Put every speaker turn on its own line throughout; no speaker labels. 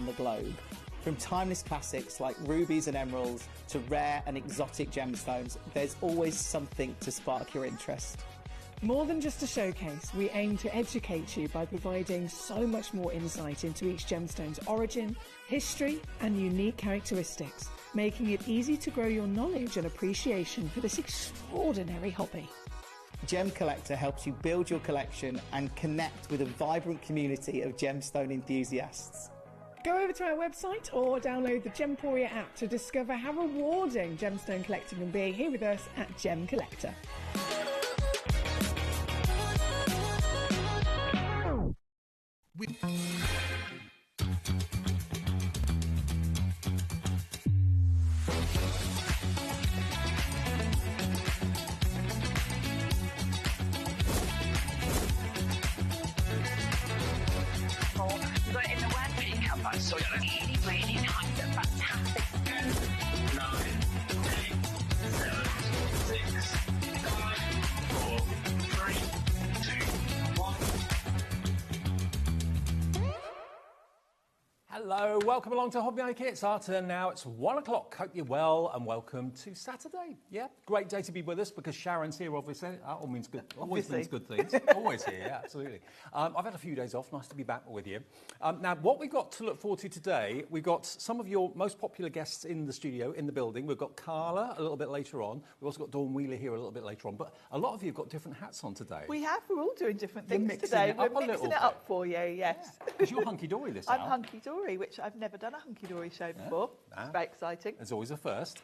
around the globe. From timeless classics like rubies and emeralds to rare and exotic gemstones, there's always something to spark your interest.
More than just a showcase, we aim to educate you by providing so much more insight into each gemstone's origin, history, and unique characteristics, making it easy to grow your knowledge and appreciation for this extraordinary hobby.
Gem Collector helps you build your collection and connect with a vibrant community of gemstone enthusiasts.
Go over to our website or download the Gemporia app to discover how rewarding gemstone collecting can be here with us at Gem Collector.
So really, really nice and fantastic. 9, 8, 7, 6, 5, 4, 3, 2, 1.
Hello, welcome along to HobbyMaker. It's our turn now. It's 1 o'clock. Hope you're well and welcome to Saturday. Yeah, great day to be with us because Sharon's here, obviously. That all means good. Always means good things. Always here, yeah, absolutely. I've had a few days off. Nice to be back with you. Now, what we've got to look forward to today, we've got some of your most popular guests in the studio, in the building. We've got Carla a little bit later on. We've also got Dawn Wheeler here a little bit later on. But a lot of you have got different hats on today.
We have. We're all doing different things
mixing
today.
it up
We're
a little
mixing it up for you, yes.
Because you're hunky-dory this
I'm
hour.
hunky-dory, which I've never done a hunky-dory show before. It's very exciting.
There's always a first.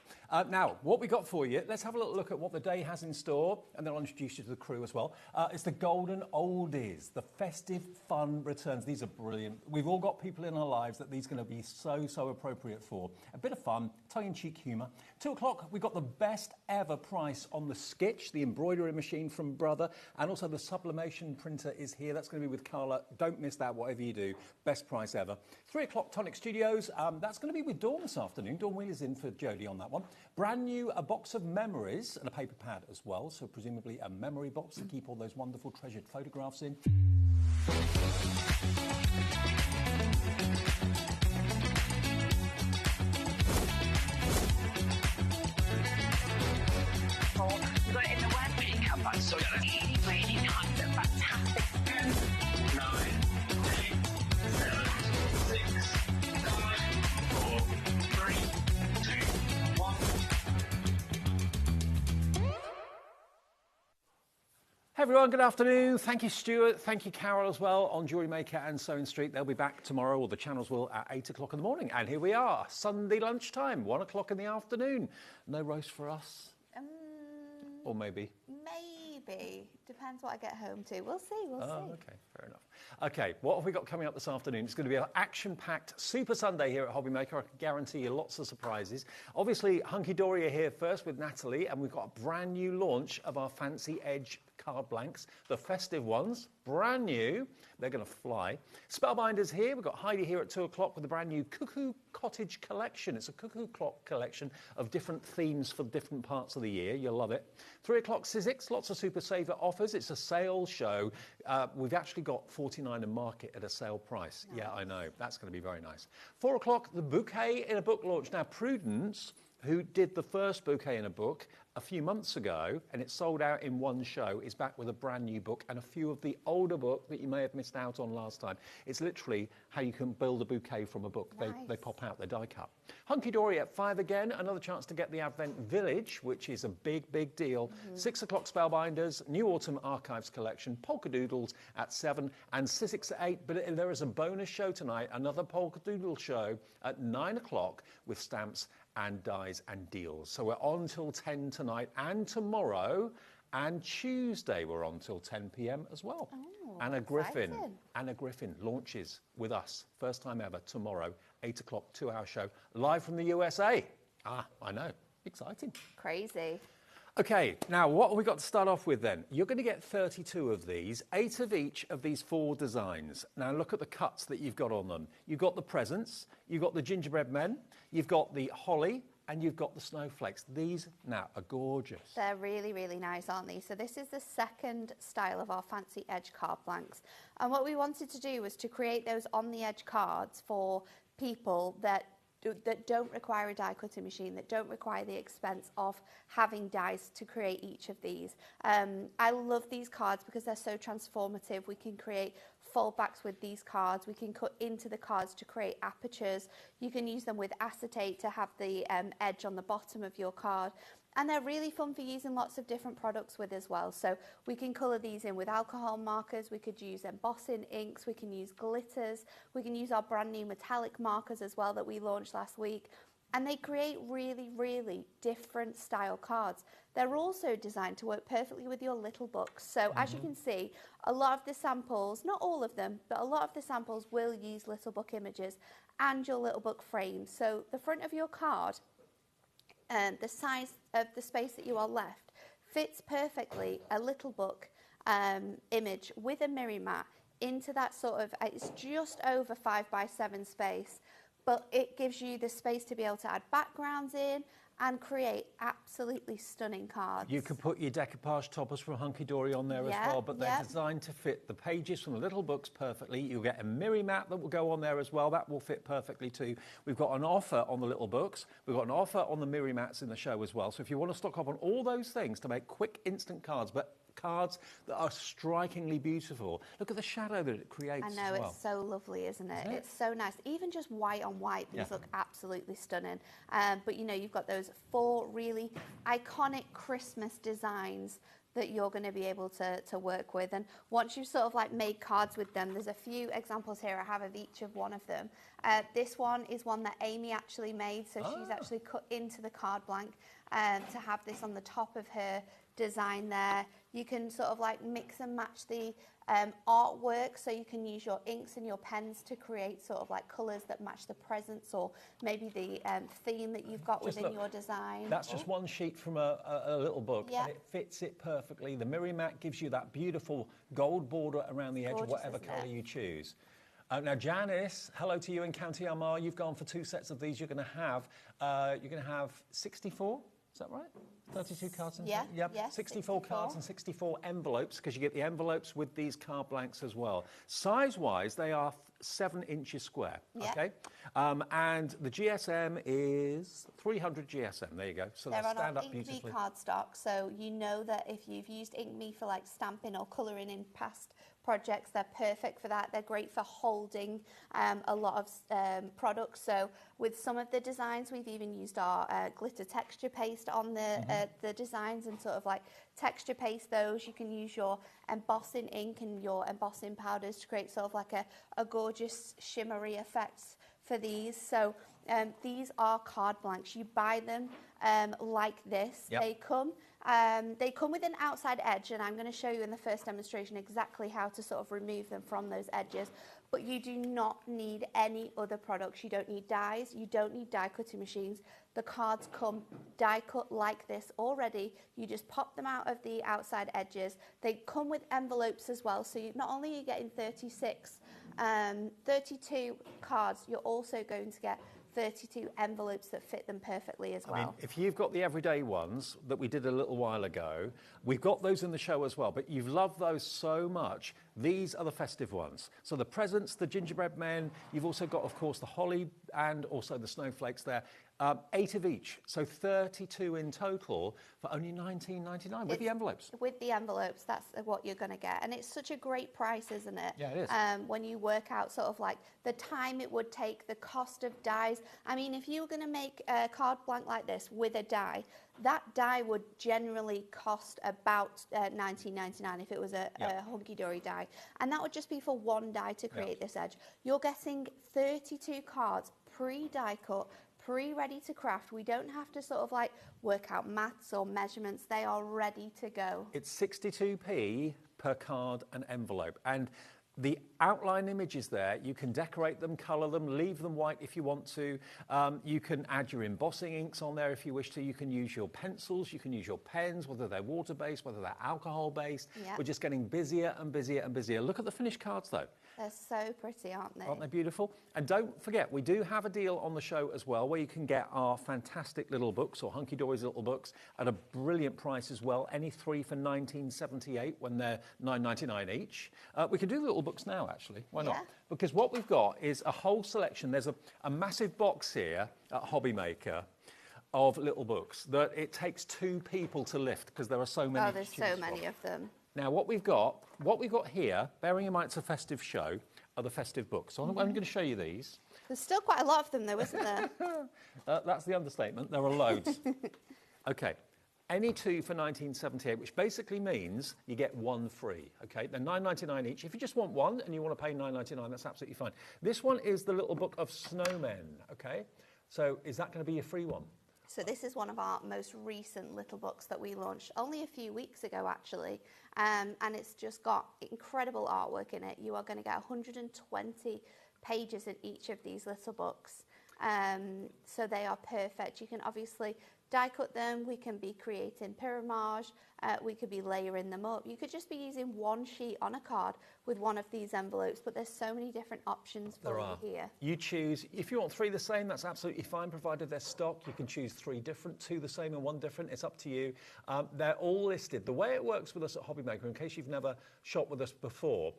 Now, what we got for you, let's have a little look at what the day has in store, and then I'll introduce you to the crew as well. It's the Golden Oldies, the festive fun returns. These are brilliant. We've all got people in our lives that these are going to be so appropriate for. A bit of fun, tongue-in-cheek humour. 2 o'clock, we've got the best ever price on the Skitch, the embroidery machine from Brother, and also the sublimation printer is here. That's going to be with Carla. Don't miss that, whatever you do. Best price ever. 3 o'clock, Tonic Studios. That's going to be with Dawn this afternoon. Dawn Wheeler's in for Jodie on that one. Brand new, a box of memories and a paper pad as well. So presumably a memory box to keep all those wonderful treasured photographs in.
You've got it in the word really cover. So really, really nice and fantastic. 9, 8, 7, 6, 5, 4, 3, 2, 1.
Hey everyone, good afternoon. Thank you, Stuart. Thank you, Carol, as well, on Jewellery Maker and Sewing Street. They'll be back tomorrow, or the channels will, at 8 o'clock in the morning. And here we are, Sunday lunchtime, 1 o'clock in the afternoon. No roast for us? Or maybe?
Maybe. Depends what I get home to. We'll see, we'll see.
Okay, fair enough. Okay, what have we got coming up this afternoon? It's going to be an action-packed Super Sunday here at HobbyMaker. I can guarantee you lots of surprises. Obviously, Hunky Dory are here first with Natalie, and we've got a brand new launch of our Fancy Edge card blanks, the festive ones, brand new. They're going to fly. Spellbinder's here. We've got Heidi here at 2 o'clock with the brand new Cuckoo Cottage collection. It's a cuckoo clock collection of different themes for different parts of the year. You'll love it. 3 o'clock, Sizzix, lots of Super Saver offers. It's a sales show. We've actually got 49 and market at a sale price. Nice. Yeah, I know. That's going to be very nice. 4 o'clock, the Bouquet in a Book launch. Now, Prudence, who did the first Bouquet in a Book a few months ago, and it sold out in one show, is back with a brand new book and a few of the older books that you may have missed out on last time. It's literally how you can build a bouquet from a book. Nice. They pop out, they're die cut. Hunky Dory at 5 again, another chance to get the Advent Village, which is a big deal. 6 o'clock, Spellbinders, New Autumn Archives collection, Polka Doodles at 7, and Sizzix at 8. But there is a bonus show tonight, another Polka Doodle show at 9 o'clock with stamps and dies and deals. So we're on till 10 tonight and tomorrow, and Tuesday we're on till 10 p.m. as well.
Oh,
Anna Griffin launches with us, first time ever, tomorrow, 8 o'clock, 2-hour show, live from the USA. I know, exciting.
Crazy.
Okay, now what have we got to start off with then? You're going to get 32 of these, 8 of each of these 4 designs. Now look at the cuts that you've got on them. You've got the presents, you've got the gingerbread men, you've got the holly, and you've got the snowflakes. These now are gorgeous.
They're really, really nice, aren't they? So this is the second style of our Fancy Edge card blanks. And what we wanted to do was to create those on the edge cards for people that don't require a die cutting machine, that don't require the expense of having dies to create each of these. I love these cards because they're so transformative. We can create foldbacks with these cards. We can cut into the cards to create apertures. You can use them with acetate to have the edge on the bottom of your card. And they're really fun for using lots of different products with as well. So we can colour these in with alcohol markers, we could use embossing inks, we can use glitters, we can use our brand new metallic markers as well that we launched last week. And they create really, really different style cards. They're also designed to work perfectly with your little books. So as you can see, a lot of the samples, not all of them, but a lot of the samples will use little book images and your little book frames. So the front of your card, the size of the space that you are left fits perfectly a little book image with a mirror mat into that sort of, it's just over 5x7 space, but it gives you the space to be able to add backgrounds in and create absolutely stunning cards.
You could put your decoupage toppers from Hunky Dory on there as well, but they're designed to fit the pages from the little books perfectly. You'll get a mirror mat that will go on there as well. That will fit perfectly too. We've got an offer on the little books. We've got an offer on the mirror mats in the show as well. So if you want to stock up on all those things to make quick, instant cards, but cards that are strikingly beautiful. Look at the shadow that it creates.
I know,
as well.
it's so lovely, isn't it? It's so nice. Even just white on white, these look absolutely stunning. But you know, you've got those 4 really iconic Christmas designs that you're going to be able to work with. And once you've sort of like made cards with them, there's a few examples here I have of each of one of them. This one is one that Amy actually made, so she's actually cut into the card blank to have this on the top of her design there. You can sort of like mix and match the artwork, so you can use your inks and your pens to create sort of like colours that match the presents or maybe the theme that you've got within your design.
That's just one sheet from a little book, and it fits it perfectly. The mirror mat gives you that beautiful gold border around the edge of whatever colour you choose. Now, Janice, hello to you in County Armagh. You've gone for 2 sets of these. You're going to have 64. Is that right? 32 cards and 64 cards and 64 envelopes, because you get the envelopes with these card blanks as well. Size-wise, they are 7 inches square. Okay, and the GSM is 300 GSM. There you go. So they stand up beautifully.
Cardstock, so you know that if you've used InkMe for like stamping or colouring in past projects, they're perfect for that. They're great for holding a lot of products. So with some of the designs, we've even used our glitter texture paste on the designs and sort of like texture paste those. You can use your embossing ink and your embossing powders to create sort of like a gorgeous shimmery effect for these. So these are card blanks. You buy them like this. They come with an outside edge, and I'm going to show you in the first demonstration exactly how to sort of remove them from those edges. But you do not need any other products. You don't need dies. You don't need die cutting machines. The cards come die cut like this already. You just pop them out of the outside edges. They come with envelopes as well. So not only are you getting 32 cards, you're also going to get 32 envelopes that fit them perfectly as well.
I mean, if you've got the everyday ones that we did a little while ago, we've got those in the show as well, but you've loved those so much. These are the festive ones. So the presents, the gingerbread men, you've also got, of course, the holly and also the snowflakes there. 8 of each, so 32 in total for only $19.99 with the envelopes.
With the envelopes, that's what you're going to get. And it's such a great price, isn't it?
Yeah, it is.
When you work out sort of like the time it would take, the cost of dies. I mean, if you were going to make a card blank like this with a die, that die would generally cost about $19.99 if it was a hunky-dory die. And that would just be for one die to create this edge. You're getting 32 cards pre-die cut, pre-ready to craft. We don't have to sort of like work out maths or measurements. They are ready to go.
It's 62p per card and envelope. And the outline images there, you can decorate them, colour them, leave them white if you want to. You can add your embossing inks on there if you wish to. You can use your pencils, you can use your pens, whether they're water-based, whether they're alcohol-based. We're just getting busier and busier and busier. Look at the finished cards, though.
They're so pretty, aren't they?
Aren't they beautiful? And don't forget, we do have a deal on the show as well, where you can get our fantastic little books, or Hunky Dory's little books, at a brilliant price as well. Any 3 for $19.78 when they're $9.99 each. We can do the little books now, actually. Why not?
Yeah.
Because what we've got is a whole selection. There's a massive box here at HobbyMaker of little books that it takes 2 people to lift because there are so many.
Oh, there's so many of them.
Now, what we've got here, bearing in mind it's a festive show, are the festive books. So I'm going to show you these.
There's still quite a lot of them, though, isn't there?
That's the understatement. There are loads. Okay. Any 2 for 1978, which basically means you get 1 free. Okay, they're $9.99 each. If you just want one and you want to pay $9.99, that's absolutely fine. This one is the little book of snowmen. Okay, so is that going to be a free one?
So this is one of our most recent little books that we launched only a few weeks ago, actually. And it's just got incredible artwork in it. You are going to get 120 pages in each of these little books. So they are perfect. You can obviously die cut them. We can be creating pyramage. We could be layering them up. You could just be using one sheet on a card with one of these envelopes, but there's so many different options for you here.
You choose, if you want 3 the same, that's absolutely fine, provided they're stock. You can choose 3 different, 2 the same and 1 different. It's up to you. They're all listed. The way it works with us at HobbyMaker, in case you've never shopped with us before,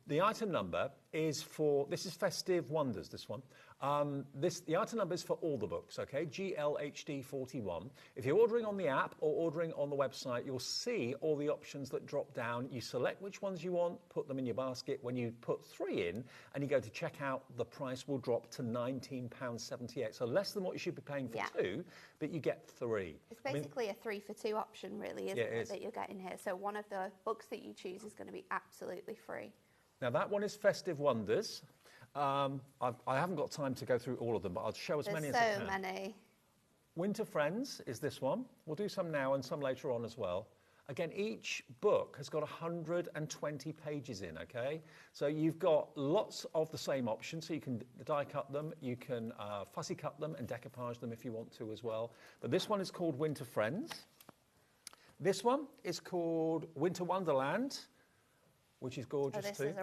the item number is for, this is Festive Wonders, this one. The item number is for all the books, okay? GLHD41. If you're ordering on the app or ordering on the website, you'll see all the options that drop down. You select which ones you want, put them in your basket. When you put 3 in and you go to checkout, the price will drop to £19.78. So less than what you should be paying for 2, but you get 3.
It's basically a 3 for 2 option, really, isn't it, that you're getting here. So one of the books that you choose is going to be absolutely free.
Now that one is Festive Wonders. I haven't got time to go through all of them, but I'll show as many as I can.
There's so many.
Winter Friends is this one. We'll do some now and some later on as well. Again, each book has got 120 pages in, okay? So you've got lots of the same options. So you can die cut them, you can fussy cut them and decoupage them if you want to as well. But this one is called Winter Friends. This one is called Winter Wonderland, which is gorgeous too.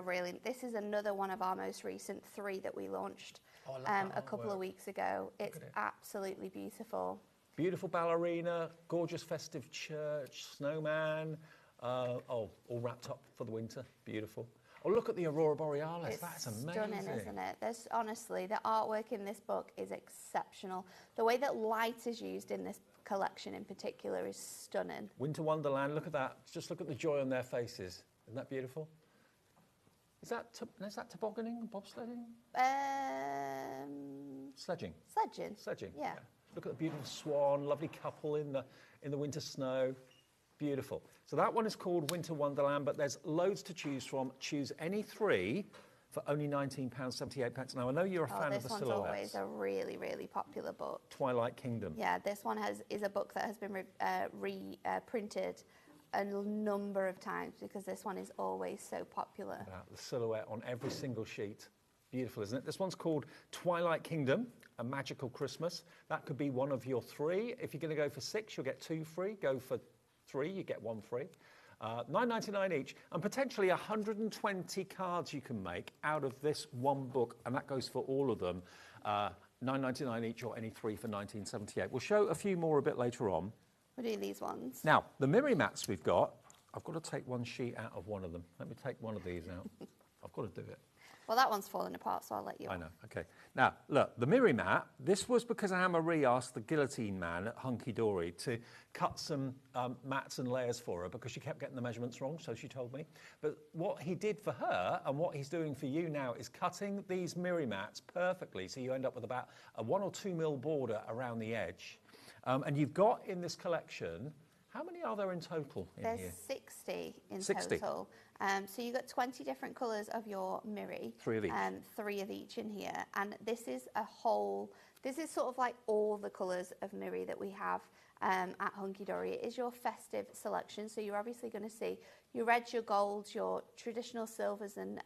This is another one of our most recent 3 that we launched a couple of weeks ago. It's absolutely beautiful.
Beautiful ballerina, gorgeous festive church, snowman, all wrapped up for the winter. Beautiful. Oh, look at the Aurora Borealis. That's amazing.
Stunning, isn't it? Honestly, the artwork in this book is exceptional. The way that light is used in this collection in particular is stunning.
Winter Wonderland, look at that. Just look at the joy on their faces. Isn't that beautiful? Is that tobogganing, bobsledding? Sledging. Sledging.
Yeah.
Look at the beautiful swan, lovely couple in the winter snow. Beautiful. So that one is called Winter Wonderland, but there's loads to choose from. Choose any 3 for only £19.78. Now, I know you're a fan of the silhouettes.
This one's always a really, really popular book.
Twilight Kingdom.
Yeah, this one is a book that has been reprinted a number of times because this one is always so popular.
The silhouette on every single sheet. Beautiful, isn't it? This one's called Twilight Kingdom, A Magical Christmas. That could be one of your 3. If you're going to go for 6, you'll get 2 free. Go for 3, you get 1 free. $9.99 each, and potentially 120 cards you can make out of this one book, and that goes for all of them. $9.99 each, or any 3 for $19.78. We'll show a few more a bit later on.
We'll do these ones.
Now, the Miri mats we've got, I've got to take one sheet out of one of them. Let me take one of these out. I've got to do it.
Well, that one's falling apart, so I'll let you.
I know, okay. Now, look, the Miri mat, this was because Anne-Marie asked the guillotine man at Hunky Dory to cut some mats and layers for her because she kept getting the measurements wrong, so she told me. But what he did for her and what he's doing for you now is cutting these Miri mats perfectly, so you end up with about a 1 or 2 mil border around the edge. And you've got in this collection, how many are there in total in here?
There's 60 in total. So you've got 20 different colours of your Miri.
3 of each.
3 of each in here. And this is this is sort of like all the colours of Miri that we have at Hunky Dory. It is your festive selection. So you're obviously going to see your reds, your golds, your traditional silvers and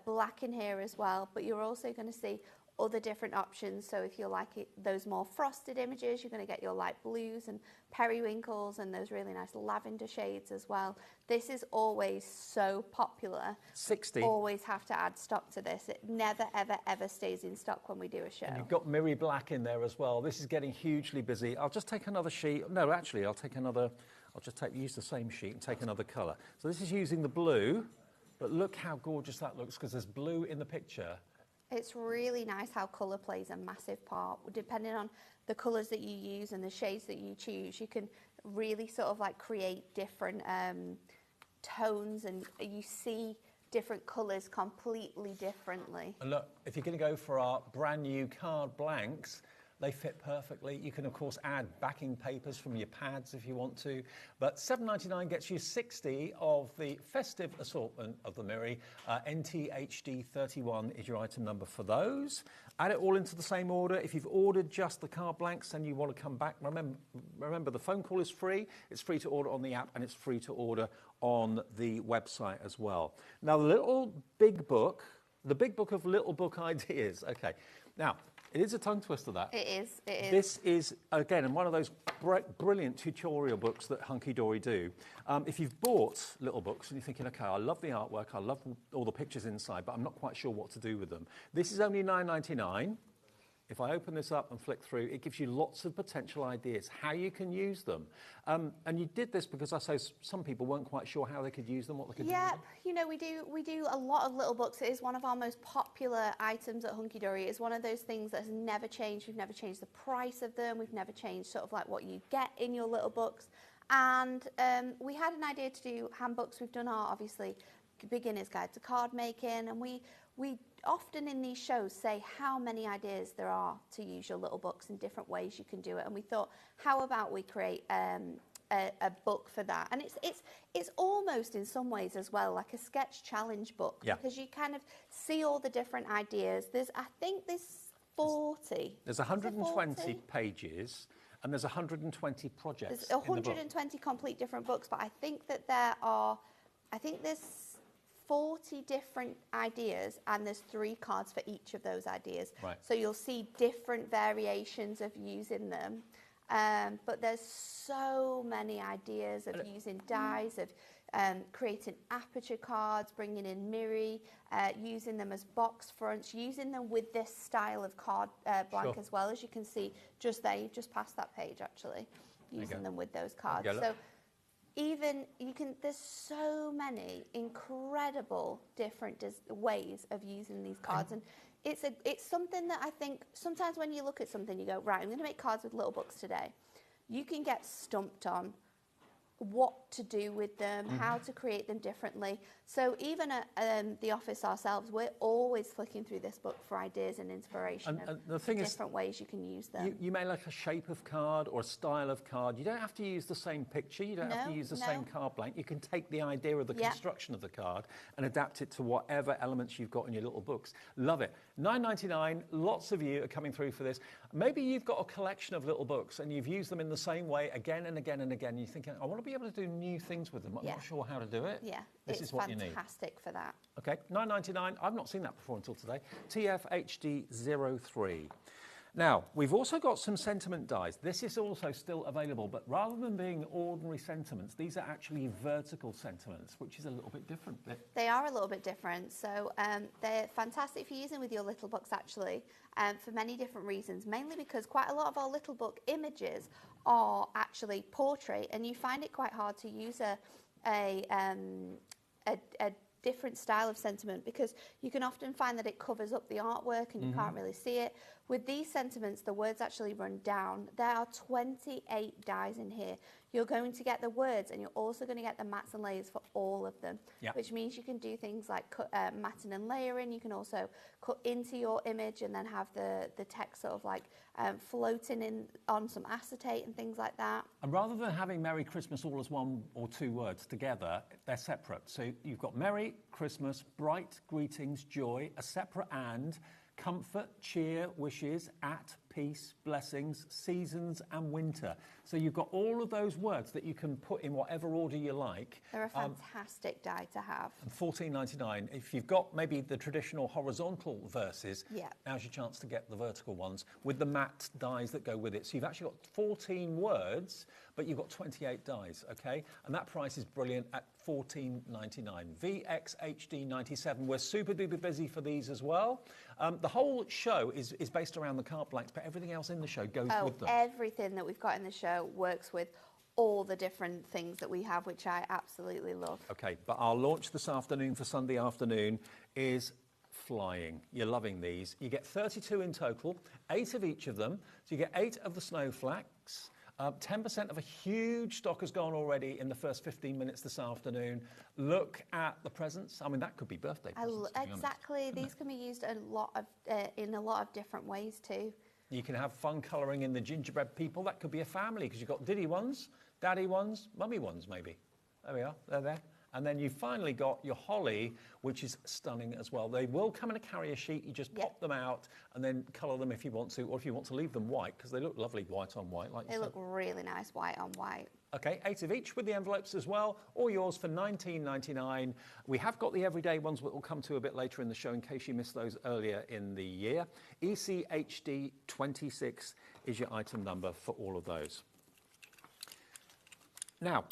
black in here as well. But you're also going to see other different options. So if you like those more frosted images, you're going to get your light blues and periwinkles and those really nice lavender shades as well. This is always so popular.
60.
Always have to add stock to this. It never, ever, ever stays in stock when we do a show.
And you've got Miri Black in there as well. This is getting hugely busy. I'll just take another sheet. No, actually, I'll just use the same sheet and take another colour. So this is using the blue. But look how gorgeous that looks, because there's blue in the picture.
It's really nice how colour plays a massive part. Depending on the colours that you use and the shades that you choose, you can really sort of like create different tones, and you see different colours completely differently.
And look, if you're going to go for our brand new card blanks, they fit perfectly. You can, of course, add backing papers from your pads if you want to. But $7.99 gets you 60 of the festive assortment of the Miri. NTHD31 is your item number for those. Add it all into the same order. If you've ordered just the card blanks and you want to come back, remember the phone call is free. It's free to order on the app, and it's free to order on the website as well. Now, the big book of little book ideas. Okay. Now, it is a tongue twister, that.
It is.
This is, again, one of those brilliant tutorial books that Hunky Dory do. If you've bought little books and you're thinking, OK, I love the artwork, I love all the pictures inside, but I'm not quite sure what to do with them. This is only $9.99. If I open this up and flick through, it gives you lots of potential ideas, how you can use them. And you did this because I suppose some people weren't quite sure how they could use them, what they could do with them.
You know, we do a lot of little books. It is one of our most popular items at Hunky Dory. It's one of those things that has never changed. We've never changed the price of them. We've never changed sort of like what you get in your little books. And we had an idea to do handbooks. We've done our, obviously, beginner's guide to card making, and we often in these shows say how many ideas there are to use your little books in different ways you can do it, and we thought, how about we create a book for that? And it's almost in some ways as well like a sketch challenge book, because you kind of see all the different ideas. I think there's 40.
There's 120 pages. And there's 120 projects.
There's 120 complete different books, but I think that there's 40 different ideas, and there's 3 cards for each of those ideas.
Right.
So you'll see different variations of using them. But there's so many ideas of using dies, of creating aperture cards, bringing in Miri, using them as box fronts, using them with this style of card blank as well. As you can see just there, you've just passed that page actually, using them with those cards. So even there's so many incredible different ways of using these cards, and it's something that I think sometimes when you look at something, you go, right, I'm going to make cards with little books today. You can get stumped on what to do with them, how to create them differently. So even at the office ourselves, we're always flicking through this book for ideas and inspiration
and the thing
different ways you can use them.
You may like a shape of card or a style of card. You don't have to use the same picture. You don't have to use the same card blank. You can take the idea of the construction of the card and adapt it to whatever elements you've got in your little books. Love it. $9.99. Lots of you are coming through for this. Maybe you've got a collection of little books and you've used them in the same way again and again and again. You're thinking, I want to be able to do new things with them. I'm not sure how to do it.
Yeah,
this is what you need.
Fantastic for that.
Okay, $9.99. I've not seen that before until today. TFHD03. Now, we've also got some sentiment dies. This is also still available, but rather than being ordinary sentiments, these are actually vertical sentiments, which is a little bit different.
They are a little bit different. So they're fantastic for using with your little books, actually, for many different reasons, mainly because quite a lot of our little book images are actually portrait, and you find it quite hard to use a different style of sentiment, because you can often find that it covers up the artwork and you can't really see it. With these sentiments, the words actually run down. There are 28 dies in here. You're going to get the words, and you're also going to get the mats and layers for all of them, which means you can do things like matting and layering. You can also cut into your image and then have the text sort of like floating in on some acetate and things like that.
And rather than having Merry Christmas all as one or two words together, they're separate. So you've got Merry Christmas, bright greetings, joy, a separate and, comfort, cheer, wishes, at, peace, blessings, seasons and winter. So you've got all of those words that you can put in whatever order you like.
They're a fantastic die to have.
And $14.99. If you've got maybe the traditional horizontal verses, now's your chance to get the vertical ones with the matte dies that go with it. So you've actually got 14 words, but you've got 28 dies, okay? And that price is brilliant at $14.99. VXHD97. We're super duper busy for these as well. The whole show is based around the card blanks, but everything else in the show goes with them.
Everything that we've got in the show works with all the different things that we have, which I absolutely love.
Okay, but our launch this afternoon for Sunday afternoon is flying. You're loving these. You get 32 in total, 8 of each of them. So you get 8 of the snowflakes. 10% of a huge stock has gone already in the first 15 minutes this afternoon. Look at the presents. I mean, that could be birthday presents.
Exactly. These can be used in a lot of different ways too.
You can have fun colouring in the gingerbread people. That could be a family because you've got Diddy ones, Daddy ones, Mummy ones maybe. There we are. They're there. And then you finally got your holly, which is stunning as well. They will come in a carrier sheet. You just pop them out and then colour them if you want to, or if you want to leave them white, because they look lovely white on white. Like
they look really nice white on white.
Okay, 8 of each with the envelopes as well, all yours for $19.99. We have got the everyday ones that we'll come to a bit later in the show in case you missed those earlier in the year. ECHD 26 is your item number for all of those. Now,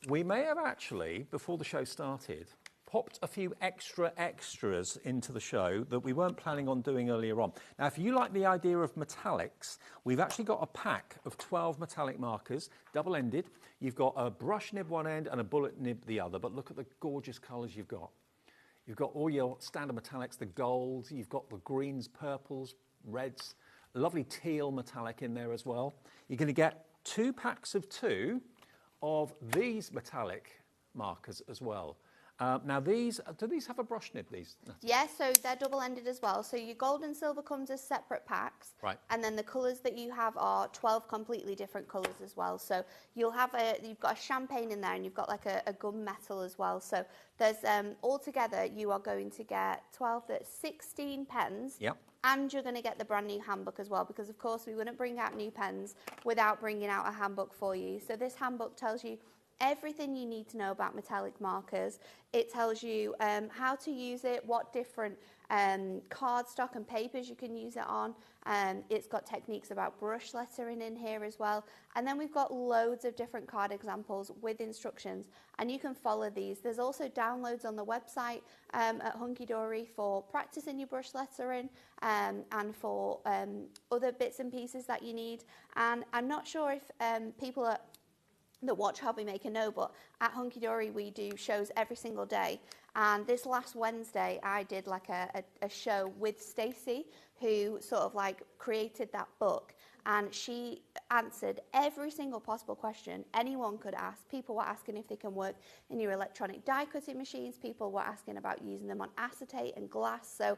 we may have actually, before the show started, popped a few extras into the show that we weren't planning on doing earlier on. Now, if you like the idea of metallics, we've actually got a pack of 12 metallic markers, double-ended. You've got a brush nib one end and a bullet nib the other, but look at the gorgeous colours you've got. You've got all your standard metallics, the golds, you've got the greens, purples, reds, a lovely teal metallic in there as well. You're going to get 2 packs of 2 of these metallic markers as well. Now do these have a brush nib, these?
Yes, so they're double-ended as well. So your gold and silver comes as separate packs.
Right. And
then the colours that you have are 12 completely different colours as well. So you've got a champagne in there and you've got like a gunmetal as well. So there's, altogether you are going to get 16 pens.
Yep.
And you're going to get the brand new handbook as well, because of course we wouldn't bring out new pens without bringing out a handbook for you. So this handbook tells you everything you need to know about metallic markers. It tells you how to use it, what different cardstock and papers you can use it on. It's got techniques about brush lettering in here as well. And then we've got loads of different card examples with instructions, and you can follow these. There's also downloads on the website at Hunky Dory for practicing your brush lettering and for other bits and pieces that you need. And I'm not sure if people that watch HobbyMaker know, but at Hunky Dory we do shows every single day. And this last Wednesday I did like a show with Stacey, who sort of like created that book, and she answered every single possible question anyone could ask. People were asking if they can work in your electronic die cutting machines. People were asking about using them on acetate and glass. So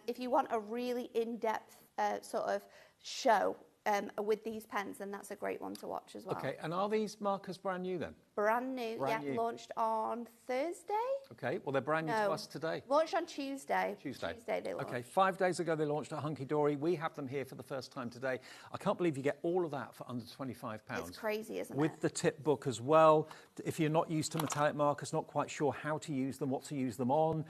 if you want a really in-depth sort of show with these pens, then that's a great one to watch as well.
Okay, and are these markers brand new then?
Brand new, launched on Thursday.
Okay, well they're brand new to us today.
Launched on Tuesday.
Tuesday
they launched.
Okay, 5 days ago they launched at Hunky Dory. We have them here for the first time today. I can't believe you get all of that for under £25.
It's crazy, isn't it?
With the tip book as well. If you're not used to metallic markers, not quite sure how to use them, what to use them on,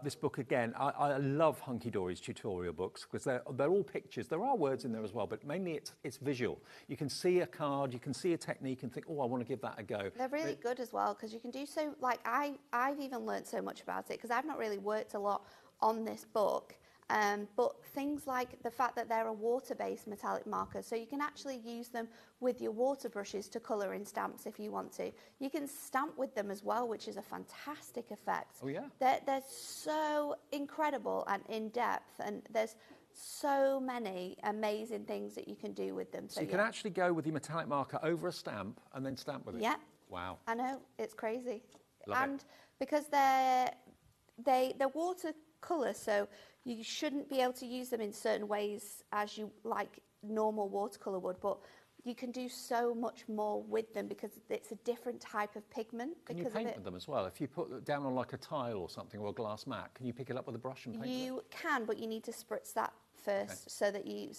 this book again, I love Hunky Dory's tutorial books because they're all pictures. There are words in there as well, but mainly it's visual. You can see a card, you can see a technique and think, oh, I want to give that a go.
They're really good as well, because you can do so, like I've even learned so much about it because I've not really worked a lot on this book. But things like the fact that they're a water-based metallic marker, so you can actually use them with your water brushes to colour in stamps if you want to. You can stamp with them as well, which is a fantastic effect.
Oh yeah.
They're so incredible and in-depth, and there's so many amazing things that you can do with them.
So you can actually go with your metallic marker over a stamp and then stamp with it?
Yeah.
Wow.
I know, it's crazy.
Love it.
Because they're watercolour, so you shouldn't be able to use them in certain ways as you like normal watercolour would, but you can do so much more with them because it's a different type of pigment.
Can you paint with them as well? If you put it down on like a tile or something or a glass mat, can you pick it up with a brush and paint it?
You can, but you need to spritz that first, so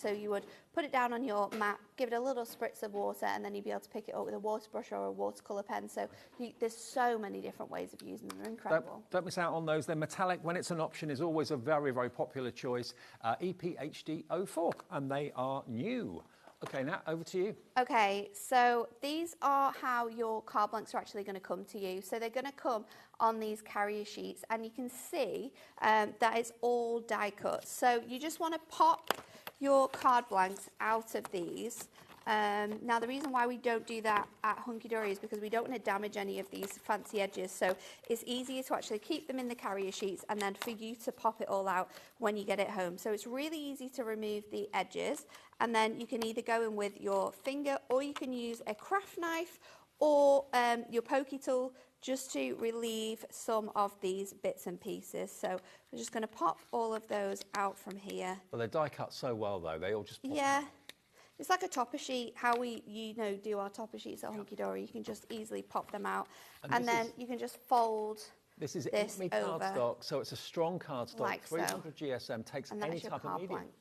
you would put it down on your mat, give it a little spritz of water, and then you'd be able to pick it up with a water brush or a watercolour pen. So there's so many different ways of using them. They're incredible.
Don't miss out on those. They're metallic. When it's an option, is always a very, very popular choice. EPHD 04, and they are new. Okay, now over to you.
Okay, so these are how your card blanks are actually going to come to you. So they're going to come on these carrier sheets, and you can see that it's all die cut. So you just want to pop your card blanks out of these, Now, the reason why we don't do that at Hunky Dory is because we don't want to damage any of these fancy edges. So it's easier to actually keep them in the carrier sheets and then for you to pop it all out when you get it home. So it's really easy to remove the edges, and then you can either go in with your finger, or you can use a craft knife or your pokey tool just to relieve some of these bits and pieces. So we're just going to pop all of those out from here.
Well, they're die cut so well, though. They all just pop
Yeah.
out.
It's like a topper sheet, how we, do our topper sheets at Hunky Dory. You can just easily pop them out. And then you can just fold
This is
this
me
over
cardstock, so it's a strong cardstock.
like so.
300 GSM, takes
and
any
that's your
type of
card
medium.
blank.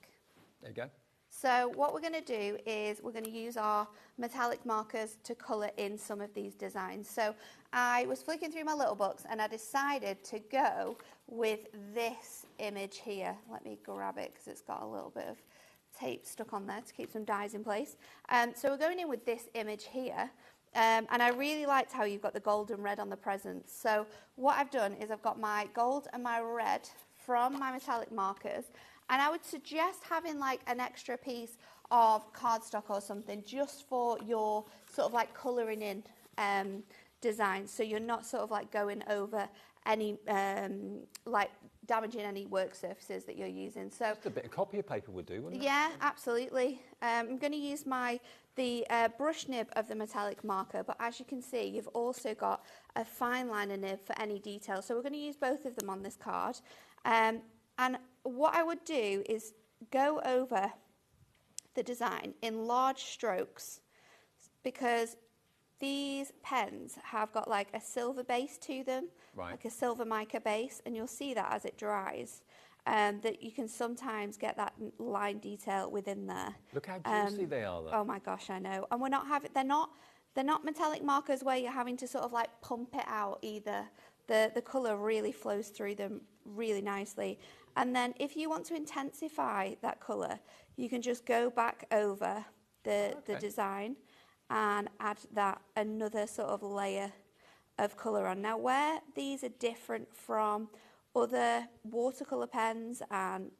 There you go.
So what we're going to do is we're going to use our metallic markers to colour in some of these designs. So I was flicking through my little books and I decided to go with this image here. Let me grab it because it's got a little bit of tape stuck on there to keep some dies in place. So we're going in with this image here. And I really liked how you've got the gold and red on the presents. So what I've done is I've got my gold and my red from my metallic markers. And I would suggest having like an extra piece of cardstock or something just for your sort of like colouring in design. So you're not sort of like going over any, like damaging any work surfaces that you're using. So
Just a bit of copier paper would do, wouldn't it?
yeah, absolutely. I'm going to use the brush nib of the metallic marker, but as you can see, you've also got a fine liner nib for any detail. So we're going to use both of them on this card. And what I would do is go over the design in large strokes, because these pens have got like a silver base to them,
Right.
like a silver mica base, and you'll see that as it dries. That you can sometimes get that line detail within there.
Look how juicy they are, though.
Oh my gosh, I know. And we're not having, they're not metallic markers where you're having to sort of like pump it out either. The colour really flows through them really nicely. And then if you want to intensify that colour, you can just go back over the design and add that another sort of layer of colour on. Now, where these are different from other watercolour pens and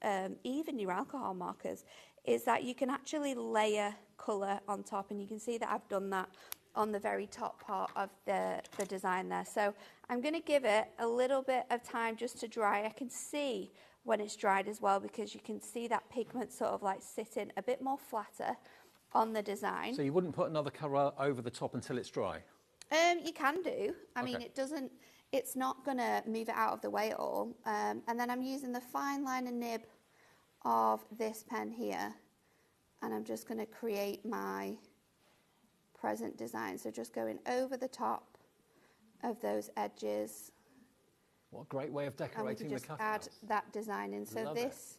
even your alcohol markers is that you can actually layer colour on top, and you can see that I've done that on the very top part of the design there. So I'm going to give it a little bit of time just to dry. I can see when it's dried as well, because you can see that pigment sort of like sitting a bit more flatter on the design.
So you wouldn't put another colour over the top until it's dry?
You can do. I mean, it's not going to move it out of the way at all. And then I'm using the fine liner nib of this pen here, and I'm just going to create my present design. So just going over the top of those edges.
What a great way of
And we
decorating
can
the
just
cutouts.
add that design in. So
Love
this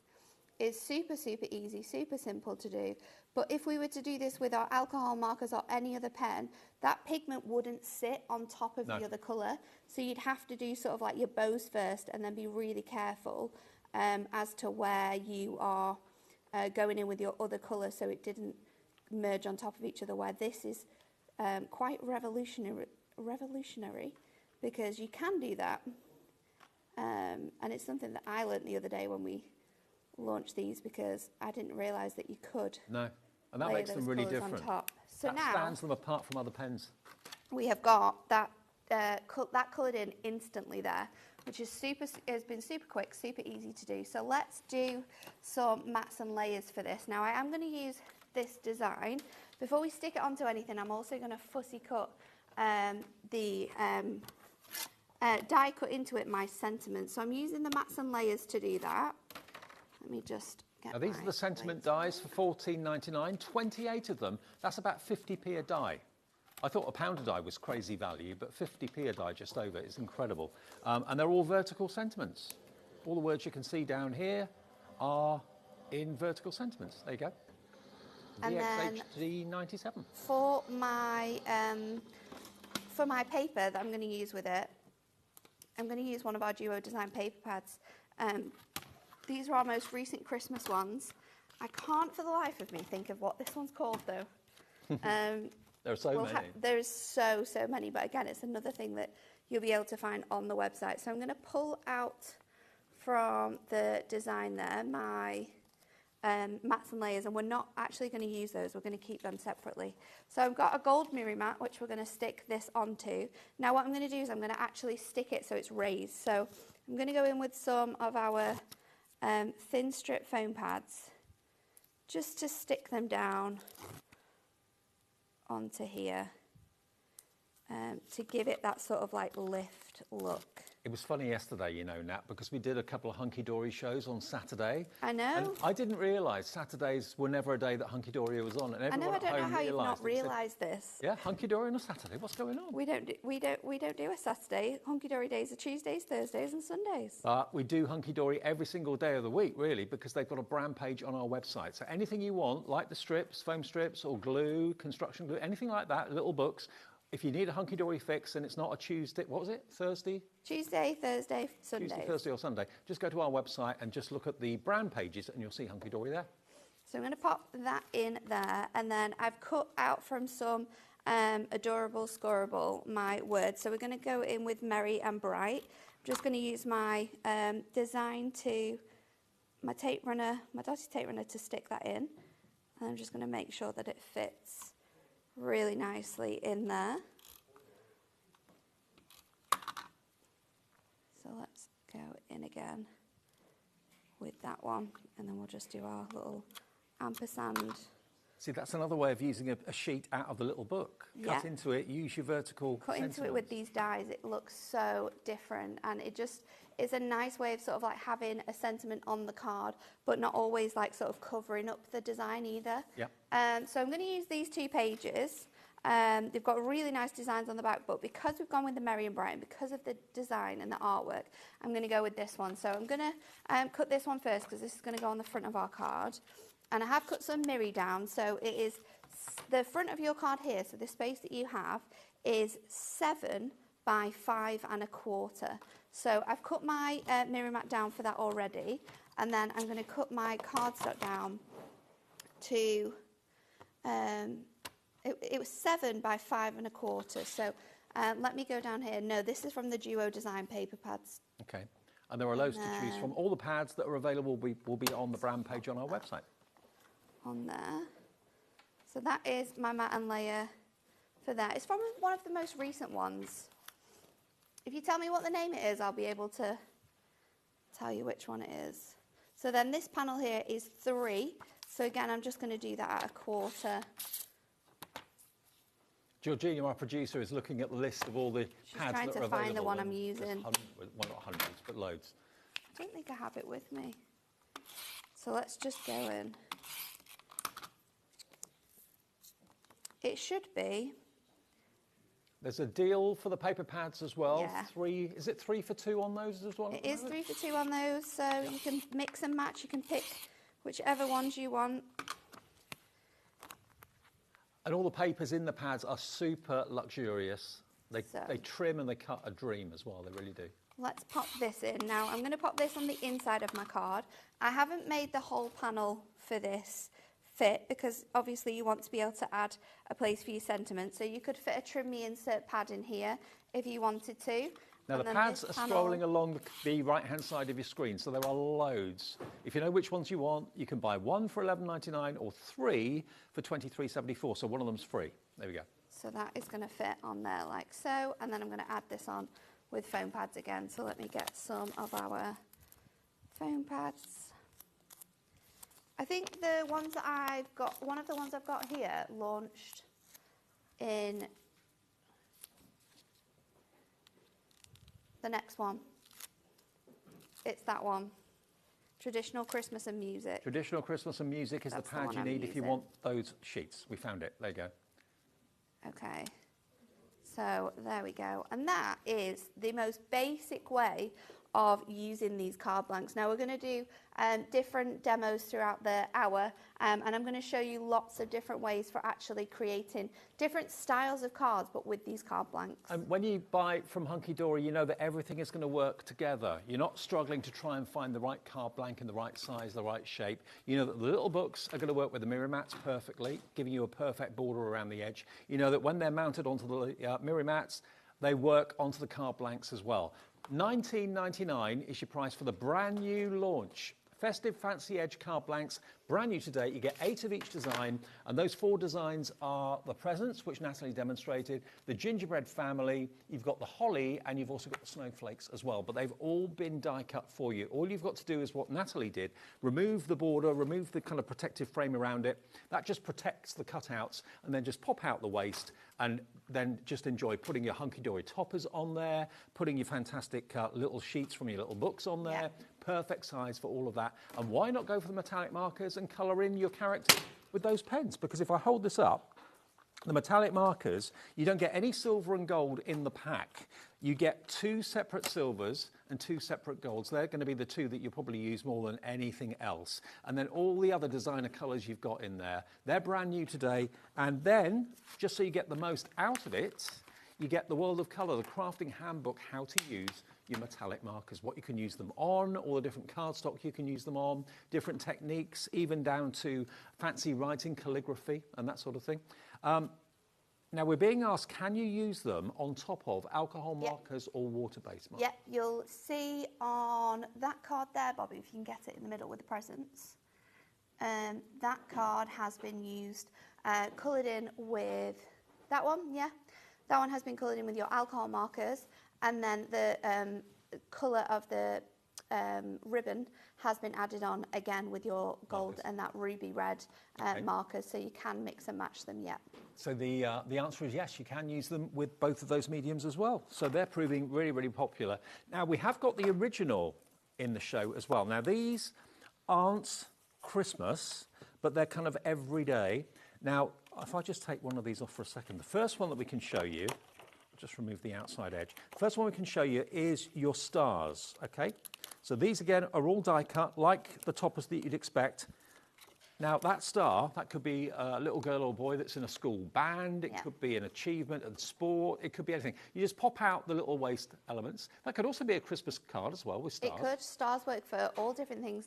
is super, super easy, super simple to do. But if we were to do this with our alcohol markers or any other pen, that pigment wouldn't sit on top of the other colour. So you'd have to do sort of like your bows first, and then be really careful as to where you are going in with your other colour, so it didn't merge on top of each other, where this is quite revolutionary, because you can do that. And it's something that I learnt the other day when we launched these, because I didn't realise that you could.
No, and that
layer
makes them
those
really
colours on
different.
top. So
That
now
stands them apart from other pens.
we have got that that coloured in instantly there, which is has been super quick, super easy to do. So let's do some mats and layers for this. Now I am going to use this design. Before we stick it onto anything, I'm also going to fussy cut the die cut into it my sentiment. So I'm using the mats and layers to do that. Let me just get
Now, these are the sentiment dies for $14.99, 28 of them. That's about 50p a die. I thought a pound a die was crazy value, but 50p a die just over is incredible. And they're all vertical sentiments. All the words you can see down here are in vertical sentiments. There you go.
And
VXHD 97.
For my paper that I'm going to use with it, I'm going to use one of our Duo Design paper pads. These are our most recent Christmas ones. I can't for the life of me think of what this one's called, though.
There are so many.
There's so many, but again, it's another thing that you'll be able to find on the website. So I'm going to pull out from the design there my mats and layers, and we're not actually going to use those. We're going to keep them separately. So I've got a gold mirror mat, which we're going to stick this onto. Now what I'm going to do is I'm going to actually stick it so it's raised. So I'm going to go in with some of our thin strip foam pads, just to stick them down onto here, to give it that sort of like lift look.
It was funny yesterday, you know, Nat, because we did a couple of Hunky Dory shows on Saturday.
I know.
And I didn't realise Saturdays were never a day that Hunky Dory was on, and
I know.
everyone
I don't
at
know
home
how you've not
realised.
realised this.
Yeah, Hunky Dory on a Saturday. What's going on?
We don't do a Saturday. Hunky Dory days are Tuesdays, Thursdays, and Sundays.
But we do Hunky Dory every single day of the week, really, because they've got a brand page on our website. So anything you want, like the strips, foam strips, or glue, construction glue, anything like that, little books. If you need a Hunky Dory fix and it's not a Tuesday, what was it? Thursday?
Tuesday, Thursday, Sunday.
Tuesday, Thursday, or Sunday. Just go to our website and just look at the brand pages, and you'll see Hunky Dory there.
So I'm going to pop that in there, and then I've cut out from some adorable, scoreable my words. So we're going to go in with merry and bright. I'm just going to use my design to my tape runner, my dotty tape runner, to stick that in. And I'm just going to make sure that it fits really nicely in there. So let's go in again with that one, and then we'll just do our little ampersand.
See, that's another way of using a sheet out of the little book. Cut
Yeah.
into it, use your vertical
Cut into it with these dies, it looks so different, and it just is a nice way of sort of like having a sentiment on the card, but not always like sort of covering up the design either.
Yep.
So I'm going to use these 2 pages. They've got really nice designs on the back, but because we've gone with the merry and bright, and because of the design and the artwork, I'm going to go with this one. So I'm going to cut this one first, because this is going to go on the front of our card. And I have cut some mirror down, so it is the front of your card here, so the space that you have is 7 by 5 1/4. So I've cut my mirror mat down for that already, and then I'm going to cut my cardstock down to, it was 7 by 5 1/4. So let me go down here. No, this is from the Duo Design paper pads.
Okay. And there are loads to choose from. All the pads that are available will be on the brand page on our website.
On there. So that is my mat and layer for that. It's from one of the most recent ones. If you tell me what the name it is, I'll be able to tell you which one it is. So then this panel here is 3. So again, I'm just going to do that at 1/4.
Georgina, our producer, is looking at the list of all the
She's
pads
trying
that are
to
available.
find the one I'm
and
using.
well, not hundreds, but loads.
I don't think I have it with me. So let's just go in. It should be.
There's a deal for the paper pads as well.
Yeah.
3, is it 3 for 2 on those as well?
It is 3 for 2 on those, so you can mix and match. You can pick whichever ones you want.
And all the papers in the pads are super luxurious. They trim and they cut a dream as well. They really do.
Let's pop this in. Now I'm going to pop this on the inside of my card. I haven't made the whole panel for this fit, because obviously you want to be able to add a place for your sentiment. So you could fit a trim me insert pad in here if you wanted to.
Now, the pads are scrolling along the right-hand side of your screen, so there are loads. If you know which ones you want, you can buy 1 for $11.99 or 3 for $23.74, so one of them's free. There we go.
So that is going to fit on there like so, and then I'm going to add this on with foam pads again. So let me get some of our foam pads. I think the ones that I've got, one of the ones I've got here launched in the next one. It's that one. Traditional Christmas and Music.
Traditional Christmas and Music is
That's
the
the
pad
one
you
I'm
need if you
using.
want those sheets. We found it. There you go.
Okay. So there we go. And that is the most basic way of using these card blanks. Now we're going to do different demos throughout the hour, and I'm going to show you lots of different ways for actually creating different styles of cards, but with these card blanks.
And when you buy from Hunky Dory, you know that everything is going to work together. You're not struggling to try and find the right card blank in the right size, the right shape. You know that the little books are going to work with the mirror mats perfectly, giving you a perfect border around the edge. You know that when they're mounted onto the mirror mats, they work onto the card blanks as well. $19.99 is your price for the brand new launch Festive Fancy Edge card blanks, brand new today. You get 8 of each design, and those 4 designs are the presents, which Natalie demonstrated, the gingerbread family, you've got the holly, and you've also got the snowflakes as well. But they've all been die cut for you. All you've got to do is what Natalie did, remove the border, remove the kind of protective frame around it. That just protects the cutouts, and then just pop out the waste, and then just enjoy putting your hunky-dory toppers on there, putting your fantastic little sheets from your little books on there. Yeah. Perfect size for all of that. And why not go for the metallic markers and colour in your character with those pens? Because if I hold this up, the metallic markers, you don't get any silver and gold in the pack. You get 2 separate silvers and 2 separate golds. They're going to be the 2 that you probably use more than anything else. And then all the other designer colours you've got in there, they're brand new today. And then, just so you get the most out of it, you get the World of Colour, the crafting handbook, how to use your metallic markers, what you can use them on, all the different cardstock you can use them on, different techniques, even down to fancy writing, calligraphy, and that sort of thing. Now, we're being asked, can you use them on top of alcohol markers or water-based markers?
Yeah, you'll see on that card there, Bobby, if you can get it in the middle with the presents. That card has been used, coloured in with that one, yeah. That one has been coloured in with your alcohol markers, and then the colour of the ribbon has been added on again with your gold and that ruby red markers, so you can mix and match them, yeah. So
the answer is yes, you can use them with both of those mediums as well. So they're proving really, really popular. Now, we have got the original in the show as well. Now, these aren't Christmas, but they're kind of everyday. Now, if I just take one of these off for a second, the first one that we can show you, just remove the outside edge. The first one we can show you is your stars, okay? So these, again, are all die cut, like the toppers that you'd expect. Now, that star, that could be a little girl or boy that's in a school band. It could be an achievement in sport. It could be anything. You just pop out the little waste elements. That could also be a Christmas card as well with stars.
It could. Stars work for all different things,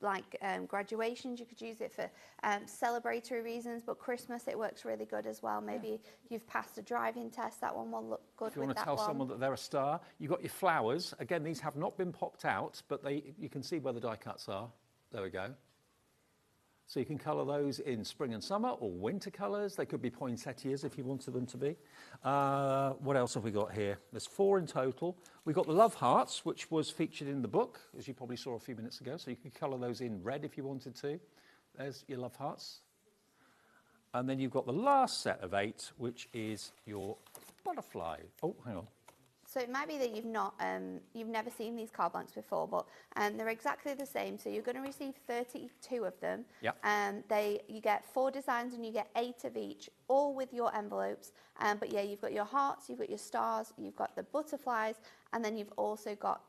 like graduations. You could use it for celebratory reasons, but Christmas, it works really good as well. Maybe you've passed a driving test. That one will look good with that one.
If you want to tell someone that they're a star, you've got your flowers. Again, these have not been popped out, but you can see where the die cuts are. There we go. So you can colour those in spring and summer or winter colours. They could be poinsettias if you wanted them to be. What else have we got here? There's 4 in total. We've got the love hearts, which was featured in the book, as you probably saw a few minutes ago. So you could colour those in red if you wanted to. There's your love hearts. And then you've got the last set of 8, which is your butterfly. Oh, hang on.
So it might be that you've never seen these card blanks before, but they're exactly the same. So you're going to receive 32 of them.
Yep.
You get 4 designs and you get 8 of each, all with your envelopes. But yeah, you've got your hearts, you've got your stars, you've got the butterflies, and then you've also got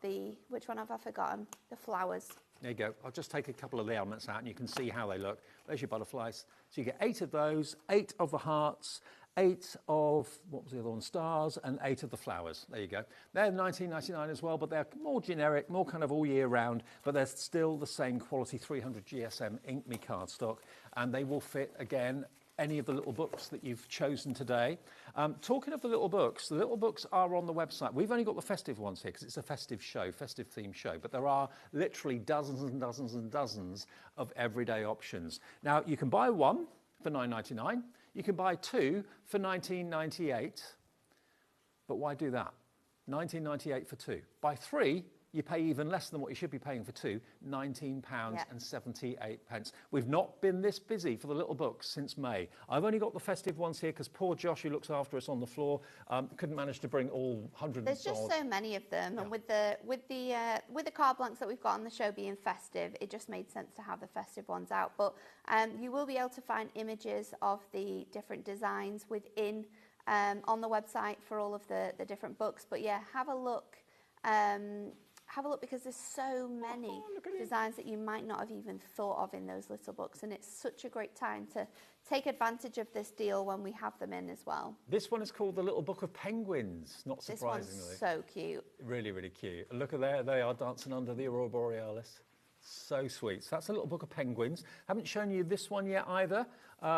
which one have I forgotten? The flowers.
There you go. I'll just take a couple of the elements out and you can see how they look. There's your butterflies. So you get 8 of those, 8 of the hearts, 8 of, what was the other one, stars, and 8 of the flowers. There you go. They're $19.99 as well, but they're more generic, more kind of all year round, but they're still the same quality 300 GSM Ink Me cardstock, and they will fit, again, any of the little books that you've chosen today. Talking of the little books are on the website. We've only got the festive ones here because it's a festive show, festive themed show, but there are literally dozens and dozens and dozens of everyday options. Now, you can buy one for $9.99. You can buy 2 for $19.98, but why do that? $19.98 for 2. Buy 3, you pay even less than what you should be paying for 2, £19.78. We've not been this busy for the little books since May. I've only got the festive ones here because poor Josh, who looks after us on the floor, couldn't manage to bring all hundreds.
There's just so many of them, and with the card blanks that we've got on the show being festive, it just made sense to have the festive ones out. But you will be able to find images of the different designs within on the website for all of the different books. But yeah, have a look. Have a look because there's so many designs that you might not have even thought of in those little books, and it's such a great time to take advantage of this deal when we have them in as well.
This one is called The Little Book of Penguins, not surprisingly.
This one's so cute.
Really, really cute. And look at there, they are dancing under the Aurora Borealis. So sweet. So that's A Little Book of Penguins. Haven't shown you this one yet either.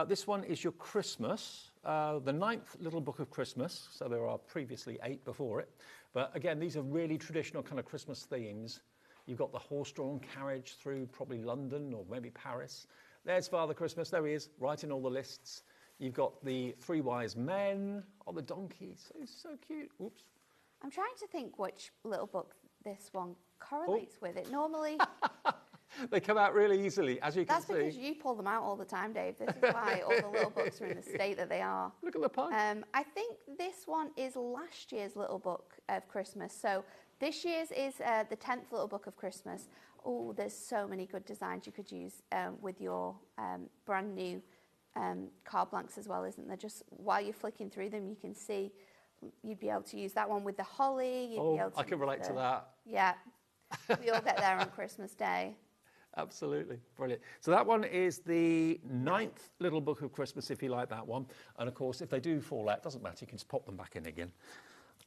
This one is your Christmas, the 9th Little Book of Christmas. So there are previously 8 before it. But again, these are really traditional kind of Christmas themes. You've got the horse-drawn carriage through probably London or maybe Paris. There's Father Christmas. There he is, writing all the lists. You've got the three wise men on the donkey. So cute. Oops.
I'm trying to think which little book this one correlates with. It normally...
They come out really easily, as you can
That's
see.
because you pull them out all the time, Dave. This is why all the little books are in the state that they are.
Look at the pug.
I think this one is last year's little book of Christmas. So this year's is the 10th little book of Christmas. Oh, there's so many good designs you could use with your brand new card blanks as well, isn't there? Just while you're flicking through them, you can see you'd be able to use that one with the holly. You'd be able to
I can relate to that.
Yeah. We all get there on Christmas Day.
Absolutely. Brilliant. So that one is the 9th little book of Christmas, if you like that one. And of course, if they do fall out, doesn't matter, you can just pop them back in again.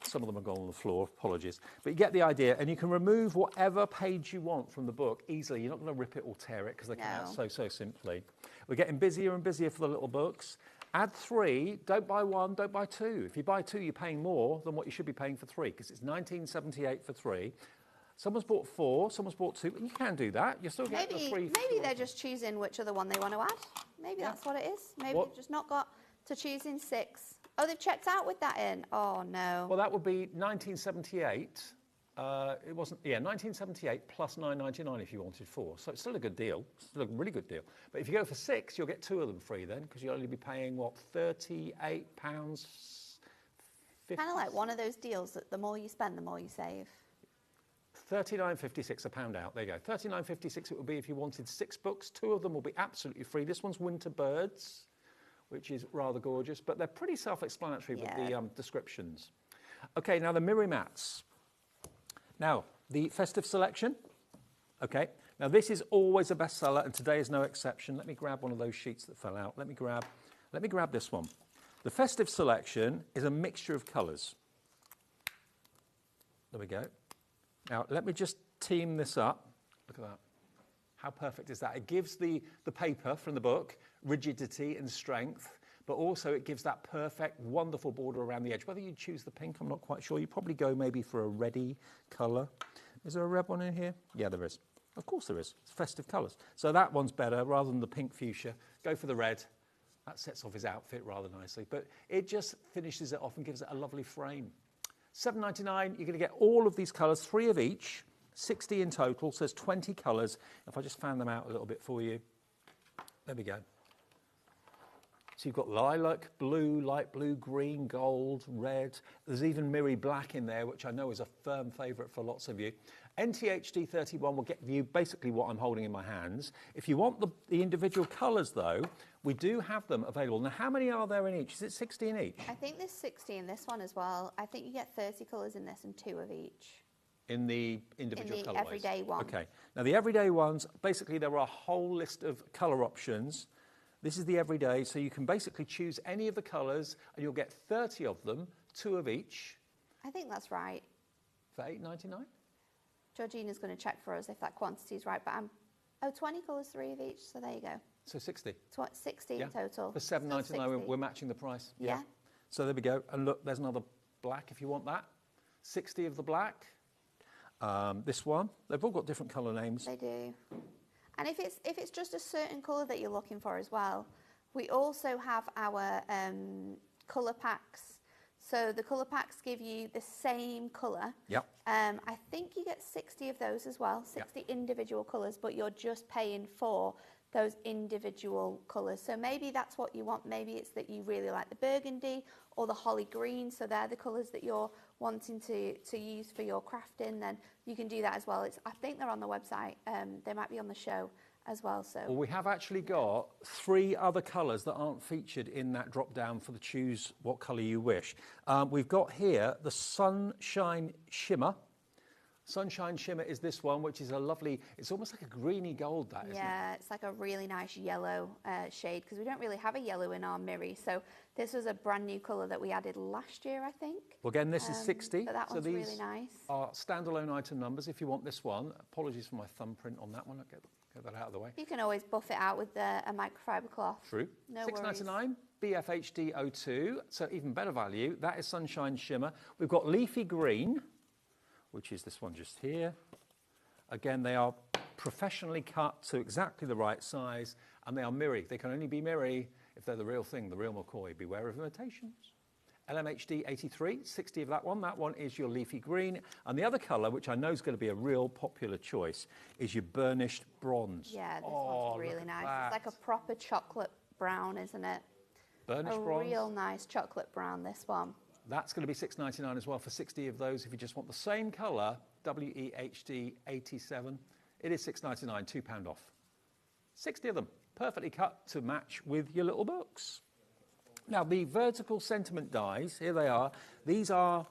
Some of them are gone on the floor, apologies. But you get the idea, and you can remove whatever page you want from the book easily. You're not going to rip it or tear it because they come out so simply. We're getting busier and busier for the little books. Add 3, don't buy 1, don't buy 2. If you buy 2, you're paying more than what you should be paying for 3 because it's $19.78 for 3. Someone's bought 4, someone's bought 2, and you can do that. You're still getting the 3.
Maybe they're just choosing which other one they want to add. Maybe that's what it is. Maybe they've just not got to choosing 6. Oh, they've checked out with that in. Oh, no.
Well, that would be 1978. It wasn't, 1978 plus $9.99 if you wanted 4. So it's still a good deal. Still a really good deal. But if you go for 6, you'll get 2 of them free then, because you'll only be paying, what, £38?
Kind of like one of those deals that the more you spend, the more you save.
$39.56 a pound out. There you go. $39.56 it would be if you wanted 6 books. 2 of them will be absolutely free. This one's Winter Birds, which is rather gorgeous, but they're pretty self-explanatory with the descriptions. Okay, now the Miri mats. Now, the festive selection. Okay, now this is always a bestseller, and today is no exception. Let me grab one of those sheets that fell out. Let me grab this one. The festive selection is a mixture of colours. There we go. Now, let me just team this up. Look at that. How perfect is that? It gives the paper from the book rigidity and strength, but also it gives that perfect, wonderful border around the edge. Whether you choose the pink, I'm not quite sure. You probably go maybe for a reddy colour. Is there a red one in here? Yeah, there is. Of course there is. It's festive colours. So that one's better rather than the pink fuchsia. Go for the red. That sets off his outfit rather nicely. But it just finishes it off and gives it a lovely frame. $7.99, you're going to get all of these colours, 3 of each, 60 in total, so there's 20 colours. If I just fan them out a little bit for you. There we go. So you've got lilac, blue, light blue, green, gold, red. There's even Miri black in there, which I know is a firm favourite for lots of you. NTHD 31 will get you basically what I'm holding in my hands. If you want the individual colours, though, we do have them available. Now, how many are there in each? Is it 60 in each?
I think there's 60 in this one as well. I think you get 30 colours in this and 2 of each.
In the individual colourways?
In the everyday one.
Okay. Now, the everyday ones, basically, there are a whole list of colour options. This is the everyday, so you can basically choose any of the colours, and you'll get 30 of them, 2 of each.
I think that's right.
For $8.99?
Georgina's going to check for us if that quantity is right, but 20 colours, 3 of each, so there you go.
So 60.
60 in total.
For $7.99, we're matching the price.
Yeah.
So there we go. And look, there's another black if you want that. 60 of the black. This one. They've all got different colour names.
They do. And if it's just a certain colour that you're looking for as well, we also have our colour packs. So the colour packs give you the same colour.
Yep.
I think you get 60 of those as well, 60 individual colours, but you're just paying for those individual colours. So maybe that's what you want. Maybe it's that you really like the burgundy or the holly green. So they're the colours that you're wanting to use for your crafting. Then you can do that as well. I think they're on the website. They might be on the show as well. So
well, we have actually got 3 other colours that aren't featured in that drop down for the choose what colour you wish. We've got here the Sunshine Shimmer. Sunshine Shimmer is this one, which is a lovely, it's almost like a greeny gold, that, isn't it?
Yeah, it's like a really nice yellow shade, because we don't really have a yellow in our Miri. So this was a brand new colour that we added last year, I think.
Well, again, this is 60.
But that one's
so
really nice.
Are standalone item numbers if you want this one. Apologies for my thumbprint on that one. I'll get that out of the way.
You can always buff it out with a microfiber cloth.
True.
No
$6.99, BFHD02, so even better value. That is Sunshine Shimmer. We've got Leafy Green, which is this one just here. Again, they are professionally cut to exactly the right size, and they are mirror. They can only be mirror if they're the real thing, the real McCoy. Beware of imitations. LMHD 83, 60 of that one. That one is your leafy green. And the other colour, which I know is going to be a real popular choice, is your burnished bronze.
Yeah, this one's really nice. It's like a proper chocolate brown, isn't it?
Burnished bronze.
A real nice chocolate brown, this one.
That's going to be $6.99 as well for 60 of those. If you just want the same colour, WEHD 87, it is $6.99, £2 off. 60 of them, perfectly cut to match with your little books. Now, the vertical sentiment dies, here they are. These are,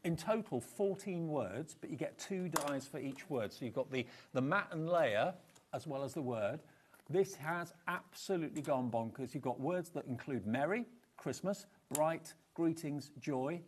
in total, 14 words, but you get 2 dies for each word. So you've got the mat and layer, as well as the word. This has absolutely gone bonkers. You've got words that include merry, Christmas, bright, greetings, joy,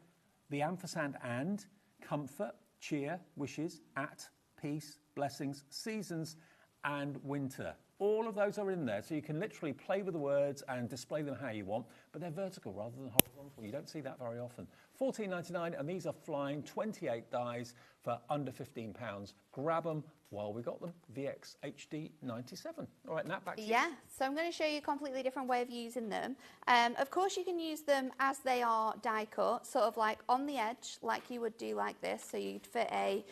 the ampersand and, comfort, cheer, wishes, at, peace, blessings, seasons, and winter. All of those are in there, so you can literally play with the words and display them how you want, but they're vertical rather than horizontal. You don't see that very often. $14.99, and these are flying 28 dies for under £15. Grab them while we got them. VX HD97. All right, Nat, back to you.
Yeah, so I'm going to show you a completely different way of using them. Of course, you can use them as they are die cut, sort of like on the edge, like you would do like this. So you'd fit a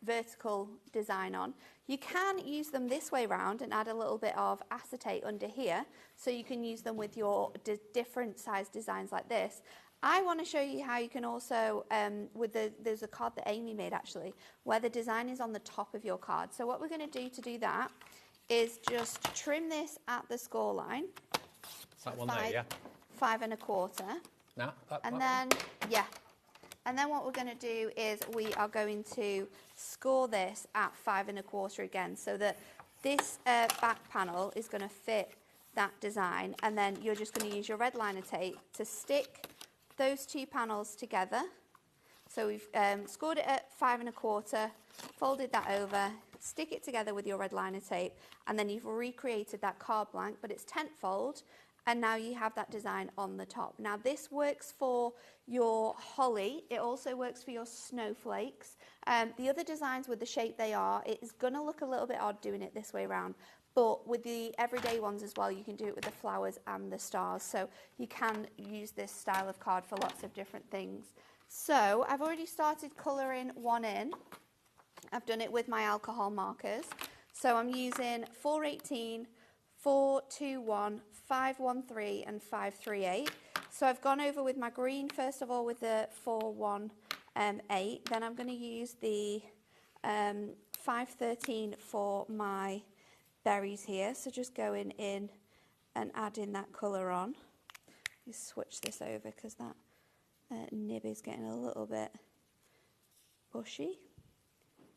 vertical design on. You can use them this way round and add a little bit of acetate under here, so you can use them with your different size designs like this. I want to show you how you can also, there's a card that Amy made actually, where the design is on the top of your card. So what we're going to do that is just trim this at the score line.
That one there, yeah?
5 1/4.
Now,
and then, yeah. And then what we're going to do is we are going to score this at 5 1/4 again, so that this back panel is going to fit that design. And then you're just going to use your red liner tape to stick those 2 panels together. So we've scored it at 5 1/4, folded that over, stick it together with your red liner tape, and then you've recreated that card blank, but it's tent fold. And now you have that design on the top. Now this works for your holly. It also works for your snowflakes. The other designs with the shape they are, it's going to look a little bit odd doing it this way around. But with the everyday ones as well, you can do it with the flowers and the stars. So you can use this style of card for lots of different things. So I've already started colouring one in. I've done it with my alcohol markers. So I'm using 418, 421, 513 and 538. So I've gone over with my green first of all with the 418. Then I'm going to use the 513 for my berries here. So just going in and adding that colour on. Just switch this over because that nib is getting a little bit bushy.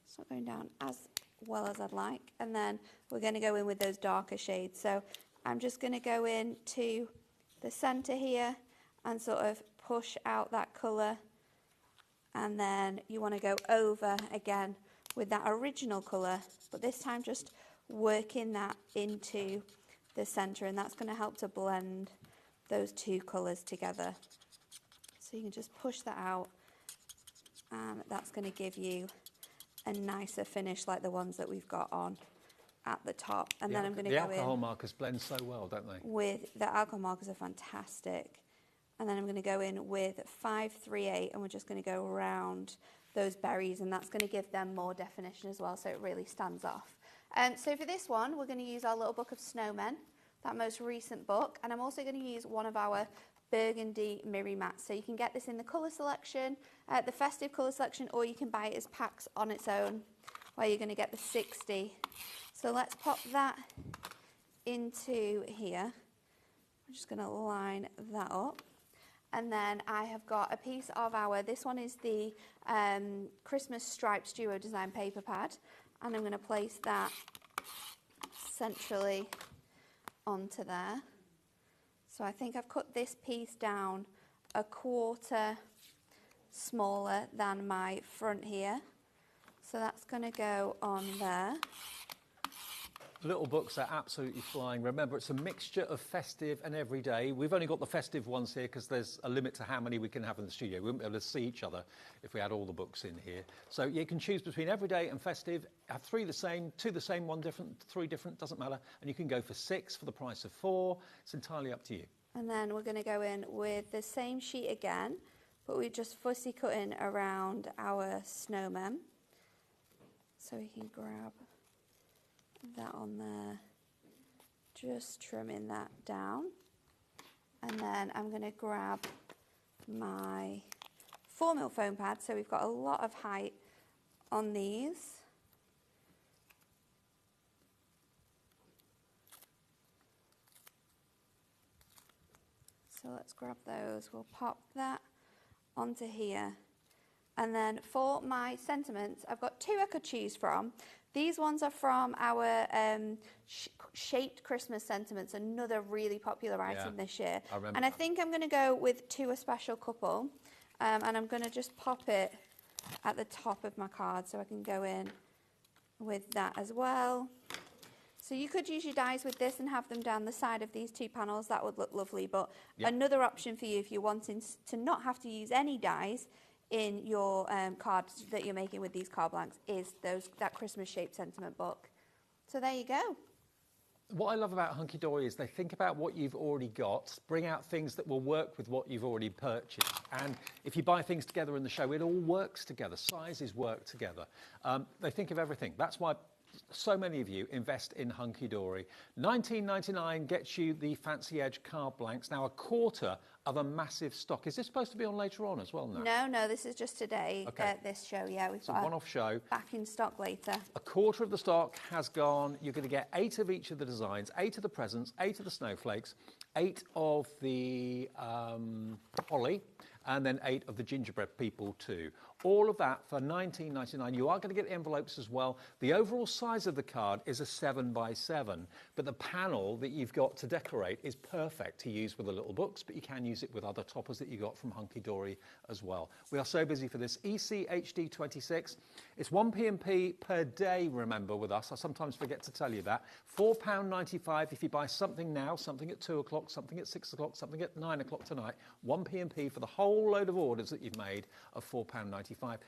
It's not going down as well as I'd like. And then we're going to go in with those darker shades. So I'm just going to go in to the centre here and sort of push out that colour. And then you want to go over again with that original colour, but this time just working that into the centre, and that's going to help to blend those 2 colours together. So you can just push that out, and that's going to give you a nicer finish like the ones that we've got on at the top. And then I'm going to go in.
The alcohol markers blend so well, don't they?
With the alcohol markers are fantastic. And then I'm going to go in with 538, and we're just going to go around those berries, and that's going to give them more definition as well, so it really stands off. So for this one, we're going to use our little book of snowmen, that most recent book, and I'm also going to use one of our burgundy mirror mats. So you can get this in the colour selection, the festive colour selection, or you can buy it as packs on its own, where you're going to get the 60. So let's pop that into here. I'm just going to line that up. And then I have got a piece of this one is the Christmas Stripes Duo Design paper pad. And I'm going to place that centrally onto there. So I think I've cut this piece down 1/4 smaller than my front here. So that's going to go on there.
Little books are absolutely flying. Remember, it's a mixture of festive and everyday. We've only got the festive ones here because there's a limit to how many we can have in the studio. We wouldn't be able to see each other if we had all the books in here. So you can choose between everyday and festive. Have 3 the same, 2 the same, 1 different, 3 different, doesn't matter. And you can go for 6 for the price of 4. It's entirely up to you.
And then we're going to go in with the same sheet again, but we just fussy cut in around our snowman. So we can grab that on there, just trimming that down. And then I'm going to grab my 4mm foam pad, so we've got a lot of height on these. So let's grab those, we'll pop that onto here. And then for my sentiments, I've got 2 I could choose from. These ones are from our shaped Christmas sentiments, another really popular item this year. And I think I'm going to go with 2 a special couple. And I'm going to just pop it at the top of my card so I can go in with that as well. So you could use your dies with this and have them down the side of these 2 panels. That would look lovely. But another option for you if you're wanting to not have to use any dies in your cards that you're making with these card blanks is that Christmas shaped sentiment book. So there you go.
What I love about Hunky Dory is they think about what you've already got, bring out things that will work with what you've already purchased. And if you buy things together in the show, it all works together. Sizes work together. They think of everything. That's why so many of you invest in Hunky Dory. $19.99 gets you the Fancy Edge card blanks. Now, a quarter of a massive stock. Is this supposed to be on later on as well now?
No, this is just today,
okay.
This show. Yeah, we've
it's a
got
one-off show.
Back in stock later.
A quarter of the stock has gone. You're going to get 8 of each of the designs, 8 of the presents, 8 of the snowflakes, 8 of the holly, and then 8 of the gingerbread people too. All of that for $19.99. You are going to get the envelopes as well. The overall size of the card is a 7x7, but the panel that you've got to decorate is perfect to use with the little books, but you can use it with other toppers that you got from Hunky Dory as well. We are so busy for this. ECHD26. It's 1 P&P per day, remember, with us. I sometimes forget to tell you that. £4.95 if you buy something now, something at 2 o'clock, something at 6 o'clock, something at 9 o'clock tonight. 1 P&P for the whole load of orders that you've made of £4.95.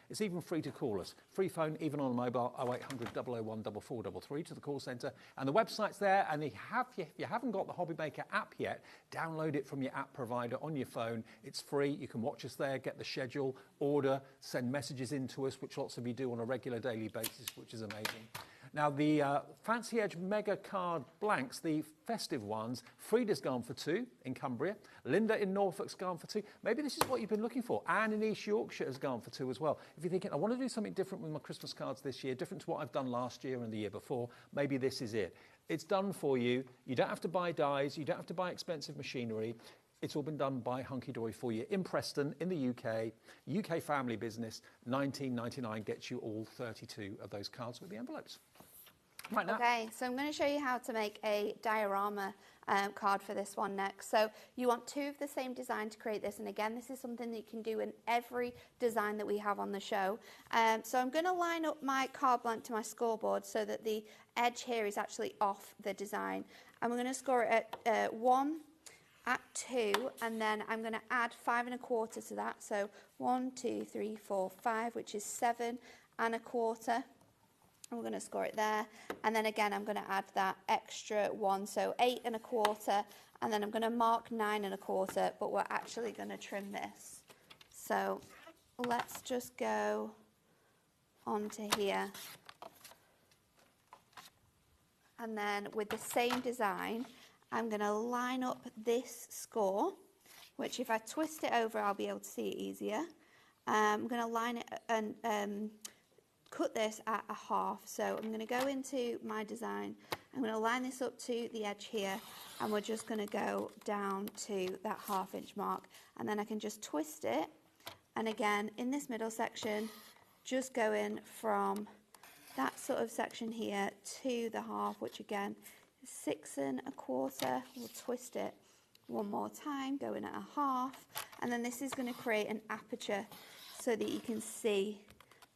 It's even free to call us. Free phone, even on mobile, 0800 001 4433 to the call centre. And the website's there. And if you haven't got the HobbyMaker app yet, download it from your app provider on your phone. It's free. You can watch us there, get the schedule, order, send messages in to us, which lots of you do on a regular daily basis, which is amazing. Now, the Fancy Edge Mega Card Blanks, the festive ones, Frida's gone for 2 in Cumbria. Linda in Norfolk's gone for 2. Maybe this is what you've been looking for. Anne in East Yorkshire has gone for 2 as well. If you're thinking, I want to do something different with my Christmas cards this year, different to what I've done last year and the year before, maybe this is it. It's done for you. You don't have to buy dies. You don't have to buy expensive machinery. It's all been done by Hunky Dory for you in Preston, in the UK. UK family business. $19.99 gets you all 32 of those cards with the envelopes. Right now.
Okay, so I'm going to show you how to make a diorama card for this one next. So you want 2 of the same design to create this, and again, this is something that you can do in every design that we have on the show. So I'm going to line up my card blank to my scoreboard so that the edge here is actually off the design. And we're going to score it at 1, at 2, and then I'm going to add 5 1/4 to that. So 1, 2, 3, 4, 5, which is 7 1/4. And we're going to score it there. And then again, I'm going to add that extra 1, so 8 1/4. And then I'm going to mark 9 1/4, but we're actually going to trim this. So let's just go onto here. And then with the same design, I'm going to line up this score, which if I twist it over, I'll be able to see it easier. I'm going to line it and cut this at a half. So I'm going to go into my design. I'm going to line this up to the edge here, and we're just going to go down to that 1/2 inch mark, and then I can just twist it. And again, in this middle section, just going from that sort of section here to the 1/2, which again is 6 1/4. We'll twist it one more time, going at a 1/2, and then this is going to create an aperture so that you can see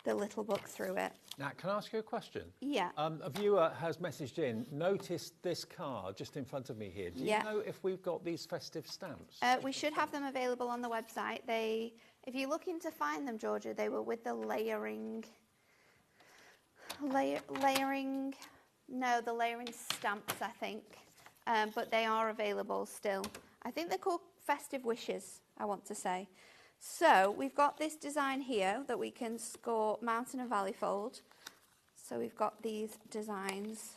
the little book through it.
Now, can I ask you a question?
Yeah.
A viewer has messaged in, noticed this card just in front of me here. Do you know if we've got these festive stamps?
We should have them available on the website. If you're looking to find them, Georgia, they were with the layering stamps, I think. But they are available still. I think they're called Festive Wishes, I want to say. So we've got this design here that we can score mountain and valley fold. So we've got these designs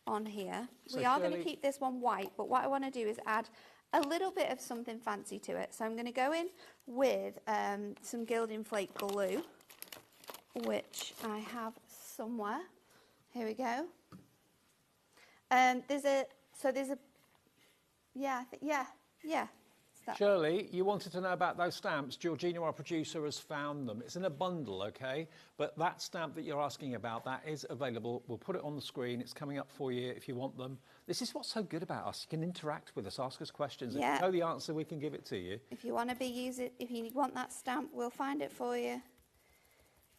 on here.
So
we are going to keep this one white, but what I want to do is add a little bit of something fancy to it. So I'm going to go in with some gilding flake glue, which I have somewhere. Here we go.
Shirley, you wanted to know about those stamps. Georgina, our producer, has found them. It's in a bundle, okay? But that stamp that you're asking about, that is available. We'll put it on the screen. It's coming up for you if you want them. This is what's so good about us. You can interact with us, ask us questions.
Yeah.
If you know the answer, we can give it to you.
If you want if you want that stamp, we'll find it for you.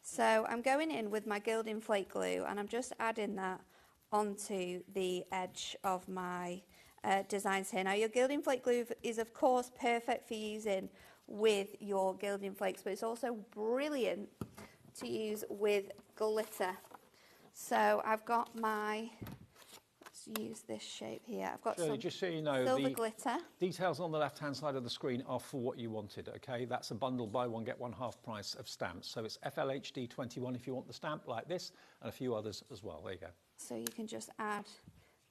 So I'm going in with my gilding flake glue, and I'm just adding that onto the edge of my designs here. Now, your gilding flake glue is of course perfect for using with your gilding flakes, but it's also brilliant to use with glitter. So I've got let's use this shape here. I've got some
just so you know,
silver
the
glitter.
Details on the left-hand side of the screen are for what you wanted, okay? That's a bundle, buy one, get one half price of stamps. So it's FLHD21 if you want the stamp like this, and a few others as well. There you go.
So you can just add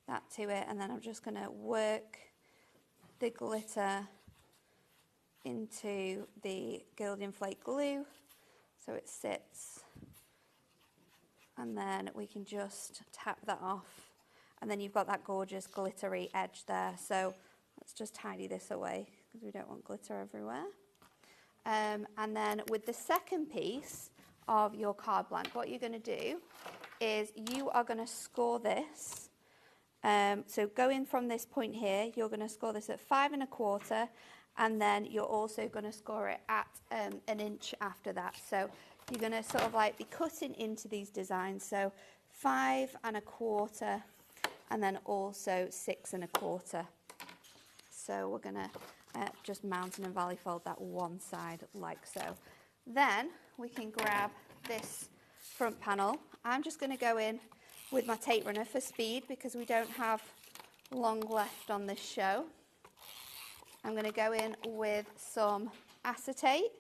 that to it, and then I'm just going to work the glitter into the gilding flake glue so it sits, and then we can just tap that off, and then you've got that gorgeous glittery edge there. So let's just tidy this away because we don't want glitter everywhere. And then with the second piece of your card blank, what you're going to do is you are going to score this. So going from this point here, you're going to score this at 5 1/4, and then you're also going to score it at 1 inch after that. So you're going to sort of like be cutting into these designs. So 5 1/4, and then also 6 1/4. So we're going to just mountain and valley fold that one side like so. Then we can grab this front panel. I'm just going to go in with my tape runner for speed because we don't have long left on this show. I'm going to go in with some acetate.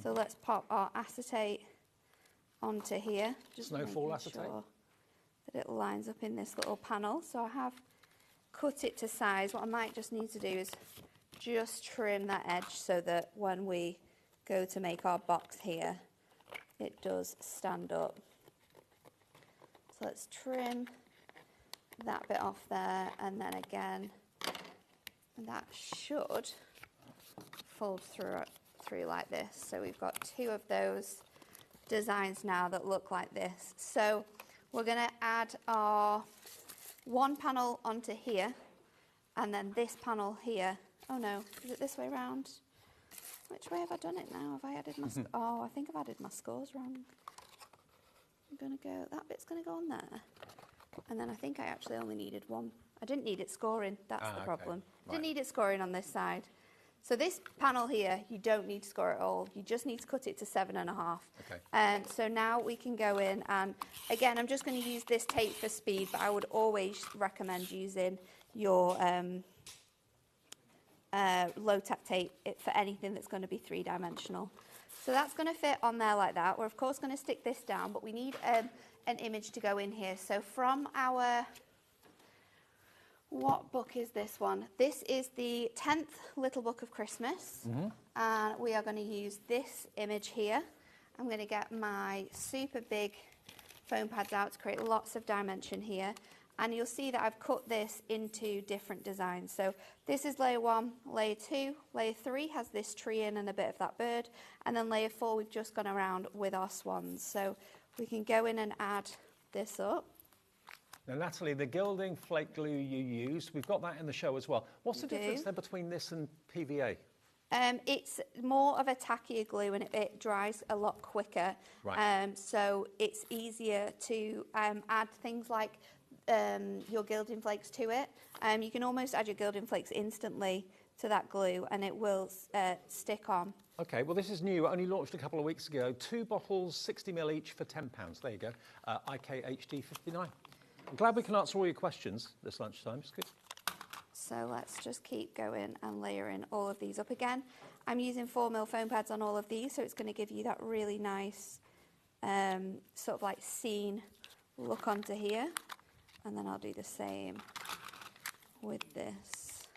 So let's pop our acetate onto here. Just
Snowfall acetate.
sure that it lines up in this little panel. So I have cut it to size. What I might just need to do is just trim that edge so that when we go to make our box here, it does stand up. So let's trim that bit off there, and then again, that should fold through like this. So we've got 2 of those designs now that look like this. So we're going to add our one panel onto here, and then this panel here. Oh no, is it this way round? Which way have I done it now? Have I added my... Oh, I think I've added my scores wrong. I'm going to go... That bit's going to go on there. And then I think I actually only needed one. I didn't need it scoring. That's the problem.
Right.
Didn't need it scoring on this side. So this panel here, you don't need to score at all. You just need to cut it to 7 1/2.
Okay.
So now we can go in, and again, I'm just going to use this tape for speed, but I would always recommend using your low tack tape for anything that's going to be 3-dimensional. So that's going to fit on there like that. We're of course going to stick this down, but we need an image to go in here. So from our... What book is this one? This is the 10th Little Book of Christmas. And we are going to use this image here. I'm going to get my super big foam pads out to create lots of dimension here. And you'll see that I've cut this into different designs. So this is layer 1, layer 2, layer 3 has this tree in and a bit of that bird. And then layer 4, we've just gone around with our swans. So we can go in and add this up.
Now, Natalie, the gilding flake glue you used, we've got that in the show as well. What's the difference there between this and PVA?
It's more of a tackier glue and it dries a lot quicker.
Right.
So it's easier to add things like your gilding flakes to it. You can almost add your gilding flakes instantly to that glue and it will stick on.
Okay, well this is new, only launched a couple of weeks ago. 2 bottles, 60ml each for £10. There you go, IKHD 59. I'm glad we can answer all your questions this lunchtime, it's good.
So let's just keep going and layering all of these up again. I'm using 4mm foam pads on all of these, so it's going to give you that really nice sort of like scene look onto here. And then I'll do the same with this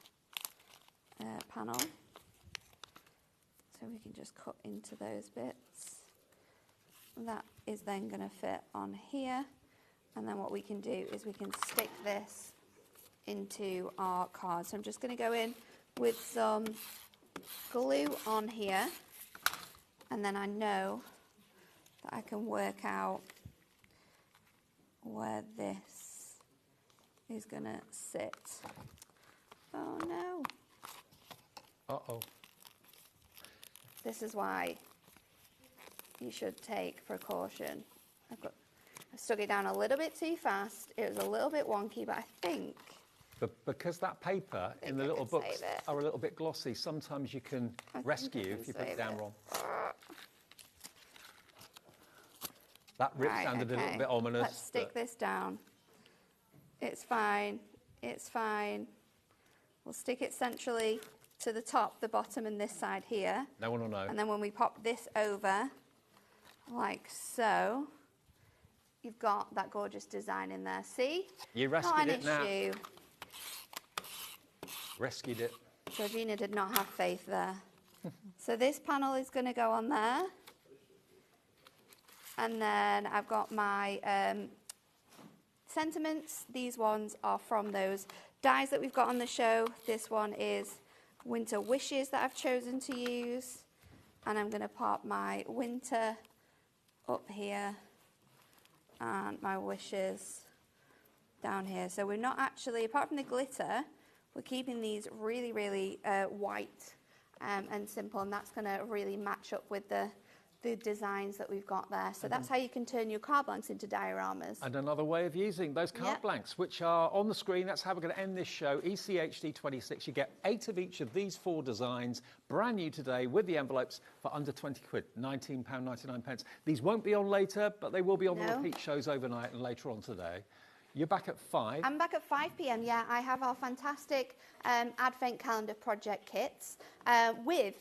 panel. So we can just cut into those bits. That is then going to fit on here. And then what we can do is we can stick this into our card. So I'm just going to go in with some glue on here. And then I know that I can work out where this is going to sit. Oh no.
Uh-oh.
This is why you should take precaution. I stuck it down a little bit too fast. It was a little bit wonky, but I think...
But because that paper in the little books are a little bit glossy, sometimes you can rescue if you put it down wrong. That rip sounded a little bit ominous.
Let's stick this down. It's fine. It's fine. We'll stick it centrally to the top, the bottom, and this side here.
No one will know.
And then when we pop this over, like so, you've got that gorgeous design in there. See?
You rescued it now.
Not an issue.
Rescued it.
Georgina did not have faith there. So this panel is going to go on there. And then I've got my sentiments. These ones are from those dies that we've got on the show. This one is Winter Wishes that I've chosen to use. And I'm going to pop my winter up here and my wishes down here. So we're not actually, apart from the glitter, we're keeping these really, really white and simple, and that's going to really match up with the designs that we've got there. So that's how you can turn your card blanks into dioramas.
And another way of using those card blanks, which are on the screen. That's how we're going to end this show. ECHD 26. You get 8 of each of these 4 designs, brand new today with the envelopes for under 20 quid, £19.99. These won't be on later, but they will be on the repeat shows overnight and later on today. You're back at 5.
I'm back at 5 p.m, yeah. I have our fantastic Advent Calendar project kits with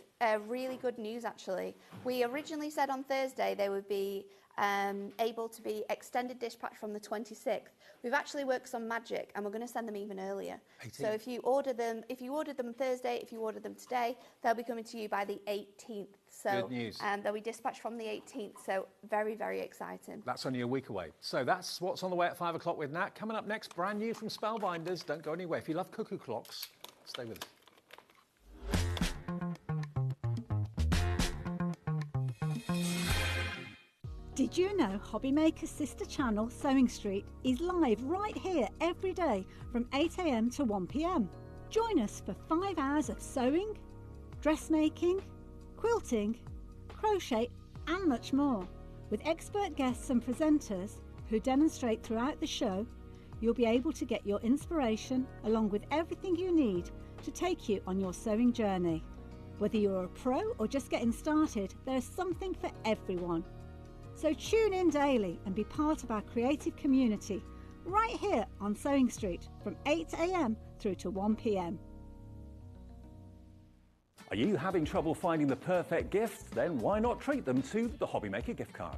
really good news, actually. We originally said on Thursday they would be able to be extended dispatch from the 26th. We've actually worked some magic and we're going to send them even earlier. 18th. So if you ordered them Thursday, if you ordered them today, they'll be coming to you by the 18th. So
good news.
They'll be dispatched from the 18th. So very, very exciting.
That's only a week away. So that's what's on the way at 5 o'clock with Nat. Coming up next, brand new from Spellbinders. Don't go anywhere. If you love cuckoo clocks, stay with us.
Did you know HobbyMaker's sister channel, Sewing Street, is live right here every day from 8 a.m. to 1 p.m? Join us for 5 hours of sewing, dressmaking, quilting, crochet and much more. With expert guests and presenters who demonstrate throughout the show, you'll be able to get your inspiration along with everything you need to take you on your sewing journey. Whether you're a pro or just getting started, there's something for everyone. So tune in daily and be part of our creative community right here on Sewing Street from 8 a.m. through to 1 p.m.
Are you having trouble finding the perfect gift? Then why not treat them to the HobbyMaker gift card?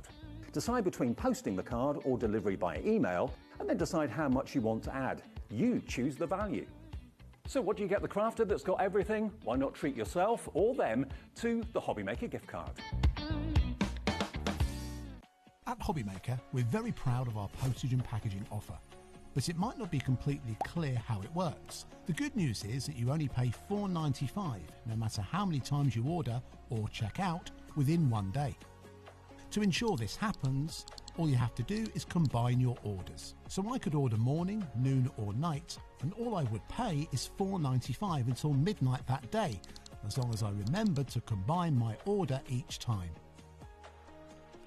Decide between posting the card or delivery by email, and then decide how much you want to add. You choose the value. So what do you get the crafter that's got everything? Why not treat yourself or them to the HobbyMaker gift card?
At HobbyMaker, we're very proud of our postage and packaging offer, but it might not be completely clear how it works. The good news is that you only pay $4.95 no matter how many times you order or check out within 1 day. To ensure this happens, all you have to do is combine your orders. So I could order morning, noon or night, and all I would pay is $4.95 until midnight that day, as long as I remember to combine my order each time.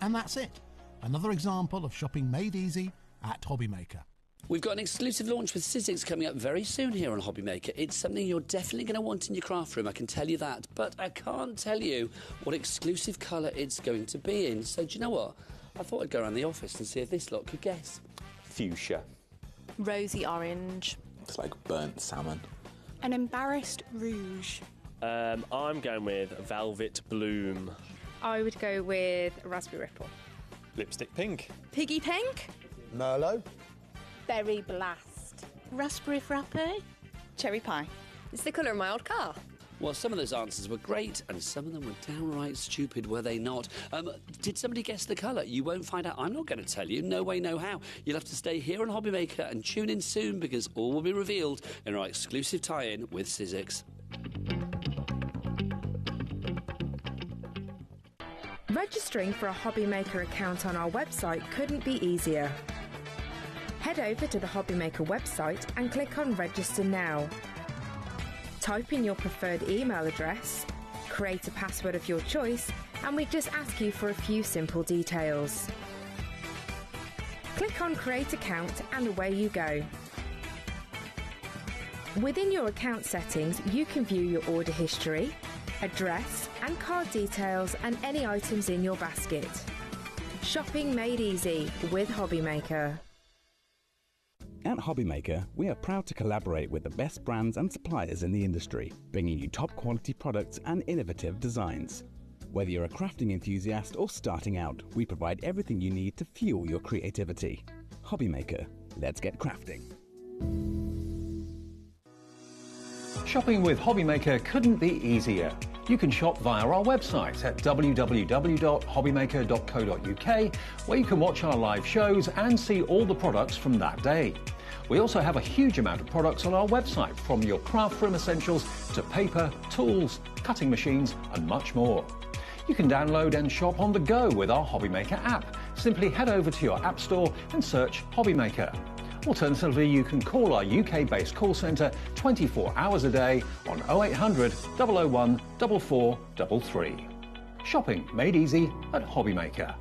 And that's it. Another example of shopping made easy at HobbyMaker.
We've got an exclusive launch with Sizzix coming up very soon here on HobbyMaker. It's something you're definitely going to want in your craft room, I can tell you that. But I can't tell you what exclusive colour it's going to be in. So do you know what? I thought I'd go around the office and see if this lot could guess.
Fuchsia.
Rosy orange.
It's like burnt salmon.
An embarrassed rouge.
I'm going with velvet bloom.
I would go with raspberry ripple.
Lipstick pink.
Piggy pink.
Merlot.
Berry blast.
Raspberry frappe.
Cherry pie.
It's the colour of my old car.
Well, some of those answers were great, and some of them were downright stupid, were they not? Did somebody guess the colour? You won't find out. I'm not going to tell you. No way, no how. You'll have to stay here on HobbyMaker and tune in soon, because all will be revealed in our exclusive tie-in with Sizzix.
Registering for a HobbyMaker account on our website couldn't be easier. Head over to the HobbyMaker website and click on Register Now. Type in your preferred email address, create a password of your choice, and we just ask you for a few simple details. Click on Create Account and away you go. Within your account settings, you can view your order history, address and card details and any items in your basket. Shopping made easy with HobbyMaker.
At HobbyMaker, we are proud to collaborate with the best brands and suppliers in the industry, bringing you top quality products and innovative designs. Whether you're a crafting enthusiast or starting out, we provide everything you need to fuel your creativity. HobbyMaker, let's get crafting.
Shopping with HobbyMaker couldn't be easier. You can shop via our website at www.hobbymaker.co.uk, where you can watch our live shows and see all the products from that day. We also have a huge amount of products on our website, from your craft room essentials to paper, tools, cutting machines and much more. You can download and shop on the go with our HobbyMaker app. Simply head over to your app store and search HobbyMaker. Alternatively, you can call our UK-based call centre 24 hours a day on 0800 001 4433. Shopping made easy at HobbyMaker.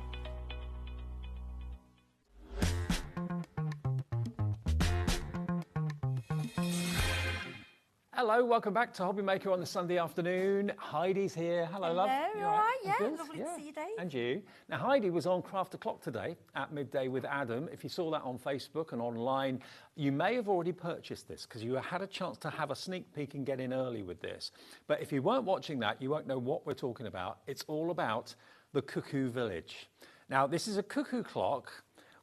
Hello, welcome back to HobbyMaker on the Sunday afternoon. Heidi's here. Hello, love.
Hello,
You
all right, yeah,
Good?
lovely to see you, Dave.
And you. Now, Heidi was on Craft O'Clock today at midday with Adam. If you saw that on Facebook and online, you may have already purchased this because you had a chance to have a sneak peek and get in early with this. But if you weren't watching that, you won't know what we're talking about. It's all about the Cuckoo Village. Now, this is a cuckoo clock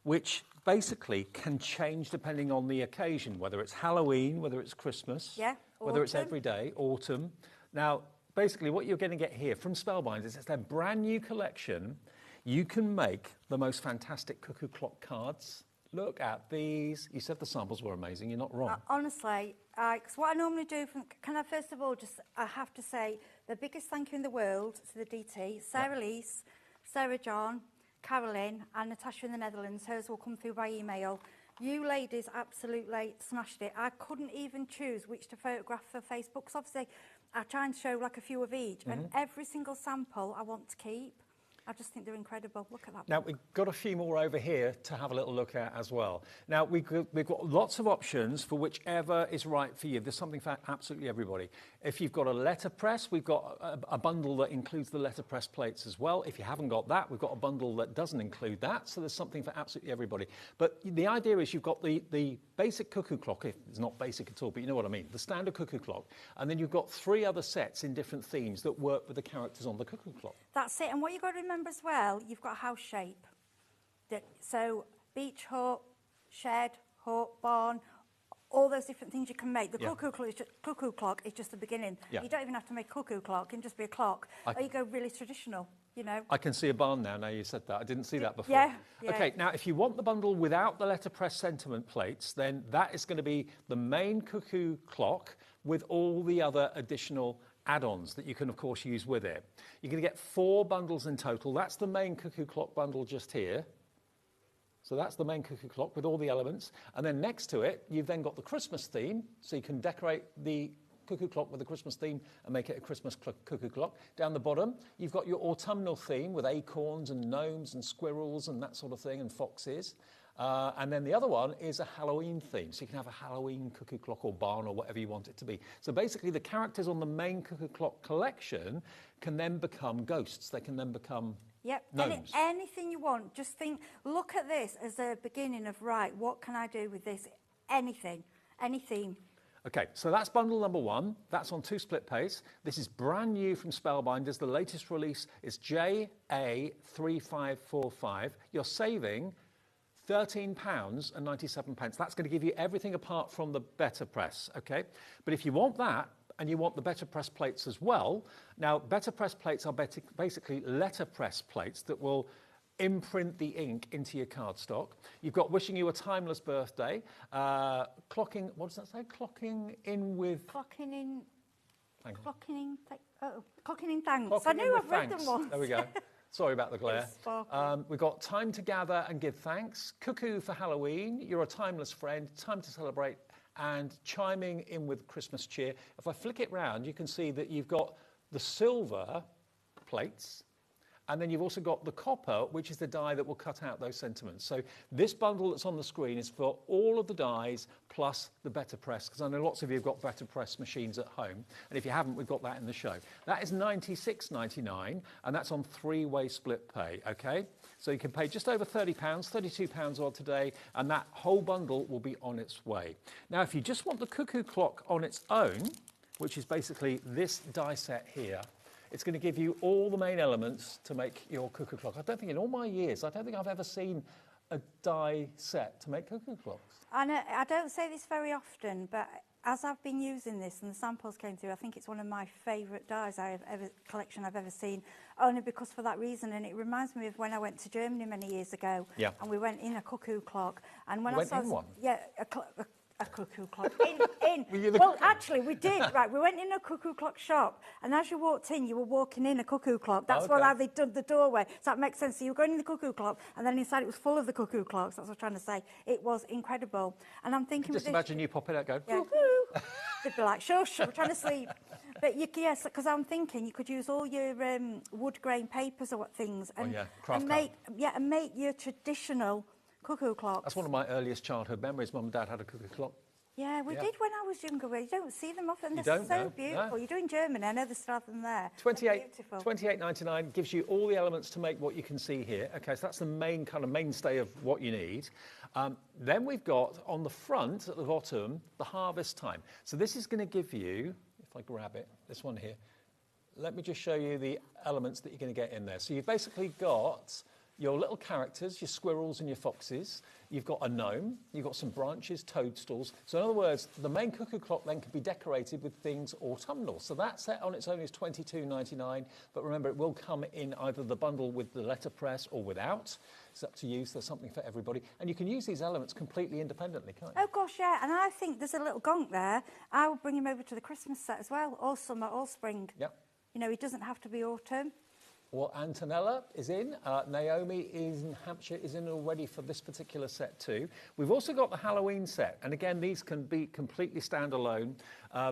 which basically can change depending on the occasion, whether it's Halloween, whether it's Christmas, whether it's every day, autumn. Now, basically what you're going to get here from Spellbinders is their brand new collection. You can make the most fantastic cuckoo clock cards. Look at these. You said the samples were amazing. You're not wrong.
Honestly, because what I normally do, can I first of all I have to say the biggest thank you in the world to the DT, Sarah Lees, Sarah John, Carolyn and Natasha in the Netherlands. Hers will come through by email. You ladies absolutely smashed it. I couldn't even choose which to photograph for Facebook, because obviously I try and show like a few of each, and every single sample I want to keep. I just think they're incredible. Look at that.
Now, we've got a few more over here to have a little look at as well. Now, we've got lots of options for whichever is right for you. There's something for absolutely everybody. If you've got a letterpress, we've got a bundle that includes the letterpress plates as well. If you haven't got that, we've got a bundle that doesn't include that. So there's something for absolutely everybody. But the idea is you've got the basic cuckoo clock. It's not basic at all, but you know what I mean. The standard cuckoo clock. And then you've got 3 other sets in different themes that work with the characters on the cuckoo clock.
That's it. And what you've got to remember as well, you've got a house shape. So beach hut, shed, hut, barn, all those different things you can make. The cuckoo clock is just the beginning. You don't even have to make a cuckoo clock. It can just be a clock. Or you go really traditional, you know.
I can see a barn now you said that. I didn't see that before.
Yeah.
OK, now if you want the bundle without the letterpress sentiment plates, then that is going to be the main cuckoo clock with all the other additional add-ons that you can, of course, use with it. You're going to get 4 bundles in total. That's the main cuckoo clock bundle just here. So that's the main cuckoo clock with all the elements. And then next to it, you've then got the Christmas theme, so you can decorate the cuckoo clock with a Christmas theme and make it a Christmas cuckoo clock. Down the bottom, you've got your autumnal theme with acorns and gnomes and squirrels and that sort of thing, and foxes. And then the other one is a Halloween theme. So you can have a Halloween cuckoo clock or barn or whatever you want it to be. So basically the characters on the main cuckoo clock collection can then become ghosts. They can then become gnomes.
Anything you want. Just think, look at this as a beginning of, right, what can I do with this? Anything, any theme.
Okay, so that's bundle number 1. That's on 2 split pace. This is brand new from Spellbinders. The latest release is JA3545. You're saving £13.97. That's going to give you everything apart from the Better Press, okay? But if you want that, and you want the Better Press plates as well, now Better Press plates are basically letterpress plates that will imprint the ink into your cardstock. You've got Wishing You a Timeless Birthday, clocking, what does that say? Clocking in with...
Clocking in...
Hang on.
Clocking in thanks.
Clocking
I knew I've read
thanks.
them once.
There we go. Sorry about the glare.
Sparkling.
We've got Time to Gather and Give Thanks, Cuckoo for Halloween, You're a Timeless Friend, Time to Celebrate, and Chiming in with Christmas Cheer. If I flick it round, you can see that you've got the silver plates, and then you've also got the copper, which is the die that will cut out those sentiments. So this bundle that's on the screen is for all of the dies plus the Better Press, because I know lots of you have got Better Press machines at home, and if you haven't, we've got that in the show. That is $96.99, and that's on 3-way split pay, okay? So you can pay just over £30, £32 odd today, and that whole bundle will be on its way. Now, if you just want the cuckoo clock on its own, which is basically this die set here, it's going to give you all the main elements to make your cuckoo clock. I don't think in all my years, I don't think I've ever seen a die set to make cuckoo clocks.
I don't say this very often, but as I've been using this and the samples came through, I think it's one of my favourite dies collection I've ever seen, only because for that reason. And it reminds me of when I went to Germany many years ago, and we went in a cuckoo clock. And when I saw
one?
Yeah, a cuckoo clock. Well, actually, we did. Right, we went in a cuckoo clock shop, and as you walked in, you were walking in a cuckoo clock. That's how they done the doorway. So that makes sense. So you were going in the cuckoo clock, and then inside it was full of the cuckoo clocks. That's what I was trying to say. It was incredible. And I'm thinking...
Just imagine you popping out going...
Yeah. They'd be like, shush, we're trying to sleep. But yes, because I'm thinking you could use all your wood grain papers or what things and make your traditional cuckoo clocks.
That's one of my earliest childhood memories. Mum and Dad had a cuckoo clock.
Yeah, we did when I was younger. You don't see them often.
You
They're
don't,
so
no,
beautiful.
no.
You do in Germany. I know they still have them there.
$28.99 gives you all the elements to make what you can see here. Okay, so that's the main kind of mainstay of what you need. Then we've got on the front at the bottom the harvest time. So this is going to give you, if I grab it, this one here. Let me just show you the elements that you're going to get in there. So you've basically got your little characters, your squirrels and your foxes. You've got a gnome, you've got some branches, toadstools. So in other words, the main cuckoo clock then can be decorated with things autumnal. So that set on its own is $22.99, but remember it will come in either the bundle with the letterpress or without. It's up to you, so there's something for everybody. And you can use these elements completely independently, can't you?
Oh gosh, yeah, and I think there's a little gonk there. I will bring him over to the Christmas set as well, all summer, all spring.
Yep.
You know, he doesn't have to be autumn.
Well, Antonella is in. Naomi in Hampshire is in already for this particular set too. We've also got the Halloween set. And again, these can be completely standalone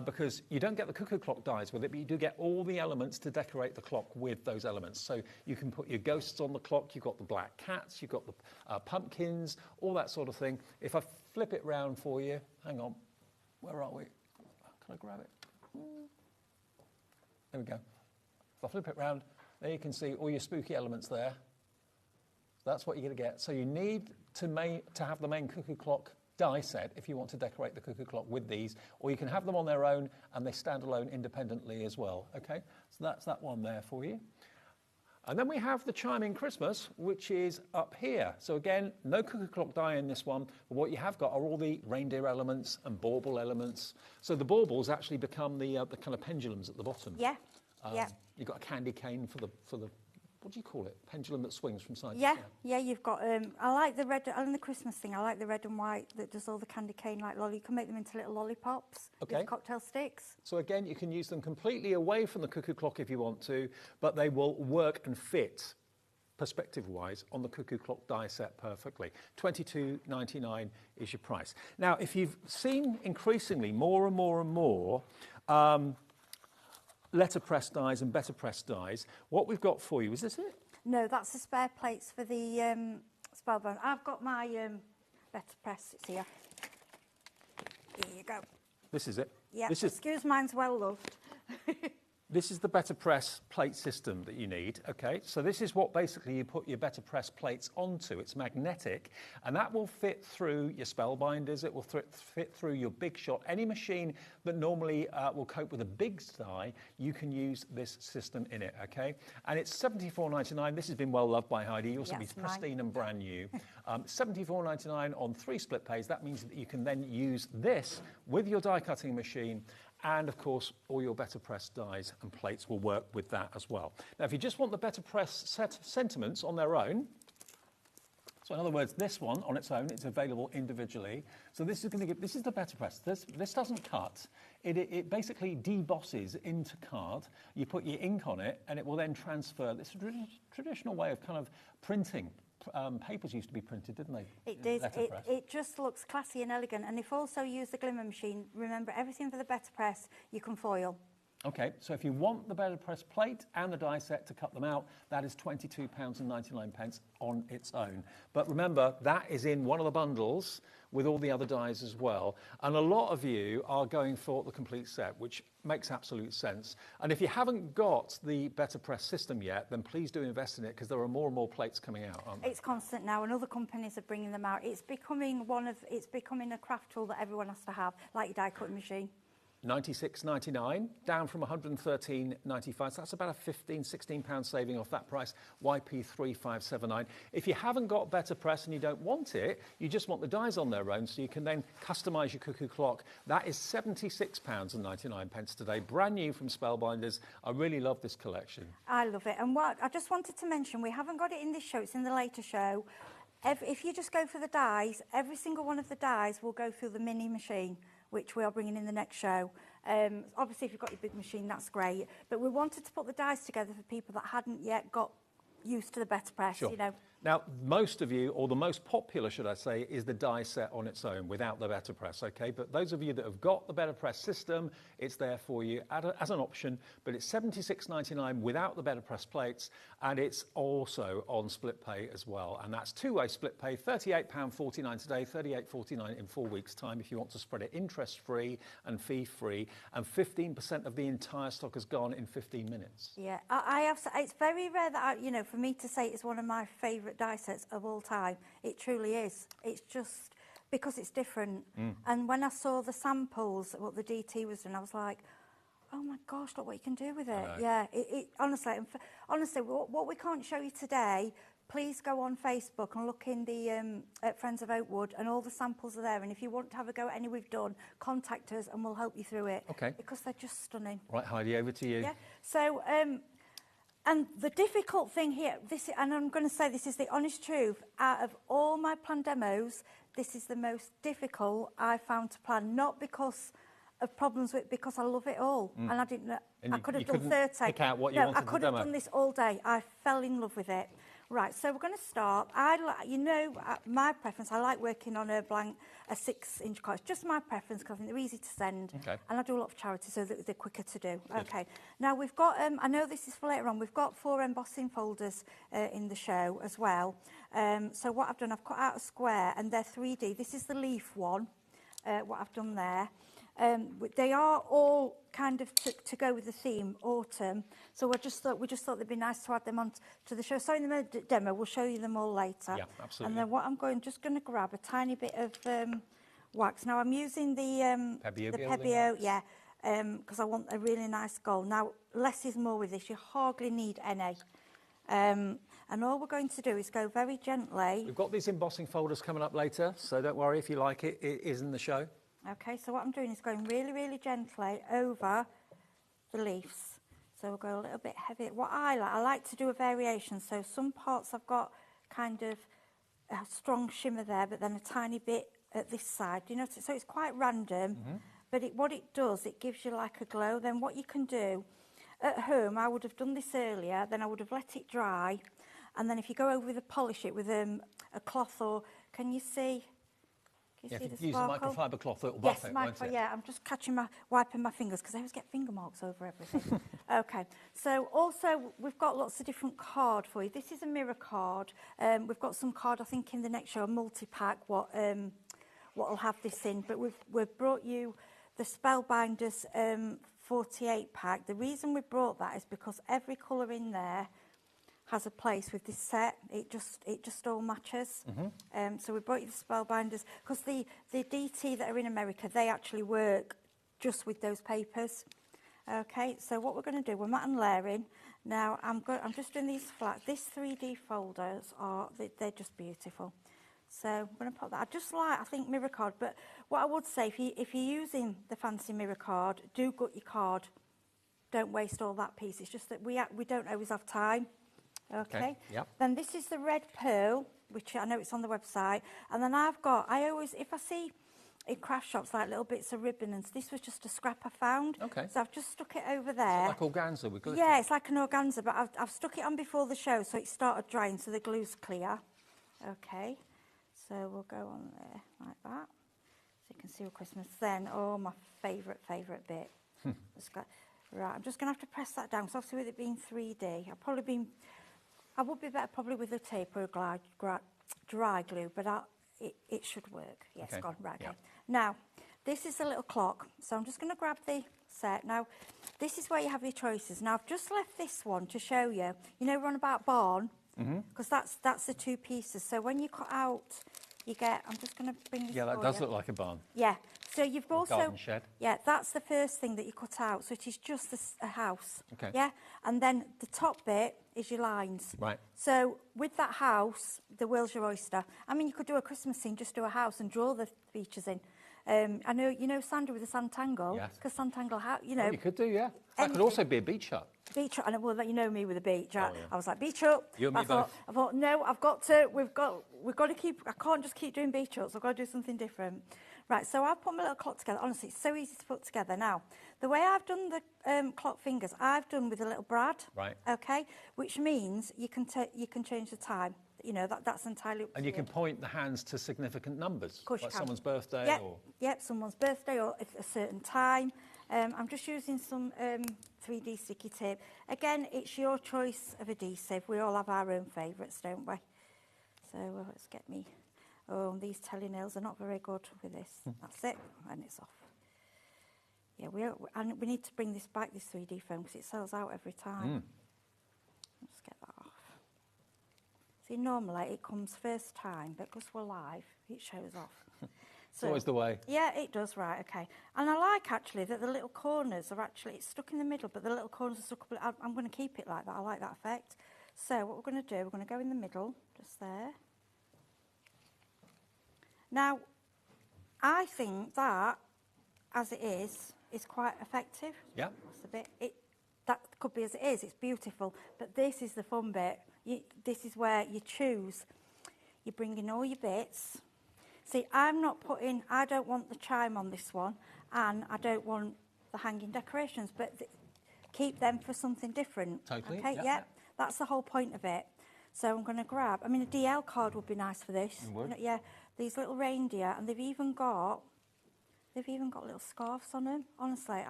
because you don't get the cuckoo clock dies with it, but you do get all the elements to decorate the clock with those elements. So you can put your ghosts on the clock. You've got the black cats. You've got the pumpkins, all that sort of thing. If I flip it round for you, hang on, where are we? Can I grab it? There we go. If I flip it round, there you can see all your spooky elements there. That's what you're going to get. So you need to have the main cuckoo clock die set if you want to decorate the cuckoo clock with these, or you can have them on their own and they stand alone independently as well. Okay, so that's that one there for you. And then we have the Chiming Christmas, which is up here. So again, no cuckoo clock die in this one, but what you have got are all the reindeer elements and bauble elements. So the baubles actually become the kind of pendulums at the bottom.
Yeah. Yeah.
You've got a candy cane for the what do you call it? Pendulum that swings from side to
Yeah,
side.
yeah, you've got, I like the red, on the Christmas thing, I like the red and white that does all the candy cane like lolly. You can make them into little lollipops with cocktail sticks.
So again, you can use them completely away from the cuckoo clock if you want to, but they will work and fit perspective-wise on the cuckoo clock die set perfectly. $22.99 is your price. Now, if you've seen increasingly more and more and more letterpress dies and better press dies. What we've got for you, is this it?
No, that's the spare plates for the spellbound. I've got my better press. It's here. Here you go.
This is it?
Yeah,
This is,
excuse mine's well loved.
this is the better press plate system that you need, okay? So this is what basically you put your better press plates onto. It's magnetic, and that will fit through your spellbinders. It will fit through your big shot. Any machine that normally will cope with a big die, you can use this system in it, okay? And it's $74.99. This has been well loved by Heidi. Also,
Yeah,
it's
it's
pristine and brand new. $74.99 on 3 split pays. That means that you can then use this with your die cutting machine. And of course, all your better press dies and plates will work with that as well. Now, if you just want the better press sentiments on their own, so in other words, this one on its own, it's available individually. So this is going to give, this is the better press. This doesn't cut. It basically debosses into card. You put your ink on it, and it will then transfer. This traditional way of kind of printing. Papers used to be printed, didn't they?
It did. It just looks classy and elegant. And if also use the glimmer machine, remember everything for the better press, you can foil.
Okay, so if you want the better press plate and the die set to cut them out, that is £22.99 on its own. But remember, that is in one of the bundles with all the other dies as well. And a lot of you are going for the complete set, which makes absolute sense. And if you haven't got the better press system yet, then please do invest in it, because there are more and more plates coming out, aren't there?
It's constant now, and other companies are bringing them out. It's becoming a craft tool that everyone has to have, like your die cutting machine.
£96.99, down from £113.95. So that's about a £16 saving off that price, YP3579. If you haven't got better press and you don't want it, you just want the dies on their own, so you can then customise your cuckoo clock. That is £76.99 today, brand new from Spellbinders. I really love this collection.
I love it. And what I just wanted to mention, we haven't got it in this show, it's in the later show. If you just go for the dies, every single one of the dies will go through the mini machine, which we are bringing in the next show. Obviously, if you've got your big machine, that's great. But we wanted to put the dies together for people that hadn't yet got used to the better press,
Sure.
you know.
Now, most of you, or the most popular, should I say, is the die set on its own without the better press, okay? But those of you that have got the better press system, it's there for you as an option, but it's $76.99 without the better press plates, and it's also on split pay as well. And that's two-way split pay, £38.49 today, $38.49 in 4 weeks' time if you want to spread it interest-free and fee-free, and 15% of the entire stock has gone in 15 minutes.
Yeah, I have. It's very rare that, for me to say it's one of my favourite die sets of all time. It truly is. It's just because it's different. And when I saw the samples, what the DT was doing, I was like, oh my gosh, look what you can do with it. Yeah, honestly, what we can't show you today, please go on Facebook and look in the at Friends of Oakwood, and all the samples are there. And if you want to have a go at any we've done, contact us and we'll help you through it.
Okay.
Because they're just stunning.
Right, Heidi, over to you.
Yeah. So, and the difficult thing here, and I'm going to say this is the honest truth, out of all my plan demos, this is the most difficult I found to plan, not because of problems with, because I love it all. And I didn't know, I could have done 30.
Pick out what you wanted
I could have done this all day. I fell in love with it. Right, so we're going to start. My preference, I like working on a 6-inch card. It's just my preference because I think they're easy to send.
Okay.
And I do a lot of charity, so they're quicker to do. Good. Okay. Now, we've got, I know this is for later on, we've got 4 embossing folders in the show as well. So what I've done, I've cut out a square, and they're 3D. This is the leaf one, what I've done there. They are all kind of to go with the theme, autumn. So we just thought they'd be nice to add them on to the show. So in the demo, we'll show you them all later.
Yeah, absolutely.
And then what I'm just going to grab a tiny bit of wax. Now I'm using the Pebeo, yeah, because I want a really nice gold. Now less is more with this. You hardly need any. And all we're going to do is go very gently.
We've got these embossing folders coming up later, so don't worry if you like it. It is in the show.
Okay, so what I'm doing is going really, really gently over the leaves. So we'll go a little bit heavy. What I like to do a variation. So some parts I've got kind of a strong shimmer there, but then a tiny bit at this side. You know, so it's quite random. But what it does, it gives you like a glow. Then what you can do at home, I would have done this earlier. Then I would have let it dry, and then if you go over with polish it with a cloth, or can you see? Can
Yeah,
you
if
see
you
the
use a
sparkle?
microfiber cloth, it'll buff
Yes,
it, won't it?
yeah, I'm just wiping my fingers because I always get finger marks over everything. Okay, so also we've got lots of different card for you. This is a mirror card. We've got some card, I think, in the next show, a multi-pack, what'll have this in. But we've brought you the Spellbinders 48 pack. The reason we brought that is because every colour in there has a place with this set. It just all matches. So we brought you the Spellbinders because the DT that are in America, they actually work just with those papers. Okay, so what we're going to do, we're mat and layering. Now I'm just doing these flat. These 3D folders they're just beautiful. So I'm going to put that. I think mirror card. But what I would say, if you're using the fancy mirror card, do gut your card. Don't waste all that piece. It's just that we don't always have time. Okay.
Yep.
Then this is the red pearl, which I know it's on the website. And then I always, if I see in craft shops like little bits of ribbon, and this was just a scrap I found.
Okay.
So I've just stuck it over there.
Like organza with glitter?
Yeah, it's like an organza, but I've stuck it on before the show, so it started drying, so the glue's clear. Okay. So we'll go on there like that. So you can see what Christmas. Then, my favourite bit. Right, I'm just going to have to press that down, because obviously with it being 3D, I would be better probably with a tape or a dry glue, but it should work. Yeah,
Okay.
It's gone. Right, okay.
Yeah.
Now, this is a little clock, so I'm just going to grab the set. Now, this is where you have your choices. Now, I've just left this one to show you. You know, we're on about barn, because that's the two pieces. So when you cut out, you get, I'm just going to bring this
Yeah, that
for
does
you.
look like a barn.
Yeah, so you've also...
garden shed.
Yeah, that's the first thing that you cut out, so it is just a house.
Okay.
Yeah, and then the top bit is your lines.
Right.
So with that house, the world's your oyster. I mean, you could do a Christmas scene, just do a house and draw the features in. I know, you know Sandra with the Sandtangle?
Yes.
Because Sandtangle, you know...
Oh, you could do, yeah. That could also be a beach hut.
Beach hut, and well, you know me with the beach.
Oh, yeah.
I was like, beach hut.
You and me both.
I thought, no, we've got to keep, I can't just keep doing beach huts, I've got to do something different. Right, so I've put my little clock together. Honestly, it's so easy to put together. Now, the way I've done the clock fingers, I've done with a little brad.
Right.
Okay, which means you can change the time. You know, that's entirely up to
And you can point the hands to significant numbers,
Of course
like
you can.
someone's birthday
Yep,
or...
Yep, someone's birthday or a certain time. I'm just using some 3D sticky tape. Again, it's your choice of adhesive. We all have our own favourites, don't we? So let's get me... Oh, these telenails are not very good with this. That's it, and it's off. Yeah, we need to bring this back, this 3D foam, because it sells out every time. Let's get that off. See, normally it comes first time, but because we're live, it shows off.
It's always the way.
Yeah, it does, right, okay. And I like, actually, that the little corners are actually, it's stuck in the middle, but the little corners are stuck up. I'm going to keep it like that. I like that effect. So what we're going to do, we're going to go in the middle, just there. Now, I think that, as it is quite effective.
Yeah.
That's a bit. That could be as it is. It's beautiful. But this is the fun bit. This is where you choose. You bring in all your bits. See, I don't want the chime on this one, and I don't want the hanging decorations, but keep them for something different.
Totally.
Okay, yeah. That's the whole point of it. So I'm going to grab, I mean, a DL card would be nice for this.
It would.
Yeah, these little reindeer, and they've even got little scarves on them. Honestly,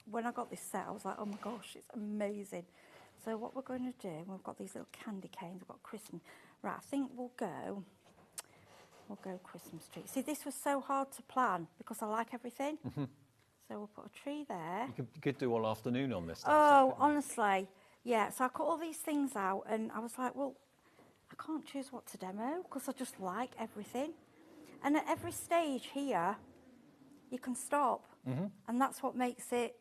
when I got this set, I was like, oh my gosh, it's amazing. So what we're going to do, we've got these little candy canes, we've got Christmas. Right, I think we'll go Christmas tree. See, this was so hard to plan because I like everything. So we'll put a tree there.
You could do all afternoon on this.
Oh, honestly, yeah. So I cut all these things out, and I was like, well, I can't choose what to demo because I just like everything. And at every stage here, you can stop, and that's what makes it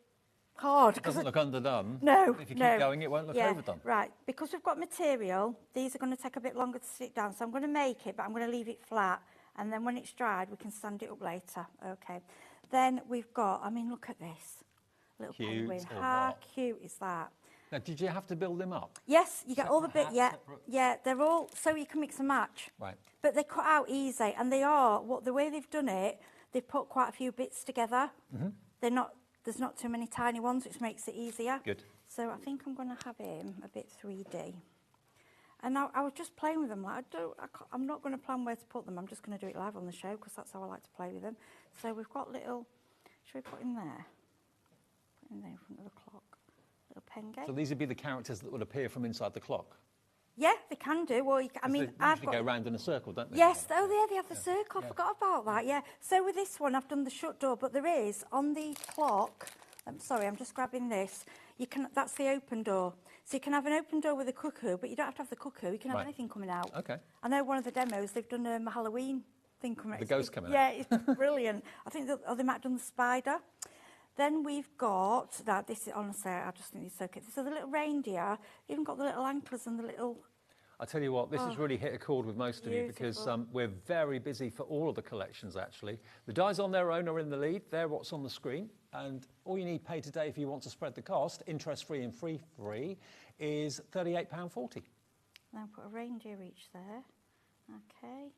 hard.
It doesn't look underdone.
No,
If you keep going, it won't look overdone.
Right, because we've got material, these are going to take a bit longer to stick down, so I'm going to make it, but I'm going to leave it flat, and then when it's dried, we can sand it up later. Okay. Then we've got, I mean, look at this. Little
Cute
penguin.
or
How
what?
cute is that?
Now, did you have to build them up?
Yes, you get all the bit,
hats,
yeah.
separate-
Yeah, they're all, so you can mix and match.
Right.
But they cut out easy, and the way they've done it, they've put quite a few bits together. There's not too many tiny ones, which makes it easier.
Good.
So I think I'm going to have him a bit 3D. And I was just playing with them. Like, I'm not going to plan where to put them. I'm just going to do it live on the show because that's how I like to play with them. So we've got little, should we put in there? Put in there in front of the clock. Little pen game.
So these would be the characters that would appear from inside the clock?
Yeah, they can do. Well, I mean, I've got...
go round in a circle, don't they?
Yes, oh yeah, they have the circle. I forgot about that, yeah. So with this one, I've done the shut door, but there is, on the clock, I'm sorry, I'm just grabbing this, that's the open door. So you can have an open door with a cuckoo, but you don't have to have the cuckoo, you can have anything coming out.
Okay.
I know one of the demos, they've done a Halloween thing coming out.
The ghost coming out.
Yeah, it's brilliant. I think they might have done the spider. Then we've got, this is, honestly, I just think these are so cute. So the little reindeer, even got the little anklers and the little...
I tell you what, this has really hit a chord with most of you because we're very busy for all of the collections, actually. The dies on their own are in the lead. They're what's on the screen. And all you need pay today if you want to spread the cost, interest-free and free, is £38.40.
Now put a reindeer each there. Okay.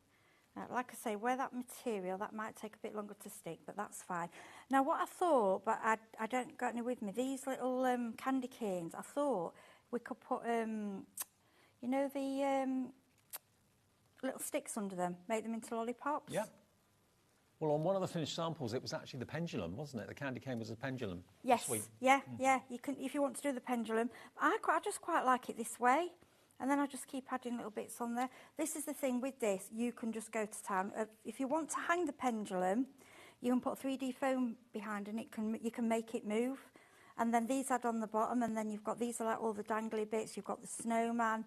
Now, like I say, where that material, that might take a bit longer to stick, but that's fine. Now, what I thought, but I don't got any with me, these little candy canes, I thought we could put... you know the little sticks under them, make them into lollipops?
Yeah. Well, on one of the finished samples, it was actually the pendulum, wasn't it? The candy cane was a pendulum.
Yes.
Sweet.
Yeah, yeah. You can, if you want to do the pendulum. I just quite like it this way. And then I just keep adding little bits on there. This is the thing with this, you can just go to town. If you want to hang the pendulum, you can put 3D foam behind and you can make it move. And then these add on the bottom, and then you've got, these are like all the dangly bits, you've got the snowman,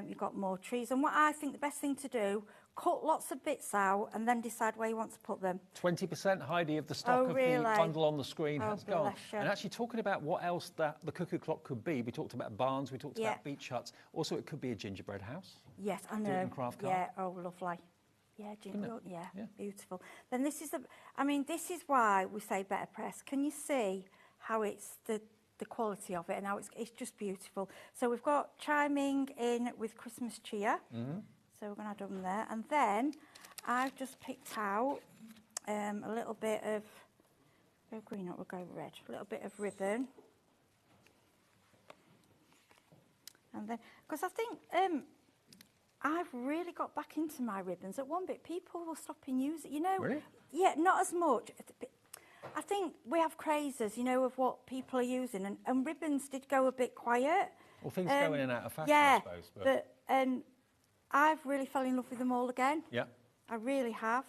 you've got more trees. And what I think the best thing to do, cut lots of bits out and then decide where you want to put them.
20%, Heidi, of the stock of the bundle on the screen has gone.
You.
And actually talking about what else the cuckoo clock could be, we talked about barns, we talked about beach huts. Also, it could be a gingerbread house.
Yes, I know.
Do it in craft card.
Yeah, oh, lovely. Yeah, yeah, beautiful. Then this is this is why we say better press. Can you see how it's the quality of it and how it's just beautiful? So we've got chiming in with Christmas cheer. So we're going to add them there. And then I've just picked out a little bit of, go green or we'll go red, a little bit of ribbon. And then, because I think I've really got back into my ribbons. At one bit, people will stop and use it, you know.
Really?
Yeah, not as much. I think we have crazes, you know, of what people are using, and ribbons did go a bit quiet.
Well, things go in and out of fashion,
yeah,
I suppose.
But I've really fell in love with them all again.
Yeah.
I really have.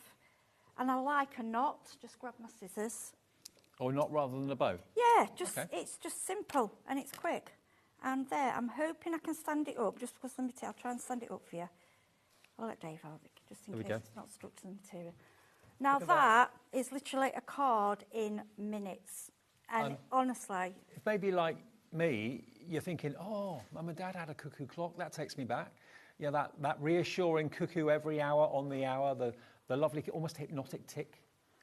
And I like a knot. Just grab my scissors.
Or not rather than a bow?
Yeah, it's just simple and it's quick. And there, I'm hoping I can stand it up, just because I'll try and stand it up for you. I'll let Dave have it, just in case it's not stuck to the material. Now that is literally a card in minutes. And honestly...
If maybe like me, you're thinking, oh, Mum and Dad had a cuckoo clock, that takes me back. Yeah, that reassuring cuckoo every hour on the hour, the lovely, almost hypnotic tick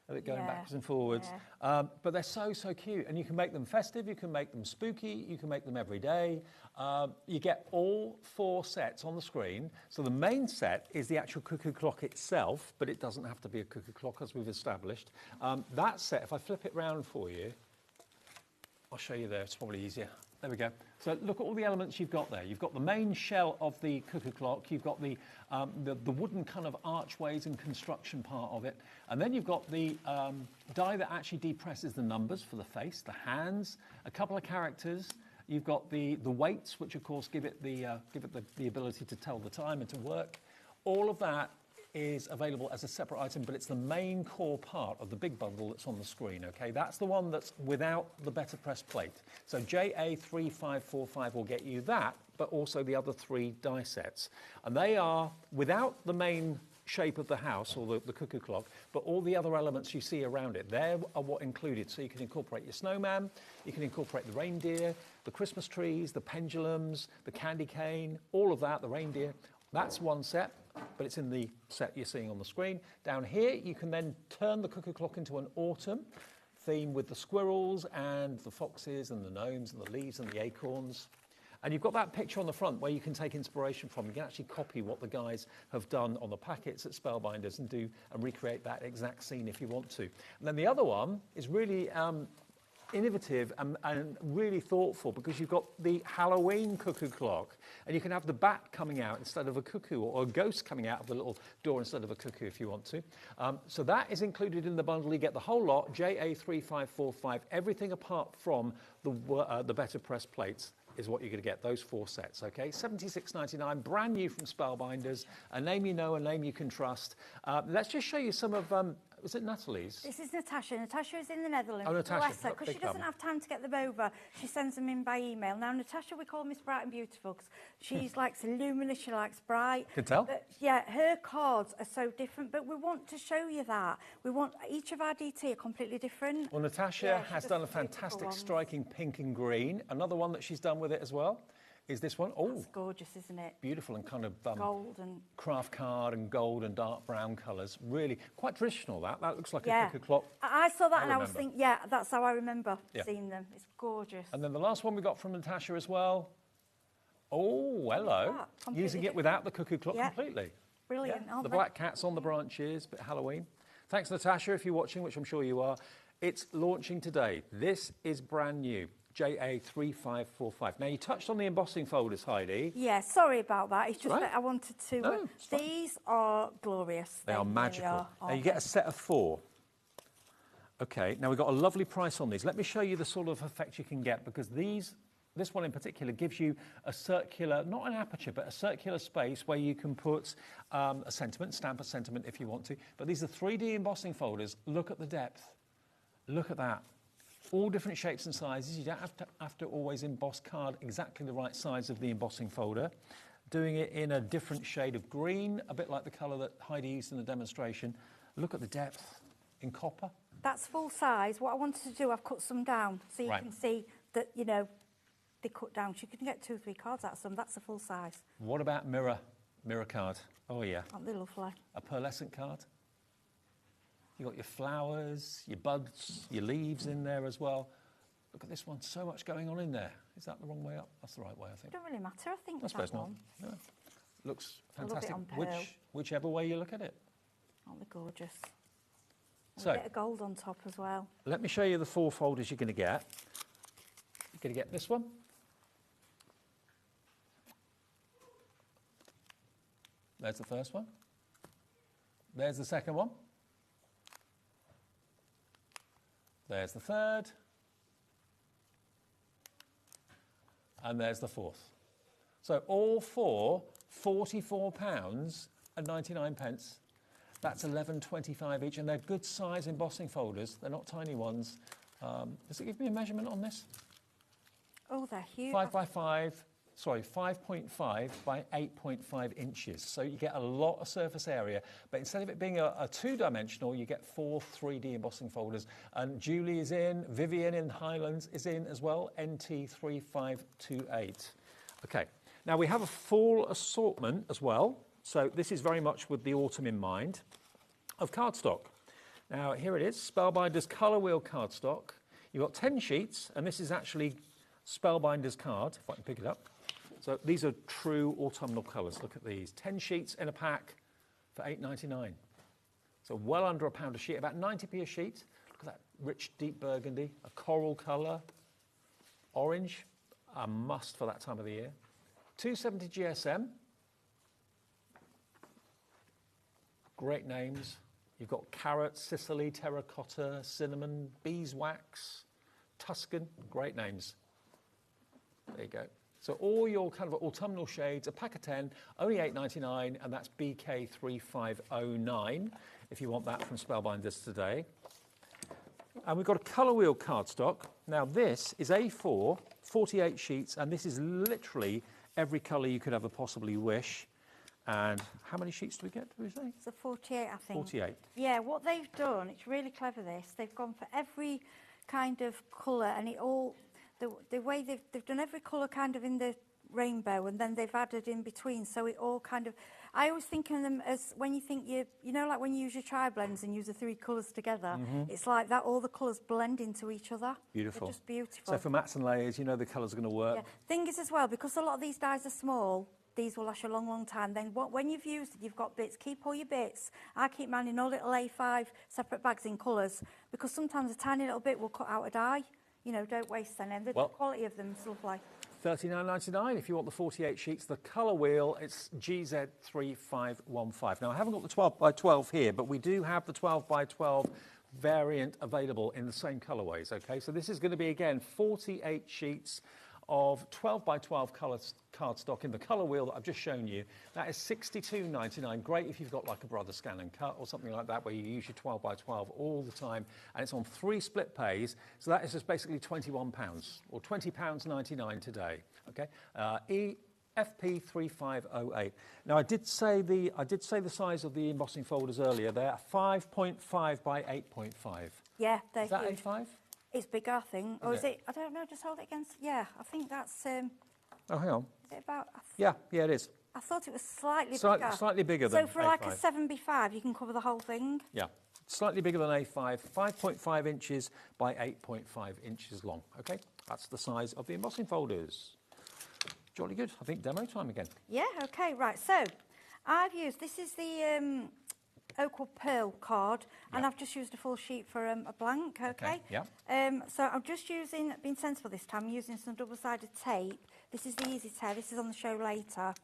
of it going backwards and forwards.
Yeah.
But they're so cute. And you can make them festive, you can make them spooky, you can make them every day. You get all 4 sets on the screen. So the main set is the actual cuckoo clock itself, but it doesn't have to be a cuckoo clock, as we've established. That set, if I flip it round for you, I'll show you there, it's probably easier. There we go. So look at all the elements you've got there. You've got the main shell of the cuckoo clock. You've got the wooden kind of archways and construction part of it. And then you've got the die that actually depresses the numbers for the face, the hands, a couple of characters. You've got the weights, which of course give it the ability to tell the time and to work. All of that is available as a separate item, but it's the main core part of the big bundle that's on the screen, okay? That's the one that's without the better press plate. So JA3545 will get you that, but also the other 3 die sets. And they are without the main shape of the house or the cuckoo clock, but all the other elements you see around it, they are what included. So you can incorporate your snowman, you can incorporate the reindeer, the Christmas trees, the pendulums, the candy cane, all of that, the reindeer. That's one set, but it's in the set you're seeing on the screen. Down here, you can then turn the cuckoo clock into an autumn theme with the squirrels and the foxes and the gnomes and the leaves and the acorns. And you've got that picture on the front where you can take inspiration from. You can actually copy what the guys have done on the packets at Spellbinders and recreate that exact scene if you want to. And then the other one is really innovative and really thoughtful because you've got the Halloween cuckoo clock and you can have the bat coming out instead of a cuckoo or a ghost coming out of the little door instead of a cuckoo if you want to. So that is included in the bundle. You get the whole lot, JA3545, everything apart from the better press plates is what you're going to get, those 4 sets, okay? $76.99, brand new from Spellbinders, a name you know, a name you can trust. Let's just show you some of, was it Natalie's?
This is Natasha. Natasha is in the Netherlands.
Oh, Natasha,
Bless her, because she doesn't have time to get them over. She sends them in by email. Now, Natasha, we call Miss Bright and Beautiful because she likes luminous, she likes bright.
Can tell.
But, yeah, her cards are so different, but we want to show you that. We want each of our DT are completely different.
Well, Natasha has done a fantastic striking pink and green. Another one that she's done with it as well is this one. Oh,
it's gorgeous, isn't it?
Beautiful and kind of
gold and
craft card and gold and dark brown colours. Really quite traditional. That looks like a cuckoo clock.
I saw that and I was thinking, yeah, that's how I remember seeing them. It's gorgeous.
And then the last one we got from Natasha as well. Oh, hello. Using it without the cuckoo clock completely.
Brilliant.
Yeah. The black cats on the branches, bit Halloween. Thanks, Natasha, if you're watching, which I'm sure you are. It's launching today. This is brand new. JA3545. Now, you touched on the embossing folders, Heidi.
Yeah, sorry about that. It's just that I wanted to...
No,
these are glorious.
They are magical. Now, you get a set of 4. OK, now we've got a lovely price on these. Let me show you the sort of effect you can get, because this one in particular gives you a circular, not an aperture, but a circular space where you can put a sentiment, stamp a sentiment if you want to. But these are 3D embossing folders. Look at the depth. Look at that. All different shapes and sizes. You don't have to always emboss card exactly the right size of the embossing folder. Doing it in a different shade of green, a bit like the colour that Heidi used in the demonstration. Look at the depth in copper.
That's full size. What I wanted to do, I've cut some down so you can see that, you know, they cut down. So you can get 2 or 3 cards out of some. That's a full size.
What about mirror card? Oh, yeah.
Aren't they lovely?
A pearlescent card. You've got your flowers, your buds, your leaves in there as well. Look at this one, so much going on in there. Is that the wrong way up? That's the right way, I think.
It don't really matter, I think.
I suppose not. No. Looks fantastic. Whichever way you look at it.
Aren't they gorgeous?
So,
a bit of gold on top as well.
Let me show you the 4 folders you're going to get. You're going to get this one. There's the first one. There's the second one. There's the third. And there's the fourth. So all 4, £44.99. That's $11.25 each, and they're good size embossing folders. They're not tiny ones. Does it give me a measurement on this?
Oh, they're huge.
5.5 by 8.5 inches. So you get a lot of surface area, but instead of it being a 2-dimensional, you get 4 3D embossing folders. And Julie is in, Vivian in Highlands is in as well, NT3528. Okay, now we have a full assortment as well. So this is very much with the autumn in mind, of cardstock. Now here it is, Spellbinders Colour Wheel cardstock. You've got 10 sheets, and this is actually Spellbinders card, if I can pick it up. So these are true autumnal colours. Look at these. 10 sheets in a pack for $8.99. So well under £1 a sheet, about 90p a sheet. Look at that rich deep burgundy, a coral colour, orange, a must for that time of the year. 270 GSM. Great names. You've got carrot, Sicily, terracotta, cinnamon, beeswax, Tuscan. Great names. There you go. So all your kind of autumnal shades, a pack of 10, only $8.99, and that's BK3509, if you want that from Spellbinders today. And we've got a colour wheel cardstock. Now this is A4, 48 sheets, and this is literally every colour you could ever possibly wish. And how many sheets do we get, do we say?
It's a 48, I think.
48.
Yeah, what they've done, it's really clever this, they've gone for every kind of colour, and it all, the way they've done every colour kind of in the rainbow, and then they've added in between, so it all kind of, I always think of them as when you think you know, like when you use your tri-blends and use the 3 colours together, it's like that, all the colours blend into each other.
Beautiful.
They're just beautiful.
So for mats and layers, you know the colours are going to work.
Yeah. Thing is as well, because a lot of these dies are small, these will last you a long, long time. Then when you've used it, you've got bits. Keep all your bits. I keep mine in all little A5 separate bags in colours, because sometimes a tiny little bit will cut out a die. you know, don't waste any. The
Well-
quality of them is lovely.
$39.99 if you want the 48 sheets. The colour wheel, it's GZ3515. Now, I haven't got the 12 by 12 here, but we do have the 12 by 12 variant available in the same colourways, okay? So this is going to be, again, 48 sheets of 12 by 12 cardstock in the colour wheel that I've just shown you. That is $62.99. Great if you've got like a Brother Scan and Cut or something like that where you use your 12 by 12 all the time, and it's on 3 split pays. So that is just basically £21 or £20.99 today. Okay, FP3508. Now I did say the size of the embossing folders earlier. They're 5.5 by 8.5.
Yeah, they're
Is that
huge.
A5?
It's bigger, I think. Or
Is
is it? I don't know. Just hold it against. Yeah, I think that's.
Oh, hang on.
Is it about?
Yeah, it is.
I thought it was slightly
Slight-
bigger.
slightly bigger than
So for like a
A5.
7B5, you can cover the whole thing.
Yeah, slightly bigger than A5, 5.5 inches by 8.5 inches long. Okay, that's the size of the embossing folders. Jolly good. I think demo time again.
Yeah. Okay. Right. So, I've used. This is the Oakwood Pearl card, and I've just used a full sheet for a blank. Okay.
Yeah.
So I'm just using, being sensible this time, I'm using some double-sided tape. This is the easy tear. This is on the show later.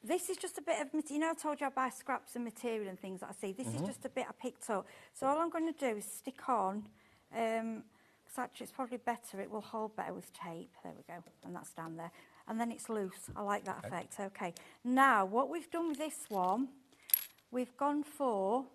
This is just a bit of, you know, I told you I buy scraps of material and things that I see. This is just a bit I picked up. So all I'm going to do is stick on, because actually it's probably better, it will hold better with tape. There we go, and that's down there. And then it's loose. I like that effect. Okay. Now, what we've done with this one, we've gone for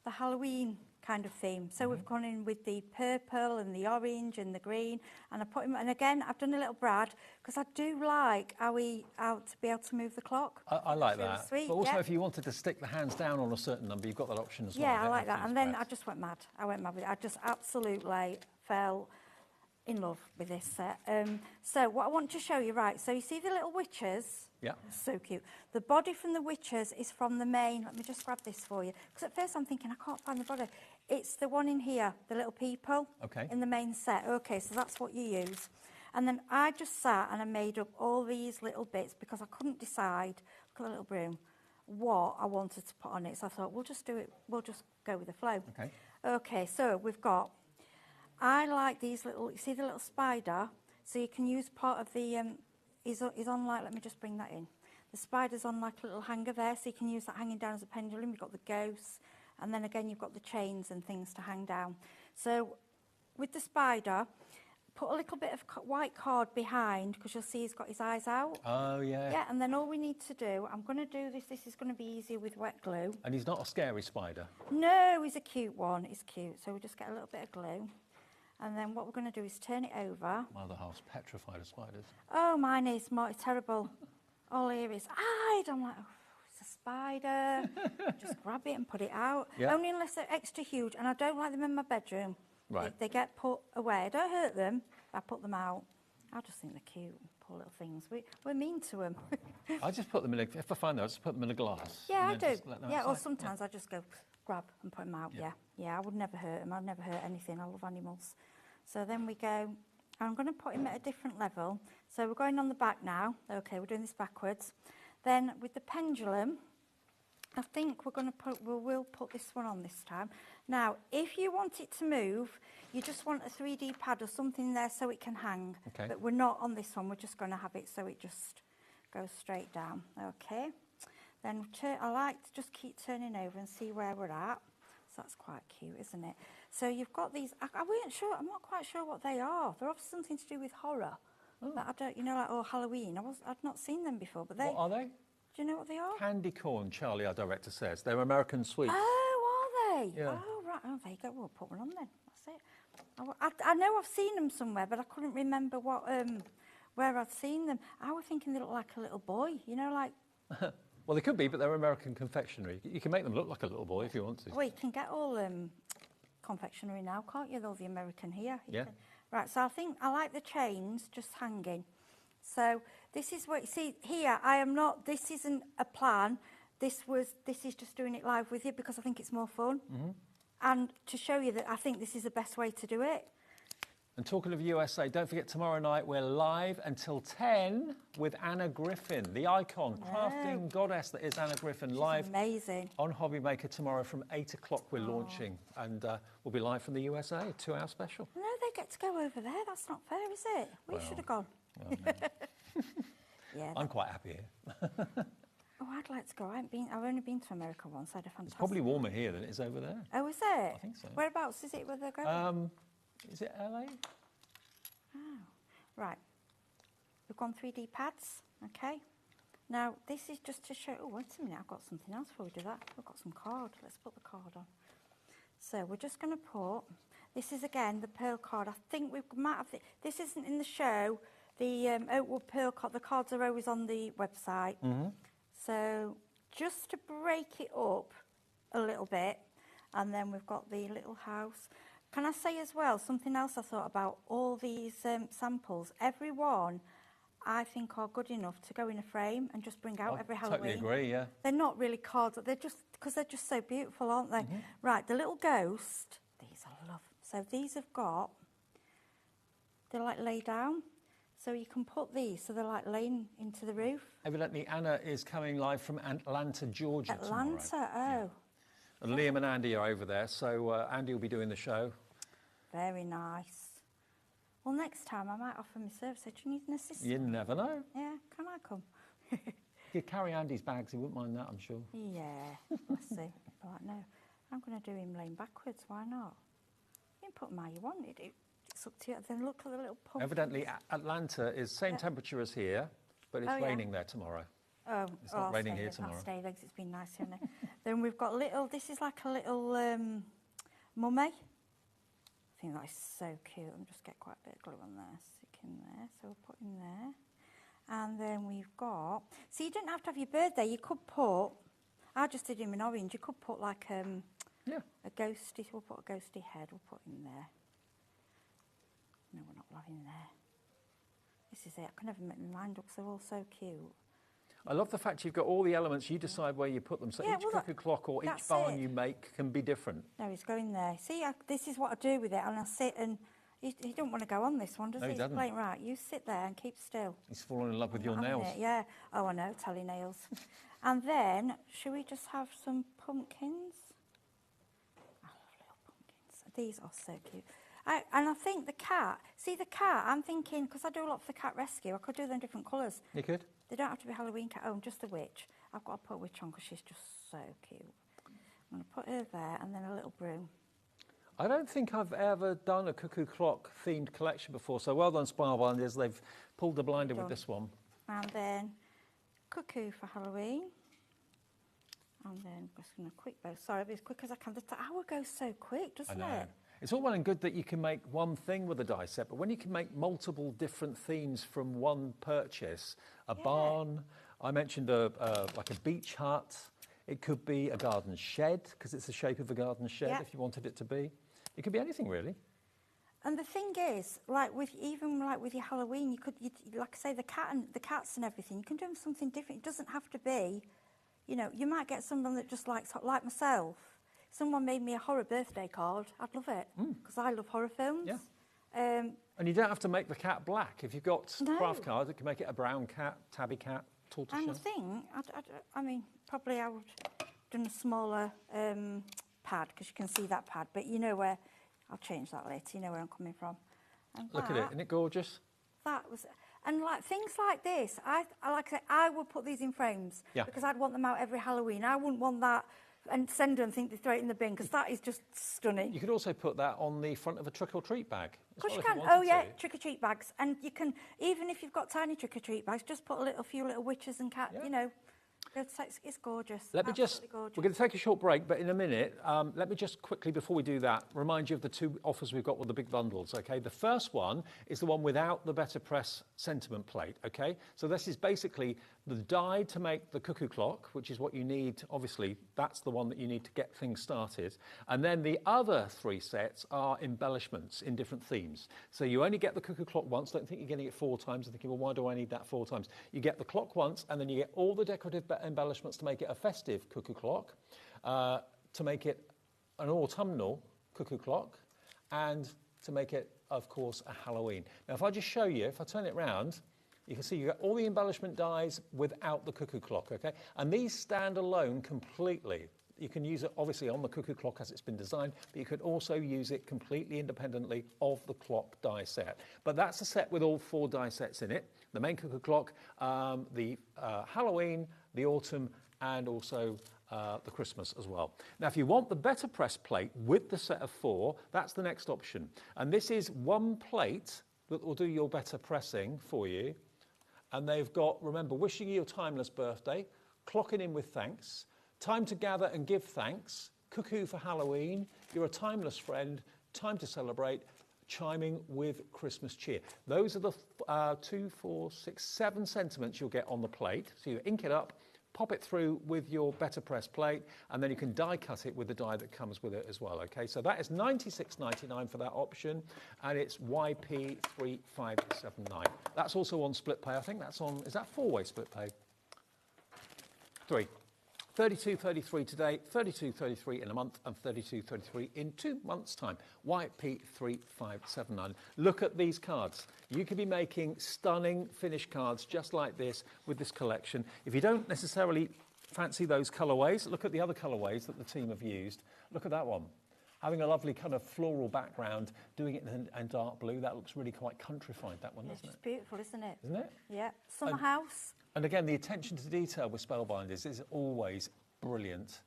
the Halloween kind of theme. So we've gone in with the purple and the orange and the green, and I put him. And again, I've done a little Brad because I do like how to be able to move the clock.
I like
It's really
that.
sweet,
But also,
yeah.
if you wanted to stick the hands down on a certain number, you've got that option as well.
Yeah, I
don't
like
have
that.
to
And
use
then
press.
I just went mad. I went mad with it. I just absolutely fell in love with this set. So what I want to show you, right, so you see the little witches?
Yeah.
So cute. The body from the witches is from the main. Let me just grab this for you. Because at first I'm thinking, I can't find the body. It's the one in here, the little people.
Okay.
In the main set. Okay, so that's what you use. And then I just sat and I made up all these little bits because I couldn't decide, look at the little broom, what I wanted to put on it. So I thought, we'll just do it, we'll just go with the flow.
Okay.
Okay, so we've got, I like these little, you see the little spider? So you can use part of the, he's on like, let me just bring that in. The spider's on like a little hanger there, so you can use that hanging down as a pendulum. You've got the ghosts, and then again you've got the chains and things to hang down. So with the spider, put a little bit of white card behind, because you'll see he's got his eyes out.
Oh, yeah.
Yeah, and then all we need to do, I'm going to do this is going to be easier with wet glue.
And he's not a scary spider.
No, he's a cute one, he's cute. So we'll just get a little bit of glue. And then what we're going to do is turn it over.
My other half's petrified of spiders.
Oh, mine is more terrible. All here is hide. I'm like, oh, it's a spider. Just grab it and put it out.
Yeah.
Only unless they're extra huge, and I don't like them in my bedroom.
Right.
They get put away. I don't hurt them, but I put them out. I just think they're cute, poor little things. We're mean to them.
I just put them in if I find them, I just put them in a glass.
Yeah, I
and
do.
then just let them
Yeah, or
outside.
sometimes I just go grab and put them out. Yeah. Yeah, I would never hurt them. I'd never hurt anything. I love animals. So then we go, I'm going to put him at a different level. So we're going on the back now. Okay, we're doing this backwards. Then with the pendulum, I think we're going to put, we'll put this one on this time. Now, if you want it to move, you just want a 3D pad or something there so it can hang.
Okay.
But we're not on this one. We're just going to have it so it just goes straight down. Okay. Then I like to just keep turning over and see where we're at. So that's quite cute, isn't it? So you've got these, I weren't sure, I'm not quite sure what they are. They're obviously something to do with horror.
Oh.
But I don't, you know, like, oh, Halloween. I've not seen them before, but they...
What are they?
Do you know what they are?
Candy corn, Charlie, our director says. They're American sweets.
Oh, are they?
Yeah.
Oh, right. Oh, there you go. We'll put one on then. That's it. I know I've seen them somewhere, but I couldn't remember what where I'd seen them. I was thinking they looked like a little boy, you know, like...
Well, they could be, but they're American confectionery. You can make them look like a little boy if you want to.
Well, you can get all confectionery now, can't you? All the American here. You
Yeah.
can. Right, so I think I like the chains just hanging. So this is what, see, here, I am not, this isn't a plan. This is just doing it live with you because I think it's more fun.
Mm-hmm.
And to show you that I think this is the best way to do it.
And talking of USA, don't forget tomorrow night we're live until 10 with Anna Griffin, the icon, crafting goddess that is Anna Griffin, live
amazing
on HobbyMaker tomorrow from 8 o'clock. We're launching, and we'll be live from the USA, a 2-hour special.
No, get to go over there. That's not fair, is it? We should have gone.
Well, no.
Yeah.
I'm quite happy here.
Oh, I'd like to go. I've only been to America once. I had a fantastic.
It's probably warmer here than it is over there.
Oh, is it?
I think so.
Whereabouts is it where they're going?
Is it LA?
Oh, right. We've gone 3D pads. Okay. Now, this is just to show... Oh, wait a minute. I've got something else before we do that. We've got some card. Let's put the card on. So we're just going to put... This is, again, the pearl card. I think we might have... This isn't in the show. The Oakwood pearl card. The cards are always on the website.
Mm-hmm.
So just to break it up a little bit, and then we've got the little house. Can I say as well, something else I thought about all these samples, every one I think are good enough to go in a frame and just bring out every Halloween.
Totally agree, yeah.
They're not really cards, they're just, because they're just so beautiful, aren't they?
Mm-hmm.
Right, the little ghost, these I love. So these have got, they're like lay down. So you can put these, so they're like laying into the roof.
Evidently, Anna is coming live from Atlanta, Georgia tomorrow.
Atlanta, oh.
And Liam and Andy are over there, so Andy will be doing the show.
Very nice. Well, next time I might offer my service. Do you need an assistant?
You never know.
Yeah, can I come?
You carry Andy's bags, he wouldn't mind that, I'm sure.
Yeah, let's see. Right, no, I'm going to do him laying backwards, why not? You can put him how you want it. It's up to you. Then look at the little pump.
Evidently, Atlanta is same temperature as here, but it's raining there tomorrow.
Oh,
it's not raining here tomorrow.
I'll stay there 'cause it's been nice, hasn't it? Then we've got little, this is like a little mummy. I think that is so cute. I'll just get quite a bit of glue on there, stick in there. So we'll put in there. And then we've got, so you don't have to have your bird there. You could put, I just did him in orange. You could put like a ghosty, we'll put a ghosty head, we'll put in there. No, we're not loving there. This is it. I can never make my mind up, they're all so cute.
I love the fact you've got all the elements, you decide where you put them, so each cuckoo clock or each barn you make can be different.
No, he's going there. See, this is what I do with it, and I sit and... He don't want to go on this one, does he?
He doesn't.
He's playing right. You sit there and keep still.
He's fallen in love with your nails.
Yeah. Oh, I know, tally nails. And then, should we just have some pumpkins? I love little pumpkins. These are so cute. And I think the cat, I'm thinking, because I do a lot for the cat rescue, I could do them in different colours.
You could?
They don't have to be Halloween cat. Oh, just a witch. I've got to put a witch on because she's just so cute. I'm going to put her there and then a little broom.
I don't think I've ever done a cuckoo clock themed collection before, so well done Spellbinders, they've pulled the blinder with this one.
And then cuckoo for Halloween. And then just going to quick bow. Sorry, I'll be as quick as I can. The hour goes so quick, doesn't it?
It's all well and good that you can make one thing with a die set, but when you can make multiple different themes from one purchase, a barn, I mentioned like a beach hut, it could be a garden shed, because it's the shape of a garden shed if you wanted it to be. It could be anything, really.
And the thing is, like with your Halloween, you like I say, the cats and everything, you can do them something different. It doesn't have to be, you know, you might get someone that just likes, like myself. Someone made me a horror birthday card. I'd love it because I love horror films.
Yeah. And you don't have to make the cat black. If you've got craft cards, you can make it a brown cat, tabby cat, tortoise shell.
And the thing, I mean, probably I would have done a smaller pad because you can see that pad. But you know where, I'll change that later. You know where I'm coming from. And
look at it, isn't it gorgeous?
That was, and like things like this, I like I say, I would put these in frames because I'd want them out every Halloween. I wouldn't want that and send them and think they throw it in the bin because that is just stunning.
You could also put that on the front of a trick-or-treat bag.
Of course you can. Oh yeah, trick-or-treat bags. And you can, even if you've got tiny trick-or-treat bags, just put a few little witches and cat, you know. It's gorgeous.
Let me just,
gorgeous.
we're going to take a short break, but in a minute, let me just quickly, before we do that, remind you of the two offers we've got with the big bundles, okay? The first one is the one without the Better Press sentiment plate, okay? So this is basically the die to make the cuckoo clock, which is what you need, obviously, that's the one that you need to get things started. And then the other three sets are embellishments in different themes. So you only get the cuckoo clock once, don't think you're getting it 4 times, and thinking, well, why do I need that 4 times? You get the clock once, and then you get all the decorative embellishments to make it a festive cuckoo clock, to make it an autumnal cuckoo clock, and to make it, of course, a Halloween. Now, if I just show you, if I turn it round, you can see you get all the embellishment dies without the cuckoo clock, okay? And these stand alone completely. You can use it obviously on the cuckoo clock as it's been designed, but you could also use it completely independently of the clock die set. But that's a set with all 4 die sets in it. The main cuckoo clock, the Halloween, the autumn, and also the Christmas as well. Now, if you want the better press plate with the set of 4, that's the next option. And this is one plate that will do your better pressing for you. And they've got, remember, wishing you a timeless birthday, clocking in with thanks, time to gather and give thanks, cuckoo for Halloween, you're a timeless friend, time to celebrate, chiming with Christmas cheer. Those are the 2, 4, 6, 7 sentiments you'll get on the plate. So you ink it up, pop it through with your better press plate, and then you can die cut it with the die that comes with it as well. Okay, so that is $96.99 for that option, and it's YP3579. That's also on split pay. I think that's on, is that 4-way split pay? 3. 32.33 today, 32.33 in a month, and 32.33 in 2 months' time. YP3579. Look at these cards. You could be making stunning finished cards just like this with this collection. If you don't necessarily fancy those colourways, look at the other colourways that the team have used. Look at that one. Having a lovely kind of floral background, doing it in dark blue, that looks really quite countrified, that one, doesn't it?
It's beautiful, isn't it?
Isn't it?
Yeah. Summer house.
And again, the attention to detail with Spellbinders is always brilliant.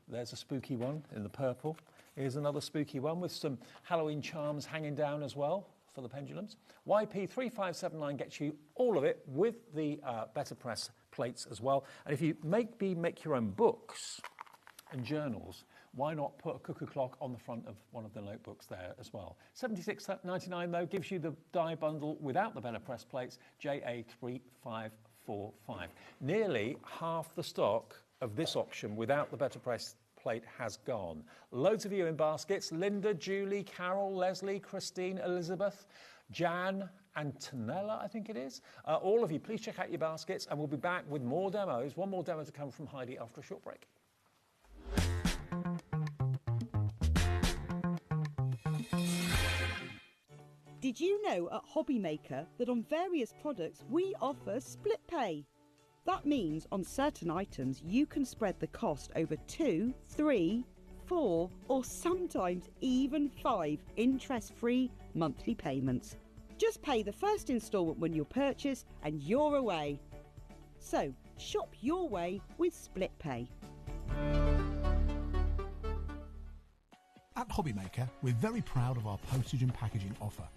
There's a spooky one in the purple. Here's another spooky one with some Halloween charms hanging down as well for the pendulums. YP3579 gets you all of it with the better press plates as well. And if you make your own books and journals, why not put a cuckoo clock on the front of one of the notebooks there as well? $76.99 though gives you the die bundle without the better press plates, JA3545. Nearly half the stock of this option without the better press plate has gone. Loads of you in baskets. Linda, Julie, Carol, Leslie, Christine, Elizabeth, Jan, Antonella, I think it is. All of you, please check out your baskets, and we'll be back with more demos. One more demo to come from Heidi after a short break.
Did you know at HobbyMaker that on various products we offer split pay? That means on certain items you can spread the cost over 2, 3, 4 or sometimes even 5 interest-free monthly payments. Just pay the first instalment when you purchase and you're away. So shop your way with split pay.
At HobbyMaker, we're very proud of our postage and packaging offer,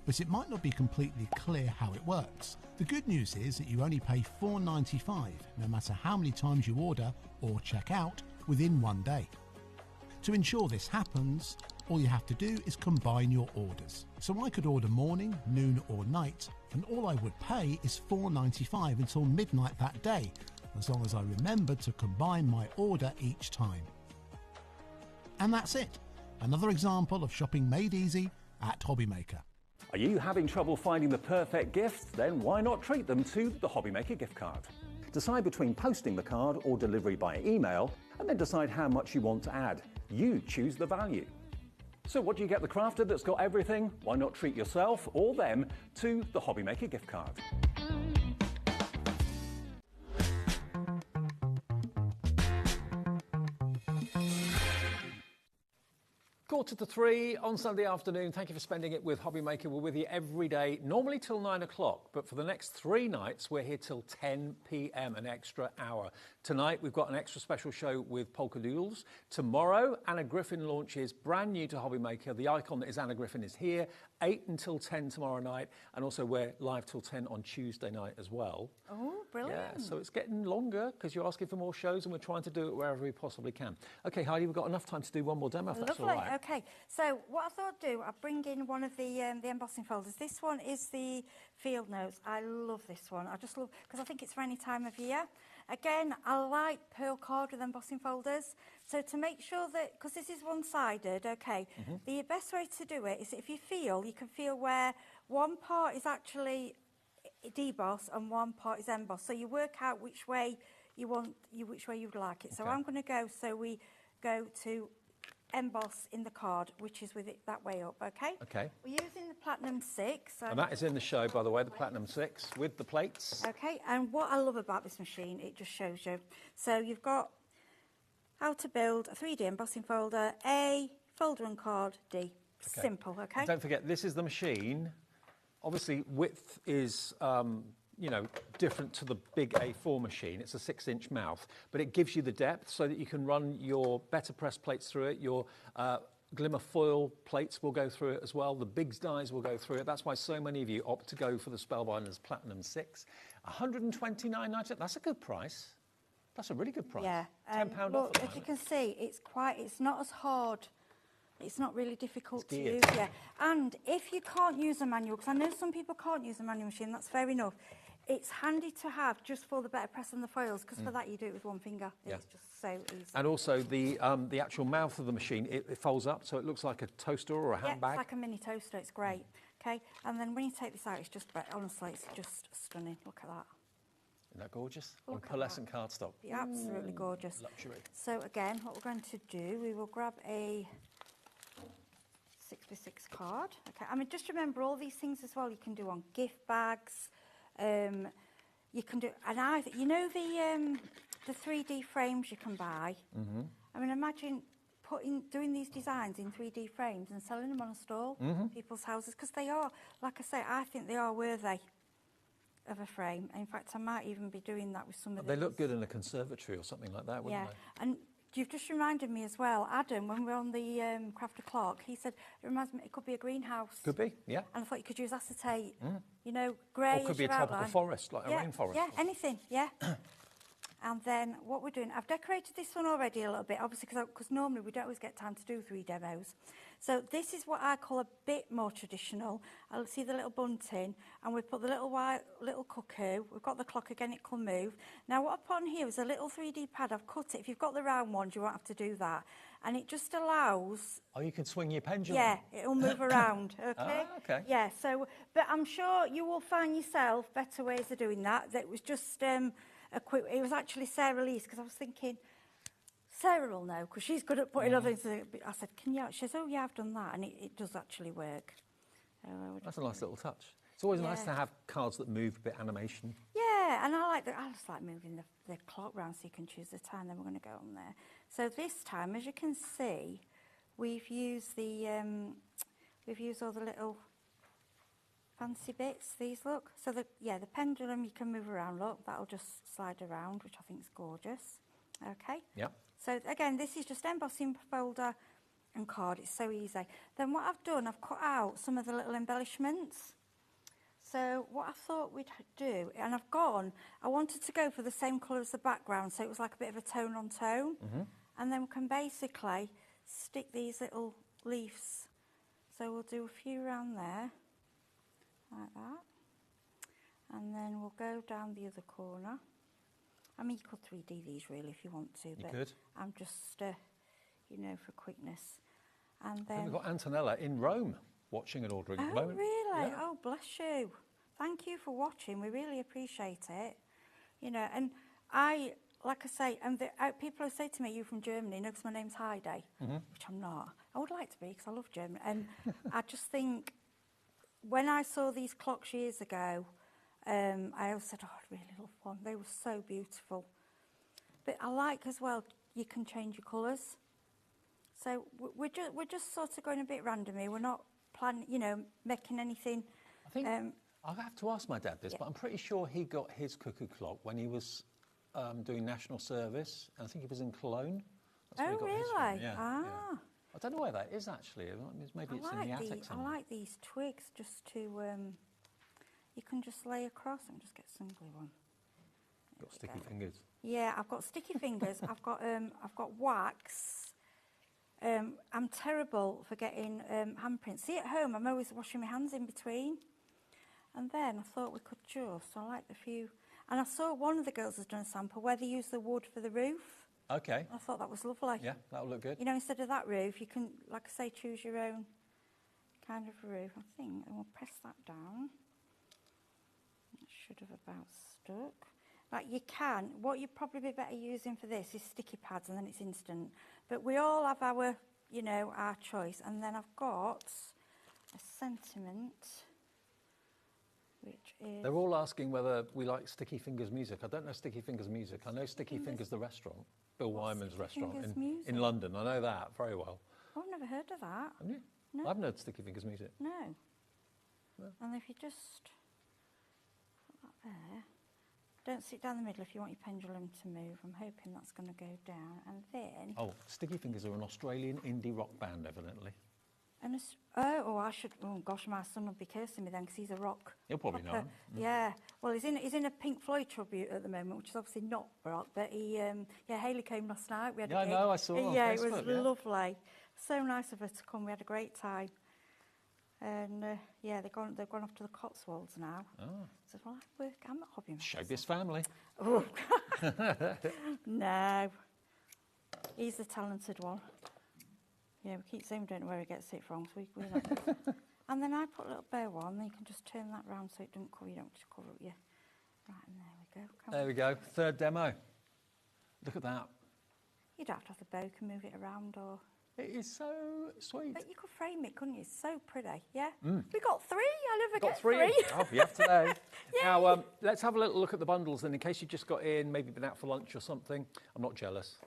but it might not be completely clear how it works. The good news is that you only pay $4.95 no matter how many times you order or check out within 1 day. To ensure this happens, all you have to do is combine your orders. So I could order morning, noon or night, and all I would pay is $4.95 until midnight that day, as long as I remembered to combine my order each time. And that's it. Another example of shopping made easy at HobbyMaker.
Are you having trouble finding the perfect gift? Then why not treat them to the HobbyMaker gift card? Decide between posting the card or delivery by email, and then decide how much you want to add. You choose the value. So what do you get the crafter that's got everything? Why not treat yourself or them to the HobbyMaker gift card?
Quarter to 3 on Sunday afternoon. Thank you for spending it with HobbyMaker. We're with you every day, normally till 9 o'clock, but for the next 3 nights, we're here till 10 p.m, an extra hour. Tonight, we've got an extra special show with Polka Doodles. Tomorrow, Anna Griffin launches, brand new to HobbyMaker. The icon that is Anna Griffin is here, 8 until 10 tomorrow night, and also we're live till 10 on Tuesday night as well.
Oh, brilliant.
Yeah, so it's getting longer because you're asking for more shows, and we're trying to do it wherever we possibly can. Okay, Heidi, we've got enough time to do one more demo, if that's all right.
Okay, so what I thought I'd do, I'll bring in one of the embossing folders. This one is the field notes. I love this one. I just love, because I think it's for any time of year. Again, I like pearl card with embossing folders. So to make sure that, because this is one-sided, okay, the best way to do it is if you can feel where one part is actually deboss and one part is emboss. So you work out which way you want, which way you'd like it. So I'm going to go, so we go to emboss in the card, which is with it that way up, okay?
Okay.
We're using the Platinum 6.
And that is in the show, by the way, the Platinum 6 with the plates.
Okay, and what I love about this machine, it just shows you. So you've got how to build a 3D embossing folder, A, folder and card, D. Simple, okay?
And don't forget, this is the machine. Obviously, width is, you know, different to the big A4 machine. It's a 6-inch mouth, but it gives you the depth so that you can run your better press plates through it. Your glimmer foil plates will go through it as well. The big dies will go through it. That's why so many of you opt to go for the Spellbinders Platinum 6. £129.90. That's a good price. That's a really good price.
Yeah.
£10
look,
off. At the
as you
moment.
can see, it's not as hard. It's not really difficult to
geared.
use, yeah. And if you can't use a manual, because I know some people can't use a manual machine, that's fair enough. It's handy to have just for the better press on the foils, because for that you do it with one finger.
Yeah.
It's just so easy.
And also the actual mouth of the machine, it folds up, so it looks like a toaster or a
Yeah,
handbag.
it's like a mini toaster. It's great. Okay, and then when you take this out, it's just honestly, it's just stunning. Look at that.
Isn't that gorgeous?
Look
On pearlescent cardstock.
Absolutely gorgeous.
Luxury.
So again, what we're going to do, we will grab a 6x6 card. Okay, I mean, just remember all these things as well. You can do on gift bags. You can do, and you know the 3D frames you can buy. I mean, imagine doing these designs in 3D frames and selling them on a stall in people's houses, because they are, like I say, I think they are worthy of a frame. In fact, I might even be doing that with some of
They
these.
look good in a conservatory or something like that, wouldn't they?
And you've just reminded me as well, Adam, when we were on the craft o'clock, he said, it reminds me, it could be a greenhouse.
Could be, yeah.
And I thought you could use acetate, you know, grey.
Or could be a tropical forest, like a rainforest.
Yeah, anything, yeah. And then what we're doing, I've decorated this one already a little bit, obviously, because normally we don't always get time to do 3 demos. So this is what I call a bit more traditional. I'll see the little bunting, and we've put the little cuckoo. We've got the clock again, it can move. Now what I've put on here is a little 3D pad. I've cut it. If you've got the round ones, you won't have to do that. And it just allows...
Oh, you can swing your pendulum.
Yeah, it'll move around, okay?
Okay.
Yeah, so, but I'm sure you will find yourself better ways of doing that. That was just a quick... It was actually Sarah Lee's, because I was thinking... Sarah will know, because she's good at putting other things. I said, can you? She says, oh, yeah, I've done that, and it does actually work.
That's a nice little touch. It's always nice to have cards that move, a bit animation.
Yeah, and I just like moving the clock round so you can choose the time. Then we're going to go on there. So this time, as you can see, we've used all the little fancy bits. These look. So the pendulum you can move around. Look, that'll just slide around, which I think is gorgeous. Okay.
Yeah.
So again, this is just embossing folder and card. It's so easy. Then what I've done, I've cut out some of the little embellishments. So what I thought we'd do, and I wanted to go for the same colour as the background, so it was like a bit of a tone on tone. And then we can basically stick these little leaves. So we'll do a few around there, like that. And then we'll go down the other corner. I mean, you could 3D these really if you want to, but
could.
I'm just, you know, for quickness. And then
we've got Antonella in Rome watching and ordering at the moment.
Really?
Yeah.
Oh, bless you. Thank you for watching. We really appreciate it. You know, and like I say, and people who say to me, "You from Germany?" No, because my name's Heidi, which I'm not. I would like to be because I love Germany, and I just think when I saw these clocks years ago. I always said, oh, I'd really love one. They were so beautiful. But I like as well, you can change your colours. So we're just sort of going a bit randomly. We're not planning, you know, making anything.
I think I'll have to ask my dad this, but I'm pretty sure he got his cuckoo clock when he was doing national service. And I think he was in Cologne. That's where he got his from. Yeah,
Ah.
yeah. I don't know where that is actually. Maybe it's in the attic somewhere.
I like these twigs just to... You can just lay across and just get some glue on.
Got sticky fingers.
Yeah, I've got sticky fingers. I've got wax. I'm terrible for getting handprints. See, at home, I'm always washing my hands in between. And then I thought we could I like the few. And I saw one of the girls has done a sample where they use the wood for the roof.
Okay.
I thought that was lovely.
Yeah, that'll look good.
You know, instead of that roof, you can, like I say, choose your own kind of roof. I think, and we'll press that down. Should have about stuck. Like you can, what you'd probably be better using for this is sticky pads, and then it's instant. But we all have our, you know, our choice. And then I've got a sentiment which is...
They're all asking whether we like Sticky Fingers music. I don't know Sticky Fingers music. I know Sticky Fingers, the restaurant, Bill Wyman's restaurant in London. I know that very well.
Oh, I've never heard of that.
Haven't you?
No.
I haven't heard Sticky Fingers music.
No. And if you just put that there, don't sit down the middle if you want your pendulum to move. I'm hoping that's going to go down. And then...
Oh, Sticky Fingers are an Australian indie rock band, evidently.
And I should... Oh, gosh, my son will be cursing me then because he's a rock.
He'll probably know.
Yeah. Well, he's in a Pink Floyd tribute at the moment, which is obviously not rock, but he... Haley came last night. We had a gig.
I know, I saw it on
Yeah,
Facebook,
it was lovely. So nice of her to come. We had a great time. And, they've gone off to the Cotswolds now.
Oh.
So, well, I'm at HobbyMaker.
Showbiz family.
Oh. No. He's the talented one. Yeah, we keep saying we don't know where he gets it from, so we're not. And then I put a little bow on, then you can just turn that round so it doesn't cover, you don't have to cover up your... Right, and there we go.
There we go. Third demo. Look at that.
You don't have to have the bow, you can move it around or...
It is so sweet.
But you could frame it, couldn't you? It's so pretty, yeah? We got 3, I never
Got
get
3.
3.
Oh, you have today. Now, let's have a little look at the bundles then, in case you just got in, maybe been out for lunch or something. I'm not jealous.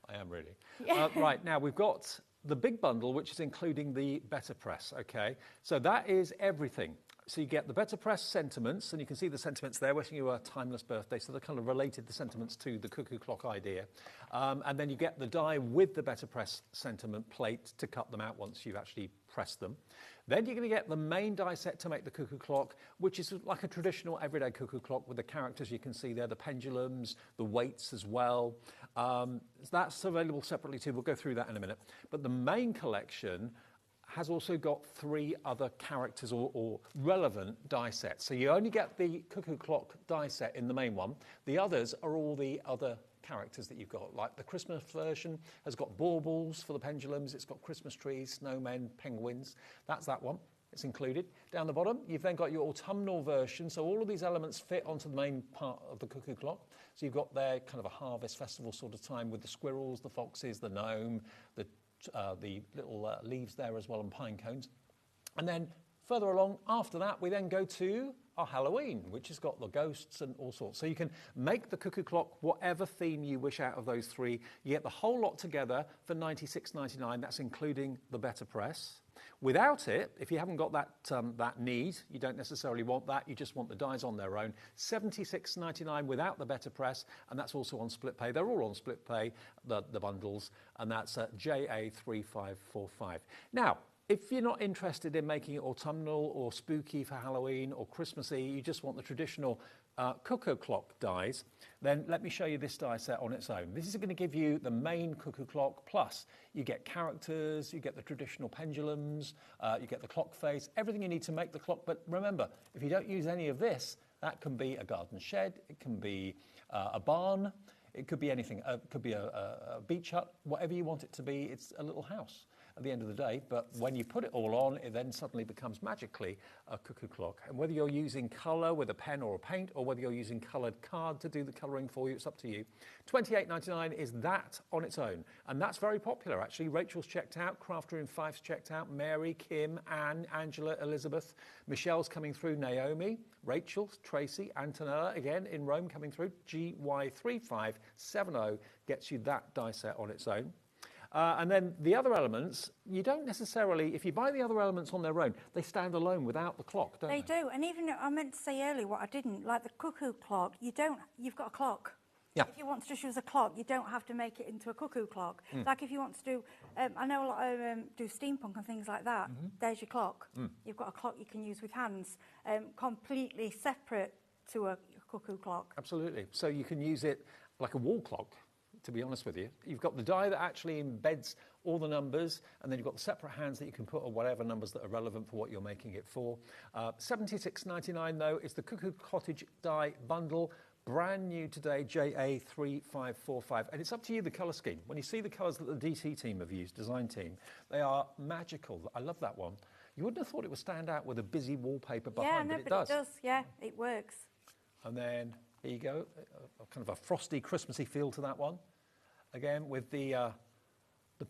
I am really.
Yeah.
Right, now we've got the big bundle, which is including the Better Press, okay? So that is everything. So you get the Better Press sentiments, and you can see the sentiments there, wishing you a timeless birthday, so they're kind of related, the sentiments, to the cuckoo clock idea. And then you get the die with the Better Press sentiment plate to cut them out once you've actually pressed them. Then you're going to get the main die set to make the cuckoo clock, which is like a traditional everyday cuckoo clock with the characters you can see there, the pendulums, the weights as well. That's available separately too. We'll go through that in a minute. But the main collection has also got 3 other characters or relevant die sets. So you only get the cuckoo clock die set in the main one. The others are all the other characters that you've got. Like the Christmas version has got baubles for the pendulums. It's got Christmas trees, snowmen, penguins. That's that one. It's included. Down the bottom, you've then got your autumnal version. So all of these elements fit onto the main part of the cuckoo clock. So you've got there kind of a harvest festival sort of time with the squirrels, the foxes, the gnome, the little leaves there as well, and pine cones. And then further along after that, we then go to our Halloween, which has got the ghosts and all sorts. So you can make the cuckoo clock whatever theme you wish out of those 3. You get the whole lot together for $96.99. That's including the Better Press. Without it, if you haven't got that need, you don't necessarily want that, you just want the dies on their own, $76.99 without the Better Press, and that's also on split pay. They're all on split pay, the bundles, and that's JA3545. Now, if you're not interested in making it autumnal or spooky for Halloween or Christmassy, you just want the traditional cuckoo clock dies, then let me show you this die set on its own. This is going to give you the main cuckoo clock, plus you get characters, you get the traditional pendulums, you get the clock face, everything you need to make the clock. But remember, if you don't use any of this, that can be a garden shed, it can be a barn, it could be anything. It could be a beach hut, whatever you want it to be. It's a little house at the end of the day, but when you put it all on, it then suddenly becomes magically a cuckoo clock. And whether you're using colour with a pen or a paint, or whether you're using coloured card to do the colouring for you, it's up to you. $28.99 is that on its own, and that's very popular actually. Rachel's checked out, Crafter in Fife's checked out, Mary, Kim, Anne, Angela, Elizabeth, Michelle's coming through, Naomi, Rachel, Tracy, Antonella again in Rome coming through. GY3570 gets you that die set on its own. And then the other elements, you don't necessarily, if you buy the other elements on their own, they stand alone without the clock, don't they?
They do, and even I meant to say earlier what I didn't, like the cuckoo clock, you've got a clock.
Yeah.
If you want to just use a clock, you don't have to make it into a cuckoo clock. Like if you want to do, I know a lot of do steampunk and things like that, there's your clock. You've got a clock you can use with hands, completely separate to a cuckoo clock.
Absolutely. So you can use it like a wall clock, to be honest with you. You've got the die that actually embeds all the numbers, and then you've got the separate hands that you can put on whatever numbers that are relevant for what you're making it for. $76.99 though is the Cuckoo Cottage die bundle. Brand new today, JA3545. And it's up to you, the colour scheme. When you see the colours that the DT team have used, design team, they are magical. I love that one. You wouldn't have thought it would stand out with a busy wallpaper behind,
but
it does.
It does, yeah, it works.
And then, here you go, kind of a frosty, Christmassy feel to that one. Again, with the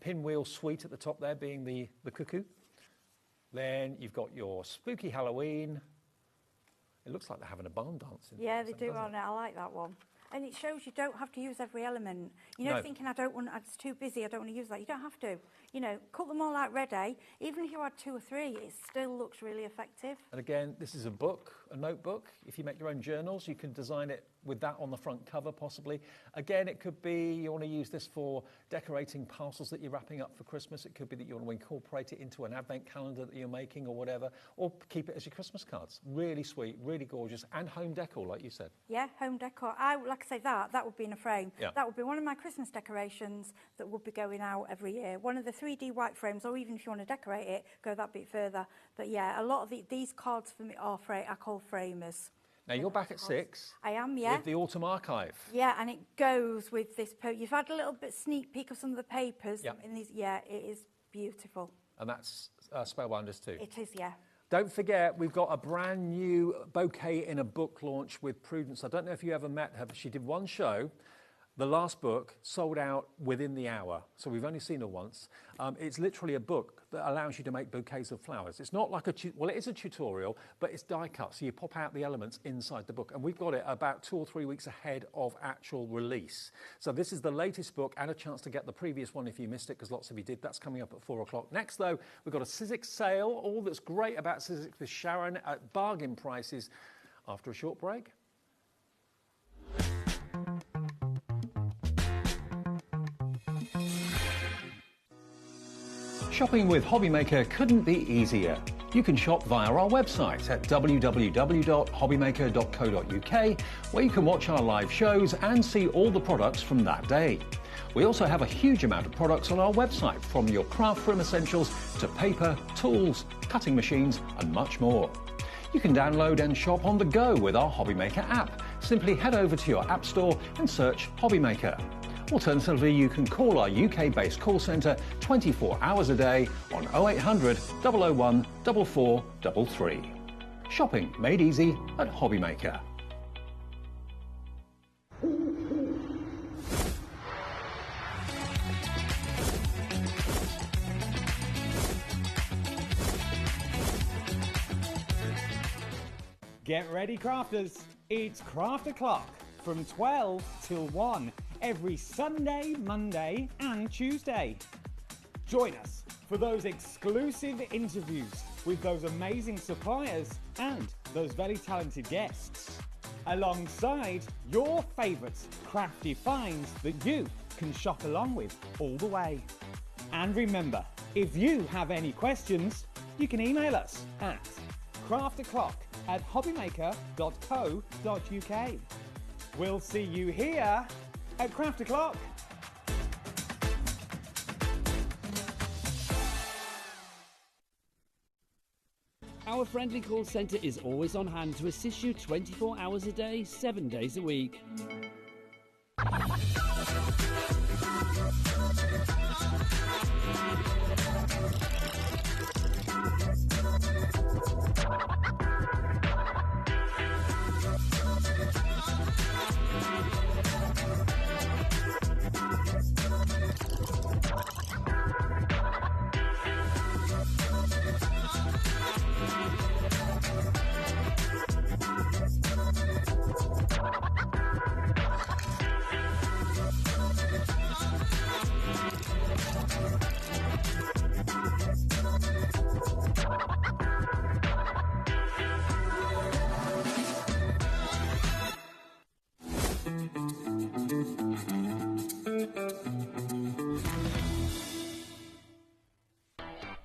pinwheel suite at the top there being the cuckoo. Then you've got your spooky Halloween. It looks like they're having a barn dance.
Yeah, they do on it. I like that one. And it shows you don't have to use every element.
No.
Thinking it's too busy, I don't want to use that. You don't have to. Cut them all out ready. Even if you add 2 or 3, it still looks really effective.
And again, this is a book, a notebook. If you make your own journals, you can design it with that on the front cover, possibly. Again, it could be you want to use this for decorating parcels that you're wrapping up for Christmas. It could be that you want to incorporate it into an advent calendar that you're making or whatever, or keep it as your Christmas cards. Really sweet, really gorgeous, and home decor, like you said.
Yeah, home decor. Like I say, that would be in a frame.
Yeah.
That would be one of my Christmas decorations that would be going out every year. One of the 3D white frames, or even if you want to decorate it, go that bit further. But yeah, a lot of these cards for me are I call framers.
Now, you're back at 6.
I am, yeah.
With the autumn archive.
Yeah, and it goes with this. You've had a little bit sneak peek of some of the papers.
Yep.
In these. Yeah, it is beautiful.
And that's Spellbinders too.
It is, yeah.
Don't forget, we've got a brand new bouquet in a book launch with Prudence. I don't know if you ever met her, but she did one show. The last book sold out within the hour, so we've only seen her once. It's literally a book that allows you to make bouquets of flowers. It's not like it is a tutorial, but it's die cut, so you pop out the elements inside the book. And we've got it about 2 or 3 weeks ahead of actual release. So this is the latest book and a chance to get the previous one if you missed it, because lots of you did. That's coming up at 4 o'clock. Next, though, we've got a Sizzix sale. All that's great about Sizzix with Sharon at bargain prices after a short break. Shopping with HobbyMaker couldn't be easier. You can shop via our website at www.hobbymaker.co.uk, where you can watch our live shows and see all the products from that day. We also have a huge amount of products on our website, from your craft room essentials to paper, tools, cutting machines and much more. You can download and shop on the go with our HobbyMaker app. Simply head over to your app store and search HobbyMaker. Alternatively, you can call our UK-based call centre 24 hours a day on 0800 001 4433. Shopping made easy at HobbyMaker.
Get ready, crafters. It's Craft O'Clock from 12 till 1 every Sunday, Monday and Tuesday. Join us for those exclusive interviews with those amazing suppliers and those very talented guests, alongside your favourite crafty finds that you can shop along with all the way. And remember, if you have any questions, you can email us at craftoclock@hobbymaker.co.uk. We'll see you here at Craft O'Clock.
Our friendly call centre is always on hand to assist you 24 hours a day, 7 days a week.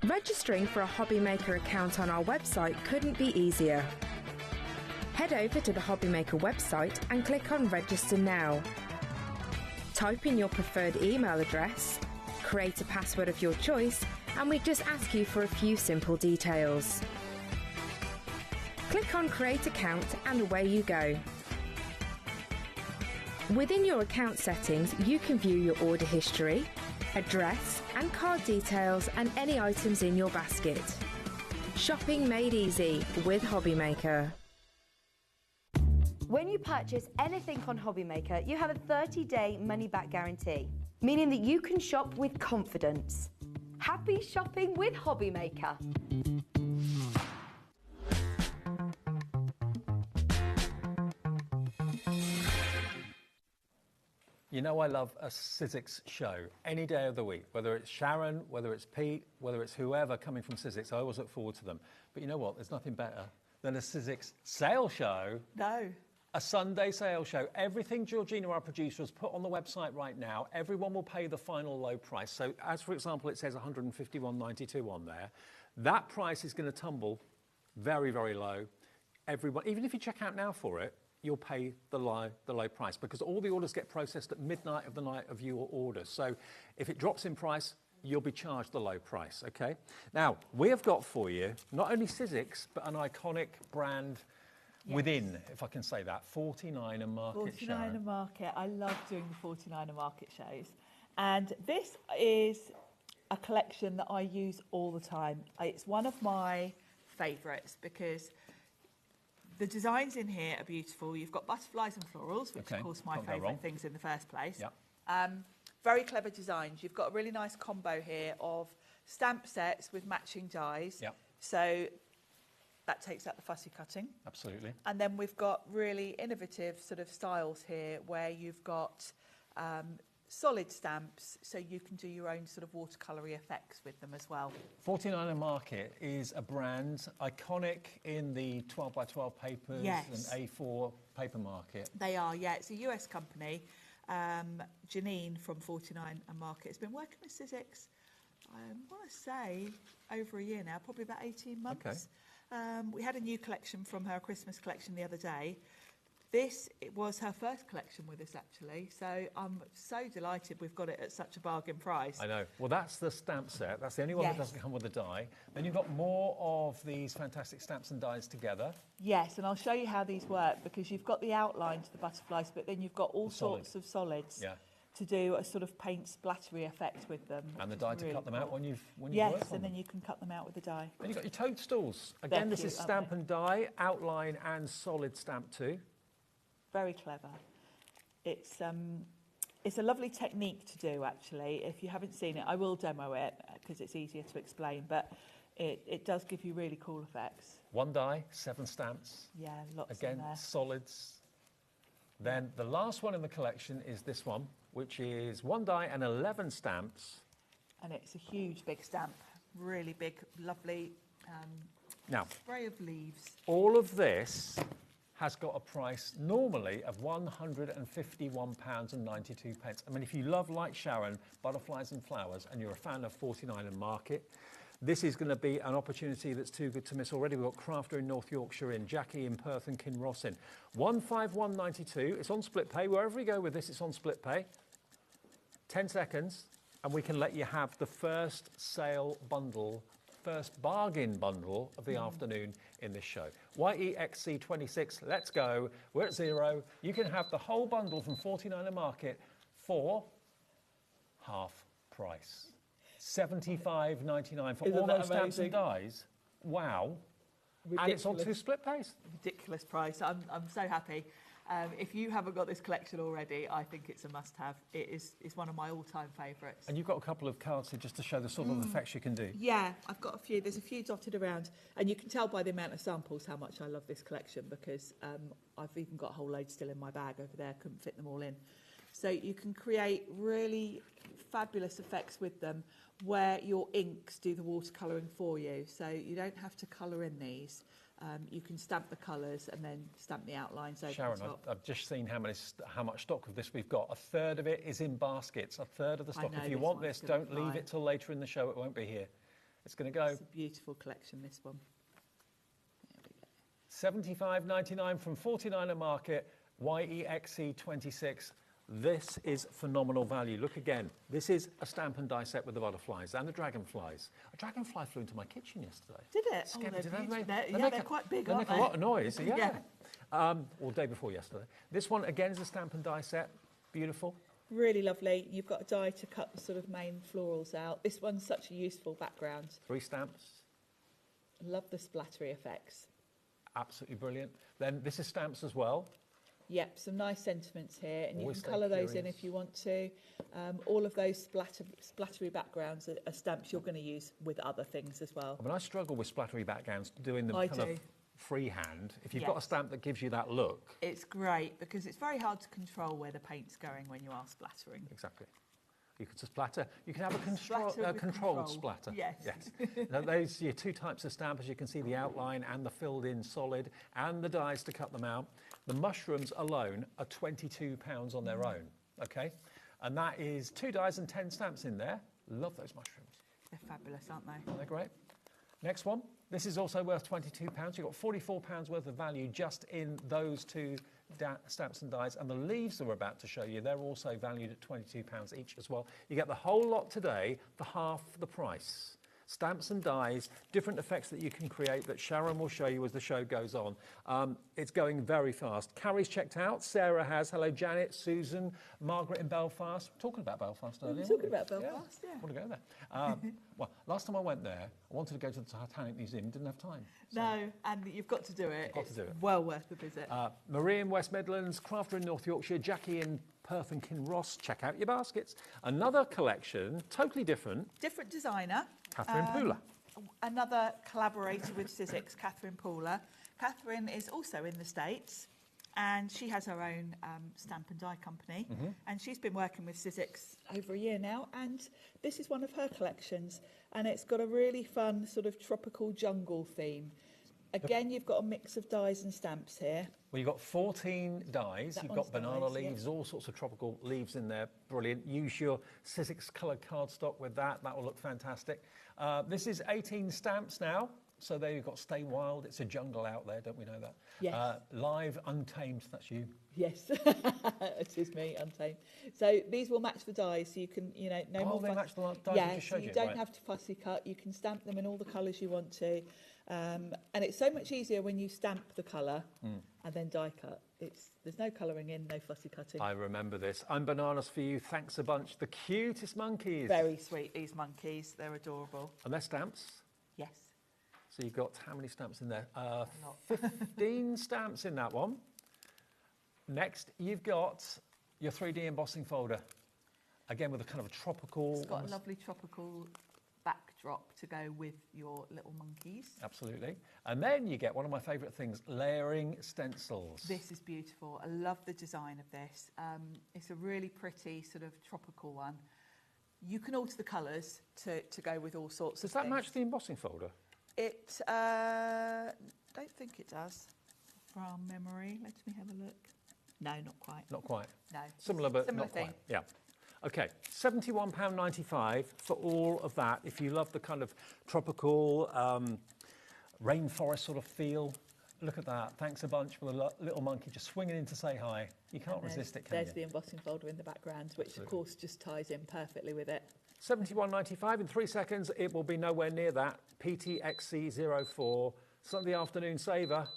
Registering for a HobbyMaker account on our website couldn't be easier. Head over to the HobbyMaker website and click on Register Now. Type in your preferred email address, create a password of your choice, and we just ask you for a few simple details. Click on Create Account and away you go. Within your account settings, you can view your order history, address and card details and any items in your basket. Shopping made easy with HobbyMaker.
When you purchase anything on HobbyMaker, you have a 30-day money-back guarantee, meaning that you can shop with confidence. Happy shopping with HobbyMaker.
You know I love a Sizzix show any day of the week, whether it's Sharon, whether it's Pete, whether it's whoever coming from Sizzix. I always look forward to them. But you know what? There's nothing better than a Sizzix sale show.
No.
A Sunday sale show. Everything Georgina, our producer, has put on the website right now, everyone will pay the final low price. So as, for example, it says $151.92 on there, that price is going to tumble very, very low. Everyone, even if you check out now for it, you'll pay the low price because all the orders get processed at midnight of the night of your order. So if it drops in price, you'll be charged the low price, okay? Now, we have got for you not only Sizzix, but an iconic brand within, if I can say that, 49er Market.
49er Market. I love doing the 49er Market shows. And this is a collection that I use all the time. It's one of my favourites because the designs in here are beautiful. You've got butterflies and florals, which of course my favourite things in the first place.
Yep.
Very clever designs. You've got a really nice combo here of stamp sets with matching dies.
Yep.
So that takes out the fussy cutting.
Absolutely.
And then we've got really innovative sort of styles here where you've got solid stamps, so you can do your own sort of watercolour-y effects with them as well.
49er Market is a brand iconic in the 12 by 12 papers and A4 paper market.
They are, yeah. It's a US company. Janine from 49er Market has been working with Sizzix, I want to say, over a year now, probably about 18 months. Okay. We had a new collection from her Christmas collection the other day. It was her first collection with us, actually, so I'm so delighted we've got it at such a bargain price.
I know. Well, that's the stamp set. That's the only one that doesn't come with a die. Then you've got more of these fantastic stamps and dies together.
Yes, and I'll show you how these work, because you've got the outline to the butterflies, but then you've got all sorts of solids to do a sort of paint splattery effect with them.
And the die to cut them out when you've worked on them.
Yes, and then you can cut them out with the die.
Then you've got your toadstools. Again, this is stamp and die, outline and solid stamp too.
Very clever. It's a lovely technique to do, actually. If you haven't seen it, I will demo it because it's easier to explain, but it does give you really cool effects.
One die, 7 stamps.
Yeah, lots
Again,
in there.
solids. Then the last one in the collection is this one, which is 1 die and 11 stamps.
And it's a huge, big stamp. Really big, lovely
now,
spray of leaves.
All of this has got a price normally of £151.92. I mean, if you love, like Sharon, butterflies and flowers, and you're a fan of 49er Market, this is going to be an opportunity that's too good to miss already. We've got Crafter in North Yorkshire in, Jackie in Perth and Kinross in. £151.92. It's on split pay. Wherever you go with this, it's on split pay. 10 seconds, and we can let you have the first sale bundle, first bargain bundle of the afternoon in this show. YEXC26, let's go. We're at 0. You can have the whole bundle from 49er Market for half price. $75.99 for all those stamps and dies. Wow.
Ridiculous.
And it's on 2 split pays.
Ridiculous price. I'm so happy. If you haven't got this collection already, I think it's a must-have. It's one of my all-time favourites.
And you've got a couple of cards here just to show the sort of effects you can do.
Yeah, I've got a few. There's a few dotted around. And you can tell by the amount of samples how much I love this collection, because I've even got a whole load still in my bag over there. Couldn't fit them all in. So you can create really fabulous effects with them where your inks do the watercolouring for you. So you don't have to colour in these. You can stamp the colours and then stamp the outlines over
Sharon,
the top.
I've just seen how much stock of this we've got. A third of it is in baskets. A third of the stock. If you want this, don't leave it till later in the show. It won't be here. It's going to go.
It's a beautiful collection, this one.
$75.99 from 49er Market, YEXC26. This is phenomenal value. Look again. This is a stamp and die set with the butterflies and the dragonflies. A dragonfly flew into my kitchen yesterday.
Did it? They're quite big, aren't
they? They make a lot of noise.
Yeah.
Or day before yesterday. This one, again, is a stamp and die set. Beautiful.
Really lovely. You've got a die to cut the sort of main florals out. This one's such a useful background.
3 stamps.
Love the splattery effects.
Absolutely brilliant. Then this is stamps as well.
Yep, some nice sentiments here, and
Always
you can colour those in if you want to. All of those splattery backgrounds are stamps you're going to use with other things as well.
I mean, I struggle with splattery backgrounds, doing them freehand, if you've got a
Yes.
stamp that gives you that look.
It's great because it's very hard to control where the paint's going when you are splattering.
Exactly. You could splatter. You can have a
Splatter with
controlled
control.
splatter.
Yes.
Now, those are your two types of stamp, as you can see, the outline and the filled-in solid, and the dies to cut them out. The mushrooms alone are £22 on their own, okay? And that is 2 dies and 10 stamps in there. Love those mushrooms.
They're fabulous, aren't they?
They're great. Next one. This is also worth £22. You've got £44 worth of value just in those two stamps and dies. And the leaves we're about to show you, they're also valued at £22 each as well. You get the whole lot today for half the price. Stamps and dies, different effects that you can create that Sharon will show you as the show goes on. It's going very fast. Carrie's checked out. Sarah has. Hello, Janet, Susan, Margaret in Belfast. Talking about Belfast earlier.
Talking about Belfast, yeah.
I want to go there. Well, last time I went there, I wanted to go to the Titanic Museum, didn't have time.
No, and you've got to do it.
Got to do it.
Well worth the visit.
Marie in West Midlands, Crafter in North Yorkshire, Jackie in Perth and Kinross. Check out your baskets. Another collection, totally different.
Different designer.
Catherine Pooler.
Another collaborator with Sizzix, Catherine Pooler. Catherine is also in the States, and she has her own stamp and die company. And she's been working with Sizzix over a year now, and this is one of her collections. And it's got a really fun sort of tropical jungle theme. Again, you've got a mix of dies and stamps here.
Well, you've got 14 dies.
That
You've
one's
got banana
dies, yeah.
leaves, all sorts of tropical leaves in there. Brilliant. Use your Sizzix coloured cardstock with that. That will look fantastic. This is 18 stamps now. So there you've got Stay Wild. It's a jungle out there, don't we know that?
Yes.
Live Untamed, that's you.
Yes, it is me, Untamed. So these will match the dies, so you can, you know, no more.
They match the dies
yeah,
you just
so
showed
you
you,
don't
right.
have to fussy cut. You can stamp them in all the colours you want to, and it's so much easier when you stamp the colour and then die cut. There's no colouring in, no fussy cutting.
I remember this. I'm Bananas for you. Thanks a bunch. The cutest monkeys.
Very sweet, these monkeys. They're adorable.
And they're stamps.
Yes.
So you've got how many stamps in there? 15 stamps in that one. Next, you've got your 3D embossing folder. Again, with a kind of a tropical...
It's got a lovely tropical backdrop to go with your little monkeys.
Absolutely. And then you get one of my favourite things, layering stencils.
This is beautiful. I love the design of this. It's a really pretty sort of tropical one. You can alter the colours to go with all sorts of
Does that
things.
match the embossing folder?
It, don't think it does, from memory. Let me have a look. No, not quite.
Not quite.
No.
Similar, but
Similar
not
thing.
quite. Yeah. Okay, £71.95 for all of that. If you love the kind of tropical rainforest sort of feel, look at that. Thanks a bunch with a little monkey just swinging in to say hi. You can't resist it, can you?
There's the embossing folder in the background, which of course just ties in perfectly with it.
£71.95 in 3 seconds. It will be nowhere near that. PTXC04 Sunday afternoon saver.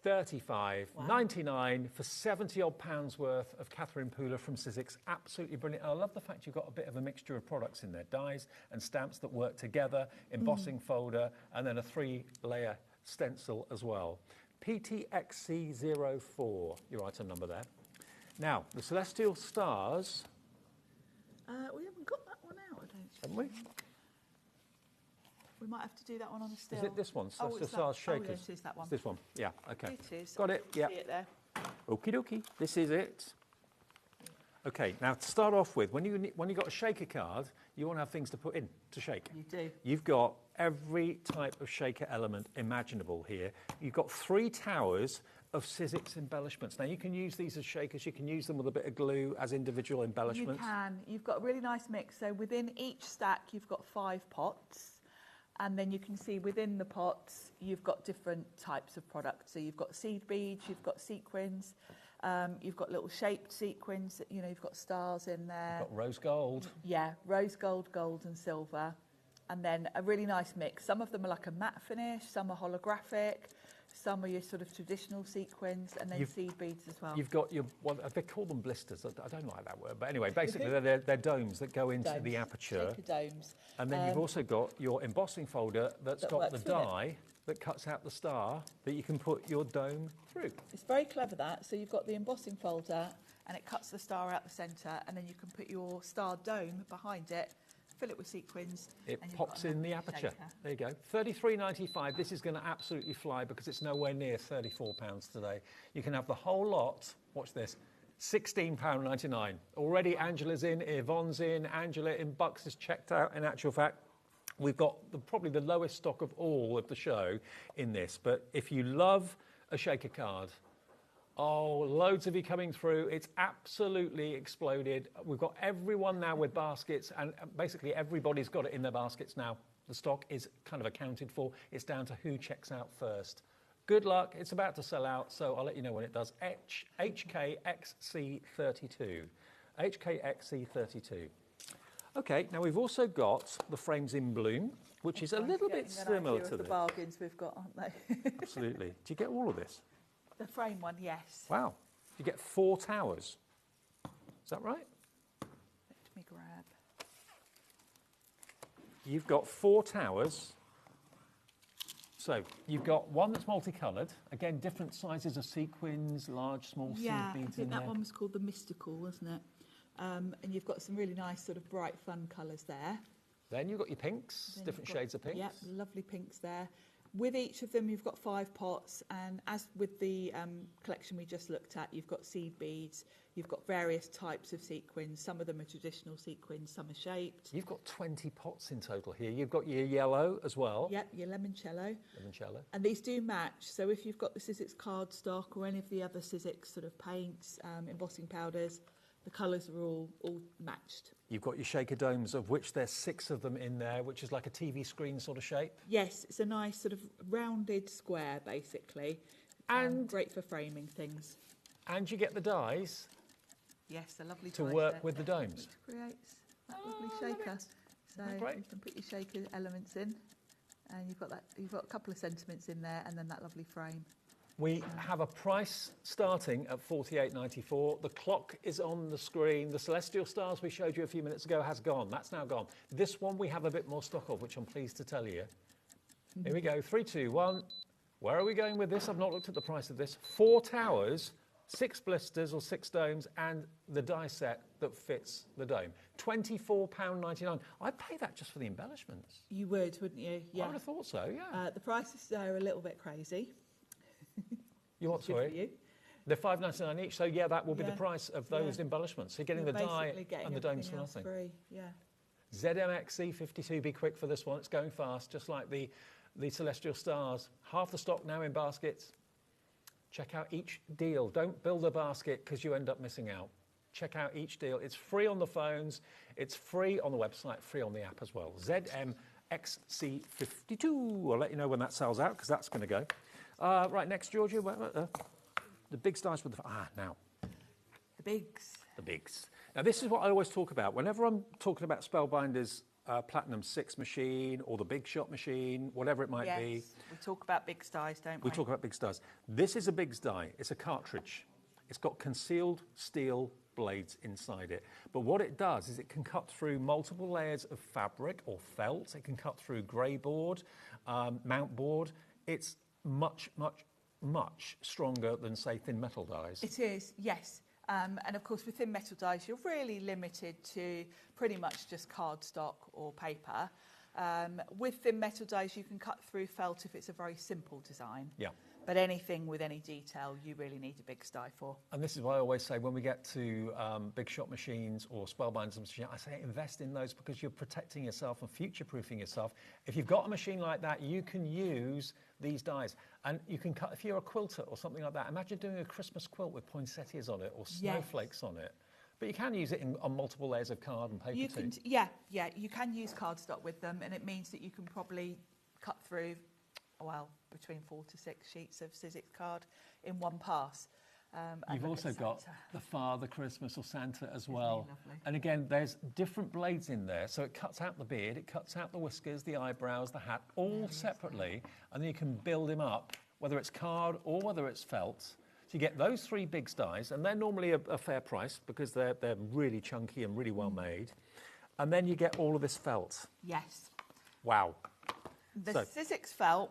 $35.99 for 70 odd pounds worth of Catherine Pooler from Sizzix. Absolutely brilliant. I love the fact you've got a bit of a mixture of products in there, dies and stamps that work together, embossing folder, and then a 3-layer stencil as well. PTXC04, your item number there. Now, the Celestial Stars.
We haven't got that one out, I don't think.
Haven't we?
We might have to do that one on a still.
Is it this one?
Oh,
Celestial
it's
Stars
that.
Shakers.
Oh, yes, it is that one.
It's this one. Yeah, okay.
It is.
Got it, yeah.
See it there.
Okie dokie. This is it. Okay, now to start off with, when you got a shaker card, you want to have things to put in to shake.
You do.
You've got every type of shaker element imaginable here. You've got 3 towers of Sizzix embellishments. Now you can use these as shakers, you can use them with a bit of glue as individual embellishments.
You can. You've got a really nice mix. So within each stack, you've got 5 pots. And then you can see within the pots, you've got different types of products. So you've got seed beads, you've got sequins, you've got little shaped sequins, you know, you've got stars in there.
You've got rose gold.
Yeah, rose gold, gold and silver. And then a really nice mix. Some of them are like a matte finish, some are holographic, some are your sort of traditional sequins, and then seed beads as well.
You've got your, well, they call them blisters. I don't like that word, but anyway, basically they're domes that go into the aperture.
Shaker domes.
And then you've also got your embossing folder that's got the
works with it.
die that cuts out the star that you can put your dome through.
It's very clever that. So you've got the embossing folder and it cuts the star out the centre, and then you can put your star dome behind it fill it with sequins.
It
and you've
pops
got a
in the
lovely
aperture.
shaker.
There you go. $33.95. This is going to absolutely fly because it's nowhere near £34 today. You can have the whole lot. Watch this. £16.99. Already Angela's in, Yvonne's in, Angela in, Bucks is checked out. In actual fact, we've got probably the lowest stock of all of the show in this. But if you love a shaker card, oh, loads of you coming through. It's absolutely exploded. We've got everyone now with baskets, and basically everybody's got it in their baskets now. The stock is kind of accounted for. It's down to who checks out first. Good luck. It's about to sell out, so I'll let you know when it does. HKXC32. HKXC32. Okay, now we've also got the frames in bloom, which is a little bit similar to
the
this.
bargains we've got, aren't they?
Absolutely. Do you get all of this?
The frame one, yes.
Wow. You get 4 towers. Is that right?
Let me grab.
You've got 4 towers. So you've got one that's multicoloured. Again, different sizes of sequins, large, small seed
Yeah, I
beads
think
in
that
there.
one was called the Mystical, wasn't it? And you've got some really nice sort of bright, fun colours there.
Then you've got your pinks,
Then
different
you've got-
shades of pinks.
Yep, lovely pinks there. With each of them, you've got 5 pots, and as with the collection we just looked at, you've got seed beads, you've got various types of sequins. Some of them are traditional sequins, some are shaped.
You've got 20 pots in total here. You've got your yellow as well.
Yep, your limoncello.
Limoncello.
And these do match, so if you've got the Sizzix cardstock or any of the other Sizzix sort of paints, embossing powders, the colours are all matched.
You've got your shaker domes, of which there's 6 of them in there, which is like a TV screen sort of shape.
Yes, it's a nice sort of rounded square, basically. And great for framing things.
And you get the dies
Yes, a lovely
to
die
work
set,
with the domes.
which creates that lovely shaker. So
Great.
you can put your shaker elements in, and you've got a couple of sentiments in there, and then that lovely frame.
We have a price starting at $48.94. The clock is on the screen. The Celestial Stars we showed you a few minutes ago has gone. That's now gone. This one we have a bit more stock of, which I'm pleased to tell you. Here we go. 3, 2, 1. Where are we going with this? I've not looked at the price of this. 4 towers, 6 blisters or 6 domes, and the die set that fits the dome. £24.99. I'd pay that just for the embellishments.
You would, wouldn't you? Yeah.
I would have thought so, yeah.
The prices are a little bit crazy.
You what,
Good
sorry?
for you.
They're $5.99 each, so yeah, that will be the
Yeah.
price of those embellishments. So you're getting
You're
the die
basically getting
and the domes for
everything else
nothing.
free. Yeah.
ZMXC52, be quick for this one. It's going fast, just like the Celestial Stars. Half the stock now in baskets. Check out each deal. Don't build a basket because you end up missing out. Check out each deal. It's free on the phones. It's free on the website, free on the app as well. ZMXC52. I'll let you know when that sells out because that's going to go. Right, next, Georgia. The big stars with the... now.
The bigs.
The bigs. Now, this is what I always talk about. Whenever I'm talking about Spellbinder's Platinum 6 machine or the Big Shot machine, whatever it might be.
Yes, we talk about big styes, don't we?
We talk about big stars. This is a big die. It's a cartridge. It's got concealed steel blades inside it. But what it does is it can cut through multiple layers of fabric or felt. It can cut through grey board, mount board. It's much, much, much stronger than, say, thin metal dies.
It is, yes. And of course, with thin metal dies, you're really limited to pretty much just cardstock or paper. With thin metal dies, you can cut through felt if it's a very simple design.
Yeah.
But anything with any detail, you really need a big die for.
And this is why I always say when we get to Big Shot machines or Spellbinders machines, I say invest in those because you're protecting yourself and future-proofing yourself. If you've got a machine like that, you can use these dies. And you can cut, if you're a quilter or something like that, imagine doing a Christmas quilt with poinsettias on it or snowflakes on it. But you can use it on multiple layers of card and paper
You
too.
can, you can use cardstock with them, and it means that you can probably cut through, well, between 4 to 6 sheets of Sizzix card in one pass.
You've also got the Father Christmas or Santa as well.
lovely?
And again, there's different blades in there. So it cuts out the beard, it cuts out the whiskers, the eyebrows, the hat, all separately. And then you can build him up, whether it's card or whether it's felt. So you get those 3 big dies, and they're normally a fair price because they're really chunky and really well made. And then you get all of this felt.
Yes.
Wow.
The Sizzix felt,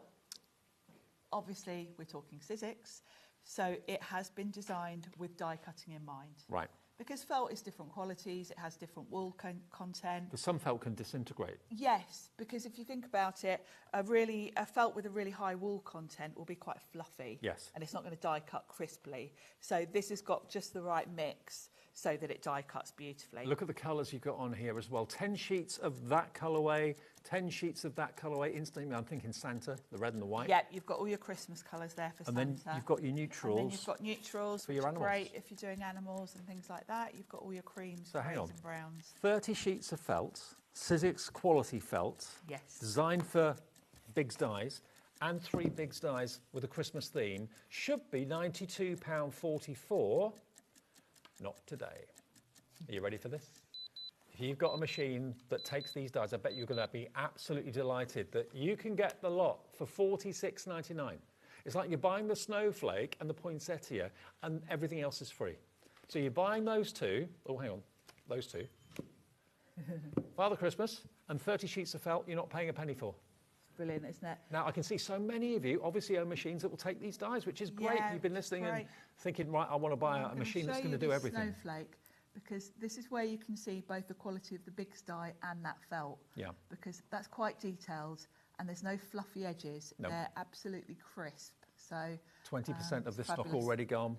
obviously we're talking Sizzix, so it has been designed with die cutting in mind.
Right.
because felt is different qualities, it has different wool content.
But some felt can disintegrate.
Yes, because if you think about it, a felt with a really high wool content will be quite fluffy.
Yes.
And it's not going to die cut crisply. So this has got just the right mix so that it die cuts beautifully.
Look at the colours you've got on here as well. 10 sheets of that colourway, 10 sheets of that colourway. Instantly, I'm thinking Santa, the red and the white.
Yeah, you've got all your Christmas colours there for Santa.
And then you've got your neutrals.
And then you've got neutrals,
for
which
your
are
animals.
great if you're doing animals and things like that. You've got all your creams,
So hang
greys
on.
and browns.
30 sheets of felt, Sizzix quality felt.
Yes.
Designed for Biggs Dyes, and 3 Biggs Dyes with a Christmas theme. Should be £92.44. Not today. Are you ready for this? If you've got a machine that takes these dyes, I bet you're going to be absolutely delighted that you can get the lot for $46.99. It's like you're buying the snowflake and the poinsettia and everything else is free. So you're buying those two, oh hang on, those two, Father Christmas, and 30 sheets of felt you're not paying a penny for.
It's brilliant, isn't it?
Now, I can see so many of you obviously own machines that will take these dyes, which is great.
Yeah,
You've been listening and thinking, right, I want to buy a machine that's going to do everything.
Snowflake, because this is where you can see both the quality of the Biggs dye and that felt.
Yeah.
Because that's quite detailed and there's no fluffy edges.
No.
They're absolutely crisp. So
20% of this
fabulous.
stock already gone.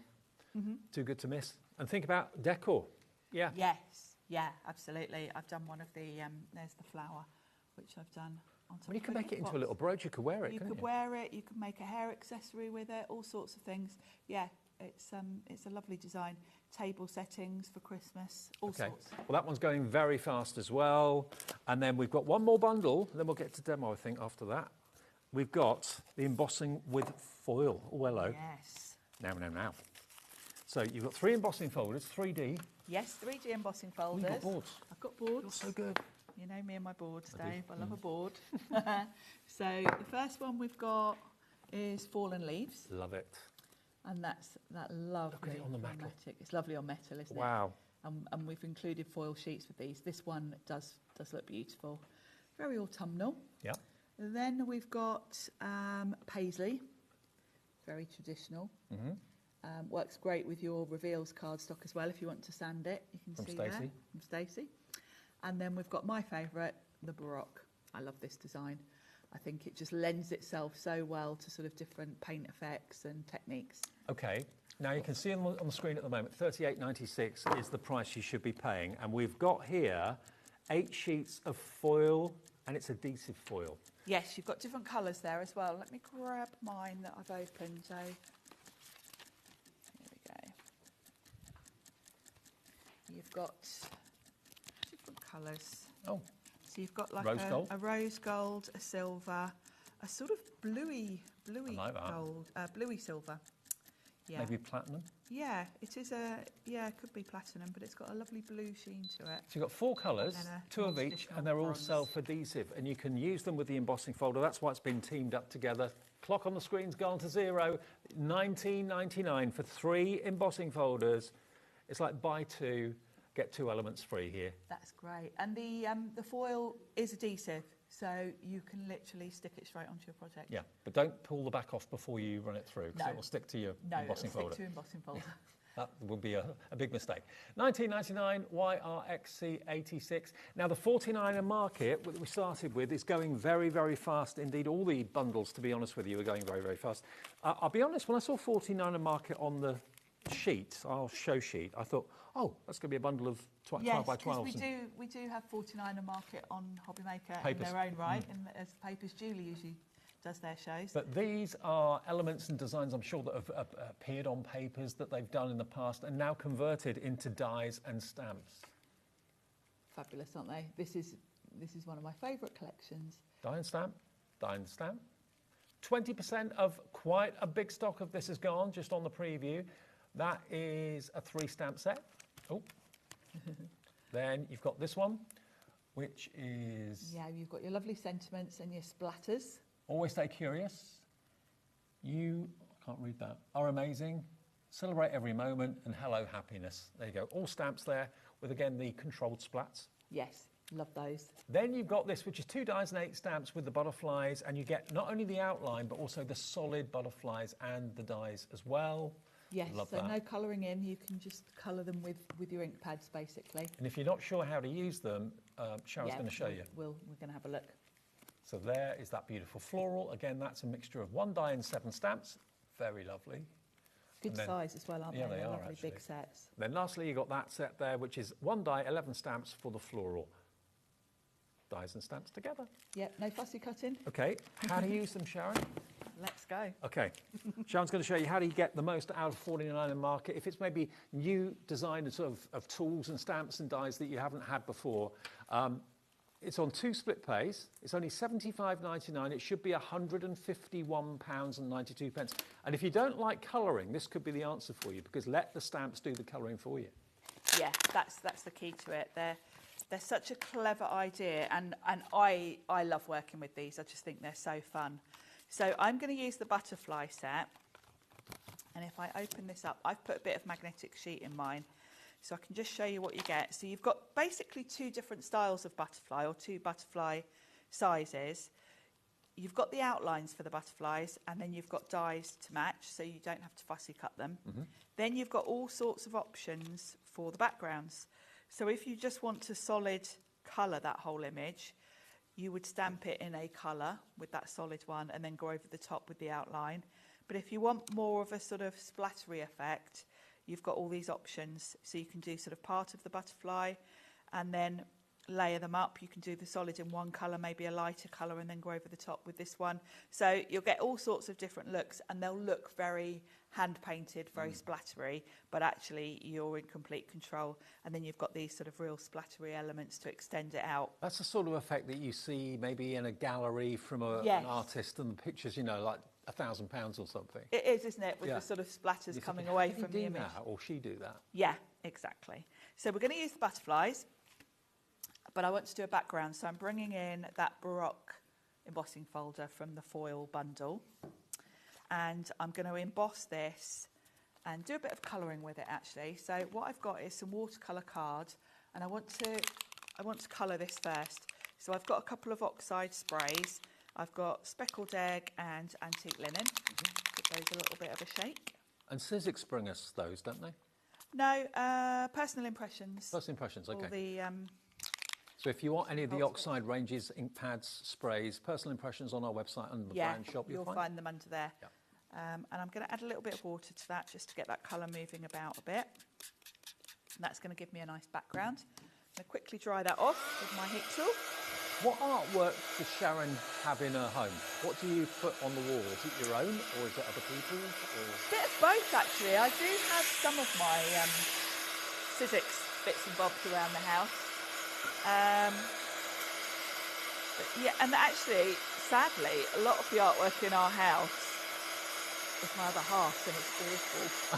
Mhm.
Too good to miss. And think about decor. Yeah.
Yes. Yeah, absolutely. I've done one of the, there's the flower, which I've done on top
Well, you
of
can make it into a
box.
little brooch. You could wear it,
You
couldn't
could
you?
wear it. You could make a hair accessory with it. All sorts of things. Yeah, it's a lovely design. Table settings for Christmas. All sorts.
Well, that one's going very fast as well. And then we've got one more bundle. Then we'll get to demo, I think, after that. We've got the embossing with foil. Oh, hello.
Yes.
Now. So you've got 3 embossing folders, 3D.
Yes, 3D embossing folders.
You've got boards.
I've got boards.
You're so good.
You know me and my boards,
I do.
Dave. I love a board. So the first one we've got is Fallen Leaves.
Love it.
And that's that lovely.
Look at it on the metal.
chromatic. It's lovely on metal, isn't it?
Wow.
And we've included foil sheets with these. This one does look beautiful. Very autumnal.
Yeah.
Then we've got Paisley. Very traditional.
Mm-hmm.
Works great with your reveals cardstock as well. If you want to sand it, you can
From
see
Stacey.
there. From Stacey. And then we've got my favourite, the Baroque. I love this design. I think it just lends itself so well to sort of different paint effects and techniques.
Okay. Now you can see on the screen at the moment, $38.96 is the price you should be paying. And we've got here 8 sheets of foil, and it's adhesive foil.
Yes, you've got different colours there as well. Let me grab mine that I've opened. So here we go. You've got different colours.
Oh.
So you've got like
Rose gold?
a rose gold, a silver, a sort of bluey
I like that.
gold, bluey silver. Yeah.
Maybe platinum.
Yeah, it is it could be platinum, but it's got a lovely blue sheen to it.
So you've got 4 colours,
And then a
2 of
more
each,
traditional
and they're all
bronze.
self-adhesive, and you can use them with the embossing folder. That's why it's been teamed up together. Clock on the screen's gone to 0. $19.99 for 3 embossing folders. It's like buy 2, get 2 elements free here.
That's great. And the foil is adhesive, so you can literally stick it straight onto your project.
Yeah, but don't pull the back off before you run it through, because
No.
it will stick to your
No,
embossing
it'll
folder.
stick to embossing folder.
That would be a big mistake. $19.99 YRXC86. Now, the 49er market that we started with is going very, very fast indeed. All the bundles, to be honest with you, are going very, very fast. I'll be honest, when I saw 49er market on the sheet, our show sheet, I thought, oh, that's going to be a bundle of 12 by 12.
Yes, because we do have 49er market on HobbyMaker
Papers.
in their own right, as Papers Julie usually does their shows.
But these are elements and designs, I'm sure, that have appeared on papers that they've done in the past and now converted into dies and stamps.
Fabulous, aren't they? This is one of my favourite collections.
Die and stamp, die and stamp. 20% of quite a big stock of this is gone, just on the preview. That is a 3 stamp set. Oh. Then you've got this one, which is...
Yeah, you've got your lovely sentiments and your splatters.
Always stay curious. You, I can't read that, are amazing. Celebrate every moment, and hello happiness. There you go. All stamps there with, again, the controlled splats.
Yes, love those.
Then you've got this, which is 2 dies and 8 stamps with the butterflies, and you get not only the outline, but also the solid butterflies and the dies as well.
Yes,
Love
so
that.
no colouring in, you can just colour them with your ink pads basically.
And if you're not sure how to use them, Sharon's going to show you.
We're going to have a look.
So there is that beautiful floral. Again, that's a mixture of 1 die and 7 stamps. Very lovely.
Good
And then-
size as well, aren't
yeah,
they?
they
They're
are
lovely
actually.
big sets.
Then lastly, you got that set there, which is 1 die, 11 stamps for the floral. Dies and stamps together.
Yep, no fussy cutting.
Okay, how to use them, Sharon?
Let's go.
Okay, Sharon's going to show you how do you get the most out of 49 in market. If it's maybe new design of tools and stamps and dies that you haven't had before, it's on 2 split pays. It's only £75.99. It should be £151.92. And if you don't like colouring, this could be the answer for you, because let the stamps do the colouring for you.
Yeah, that's the key to it. They're such a clever idea, and I love working with these. I just think they're so fun. So I'm going to use the butterfly set, and if I open this up, I've put a bit of magnetic sheet in mine, so I can just show you what you get. So you've got basically 2 different styles of butterfly, or 2 butterfly sizes. You've got the outlines for the butterflies, and then you've got dies to match, so you don't have to fussy cut them. Then you've got all sorts of options for the backgrounds. So if you just want to solid colour that whole image, you would stamp it in a colour with that solid one and then go over the top with the outline. But if you want more of a sort of splattery effect, you've got all these options. So you can do sort of part of the butterfly and then layer them up. You can do the solid in one colour, maybe a lighter colour, and then go over the top with this one. So you'll get all sorts of different looks, and they'll look very hand-painted, very splattery, but actually you're in complete control. And then you've got these sort of real splattery elements to extend it out.
That's the sort of effect that you see maybe in a gallery from an artist, and the pictures, you know, like £1,000 or something.
It is, isn't it, with the sort of splatters coming away from the image.
That, or she do that?
Yeah, exactly. So we're going to use the butterflies, but I want to do a background. So I'm bringing in that Baroque embossing folder from the foil bundle, and I'm going to emboss this and do a bit of colouring with it actually. So what I've got is some watercolour card, and I want to colour this first. So I've got a couple of oxide sprays. I've got speckled egg and antique linen. Give those a little bit of a shake.
And Sizzix bring us those, don't they?
No, personal impressions.
Personal impressions, okay.
All the,
so if you want any of the oxide ranges, ink pads, sprays, personal impressions on our website and the brand shop,
you'll find them under there.
Yeah.
And I'm going to add a little bit of water to that just to get that colour moving about a bit. And that's going to give me a nice background. I'm going to quickly dry that off with my heat tool.
What artwork does Sharon have in her home? What do you put on the wall? Is it your own, or is it other people's? Or?
Bit of both, actually. I do have some of my Sizzix bits and bobs around the house. But yeah, and actually, sadly, a lot of the artwork in our house is my other half, and it's awful.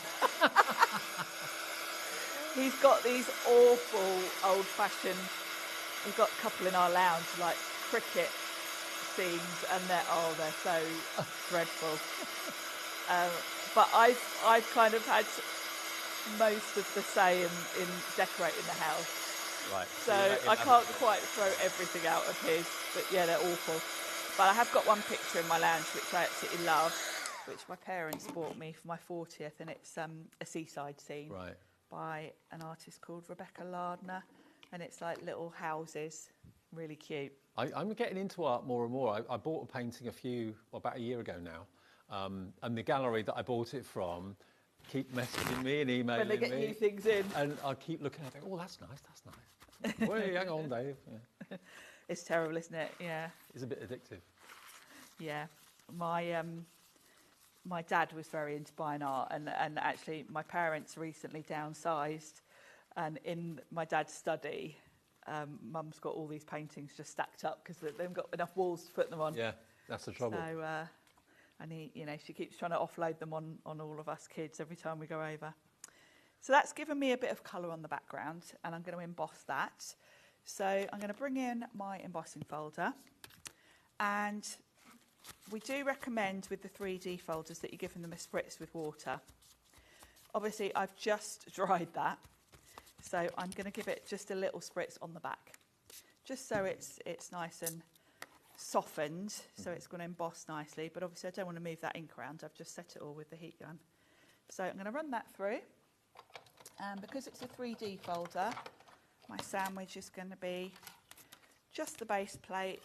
He's got these awful old-fashioned. We've got a couple in our lounge, like cricket scenes, and they're so dreadful. But I've kind of had most of the say in decorating the house.
Right.
So I can't quite throw everything out of his, but yeah, they're awful. But I have got one picture in my lounge which I absolutely love, which my parents bought me for my 40th, and it's a seaside scene by an artist called Rebecca Lardner. And it's like little houses, really cute.
I'm getting into art more and more. I bought a painting about a year ago now, and the gallery that I bought it from keep messaging me and emailing me.
When they get new things in.
And I keep looking at it, oh, that's nice, that's nice. Wait, hang on, Dave. Yeah.
It's terrible, isn't it? Yeah.
It's a bit addictive.
Yeah. My dad was very into buying art, and actually my parents recently downsized. And in my dad's study, Mum's got all these paintings just stacked up because they haven't got enough walls to put them on.
Yeah, that's the trouble.
So, and she keeps trying to offload them on all of us kids every time we go over. So that's given me a bit of colour on the background, and I'm going to emboss that. So I'm going to bring in my embossing folder, and we do recommend with the 3D folders that you're giving them a spritz with water. Obviously, I've just dried that. So I'm going to give it just a little spritz on the back, just so it's nice and softened, so it's going to emboss nicely. But obviously I don't want to move that ink around. I've just set it all with the heat gun. So I'm going to run that through. And because it's a 3D folder, my sandwich is going to be just the base plate,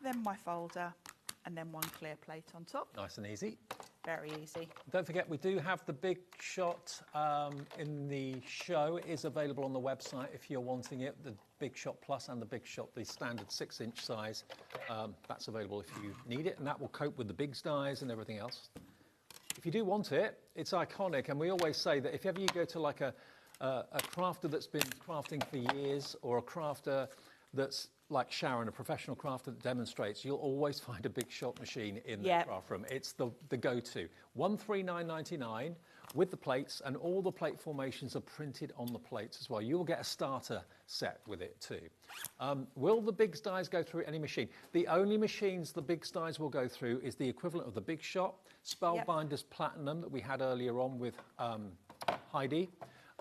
then my folder, and then one clear plate on top.
Nice and easy.
Very easy.
Don't forget, we do have the Big Shot in the show. It is available on the website if you're wanting it. The Big Shot Plus and the Big Shot, the standard 6-inch size. That's available if you need it, and that will cope with the big dies and everything else. If you do want it, it's iconic, and we always say that if ever you go to like a crafter that's been crafting for years, or a crafter that's like Sharon, a professional crafter that demonstrates, you'll always find a Big Shot machine in the craft room. It's the go-to. $139.99 with the plates, and all the plate formations are printed on the plates as well. You'll get a starter set with it too. Will the big dies go through any machine? The only machines the big dies will go through is the equivalent of the Big Shot, Spellbinders Platinum that we had earlier on with Heidi.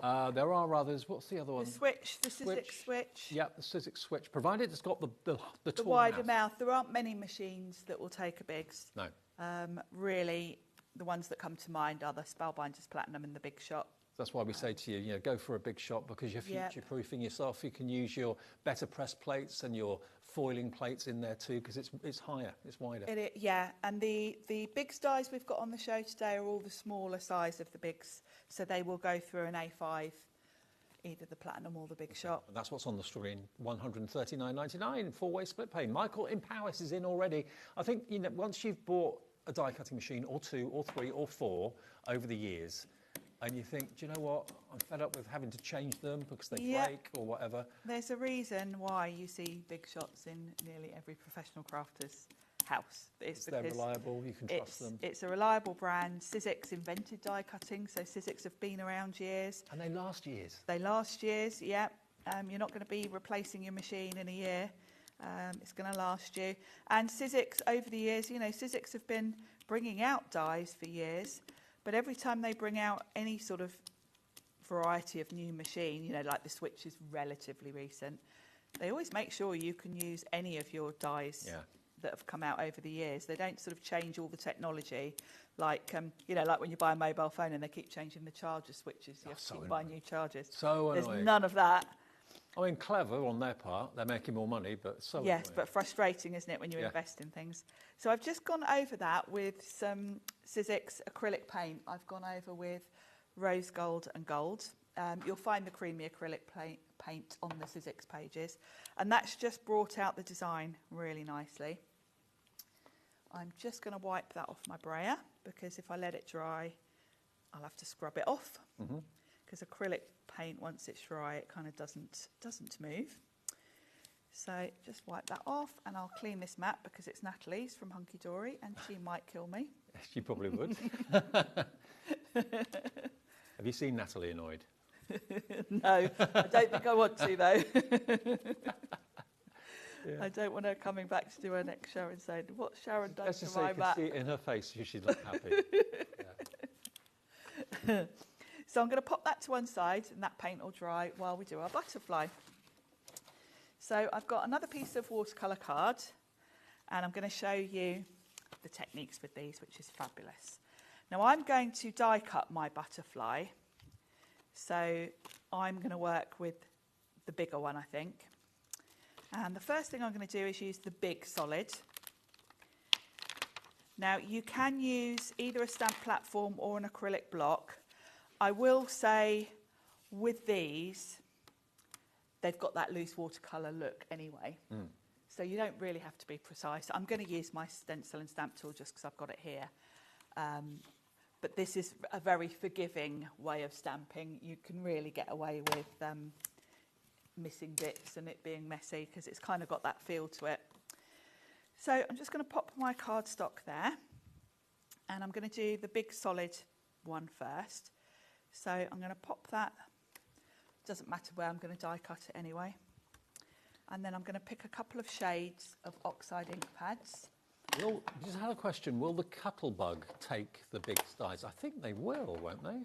There are others. What's the other one?
The switch, the Sizzix switch.
Yep, the Sizzix switch, provided it's got the tall
wider mouth. There aren't many machines that will take a Bigs.
No.
Really, the ones that come to mind are the Spellbinders Platinum and the Big Shot.
That's why we say to you, go for a Big Shot, because you're future-proofing yourself. You can use your better press plates and your foiling plates in there too, because it's higher, it's wider.
And the Bigs dies we've got on the show today are all the smaller size of the Bigs, so they will go through an A5, either the Platinum or the Big Shot.
And that's what's on the screen, $139.99, 4-way split pane. Michael in Powys is in already. I think, once you've bought a die-cutting machine, or 2, or 3, or 4 over the years, and you think, do you know what, I'm fed up with having to change them because they break or whatever.
There's a reason why you see Big Shots in nearly every professional crafter's house.
They're reliable, you can trust them.
It's a reliable brand. Sizzix invented die cutting, so Sizzix have been around years.
And they last years.
They last years, yeah. You're not going to be replacing your machine in a year. It's going to last you. And Sizzix, over the years, Sizzix have been bringing out dies for years. But every time they bring out any sort of variety of new machine, like the switch is relatively recent, they always make sure you can use any of your dies that have come out over the years. They don't sort of change all the technology, like like when you buy a mobile phone and they keep changing the charger switches. You have to keep buying new chargers.
So annoying.
There's none of that.
I mean, clever on their part. They're making more money, but so
yes,
annoying.
But frustrating, isn't it, when you invest in things? So I've just gone over that with some Sizzix acrylic paint. I've gone over with rose gold and gold. You'll find the creamy acrylic paint on the Sizzix pages, and that's just brought out the design really nicely. I'm just going to wipe that off my brayer, because if I let it dry, I'll have to scrub it off. Because acrylic paint, once it's dry, it kind of doesn't move. So just wipe that off, and I'll clean this mat because it's Natalie's from Hunky Dory, and she might kill me.
She probably would. Have you seen Natalie annoyed?
No, I don't think I want to, though. I don't want her coming back to do her next show and saying, "What Sharon done to my mat?"
See it in her face, she'd look happy.
So I'm going to pop that to one side, and that paint will dry while we do our butterfly. So I've got another piece of watercolour card, and I'm going to show you the techniques with these, which is fabulous. Now I'm going to die cut my butterfly, so I'm going to work with the bigger one, I think. And the first thing I'm going to do is use the big solid. Now you can use either a stamp platform or an acrylic block. I will say with these, they've got that loose watercolour look anyway. So you don't really have to be precise. I'm going to use my stencil and stamp tool just because I've got it here. But this is a very forgiving way of stamping. You can really get away with missing bits and it being messy because it's kind of got that feel to it. So I'm just going to pop my cardstock there, and I'm going to do the big solid one first. So I'm going to pop that. Doesn't matter where, I'm going to die cut it anyway. And then I'm going to pick a couple of shades of oxide ink pads.
Just had a question. Will the Cuttlebug take the big dies? I think they will, won't they?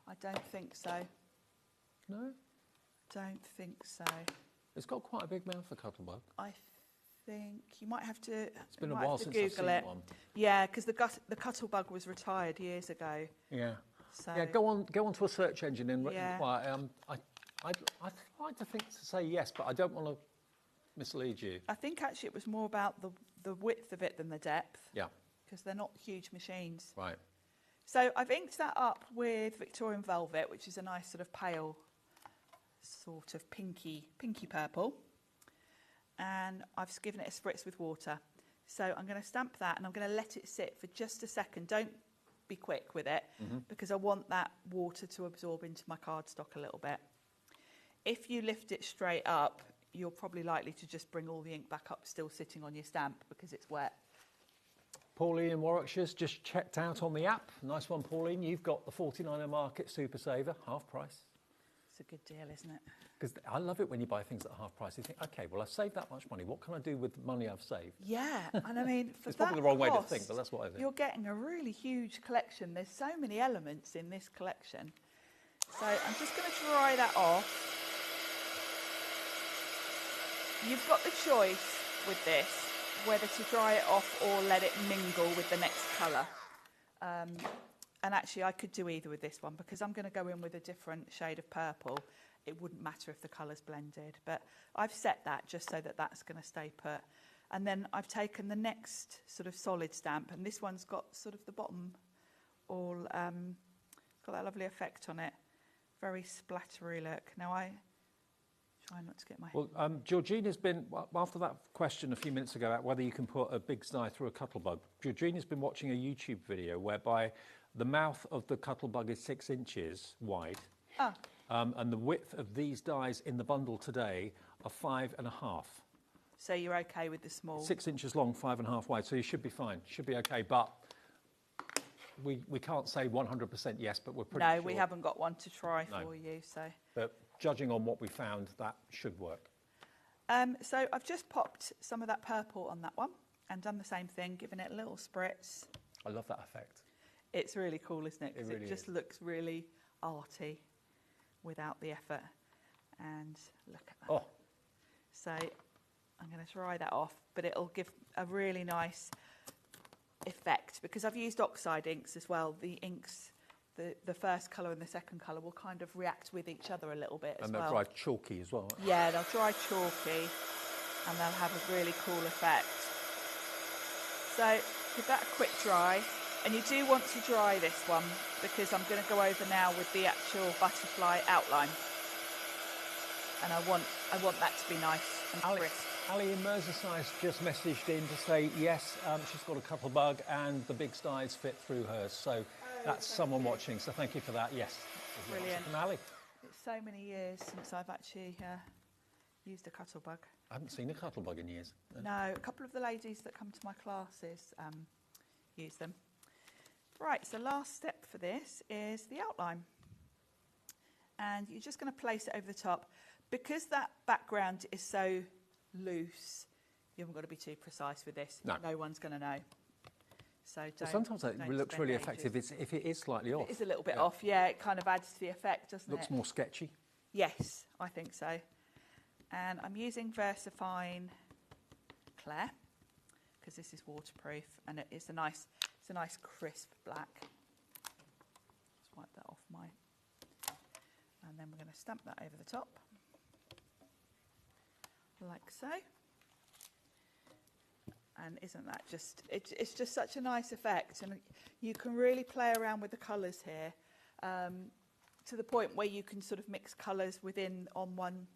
I don't think so.
No?
Don't think so.
It's got quite a big mouth, the Cuttlebug.
I think you might have to.
It's been a while since I've seen one.
Yeah, because the Cuttlebug was retired years ago.
Yeah.
So
Yeah, go on to a search engine and
Yeah.
inquire. I'd like to think to say yes, but I don't want to mislead you.
I think actually it was more about the width of it than the depth.
Yeah.
Because they're not huge machines.
Right.
So I've inked that up with Victorian Velvet, which is a nice sort of pale, sort of pinky purple. And I've just given it a spritz with water. So I'm going to stamp that and I'm going to let it sit for just a second. Don't be quick with it because I want that water to absorb into my cardstock a little bit. If you lift it straight up, you're probably likely to just bring all the ink back up still sitting on your stamp because it's wet.
Pauline in Warwickshire's just checked out on the app. Nice one, Pauline. You've got the 49er Market Super Saver, half price.
It's a good deal, isn't it?
Because I love it when you buy things at half price. You think, okay, well, I've saved that much money. What can I do with the money I've saved?
Yeah, and I mean, for
it's
that
probably the wrong way to
cost,
think, but that's what I think.
You're getting a really huge collection. There's so many elements in this collection. So I'm just going to dry that off. You've got the choice with this whether to dry it off or let it mingle with the next colour. And actually I could do either with this one because I'm going to go in with a different shade of purple. It wouldn't matter if the colours blended, but I've set that just so that that's going to stay put. And then I've taken the next sort of solid stamp, and this one's got sort of the bottom all got that lovely effect on it. Very splattery look. Now I try not to get my...
Well, Georgina's been, after that question a few minutes ago about whether you can put a big die through a Cuttlebug, Georgina's been watching a YouTube video whereby the mouth of the Cuttlebug is 6 inches wide.
Ah.
And the width of these dies in the bundle today are 5.5.
So you're okay with the small?
6 inches long, 5.5 wide, so you should be fine. Should be okay, but we can't say 100% yes, but we're pretty sure.
No, we haven't got one to try for you, so...
But judging on what we found, that should work.
So I've just popped some of that purple on that one and done the same thing, given it a little spritz.
I love that effect.
It's really cool, isn't it? Because
It really
just looks really arty without the effort. And look at that.
Oh.
So I'm going to dry that off, but it'll give a really nice effect because I've used oxide inks as well. The inks, the first colour and the second colour will kind of react with each other a little bit as well.
And they'll dry chalky as well.
Yeah, they'll dry chalky and they'll have a really cool effect. So give that a quick dry. And you do want to dry this one because I'm going to go over now with the actual butterfly outline. And I want that to be nice and crisp.
Ali in Merseyside's just messaged in to say yes, she's got a Cuttlebug and the big styes fit through hers. So that's someone watching. So thank you for that. Yes.
Brilliant.
From Ali.
It's so many years since I've actually used a Cuttlebug.
I haven't seen a Cuttlebug in years.
No, a couple of the ladies that come to my classes use them. Right, so last step for this is the outline. And you're just going to place it over the top. Because that background is so loose, you haven't got to be too precise with this.
No
one's going to know. So
well, sometimes it looks really effective if it is slightly off.
It is a little bit off, yeah. It kind of adds to the effect, doesn't it?
Looks more sketchy.
Yes, I think so. And I'm using VersaFine Claire because this is waterproof and it's a nice crisp black. Let's wipe that off and then we're going to stamp that over the top, like so. And isn't that just, it's just such a nice effect, and you can really play around with the colours here to the point where you can sort of mix colours on one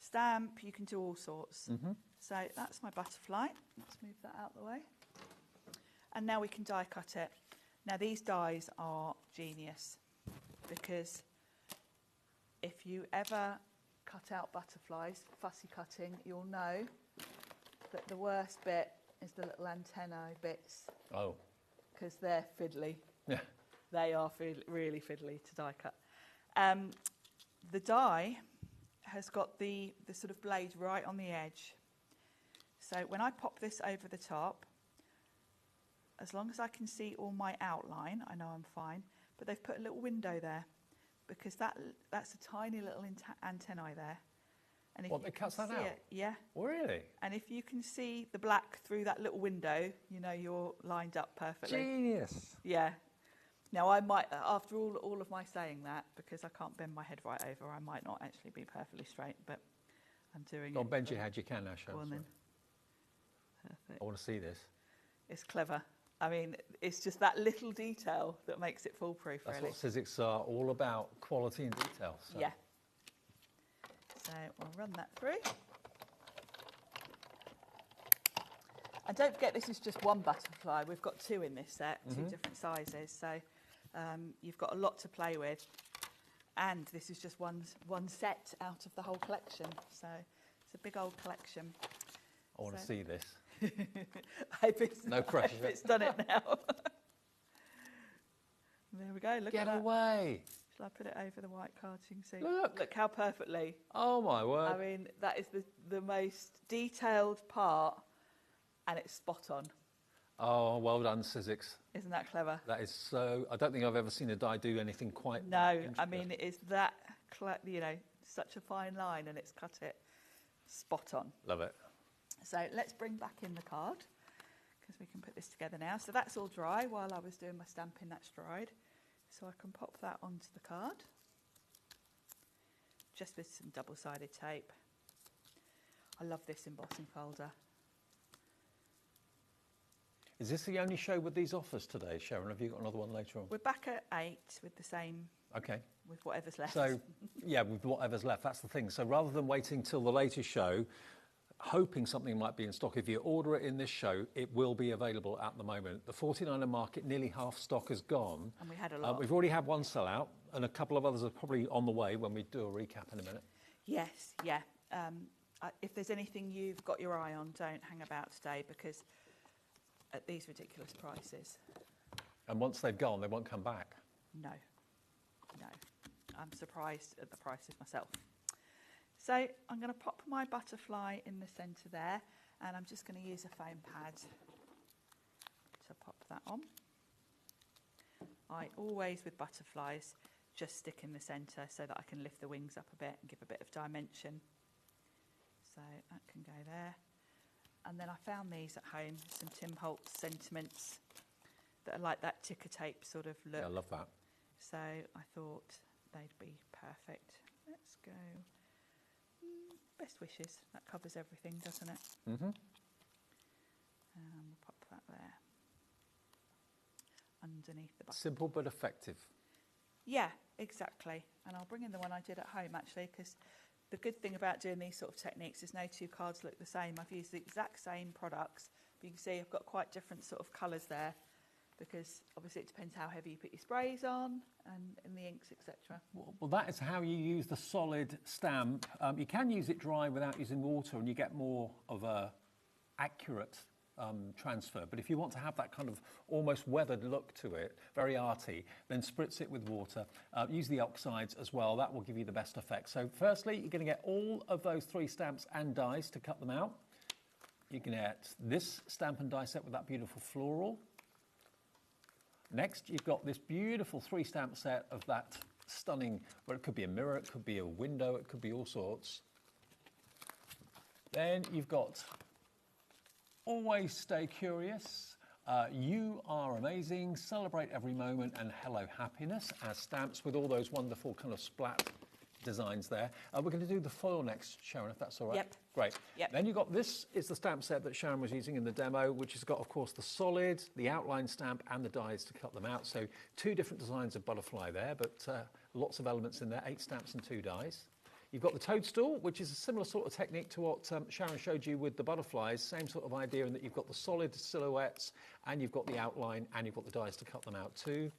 stamp. You can do all sorts. So that's my butterfly. Let's move that out of the way. And now we can die cut it. Now these dies are genius because if you ever cut out butterflies, fussy cutting, you'll know that the worst bit is the little antennae bits. Oh. Because they're fiddly. Yeah. They are really fiddly to die cut. The die has got the sort of blade right on the edge. So when I pop this over the top, as long as I can see all my outline, I know I'm fine. But they've put a little window there because that's a tiny little antennae there. And if
What,
you
it cuts
can
that
see
out?
it, yeah.
Really?
And if you can see the black through that little window, you know you're lined up perfectly.
Genius.
Yeah. Now, I might, after all of my saying that, because I can't bend my head right over, I might not actually be perfectly straight, but I'm doing it.
Don't bend your head, you can now, Sharon.
Go on then.
Sorry.
Perfect.
I want to see this.
It's clever. I mean, it's just that little detail that makes it foolproof,
That's
really.
what Sizzix are all about, quality and detail. So.
Yeah. So we'll run that through. And don't forget, this is just one butterfly. We've got two in this set, two different sizes. So you've got a lot to play with. And this is just one set out of the whole collection. So it's a big old collection.
I want to see this.
No
pressure.
I hope it's done it now. There we go. Look
Get
at that.
away.
Shall I put it over the white card so you can see?
Look
how perfectly.
Oh, my word.
I mean, that is the most detailed part, and it's spot on.
Oh, well done, Sizzix.
Isn't that clever?
That is so... I don't think I've ever seen a die do anything quite...
No, I mean, it is that, such a fine line, and it's cut it spot on.
Love it.
So let's bring back in the card, because we can put this together now. So that's all dry while I was doing my stamping, that's dried. So I can pop that onto the card, just with some double-sided tape. I love this embossing folder.
Is this the only show with these offers today, Sharon? Have you got another one later on?
We're back at 8 with the same,
Okay.
with whatever's left.
So, yeah, with whatever's left, that's the thing. So rather than waiting till the latest show, hoping something might be in stock, if you order it in this show, it will be available at the moment. The 49er market, nearly half stock has gone.
And we had a lot.
We've already had one sell out, and a couple of others are probably on the way when we do a recap in a minute.
Yes, yeah. If there's anything you've got your eye on, don't hang about today, because at these ridiculous prices.
And once they've gone, they won't come back.
No. I'm surprised at the prices myself. So I'm going to pop my butterfly in the centre there, and I'm just going to use a foam pad to pop that on. I always, with butterflies, just stick in the centre so that I can lift the wings up a bit and give a bit of dimension. So that can go there. And then I found these at home, some Tim Holtz sentiments that are like that ticker tape sort of look.
Yeah, I love that.
So I thought they'd be perfect. Let's go. Best wishes. That covers everything, doesn't it?
Mm-hmm.
We'll pop that there. Underneath the button.
Simple but effective.
Yeah, exactly. And I'll bring in the one I did at home, actually, because the good thing about doing these sort of techniques is no two cards look the same. I've used the exact same products, but you can see I've got quite different sort of colours there, because obviously it depends how heavy you put your sprays on and the inks, etc.
Well, that is how you use the solid stamp. You can use it dry without using water, and you get more of a accurate transfer. But if you want to have that kind of almost weathered look to it, very arty, then spritz it with water. Use the oxides as well. That will give you the best effect. So firstly, you're going to get all of those 3 stamps and dies to cut them out. You can get this stamp and die set with that beautiful floral. Next, you've got this beautiful 3 stamp set of that stunning, well, it could be a mirror, it could be a window, it could be all sorts. Then you've got Always Stay Curious, You Are Amazing, Celebrate Every Moment, and Hello Happiness as stamps with all those wonderful kind of splat designs there. We're going to do the foil next, Sharon, if that's all right.
Yep.
Great.
Yep.
Then you've got, this is the stamp set that Sharon was using in the demo, which has got, of course, the solid, the outline stamp, and the dies to cut them out. So 2 different designs of butterfly there, but lots of elements in there, 8 stamps and 2 dies. You've got the toadstool, which is a similar sort of technique to what Sharon showed you with the butterflies. Same sort of idea in that you've got the solid silhouettes, and you've got the outline, and you've got the dies to cut them out too.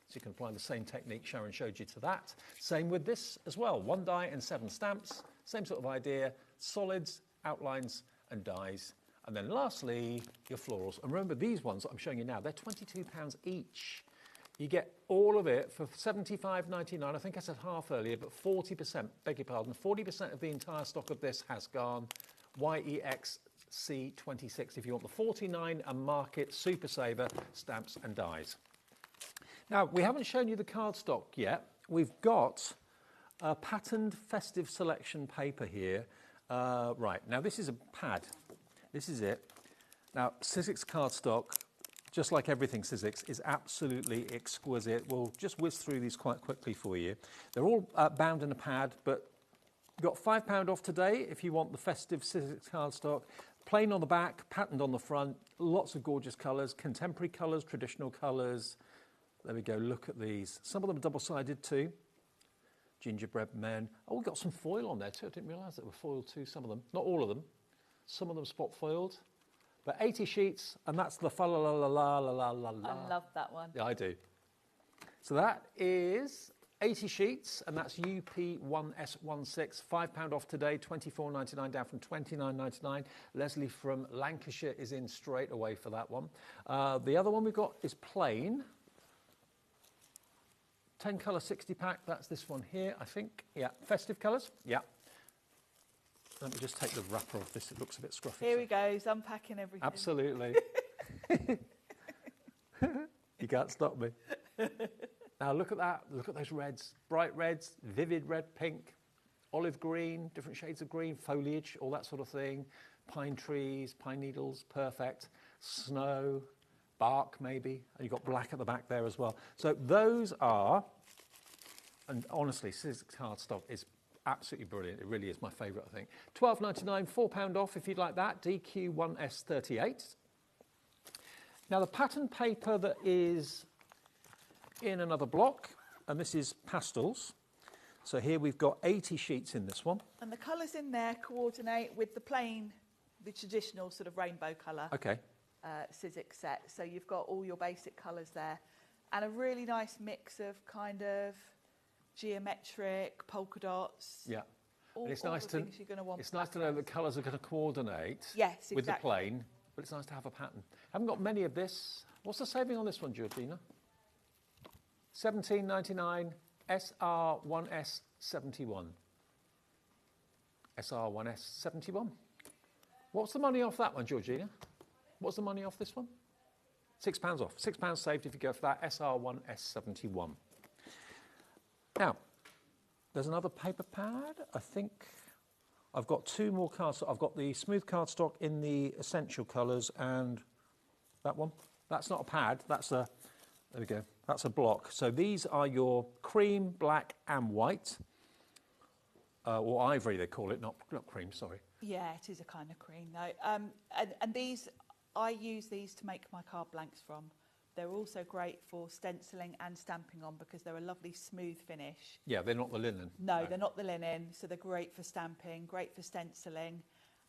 So you can apply the same technique Sharon showed you to that. Same with this as well. 1 die and 7 stamps. Same sort of idea. Solids, outlines, and dies. And then lastly, your florals. And remember, these ones that I'm showing you now, they're £22 each. You get all of it for $75.99. I think I said half earlier, but 40%, beg your pardon, 40% of the entire stock of this has gone. YEXC26 if you want the 49 and market super saver stamps and dies. Now, we haven't shown you the cardstock yet. We've got a patterned festive selection paper here. Right, now this is a pad. This is it. Now, Sizzix cardstock, just like everything Sizzix, is absolutely exquisite. We'll just whiz through these quite quickly for you. They're all bound in a pad, but you've got £5 off today if you want the festive Sizzix cardstock. Plain on the back, patterned on the front, lots of gorgeous colours, contemporary colours, traditional colours. There we go, look at these. Some of them are double-sided too. Gingerbread men. Oh, we've got some foil on there too. I didn't realise that were foiled too, some of them. Not all of them. Some of them spot foiled. But 80 sheets, and that's the fa-la-la-la-la-la-la-la.
I love that one.
Yeah, I do. So that is 80 sheets, and that's UP1S16. £5 off today, £24.99 down from £29.99. Leslie from Lancashire is in straight away for that one. The other one we've got is plain. 10 colour 60 pack, that's this one here, I think. Yeah, festive colours, yeah. Let me just take the wrapper off this, it looks a bit scruffy.
Here he goes, unpacking everything.
Absolutely. You can't stop me. Now look at that, look at those reds. Bright reds, vivid red, pink, olive green, different shades of green, foliage, all that sort of thing. Pine trees, pine needles, perfect. Snow, bark maybe, and you've got black at the back there as well. So those are, and honestly, Sizzix cardstock is absolutely brilliant. It really is my favourite, I think. £12.99, £4 off if you'd like that, DQ1S38. Now the pattern paper that is in another block, and this is pastels. So here we've got 80 sheets in this one.
And the colours in there coordinate with the plain, the traditional sort of rainbow colour.
Okay.
Sizzix set. So you've got all your basic colours there and a really nice mix of kind of geometric polka dots.
Yeah.
All,
it's
all
nice
the
to
things you're going to want.
It's nice to know the colours are going to coordinate
yes,
with the
exactly.
plain, but it's nice to have a pattern. Haven't got many of this. What's the saving on this one, Georgina? £17.99 SR1S71. SR1S71. What's the money off that one, Georgina? What's the money off this one? £6 off. £6 saved if you go for that SR1S71. Now, there's another paper pad. I think I've got two more cards. I've got the smooth cardstock in the essential colours and that one. That's not a pad. That's a, there we go. That's a block. So these are your cream, black and white. Or ivory they call it, not cream, sorry.
Yeah, it is a kind of cream though. And these, I use these to make my card blanks from. They're also great for stenciling and stamping on because they're a lovely smooth finish.
Yeah, they're not the linen.
No, they're not the linen, so they're great for stamping, great for stenciling.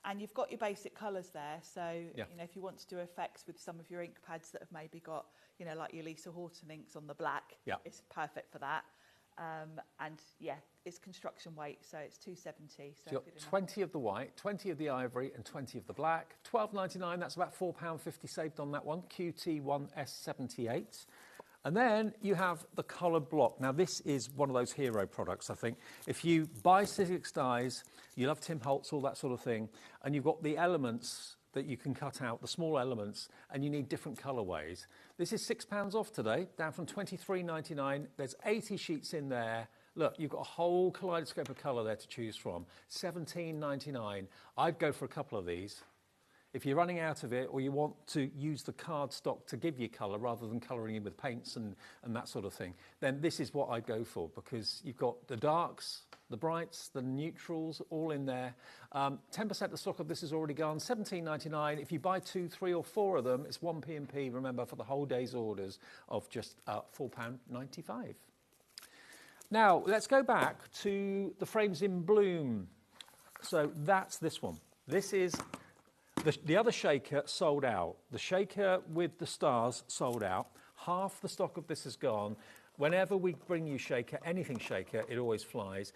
And you've got your basic colours there, so
yeah.
you know if you want to do effects with some of your ink pads that have maybe got, you know, like your Lisa Horton inks on the black,
yeah.
It's perfect for that. And yeah, it's construction weight, so it's 270. So
you've got 20 of the white, 20 of the ivory, and 20 of the black. £12.99. That's about £4.50 saved on that one. QT1S78. And then you have the coloured block. Now, this is one of those hero products, I think. If you buy Sizzix dies, you love Tim Holtz, all that sort of thing, and you've got the elements that you can cut out, the small elements, and you need different colourways. This is £6 off today, down from £23.99. There's 80 sheets in there. Look, you've got a whole kaleidoscope of colour there to choose from. £17.99. I'd go for a couple of these. If you're running out of it or you want to use the cardstock to give you colour rather than colouring in with paints and that sort of thing, then this is what I'd go for because you've got the darks, the brights, the neutrals, all in there. 10% of the stock of this is already gone, £17.99. If you buy 2, 3 or 4 of them, it's 1 P&P, remember, for the whole day's orders of just £4.95. Now, let's go back to the frames in bloom. So that's this one. This is... The other shaker sold out. The shaker with the stars sold out. Half the stock of this is gone. Whenever we bring you shaker, anything shaker, it always flies.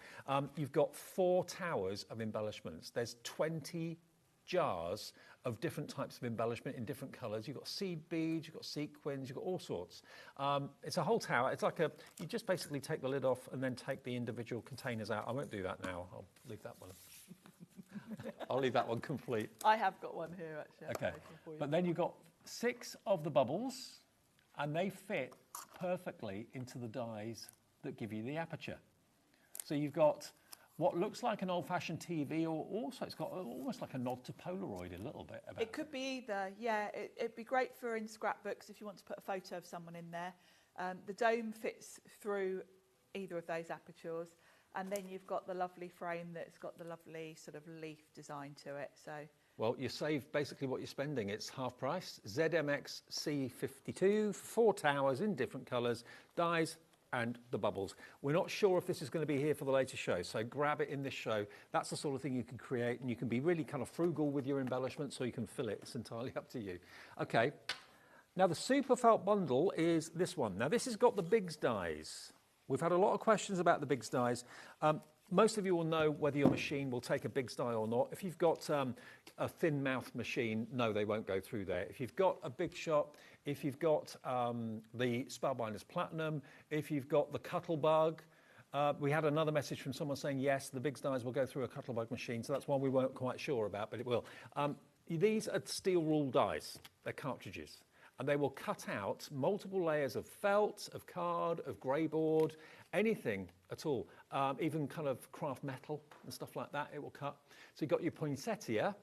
You've got 4 towers of embellishments. There's 20 jars of different types of embellishment in different colours. You've got seed beads, you've got sequins, you've got all sorts. It's a whole tower. It's like you just basically take the lid off and then take the individual containers out. I won't do that now. I'll leave that one. I'll leave that one complete.
I have got one here, actually.
Okay, but then you've got 6 of the bubbles, and they fit perfectly into the dies that give you the aperture. So you've got what looks like an old-fashioned TV, or also it's got almost like a nod to Polaroid a little bit.
It could be either, yeah. It'd be great for in scrapbooks if you want to put a photo of someone in there. The dome fits through either of those apertures, and then you've got the lovely frame that's got the lovely sort of leaf design to it. So.
Well, you save basically what you're spending. It's half price. ZMX C52, 4 towers in different colours, dies and the bubbles. We're not sure if this is going to be here for the later show, so grab it in this show. That's the sort of thing you can create, and you can be really kind of frugal with your embellishments, so you can fill it. It's entirely up to you. Okay, now the Super Felt Bundle is this one. Now this has got the Biggs dies. We've had a lot of questions about the Biggs dies. Most of you will know whether your machine will take a Biggs die or not. If you've got a thin mouth machine, no, they won't go through there. If you've got a Big Shot, if you've got the Spellbinders Platinum, if you've got the Cuttlebug, we had another message from someone saying, yes, the Biggs dies will go through a Cuttlebug machine, so that's one we weren't quite sure about, but it will. These are steel rule dies. They're cartridges. And they will cut out multiple layers of felt, of card, of grey board, anything at all, even kind of craft metal and stuff like that, it will cut. So you've got your poinsettia,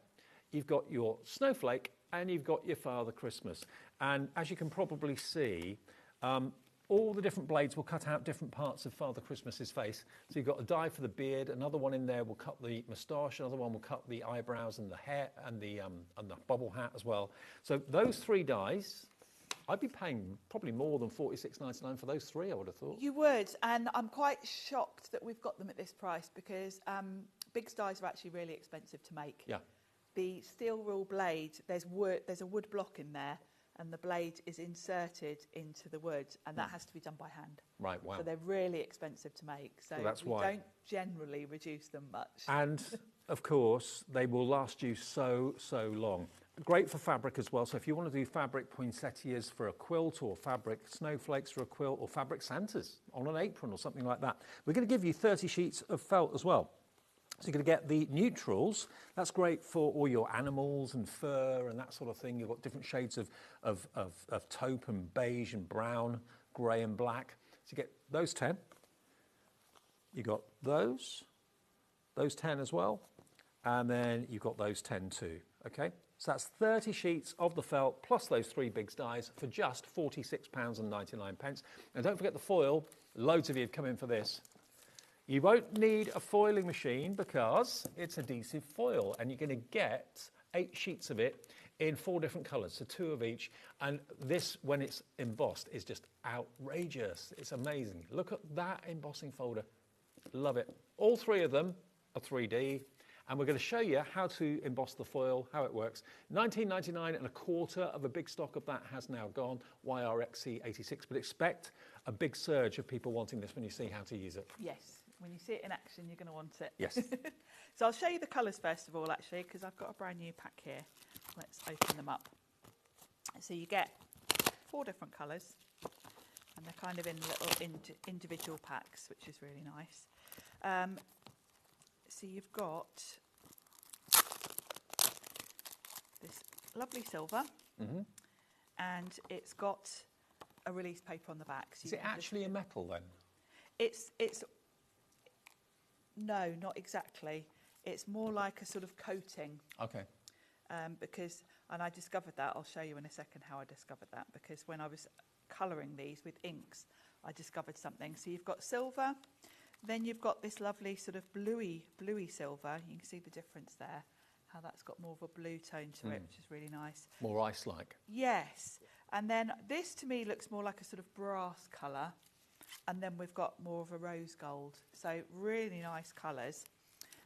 you've got your snowflake, and you've got your Father Christmas. And as you can probably see, all the different blades will cut out different parts of Father Christmas's face. So you've got a die for the beard, another one in there will cut the moustache, another one will cut the eyebrows and the hair and the bobble hat as well. So those 3 dies, I'd be paying probably more than $46.99 for those 3, I would have thought.
You would, and I'm quite shocked that we've got them at this price, because Biggs dies are actually really expensive to make.
Yeah.
The steel rule blade, there's a wood block in there, and the blade is inserted into the wood, and that has to be done by hand.
Right, wow.
So they're really expensive to make. So
that's
we
why.
don't generally reduce them much.
And, of course, they will last you so long. Great for fabric as well. So if you want to do fabric poinsettias for a quilt, or fabric snowflakes for a quilt, or fabric Santas on an apron or something like that, we're going to give you 30 sheets of felt as well. So you're going to get the neutrals. That's great for all your animals and fur and that sort of thing. You've got different shades of taupe and beige and brown, grey and black. So you get those 10. You got those 10 as well. And then you've got those 10 too, okay? So that's 30 sheets of the felt plus those 3 Biggs dies for just £46.99. And don't forget the foil. Loads of you have come in for this. You won't need a foiling machine because it's adhesive foil, and you're going to get 8 sheets of it in 4 different colours, so 2 of each. And this, when it's embossed, is just outrageous. It's amazing. Look at that embossing folder. Love it. All 3 of them are 3D. And we're going to show you how to emboss the foil, how it works. $19.99, and a quarter of a big stock of that has now gone, YRXC86. But expect a big surge of people wanting this when you see how to use it.
Yes, when you see it in action, you're going to want it.
Yes.
So I'll show you the colours first of all, actually, because I've got a brand new pack here. Let's open them up. So you get 4 different colours, and they're kind of in little individual packs, which is really nice. So you've got this lovely silver, and it's got a release paper on the back. So
is it actually a metal then?
It's no, not exactly. It's more like a sort of coating.
Okay.
Because, and I discovered that, I'll show you in a second how I discovered that, because when I was colouring these with inks, I discovered something. So you've got silver. Then you've got this lovely sort of bluey silver. You can see the difference there, how that's got more of a blue tone to it, which is really nice.
More ice-like.
Yes. And then this to me looks more like a sort of brass colour. And then we've got more of a rose gold. So really nice colours.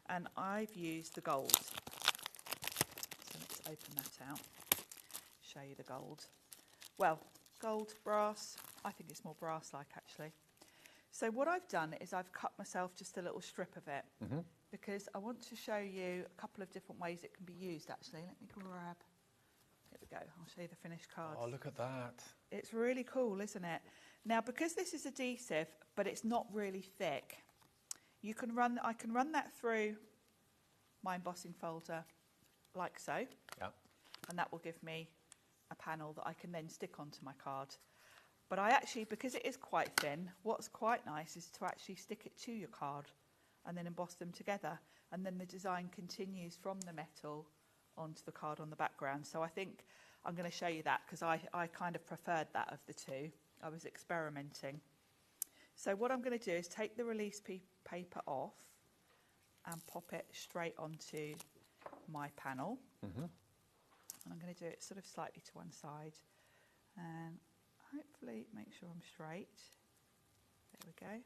And I've used the gold. So let's open that out, show you the gold. Well, gold, brass, I think it's more brass-like actually. So what I've done is I've cut myself just a little strip of it, because I want to show you a couple of different ways it can be used actually. Let me grab, here we go, I'll show you the finished cards.
Oh, look at that.
It's really cool, isn't it? Now, because this is adhesive, but it's not really thick, I can run that through my embossing folder like so, and that will give me a panel that I can then stick onto my card. But I actually, because it is quite thin, what's quite nice is to actually stick it to your card and then emboss them together. And then the design continues from the metal onto the card on the background. So I think I'm going to show you that because I kind of preferred that of the two. I was experimenting. So what I'm going to do is take the release paper off and pop it straight onto my panel.
Mm-hmm.
And I'm going to do it sort of slightly to one side and hopefully make sure I'm straight. There we go.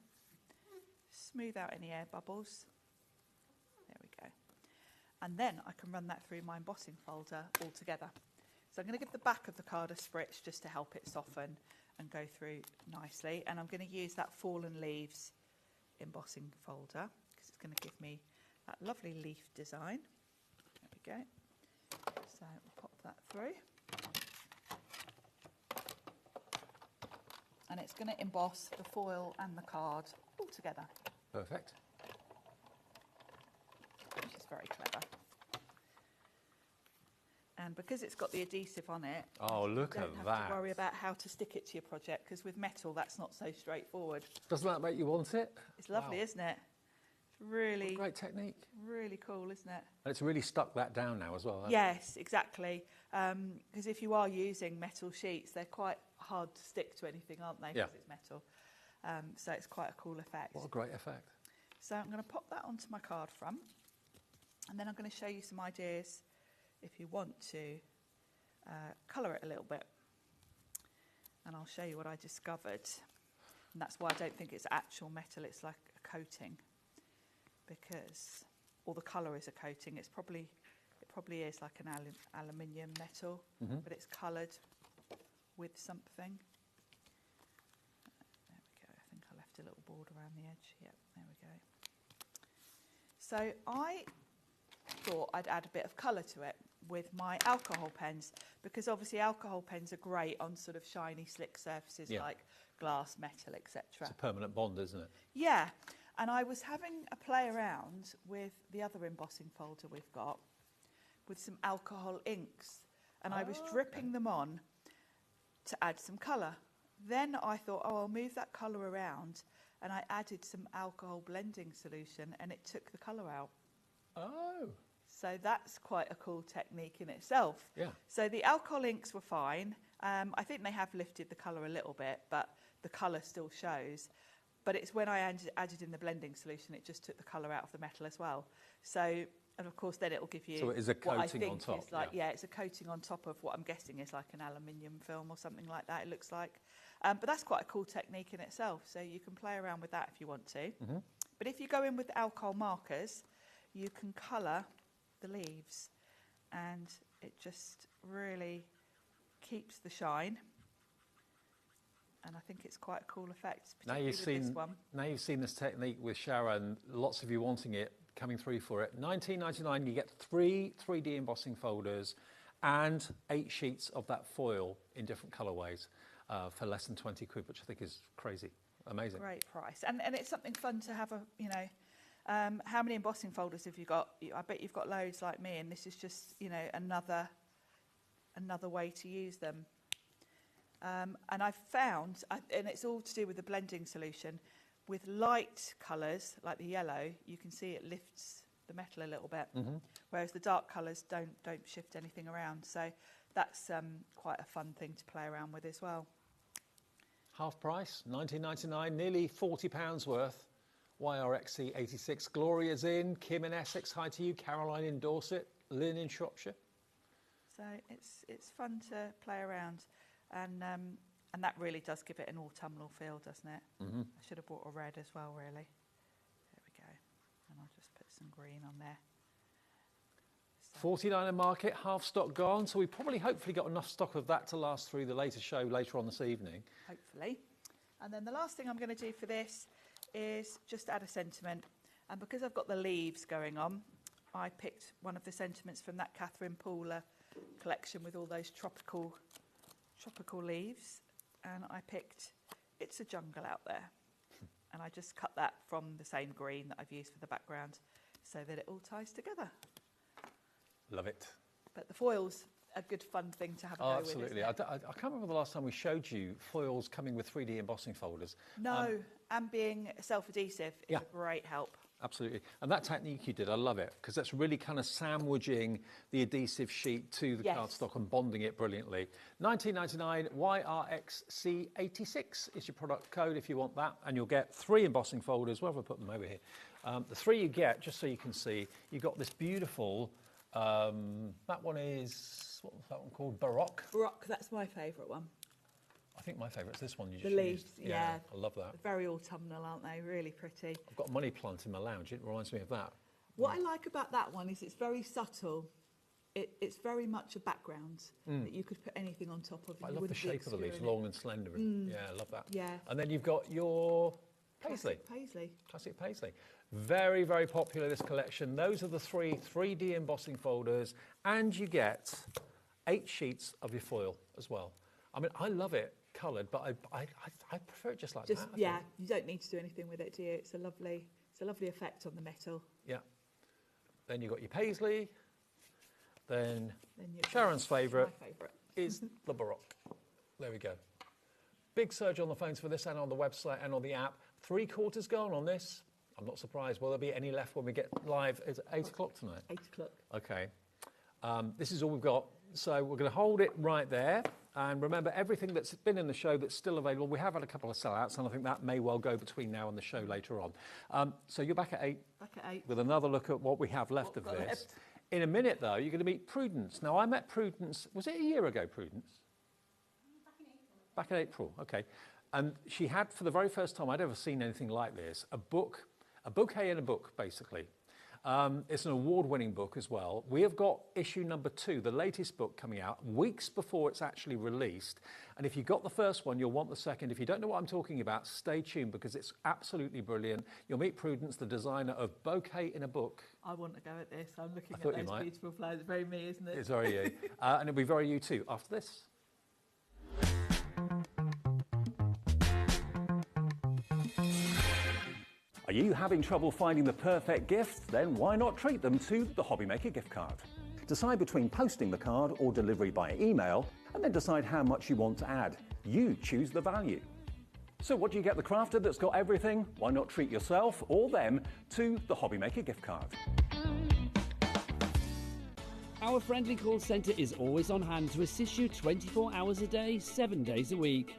Smooth out any air bubbles. There we go. And then I can run that through my embossing folder all together. So I'm going to give the back of the card a spritz just to help it soften and go through nicely. And I'm going to use that Fallen Leaves embossing folder because it's going to give me that lovely leaf design. There we go. So we'll pop that through. And it's going to emboss the foil and the card all together.
Perfect.
Which is very clever. And because it's got the adhesive on it,
oh, look
you
at
don't have
that.
to worry about how to stick it to your project, because with metal, that's not so straightforward.
Doesn't that make you want it?
It's lovely,
wow.
isn't it? It's really...
What a great technique.
Really cool, isn't it?
And it's really stuck that down now as well, hasn't
Yes, exactly. Because if you are using metal sheets, they're quite hard to stick to anything, aren't they?
Yeah.
Because it's metal. So it's quite a cool effect.
What a great effect.
So I'm going to pop that onto my card front. And then I'm going to show you some ideas if you want to colour it a little bit. And I'll show you what I discovered. And that's why I don't think it's actual metal, it's like a coating. Because, or the colour is a coating, it probably is like an aluminium metal, but it's coloured with something. There we go, I think I left a little border around the edge. Yep, there we go. So I thought I'd add a bit of colour to it with my alcohol pens, because obviously alcohol pens are great on sort of shiny, slick surfaces like glass, metal, etc.
It's a permanent bond, isn't it?
Yeah, and I was having a play around with the other embossing folder we've got with some alcohol inks, and I was dripping them on to add some colour. Then I thought, oh, I'll move that colour around, and I added some alcohol blending solution, and it took the colour out.
Oh.
So that's quite a cool technique in itself.
Yeah.
So the alcohol inks were fine. I think they have lifted the colour a little bit, but the colour still shows. But it's when I added in the blending solution, it just took the colour out of the metal as well. So, and of course, then it will give you.
So it is a
what I
coating
think
on top.
is like, yeah, it's a coating on top of what I'm guessing is like an aluminium film or something like that. It looks like, but that's quite a cool technique in itself. So you can play around with that if you want to. But if you go in with alcohol markers, you can colour the leaves, and it just really keeps the shine. And I think it's quite a cool effect.
Now you've seen this technique with Sharon. Lots of you wanting it, coming through for it. $19.99. You get 3 3D embossing folders and 8 sheets of that foil in different colourways for less than 20 quid, which I think is crazy, amazing.
Great price, and it's something fun to have. How many embossing folders have you got? I bet you've got loads like me, and this is just another way to use them. And I've found, and it's all to do with the blending solution, with light colours like the yellow, you can see it lifts the metal a little bit, whereas the dark colours don't shift anything around. So that's quite a fun thing to play around with as well.
Half price, $19.99, nearly £40 worth. YRXC86, Gloria's in, Kim in Essex, hi to you, Caroline in Dorset, Lynn in Shropshire.
So it's fun to play around, and that really does give it an autumnal feel, doesn't it? I should have bought a red as well, really. There we go, and I'll just put some green on there.
So. 49er market, half stock gone, so we probably hopefully got enough stock of that to last through the later show later on this evening.
Hopefully. And then the last thing I'm going to do for this is just add a sentiment, and because I've got the leaves going on, I picked one of the sentiments from that Catherine Pooler collection with all those tropical leaves, and I picked It's a Jungle Out There, and I just cut that from the same green that I've used for the background so that it all ties together.
Love it.
But the foil's a good fun thing to have a go with,
absolutely.
isn't it?
I can't remember the last time we showed you foils coming with 3D embossing folders.
No, and being self-adhesive is a great help.
Absolutely. And that technique you did, I love it, because that's really kind of sandwiching the adhesive sheet to the cardstock and bonding it brilliantly. $19.99 YRXC86 is your product code if you want that, and you'll get 3 embossing folders. Where have I put them over here? The 3 you get, just so you can see, you've got this beautiful, that one is, what was that one called? Baroque?
Baroque, that's my favourite one.
I think my favourite's this one you
The
just
leaves,
used.
yeah.
I love that.
They're very autumnal, aren't they? Really pretty.
I've got a money plant in my lounge. It reminds me of that.
What I like about that one is it's very subtle. It's very much a background that you could put anything on top of.
I love the shape of the leaves, long and slender. Yeah, I love that.
Yeah.
And then you've got your paisley. Classic paisley. Very, very popular, this collection. Those are the 3 3D embossing folders, and you get 8 sheets of your foil as well. I mean, I love it coloured, but I prefer it just like that.
Yeah, you don't need to do anything with it, do you? It's a lovely effect on the metal.
Yeah. Then you've got your paisley. Then Sharon's favourite is the Baroque. There we go. Big surge on the phones for this and on the website and on the app. 3/4 gone on this. I'm not surprised. Will there be any left when we get live? Is it 8 o'clock tonight?
8 o'clock.
Okay. This is all we've got. So we're going to hold it right there. And remember, everything that's been in the show that's still available, we have had a couple of sellouts, and I think that may well go between now and the show later on. So you're back at 8.
Back at 8.
With another look at what we have left of this. In a minute, though, you're going to meet Prudence. Now, I met Prudence, was it a year ago, Prudence? Back in April, okay. And she had, for the very first time I'd ever seen anything like this, a bouquet in a book, basically. It's an award-winning book as well. We have got issue number 2, the latest book coming out, weeks before it's actually released. And if you got the first one, you'll want the second. If you don't know what I'm talking about, stay tuned because it's absolutely brilliant. You'll meet Prudence, the designer of Bouquet in a Book.
I want to go at this. I'm looking at
thought you
those
might.
beautiful flowers. It's very me, isn't it?
It's very you. And it'll be very you too after this.
Are you having trouble finding the perfect gift? Then why not treat them to the HobbyMaker gift card? Decide between posting the card or delivery by email, and then decide how much you want to add. You choose the value. So what do you get the crafter that's got everything? Why not treat yourself or them to the HobbyMaker gift card?
Our friendly call centre is always on hand to assist you 24 hours a day, 7 days a week.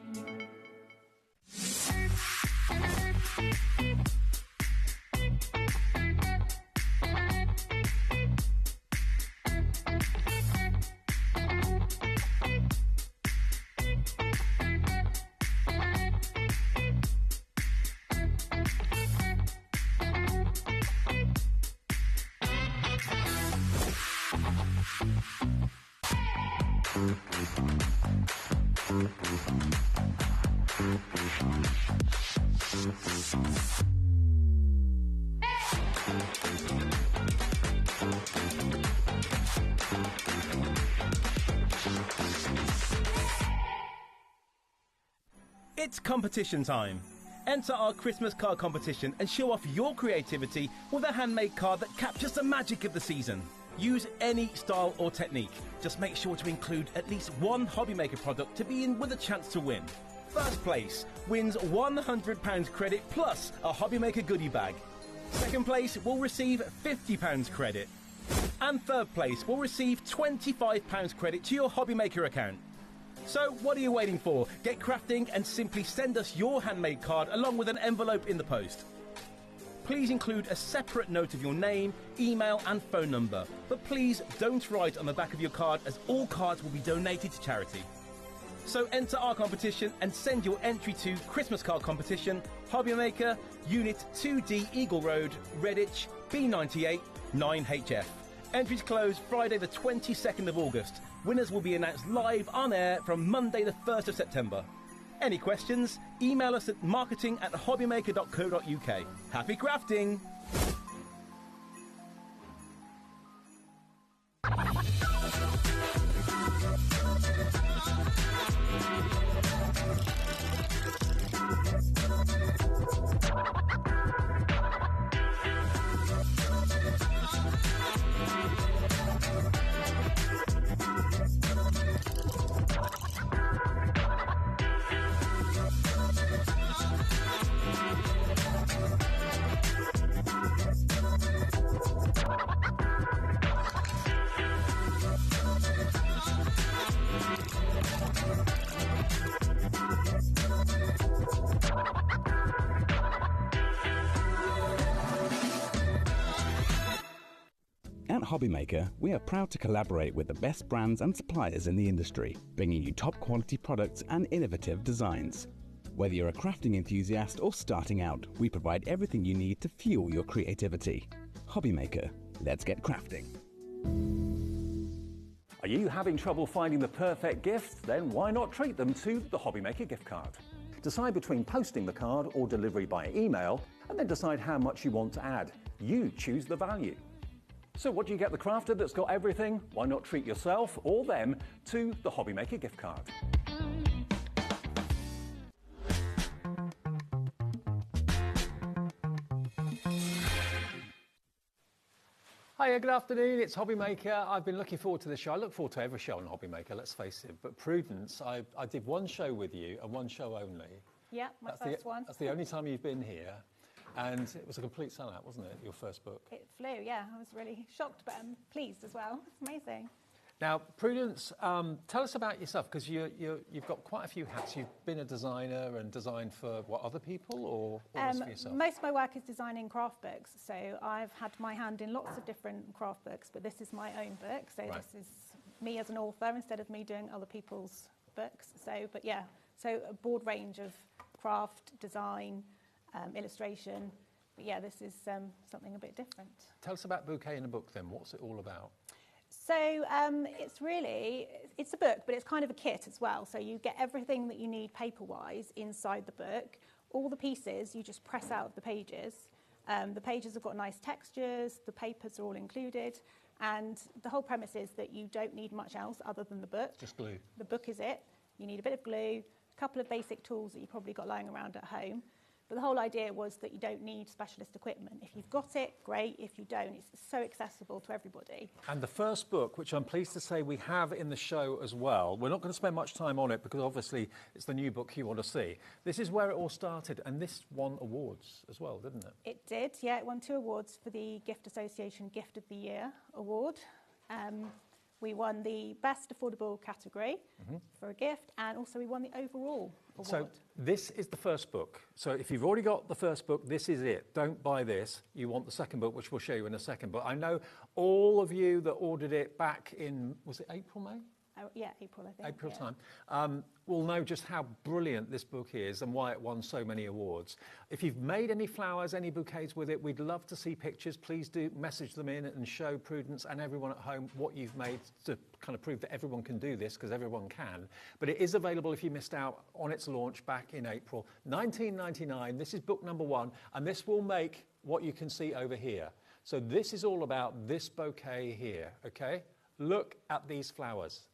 It's competition time. Enter our Christmas card competition and show off your creativity with a handmade card that captures the magic of the season. Use any style or technique. Just make sure to include at least one HobbyMaker product to be in with a chance to win. First place wins £100 credit plus a HobbyMaker goodie bag. Second place will receive £50 credit. And third place will receive £25 credit to your HobbyMaker account. So what are you waiting for? Get crafting and simply send us your handmade card along with an envelope in the post. Please include a separate note of your name, email and phone number. But please don't write on the back of your card as all cards will be donated to charity. So enter our competition and send your entry to Christmas Card Competition, HobbyMaker, Unit 2D Eagle Road, Redditch, B98 9HF. Entries close Friday the 22nd of August. Winners will be announced live on air from Monday the 1st of September. Any questions? Email us at marketing@hobbymaker.co.uk. Happy crafting!
At HobbyMaker, we are proud to collaborate with the best brands and suppliers in the industry, bringing you top quality products and innovative designs. Whether you're a crafting enthusiast or starting out, we provide everything you need to fuel your creativity. HobbyMaker, let's get crafting.
Are you having trouble finding the perfect gift? Then why not treat them to the HobbyMaker gift card? Decide between posting the card or delivery by email, and then decide how much you want to add. You choose the value. So what do you get the crafter that's got everything? Why not treat yourself or them to the HobbyMaker gift card?
Hiya, good afternoon, it's HobbyMaker. I've been looking forward to this show. I look forward to every show on HobbyMaker, let's face it. But Prudence, I did one show with you and one show only.
Yeah, my first one.
That's the only time you've been here. And it was a complete sellout, wasn't it, your first book?
It flew, yeah. I was really shocked, but I'm pleased as well. It's amazing.
Now, Prudence, tell us about yourself, because you've got quite a few hats. You've been a designer and designed for, what, other people or just for yourself?
Most of my work is designing craft books, so I've had my hand in lots of different craft books, but this is my own book, so
Right.
This is me as an author instead of me doing other people's books. So, but yeah, so a broad range of craft, design, illustration. But yeah, this is something a bit different.
Tell us about Bouquet in a Book then. What's it all about?
So it's a book, but it's kind of a kit as well. So you get everything that you need paper-wise inside the book. All the pieces you just press out of the pages. The pages have got nice textures. The papers are all included. And the whole premise is that you don't need much else other than the book.
Just glue.
The book is it. You need a bit of glue, a couple of basic tools that you've probably got lying around at home. But the whole idea was that you don't need specialist equipment. If you've got it, great. If you don't, it's so accessible to everybody.
And the first book, which I'm pleased to say we have in the show as well, we're not going to spend much time on it because obviously it's the new book you want to see. This is where it all started, and this won awards as well, didn't it?
It did, yeah. It won 2 awards for the Gift Association Gift of the Year award. We won the Best Affordable category for a gift, and also we won the overall award.
So this is the first book. So if you've already got the first book, this is it. Don't buy this. You want the second book, which we'll show you in a second. But I know all of you that ordered it back in, was it April, May?
Yeah, April, I think.
April
yeah.
time, will know just how brilliant this book is and why it won so many awards. If you've made any flowers, any bouquets with it, we'd love to see pictures. Please do message them in and show Prudence and everyone at home what you've made to kind of prove that everyone can do this, because everyone can. But it is available if you missed out on its launch back in April. $19.99, this is book number 1, and this will make what you can see over here. So this is all about this bouquet here, okay? Look at these flowers.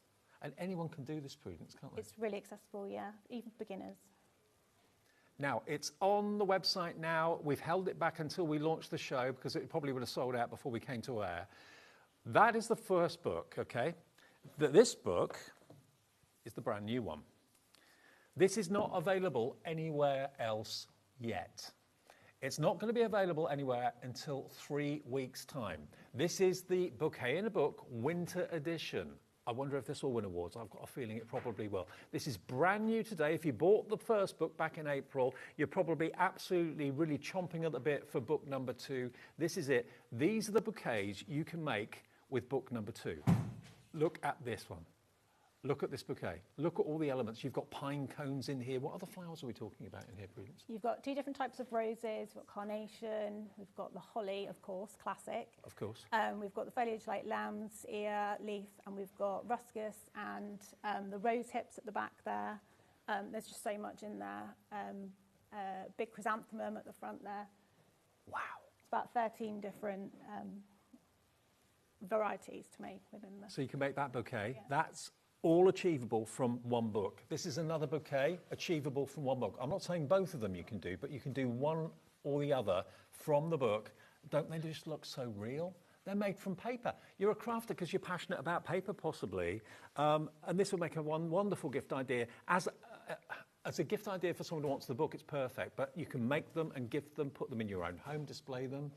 And anyone can do this, Prudence, can't they?
It's really accessible, yeah, even beginners.
Now, it's on the website now. We've held it back until we launched the show because it probably would have sold out before we came to air. That is the first book, okay? This book is the brand new one. This is not available anywhere else yet. It's not going to be available anywhere until 3 weeks' time. This is the Bouquet in a Book Winter Edition. I wonder if this will win awards. I've got a feeling it probably will. This is brand new today. If you bought the first book back in April, you're probably absolutely really chomping at the bit for book number 2. This is it. These are the bouquets you can make with book number 2. Look at this one. Look at this bouquet. Look at all the elements. You've got pine cones in here. What other flowers are we talking about in here, Prudence?
You've got 2 different types of roses. We've got carnation. We've got the holly, of course, classic.
Of course.
We've got the foliage like lamb's ear, leaf, and we've got ruscus and the rose hips at the back there. There's just so much in there. Big chrysanthemum at the front there.
Wow.
It's about 13 different varieties to make within the...
So you can make that bouquet. Yeah. That's all achievable from one book. This is another bouquet achievable from one book. I'm not saying both of them you can do, but you can do one or the other from the book. Don't they just look so real? They're made from paper. You're a crafter because you're passionate about paper, possibly. And this will make a wonderful gift idea. As a gift idea for someone who wants the book, it's perfect. But you can make them and gift them, put them in your own home, display them.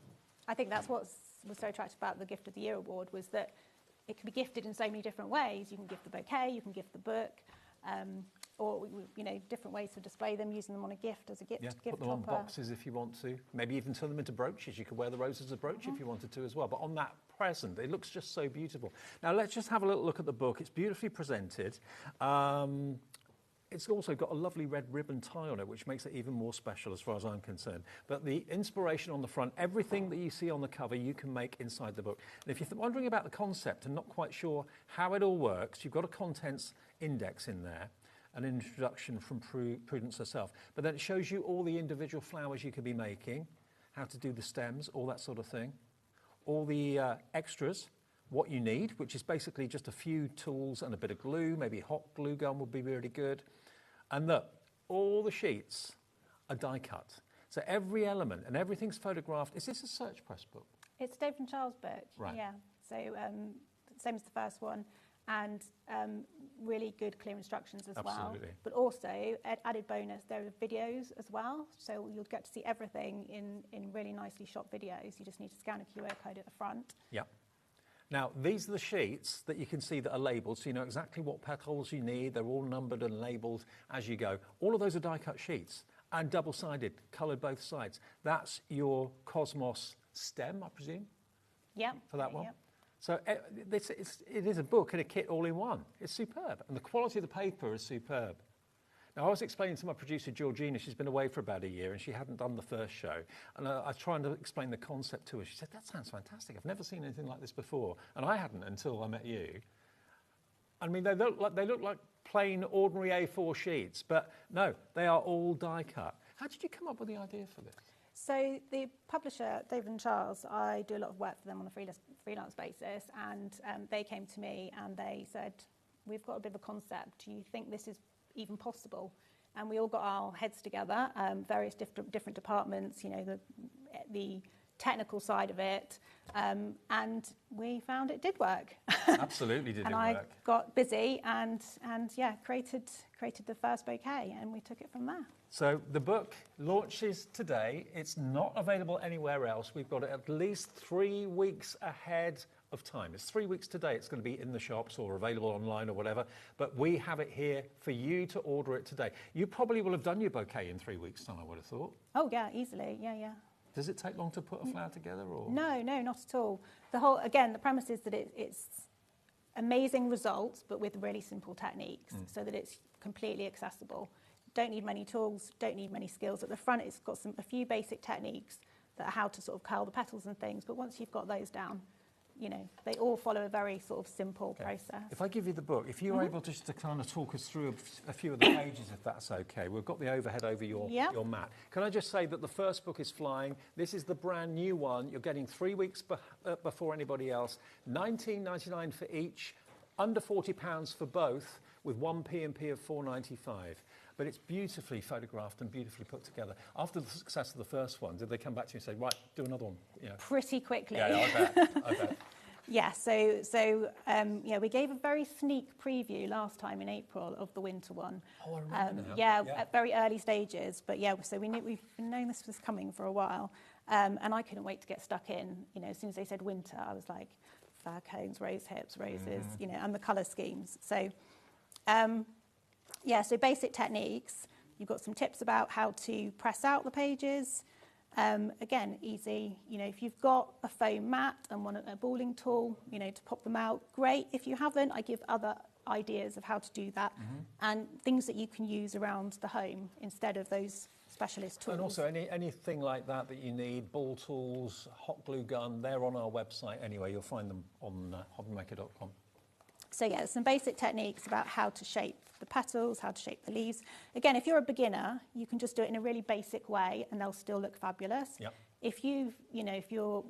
I think that's what was so attractive about the Gift of the Year award, was that it can be gifted in so many different ways. You can gift the bouquet, you can gift the book, or you know, different ways to display them, using them on a gift as a gift
Yeah,
gift
put them on
topper.
boxes if you want to. Maybe even turn them into brooches. You could wear the rose as a brooch if you wanted to as well. But on that present, it looks just so beautiful. Now let's just have a little look at the book. It's beautifully presented. It's also got a lovely red ribbon tie on it, which makes it even more special as far as I'm concerned. But the inspiration on the front, everything that you see on the cover, you can make inside the book. And if you're wondering about the concept and not quite sure how it all works, you've got a contents index in there, an introduction from Prudence herself. But then it shows you all the individual flowers you could be making, how to do the stems, all that sort of thing. All the extras, what you need, which is basically just a few tools and a bit of glue, maybe hot glue gun would be really good. And look, all the sheets are die cut. So every element and everything's photographed. Is this a Search Press book?
It's David and Charles book.
Right.
Yeah. So same as the first one, and really good, clear instructions as well.
Absolutely.
But also, added bonus, there are videos as well. So you'll get to see everything in really nicely shot videos. You just need to scan a QR code at the front.
Yeah. Now, these are the sheets that you can see that are labelled, so you know exactly what petals you need. They're all numbered and labelled as you go. All of those are die-cut sheets and double-sided, coloured both sides. That's your Cosmos stem, I presume?
Yeah.
For that one?
Yeah.
So it is a book and a kit all in one. It's superb, and the quality of the paper is superb. Now, I was explaining to my producer, Georgina, she's been away for about a year and she hadn't done the first show. And I was trying to explain the concept to her. She said, that sounds fantastic. I've never seen anything like this before. And I hadn't until I met you. I mean, they look like plain, ordinary A4 sheets, but no, they are all die cut. How did you come up with the idea for this?
So the publisher, David and Charles, I do a lot of work for them on a freelance basis, and they came to me and they said, we've got a bit of a concept. Do you think this is even possible? And we all got our heads together, various different departments, you know, the technical side of it, and we found it did work.
Absolutely did
and
it
I
work.
got busy and yeah, created the first bouquet, and we took it from there.
So the book launches today. It's not available anywhere else. We've got it at least 3 weeks ahead of time. It's 3 weeks today. It's going to be in the shops or available online or whatever, but we have it here for you to order it today. You probably will have done your bouquet in 3 weeks' time, I would have thought.
Oh yeah, easily, yeah.
Does it take long to put a flower together, or?
No, not at all. The premise is that it's amazing results, but with really simple techniques, so that it's completely accessible. Don't need many tools, don't need many skills. At the front, it's got a few basic techniques that are how to sort of curl the petals and things, but once you've got those down, you know, they all follow a very sort of simple process.
If I give you the book, if you're able just to kind of talk us through a few of the pages, if that's okay. We've got the overhead over your mat. Can I just say that the first book is flying. This is the brand new one. You're getting 3 weeks before anybody else. $19.99 for each, under £40 for both, with one P&P of $4.95. But it's beautifully photographed and beautifully put together. After the success of the first one, did they come back to you and say, right, do another one? Yeah.
Pretty quickly.
Yeah, I bet.
Yeah, so we gave a very sneak preview last time in April of the winter one.
Oh, I remember now.
Yeah, at very early stages, but yeah, so we've been knowing this was coming for a while, and I couldn't wait to get stuck in. You know, as soon as they said winter, I was like, fir cones, rose hips, roses, you know, and the colour schemes. So, so basic techniques. You've got some tips about how to press out the pages. Again, easy. You know, if you've got a foam mat and a balling tool, you know, to pop them out, great. If you haven't, I give other ideas of how to do that and things that you can use around the home instead of those specialist tools.
And also anything like that you need, ball tools, hot glue gun, they're on our website anyway. You'll find them on hobbymaker.com.
So yeah, some basic techniques about how to shape the petals, how to shape the leaves. Again, if you're a beginner, you can just do it in a really basic way and they'll still look fabulous.
Yep.
If you're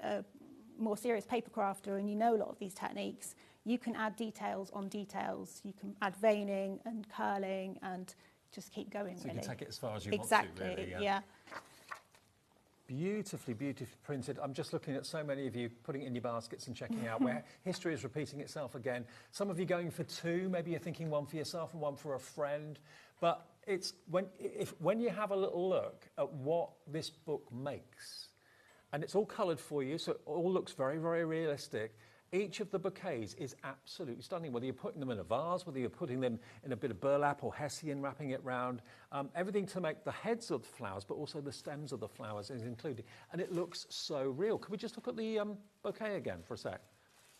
a more serious paper crafter and you know a lot of these techniques, you can add details on details. You can add veining and curling and just keep going,
so
really.
You can take it as far as you want to, really.
Yeah.
Beautifully printed. I'm just looking at so many of you putting it in your baskets and checking out where history is repeating itself again. Some of you going for two, maybe you're thinking one for yourself and one for a friend. But it's when you have a little look at what this book makes, and it's all coloured for you, so it all looks very, very realistic. Each of the bouquets is absolutely stunning, whether you're putting them in a vase, whether you're putting them in a bit of burlap or hessian, wrapping it round. Everything to make the heads of the flowers, but also the stems of the flowers is included. And it looks so real. Can we just look at the bouquet again for a sec?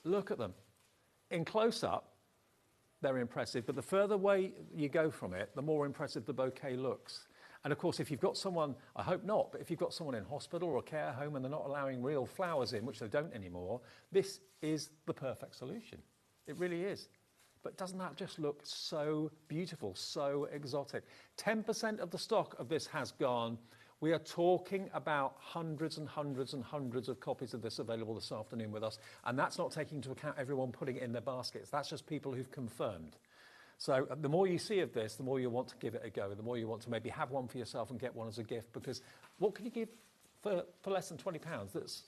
Look at them. In close-up, they're impressive, but the further away you go from it, the more impressive the bouquet looks. And of course, if you've got someone, I hope not, but if you've got someone in hospital or a care home and they're not allowing real flowers in, which they don't anymore, this is the perfect solution. It really is. But doesn't that just look so beautiful, so exotic? 10% of the stock of this has gone. We are talking about hundreds and hundreds and hundreds of copies of this available this afternoon with us. And that's not taking into account everyone putting it in their baskets. That's just people who've confirmed. So the more you see of this, the more you want to give it a go, the more you want to maybe have one for yourself and get one as a gift, because what can you give for less than £20 that's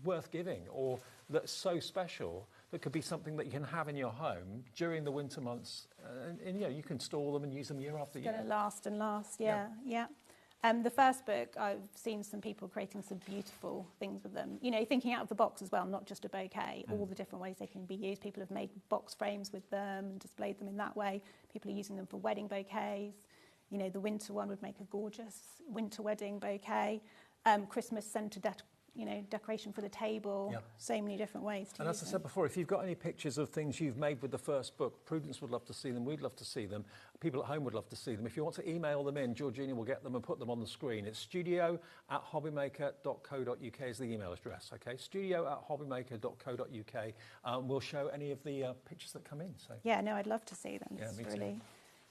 worth giving, or that's so special that could be something that you can have in your home during the winter months, and you know, you can store them and use them year after year.
It's going to last and last, yeah. The first book, I've seen some people creating some beautiful things with them. You know, thinking out of the box as well, not just a bouquet, all the different ways they can be used. People have made box frames with them and displayed them in that way. People are using them for wedding bouquets. You know, the winter one would make a gorgeous winter wedding bouquet. Christmas centre decoration for the table. So many different ways to
And
use
as I said before, if you've got any pictures of things you've made with the first book, Prudence would love to see them, we'd love to see them, people at home would love to see them. If you want to email them in, Georgina will get them and put them on the screen. It's studio@hobbymaker.co.uk is the email address, okay? studio@hobbymaker.co.uk. We'll show any of the pictures that come in. So.
Yeah, no, I'd love to see them. It's really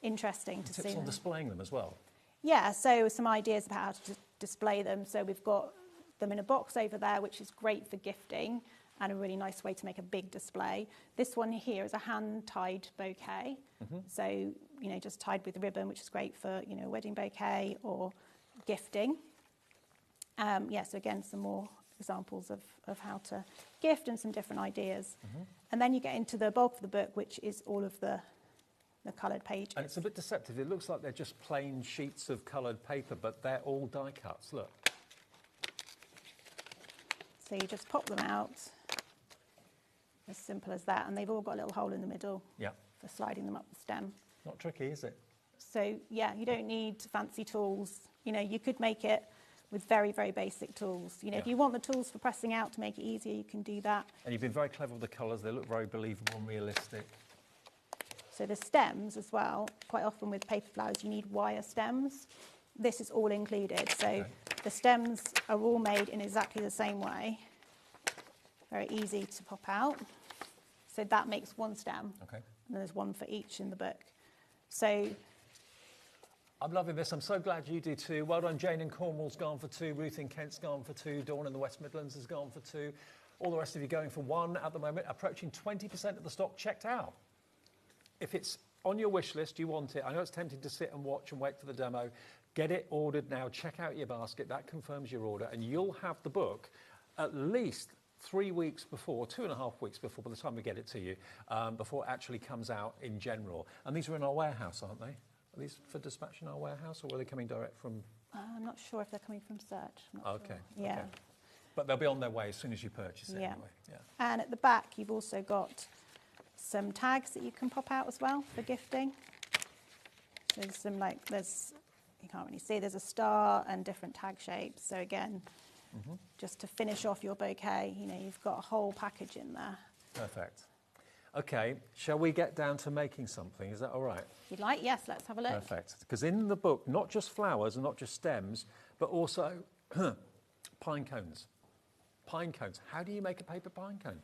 interesting to see them.
Tips on displaying them as well.
Yeah, so some ideas about how to display them. So we've got them in a box over there, which is great for gifting and a really nice way to make a big display. This one here is a hand-tied bouquet. So, you know, just tied with ribbon, which is great for, you know, a wedding bouquet or gifting. So again, some more examples of how to gift and some different ideas. And then you get into the bulk of the book, which is all of the coloured pages.
And it's a bit deceptive. It looks like they're just plain sheets of coloured paper, but they're all die cuts. Look.
So you just pop them out, as simple as that, and they've all got a little hole in the middle for sliding them up the stem.
Not tricky, is it?
So yeah, you don't need fancy tools. You know, you could make it with very, very basic tools. You know, if you want the tools for pressing out to make it easier, you can do that.
And you've been very clever with the colours. They look very believable and realistic.
So the stems as well, quite often with paper flowers, you need wire stems. This is all included. So the stems are all made in exactly the same way. Very easy to pop out. So that makes one stem. And there's one for each in the book. So
I'm loving this. I'm so glad you do too. Well done, Jane in Cornwall's gone for 2. Ruth in Kent's gone for 2. Dawn in the West Midlands has gone for 2. All the rest of you going for 1 at the moment. Approaching 20% of the stock checked out. If it's on your wish list, you want it. I know it's tempting to sit and watch and wait for the demo. Get it ordered now. Check out your basket. That confirms your order. And you'll have the book at least 3 weeks before, 2.5 weeks before, by the time we get it to you, before it actually comes out in general. And these are in our warehouse, aren't they? Are these for dispatch in our warehouse, or are they coming direct from...
I'm not sure if they're coming from Search.
Okay.
Yeah.
Okay. But they'll be on their way as soon as you purchase it anyway. Yeah.
And at the back, you've also got some tags that you can pop out as well for gifting. So there's some you can't really see, there's a star and different tag shapes. So again, just to finish off your bouquet, you know, you've got a whole package in there.
Perfect. Okay, shall we get down to making something? Is that all right?
If you'd like, yes, let's have a look.
Perfect. Because in the book, not just flowers and not just stems, but also pine cones. Pine cones. How do you make a paper pine cone?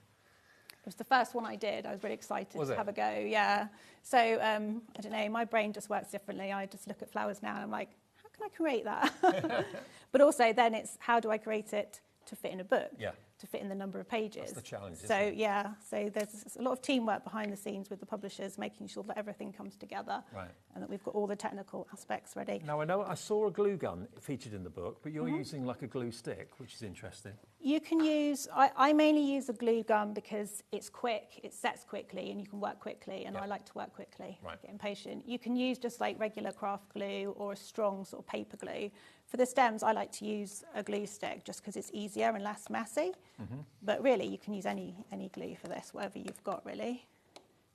It was the first one I did. I was really excited
Was
to
it?
have a go, yeah. So, I don't know, my brain just works differently. I just look at flowers now and I'm like, how can I create that? But also then it's, how do I create it to fit in a book?
Yeah.
To fit in the number of pages.
That's the challenge,
So,
isn't it?
yeah, so there's a lot of teamwork behind the scenes with the publishers, making sure that everything comes together.
Right.
And that we've got all the technical aspects ready.
Now, I know I saw a glue gun featured in the book, but you're using like a glue stick, which is interesting.
You can use, I mainly use a glue gun because it's quick, it sets quickly and you can work quickly, and I like to work quickly, get impatient. You can use just like regular craft glue or a strong sort of paper glue For the stems, I like to use a glue stick just because it's easier and less messy. But really, you can use any glue for this, whatever you've got, really.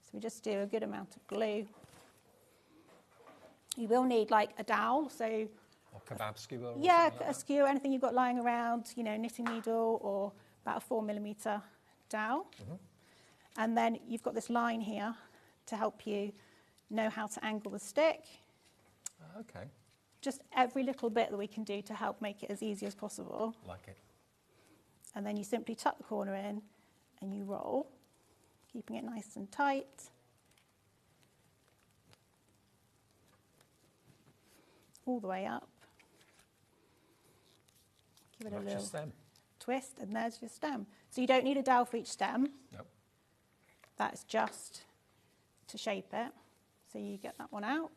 So we just do a good amount of glue. You will need like a dowel, so
or kebab skewer.
yeah, a skewer, anything you've got lying around, you know, knitting needle or about a 4mm dowel. And then you've got this line here to help you know how to angle the stick.
Okay.
Just every little bit that we can do to help make it as easy as possible.
Like it.
And then you simply tuck the corner in and you roll, keeping it nice and tight. All the way up. Give it a little
stem.
twist, and there's your stem. So you don't need a dowel for each stem.
Nope.
That's just to shape it. So you get that one out.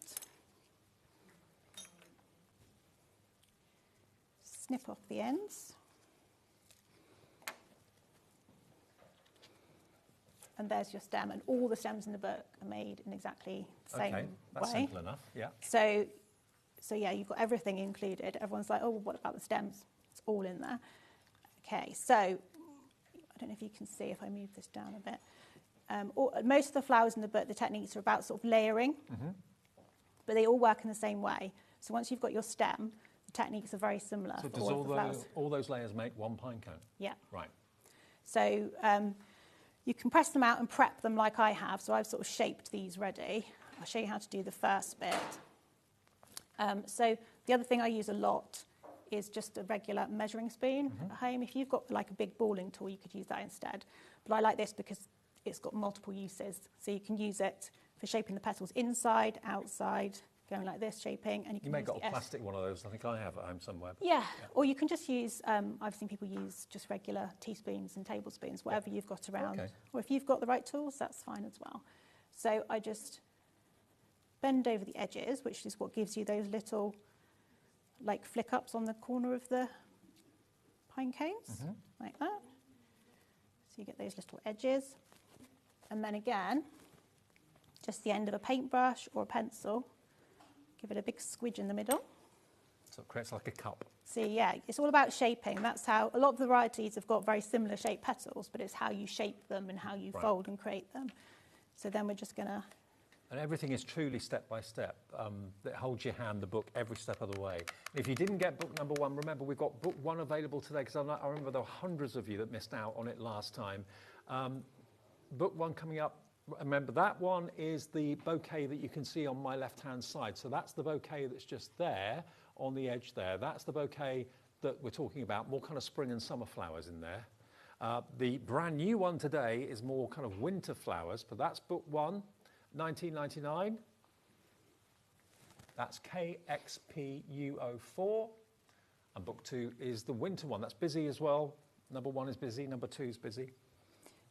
Snip off the ends. And there's your stem, and all the stems in the book are made in exactly the same way.
That's simple enough, yeah.
So yeah, you've got everything included. Everyone's like, oh, well, what about the stems? It's all in there. Okay, so I don't know if you can see if I move this down a bit. Most of the flowers in the book, the techniques are about sort of layering, but they all work in the same way. So once you've got your stem, the techniques are very similar.
So
for
does
all of the flowers.
all those layers make one pine cone?
Yeah.
Right.
So you can press them out and prep them like I have. So I've sort of shaped these ready. I'll show you how to do the first bit. So the other thing I use a lot is just a regular measuring spoon at home. If you've got like a big balling tool, you could use that instead. But I like this because it's got multiple uses. So you can use it for shaping the petals inside, outside, going like this, shaping. And
You may have got a plastic one of those. I think I have at home somewhere.
Yeah, or you can just use, I've seen people use just regular teaspoons and tablespoons, whatever you've got around.
Okay.
Or if you've got the right tools, that's fine as well. So I just bend over the edges, which is what gives you those little like flick ups on the corner of the pine cones, like that. So you get those little edges. And then again, just the end of a paintbrush or a pencil, give it a big squidge in the middle.
So it creates like a cup.
See, yeah, it's all about shaping. That's how a lot of the varieties have got very similar shaped petals, but it's how you shape them and how you fold and create them. So then we're just going to...
And everything is truly step by step. That holds your hand, the book, every step of the way. If you didn't get book number one, remember we've got book one available today, because I remember there were hundreds of you that missed out on it last time. Book one coming up. Remember, that one is the bouquet that you can see on my left-hand side. So that's the bouquet that's just there on the edge there. That's the bouquet that we're talking about, more kind of spring and summer flowers in there. The brand new one today is more kind of winter flowers, but that's book one, $19.99. That's KXPU04. And book two is the winter one. That's busy as well. Number one is busy, number two is busy.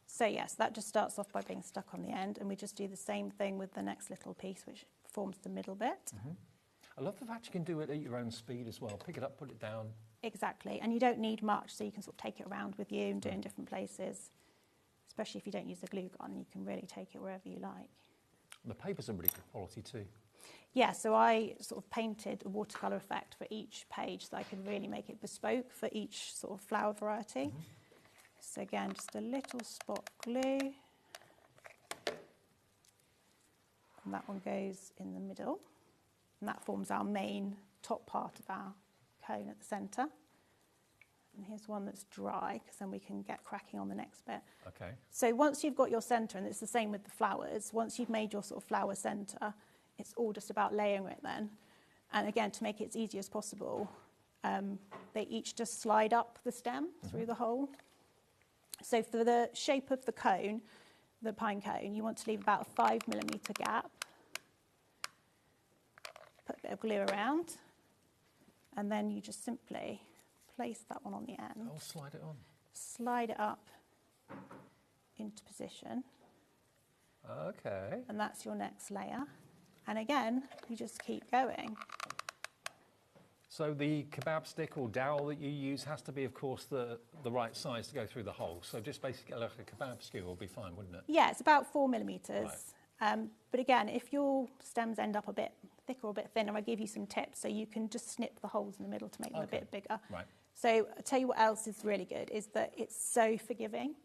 So yes, that just starts off by being stuck on the end, and we just do the same thing with the next little piece, which forms the middle bit.
I love the fact you can do it at your own speed as well. Pick it up, put it down.
Exactly, and you don't need much, so you can sort of take it around with you and do it in different places. Especially if you don't use the glue gun, you can really take it wherever you like.
And the paper's in really good quality too.
Yeah, so I sort of painted a watercolour effect for each page so I could really make it bespoke for each sort of flower variety. So again, just a little spot glue. And that one goes in the middle. And that forms our main top part of our cone at the centre. And here's one that's dry, because then we can get cracking on the next bit.
Okay.
So once you've got your centre, and it's the same with the flowers, once you've made your sort of flower centre, it's all just about layering it then. And again, to make it as easy as possible, they each just slide up the stem through the hole. So for the shape of the cone, the pine cone, you want to leave about a 5mm gap. Put a bit of glue around, and then you just simply place that one on the end.
Oh, slide it on.
Slide it up into position.
Okay.
And that's your next layer. And again, you just keep going.
So the kebab stick or dowel that you use has to be, of course, the right size to go through the hole. So just basically like a kebab skewer will be fine, wouldn't it?
Yeah, it's about 4mm. But again, if your stems end up a bit thicker or a bit thinner, I give you some tips so you can just snip the holes in the middle to make them a bit bigger.
Right.
So I'll tell you what else is really good is that it's so forgiving.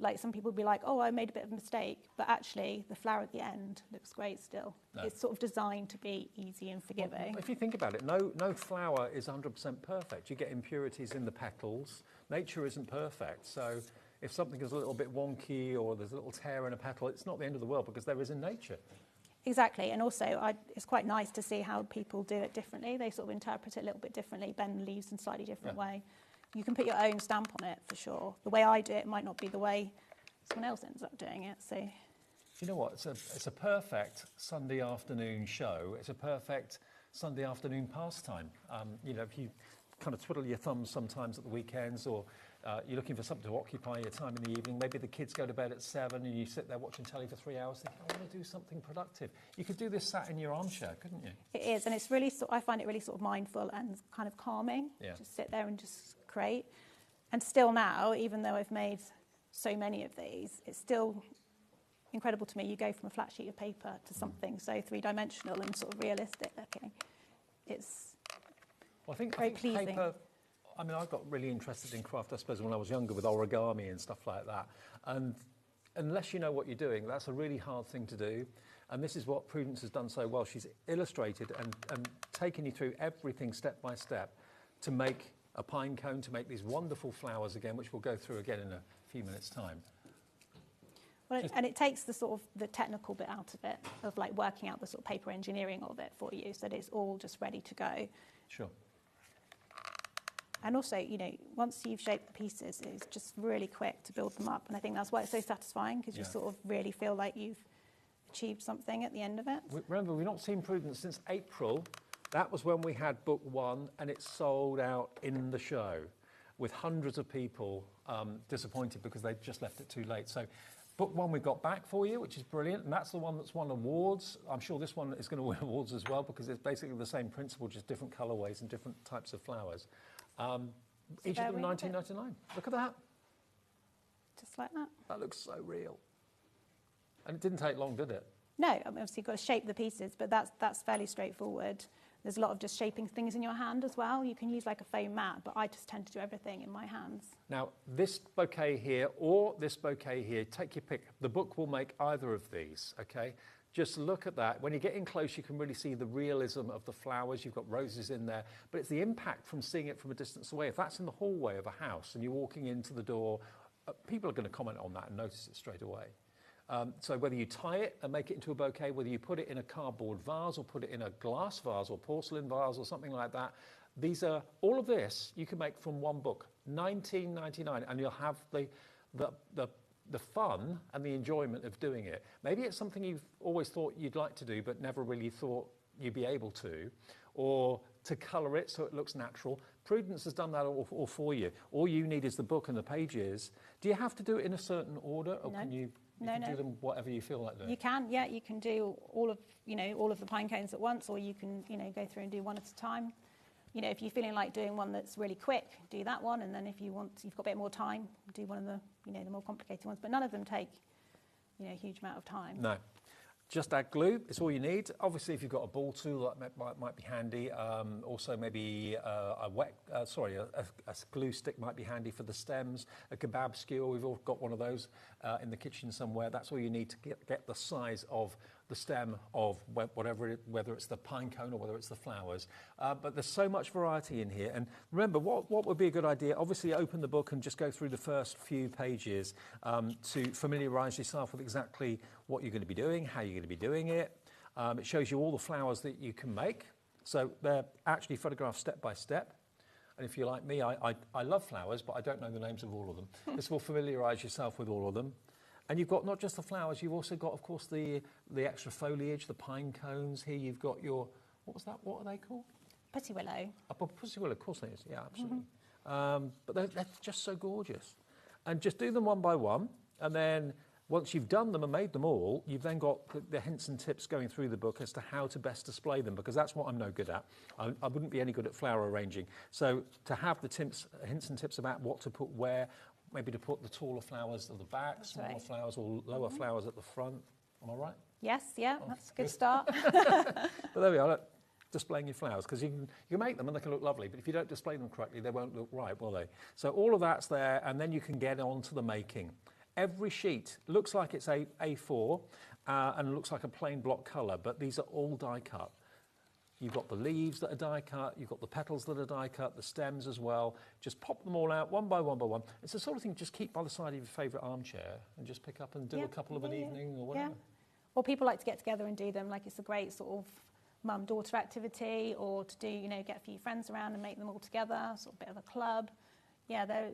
Like some people will be like, oh, I made a bit of a mistake, but actually the flower at the end looks great still.
No.
It's sort of designed to be easy and forgiving.
Well, if you think about it, no flower is 100% perfect. You get impurities in the petals. Nature isn't perfect. So if something is a little bit wonky or there's a little tear in a petal, it's not the end of the world because there is in nature.
Exactly, and also it's quite nice to see how people do it differently. They sort of interpret it a little bit differently, bend leaves in a slightly different way. You can put your own stamp on it for sure. The way I do it might not be the way someone else ends up doing it. So,
you know what? It's a perfect Sunday afternoon show. It's a perfect Sunday afternoon pastime. You know, if you kind of twiddle your thumbs sometimes at the weekends, or you're looking for something to occupy your time in the evening. Maybe the kids go to bed at 7 and you sit there watching telly for 3 hours thinking, I want to do something productive. You could do this sat in your armchair, couldn't you?
it is, and it's really, I find it really sort of mindful and kind of calming.
Yeah.
Just sit there and just create. And still now, even though I've made so many of these, it's still incredible to me. You go from a flat sheet of paper to something so three-dimensional and sort of realistic looking. It's very pleasing.
Paper, I mean, I got really interested in craft, I suppose, when I was younger with origami and stuff like that. And unless you know what you're doing, that's a really hard thing to do. And this is what Prudence has done so well. She's illustrated and taken you through everything step by step to make a pine cone, to make these wonderful flowers again, which we'll go through again in a few minutes' time.
Well, and it takes the sort of the technical bit out of it, of like working out the sort of paper engineering of it for you, so that it's all just ready to go.
Sure.
And also, you know, once you've shaped the pieces, it's just really quick to build them up. And I think that's why it's so satisfying, because you sort of really feel like you've achieved something at the end of it.
Remember, we've not seen Prudence since April. That was when we had book 1 and it sold out in the show with hundreds of people disappointed because they'd just left it too late. So book 1 we've got back for you, which is brilliant. And that's the one that's won awards. I'm sure this one is going to win awards as well because it's basically the same principle, just different colourways and different types of flowers. Each of them $19.99. Look at that.
Just like that.
That looks so real. And it didn't take long, did it?
No, I mean, obviously you've got to shape the pieces, but that's fairly straightforward. There's a lot of just shaping things in your hand as well. You can use like a foam mat, but I just tend to do everything in my hands. Now,
this bouquet here or this bouquet here, take your pick. The book will make either of these, okay? Just look at that. When you get in close, you can really see the realism of the flowers. You've got roses in there, but it's the impact from seeing it from a distance away. If that's in the hallway of a house and you're walking into the door, people are going to comment on that and notice it straight away. So whether you tie it and make it into a bouquet, whether you put it in a cardboard vase or put it in a glass vase or porcelain vase or something like that, all of this you can make from one book, $19.99, and you'll have the fun and the enjoyment of doing it. Maybe it's something you've always thought you'd like to do but never really thought you'd be able to, or to colour it so it looks natural. Prudence has done that all for you. All you need is the book and the pages. Do you have to do it in a certain order, or can you do them whatever you feel like doing?
You can, yeah. You can do all of the pine cones at once, or you can, go through and do one at a time. If you're feeling like doing one that's really quick, do that one, and then if you've got a bit more time, do one of the, the more complicated ones. But none of them take, a huge amount of time.
No. Just add glue, it's all you need. Obviously, if you've got a ball tool, that might be handy. Also, maybe a glue stick might be handy for the stems. A kebab skewer, we've all got one of those in the kitchen somewhere. That's all you need to get the size of the stem of whether it's the pine cone or whether it's the flowers. But there's so much variety in here. And remember, what would be a good idea? Obviously, open the book and just go through the first few pages to familiarise yourself with exactly what you're going to be doing, how you're going to be doing it. It shows you all the flowers that you can make. So they're actually photographed step by step. And if you're like me, I love flowers, but I don't know the names of all of them. This will familiarise yourself with all of them. And you've got not just the flowers, you've also got, of course, the extra foliage, the pine cones. Here you've got your, what was that? What are they called?
Pussy willow.
Pussy willow, of course it is. Yeah, absolutely. But they're just so gorgeous. And just do them one by one. And then once you've done them and made them all, you've then got the hints and tips going through the book as to how to best display them, because that's what I'm no good at. I wouldn't be any good at flower arranging. So to have the hints and tips about what to put where, maybe to put the taller flowers at the back, smaller flowers or lower flowers at the front. Am I right?
Yes, yeah, that's a good start.
But there we are. Look, displaying your flowers, because you can make them and they can look lovely, but if you don't display them correctly, they won't look right, will they? So all of that's there, and then you can get on to the making. Every sheet looks like it's A4 and looks like a plain block colour, but these are all die cut. You've got the leaves that are die cut, you've got the petals that are die cut, the stems as well. Just pop them all out one by one by one. It's the sort of thing you just keep by the side of your favourite armchair and just pick up and do a couple of an evening or whatever.
Yeah. Or people like to get together and do them, like it's a great sort of mum-daughter activity, or to do, you know, get a few friends around and make them all together, sort of a bit of a club. Yeah, they're,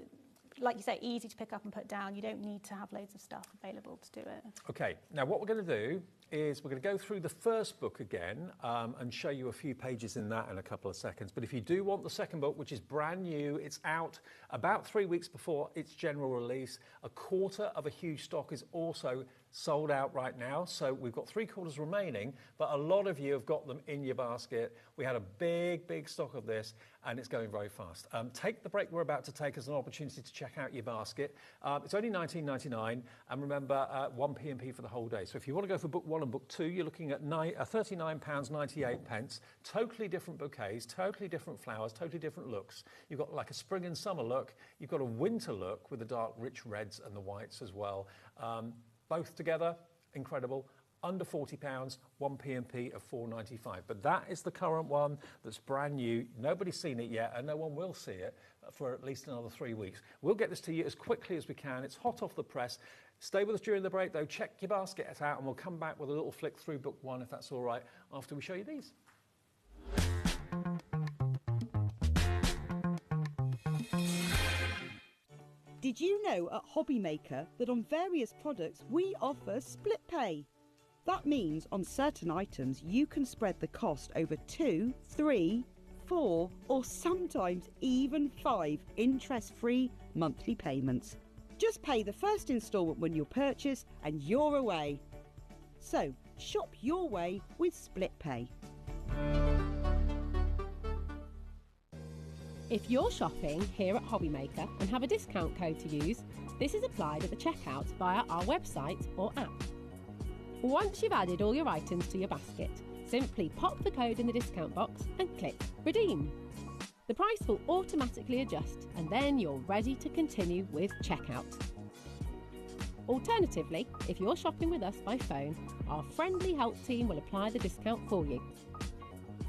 like you say, easy to pick up and put down. You don't need to have loads of stuff available to do it.
Okay, now what we're going to do is we're going to go through the first book again and show you a few pages in that in a couple of seconds. But if you do want the second book, which is brand new, it's out about 3 weeks before its general release. A quarter of a huge stock is also sold out right now, so we've got 3/4 remaining, but a lot of you have got them in your basket. We had a big stock of this, and it's going very fast. Take the break we're about to take as an opportunity to check out your basket. It's only $19.99, and remember, 1 P&P for the whole day. So if you want to go for book 1 and book 2, you're looking at £39.98. Totally different bouquets, totally different flowers, totally different looks. You've got like a spring and summer look. You've got a winter look with the dark, rich reds and the whites as well. Both together, incredible. Under £40, 1 P&P of $4.95. But that is the current one that's brand new. Nobody's seen it yet, and no one will see it for at least another 3 weeks. We'll get this to you as quickly as we can. It's hot off the press. Stay with us during the break, though. Check your basket out, and we'll come back with a little flick through book 1, if that's all right, after we show you these.
Did you know at HobbyMaker that on various products we offer split pay? That means on certain items you can spread the cost over 2, 3, 4 or sometimes even 5 interest-free monthly payments. Just pay the first instalment when you purchase and you're away. So shop your way with split pay.
If you're shopping here at HobbyMaker and have a discount code to use, this is applied at the checkout via our website or app. Once you've added all your items to your basket, simply pop the code in the discount box and click Redeem. The price will automatically adjust, and then you're ready to continue with checkout. Alternatively, if you're shopping with us by phone, our friendly help team will apply the discount for you.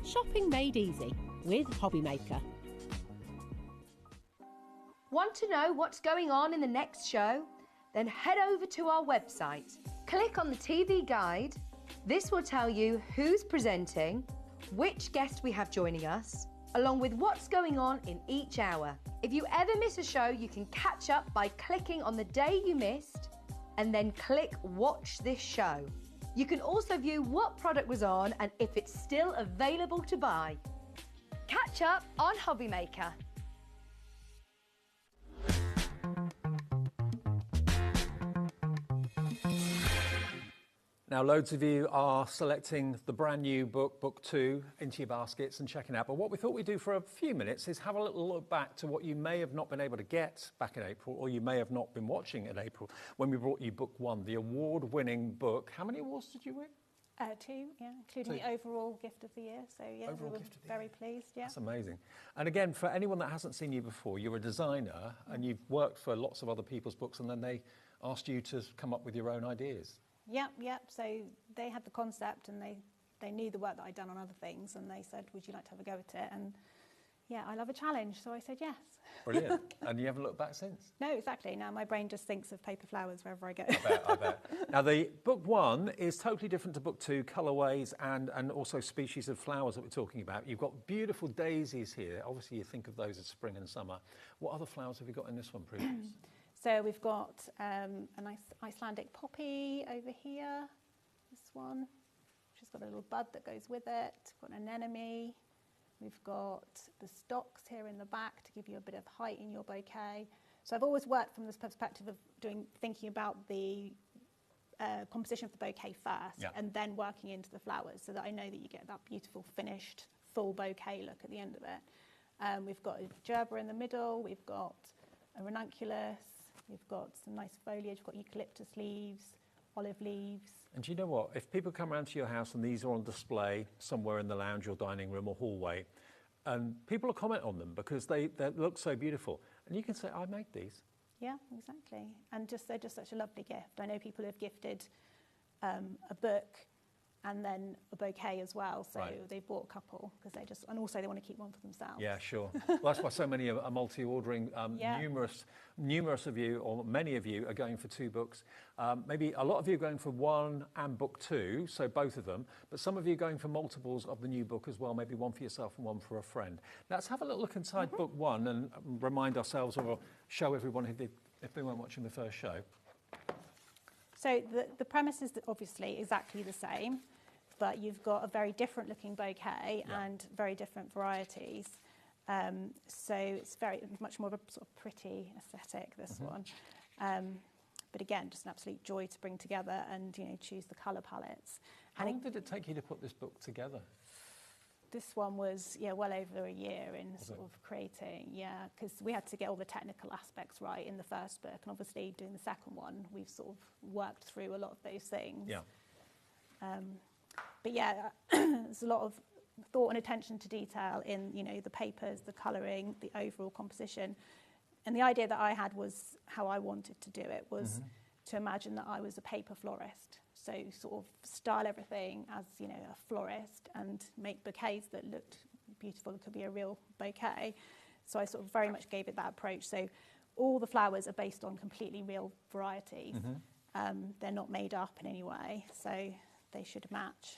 Shopping made easy with HobbyMaker.
Want to know what's going on in the next show? Then head over to our website. Click on the TV guide. This will tell you who's presenting, which guest we have joining us, along with what's going on in each hour. If you ever miss a show, you can catch up by clicking on the day you missed and then click Watch This Show. You can also view what product was on and if it's still available to buy.
Catch up on HobbyMaker.
Now, loads of you are selecting the brand new book, book 2, into your baskets and checking out. But what we thought we'd do for a few minutes is have a little look back to what you may have not been able to get back in April, or you may have not been watching in April, when we brought you book 1, the award-winning book. How many awards did you win?
2, yeah, including the overall gift of the year. So yeah, we were very pleased. Yeah,
that's amazing. And again, for anyone that hasn't seen you before, you're a designer and you've worked for lots of other people's books, and then they asked you to come up with your own ideas.
Yep. So they had the concept, and they knew the work that I'd done on other things, and they said, "Would you like to have a go at it?" And yeah, I love a challenge, so I said yes.
Brilliant. And you haven't looked back since?
No, exactly. Now my brain just thinks of paper flowers wherever I go.
I bet. Now, the book 1 is totally different to book 2, colourways and also species of flowers that we're talking about. You've got beautiful daisies here. Obviously, you think of those as spring and summer. What other flowers have you got in this one, Prudence?
So we've got a nice Icelandic poppy over here, this one, which has got a little bud that goes with it. We've got an anemone. We've got the stocks here in the back to give you a bit of height in your bouquet. So I've always worked from this perspective of thinking about the composition of the bouquet first, and then working into the flowers, so that I know that you get that beautiful finished full bouquet look at the end of it. We've got a gerber in the middle. We've got a ranunculus. We've got some nice foliage. We've got eucalyptus leaves. olive leaves.
And do you know what? If people come around to your house and these are on display somewhere in the lounge or dining room or hallway, and people will comment on them because they look so beautiful, and you can say, I made these.
Yeah, exactly. And they're just such a lovely gift. I know people have gifted a book and then a bouquet as well. So they bought a couple because and also they want to keep one for themselves.
Yeah, sure. Well, that's why so many are multi-ordering. Numerous of you, or many of you, are going for 2 books. Maybe a lot of you are going for 1 and book 2, so both of them. But some of you are going for multiples of the new book as well, maybe 1 for yourself and 1 for a friend. Let's have a little look inside book 1 and remind ourselves, or show everyone if they weren't watching the first show.
So the premise is obviously exactly the same, but you've got a very different looking bouquet and very different varieties. So it's much more of a sort of pretty aesthetic, this one. But again, just an absolute joy to bring together and, choose the colour palettes.
How long did it take you to put this book together?
This one was, well over a year in sort of creating, because we had to get all the technical aspects right in the first book. And obviously doing the second one, we've sort of worked through a lot of those things.
Yeah.
But there's a lot of thought and attention to detail in, the papers, the colouring, the overall composition. And the idea that I had was how I wanted to do it was to imagine that I was a paper florist. So sort of style everything as, a florist and make bouquets that looked beautiful. It could be a real bouquet. So I sort of very much gave it that approach. So all the flowers are based on completely real varieties. They're not made up in any way, so they should match.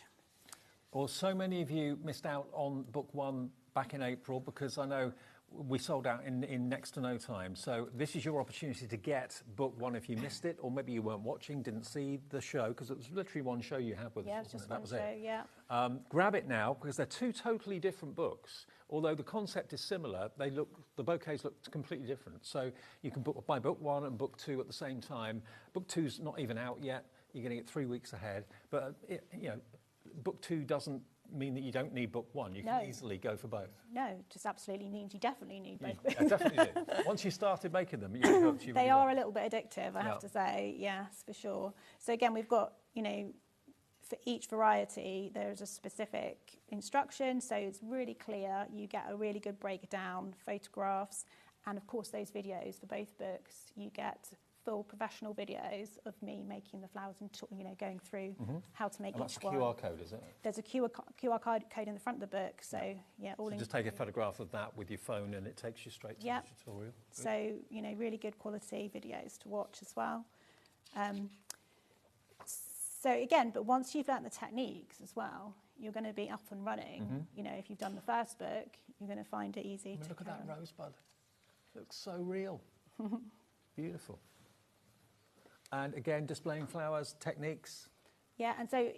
Well, so many of you missed out on book 1 back in April because I know we sold out in next to no time. So this is your opportunity to get book 1 if you missed it, or maybe you weren't watching, didn't see the show, because it was literally one show you had with us.
Yeah, it's just
that
one
was
show,
it. Grab it now, because they're 2 totally different books. Although the concept is similar, the bouquets look completely different. So you can buy book 1 and book 2 at the same time. Book 2's not even out yet. You're getting it 3 weeks ahead. But book 2 doesn't mean that you don't need book 1. You can easily go for both.
No, just absolutely means you definitely need both.
I definitely do. Once you started making them, you're hooked.
They are a little bit addictive, I have to say. Yes, for sure. So again, we've got, for each variety, there's a specific instruction. So it's really clear. You get a really good breakdown, photographs, and of course those videos for both books. You get full professional videos of me making the flowers and going through how to make each one.
That's a QR code, is it?
There's a QR code in the front of the book, so all
so just take a photograph of that with your phone and it takes you straight to the tutorial.
So really good quality videos to watch as well. So again, but once you've learnt the techniques as well, you're going to be up and running. If you've done the first book, you're going to find it easy to
look at that rosebud. It looks so real. Beautiful. And again, displaying flowers, techniques.
Yeah, and so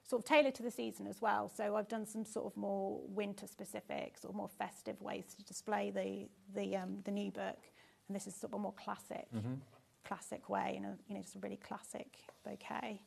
sort of tailored to the season as well. So I've done some sort of more winter-specific, sort of more festive ways to display the new book. And this is sort of a more classic way, just a really classic bouquet.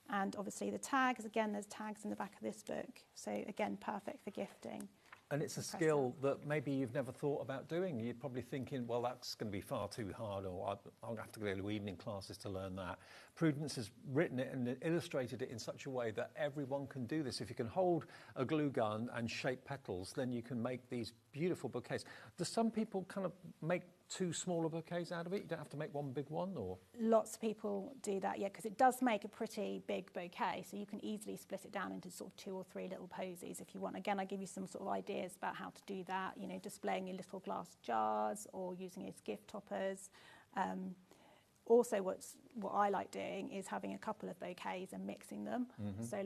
And obviously the tags, again, there's tags in the back of this book. So again, perfect for gifting.
And it's a skill that maybe you've never thought about doing. You're probably thinking, well, that's going to be far too hard, or I'll have to go to evening classes to learn that. Prudence has written it and illustrated it in such a way that everyone can do this. If you can hold a glue gun and shape petals, then you can make these beautiful bouquets. Do some people kind of make 2 smaller bouquets out of it? You don't have to make 1 big one, or?
Lots of people do that, because it does make a pretty big bouquet, so you can easily split it down into sort of 2 or 3 little posies if you want. Again, I give you some sort of ideas about how to do that, displaying in little glass jars or using it as gift toppers. Also, what I like doing is having a couple of bouquets and mixing them. So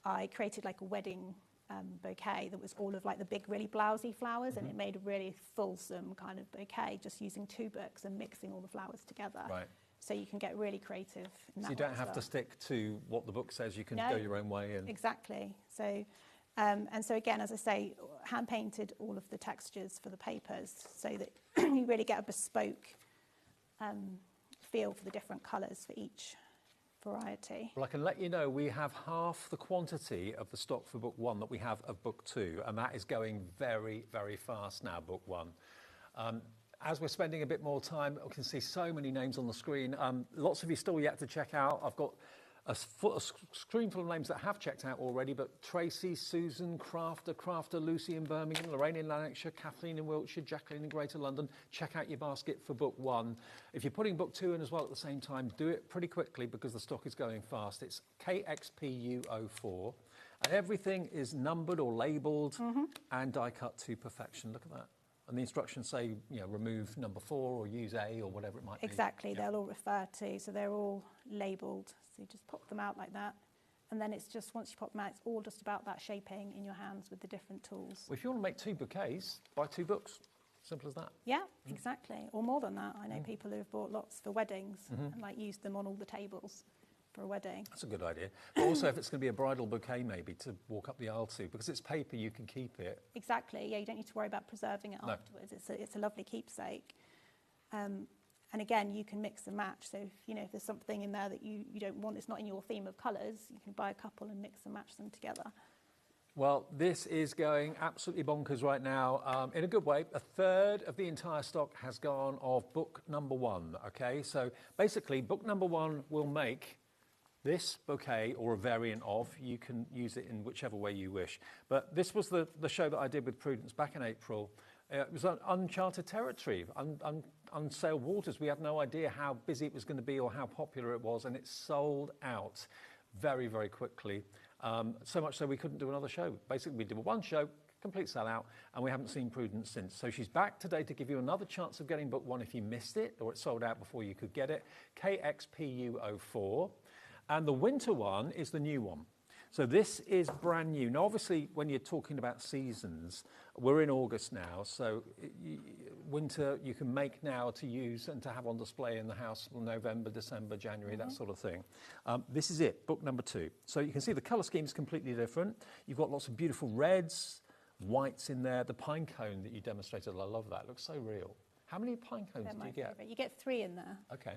I created like a wedding bouquet that was all of like the big really blousy flowers, and it made a really fulsome kind of bouquet just using 2 books and mixing all the flowers together.
Right.
So you can get really creative in that.
So you don't have to stick to what the book says, you can go your own way.
Exactly. So and so again, as I say, hand painted all of the textures for the papers so that you really get a bespoke feel for the different colours for each variety.
Well, I can let you know we have half the quantity of the stock for book 1 that we have of book 2, and that is going very, very fast now, book 1. as we're spending a bit more time, I can see so many names on the screen. Lots of you still yet to check out. I've got a screen full of names that have checked out already, but Tracy, Susan, Crafter, Lucy in Birmingham, Lorraine in Lanarkshire, Kathleen in Wiltshire, Jacqueline in Greater London. Check out your basket for book 1. If you're putting book 2 in as well at the same time, do it pretty quickly because the stock is going fast. It's KXPU04, and everything is numbered or labelled and die cut to perfection. Look at that. And the instructions say, you know, remove number 4 or use A or whatever it might be.
Exactly, they'll all refer to, so they're all labelled. So you just pop them out like that. And then it's just, once you pop them out, it's all just about that shaping in your hands with the different tools.
Well, if you want to make 2 bouquets, buy 2 books. Simple as that.
Yeah, exactly. Or more than that. I know people who've bought lots for weddings and like used them on all the tables for a wedding.
That's a good idea. But also if it's going to be a bridal bouquet maybe to walk up the aisle to, because it's paper, you can keep it.
Exactly, yeah, you don't need to worry about preserving it afterwards. It's a lovely keepsake. And again, you can mix and match. So if, you know, if there's something in there that you don't want, it's not in your theme of colours, you can buy a couple and mix and match them together.
Well, this is going absolutely bonkers right now, in a good way. A third of the entire stock has gone of book number 1, okay? So basically, book number 1 will make this bouquet or a variant of. You can use it in whichever way you wish. But this was the show that I did with Prudence back in April. It was uncharted territory, unsailed waters. We had no idea how busy it was going to be or how popular it was, and it sold out very, very quickly. So much so we couldn't do another show. Basically, we did one show, complete sellout, and we haven't seen Prudence since. So she's back today to give you another chance of getting book 1 if you missed it or it sold out before you could get it. KXPU04. And the winter one is the new one. So this is brand new. Now, obviously, when you're talking about seasons, we're in August now, so winter you can make now to use and to have on display in the house for November, December, January, that sort of thing. This is it, book number 2. So you can see the colour scheme is completely different. You've got lots of beautiful reds, whites in there. The pine cone that you demonstrated, I love that. It looks so real. How many pine cones do you get?
You get 3 in there.
Okay.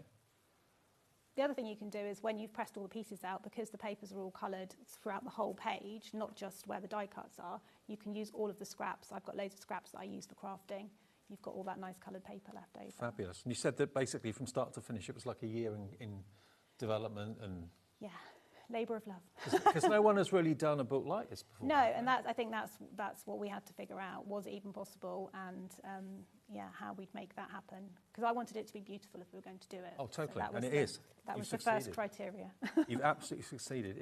The other thing you can do is when you've pressed all the pieces out, because the papers are all coloured throughout the whole page, not just where the die cuts are, you can use all of the scraps. I've got loads of scraps that I use for crafting. You've got all that nice coloured paper left over.
Fabulous. And you said that basically from start to finish it was like a year in development and...
Yeah, labour of love.
Because no one has really done a book like this before.
No, and I think that's what we had to figure out. Was it even possible? And yeah, how we'd make that happen. Because I wanted it to be beautiful if we were going to do it.
Oh, totally.
So
and it is.
That
You've
was the first criteria.
You've absolutely succeeded.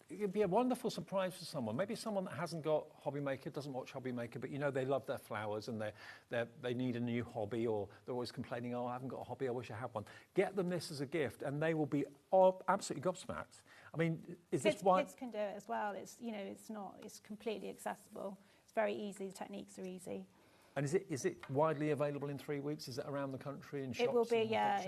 It'd be a wonderful surprise for someone. Maybe someone that hasn't got HobbyMaker, doesn't watch HobbyMaker, but you know they love their flowers and they need a new hobby, or they're always complaining, oh, I haven't got a hobby, I wish I had one. Get them this as a gift and they will be absolutely gobsmacked. I mean, is this why...
Kids can do it as well. It's completely accessible. It's very easy, the techniques are easy.
And is it widely available in 3 weeks? Is it around the country in shops?
It will be,
yeah,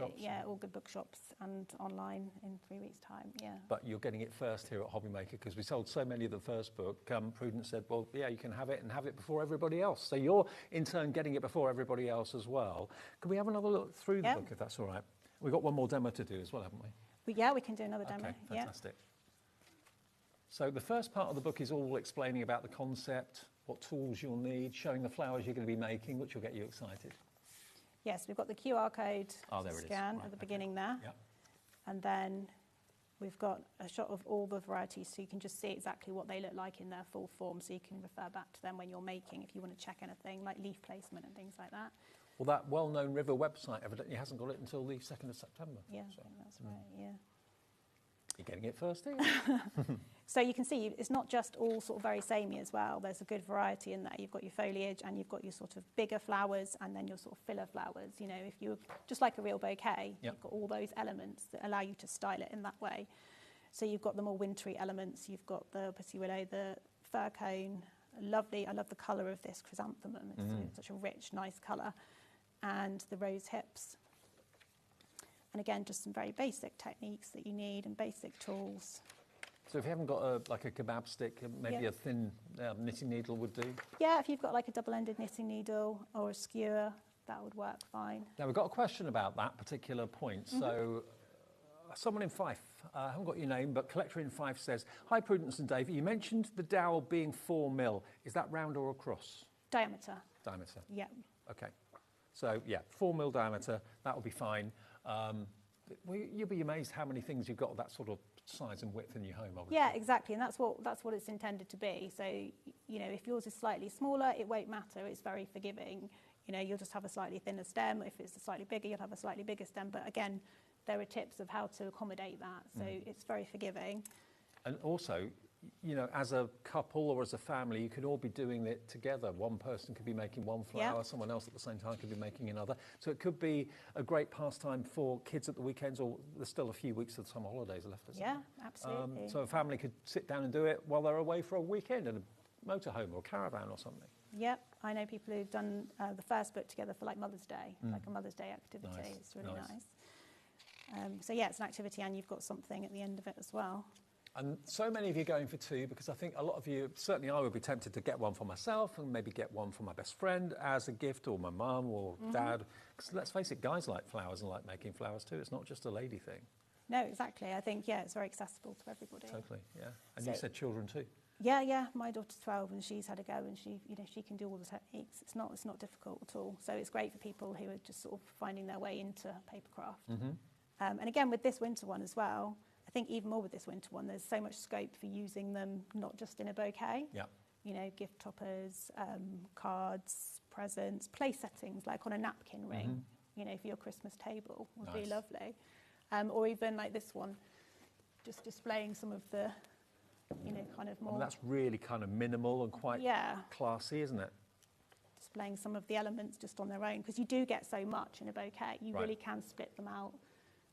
all good bookshops and online in 3 weeks' time, yeah.
But you're getting it first here at HobbyMaker because we sold so many of the first book. Prudence said, well, yeah, you can have it and have it before everybody else. So you're, in turn, getting it before everybody else as well. Can we have another look through the book, if that's all right? We've got one more demo to do as well, haven't we?
Yeah, we can do another demo.
Okay, fantastic. So the first part of the book is all explaining about the concept, what tools you'll need, showing the flowers you're going to be making, which will get you excited.
Yes, we've got the QR code
to
scan at the beginning there.
Yep.
And then we've got a shot of all the varieties so you can just see exactly what they look like in their full form, so you can refer back to them when you're making if you want to check anything like leaf placement and things like that.
Well, that well-known River website evidently hasn't got it until the 2nd of September.
Yeah, I think that's right, yeah.
You're getting it first, here.
So you can see it's not just all sort of very samey as well. There's a good variety in there. You've got your foliage and you've got your sort of bigger flowers and then your sort of filler flowers. You know, if you're just like a real bouquet, you've got all those elements that allow you to style it in that way. So you've got the more wintry elements. You've got the pussy willow, the fir cone. Lovely. I love the colour of this chrysanthemum. It's such a rich, nice colour. And the rose hips. And again, just some very basic techniques that you need and basic tools.
So if you haven't got like a kebab stick, maybe a thin knitting needle would do?
Yeah, if you've got like a double-ended knitting needle or a skewer, that would work fine.
Now, we've got a question about that particular point. So someone in Fife, I haven't got your name, but collector in Fife says, hi, Prudence and Dave, you mentioned the dowel being 4 mil. Is that round or across?
Diameter.
Diameter.
Yeah.
Okay. So yeah, 4mm diameter, that will be fine. You'll be amazed how many things you've got that sort of size and width in your home, obviously.
Yeah, exactly, and that's what it's intended to be. So, you know, if yours is slightly smaller, it won't matter. It's very forgiving. You know, you'll just have a slightly thinner stem. If it's slightly bigger, you'll have a slightly bigger stem. But again, there are tips of how to accommodate that. So it's very forgiving.
And also, you know, as a couple or as a family, you could all be doing it together. One person could be making one flower, someone else at the same time could be making another. So it could be a great pastime for kids at the weekends, or there's still a few weeks of summer holidays left, isn't there?
Yeah, absolutely.
So a family could sit down and do it while they're away for a weekend in a motorhome or a caravan or something.
Yep, I know people who've done the first book together for like Mother's Day, like a Mother's Day activity.
Nice.
It's really nice. So yeah, it's an activity and you've got something at the end of it as well.
And so many of you are going for two, because I think a lot of you, certainly I would be tempted to get one for myself and maybe get one for my best friend as a gift, or my mum or dad. Because let's face it, guys like flowers and like making flowers too. It's not just a lady thing.
No, exactly. I think, yeah, it's very accessible to everybody.
Totally, yeah. And you said children too.
Yeah. My daughter's 12 and she's had a go, and she can do all the techniques. It's not difficult at all. So it's great for people who are just sort of finding their way into papercraft. And again, with this winter one as well, I think even more with this winter one, there's so much scope for using them not just in a bouquet.
Yeah.
You know, gift toppers, cards, presents, place settings, like on a napkin ring, you know, for your Christmas table would be lovely. Or even like this one, just displaying some of the, you know, kind of more...
that's really kind of minimal and quite classy, isn't it?
Displaying some of the elements just on their own, because you do get so much in a bouquet. You really can split them out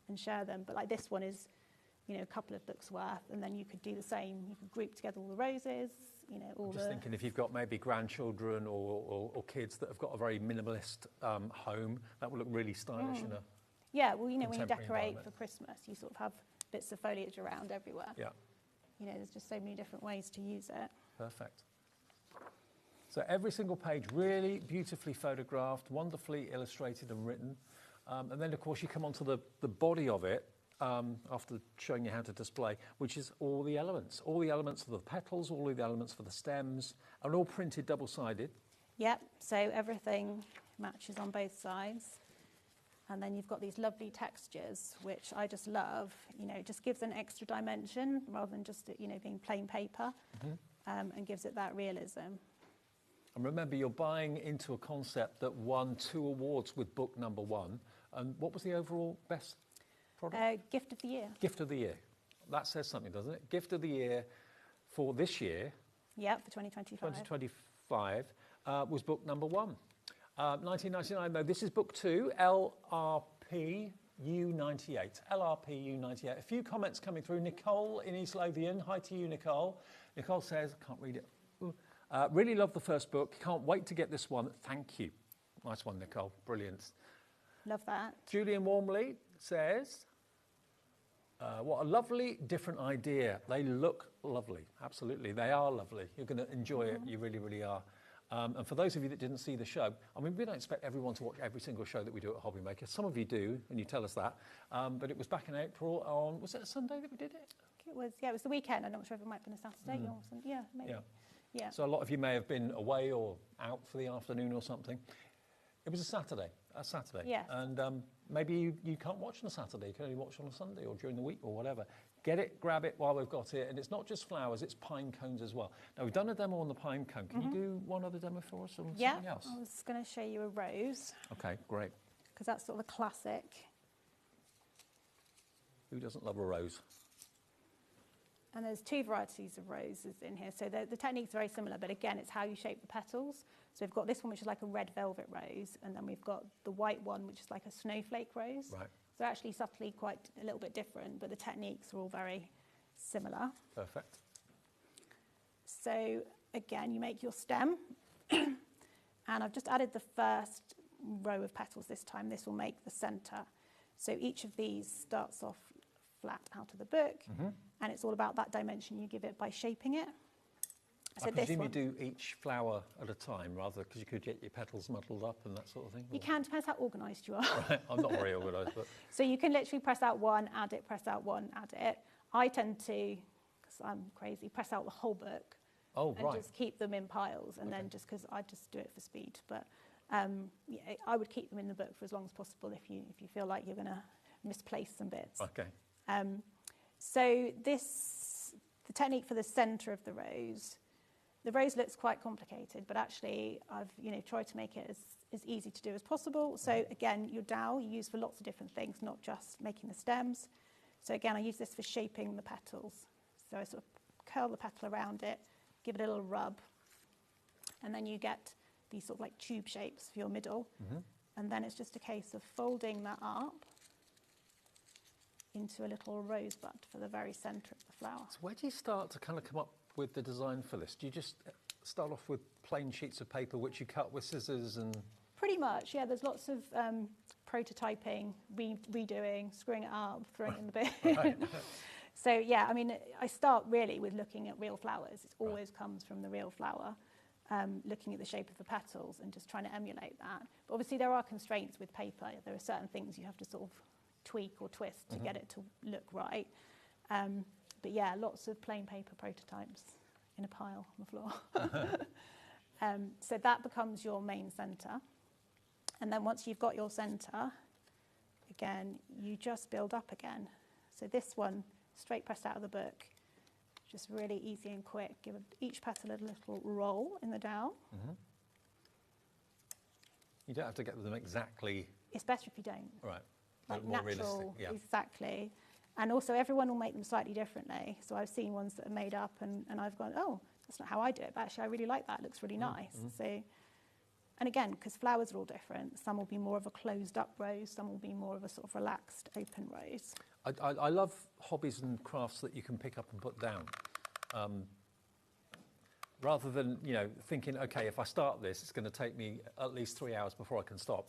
and share them. But like this one is, you know, a couple of books worth, and then you could do the same. You could group together all the roses, you know, all
just thinking if you've got maybe grandchildren or kids that have got a very minimalist home, that would look really stylish in a...
Yeah, well, you know, when you decorate
environment.
for Christmas, you sort of have bits of foliage around everywhere.
Yeah.
You know, there's just so many different ways to use it.
Perfect. So every single page really beautifully photographed, wonderfully illustrated and written. And then, of course, you come onto the body of it after showing you how to display, which is all the elements for the petals, all of the elements for the stems, and all printed double-sided.
Yep, so everything matches on both sides. And then you've got these lovely textures, which I just love. You know, it just gives an extra dimension rather than just, you know, being plain paper, and gives it that realism.
And remember, you're buying into a concept that won 2 awards with book number 1. And what was the overall best product?
Gift of the Year.
Gift of the Year. That says something, doesn't it? Gift of the Year for this year.
Yep, for 2025.
2025 was book number 1. 1999, though, this is book 2, LRP U98. LRP U98. A few comments coming through. Nicole in East Lothian. Hi to you, Nicole. Nicole says, can't read it. Really love the first book. Can't wait to get this one. Thank you. Nice one, Nicole. Brilliant.
Love that.
Julian Warmley says, what a lovely, different idea. They look lovely. Absolutely. They are lovely. You're going to enjoy it. You really, really are. And for those of you that didn't see the show, I mean, we don't expect everyone to watch every single show that we do at HobbyMaker. Some of you do, and you tell us that. But it was back in April on, was it a Sunday that we did it?
It was the weekend. I'm not sure if it might have been a Saturday or something. Yeah, maybe. Yeah.
So a lot of you may have been away or out for the afternoon or something. It was a Saturday.
Yes.
And maybe you can't watch on a Saturday. You can only watch on a Sunday or during the week or whatever. Get it, grab it while we've got it. And it's not just flowers, it's pine cones as well. Now, we've done a demo on the pine cone. Can you do one other demo for us on something else?
I was going to show you a rose.
Okay, great.
Because that's sort of a classic.
Who doesn't love a rose?
And there's 2 varieties of roses in here. So the technique's very similar, but again, it's how you shape the petals. So we've got this one, which is like a red velvet rose, and then we've got the white one, which is like a snowflake rose.
Right.
So actually subtly quite a little bit different, but the techniques are all very similar.
Perfect.
So again, you make your stem, and I've just added the first row of petals this time. This will make the centre. So each of these starts off flat out of the book, and it's all about that dimension you give it by shaping it. So
I presume you do each flower at a time, rather, because you could get your petals muddled up and that sort of thing?
You can, depends how organised you are.
Right, I'm not very organised, but...
So you can literally press out one, add it, press out one, add it. I tend to, because I'm crazy, press out the whole book.
Oh,
and just keep them in piles, and then just because I just do it for speed. But Yeah, I would keep them in the book for as long as possible if you feel like you're going to misplace some bits.
Okay.
So the technique for the centre of the rose looks quite complicated, but actually I've tried to make it as easy to do as possible. So again, your dowel you use for lots of different things, not just making the stems. So again, I use this for shaping the petals. So I sort of curl the petal around it, give it a little rub, and then you get these sort of like tube shapes for your middle. And then it's just a case of folding that up into a little rosebud for the very centre of the flower.
So where do you start to kind of come up with the design for this? Do you just start off with plain sheets of paper which you cut with scissors and...
Pretty much, yeah. There's lots of prototyping, redoing, screwing it up, throwing it in the bin. So yeah, I mean, I start really with looking at real flowers. It always comes from the real flower, looking at the shape of the petals and just trying to emulate that. But obviously there are constraints with paper. There are certain things you have to sort of tweak or twist to get it to look right. But yeah, lots of plain paper prototypes in a pile on the floor. So that becomes your main centre. And then once you've got your centre, again, you just build up again. So this one, straight pressed out of the book, just really easy and quick. Give each petal a little roll in the dowel.
You don't have to get them exactly...
It's better if you don't.
Right.
Like
more
natural,
realistic. Yeah.
Exactly. And also everyone will make them slightly differently. So I've seen ones that are made up and I've gone, oh, that's not how I do it, but actually I really like that. It looks really nice. So, and again, because flowers are all different, some will be more of a closed up rose, some will be more of a sort of relaxed open rose.
I love hobbies and crafts that you can pick up and put down. Rather than, thinking, okay, if I start this, it's going to take me at least 3 hours before I can stop.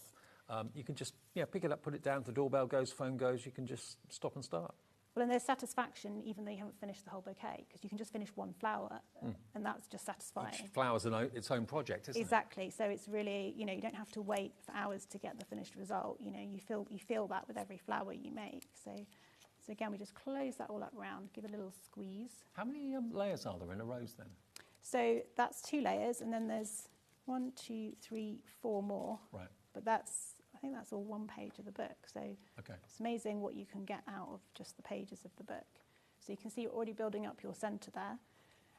You can just pick it up, put it down, the doorbell goes, phone goes, you can just stop and start.
Well, and there's satisfaction even though you haven't finished the whole bouquet, because you can just finish one flower and that's just satisfying.
Each flower's its own project, isn't it?
Exactly. So it's really, you don't have to wait for hours to get the finished result. You feel that with every flower you make. So again, we just close that all up round, give it a little squeeze.
How many layers are there in a rose then?
So that's 2 layers, and then there's 1, 2, 3, 4 more.
Right.
But I think that's all 1 page of the book. So It's amazing what you can get out of just the pages of the book. So you can see you're already building up your centre there.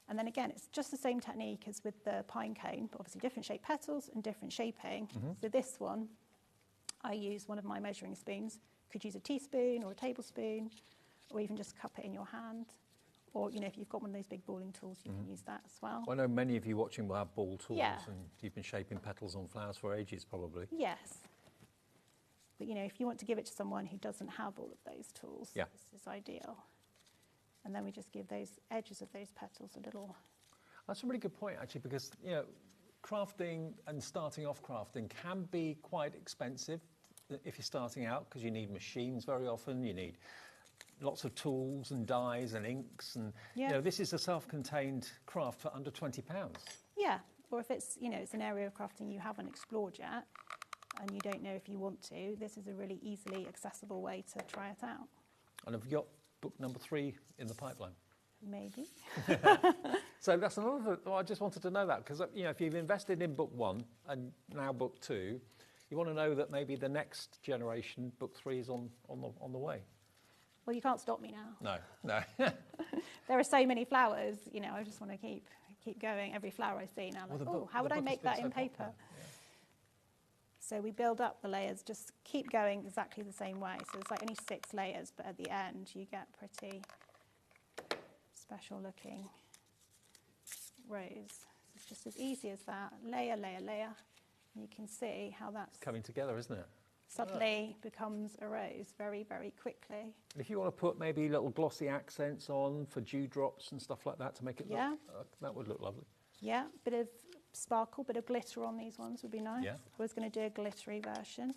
And then again, it's just the same technique as with the pine cone, but obviously different shaped petals and different shaping. So this one, I use one of my measuring spoons. Could use a teaspoon or a tablespoon, or even just cup it in your hand. Or, if you've got one of those big balling tools, you can use that as well.
Well, I know many of you watching will have ball tools,
Yeah.
and you've been shaping petals on flowers for ages, probably.
Yes. But, if you want to give it to someone who doesn't have all of those tools, this is ideal. And then we just give those edges of those petals a little...
That's a really good point, actually, because, crafting and starting off crafting can be quite expensive if you're starting out, because you need machines very often, you need lots of tools and dyes and inks, and this is a self-contained craft for under £20.
Yeah, or if it's it's an area of crafting you haven't explored yet and you don't know if you want to, this is a really easily accessible way to try it out.
And have you got book number 3 in the pipeline?
Maybe.
So that's another. Well, I just wanted to know that, because if you've invested in book 1 and now book 2, you want to know that maybe the next generation, book 3, is on the way.
Well, you can't stop me now.
No.
There are so many flowers, I just want to keep going. Every flower I see now, I'm like, how would I make that in paper? Yeah. So we build up the layers, just keep going exactly the same way. So it's like only 6 layers, but at the end you get pretty special looking rose. It's just as easy as that. Layer, layer, layer. And you can see how that's
coming together, isn't it?
Suddenly becomes a rose very, very quickly.
If you want to put maybe little glossy accents on for dewdrops and stuff like that to make it look, that would look lovely.
Yeah, bit of sparkle, bit of glitter on these ones would be nice.
Yeah.
I was going to do a glittery version.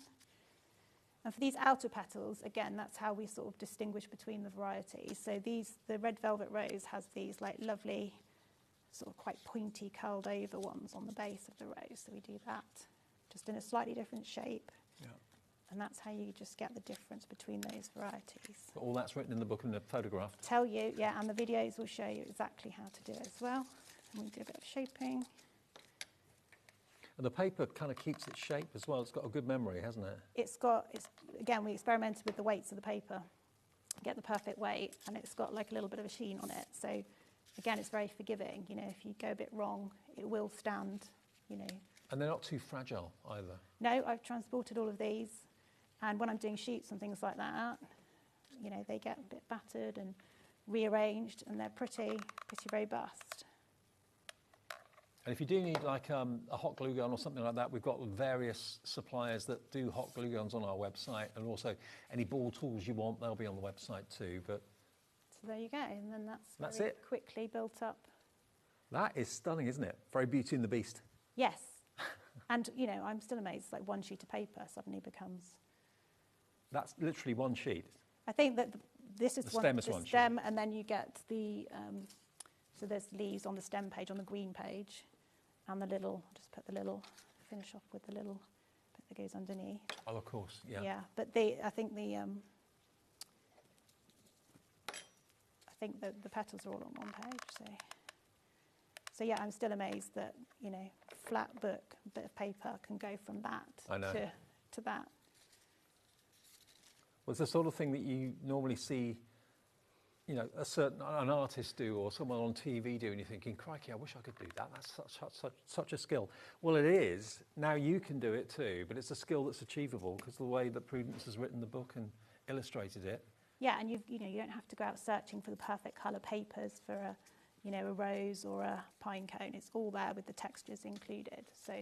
And for these outer petals, again, that's how we sort of distinguish between the varieties. So the red velvet rose has these like lovely, sort of quite pointy, curled over ones on the base of the rose. So we do that just in a slightly different shape.
Yeah.
And that's how you just get the difference between those varieties.
But all that's written in the book and photographed.
Tell you, yeah, and the videos will show you exactly how to do it as well. And we do a bit of shaping.
And the paper kind of keeps its shape as well. It's got a good memory, hasn't it?
Again, we experimented with the weights of the paper, get the perfect weight, and it's got like a little bit of a sheen on it. So again, it's very forgiving. You know, if you go a bit wrong, it will stand, you know.
And they're not too fragile either.
No, I've transported all of these, and when I'm doing shoots and things like that, you know, they get a bit battered and rearranged, and they're pretty robust.
And if you do need like a hot glue gun or something like that, we've got various suppliers that do hot glue guns on our website, and also any ball tools you want, they'll be on the website too. But
so there you go, and then that's
it.
Quickly built up.
That is stunning, isn't it? Very Beauty and the Beast.
Yes, and you know, I'm still amazed. Like one sheet of paper suddenly becomes.
That's literally one sheet.
I think that this is
the stem,
and then you get the. So there's leaves on the stem page, on the green page. And the little, just put the little, finish off with the little bit that goes underneath.
Oh, of course, yeah.
Yeah, but I think the petals are all on one page. So yeah, I'm still amazed that, you know, flat book, bit of paper can go from that to that.
Well, it's the sort of thing that you normally see, you know, an artist do or someone on TV do, and you're thinking, crikey, I wish I could do that. That's such a skill. Well, it is. Now you can do it too, but it's a skill that's achievable because the way that Prudence has written the book and illustrated it.
Yeah, and you don't have to go out searching for the perfect colour papers for a rose or a pine cone. It's all there with the textures included. So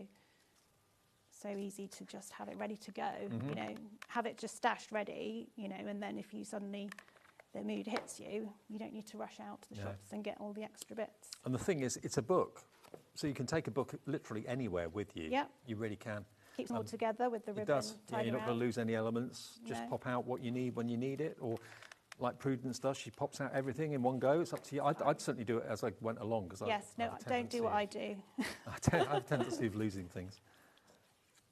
easy to just have it ready to go. Mm-hmm. You know, have it just stashed ready. You know, and then if you suddenly the mood hits you, you don't need to rush out to the shops and get all the extra bits.
And the thing is, it's a book, so you can take a book literally anywhere with you.
Yeah.
You really can.
Keeps them all together with the ribbon.
It does. Yeah, you're not going to lose any elements. Just pop out what you need when you need it, or like Prudence does, she pops out everything in one go. It's up to you. I'd certainly do it as I went along.
Don't do what I do.
I have a tendency of losing things.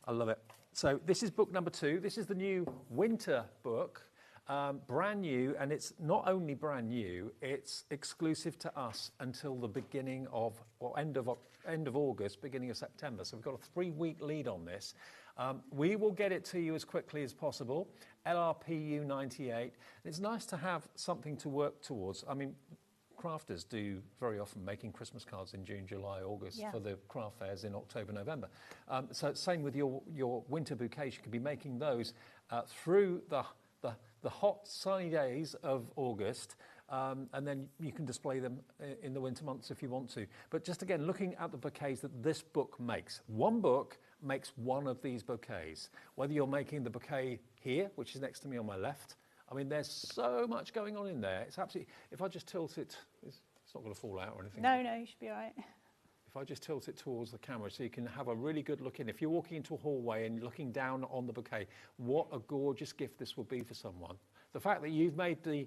I love it. So this is book number 2. This is the new winter book. Brand new, and it's not only brand new, it's exclusive to us until the beginning of, or end of August, beginning of September. So we've got a 3-week lead on this. We will get it to you as quickly as possible. LRPU 98. It's nice to have something to work towards. I mean, crafters do very often making Christmas cards in June, July, August for the craft fairs in October, November. So same with your winter bouquets. You could be making those through the hot sunny days of August, and then you can display them in the winter months if you want to. But just again, looking at the bouquets that this book makes. One book makes one of these bouquets. Whether you're making the bouquet here, which is next to me on my left, I mean, there's so much going on in there. It's absolutely, if I just tilt it, it's not going to fall out or anything.
No, you should be all right.
If I just tilt it towards the camera so you can have a really good look in. If you're walking into a hallway and you're looking down on the bouquet, what a gorgeous gift this will be for someone. The fact that you've made the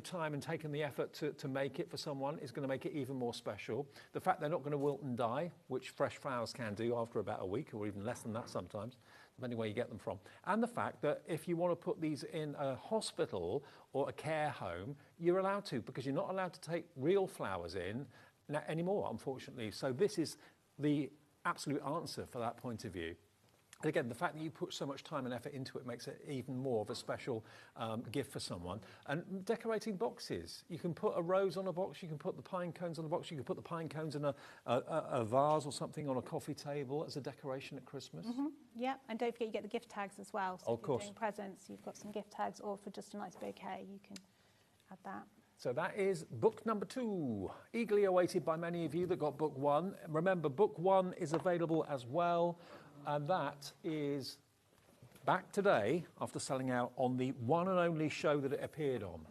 time and taken the effort to make it for someone is going to make it even more special. The fact they're not going to wilt and die, which fresh flowers can do after about a week or even less than that sometimes, depending where you get them from. And the fact that if you want to put these in a hospital or a care home, you're allowed to, because you're not allowed to take real flowers in anymore, unfortunately. So this is the absolute answer for that point of view. And again, the fact that you put so much time and effort into it makes it even more of a special gift for someone. And decorating boxes. You can put a rose on a box, you can put the pine cones on a box, you can put the pine cones in a vase or something on a coffee table as a decoration at Christmas.
Mm-hmm. Yeah, and don't forget you get the gift tags as well. So
of course.
If you're doing presents, you've got some gift tags, or for just a nice bouquet, you can add that.
So that is book number 2, eagerly awaited by many of you that got book 1. Remember, book 1 is available as well, and that is back today after selling out on the one and only show that it appeared on.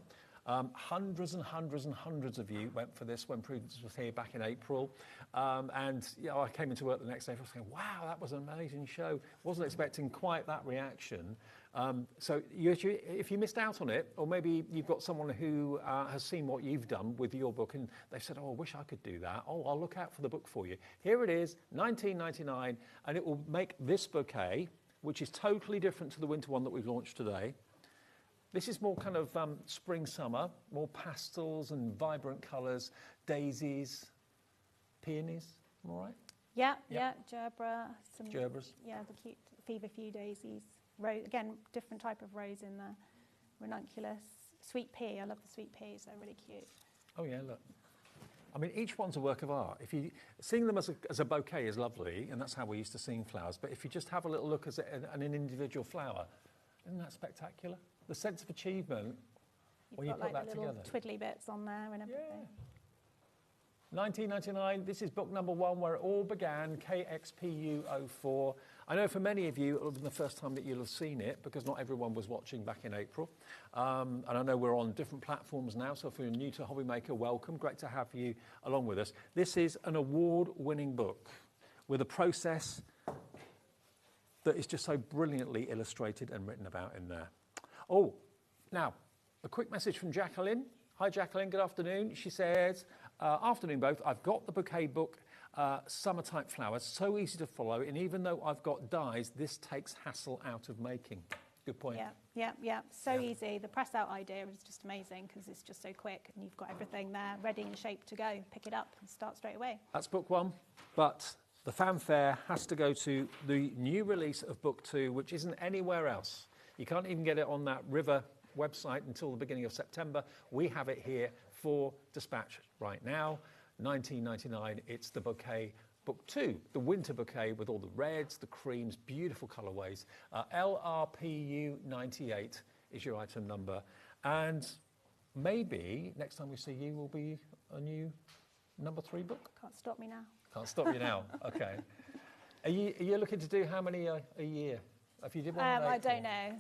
Hundreds and hundreds and hundreds of you went for this when Prudence was here back in April. And I came into work the next day and I was saying, wow, that was an amazing show. Wasn't expecting quite that reaction. So if you missed out on it, or maybe you've got someone who has seen what you've done with your book and they've said, oh, I wish I could do that. Oh, I'll look out for the book for you. Here it is, $19.99, and it will make this bouquet, which is totally different to the winter one that we've launched today. This is more kind of spring, summer, more pastels and vibrant colours, daisies, peonies, all right?
Yeah,
Yep.
yeah, gerbera. Some,
Gerbers.
Yeah, the cute feverfew daisies. Again, different type of rose in there. Ranunculus. Sweet pea, I love the sweet peas, they're really cute.
Oh yeah, look. I mean, each one's a work of art. Seeing them as a bouquet is lovely, and that's how we're used to seeing flowers. But if you just have a little look at an individual flower, isn't that spectacular? The sense of achievement when you put that together.
Little twiddly bits on there and everything.
Yeah. 1999, this is book number 1 where it all began, KXPU04. I know for many of you, it will be the first time that you'll have seen it because not everyone was watching back in April. And I know we're on different platforms now, so if you're new to HobbyMaker, welcome. Great to have you along with us. This is an award-winning book with a process that is just so brilliantly illustrated and written about in there. Oh, now, a quick message from Jacqueline. Hi, Jacqueline, good afternoon. She says, afternoon both, I've got the bouquet book, Summer Type Flowers, so easy to follow, and even though I've got dies, this takes hassle out of making. Good point.
Yeah, so easy. The press out idea is just amazing because it's just so quick and you've got everything there ready and shaped to go. Pick it up and start straight away.
That's book 1, but the fanfare has to go to the new release of book 2, which isn't anywhere else. You can't even get it on that River website until the beginning of September. We have it here for dispatch right now. $19.99. It's the bouquet book 2, the winter bouquet with all the reds, the creams, beautiful colorways. LRPU 98 is your item number, and maybe next time we see you will be a new number 3 book.
Can't stop me now.
Can't stop you now. Okay. Are you looking to do how many a year? If you did one,
I don't know.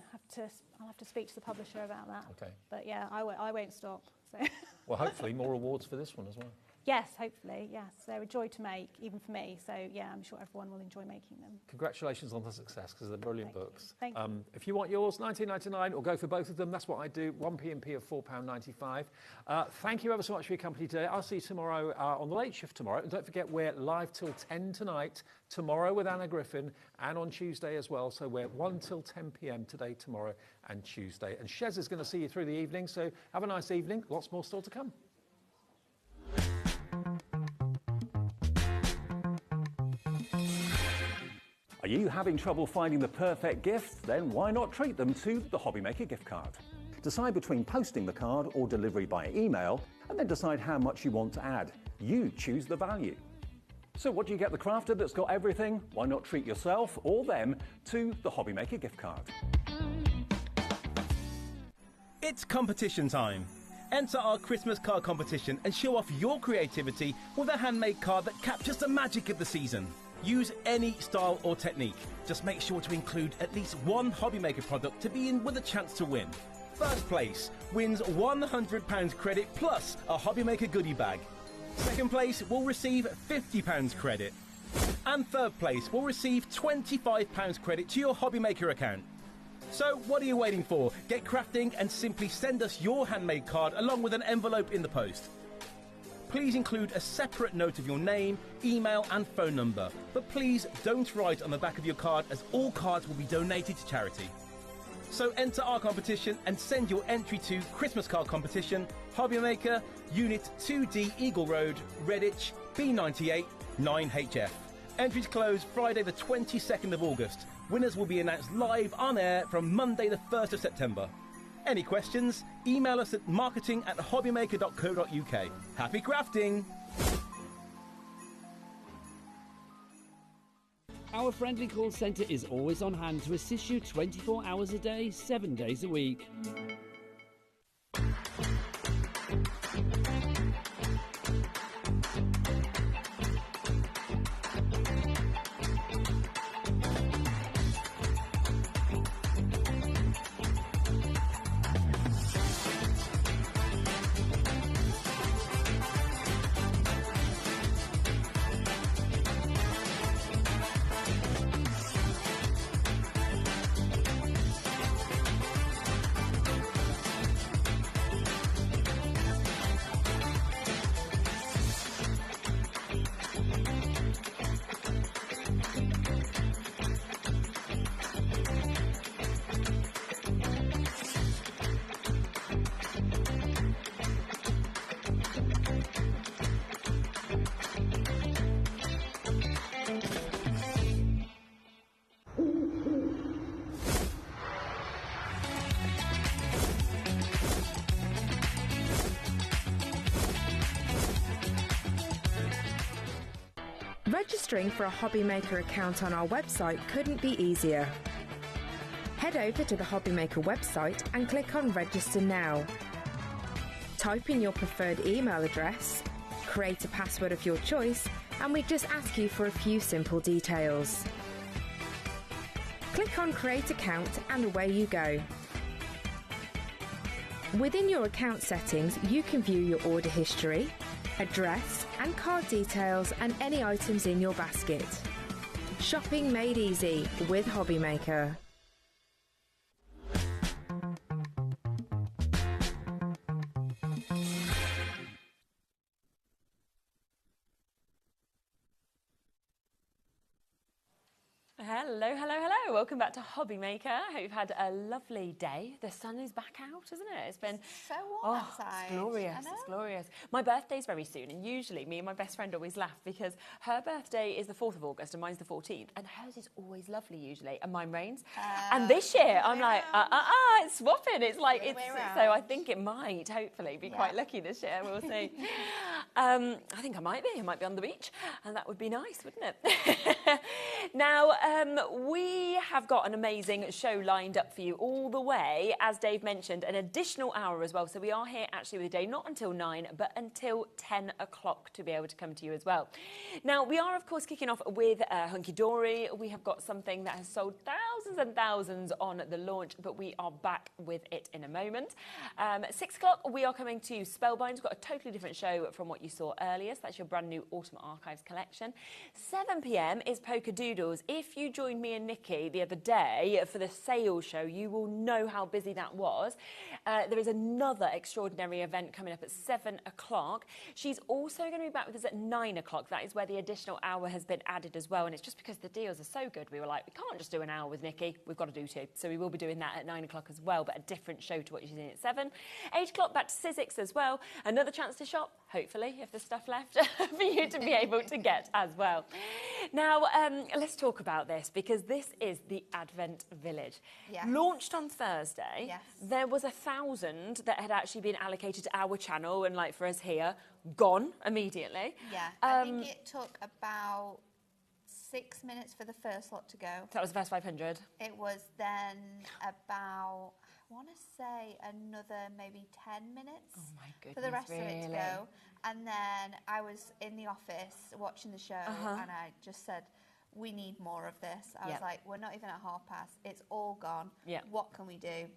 I'll have to speak to the publisher about that.
Okay.
But yeah, I won't stop. So.
Well, hopefully more awards for this one as well.
Yes, hopefully, yes. They're a joy to make, even for me. So yeah, I'm sure everyone will enjoy making them.
Congratulations on the success, because they're brilliant books.
Thank you.
If you want yours, $19.99, or go for both of them. That's what I do. 1 P&P of £4.95. Thank you ever so much for your company today. I'll see you tomorrow on the late shift tomorrow. And don't forget, we're live till 10 tonight, tomorrow with Anna Griffin, and on Tuesday as well. So we're 1 till 10 p.m. today, tomorrow, and Tuesday. And Shez is going to see you through the evening. So have a nice evening. Lots more still to come.
Are you having trouble finding the perfect gift? Then why not treat them to the HobbyMaker gift card? Decide between posting the card or delivery by email, and then decide how much you want to add. You choose the value. So what do you get the crafter that's got everything? Why not treat yourself or them to the HobbyMaker gift card?
It's competition time. Enter our Christmas card competition and show off your creativity with a handmade card that captures the magic of the season. Use any style or technique. Just make sure to include at least one HobbyMaker product to be in with a chance to win. First place wins £100 credit plus a HobbyMaker goodie bag. Second place will receive £50 credit. And third place will receive £25 credit to your HobbyMaker account. So what are you waiting for? Get crafting and simply send us your handmade card along with an envelope in the post. Please include a separate note of your name, email and phone number. But please don't write on the back of your card, as all cards will be donated to charity. So enter our competition and send your entry to Christmas Card Competition, HobbyMaker, Unit 2D Eagle Road, Redditch, B98 9HF. Entries close Friday the 22nd of August. Winners will be announced live on air from Monday the 1st of September. Any questions? Email us at marketing@hobbymaker.co.uk. Happy crafting!
Our friendly call centre is always on hand to assist you 24 hours a day, 7 days a week.
Registering for a HobbyMaker account on our website couldn't be easier. Head over to the HobbyMaker website and click on Register Now. Type in your preferred email address, create a password of your choice, and we just ask you for a few simple details. Click on Create Account and away you go. Within your account settings, you can view your order history, address and card details and any items in your basket. Shopping made easy with HobbyMaker.
Hello, hello, hello. Welcome back to HobbyMaker. I hope you've had a lovely day. The sun is back out, isn't it? It's been
so warm outside.
It's glorious. It's glorious. My birthday's very soon, and usually me and my best friend always laugh because her birthday is the 4th of August and mine's the 14th, and hers is always lovely usually, and mine rains. And this year I'm like, it's swapping. It's like, so I think it might, hopefully, be quite lucky this year. We'll see. I think I might be. I might be on the beach, and that would be nice, wouldn't it? Now, we have got an amazing show lined up for you all the way, as Dave mentioned, an additional hour as well. So we are here actually with Dave, not until 9, but until 10 o'clock to be able to come to you as well. Now, we are, of course, kicking off with Hunky Dory. We have got something that has sold thousands and thousands on the launch, but we are back with it in a moment. 6 o'clock, we are coming to Spellbind. We've got a totally different show from what you saw earlier. So that's your brand new Autumn Archives collection. 7 p.m. is Poker Doodles. If you joined me and Nikki the other day for the sales show, you will know how busy that was. There is another extraordinary event coming up at 7 o'clock. She's also going to be back with us at 9 o'clock. That is where the additional hour has been added as well. And it's just because the deals are so good, we were like, we can't just do an hour with Nikki. We've got to do 2. So we will be doing that at 9 o'clock as well, but a different show to what you're seeing at 7. 8 o'clock, back to Sizzix as well. Another chance to shop, hopefully, if there's stuff left for you to be able to get as well. Now, let's talk about this, because this is the Advent Village.
Yes.
Launched on Thursday.
Yes.
There was 1,000 that had actually been allocated to our channel, and like for us here, gone immediately.
Yeah, I think it took about 6 minutes for the first lot to go.
That was the first 500.
It was then about, I want to say, another maybe 10 minutes for the rest of it to go. And then I was in the office watching the show, and I just said, we need more of this. I was like, we're not even at 12:30. It's all gone. What can we do?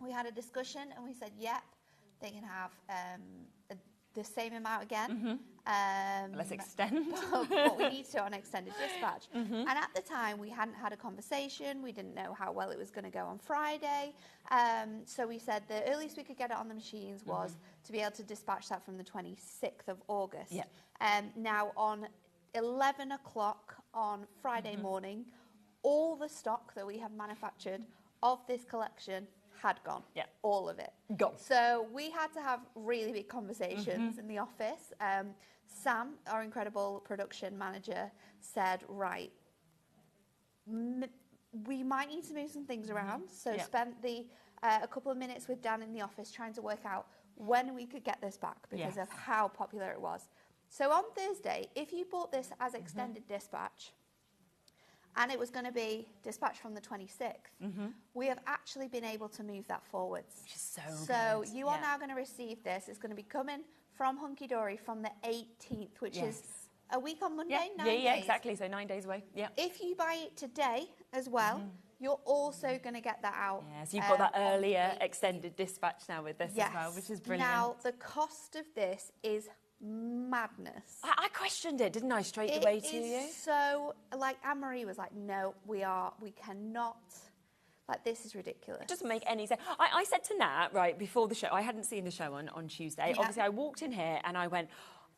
We had a discussion, and we said, yep, they can have the same amount again.
Let's extend.
But we need to on extended dispatch. And at the time, we hadn't had a conversation. We didn't know how well it was going to go on Friday. So we said the earliest we could get it on the machines was to be able to dispatch that from the 26th of August. Now, on 11 o'clock on Friday morning, all the stock that we have manufactured of this collection had gone. All of it.
Gone.
So we had to have really big conversations in the office. Sam, our incredible production manager, said, right, we might need to move some things around. So spent a couple of minutes with Dan in the office trying to work out when we could get this back because of how popular it was. So on Thursday, if you bought this as extended dispatch, and it was going to be dispatched from the 26th, we have actually been able to move that forwards.
Which is
so you are now going to receive this. It's going to be coming from Hunky Dory from the 18th, which is a week on Monday, 9 days.
Yeah, exactly. So 9 days away. Yeah.
If you buy it today as well, you're also going to get that out.
Yeah, so you've got that earlier extended dispatch now with this as well, which is brilliant.
Now, the cost of this is madness.
I questioned it, didn't I, straight away to you?
It is so, like, Anne-Marie was like, no, we cannot, like, this is ridiculous.
It doesn't make any sense. I said to Nat, right, before the show, I hadn't seen the show on Tuesday. Obviously, I walked in here and I went,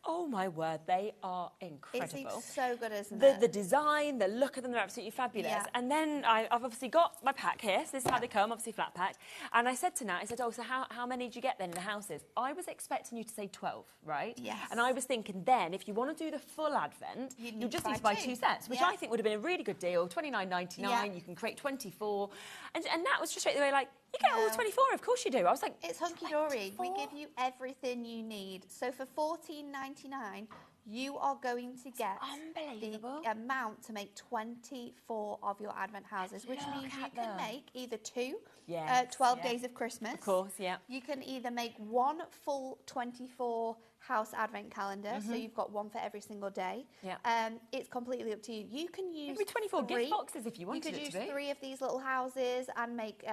oh my word, they are incredible.
It's so good, isn't it?
The design, the look of them, they're absolutely fabulous.
Yeah.
And then I've obviously got my pack here, so this is how they come, obviously flat packed. And I said to Nat, I said, oh, so how many did you get then in the houses? I was expecting you to say 12, right?
Yes.
And I was thinking then, if you want to do the full advent, you just need to buy 2 sets, which I think would have been a really good deal, $29.99, you can create 24. And Nat was just straight away like, you get all 24, of course you do. I was like,
it's Hunky Dory. We give you everything you need. So for $14.99, you are going to get
unbelievable.
the amount to make 24 of your Advent houses, which means you can make either 12 days of Christmas.
Of course, yeah.
You can either make one full 24 house Advent calendar, so you've got one for every single day.
Yeah.
It's completely up to you. You can use
Every 24 gift boxes if you wanted
it to be.
You
You
could
use
use
3 of these little houses and make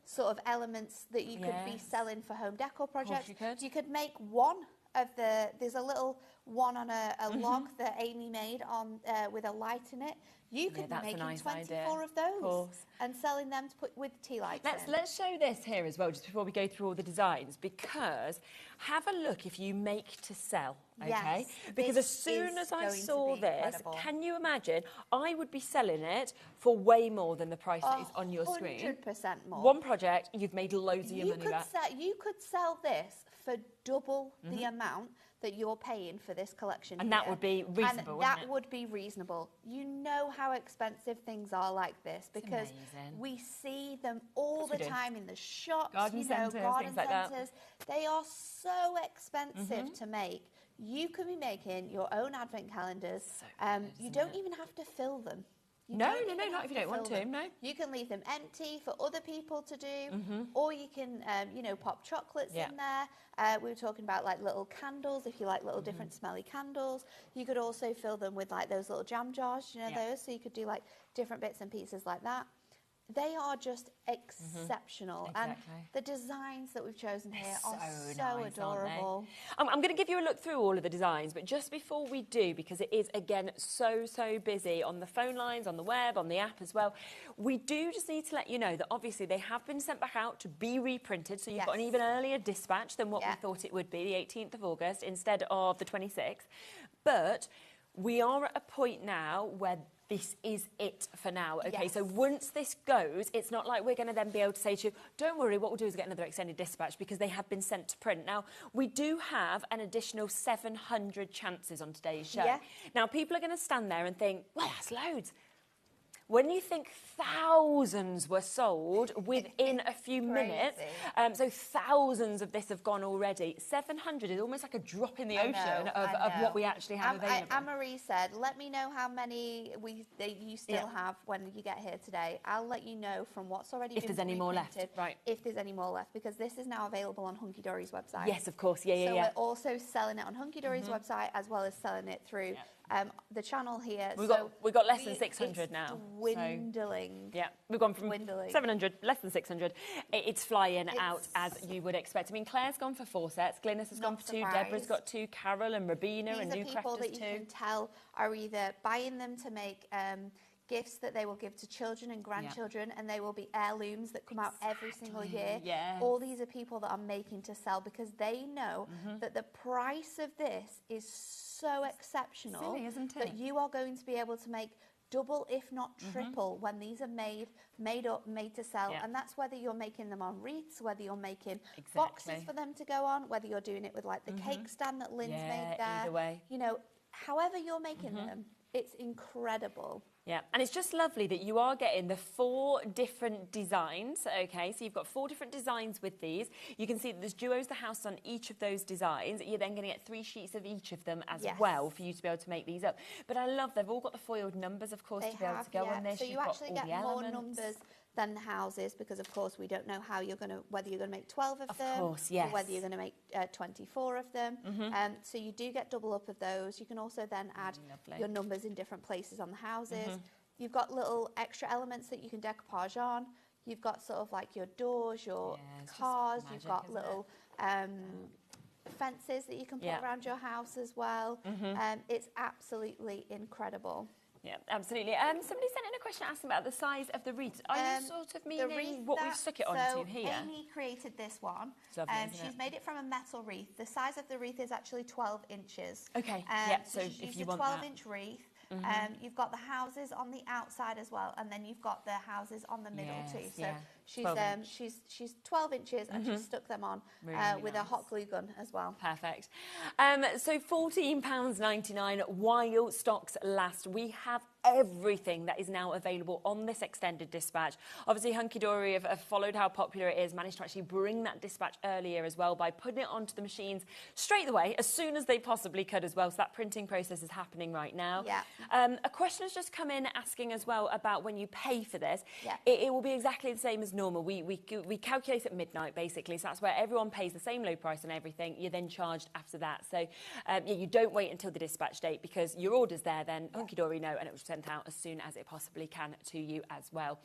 sort of elements that you could be selling for home decor projects. You could make one of there's a little one on a log that Amy made on with a light in it. You could be making 24 of those and selling them to put with tea lights in.
Let's show this here as well, just before we go through all the designs, because have a look if you make to sell, okay?
Yes,
because as
this
soon
is
as I
going to
saw
be
this,
incredible.
can you imagine? I would be selling it for way more than the price that is on your screen.
100% more.
One project, you've made loads of your money back.
You could sell this for double the amount that you're paying for this collection.
And that would be reasonable,
and
wouldn't
that
it?
would be reasonable. You know how expensive things are like this because
amazing.
we see them all the
we do.
time in the shops,
Garden centres,
garden
things like that.
centres. They are so expensive to make. You could be making your own Advent calendars. You don't even have to fill them.
No, not if you don't want to, no.
You can leave them empty for other people to do, or you can, pop chocolates in there. We were talking about like little candles, if you like little different smelly candles. You could also fill them with like those little jam jars, those, so you could do like different bits and pieces like that. They are just exceptional. And the designs that we've chosen here are so adorable.
I'm going to give you a look through all of the designs, but just before we do, because it is, again, so busy on the phone lines, on the web, on the app as well, we do just need to let you know that obviously they have been sent back out to be reprinted, so you've got an even earlier dispatch than what we thought it would be, the 18th of August, instead of the 26th. But we are at a point now where this is it for now, okay? So once this goes, it's not like we're going to then be able to say to you, don't worry, what we'll do is get another extended dispatch because they have been sent to print. Now, we do have an additional 700 chances on today's show. Now, people are going to stand there and think, well, that's loads. When you think thousands were sold within a few minutes, so thousands of this have gone already. 700 is almost like a drop in the ocean of what we actually have available.
Anne-Marie said, let me know how many you still have when you get here today. I'll let you know from what's already been
reprinted. If there's any more left, right.
If there's any more left, because this is now available on Hunky Dory's website.
Yes, of course, So
we're also selling it on Hunky Dory's website as well as selling it through the channel here.
We've got less than 600 now.
Dwindling.
So, we've gone from 700, less than 600. It's flying out as you would expect. I mean, Claire's gone for 4 sets, Glynis has gone for 2, Deborah's got 2, Carol and Rabina and New Crafters 2.
These are people that you can tell are either buying them to make gifts that they will give to children and grandchildren, and they will be heirlooms that come out every single year. All these are people that are making to sell because they know that the price of this is so exceptional.
Silly, isn't it?
That you are going to be able to make double, if not triple, when these are made up, made to sell. And that's whether you're making them on wreaths, whether you're making boxes for them to go on, whether you're doing it with like the cake stand that Lynn's made there.
Either way.
However you're making them, it's incredible.
Yeah, and it's just lovely that you are getting the 4 different designs, okay? So you've got 4 different designs with these. You can see that there's duos, the house on each of those designs. You're then going to get 3 sheets of each of them as well for you to be able to make these up. But I love they've all got the foiled numbers, of course, to be able to go on this.
So you actually get more numbers than the houses because, of course, we don't know how whether you're going to make 12 of them or whether you're going to make 24 of them. So you do get double up of those. You can also then add your numbers in different places on the houses. You've got little extra elements that you can decoupage on. You've got sort of like your doors, your cars. You've got little fences that you can put around your house as well. It's absolutely incredible.
Yeah, absolutely. Somebody sent in a question asking about the size of the wreath. Are you sort of meaning what we've stuck it onto here?
Amy created this one.
She's
made it from a metal wreath. The size of the wreath is actually 12 inches.
Okay, so if you want that.
12-inch wreath. You've got the houses on the outside as well, and then you've got the houses on the middle too. So she's 12 inches and she's stuck them on with a hot glue gun as well.
Perfect. So £14.99 while stocks last. We have everything that is now available on this extended dispatch. Obviously, Hunky Dory have followed how popular it is, managed to actually bring that dispatch earlier as well by putting it onto the machines straight away, as soon as they possibly could as well. So that printing process is happening right now.
Yeah.
A question has just come in asking as well about when you pay for this.
Yeah.
It will be exactly the same as normal. We calculate at midnight, basically, so that's where everyone pays the same low price on everything. You're then charged after that. So yeah, you don't wait until the dispatch date, because your order's there then, Hunky Dory know, and it will be sent out as soon as it possibly can to you as well.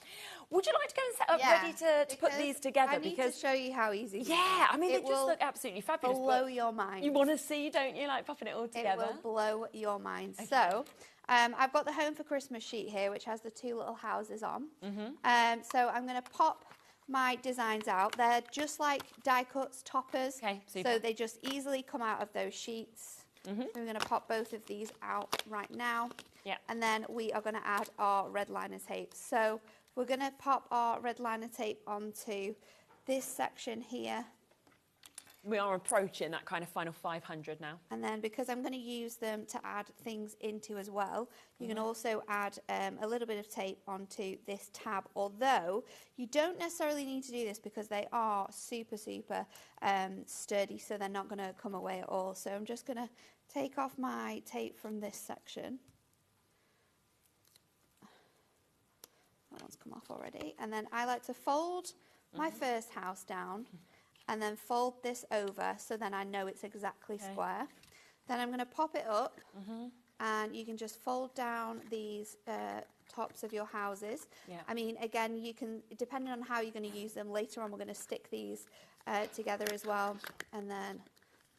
Would you like to go and set up ready to put these together?
I need to show you how easy these
Yeah,
are.
I mean, they
It
just
will
look absolutely fabulous.
blow your mind.
You want to see, don't you, like popping it all together?
It will blow your mind.
Okay.
So, I've got the Home for Christmas sheet here, which has the two little houses on. So I'm going to pop my designs out. They're just like die cuts, toppers.
Okay, super.
So they just easily come out of those sheets. So we're going to pop both of these out right now.
Yeah.
And then we are going to add our red liner tape. So we're going to pop our red liner tape onto this section here.
We are approaching that kind of final 500 now.
And then because I'm going to use them to add things into as well, you can also add a little bit of tape onto this tab, although you don't necessarily need to do this because they are super, super sturdy, so they're not going to come away at all. So I'm just going to take off my tape from this section. That one's come off already. And then I like to fold my first house down and then fold this over, so then I know it's exactly square. Then I'm going to pop it up, and you can just fold down these tops of your houses.
Yeah.
I mean, again, you can, depending on how you're going to use them, later on we're going to stick these together as well, and then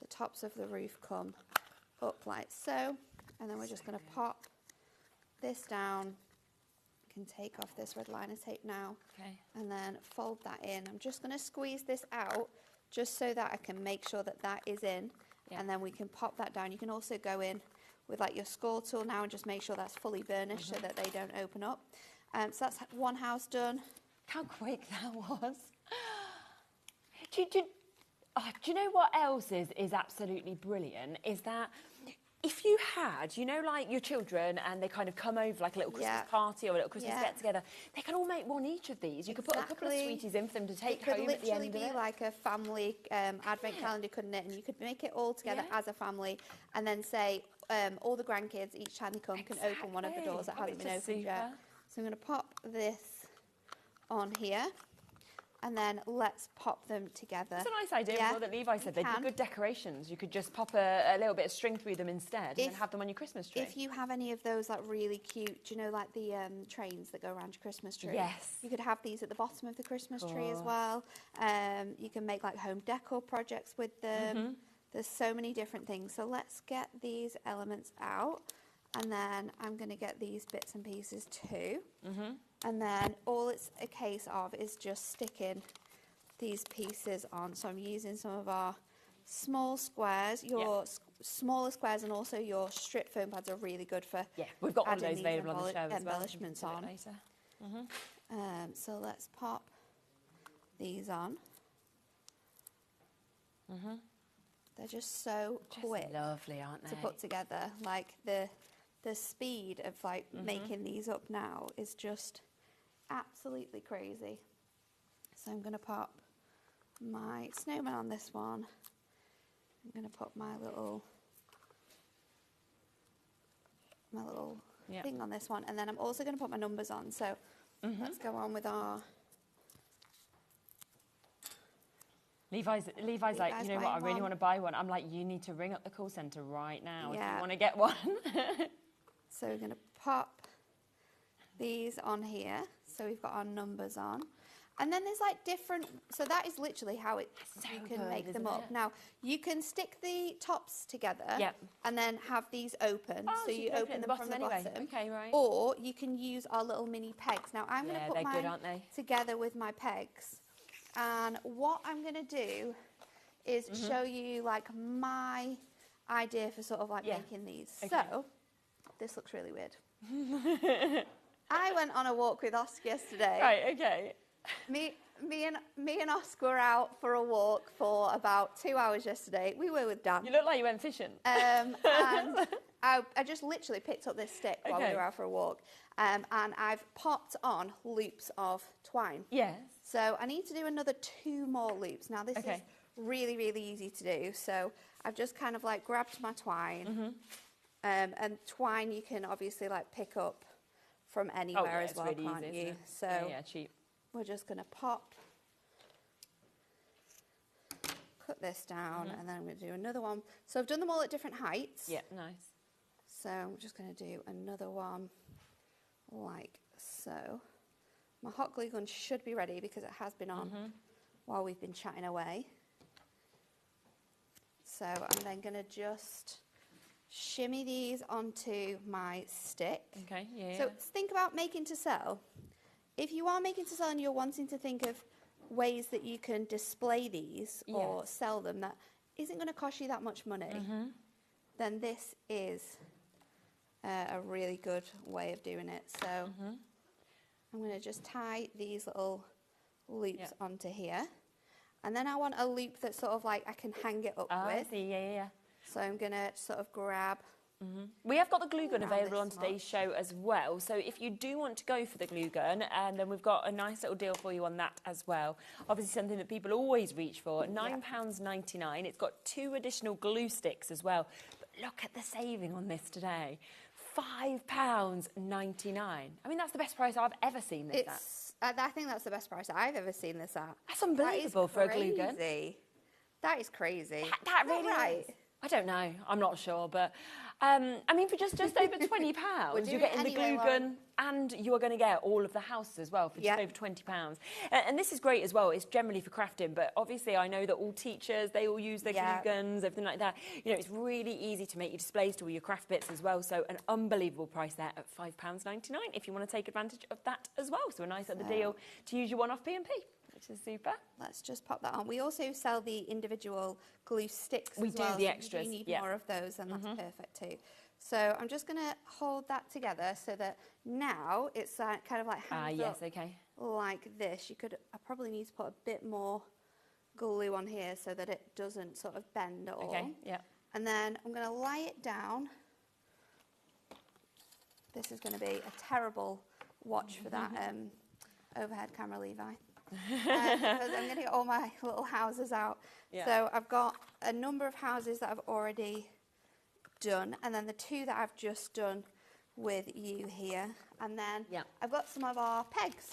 the tops of the roof come up like so, and then we're just going to pop this down. Can take off this red liner tape now, and then fold that in. I'm just going to squeeze this out just so that I can make sure that that is in, and then we can pop that down. You can also go in with like your score tool now and just make sure that's fully burnished so that they don't open up. So that's one house done.
How quick that was. Do you know what else is absolutely brilliant? Is that if you had, you know, like your children and they kind of come over like a little Christmas party or a little Christmas get-together, they can all make one each of these. You could put a couple of sweeties in for them to take home at the end of it. It could literally be like a family advent calendar, couldn't it? And you could make it all together as a family and then say all the grandkids, each time they come, can open one of the doors that hasn't been opened yet. So I'm going to pop this on here. And then let's pop them together. It's a nice idea as well that Levi said. They'd be good decorations. You could just pop a little bit of string through them instead and then have them on your Christmas tree.
If you have any of those like really cute, do you know, like the trains that go around your Christmas tree?
Yes.
You could have these at the bottom of the Christmas tree as well. You can make like home decor projects with them. There's so many different things. So let's get these elements out. And then I'm going to get these bits and pieces too. And then all it's a case of is just sticking these pieces on. So I'm using some of our small squares. Your smaller squares and also your strip foam pads are really good for
we've got one of those available on the show as well.
Embellishments on. So let's pop these on. They're just so quick,
lovely, aren't they?
To put together. Like the speed of like making these up now is just absolutely crazy. So I'm going to pop my snowman on this one. I'm going to put my little thing on this one, and then I'm also going to put my numbers on. So let's go on with our.
Levi's like, you know what, I really want to buy one. I'm like, you need to ring up the call centre right now if you want to get one.
So we're going to pop these on here. So we've got our numbers on. And then there's like different, so that is literally how you can make them up. Now, you can stick the tops together and then have these open. So you open them from the bottom.
Okay, right.
Or you can use our little mini pegs. Now, I'm going to put mine together with my pegs. And what I'm going to do is show you like my idea for sort of like making these. Okay. So, this looks really weird. I went on a walk with Oscar yesterday.
Right, okay.
Me and Oscar were out for a walk for about 2 hours yesterday. We were with Dan.
You look like you went fishing.
And I just literally picked up this stick while we were out for a walk, and I've popped on loops of twine.
Yes.
So I need to do another 2 more loops. Now this is really, really easy to do. So I've just kind of like grabbed my twine, and twine you can obviously like pick up from anywhere as well,
really
can't
easy,
you? So
yeah, cheap.
We're just going to pop, cut this down, and then I'm going to do another one. So I've done them all at different heights.
Yeah, nice.
So I'm just going to do another one like so. My hot glue gun should be ready because it has been on while we've been chatting away. So I'm then going to just shimmy these onto my stick.
Okay, yeah.
So think about making to sell. If you are making to sell and you're wanting to think of ways that you can display these or sell them that isn't going to cost you that much money, then this is a really good way of doing it. So I'm going to just tie these little loops onto here. And then I want a loop that's sort of like I can hang it up with.
I see, yeah.
So I'm going to sort of grab...
We have got the glue gun available on today's show as well. So if you do want to go for the glue gun, and then we've got a nice little deal for you on that as well. Obviously something that people always reach for, £9.99. It's got 2 additional glue sticks as well. But look at the saving on this today. £5.99. I mean, that's the best price I've ever seen this at.
I think that's the best price I've ever seen this at.
That's unbelievable for a glue gun.
That is crazy.
That really is. I don't know. I'm not sure, but I mean, for just over £20, you're getting the glue gun, and you are going to get all of the house as well for just over £20. And this is great as well. It's generally for crafting, but obviously I know that all teachers, they all use their glue guns, everything like that. You know, it's really easy to make your displays to all your craft bits as well. So an unbelievable price there at £5.99 if you want to take advantage of that as well. So a nice other deal to use your one-off P&P. Which is super.
Let's just pop that on. We also sell the individual glue sticks
we
as well.
do the extras.
If you need more of those, then that's perfect too. So I'm just going to hold that together so that now it's kind of like hangs up like this. I probably need to put a bit more glue on here so that it doesn't sort of bend at all.
Okay, yeah.
And then I'm going to lie it down. This is going to be a terrible watch for that overhead camera, Levi. Because I'm going to get all my little houses out. So I've got a number of houses that I've already done, and then the 2 that I've just done with you here. And then I've got some of our pegs,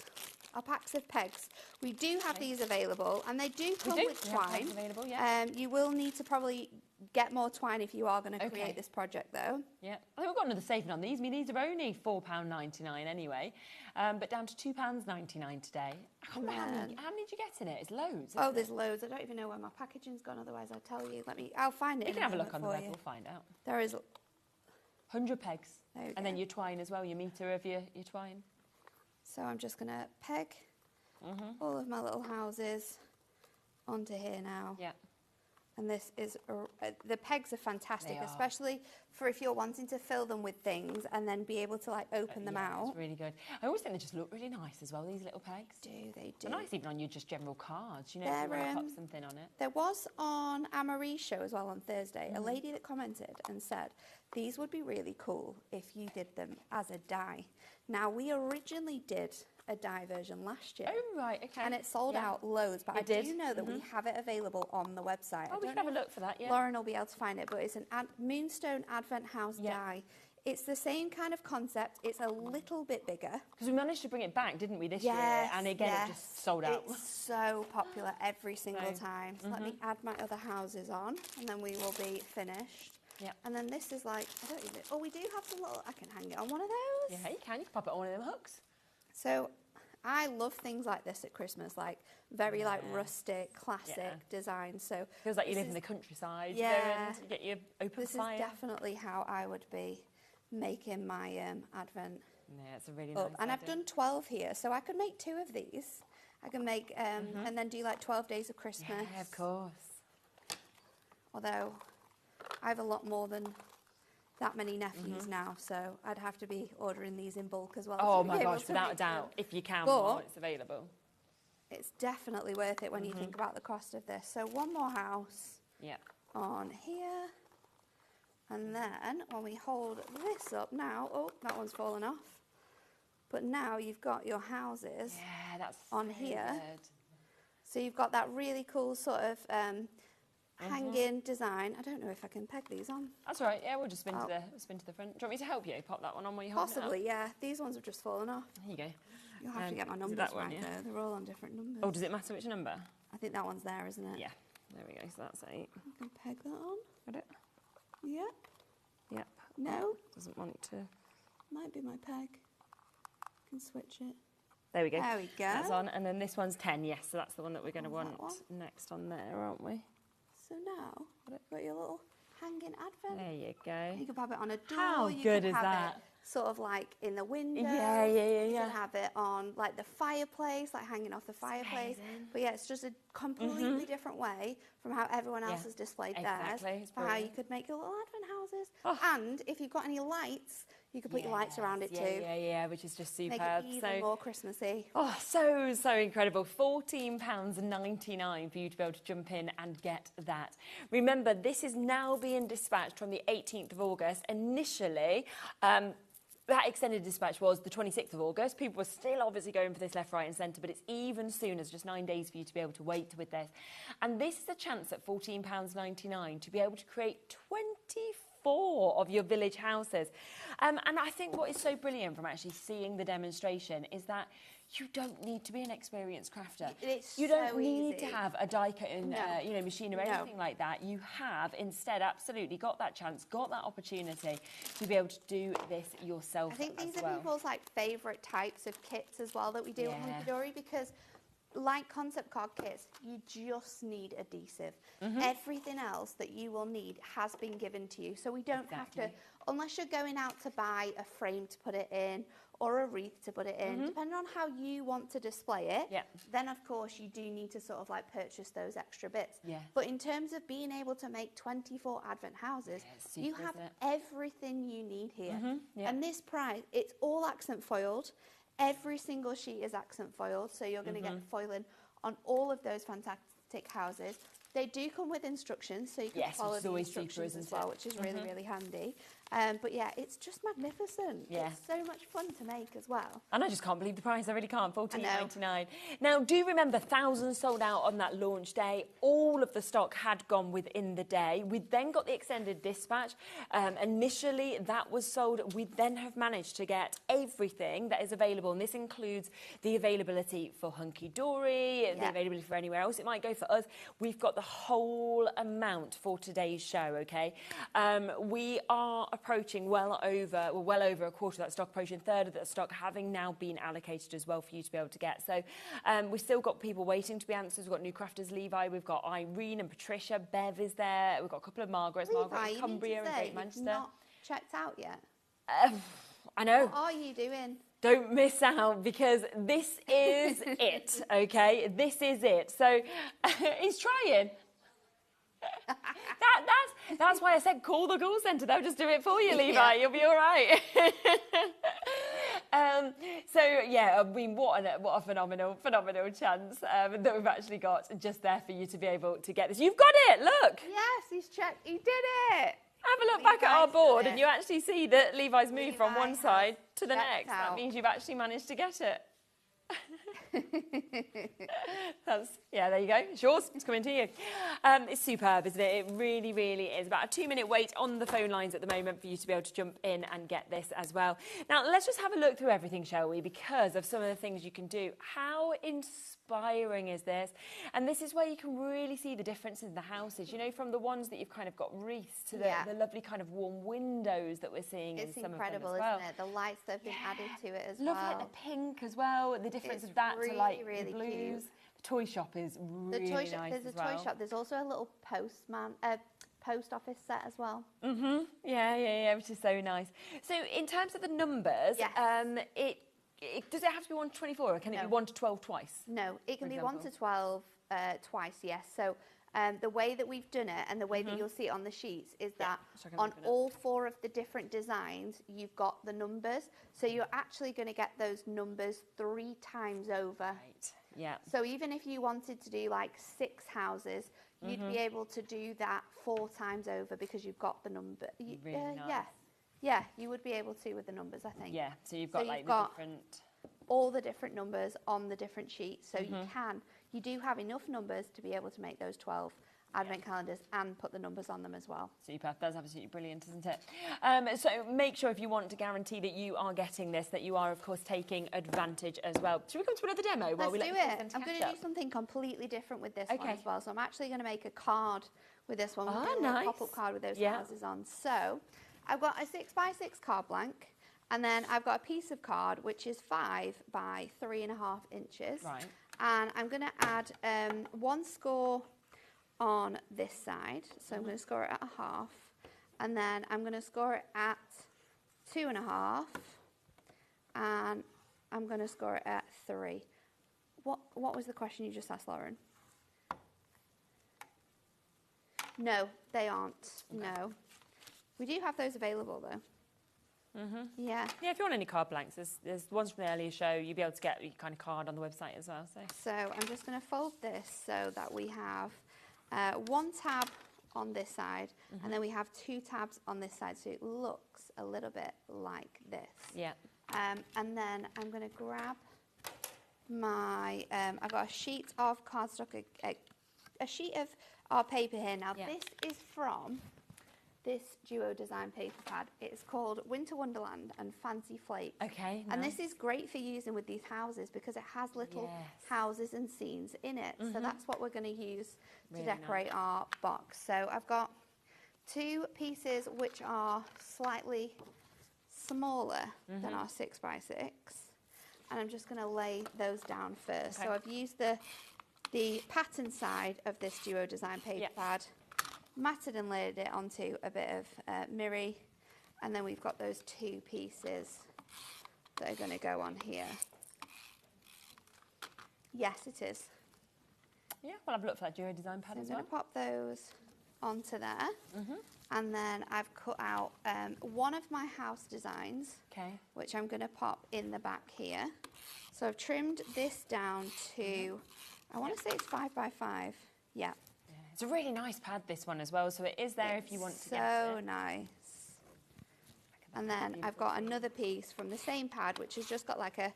our packs of pegs. We do have these available, and they do come with twine. You will need to probably get more twine if you are going to create this project, though.
Yeah, I think we've got another saving on these. I mean, these are only £4.99 anyway, but down to £2.99 today. I can't remember how many did you get in it? It's loads.
Oh, there's loads. I don't even know where my packaging's gone. Otherwise, I'll tell you. I'll find it.
You can have a look on the web. We'll find out.
There is
100 pegs, and then your twine as well. Your meter of your twine.
So I'm just going to peg all of my little houses onto here now.
Yeah.
And this is, the pegs are fantastic, especially for if you're wanting to fill them with things and then be able to like open them out.
It's really good. I always think they just look really nice as well, these little pegs.
They do.
They're nice even on your just general cards, you know, if you want to pop something on it.
There was on Anne-Marie's show as well on Thursday, a lady that commented and said, these would be really cool if you did them as a die. Now, we originally did a die version last year.
Oh, right, okay.
And it sold out loads, but I do know that we have it available on the website.
Oh, we can have a look for that,
Lauren will be able to find it, but it's an Moonstone Advent House die. It's the same kind of concept. It's a little bit bigger.
Because we managed to bring it back, didn't we, this year? And again, it just sold out.
It's so popular every single time. So let me add my other houses on, and then we will be finished.
Yeah.
And then this is like, I don't even, we do have some little, I can hang it on one of those.
Yeah, you can pop it on one of them hooks.
So I love things like this at Christmas, like very like rustic, classic design. So
feels like you live in the countryside.
Yeah.
To get your open
This
fire.
is definitely how I would be making my Advent.
Yeah, it's a really nice
And I've done 12 here, so I could make 2 of these. I can make, and then do like 12 days of Christmas.
Yeah, of course.
Although I have a lot more than that many nephews now, so I'd have to be ordering these in bulk as well.
Oh my gosh, without a doubt, if you can, it's available.
It's definitely worth it when you think about the cost of this. So one more house on here, And then when we hold this up now, oh, that one's fallen off. But now you've got your houses on here.
Good.
So you've got that really cool sort of hanging design. I don't know if I can peg these on.
That's all right. Yeah, we'll just spin to the front. Do you want me to help you pop that one on while you hold it up?
Possibly, yeah. These ones have just fallen off.
Here you go.
You'll have to get my numbers right though. They're all on different numbers.
Oh, does it matter which number?
I think that one's there, isn't it?
Yeah. There we go. So that's 8.
I can peg that on.
Got it?
Yep.
Yep.
No.
Doesn't want it to.
Might be my peg. Can switch it.
There we go.
There we go.
That's on. And then this one's 10. Yes, so that's the one that we're going to want next on there, aren't we?
So now, got your little hanging advent.
There you go.
You can have it on a door.
How good is that?
It sort of like in the window.
Yeah.
You can have it on like the fireplace, like hanging off the fireplace. But yeah, it's just a completely different way from how everyone else has displayed theirs. For how you could make your little advent houses. And if you've got any lights, you could put your lights around it too.
Yeah, which is just superb.
Make it even more Christmassy.
Oh, so incredible. £14.99 for you to be able to jump in and get that. Remember, this is now being dispatched from the 18th of August. Initially, that extended dispatch was the 26th of August. People were still obviously going for this left, right and centre, but it's even sooner, just 9 days for you to be able to wait with this. And this is a chance at £14.99 to be able to create 24 of your village houses. And I think what is so brilliant from actually seeing the demonstration is that you don't need to be an experienced crafter. You don't need to have a die cutting machine or anything like that. You have instead absolutely got that chance, got that opportunity to be able to do this yourself.
I think these are people's like favourite types of kits as well that we do on Hunky Dory, because like concept card kits, you just need adhesive. Everything else that you will need has been given to you. So we don't have to, unless you're going out to buy a frame to put it in or a wreath to put it in, depending on how you want to display it, then of course you do need to sort of like purchase those extra bits. But in terms of being able to make 24 Advent houses, you have everything you need here. And this price, it's all accent foiled. Every single sheet is accent foiled, so you're going to get foiling on all of those fantastic houses. They do come with instructions, so you can follow the instructions as well, which is really, really handy. But yeah, it's just magnificent. It's so much fun to make as well.
And I just can't believe the price. I really can't. $14.99. Now, do remember, thousands sold out on that launch day. All of the stock had gone within the day. We then got the extended dispatch. Initially, that was sold. We then have managed to get everything that is available. And this includes the availability for Hunky Dory, the availability for anywhere else it might go for us. We've got the whole amount for today's show, okay? We are approaching well over a quarter of that stock, approaching a third of that stock having now been allocated as well for you to be able to get. So we've still got people waiting to be answered. We've got new crafters, Levi, we've got Irene and Patricia, Bev is there, we've got a couple of Margarets, Margaret in Cumbria and Great Manchester.
Not checked out yet?
I know.
What are you doing?
Don't miss out, because this is it, okay? This is it. So he's trying. That's why I said call the call centre. They'll just do it for you, Levi. You'll be all right. I mean, what a phenomenal chance that we've actually got just there for you to be able to get this. You've got it. Look.
Yes, he's checked. He did it.
Have a look back at our board, and you actually see that Levi's moved from one side to the next. That means you've actually managed to get it. There you go. It's yours. It's coming to you. It's superb, isn't it? It really, really is. About a 2-minute wait on the phone lines at the moment for you to be able to jump in and get this as well. Now, let's just have a look through everything, shall we? Because of some of the things you can do. How inspiring is this? And this is where you can really see the difference in the houses. You know, from the ones that you've kind of got wreaths to the lovely kind of warm windows that we're seeing in some of them as well.
It's incredible, isn't it? The lights that have been added to it as well.
Love like the pink as well. The difference of that to like the blues. Cute. The toy shop is really nice as well.
There's a toy shop. There's also a little post office set as well.
Yeah, which is so nice. So in terms of the numbers, does it have to be 1 to 24, or can it be 1 to 12 twice?
No, it can be 1 to 12 twice, yes. So the way that we've done it and the way that you'll see it on the sheets is that on all 4 of the different designs, you've got the numbers. So you're actually going to get those numbers 3 times over.
Yeah.
So even if you wanted to do like 6 houses, you'd be able to do that 4 times over because you've got the number.
Really nice.
Yeah, you would be able to with the numbers, I think.
Yeah, so you've got like
the
different...
all the different numbers on the different sheets. So you do have enough numbers to be able to make those 12 advent calendars and put the numbers on them as well.
Super, that's absolutely brilliant, isn't it? So make sure if you want to guarantee that you are getting this, that you are of course taking advantage as well. Should we come to another demo while we
Let's
let
do
you
it. I'm going to do something completely different with this one as well. So I'm actually going to make a card with this one. We're doing a pop-up card with those houses on. So I've got a 6x6 card blank, and then I've got a piece of card which is 5 by 3.5 inches.
Right.
And I'm going to add 1 score on this side. So I'm going to score it at 1/2, and then I'm going to score it at 2.5, and I'm going to score it at 3. What was the question you just asked, Lauren? No, they aren't. Okay. No. We do have those available though. Yeah.
Yeah, if you want any card blanks, there's ones from the earlier show. You'll be able to get your kind of card on the website as well.
So I'm just going to fold this so that we have 1 tab on this side, and then we have 2 tabs on this side, so it looks a little bit like this.
Yeah.
And then I'm going to grab my, I've got a sheet of cardstock, a sheet of our paper here. Now this is from this duo design paper pad. It's called Winter Wonderland and Fancy Flakes.
Okay,
and this is great for using with these houses because it has little houses and scenes in it. So that's what we're going to use to decorate our box. So I've got 2 pieces which are slightly smaller than our 6x6, and I'm just going to lay those down first. So I've used the pattern side of this duo design paper pad, matted and layered it onto a bit of mirri, and then we've got those 2 pieces that are going to go on here. Yes, it is.
Yeah, well, I've looked for that duo design pad as well.
I'm going to pop those onto there, and then I've cut out one of my house designs, which I'm going to pop in the back here. So I've trimmed this down to, I want to say it's 5 by 5. Yeah.
It's a really nice pad, this one as well, so it is there if you want to get it.
So nice. And then I've got another piece from the same pad, which has just got like a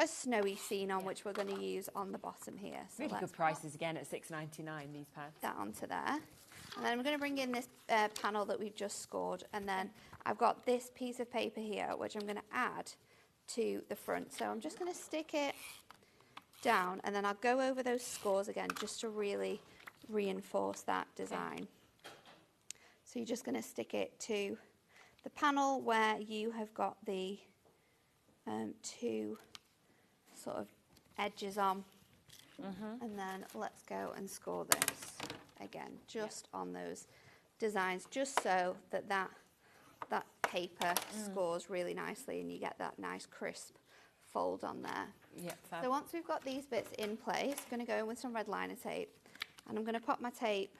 snowy scene on, which we're going to use on the bottom here. So
really good prices again at $6.99, these pads.
That onto there. And then I'm going to bring in this panel that we've just scored, and then I've got this piece of paper here, which I'm going to add to the front. So I'm just going to stick it down, and then I'll go over those scores again just to really reinforce that design. So you're just going to stick it to the panel where you have got the 2 sort of edges on, and then let's go and score this again just on those designs, just so that that paper scores really nicely and you get that nice crisp fold on there. So once we've got these bits in place, I'm going to go in with some red liner tape, and I'm going to pop my tape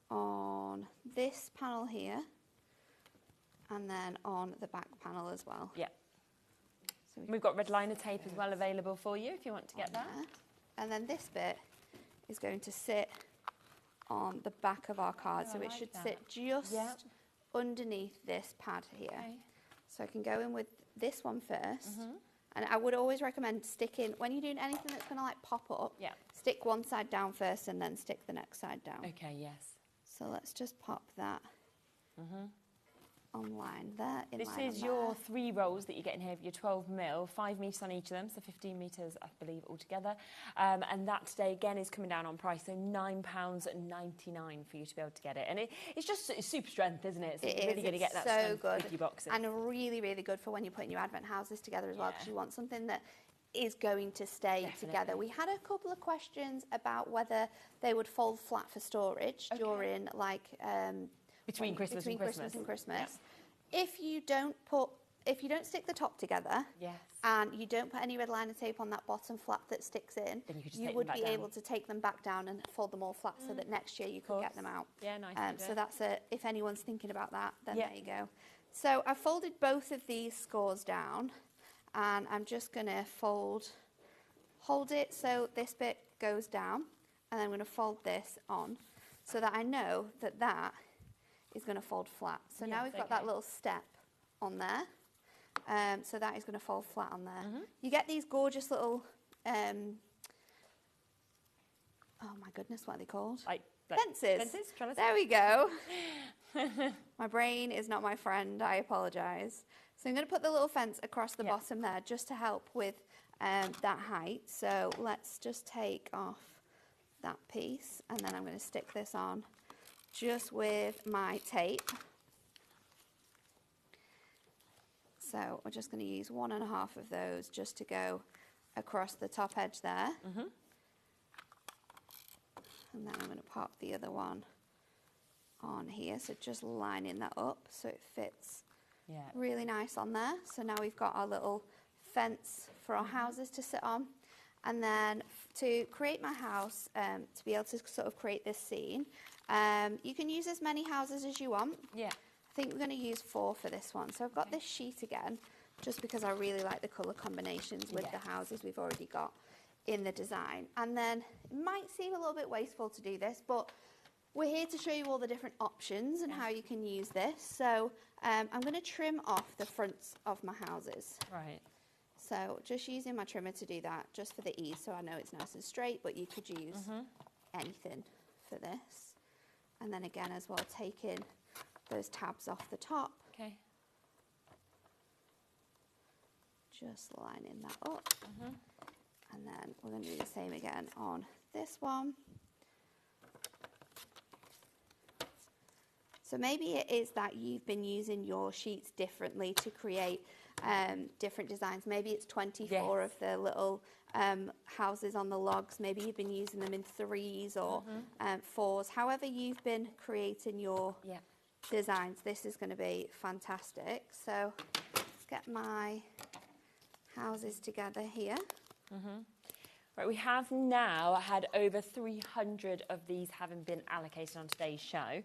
on this panel here and then on the back panel as well.
Yeah. So we've got red liner tape as well available for you if you want to get that.
And then this bit is going to sit on the back of our card, so it should sit just underneath this pad here. So I can go in with this one first. And I would always recommend sticking, when you're doing anything that's going to like pop up, stick one side down first and then stick the next side down.
Okay, yes.
So let's just pop that online there.
This is your 3 rolls that you get in here, your 12mm, 5 metres on each of them, so 15 metres, I believe, altogether. And that today, again, is coming down on price, so £9.99 for you to be able to get it. And it's just super strength, isn't it? So you're really going to get that strength with your boxes.
And really, really good for when you're putting your advent houses together as well, because you want something that is going to stay together. We had a couple of questions about whether they would fold flat for storage during, like...
between Christmas and Christmas.
If you don't stick the top together, and you don't put any red liner tape on that bottom flap that sticks in, then you would be able to take them back down and fold them all flat so that next year you could get them out.
Yeah, nice.
So that's if anyone's thinking about that, then there you go. So I've folded both of these scores down, and I'm just going to fold hold it so this bit goes down, and then I'm going to fold this on so that I know that that is going to fold flat. So now we've got that little step on there. So that is going to fold flat on there. You get these gorgeous little, oh my goodness, what are they called? Fences. There we go. My brain is not my friend, I apologise. So I'm going to put the little fence across the bottom there just to help with that height. So let's just take off that piece, and then I'm going to stick this on just with my tape. So we're just going to use 1.5 of those just to go across the top edge there. And then I'm going to pop the other one on here. So just lining that up so it fits really nice on there. So now we've got our little fence for our houses to sit on. And then to create my house, to be able to sort of create this scene, you can use as many houses as you want. I think we're going to use 4 for this one. So I've got this sheet again, just because I really like the colour combinations with the houses we've already got in the design. And then it might seem a little bit wasteful to do this, but we're here to show you all the different options and how you can use this. So I'm going to trim off the fronts of my houses.
Right.
So just using my trimmer to do that, just for the ease, so I know it's nice and straight, but you could use anything for this. And then again as well, taking those tabs off the top.
Okay.
Just lining that up. And then we're going to do the same again on this one. So maybe it is that you've been using your sheets differently to create different designs. Maybe it's 24 of the little houses on the logs. Maybe you've been using them in 3s or 4s. However you've been creating your designs, this is going to be fantastic. So let's get my houses together here.
Right, we have now had over 300 of these having been allocated on today's show.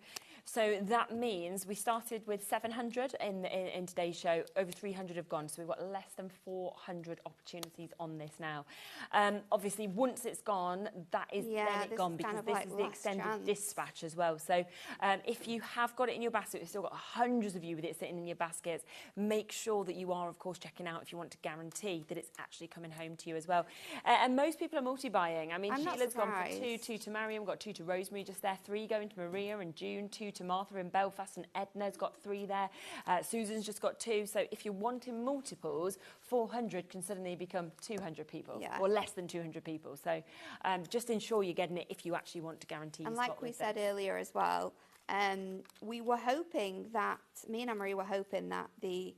So that means we started with 700 in today's show, over 300 have gone, so we've got less than 400 opportunities on this now. Obviously, once it's gone, that is then it's gone, because this is the extended dispatch as well. So if you have got it in your basket, we've still got hundreds of you with it sitting in your baskets, make sure that you are, of course, checking out if you want to guarantee that it's actually coming home to you as well. And most people are multi-buying. I mean, Sheila's gone for 2 to Mariam, got 2 to Rosemary just there, 3 going to Maria and June, 2 to Martha in Belfast, and Edna's got 3 there. Susan's just got 2. So if you're wanting multiples, 400 can suddenly become 200 people, or less than 200 people. So just ensure you're getting it if you actually want to guarantee.
And like we said earlier as well, we were hoping that, me and Anne-Marie were hoping that the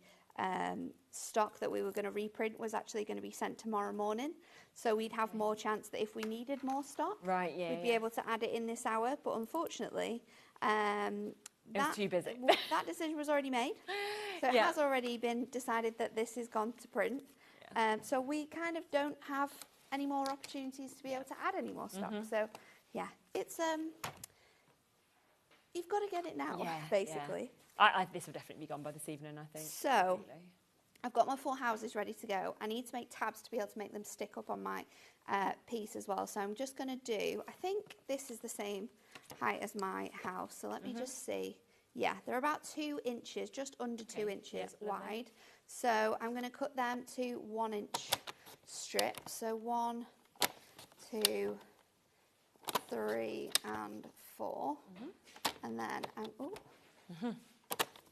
stock that we were going to reprint was actually going to be sent tomorrow morning, so we'd have more chance that if we needed more stock, we'd be able to add it in this hour. But unfortunately,
it was too busy.
That decision was already made, so it has already been decided that this is gone to print. So we kind of don't have any more opportunities to be able to add any more stock. So it's you've got to get it now, basically.
This will definitely be gone by this evening, I think.
So I've got my 4 houses ready to go. I need to make tabs to be able to make them stick up on my piece as well. So I'm just going to do, I think this is the same height as my house. So let me just see. Yeah, they're about 2 inches, just under 2 inches wide. So I'm going to cut them to 1-inch strips. So 1, 2, 3, and 4. And then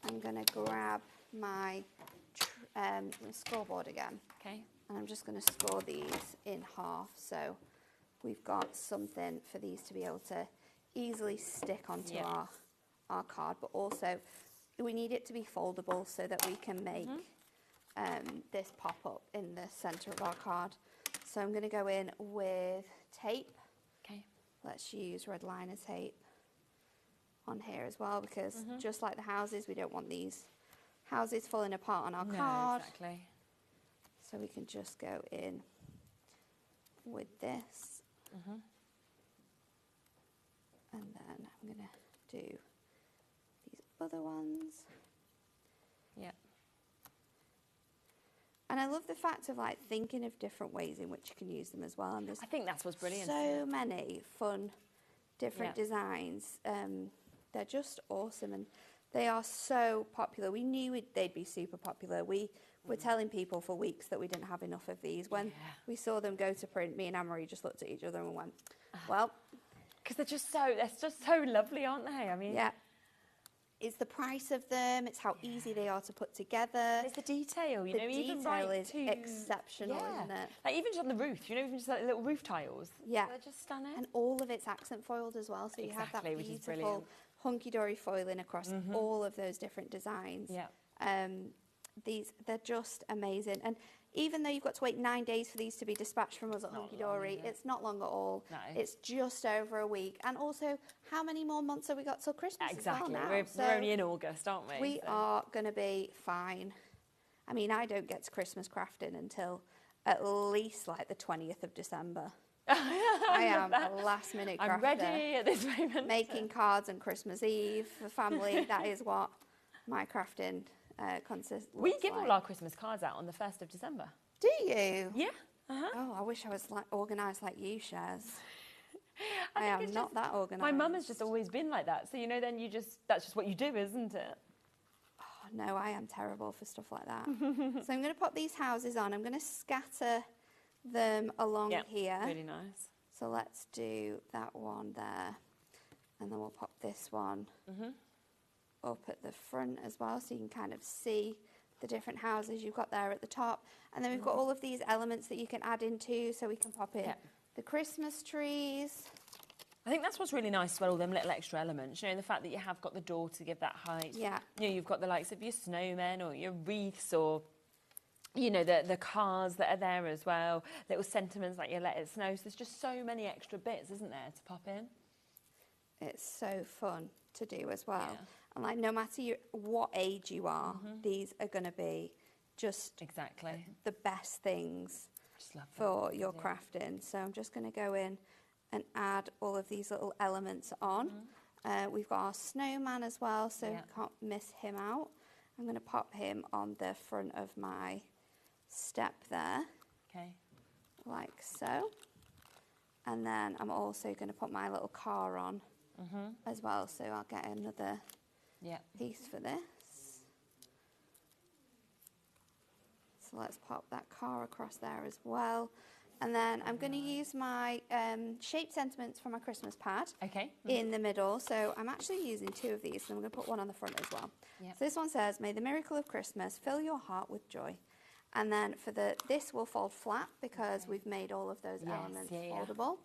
I'm going to grab my scoreboard again.
Okay.
And I'm just going to score these in half, so we've got something for these to be able to easily stick onto our card, but also we need it to be foldable so that we can make this pop up in the centre of our card. So I'm going to go in with tape.
Okay.
Let's use red liner tape on here as well, because just like the houses, we don't want these houses falling apart on our card.
Exactly.
So we can just go in with this. And then I'm going to do these other ones.
Yeah.
And I love the fact of like thinking of different ways in which you can use them as well. And
I think that's what's brilliant.
So many fun, different designs. They're just awesome, and they are so popular. We knew they'd be super popular. We were telling people for weeks that we didn't have enough of these. When we saw them go to print, me and Anne-Marie just looked at each other and went, well...
Because they're just so lovely, aren't they? I mean...
Yeah. It's the price of them, it's how easy they are to put together.
It's the detail, you know, even
detail
right
is
to...
exceptional, isn't it?
Like even just on the roof, you know, even just like little roof tiles.
Yeah.
They're just stunning.
And all of it's accent foiled as well, so you have that beautiful hunky-dory foiling across all of those different designs.
Yeah.
They're just amazing. And even though you've got to wait 9 days for these to be dispatched from us at Hunky Dory, it's not long at all. No. It's just over a week. And also, how many more months have we got till Christmas as well now?
We're only in August, aren't we?
We are going to be fine. I mean, I don't get to Christmas crafting until at least like the 20th of December. I am a last-minute crafter.
I'm ready at this moment.
Making cards on Christmas Eve for family. That is what my crafting consists.
We give all our Christmas cards out on the 1st of December.
Do you?
Yeah.
Oh, I wish I was like organised like you, Shaz. I am not that organised.
My mum has just always been like that. So, you know, then that's just what you do, isn't it?
Oh, no, I am terrible for stuff like that. So I'm going to pop these houses on. I'm going to scatter them along here.
Really nice.
So let's do that one there. And then we'll pop this one up at the front as well, so you can kind of see the different houses you've got there at the top. And then we've got all of these elements that you can add into, so we can pop in the Christmas trees.
I think that's what's really nice as well, all them little extra elements. You know, the fact that you have got the door to give that height.
Yeah.
You know, you've got the likes of your snowmen or your wreaths or, you know, the cars that are there as well. Little sentiments like you let it snow. So there's just so many extra bits, isn't there, to pop in?
It's so fun to do as well. Yeah. And like, no matter what age you are, these are going to be just the best things for your crafting. So I'm just going to go in and add all of these little elements on. We've got our snowman as well, so can't miss him out. I'm going to pop him on the front of my step there.
Okay.
Like so. And then I'm also going to put my little car on as well, so I'll get another piece for this. So let's pop that car across there as well. And then I'm going to use my shape sentiments from my Christmas pad in the middle. So I'm actually using 2 of these, so I'm going to put one on the front as well. So this one says, "May the miracle of Christmas fill your heart with joy." And then for this will fold flat because we've made all of those elements foldable.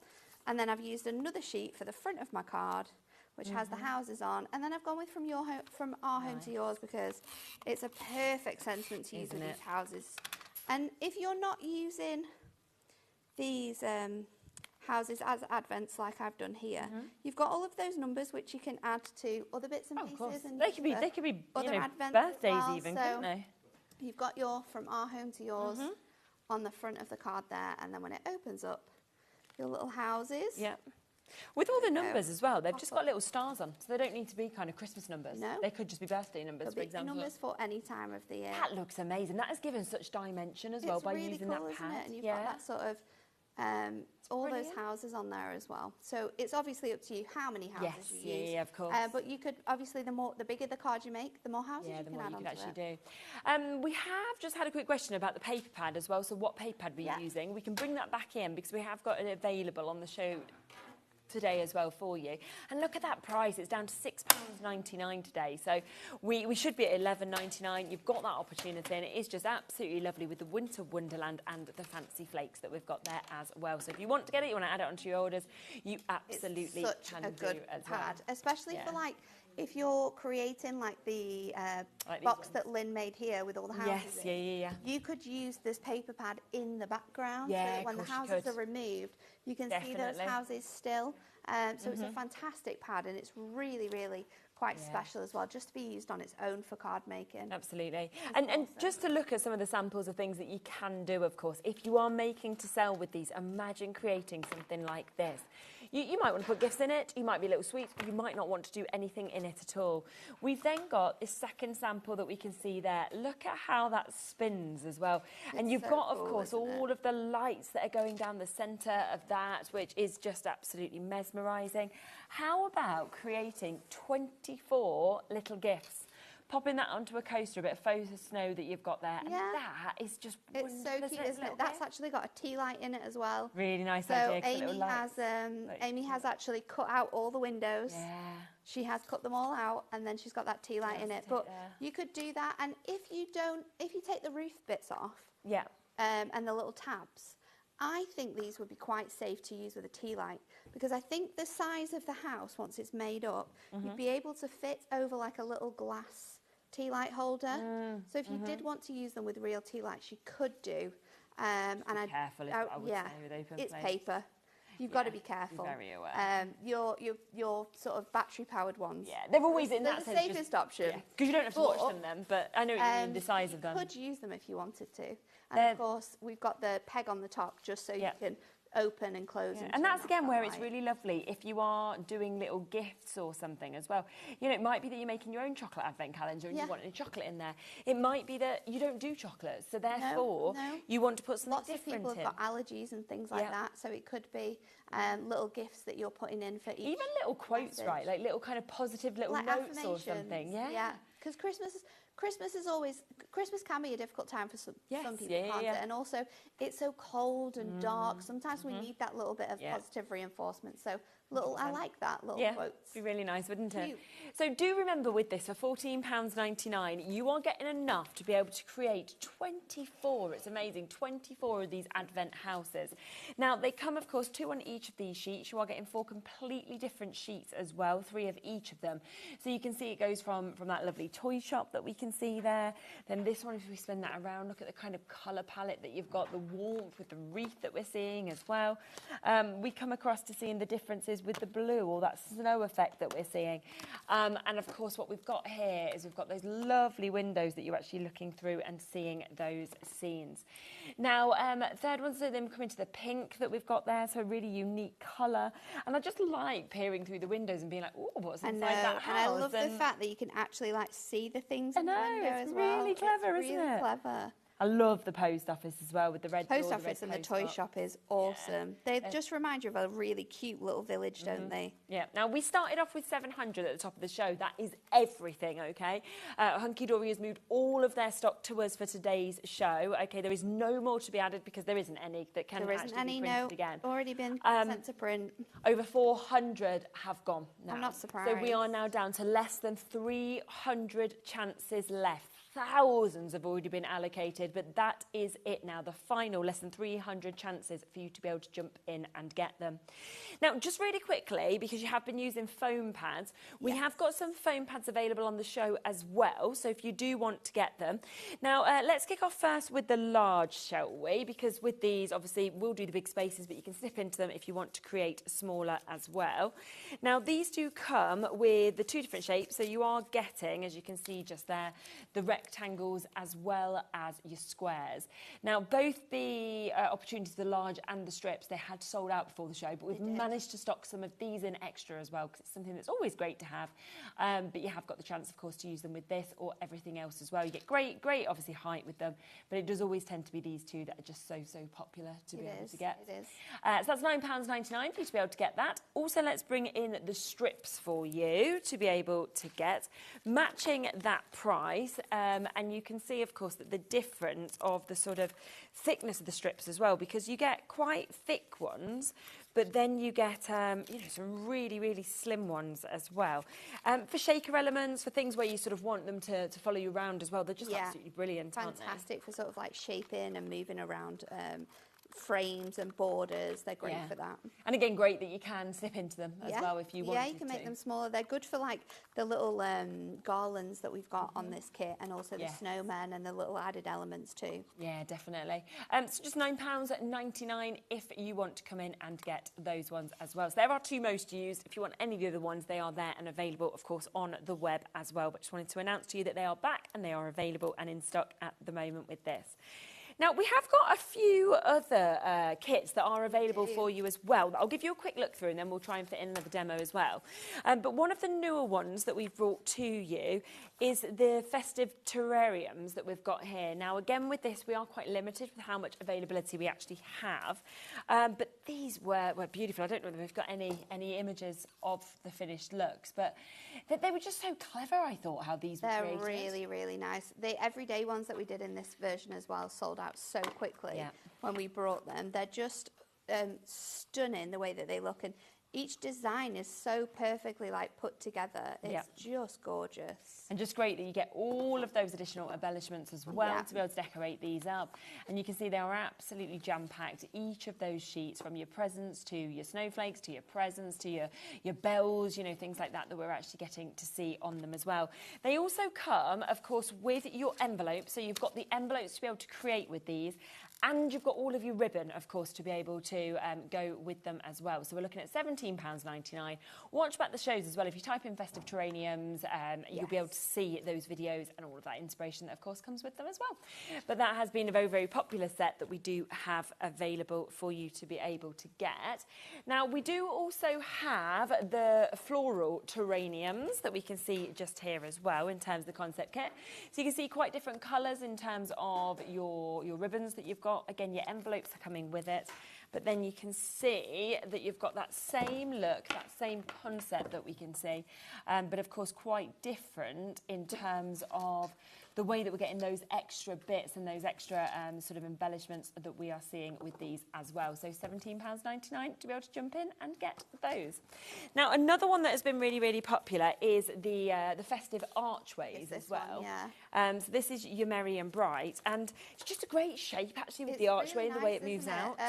And then I've used another sheet for the front of my card, which has the houses on. And then I've gone with from our home to yours, because it's a perfect sentiment to use with these houses. And if you're not using these houses as advents like I've done here, you've got all of those numbers which you can add to other bits and pieces. And
they could be
other advents
birthdays
as well.
even,
So
couldn't they?
You've got your from our home to yours on the front of the card there, and then when it opens up, your little houses.
Yeah. With all the numbers as well, they've just got little stars on, so they don't need to be kind of Christmas numbers.
No.
They could just be birthday numbers, for example.
Numbers for any time of the year.
That looks amazing. That has given such dimension as well by
really
using
cool,
that pad.
isn't it? And you've got that sort of all those houses on there as well. So it's obviously up to you how many houses you use.
Yeah, of course.
But you could obviously the bigger the card you make, the more houses you can add on
to it. We have just had a quick question about the paper pad as well. So what paper pad we're using? We can bring that back in because we have got it available on the show today as well for you. And look at that price, it's down to £6.99 today, so we should be at £11.99. You've got that opportunity, and it is just absolutely lovely with the Winter Wonderland and the fancy flakes that we've got there as well. So if you want to get it, you want to add it onto your orders, you absolutely can do as well.
Especially for like if you're creating like the box that Lynn made here with all the houses you could use this paper pad in the background so that when the houses are removed, you can see those houses still. So it's a fantastic pad, and it's really, really quite special as well, just to be used on its own for card making.
Absolutely. And just to look at some of the samples of things that you can do, of course, if you are making to sell with these, imagine creating something like this. You might want to put gifts in it, you might be little sweets, you might not want to do anything in it at all. We've then got this second sample that we can see there. Look at how that spins as well. And you've got, of course, all of the lights that are going down the centre of that, which is just absolutely mesmerising. How about creating 24 little gifts? Popping that onto a coaster, a bit of faux snow that you've got there, and that is just
it's so cute, isn't it? That's actually got a tea light in it as well.
Really nice
so
idea.
Amy has actually cut out all the windows. Yeah. She has cut them all out, and then she's got that tea light in it. But you could do that, and if you take the roof bits off, and the little tabs, I think these would be quite safe to use with a tea light, because I think the size of the house, once it's made up, you'd be able to fit over like a little glass tea light holder. So if you did want to use them with real tea lights, you could do. And
be careful, I would say, with open
it's
flame.
paper. You've got to be careful.
Be very aware.
Your sort of battery-powered ones.
Yeah, they're always in that
sense. The safest option.
Because you don't have to watch them then, but I know what you mean, the size of them.
You could use them if you wanted to. And of course, we've got the peg on the top just so you can open and close.
And that's again where it's really lovely if you are doing little gifts or something as well. You know, it might be that you're making your own chocolate advent calendar and you want any chocolate in there. It might be that you don't do chocolate, so therefore you want to put something different in.
Lots of people have got allergies and things like that, so it could be little gifts that you're putting in for each.
Even little quotes, right? Like little kind of positive little
like
notes or something. Yeah.
Because Christmas is always, Christmas can be a difficult time for some people, can't it? And also, it's so cold and dark. Sometimes we need that little bit of positive reinforcement. So, I like that, little quotes.
It'd be really nice, wouldn't it? So do remember with this, for £14.99, you are getting enough to be able to create 24, it's amazing, 24 of these Advent houses. Now, they come, of course, 2 on each of these sheets. You are getting 4 completely different sheets as well, 3 of each of them. So you can see it goes from that lovely toy shop that we can see there. Then this one, if we spin that around, look at the kind of colour palette that you've got, the warmth with the wreath that we're seeing as well. We come across to seeing the differences with the blue, or that snow effect that we're seeing. And of course, what we've got here is we've got those lovely windows that you're actually looking through and seeing those scenes. Now, third one's then coming to the pink that we've got there, so a really unique colour. And I just like peering through the windows and being like, oh, what's inside that house?
And I love the fact that you can actually see the things in the window as well.
It's really clever, isn't it?
It's really clever.
I love the post office as well with the red
post
door,
office and the toy shop is awesome. They just remind you of a really cute little village, don't they?
Yeah. Now, we started off with 700 at the top of the show. That is everything, okay? Hunky Dory has moved all of their stock to us for today's show. Okay, there is no more to be added because there isn't any that can actually be printed again.
Already been sent to print.
Over 400 have gone now.
I'm not surprised.
So we are now down to less than 300 chances left. Thousands have already been allocated, but that is it now. The final less than 300 chances for you to be able to jump in and get them. Now, just really quickly, because you have been using foam pads, we have got some foam pads available on the show as well, so if you do want to get them. Now, let's kick off first with the large, shall we? Because with these, obviously, we'll do the big spaces, but you can snip into them if you want to create smaller as well. Now, these do come with the 2 different shapes, so you are getting, as you can see just there, the rectangles as well as your squares. Now, both the opportunities, the large and the strips, they had sold out before the show, but we've managed to stock some of these in extra as well, because it's something that's always great to have. But you have got the chance, of course, to use them with this or everything else as well. You get great, obviously, height with them, but it does always tend to be these 2 that are just so popular to be able to get.
It is.
So that's £9.99 for you to be able to get that. Also, let's bring in the strips for you to be able to get, matching that price. And you can see, of course, that the difference of the sort of thickness of the strips as well, because you get quite thick ones, but then you get some really slim ones as well. For shaker elements, for things where you sort of want them to follow you around as well, they're just absolutely brilliant, aren't they?
Fantastic for sort of like shaping and moving around frames and borders. They're great for that.
And again, great that you can snip into them as well if you want to.
Yeah, you can make them smaller. They're good for like the little garlands that we've got on this kit, and also the snowmen and the little added elements too.
Yeah, definitely. So just £9.99 if you want to come in and get those ones as well. So there are 2 most used. If you want any of the other ones, they are there and available, of course, on the web as well. But just wanted to announce to you that they are back and they are available and in stock at the moment with this. Now, we have got a few other kits that are available for you as well. I'll give you a quick look through and then we'll try and fit in another demo as well. But one of the newer ones that we've brought to you is the festive terrariums that we've got here. Now, again, with this, we are quite limited with how much availability we actually have. But these were beautiful. I don't know whether we've got any images of the finished looks, but they were just so clever, I thought, how these were created.
They're really, really nice. The everyday ones that we did in this version as well sold out so quickly when we brought them. They're just stunning the way that they look, and each design is so perfectly put together. It's just gorgeous.
And just great that you get all of those additional embellishments as well to be able to decorate these up. And you can see they are absolutely jam-packed. Each of those sheets, from your presents to your snowflakes to your presents to your bells, you know, things like that we're actually getting to see on them as well. They also come, of course, with your envelopes. So you've got the envelopes to be able to create with these. And you've got all of your ribbon, of course, to be able to go with them as well. So we're looking at £17.99. Watch back the shows as well. If you type in festive terrariums, you'll be able to see those videos and all of that inspiration that, of course, comes with them as well. But that has been a very, very popular set that we do have available for you to be able to get. Now, we do also have the floral terrariums that we can see just here as well in terms of the concept kit. So you can see quite different colours in terms of your ribbons that you've got. Again, your envelopes are coming with it, but then you can see that you've got that same look, that same concept that we can see, but of course quite different in terms of the way that we're getting those extra bits and those extra sort of embellishments that we are seeing with these as well. So £17.99 to be able to jump in and get those. Now, another one that has been really, really popular is the festive archways as well.
One,
so this is your Merry and Bright, and it's just a great shape actually with the archway and the way it moves out.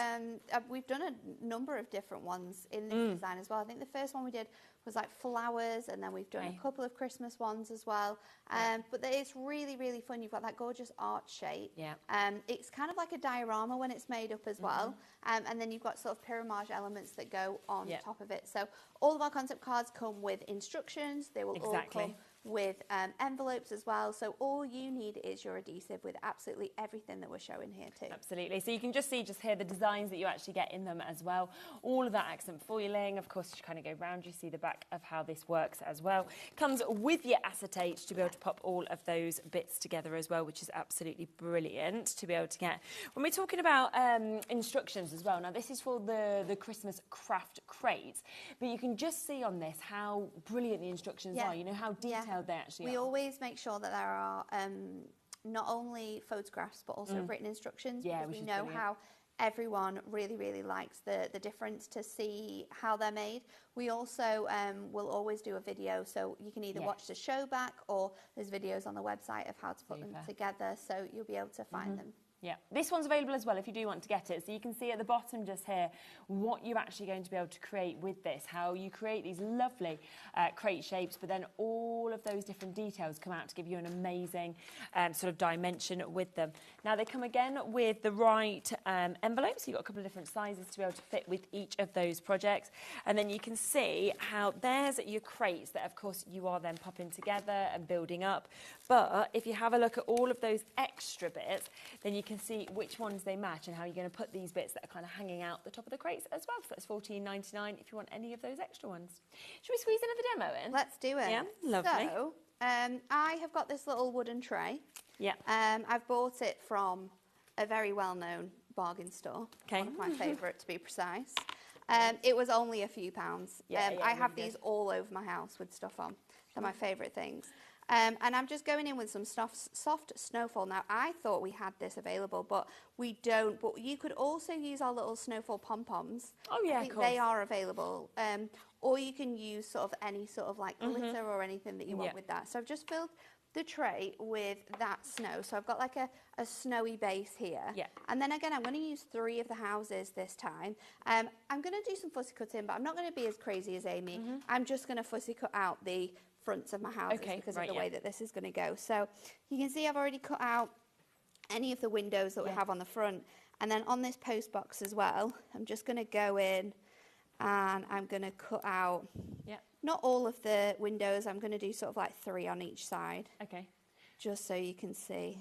We've done a number of different ones in this design as well. I think the first one we did was like flowers, and then we've done a couple of Christmas ones as well. But it's really, really fun. You've got that gorgeous arch shape. It's kind of like a diorama when it's made up as well. And then you've got sort of pyramide elements that go on top of it. So all of our concept cards come with instructions. They will all come with envelopes as well. So all you need is your adhesive with absolutely everything that we're showing here too.
Absolutely. So you can just see just here the designs that you actually get in them as well. All of that accent foiling. Of course, you kind of go round, you see the back of how this works as well. Comes with your acetate to be able to pop all of those bits together as well, which is absolutely brilliant to be able to get. When we're talking about instructions as well, now this is for the Christmas craft crates, but you can just see on this how brilliant the instructions are. You know how detailed they actually are.
We always make sure that there are not only photographs but also written instructions, because we know how everyone really, really likes the difference to see how they're made. We also will always do a video, so you can either watch the show back, or there's videos on the website of how to put them together, so you'll be able to find them.
Yeah, this one's available as well if you do want to get it. So you can see at the bottom just here what you're actually going to be able to create with this, how you create these lovely crate shapes, but then all of those different details come out to give you an amazing sort of dimension with them. Now they come again with the right envelopes. You've got a couple of different sizes to be able to fit with each of those projects. And then you can see how there's your crates that of course you are then popping together and building up. But if you have a look at all of those extra bits, then you can see which ones they match and how you're going to put these bits that are kind of hanging out the top of the crates as well. So that's £14.99 if you want any of those extra ones. Should we squeeze another demo in?
Let's do it.
Yeah, lovely.
So, I have got this little wooden tray.
Yeah.
I've bought it from a very well-known bargain store. One of my favourite, to be precise. It was only a few pounds. I have these all over my house with stuff on. They're my favourite things. And I'm just going in with some soft snowfall. Now, I thought we had this available, but we don't. But you could also use our little snowfall pom-poms.
Oh, yeah,
I think they are available. Or you can use sort of any sort of like glitter or anything that you want with that. So I've just filled the tray with that snow. So I've got like a snowy base here.
Yeah.
And then again, I'm going to use 3 of the houses this time. I'm going to do some fussy cutting, but I'm not going to be as crazy as Amy. I'm just going to fussy cut out the fronts of my houses because of the way that this is going to go. So you can see I've already cut out any of the windows that we have on the front. And then on this post box as well, I'm just going to go in and I'm going to cut out not all of the windows. I'm going to do sort of like 3 on each side.
Okay.
Just so you can see.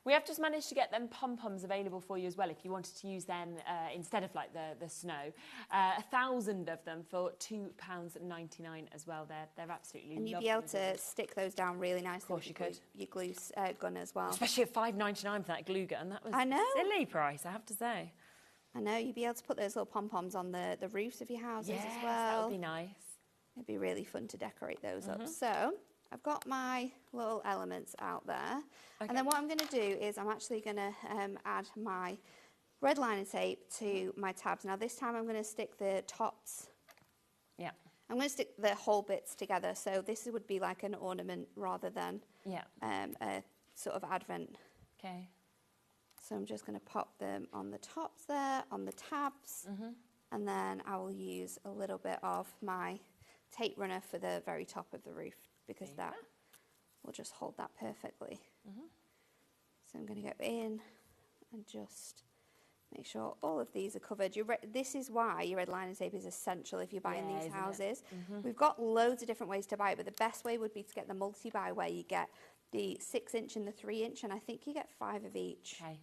We have just managed to get them pom-poms available for you as well if you wanted to use them instead of like the snow. 1,000 of them for £2.99 as well. They're absolutely
And you'd
lovely.
be able to stick those down really nicely. Of
course you could.
Your glue gun as well.
Especially at £5.99 for that glue gun. That was
I know.
a silly price, I have to say.
I know, you'd be able to put those little pom-poms on the roofs of your houses
Yes,
as well.
that would be nice.
It'd be really fun to decorate those up. So I've got my little elements out there.
Okay.
And then what I'm going to do is I'm actually going to add my red liner tape to my tabs. Now this time I'm going to stick the tops.
Yeah.
I'm going to stick the whole bits together. So this would be like an ornament rather than a sort of advent.
Okay.
So I'm just going to pop them on the tops there, on the tabs, and then I will use a little bit of my tape runner for the very top of the roof because that will just hold that perfectly. So I'm going to go in and just make sure all of these are covered. This is why your red liner tape is essential if you're buying these houses. We've got loads of different ways to buy it, but the best way would be to get the multi-buy where you get the 6-inch and the 3-inch, and I think you get 5 of each.
Okay.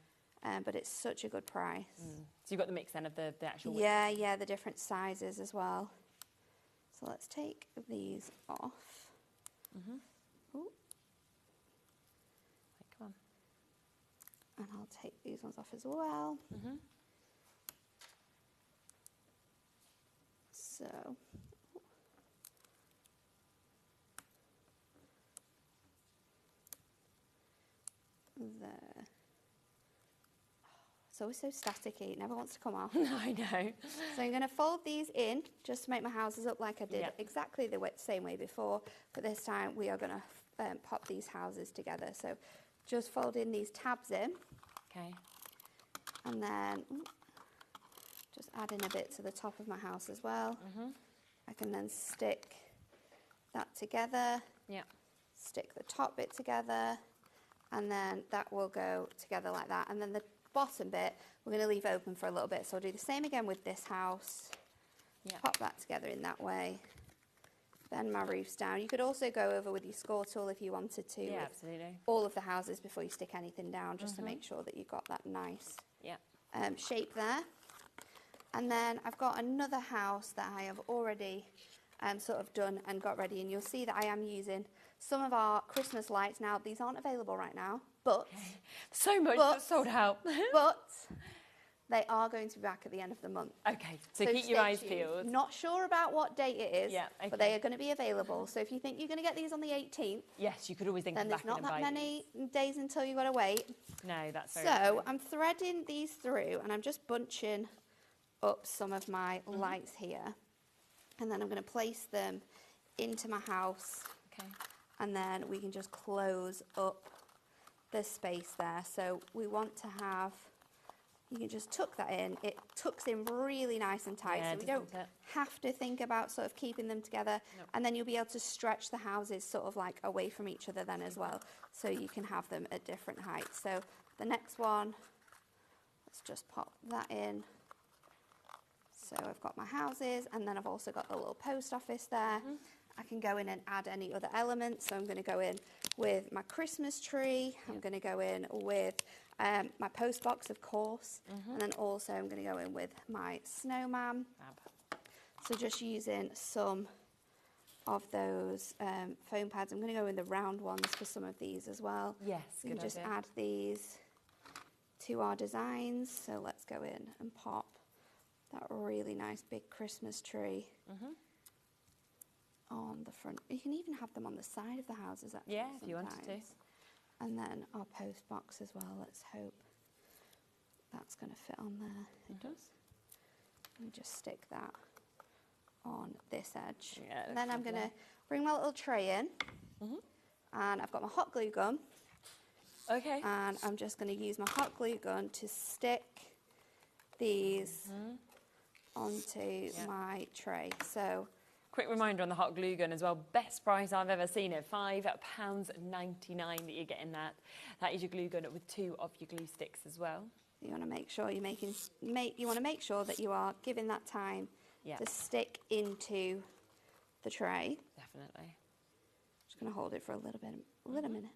But it's such a good price.
So you've got the mix then of the actual width.
Yeah, the different sizes as well. So let's take these off.
Ooh. Come on.
And I'll take these ones off as well. So, there. It's always so staticky, it never wants to come off.
I know.
So I'm going to fold these in just to make my houses up like I did exactly the same way before, but this time we are going to pop these houses together. So just fold in these tabs in.
Okay.
And then just add in a bit to the top of my house as well. I can then stick that together.
Yeah.
Stick the top bit together, and then that will go together like that. And then the bottom bit we're going to leave open for a little bit, so I'll do the same again with this house. Pop that together in that way, bend my roofs down. You could also go over with your score tool if you wanted to, with
absolutely.
all of the houses before you stick anything down, just to make sure that you've got that nice shape there. And then I've got another house that I have already sort of done and got ready, and you'll see that I am using some of our Christmas lights. Now these aren't available right now, but
so much that's sold out.
But they are going to be back at the end of the month.
Okay, so keep your eyes peeled.
Not sure about what date it is,
okay.
but they are going to be available. So if you think you're going to get these on the 18th,
yes, you could always think
then there's not that many days until you've got to wait.
No, that's very
So
true.
I'm threading these through, and I'm just bunching up some of my lights here, and then I'm going to place them into my house.
Okay.
And then we can just close up the space there. So we want to have, you can just tuck that in. It tucks in really nice and tight, so we don't have to think about sort of keeping them together.
Nope.
And then you'll be able to stretch the houses sort of like away from each other then as well, so you can have them at different heights. So the next one, let's just pop that in. So I've got my houses, and then I've also got the little post office there. I can go in and add any other elements. So I'm going to go in with my Christmas tree. I'm going to go in with my post box, of course. And then also I'm going to go in with my snowman. So just using some of those foam pads. I'm going to go in the round ones for some of these as well.
Yes,
we can just add these to our designs. So let's go in and pop that really nice big Christmas tree on the front. You can even have them on the side of the houses, actually.
Yeah, if you wanted to.
And then our post box as well. Let's hope that's going to fit on there. It does. Let me just stick that on this edge.
Yeah,
and then I'm going to bring my little tray in, and I've got my hot glue gun.
Okay.
And I'm just going to use my hot glue gun to stick these onto my tray. So,
quick reminder on the hot glue gun as well, best price I've ever seen it, £5.99 that you're getting that. That is your glue gun with 2 of your glue sticks as well.
You want to make sure you're you want to make sure that you are giving that time to stick into the tray.
Definitely.
Just going to hold it for a little minute.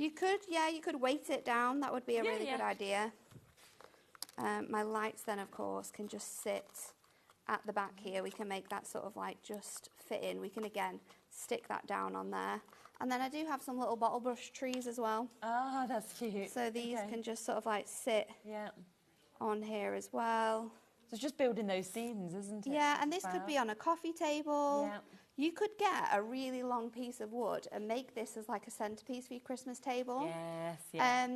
You could weight it down. That would be a really good idea. My lights then, of course, can just sit at the back here. We can make that sort of like just fit in. We can, again, stick that down on there. And then I do have some little bottle brush trees as well.
Ah, that's cute.
So these can just sort of like sit on here as well.
So it's just building those scenes, isn't it?
Yeah, and this could be on a coffee table. Yeah. You could get a really long piece of wood and make this as like a centerpiece for your Christmas table.
Yes, yeah.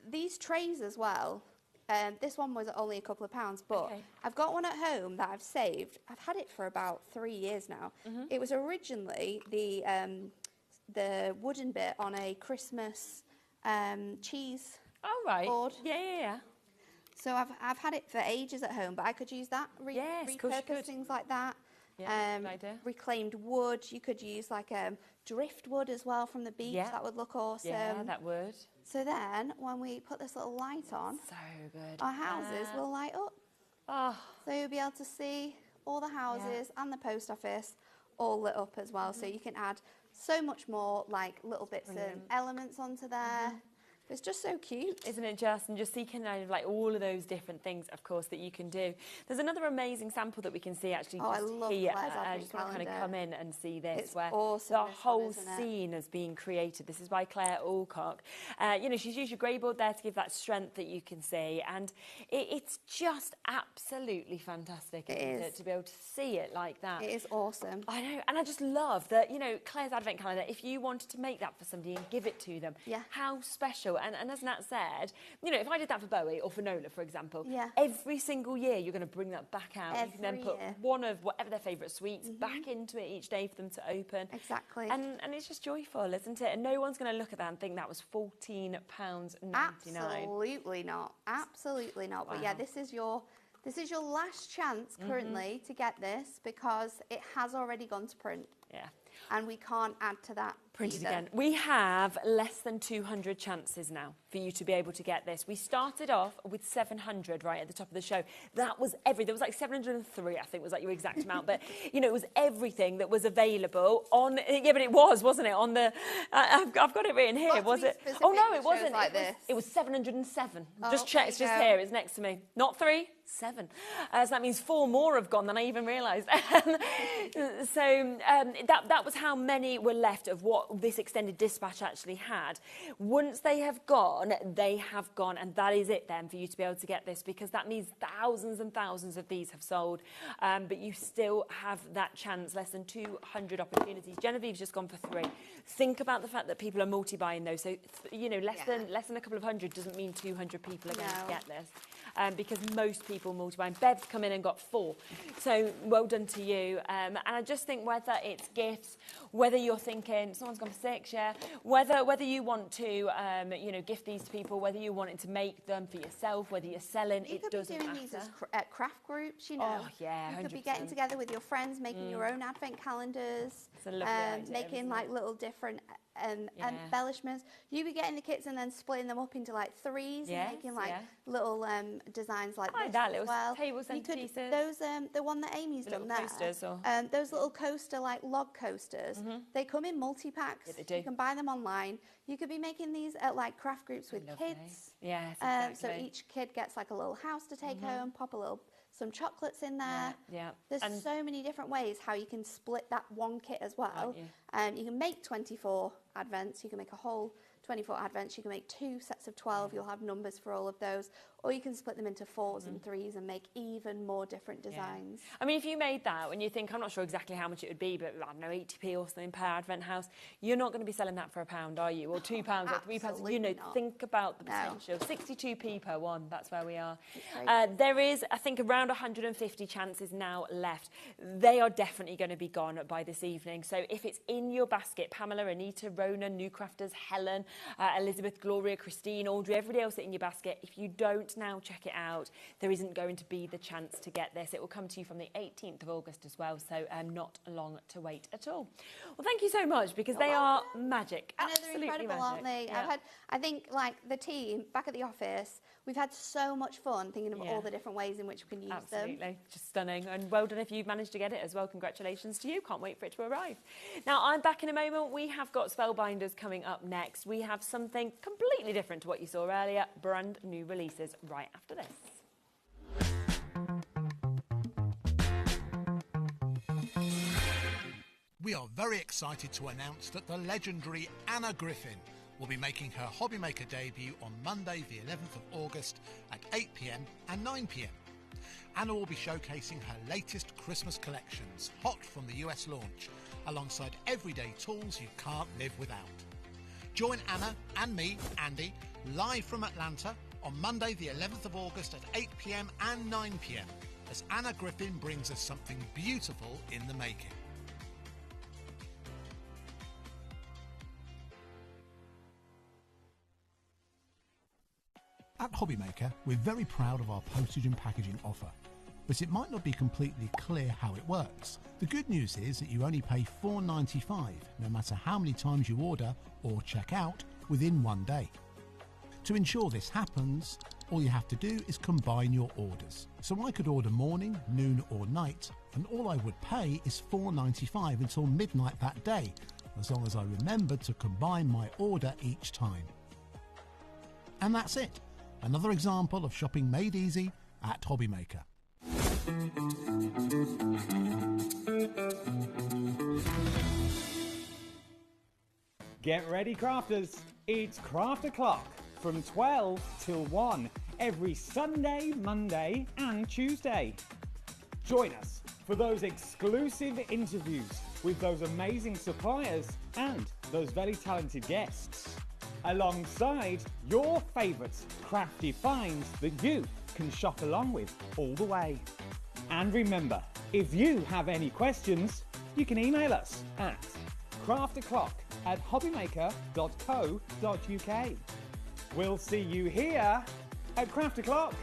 These trays as well. This one was only a couple of pounds, but I've got one at home that I've saved. I've had it for about 3 years now. It was originally the wooden bit on a Christmas cheese board.
Yeah.
So I've had it for ages at home, but I could use that, repurpose things like that.
Yeah, good idea.
Reclaimed wood. You could use like driftwood as well from the beach.
Yeah.
That would look awesome.
Yeah, that would.
So then when we put this little light on,
so good.
Our houses will light up.
Oh.
So you'll be able to see all the houses and the post office all lit up as well. So you can add so much more like little bits and elements onto there. It's just so cute.
Isn't it just? And just seeking out like all of those different things, of course, that you can do. There's another amazing sample that we can see actually just
I love
here.
Claire's
I just want to kind of come in and see this.
It's
where
awesome,
the
this
whole
one, isn't it?
scene has been created. This is by Claire Alcock. You know, she's used your grey board there to give that strength that you can see. And it's just absolutely fantastic, isn't it, to be able to see it like that.
It is awesome.
I know. And I just love that, you know, Claire's Advent Calendar, if you wanted to make that for somebody and give it to them, how special. And as Nat said, you know, if I did that for Bowie or for Nola, for example, every single year you're going to bring that back out. You can then put one of whatever their favourite sweets back into it each day for them to open.
Exactly.
And it's just joyful, isn't it? And no one's going to look at that and think that was £14.99.
Absolutely not. Absolutely not. But yeah, this is your last chance currently to get this because it has already gone to print.
Yeah.
And we can't add to that.
Printed again. We have less than 200 chances now for you to be able to get this. We started off with 700 right at the top of the show. That was everything. There was like 703, I think, was like your exact amount. But, you know, it was everything that was available on... Yeah, but it was, wasn't it? On the... I've got it written here, was it? Oh, no, it wasn't.
Like
it was 707.
Oh,
just check. It's just here. It's next to me. Not 3, 7. So that means 4 more have gone than I even realised. So that was how many were left of what this extended dispatch actually had. Once they have gone, and that is it then for you to be able to get this, because that means thousands and thousands of these have sold, but you still have that chance. Less than 200 opportunities. Genevieve's just gone for 3. Think about the fact that people are multi-buying those, so you know, less than a couple of hundred doesn't mean 200 people are going to get this. Because most people multi-buy. Bev's come in and got 4. So well done to you. And I just think whether it's gifts, whether you're thinking, someone's gone for 6, whether you want to, you know, gift these to people, whether you wanted to make them for yourself, whether you're selling, it doesn't matter.
You could be doing these as craft groups, you know.
Oh, yeah, 100%.
You could be getting together with your friends, making your own advent calendars,
it's a lovely idea,
making like little different embellishments. You be getting the kits and then splitting them up into like 3s and making like little designs like this
that,
as
little
well.
table centerpieces.
Those the one that Amy's
The
done
little
there.
coasters or...
those little coaster like log coasters. They come in multi-packs.
Yeah, they do.
You can buy them online. You could be making these at like craft groups with kids.
Yes, exactly.
So each kid gets like a little house to take home, pop some chocolates in there.
Yeah.
There's so many different ways how you can split that one kit as well. You can make 24 advents. You can make a whole 24 advents. You can make 2 sets of 12. You'll have numbers for all of those. Or you can split them into 4s and 3s and make even more different designs.
I mean, if you made that and you think, I'm not sure exactly how much it would be, but I don't know, 80p or something per advent house, you're not going to be selling that for £1, are you? Or £2 or £3. You know, think about the potential. 62p per one, that's where we are. There is, I think, around 150 chances now left. They are definitely going to be gone by this evening. So if it's in your basket, Pamela, Anita, Rona, New Crafters, Helen, Elizabeth, Gloria, Christine, Audrey, everybody else in your basket, if you don't don't now check it out, there isn't going to be the chance to get this. It will come to you from the 18th of August as well, so not long to wait at all. Well, thank you so much, because they are magic.
I know they're incredible, aren't they?
Yeah.
I think, like, the team back at the office, we've had so much fun thinking of all the different ways in which we can use them.
Absolutely, just stunning. And well done if you've managed to get it as well. Congratulations to you. Can't wait for it to arrive. Now, I'm back in a moment. We have got Spellbinders coming up next. We have something completely different to what you saw earlier. Brand new releases right after this.
We are very excited to announce that the legendary Anna Griffin will be making her HobbyMaker debut on Monday the 11th of August at 8 p.m. and 9 p.m. Anna will be showcasing her latest Christmas collections, hot from the US launch, alongside everyday tools you can't live without. Join Anna and me, Andy, live from Atlanta on Monday the 11th of August at 8 p.m. and 9 p.m. as Anna Griffin brings us something beautiful in the making. At HobbyMaker, we're very proud of our postage and packaging offer, but it might not be completely clear how it works. The good news is that you only pay $4.95 no matter how many times you order or check out within one day. To ensure this happens, all you have to do is combine your orders. So I could order morning, noon or night, and all I would pay is $4.95 until midnight that day, as long as I remembered to combine my order each time. And that's it. Another example of shopping made easy at HobbyMaker.
Get ready, crafters. It's Craft O'Clock from 12 till 1 every Sunday, Monday and Tuesday. Join us for those exclusive interviews with those amazing suppliers and those very talented guests, alongside your favourite crafty finds that you can shop along with all the way. And remember, if you have any questions, you can email us at craftoclock@hobbymaker.co.uk. We'll see you here at Craft O'Clock.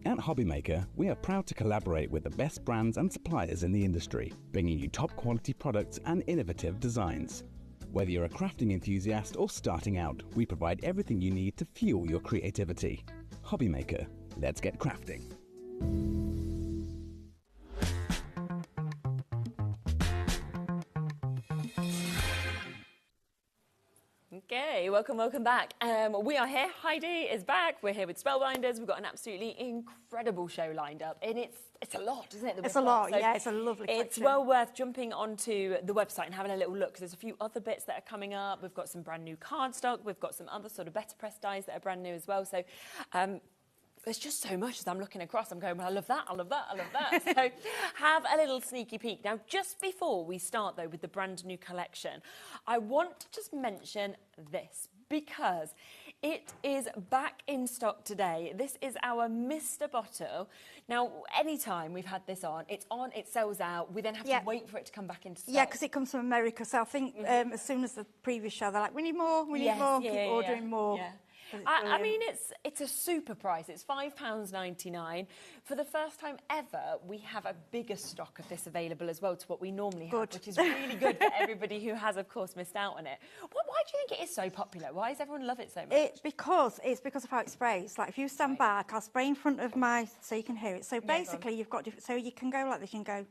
At HobbyMaker, we are proud to collaborate with the best brands and suppliers in the industry, bringing you top quality products and innovative designs. Whether you're a crafting enthusiast or starting out, we provide everything you need to fuel your creativity. HobbyMaker, let's get crafting.
Okay, welcome back. We are here. Heidi is back. We're here with Spellbinders. We've got an absolutely incredible show lined up, and it's a lot, isn't it?
It's a lot, yeah. It's a lovely collection.
It's well worth jumping onto the website and having a little look, because there's a few other bits that are coming up. We've got some brand new cardstock. We've got some other sort of better press dies that are brand new as well. So there's just so much as I'm looking across. I'm going, well, I love that, I love that, I love that. So have a little sneaky peek. Now, just before we start, though, with the brand new collection, I want to just mention this, because it is back in stock today. This is our Mr. Bottle. Now, anytime we've had this on, it sells out. We then have to wait for it to come back into stock.
Yeah, because it comes from America. So I think as soon as the previous show, they're like, we need more, we need more, keep ordering more.
Yeah. I mean, it's a super price. It's £5.99. For the first time ever, we have a bigger stock of this available as well to what we normally have, which is really good for everybody who has, of course, missed out on it. Why do you think it is so popular? Why does everyone love it so much?
It's because of how it sprays. Like if you stand back, I'll spray in front of my, so you can hear it. So basically, you've got different. So you can go like this. You can go.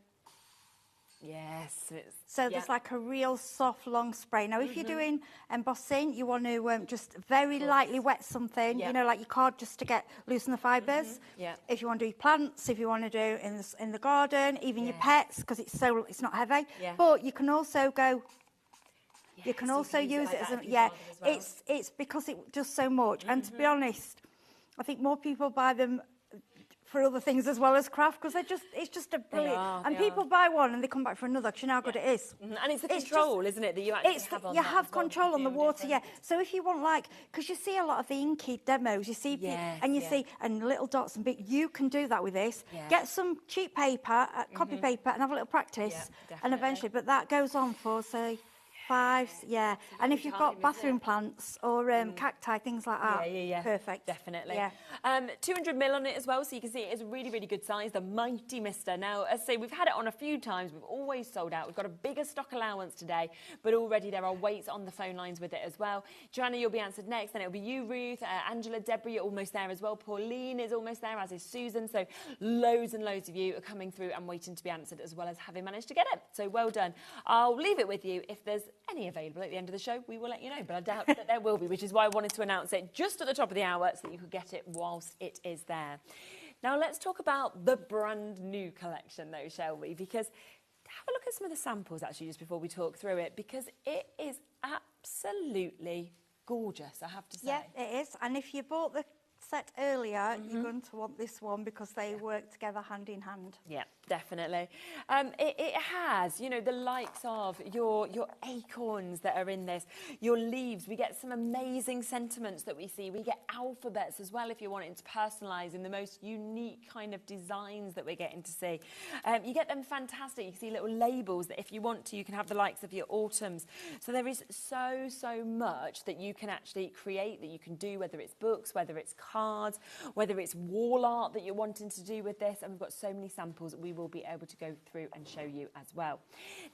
Yes.
So there's like a real soft, long spray. Now, if you're doing embossing, you want to just very lightly wet something, you know, like your card, just to loosen the fibres. If you want to do plants, if you want to do in the garden, even your pets, because it's not heavy. But you can also go. You can also use it as a It's because it does so much. And to be honest, I think more people buy them for other things as well as craft, because it's just a brilliant. People buy one and they come back for another, because you know how good it is.
And it's the control, isn't it, that you actually have on
you have control on the water, So if you want, because you see a lot of the inky demos, you see, and little dots and big, you can do that with this. Get some cheap paper, copy paper, and have a little practice, and eventually, but that goes on for, say, 5, and if you've got bathroom plants or cacti, things like that, perfect.
Definitely. 200ml on it as well, so you can see it is a really, really good size, the Mighty Mister. Now, as I say, we've had it on a few times, we've always sold out. We've got a bigger stock allowance today, but already there are waits on the phone lines with it as well. Joanna, you'll be answered next, then it'll be you, Ruth, Angela, Deborah, you're almost there as well. Pauline is almost there, as is Susan, so loads and loads of you are coming through and waiting to be answered, as well as having managed to get it. So well done. I'll leave it with you. If there's any available at the end of the show, we will let you know, but I doubt that there will be, which is why I wanted to announce it just at the top of the hour so that you could get it whilst it is there. Now let's talk about the brand new collection though, shall we? Because have a look at some of the samples actually just before we talk through it, because it is absolutely gorgeous, I have to say.
Yeah, it is. And if you bought the set earlier, you're going to want this one, because they work together hand in hand.
Yeah, definitely. It has, you know, the likes of your acorns that are in this, your leaves. We get some amazing sentiments that we see. We get alphabets as well if you're wanting to personalise in the most unique kind of designs that we're getting to see. You get them fantastic. You can see little labels that if you want to, you can have the likes of your autumns. So there is so much that you can actually create, that you can do, whether it's books, whether it's cards, whether it's wall art that you're wanting to do with this. And we've got so many samples that we will be able to go through and show you as well.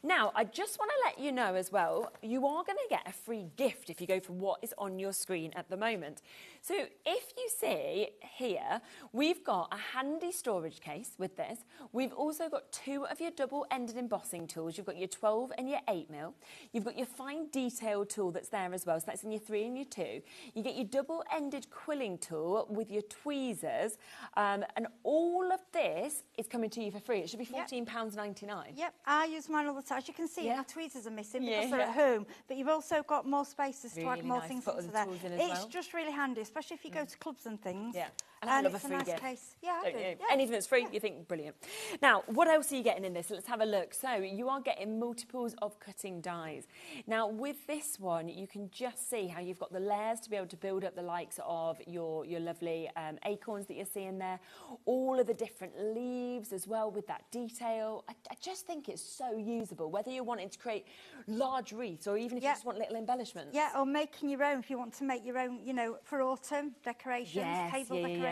Now, I just want to let you know as well, you are going to get a free gift if you go for what is on your screen at the moment. So if you see here, we've got a handy storage case with this. We've also got 2 of your double-ended embossing tools. You've got your 12 and your 8mm. You've got your fine detail tool that's there as well. So that's in your 3 and your 2. You get your double-ended quilling tool with your tweezers. And all of this is coming to you for free. It should be £14.99.
Yep, I use mine all the time. As you can see, my tweezers are missing because they're at home. But you've also got more spaces to add more things into there. It's just really handy, especially if you go to clubs and things.
Yeah. And I love a free gift.
Case. Yeah, I do.
Yeah. Anything that's free, you think, brilliant. Now, what else are you getting in this? Let's have a look. So, you are getting multiples of cutting dies. Now, with this one, you can just see how you've got the layers to be able to build up the likes of your lovely acorns that you're seeing there. All of the different leaves as well with that detail. I just think it's so usable, whether you're wanting to create large wreaths or even if you just want little embellishments.
Yeah, or making your own, if you want to make your own, you know, for autumn decorations, table decorations,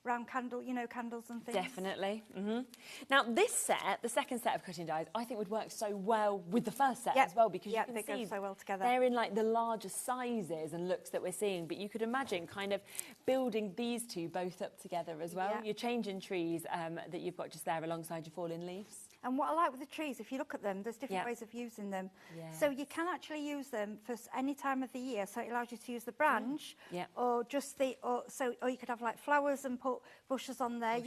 round candles and things.
Definitely. Now, this set, the second set of cutting dies, I think would work so well with the first set as well, because you can
they
see
go so well together.
They're in like the larger sizes and looks that we're seeing, but you could imagine kind of building these two both up together as well. You're changing trees that you've got just there alongside your fallen leaves.
And what I like with the trees, if you look at them, there's different ways of using them. So you can actually use them for any time of the year. So it allows you to use the branch, or just or you could have like flowers and put bushes on there.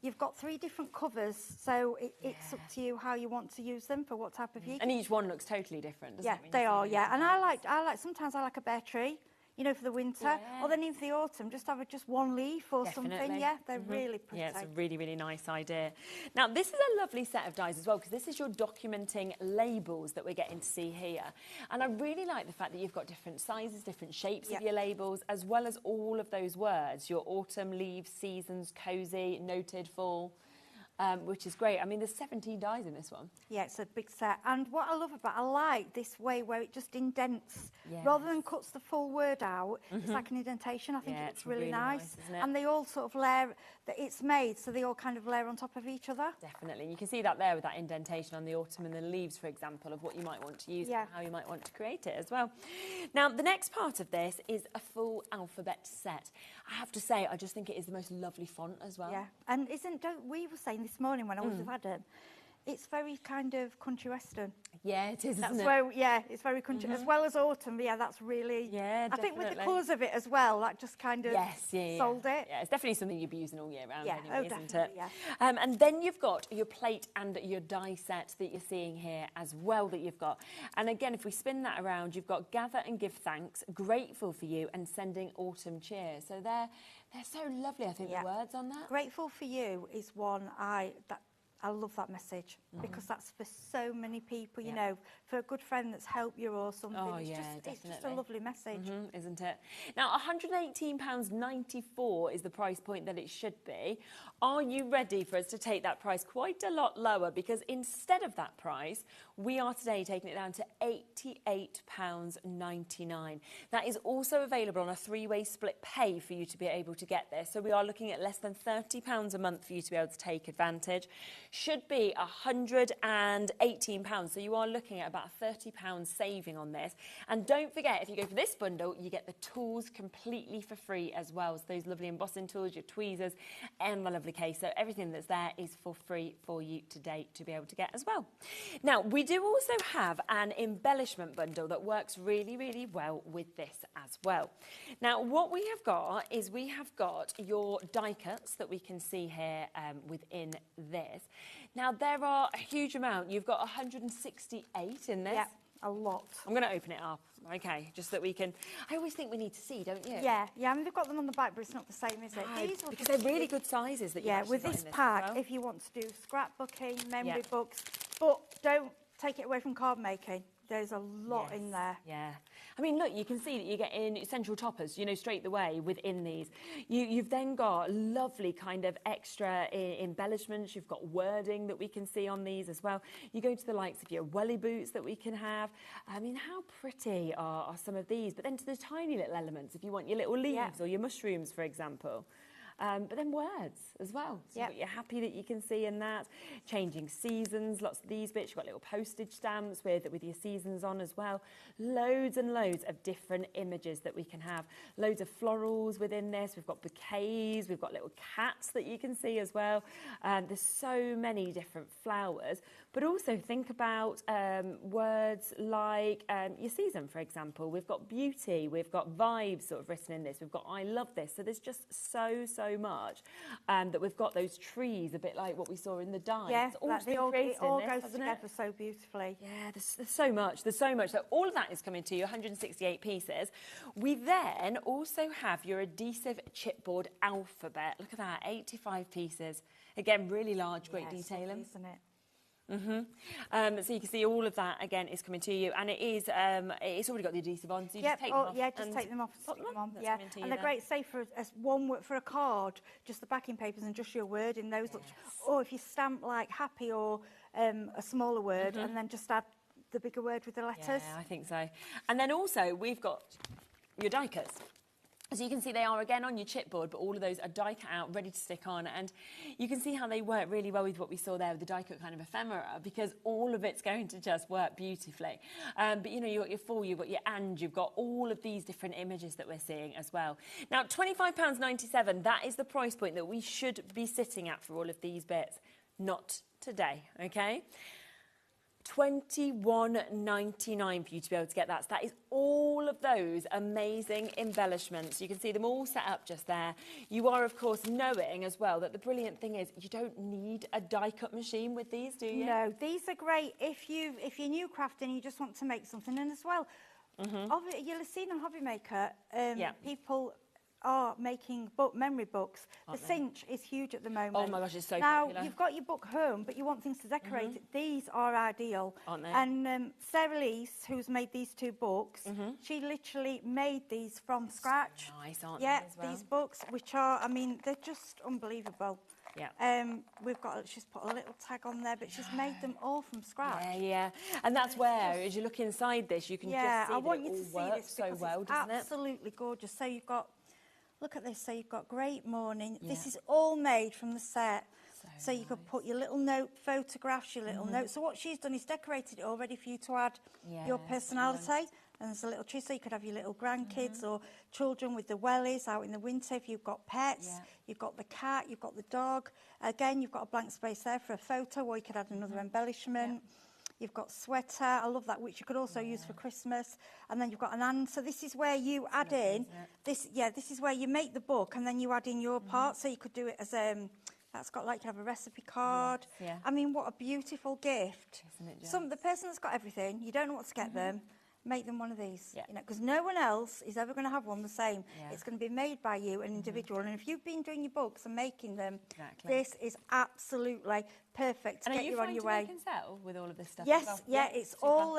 You've got 3 different covers, so it's up to you how you want to use them for what type of year.
And each one looks totally different, doesn't it?
Yeah, they are. Yeah, and I like sometimes I like a bare tree. You know, for the winter, or then in the autumn, just have just one leaf or something. Yeah, they're really pretty.
Yeah, it's a really, really nice idea. Now, this is a lovely set of dies as well, because this is your documenting labels that we're getting to see here. And I really like the fact that you've got different sizes, different shapes of your labels, as well as all of those words, your autumn, leaves, seasons, cosy, noted, fall. which is great. I mean, there's 17 dies in this one.
Yeah, it's a big set. And what I love about I like this way where it just indents.
Yes.
Rather than cuts the full word out, it's
Mhm.
like an indentation. I think
Yeah,
it's
it's
really
really
nice.
nice, isn't it?
And they all sort of layer, it's made so they all kind of layer on top of each other.
Definitely. And you can see that there with that indentation on the autumn and the leaves, for example, of what you might want to use
Yeah.
and how you might want to create it as well. Now, the next part of this is a full alphabet set. I have to say, I just think it is the most lovely font as well.
Yeah, and we were saying this morning when I was with Adam, it's very kind of country western.
Yeah, it is,
That's
isn't it?
where, yeah, it's very country, as well as autumn. Yeah, that's really.
Yeah,
I think with the
definitely.
colours of it as well, that just kind of sold it.
Yeah, it's definitely something you'll be using all year round
Yeah,
anyway, isn't
definitely,
it?
yeah.
And then you've got your plate and your die set that you're seeing here as well that you've got. And again, if we spin that around, you've got gather and give thanks, grateful for you, and sending autumn cheer. So they're so lovely, I think, the words on that.
Grateful for you is one I love that message because that's for so many people, you know, for a good friend that's helped you or something.
Oh,
it's,
yeah,
just, it's just a
definitely.
lovely message.
Isn't it? Now, £118.94 is the price point that it should be. Are you ready for us to take that price quite a lot lower? Because instead of that price, we are today taking it down to £88.99. That is also available on a three-way split pay for you to be able to get this. So we are looking at less than £30 a month for you to be able to take advantage. Should be £118. So you are looking at about a £30 saving on this. And don't forget, if you go for this bundle, you get the tools completely for free as well. So those lovely embossing tools, your tweezers, and the lovely case. So everything that's there is for free for you today to be able to get as well. Now, we do also have an embellishment bundle that works really, really well with this as well. Now, what we have got is we have got your die cuts that we can see here within this. Now, there are a huge amount. You've got 168 in this.
Yeah, a lot.
I'm going to open it up, okay, just that we can... I always think we need to see, don't you?
Yeah, I mean, they've got them on the back, but it's not the same, is it?
No,
These will
because
just
they're really
be-
good sizes that you've
Yeah,
actually
with
got
this
in
pack,
as well.
if you want to do scrapbooking, memory
Yeah.
books, but don't take it away from card making. There's a lot in there.
Yeah. I mean, look, you can see that you get in essential toppers, you know, straight away within these. You've then got lovely kind of extra embellishments. You've got wording that we can see on these as well. You go to the likes of your welly boots that we can have. I mean, how pretty are some of these? But then to the tiny little elements, if you want your little leaves or your mushrooms, for example. But then words as well. So you're happy that you can see in that. Changing seasons, lots of these bits. You've got little postage stamps with your seasons on as well. Loads and loads of different images that we can have. Loads of florals within this. We've got bouquets. We've got little cats that you can see as well. There's so many different flowers. But also think about words like your season, for example. We've got beauty. We've got vibes sort of written in this. We've got I love this. So there's just so much that we've got those trees, a bit like what we saw in the dies.
Yeah,
It's all
like
just been
it all
created in this,
goes
hasn't
together
it?
so beautifully.
Yeah, there's so much. There's so much. So all of that is coming to you, 168 pieces. We then also have your adhesive chipboard alphabet. Look at that, 85 pieces. Again, really large, great detailing.
Isn't it?
So you can see all of that again is coming to you, and it is it's already got the adhesive on, so you just take them off.
Yeah, just
and
take them off,
pop
stick them on.
That's
Yeah,
coming to you
and they're
there.
great. Say for for a card, just the backing papers and just your word in those. Or if you stamp like happy or a smaller word, and then just add the bigger word with the letters.
Yeah, I think so. And then also we've got your die cuts. So you can see they are again on your chipboard, but all of those are die cut out, ready to stick on. And you can see how they work really well with what we saw there with the die cut kind of ephemera, because all of it's going to just work beautifully. But you know, you've got your for, you've got your and, you've got all of these different images that we're seeing as well. Now, £25.97, that is the price point that we should be sitting at for all of these bits. Not today, okay? £21.99 for you to be able to get that. So that is all of those amazing embellishments. You can see them all set up just there. You are, of course, knowing as well that the brilliant thing is you don't need a die-cut machine with these, do you?
No, these are great if you're new crafting and you just want to make something. And as well, you'll have seen on HobbyMaker, people are making memory books.
Aren't
The
they?
cinch is huge at the moment.
Oh my gosh, it's so
now,
popular.
you've got your book home, but you want things to decorate it. These are ideal.
Aren't they?
And Sarah Lees, who's made these two books, she literally made these from scratch.
Nice, aren't
yeah,
they, as well?
these books, which are, I mean, they're just unbelievable. We've got, she's put a little tag on there, but she's made them all from scratch.
Yeah. And that's where, as you look inside this, you can just see
I
that
want
it
you
all
to see
works
this
so
because
well,
it's
doesn't it?
absolutely gorgeous. So you've got, look at this, so you've got Great Morning. This is all made from the set. So you could put your little note photographs, your little notes. So what she's done is decorated it all ready for you to add your personality. And there's a little tree, so you could have your little grandkids or children with the wellies out in the winter. If you've got pets, you've got the cat, you've got the dog. Again, you've got a blank space there for a photo, or you could add another embellishment. You've got sweater, I love that, which you could also use for Christmas. And then you've got an and. So this is where you add in, this is where you make the book and then you add in your part. So you could do it as that's got like, you have a recipe card. I mean, what a beautiful gift.
Isn't it just?
The person that's got everything, you don't know what to get them, make them one of these. You know, because no one else is ever going to have one the same. It's going to be made by you, an individual. And if you've been doing your books and making them, this is absolutely perfect to
And
get
are you
you on
fine
your
to
way.
make and sell with all of this stuff?
Yes,
as well?
yeah, it's all,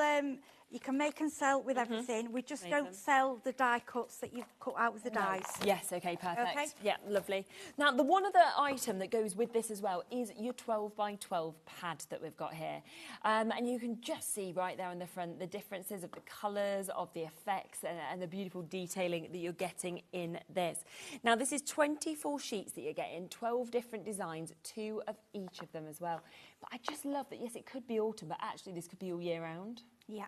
you can make and sell with everything. We just don't sell the die cuts that you've cut out with the dies.
Yes, okay, perfect.
Okay.
Yeah, lovely. Now, the one other item that goes with this as well is your 12 by 12 pad that we've got here. And you can just see right there in the front the differences of the colours, of the effects and the beautiful detailing that you're getting in this. Now, this is 24 sheets that you're getting, 12 different designs, 2 of each of them as well. But I just love that, yes, it could be autumn, but actually this could be all year round.
Yeah.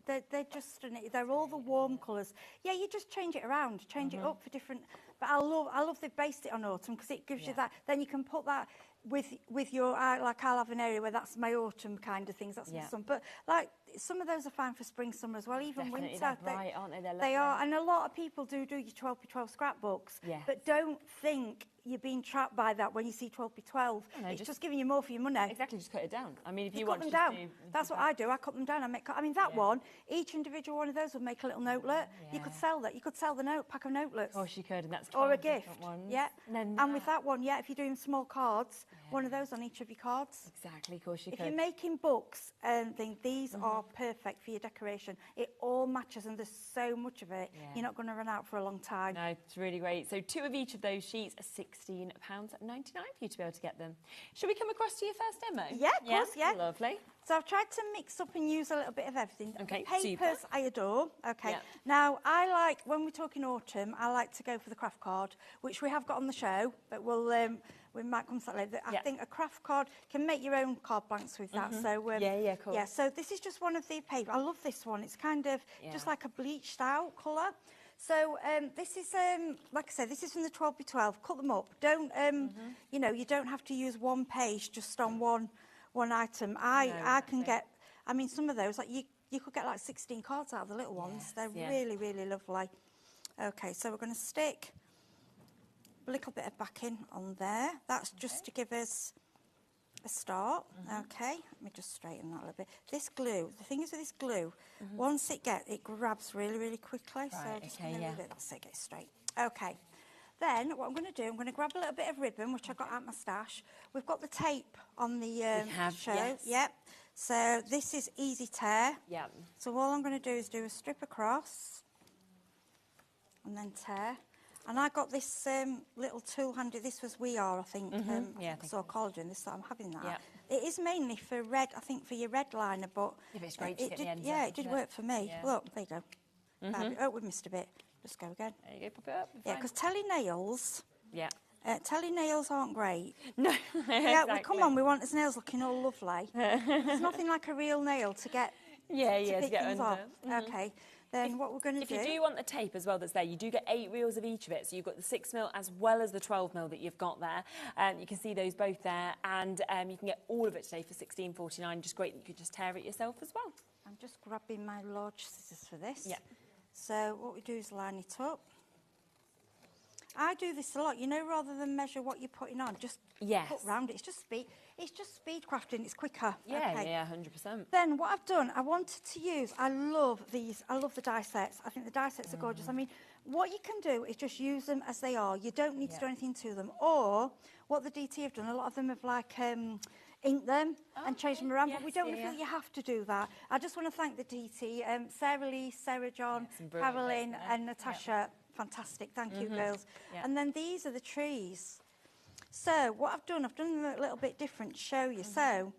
They're just stunning. They're all the warm colours. Yeah, you just change it around, change it up for different. But I love they've based it on autumn because it gives you that. Then you can put that with your like I'll have an area where that's my autumn kind of things. That's my sun. But like some of those are fine for spring, summer as well. Even
Definitely,
winter.
they're bright, aren't they? They're
They
lovely.
are, and a lot of people do your 12 by 12 scrapbooks.
Yes.
But don't think you're being trapped by that when you see 12 by 12.
No,
it's just giving you more for your money.
Exactly, just cut it down. I mean, if you
cut
want
them
to
down.
just do...
That's what I do. I cut them down. I mean, that one, each individual one of those would make a little notelet. You could sell that. You could sell the pack of notelets.
Oh, she could, and that's 12
or a
different
gift.
ones.
Yeah.
And
with that one, if you're doing small cards, one of those on each of your cards.
Exactly, of course you
If
could.
you're making books and things, these are perfect for your decoration. It all matches, and there's so much of it. You're not going to run out for a long time.
No, it's really great. So 2 of each of those sheets are £16.99 for you to be able to get them. Should we come across to your first demo?
Yeah, of course, yeah.
Lovely.
So I've tried to mix up and use a little bit of everything.
Okay,
Papers
super.
I adore. Okay.
Yeah.
Now, I like, when we're talking autumn, I like to go for the craft card, which we have got on the show, but we might come to that later. I think a craft card can make your own card blanks with that. So
cool.
Yeah, so this is just one of the paper. I love this one. It's kind of just like a bleached out colour. So this is, like I said, this is from the 12 by 12. Cut them up. Don't, you know, you don't have to use one page just on one item. I can get, I mean, some of those, like you could get like 16 cards out of the little ones. They're really, really lovely. Okay, so we're going to stick a little bit of backing on there. That's just to give us a start. Okay, let me just straighten that a little bit. This glue, the thing is with this glue, once it grabs really, really quickly. So I'm just going to leave it. That's it, get it straight. Okay. Then what I'm going to do, I'm going to grab a little bit of ribbon, which I got out my stash. We've got the tape on the show.
Yes.
Yep. So this is easy tear.
Yep.
So all I'm going to do is do a strip across and then tear. And I got this little tool handy. This was We Are, I think. I saw collagen. This, I'm having that.
Yep.
It is mainly for red, I think, for your red liner, but
it's great to get the ends
yeah,
out,
it did
isn't
work for me.
Yeah.
Look, there you go. Oh, we missed a bit. Just go again.
There you go, pop it up.
Yeah, because telly nails.
Yeah.
Telly nails aren't great.
No,
yeah, well, come on, we want his nails looking all lovely. There's nothing like a real nail to get
to
pick
get
things
under.
off. Okay, then what we're going to do...
If you do want the tape as well that's there, you do get 8 reels of each of it. So you've got the 6mm as well as the 12mm that you've got there. You can see those both there, and you can get all of it today for £16.49. Just great that you could just tear it yourself as well.
I'm just grabbing my large scissors for this.
Yeah.
So what we do is line it up. I do this a lot, you know, rather than measure what you're putting on, just put round it. It's just speed crafting, it's quicker.
Yeah,
okay.
yeah, 100%.
Then what I've done, I wanted to use, I love the die sets. I think the die sets are gorgeous. I mean, what you can do is just use them as they are. You don't need to do anything to them. Or what the DT have done, a lot of them have like inked them and changed them around, but we don't feel you have to do that. I just want to thank the DT, Sarah Lee, Sarah John, Carolyn and Natasha. Fantastic, thank you girls. And then these are the trees. So what I've done a little bit different to show you. So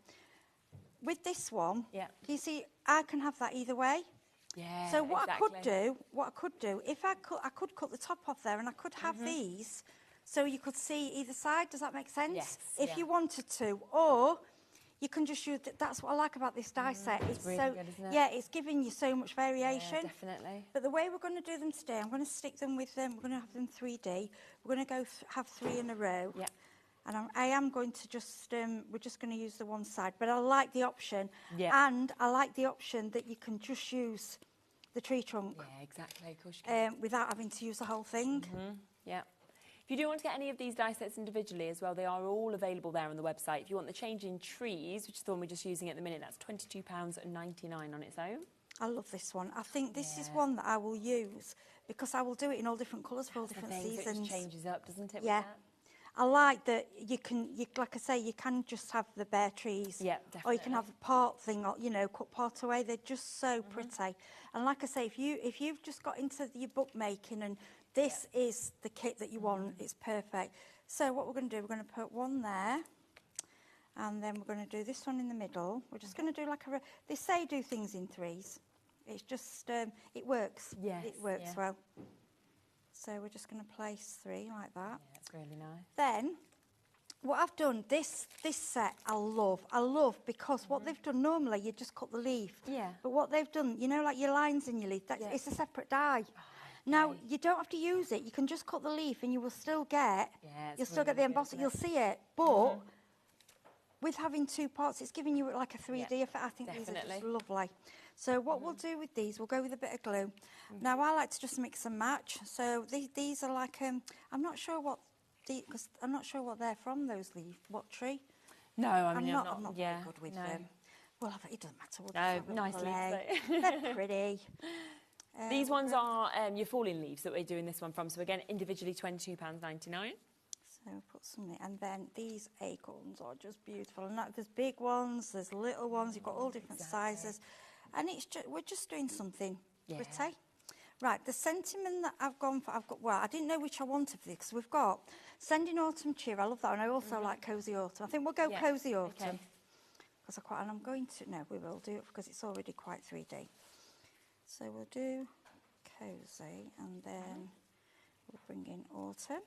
with this one, you see, I can have that either way.
Yeah,
so what
exactly.
I could do, if I could cut the top off there, and I could have these, so you could see either side. Does that make sense?
Yes,
if you wanted to, or you can just use. That's what I like about this die set. It's
really
so
good, isn't it?
yeah, it's giving you so much variation.
Yeah, definitely.
But the way we're going to do them today, I'm going to stick them with them. We're going to have them 3D. We're going to go have 3 in a row.
Yeah.
And I am going to just, we're just going to use the one side. But I like the option.
Yeah.
And I like the option that you can just use the tree trunk.
Yeah, exactly. Of course you can.
Without having to use the whole thing.
Yeah. If you do want to get any of these die sets individually as well, they are all available there on the website. If you want the change in trees, which is the one we're just using at the minute, that's £22.99 on its own.
I love this one. I think this is one that I will use because I will do it in all different colours for all different seasons.
So it just changes up, doesn't it?
Yeah. I like that you can, like I say, you can just have the bare trees.
Yeah, definitely.
Or you can have the part thing, or, you know, cut part away. They're just so pretty. And like I say, if you've just got into your bookmaking and this is the kit that you want, it's perfect. So what we're going to do, we're going to put one there. And then we're going to do this one in the middle. We're just going to do like they say do things in threes. It's just, it works.
Yes,
it works well. So we're just going to place 3 like that.
Yeah, that's really nice.
Then, what I've done, this set I love because what they've done normally, you just cut the leaf.
Yeah.
But what they've done, you know, like your lines in your leaf, it's a separate die. Now, you don't have to use it. You can just cut the leaf and you will still get, the embossing. You'll see it. But with having 2 parts, it's giving you like a 3D effect. I think these are just lovely. So what we'll do with these, we'll go with a bit of glue. Now, I like to just mix and match. So these are like, I'm not sure what they're from, those leaves. What tree?
No, I'm
not very good with them. Well, it doesn't matter.
No, nice leaves.
They're pretty.
These ones are your falling leaves that we're doing this one from. So again, individually £22.99.
So put some in it. And then these acorns are just beautiful. And there's big ones, there's little ones. You've got all different sizes. And we're just doing something pretty. Right, the sentiment that I've gone for, I didn't know which I wanted for this, because we've got Sending Autumn Cheer. I love that, and I also like Cozy Autumn. I think we'll go Cozy Autumn. Because and I'm going to, no, we will do it because it's already quite 3D. So we'll do Cozy, and then we'll bring in Autumn.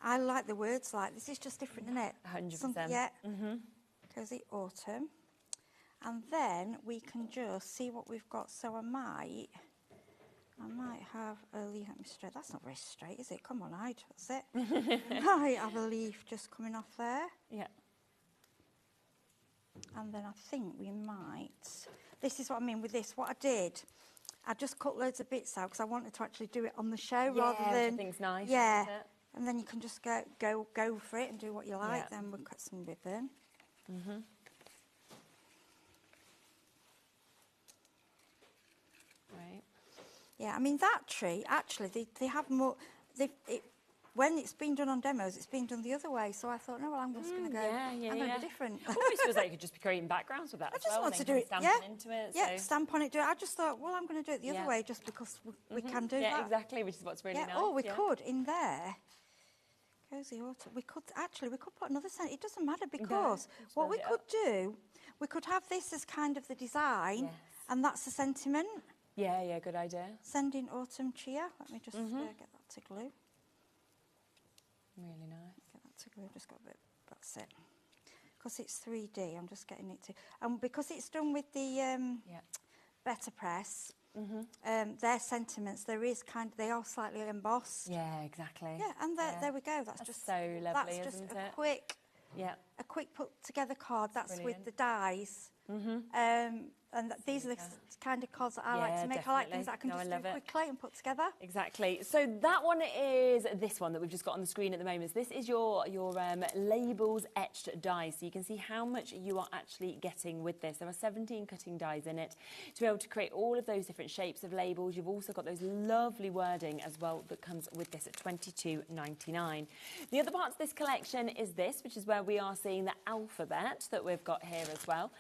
I like the words like, this is just different, isn't it?
100%.
Yeah. Cozy Autumn. And then we can just see what we've got. So I might have a leaf. Let me straight. That's not very straight, is it? Come on, hide. That's it. I might have a leaf just coming off there.
Yeah.
And then I think we might. This is what I mean with this. What I did, I just cut loads of bits out because I wanted to actually do it on the show rather than.
Which I think's nice.
Yeah.
Isn't it?
And then you can just go for it and do what you like.
Yeah.
Then we'll cut some ribbon.
Right.
Yeah, I mean that tree actually they have more. When it's been done on demos, it's been done the other way. So I thought, no, well, I'm just going to go. I'm going to be different.
Almost feels like you could just be creating backgrounds with that.
I just want to do it.
Into it.
Yeah, stamp on it. Do it. I just thought, well, I'm going to do it the other way, just because we can do that.
Yeah, exactly. Which is what's really nice.
Oh, we could in there. Cozy Autumn. We could put another scent. It doesn't matter because what we could do, we could have this as kind of the design, and that's the sentiment.
Yeah, good idea.
Sending Autumn Cheer. Let me just get that to glue.
Really nice.
Get that to glue. Just got a bit. That's it. Because it's 3D, I'm just getting it to. And because it's done with the Better Press, their sentiments, they are slightly embossed.
Yeah, exactly.
Yeah, and there we go. That's just
so lovely,
that's just
isn't
a
it?
quick put together card. That's
Brilliant.
with the dies. And these are the kind of cards that I like to make.
Definitely.
I like things that I can just do quickly and put together.
Exactly. So that one is this one that we've just got on the screen at the moment. This is your labels etched dies. So you can see how much you are actually getting with this. There are 17 cutting dies in it to be able to create all of those different shapes of labels. You've also got those lovely wording as well that comes with this at £22.99. The other part of this collection is this, which is where we are seeing the alphabet that we've got here as well.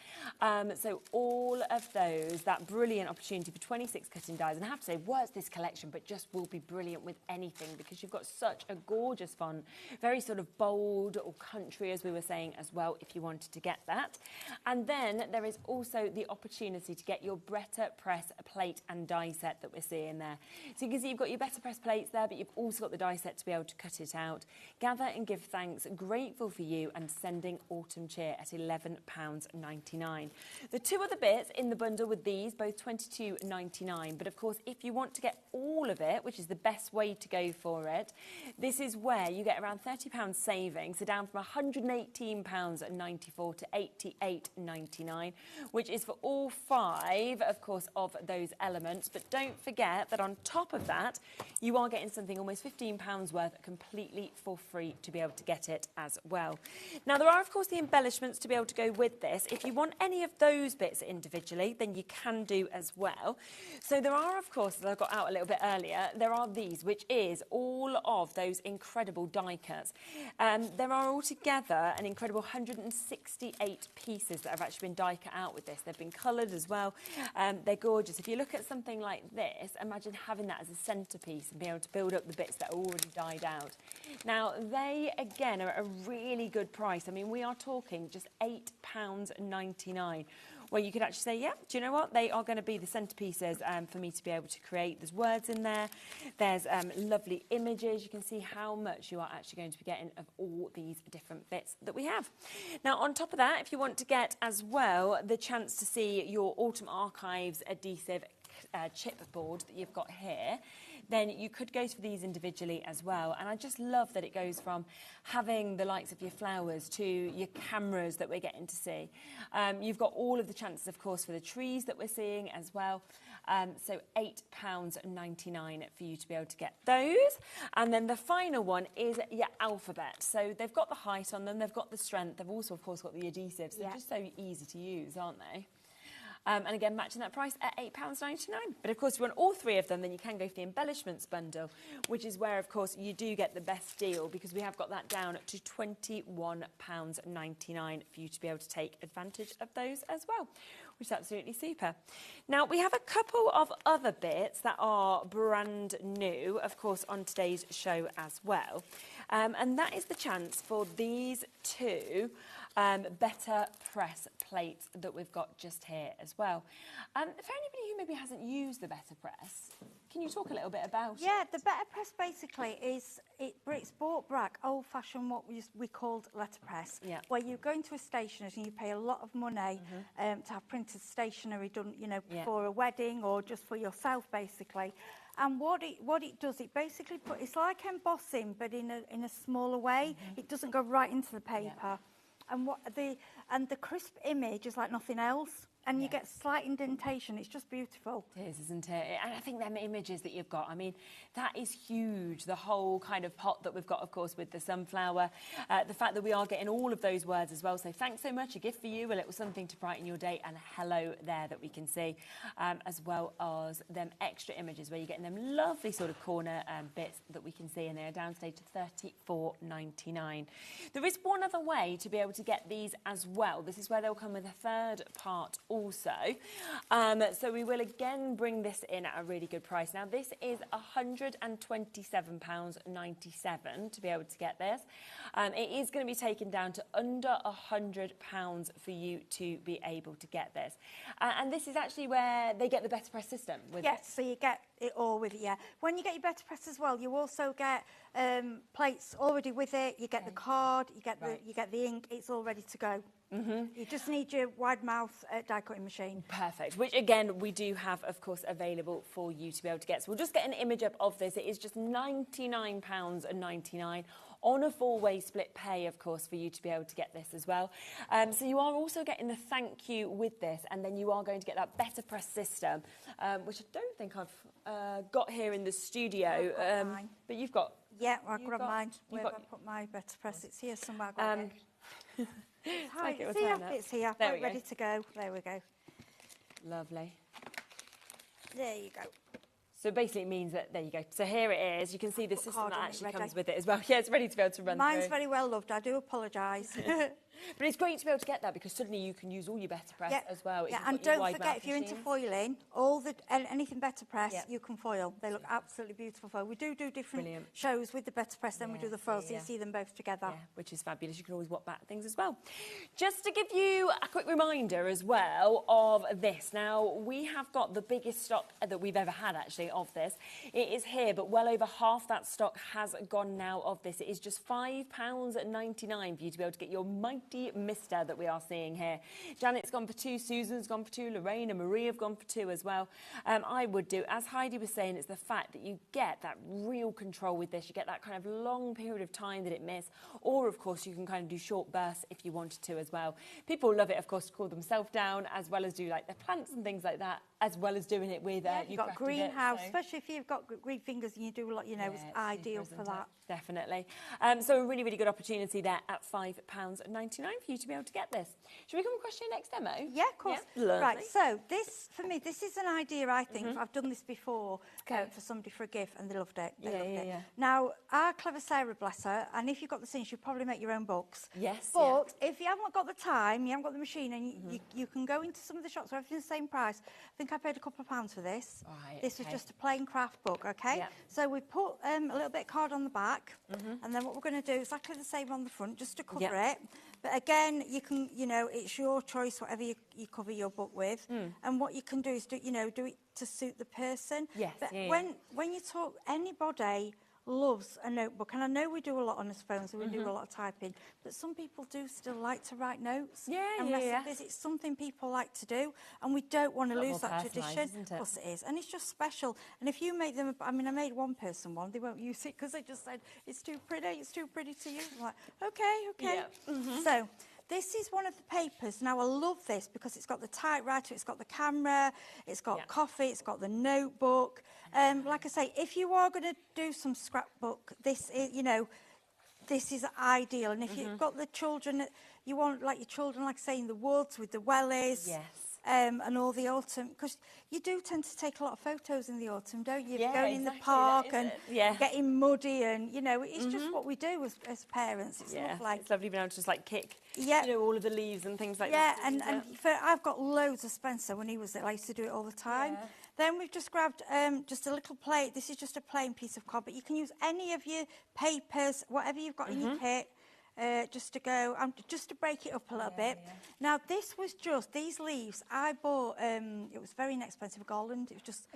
So all of those, that brilliant opportunity for 26 cutting dies. And I have to say, works this collection, but just will be brilliant with anything because you've got such a gorgeous font, very sort of bold or country, as we were saying as well, if you wanted to get that. And then there is also the opportunity to get your Better Press plate and die set that we're seeing there. So you can see you've got your Better Press plates there, but you've also got the die set to be able to cut it out. Gather and give thanks, grateful for you, and sending autumn cheer at £11.99. The two other bits in the bundle with these, both £22.99. But of course, if you want to get all of it, which is the best way to go for it, this is where you get around £30 saving, so down from £118.94 to £88.99, which is for all 5, of course, of those elements. But don't forget that on top of that, you are getting something almost £15 worth completely for free to be able to get it as well. Now, there are, of course, the embellishments to be able to go with this. If you want any of those bits individually, then you can do as well. So there are, of course, as I got out a little bit earlier, there are these, which is all of those incredible die cuts. There are altogether an incredible 168 pieces that have actually been die cut out with this. They've been coloured as well. They're gorgeous. If you look at something like this, imagine having that as a centrepiece and being able to build up the bits that are already died out. Now, they, again, are at a really good price. I mean, we are talking just £8.99, where you could actually say, yeah, do you know what? They are going to be the centerpieces for me to be able to create. There's words in there. There's lovely images. You can see how much you are actually going to be getting of all these different bits that we have. Now, on top of that, if you want to get as well the chance to see your Autumn Archives adhesive chipboard that you've got here, then you could go for these individually as well. And I just love that it goes from having the likes of your flowers to your cameras that we're getting to see. You've got all of the chances, of course, for the trees that we're seeing as well. So £8.99 for you to be able to get those. And then the final one is your alphabet. So they've got the height on them, they've got the strength, they've also, of course, got the adhesives. They're just so easy to use, aren't they? And again, matching that price at £8.99. But of course, if you want all 3 of them, then you can go for the embellishments bundle, which is where, of course, you do get the best deal because we have got that down to £21.99 for you to be able to take advantage of those as well, which is absolutely super. Now, we have a couple of other bits that are brand new, of course, on today's show as well. And that is the chance for these 2 Better Press plates that we've got just here as well. For anybody who maybe hasn't used the Better Press, can you talk a little bit about it?
Yeah, the Better Press basically is, it's brought back old-fashioned what we called letterpress, where you go into a stationer's and you pay a lot of money to have printed stationery done, you know, for a wedding or just for yourself, basically. And what it does, it basically it's like embossing, but in a smaller way. It doesn't go right into the paper. And the crisp image is like nothing else. And you get slight indentation. It's just beautiful.
It is, isn't it? And I think them images that you've got, I mean, that is huge. The whole kind of pot that we've got, of course, with the sunflower. The fact that we are getting all of those words as well. So thanks so much. A gift for you, a little something to brighten your day. And a hello there that we can see. As well as them extra images where you're getting them lovely sort of corner bits that we can see. And they are downstage to £34.99. There is one other way to be able to get these as well. This is where they'll come with a third part also. So we will again bring this in at a really good price. Now this is £127.97 to be able to get this. It is going to be taken down to under £100 for you to be able to get this. And this is actually where they get the Better Press system with it.
Yes, so you get it all with it, When you get your Better Press as well, you also get plates already with it. You get the card, you get the ink. It's all ready to go. You just need your wide mouth die cutting machine.
Perfect, which again we do have, of course, available for you to be able to get. So we'll just get an image up of this. It is just £99.99 on a 4-way split pay, of course, for you to be able to get this as well. So you are also getting the thank you with this, and then you are going to get that Better Press system, which I don't think I've got here in the studio. But you've got...
Yeah, I'll grab mine. Where have I put my Better Press? It's here somewhere. Hi, it's here. It's here.
There we go.
Ready to go. There we go.
Lovely.
There you go.
So basically it means that, there you go. So here it is. You can see the system that actually comes with it as well. Yeah, it's ready to be able to run
Mine's
through.
very well loved. I do apologise.
But it's great to be able to get that because suddenly you can use all your better press as well.
Yeah, and don't forget, if you're into foiling, anything better press, you can foil. They look absolutely beautiful foil. We do different shows with the better press, then we do the foil, so you see them both together.
Yeah, which is fabulous. You can always swap back things as well. Just to give you a quick reminder as well of this. Now, we have got the biggest stock that we've ever had, actually, of this. It is here, but well over half that stock has gone now of this. It is just £5.99 for you to be able to get your mighty mister that we are seeing here. Janet's gone for 2, Susan's gone for 2, Lorraine and Marie have gone for 2 as well. I would do, as Heidi was saying, it's the fact that you get that real control with this. You get that kind of long period of time that it miss, or of course you can kind of do short bursts if you wanted to as well. People love it, of course, to cool themselves down, as well as do like their plants and things like that, as well as doing it with
you've got greenhouse, especially if you've got green fingers and you do a lot, you know, it's ideal for that.
Definitely. So a really, really good opportunity there at £5.99 for you to be able to get this. Should we come across to your next demo?
Yeah, of course.
Yeah,
right, so this, for me, this is an idea, I think. I've done this before for somebody for a gift and they loved it. They loved it. Now, our clever Sarah, bless her, and if you've got the things, you probably make your own books.
Yes.
But if you haven't got the time, you haven't got the machine, and you can go into some of the shops where everything's the same price. I think I paid a couple of pounds for this.
Right,
this was just a plain craft book, okay? So we put a little bit of card on the back, and then what we're going to do is exactly the same on the front, just to cover it. But again, you can, you know, it's your choice, whatever you cover your book with. And what you can do is, do it to suit the person.
Yes.
But when you talk, anybody loves a notebook, and I know we do a lot on his phone, so we do a lot of typing, but some people do still like to write notes and recipes. It's something people like to do, and we don't want to lose that tradition. Of course it is, and it's just special. And if you make them, I mean, I made one person one, they won't use it because they just said it's too pretty to use. I'm like, okay. So this is one of the papers. Now, I love this because it's got the typewriter, it's got the camera, it's got coffee, it's got the notebook. Like I say, if you are going to do some scrapbook, this is, you know, this is ideal. And if you've got the children, you want, like, your children, like I say, in the woods with the wellies.
Yes.
And all the autumn, because you do tend to take a lot of photos in the autumn, don't you? Going in the park and getting muddy, and you know, it's just what we do as parents. It's lovely.
It's lovely being able to just like kick,
you
know, all of the leaves and things like that.
And I've got loads of Spencer when he was there. I used to do it all the time. Then we've just grabbed just a little plate. This is just a plain piece of card, but you can use any of your papers, whatever you've got in your kit. Just to go, just to break it up a little bit. Now, this was just, these leaves, I bought, it was very inexpensive, Garland. It was just,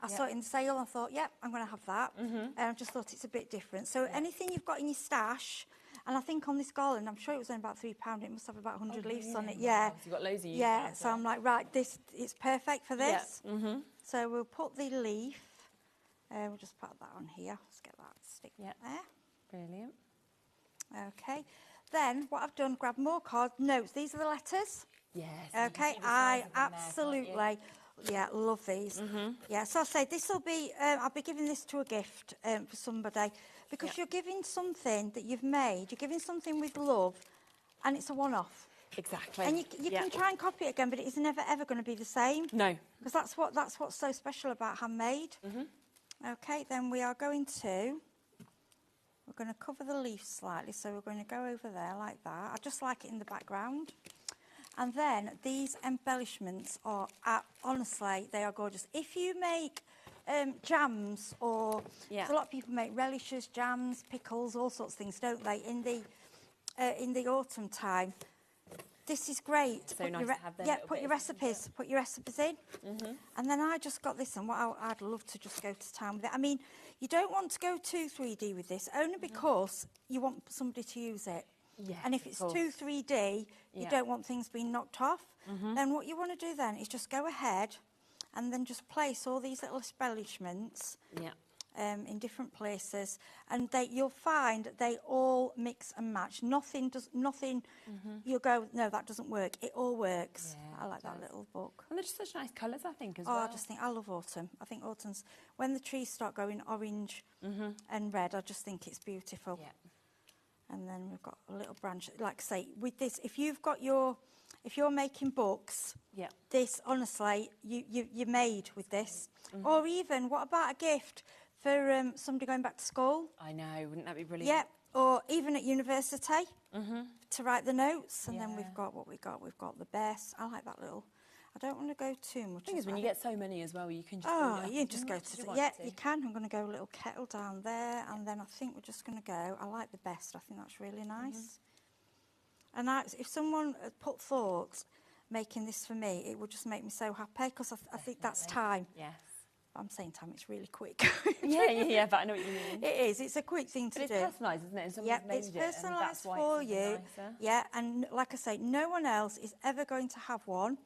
I saw it in the sale and I thought, I'm going to have that. And I just thought it's a bit different. So anything you've got in your stash, and I think on this garland, I'm sure it was only about £3, it must have about 100 leaves on it.
Wow, so you've got loads of use
so I'm like, right, it's perfect for this. So we'll put the leaf, we'll just put that on here. Let's get that stick there.
Brilliant.
Okay, then what I've done, grab more cards, notes. These are the letters.
Yes.
Okay, I absolutely, love these. So I'll say this will be, I'll be giving this to a gift for somebody, because you're giving something that you've made, you're giving something with love, and it's a one-off.
Exactly.
And you can try and copy it again, but it is never ever going to be the same.
No.
Because that's what's so special about handmade. Okay, then we are going to. We're going to cover the leaf slightly, so we're going to go over there like that. I just like it in the background. And then these embellishments are, honestly, they are gorgeous. If you make jams, or a lot of people make relishes, jams, pickles, all sorts of things, don't they, in the autumn time. This is great.
So nice to have them.
Put your recipes in. And then I just got this, and what I'd love to just go to town with it. I mean, you don't want to go too 3D with this, only because you want somebody to use it.
Yes,
and if it's too 3D, you don't want things being knocked off. Then what you want to do then is just go ahead and then just place all these little embellishments in different places, and you'll find they all mix and match. Nothing you'll go, no, that doesn't work. It all works. I like that little book.
And they're just such nice colours, I think, as well.
I love autumn. I think autumn's, when the trees start going orange and red, I just think it's beautiful. And then we've got a little branch, like I say, with this, if you're making books, this, honestly, you're made with this. Or even, what about a gift for somebody going back to school?
I know, wouldn't that be brilliant?
or even at university to write the notes. And then we've got what we got. We've got the best. I like that little. I don't want to go too much.
The thing is, when you get so many as well, you can just.
Oh, you just go to. You can. I'm going to go a little kettle down there, and then I think we're just going to go. I like the best. I think that's really nice. And if someone had put thought making this for me, it would just make me so happy because I think that's time.
Yes.
I'm saying time, it's really quick.
yeah, but I know what you mean.
It is, it's a quick thing to do.
It's personalised, isn't it?
Yeah, it's personalised for you. Yeah, and like I say, no one else is ever going to have one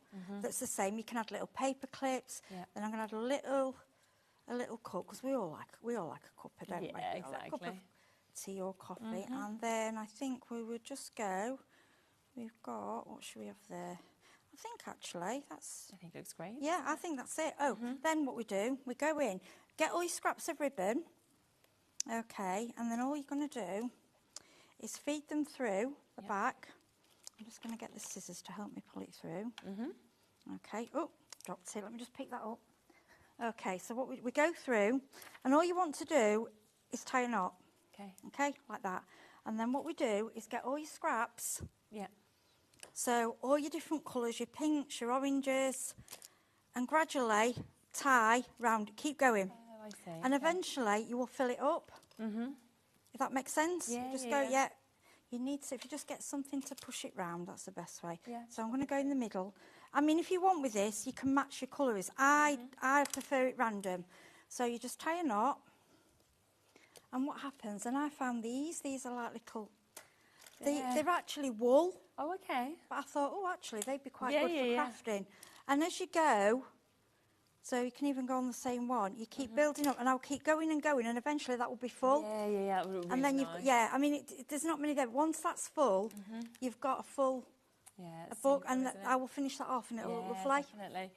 that's the same. You can add little paper clips, then I'm going to add a little cup, because we all like a cuppa, don't we?
Yeah, exactly.
Like a cup of tea or coffee, and then I think we would just go, we've got, what should we have there? I think actually that's...
I think it looks great.
Yeah, I think that's it. Oh, then what we do, we go in, get all your scraps of ribbon, okay, and then all you're going to do is feed them through the back. I'm just going to get the scissors to help me pull it through. Okay, oh, dropped it, let me just pick that up. Okay, so what we go through, and all you want to do is tie a knot. Okay, like that. And then what we do is get all your scraps.
Yeah.
So all your different colours, your pinks, your oranges, and gradually tie round, keep going.
Oh, I see.
And eventually you will fill it up. If that makes sense?
Yeah,
just
yeah.
go, you need to, if you just get something to push it round, that's the best way.
Yeah.
So I'm going to go in the middle. I mean, if you want with this, you can match your colours. I prefer it random. So you just tie a knot. And what happens, and I found these are like little, they're actually wool.
Oh, okay.
But I thought, oh, actually, they'd be quite good for crafting. And as you go, so you can even go on the same one, you keep building up, and I'll keep going and going, and eventually that will be full.
Yeah. That would be
and then
nice.
I mean, there's not many there. Once that's full, you've got a full a book, and I will finish that off, and it'll look lovely.
Definitely.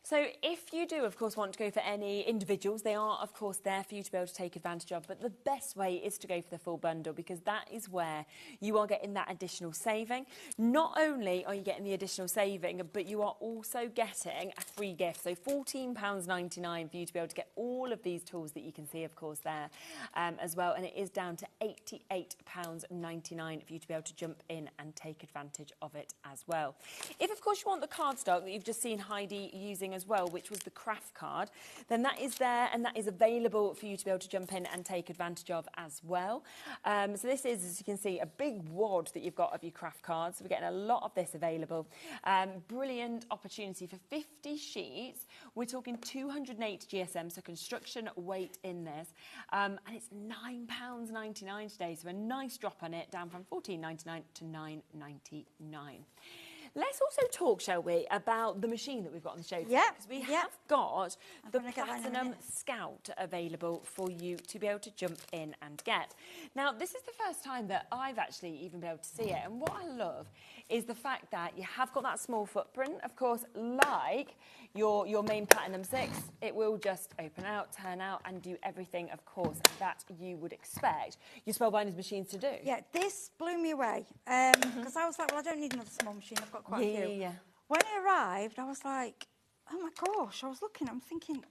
So if you do, of course, want to go for any individuals, they are, of course, there for you to be able to take advantage of. But the best way is to go for the full bundle, because that is where you are getting that additional saving. Not only are you getting the additional saving, but you are also getting a free gift. So £14.99 for you to be able to get all of these tools that you can see, of course, there as well. And it is down to £88.99 for you to be able to jump in and take advantage of it as well. If, of course, you want the cardstock that you've just seen Heidi using as well, which was the craft card, then that is there and that is available for you to be able to jump in and take advantage of as well. So this is, as you can see, a big wad that you've got of your craft cards. We're getting a lot of this available. Brilliant opportunity for 50 sheets. We're talking 208 GSM, so construction weight in this. And it's £9.99 today, so a nice drop on it, down from £14.99 to £9.99. Let's also talk, shall we, about the machine that we've got on the show today. Because we have got the Platinum Scout available for you to be able to jump in and get. Now, this is the first time that I've actually even been able to see it. And what I love is the fact that you have got that small footprint. Of course, like your main Platinum 6, it will just open out, turn out, and do everything, of course, that you would expect your Spellbinders machines to do.
Yeah, this blew me away. Because I was like, well, I don't need another small machine. I've got quite a few.
Yeah.
When it arrived, I was like, oh my gosh. I was looking, I'm thinking,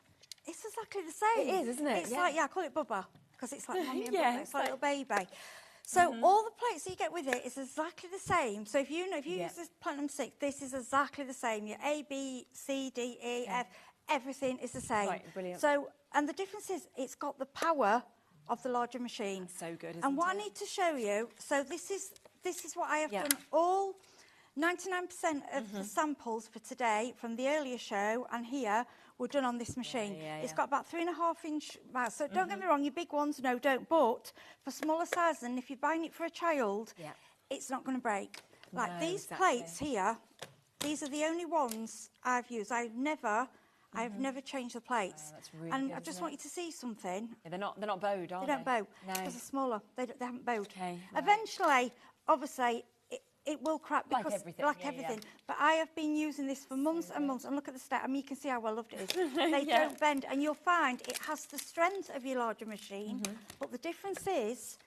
it's exactly the same.
It is, isn't it?
It's like, I call it Bubba, because it's like Mummy and
Yeah,
Bubba. It's like a little baby. So all the plates that you get with it is exactly the same. So if you use this Platinum 6, this is exactly the same. Your A, B, C, D, E, F, everything is the same.
Right, brilliant.
So, and the difference is it's got the power of the larger machine.
That's so good, isn't
And what
it?
I need to show you, so this is what I have done. All 99% of the samples for today from the earlier show and here were done on this machine. It's got about 3.5 inch mouth. So don't get me wrong, your big ones, no, don't. But for smaller sizes, and if you're buying it for a child, it's not going to break. Like these plates here, these are the only ones I've used. I've never changed the plates.
That's really
and
good,
I just want you to see something.
Yeah, they're not bowed, are they?
They don't bow.
No.
Because they're smaller. They haven't bowed.
Okay,
Eventually, obviously, it will crack because
like everything.
But I have been using this for months and months, and look at the stat. I mean, you can see how well loved it is. They don't bend, and you'll find it has the strength of your larger machine, but the difference is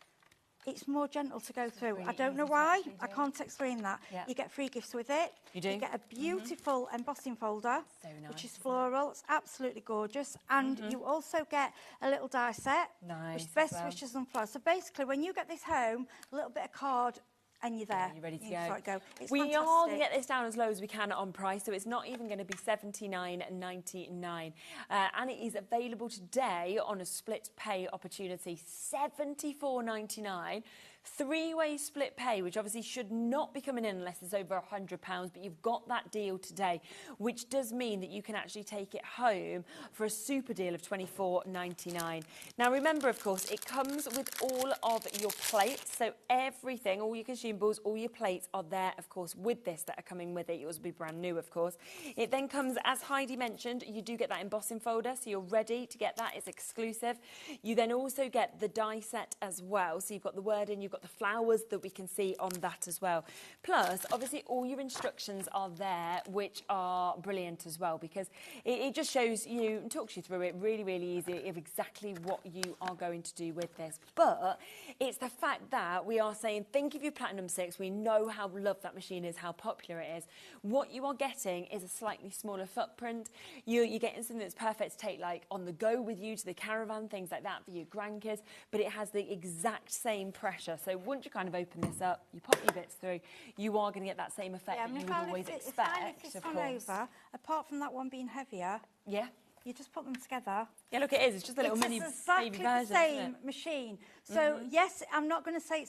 it's more gentle to go through. I don't know why. I can't explain that.
Yeah.
You get free gifts with it.
You do?
You get a beautiful embossing folder,
So nice,
which is floral. It's absolutely gorgeous. And you also get a little die set,
Nice
which best
as well.
wishes and flowers. So basically, when you get this home, a little bit of card, and you're there.
You're ready to
You
go.
can start go. It's
We
fantastic.
are going to get this down as low as we can on price, so it's not even going to be $79.99. And it is available today on a split pay opportunity, $74.99. Three-way split pay, which obviously should not be coming in unless it's over £100, but you've got that deal today, which does mean that you can actually take it home for a super deal of $24.99. Now, remember, of course, it comes with all of your plates, so everything, all your consumables, all your plates are there, of course, with this that are coming with it. Yours will be brand new, of course. It then comes, as Heidi mentioned, you do get that embossing folder, so you're ready to get that. It's exclusive. You then also get the die set as well, so you've got the wording, you've got the flowers that we can see on that as well. Plus, obviously, all your instructions are there, which are brilliant as well, because it just shows you and talks you through it really, really easy of exactly what you are going to do with this. But it's the fact that we are saying, think of your Platinum 6. We know how loved that machine is, how popular it is. What you are getting is a slightly smaller footprint. You're getting something that's perfect to take like on the go with you to the caravan, things like that for your grandkids, but it has the exact same pressure. So once you kind of open this up, you pop your bits through, you are going to get that same effect that you would always expect,
If
of
one
course.
over, apart from that one being heavier,
Yeah.
you just put them together.
Yeah, look, it is. It's just a little mini
exactly
baby
the
version,
same
isn't it?
machine. So yes, I'm not going to say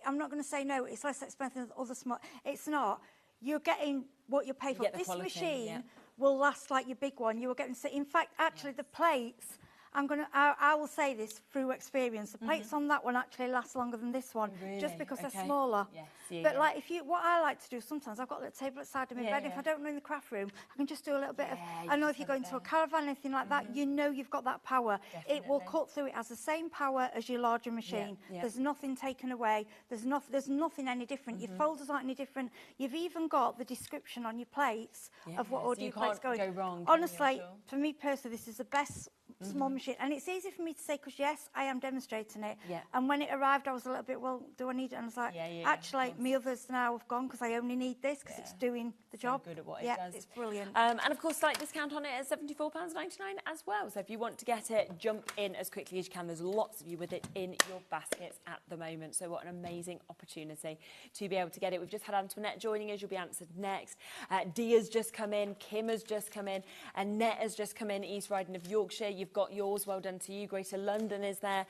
I'm not going to say no. It's less expensive than other small. It's not. You're getting what you pay for.
get the
This
quality,
machine
yeah.
will last like your big one. You are getting. In fact, actually, the plates. I will say this through experience. The plates on that one actually last longer than this one, just because they're smaller.
Yes, yeah,
But
yeah.
like what I like to do sometimes, I've got a little table at the side of my bed. If I don't know in the craft room, I can just do a little bit of. I know if you go into a caravan, anything like that, you know you've got that power. It will cut through. It has the same power as your larger machine.
yeah.
There's nothing taken away. There's nothing any different. Your folders aren't any different. You've even got the description on your plates of what
so
order
you
your plates
can't
going.
go wrong, can you,
Honestly,
at all?
for me personally, this is the best small machine, and it's easy for me to say because yes, I am demonstrating it.
Yeah.
And when it arrived, I was a little bit, well, do I need it? And I was like, actually, my others now have gone because I only need this because it's doing the job.
Good at what it
yeah,
does.
it's brilliant.
And of course, slight discount on it at £74.99 as well. So if you want to get it, jump in as quickly as you can. There's lots of you with it in your baskets at the moment. So what an amazing opportunity to be able to get it. We've just had Antoinette joining us. You'll be answered next. Dia's just come in. Kim has just come in. Annette has just come in. East Riding of Yorkshire. You've got yours. Well done to you. Greater London is there.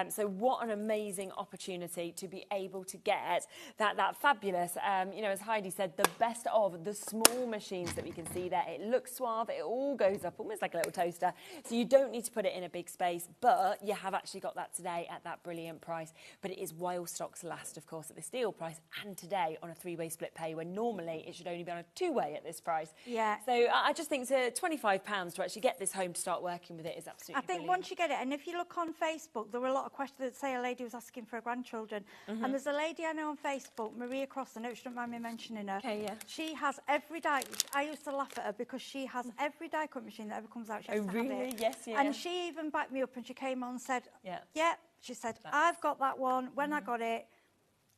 So what an amazing opportunity to be able to get that fabulous, you know, as Heidi said, the best of the small machines that we can see there. It looks suave. It all goes up almost like a little toaster. So you don't need to put it in a big space, but you have actually got that today at that brilliant price. But it is while stocks last, of course, at this deal price, and today on a three-way split pay, when normally it should only be on a two-way at this price.
Yeah.
So I just think to £25 to actually get this home to start working with it is absolutely
I think
brilliant.
once you get it, and if you look on Facebook, there were a lot of questions that say a lady was asking for her grandchildren. And there's a lady I know on Facebook, Maria Cross, I know she don't mind me mentioning her.
Okay, yeah.
She has every die. I used to laugh at her because she has every die cut machine that ever comes out. She has
Oh,
to have
really?
it.
Yes, yeah.
And she even backed me up and she came on and said,
Yeah.
she said, I've got that one. When I got it,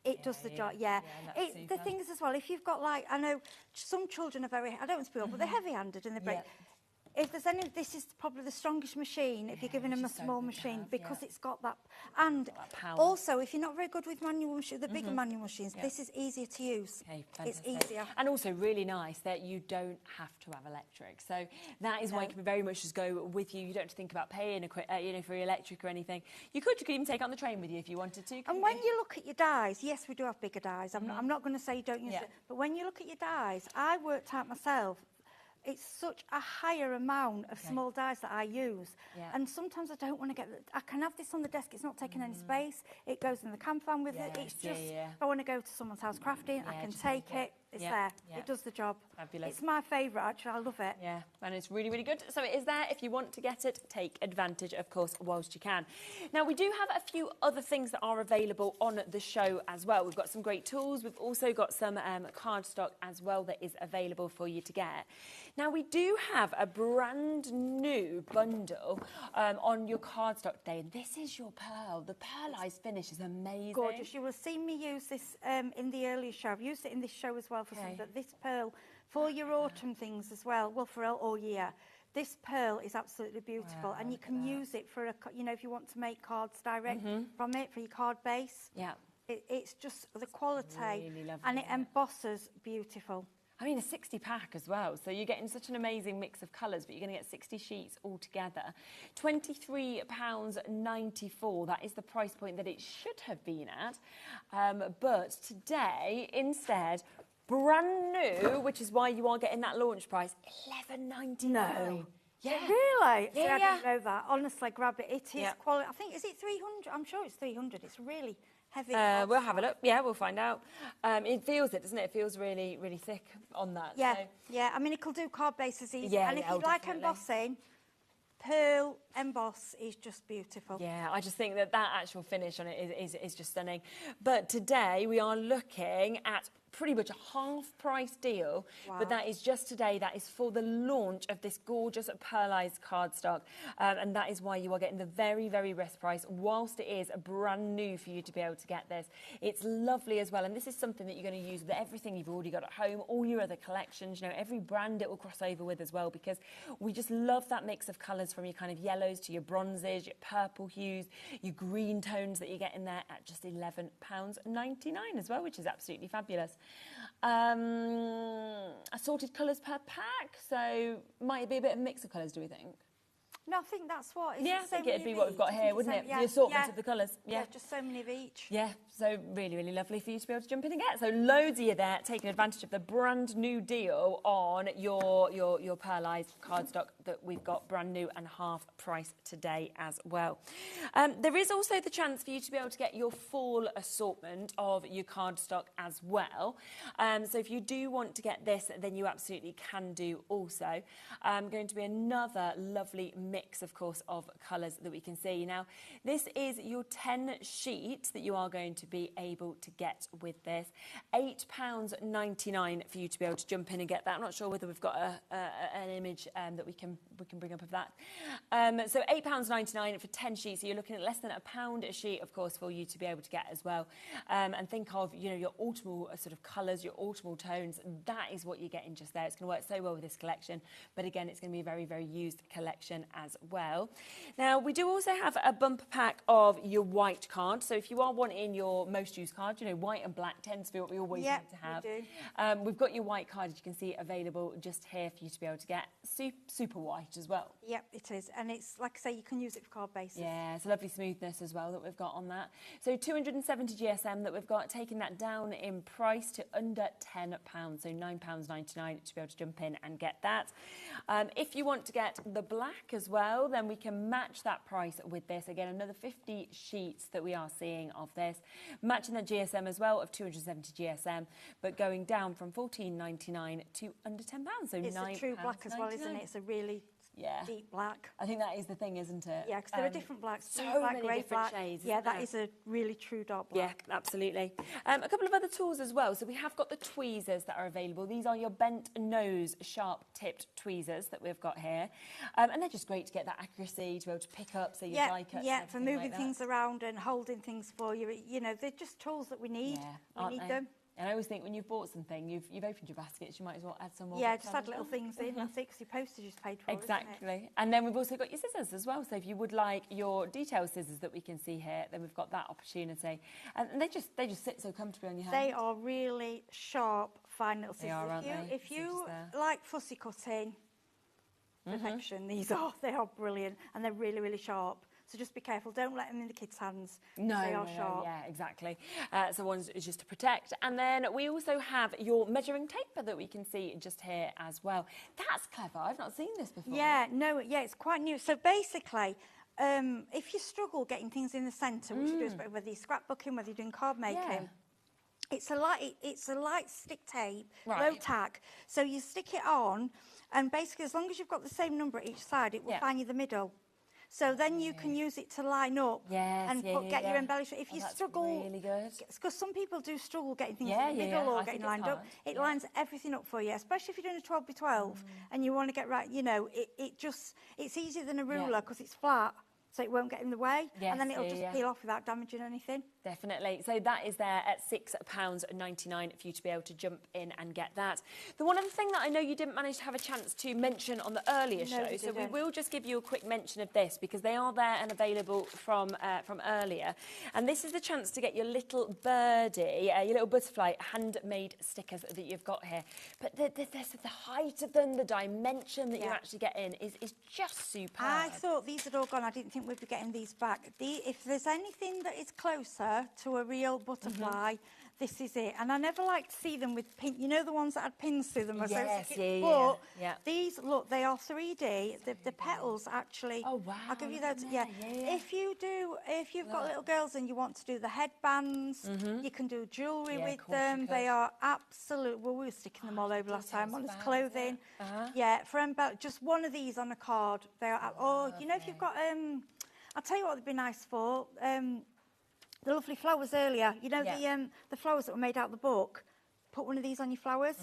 it does the job,
and that's
The
super.
thing is as well, if you've got like, I know some children are very, I don't want to be old, but they're heavy-handed and they break. If there's any, this is probably the strongest machine if you're giving them a small machine because it's got that. And
power.
also, if you're not very good with manual machines, the bigger manual machines, this is easier to use.
Okay,
it's
fantastic.
easier.
And also really nice that you don't have to have electric. So that is why it can very much just go with you. You don't have to think about paying you know, for electric or anything. You could even take it on the train with you if you wanted to.
And when you look at your dies, yes, we do have bigger dies. I'm not going to say you don't use it. But when you look at your dies, I worked out myself, it's such a higher amount of small dies that I use. And sometimes I don't want to get... I can have this on the desk. It's not taking any space. It goes in the camp van with it. It's just... If I want to go to someone's house crafting, I can take it. It's
Yeah,
there.
yeah.
It does the job.
Fabulous.
It's my favourite, actually. I love it.
Yeah, and it's really, really good. So it is there. If you want to get it, take advantage, of course, whilst you can. Now, we do have a few other things that are available on the show as well. We've got some great tools. We've also got some cardstock as well that is available for you to get. Now, we do have a brand new bundle on your cardstock today, and this is your pearl. The pearlized finish is amazing.
Gorgeous. You will see me use this in the earlier show. I've used it in this show as well for some, but this pearl for your autumn things as well. Well, for all year. This pearl is absolutely beautiful, and you can use it for if you want to make cards direct from it for your card base.
Yeah.
It's just the quality,
really lovely,
and it embosses beautiful.
I mean, a 60 pack as well. So you're getting such an amazing mix of colours, but you're going to get 60 sheets altogether. £23.94. That is the price point that it should have been at. But today, instead, brand new, which is why you are getting that launch price, £11.99.
No.
Yeah.
Really?
Yeah,
See, I
yeah.
didn't know that. Honestly, grab it. It is
Yeah.
quality. I think, is it 300? I'm sure it's 300. It's really heavy.
We'll have a look. Yeah, we'll find out. It feels it, doesn't it? It feels really, really thick on that.
Yeah,
So.
yeah. I mean, it will do card bases easy.
Yeah,
and if
yeah,
you like
definitely.
embossing, pearl emboss is just beautiful.
Yeah, I just think that actual finish on it is just stunning. But today we are looking at pretty much a half price deal, but that is just today. That is for the launch of this gorgeous pearlized cardstock, and that is why you are getting the very, very best price whilst it is brand new for you to be able to get this. It's lovely as well, and this is something that you're going to use with everything you've already got at home, all your other collections, every brand it will cross over with as well, because we just love that mix of colours from your kind of yellows to your bronzes, your purple hues, your green tones that you get in there at just £11.99 as well, which is absolutely fabulous. Assorted colours per pack, so might it be a bit of a mix of colours, do we think?
No, I think that's what.
Yeah, I think it'd be what we've got
I think
here,
it's
wouldn't it?
yeah,
The assortment
yeah.
of the colours. Yeah.
Just so many of each.
Yeah, so really, really lovely for you to be able to jump in and get. So loads of you there taking advantage of the brand new deal on your pearlized cardstock that we've got brand new and half price today as well. There is also the chance for you to be able to get your full assortment of your cardstock as well. So if you do want to get this, then you absolutely can do also. Going to be another lovely mix, of course, of colours that we can see. Now, this is your 10 sheets that you are going to be able to get with this. £8.99 for you to be able to jump in and get that. I'm not sure whether we've got an image that we can bring up of that. So £8.99 for 10 sheets. So you're looking at less than £1 a sheet, of course, for you to be able to get as well. And think of, your autumnal sort of colours, your autumnal tones. That is what you're getting just there. It's going to work so well with this collection. But again, it's going to be a very, very used collection as well. Now, we do also have a bumper pack of your white card. So if you are wanting your most used card, white and black tends to be what we always need to have.
We do.
We've got your white card, as you can see, available just here for you to be able to get. Super white as well.
Yep, it is. And it's, like I say, you can use it for card bases.
Yeah, it's a lovely smoothness as well that we've got on that. So 270 GSM that we've got, taking that down in price to under £10. So £9.99 to be able to jump in and get that. If you want to get the black as well, then we can match that price with this. Again, another 50 sheets that we are seeing of this. Matching that GSM as well of 270 GSM, but going down from £14.99 to under £10. So
it's a true black as well, isn't it? It's a really deep black.
I think that is the thing, isn't it?
Yeah, because there are different blacks.
So
black,
many
grey,
different
black.
shades.
Yeah,
isn't
that
there?
is a really true dark black.
Yeah, absolutely. A couple of other tools as well. So we have got the tweezers that are available. These are your bent nose, sharp tipped tweezers that we've got here. And they're just great to get that accuracy, to be able to pick up, so you die cuts.
Yeah, for moving
like
things around and holding things for you. They're just tools that we need.
Yeah,
we need them.
And I always think when you've bought something, you've opened your baskets, you might as well add some more.
Yeah,
bits
just
on
add
as
little
well.
things in. I think 'cause your postage is paid for.
Exactly. And then we've also got your scissors as well. So if you would like your detail scissors that we can see here, then we've got that opportunity. And they just sit so comfortably on your hand.
They are really sharp, fine little scissors.
They are, aren't they?
If you like fussy cutting, perfection, they are brilliant, and they're really, really sharp. So just be careful. Don't let them in the kids' hands.
No,
they are sharp.
Yeah, exactly. So one is just to protect. And then we also have your measuring tape that we can see just here as well. That's clever. I've not seen this before.
Yeah, it's quite new. So basically, if you struggle getting things in the centre, which you do, whether you're scrapbooking, whether you're doing card making, It's a light stick tape,
Right.
low tack. So you stick it on, and basically, as long as you've got the same number at each side, it will find you the middle. So then you can use it to line up and get your embellishment. If you struggle,
really good.
Because some people do struggle getting things
Yeah,
in the
yeah,
middle
yeah.
or
I
getting
think it's
lined up,
hard.
it lines everything up for you, especially if you're doing a 12 by 12 and you want to get right, you know, it's easier than a ruler because it's flat. So it won't get in the way,
Yes,
and then it'll
yeah,
just
yeah.
peel off without damaging anything.
Definitely. So that is there at £6.99 for you to be able to jump in and get that. The one other thing that I know you didn't manage to have a chance to mention on the earlier
No,
show,
we
so we
didn't.
will just give you a quick mention of this because they are there and available from earlier. And this is the chance to get your little birdie, your little butterfly handmade stickers that you've got here. But the height of them, the dimension that you actually get in is just superb.
I thought these had all gone. I didn't think we'd be getting these back. If there's anything that is closer to a real butterfly, this is it. And I never like to see them with pin. You know the ones that had pins through them?
Yes,
But
yeah.
these, look, they are 3D. The petals actually.
Oh wow!
I'll give you those. Yeah. If you've got little girls and you want to do the headbands, you can do jewellery with them. They are absolute. Well, we were sticking them all over last time on his clothing. Yeah, for just one of these on a card. They are. Oh, you know, if you've got I'll tell you what would be nice for the lovely flowers earlier. You know the flowers that were made out of the book. Put one of these on your flowers.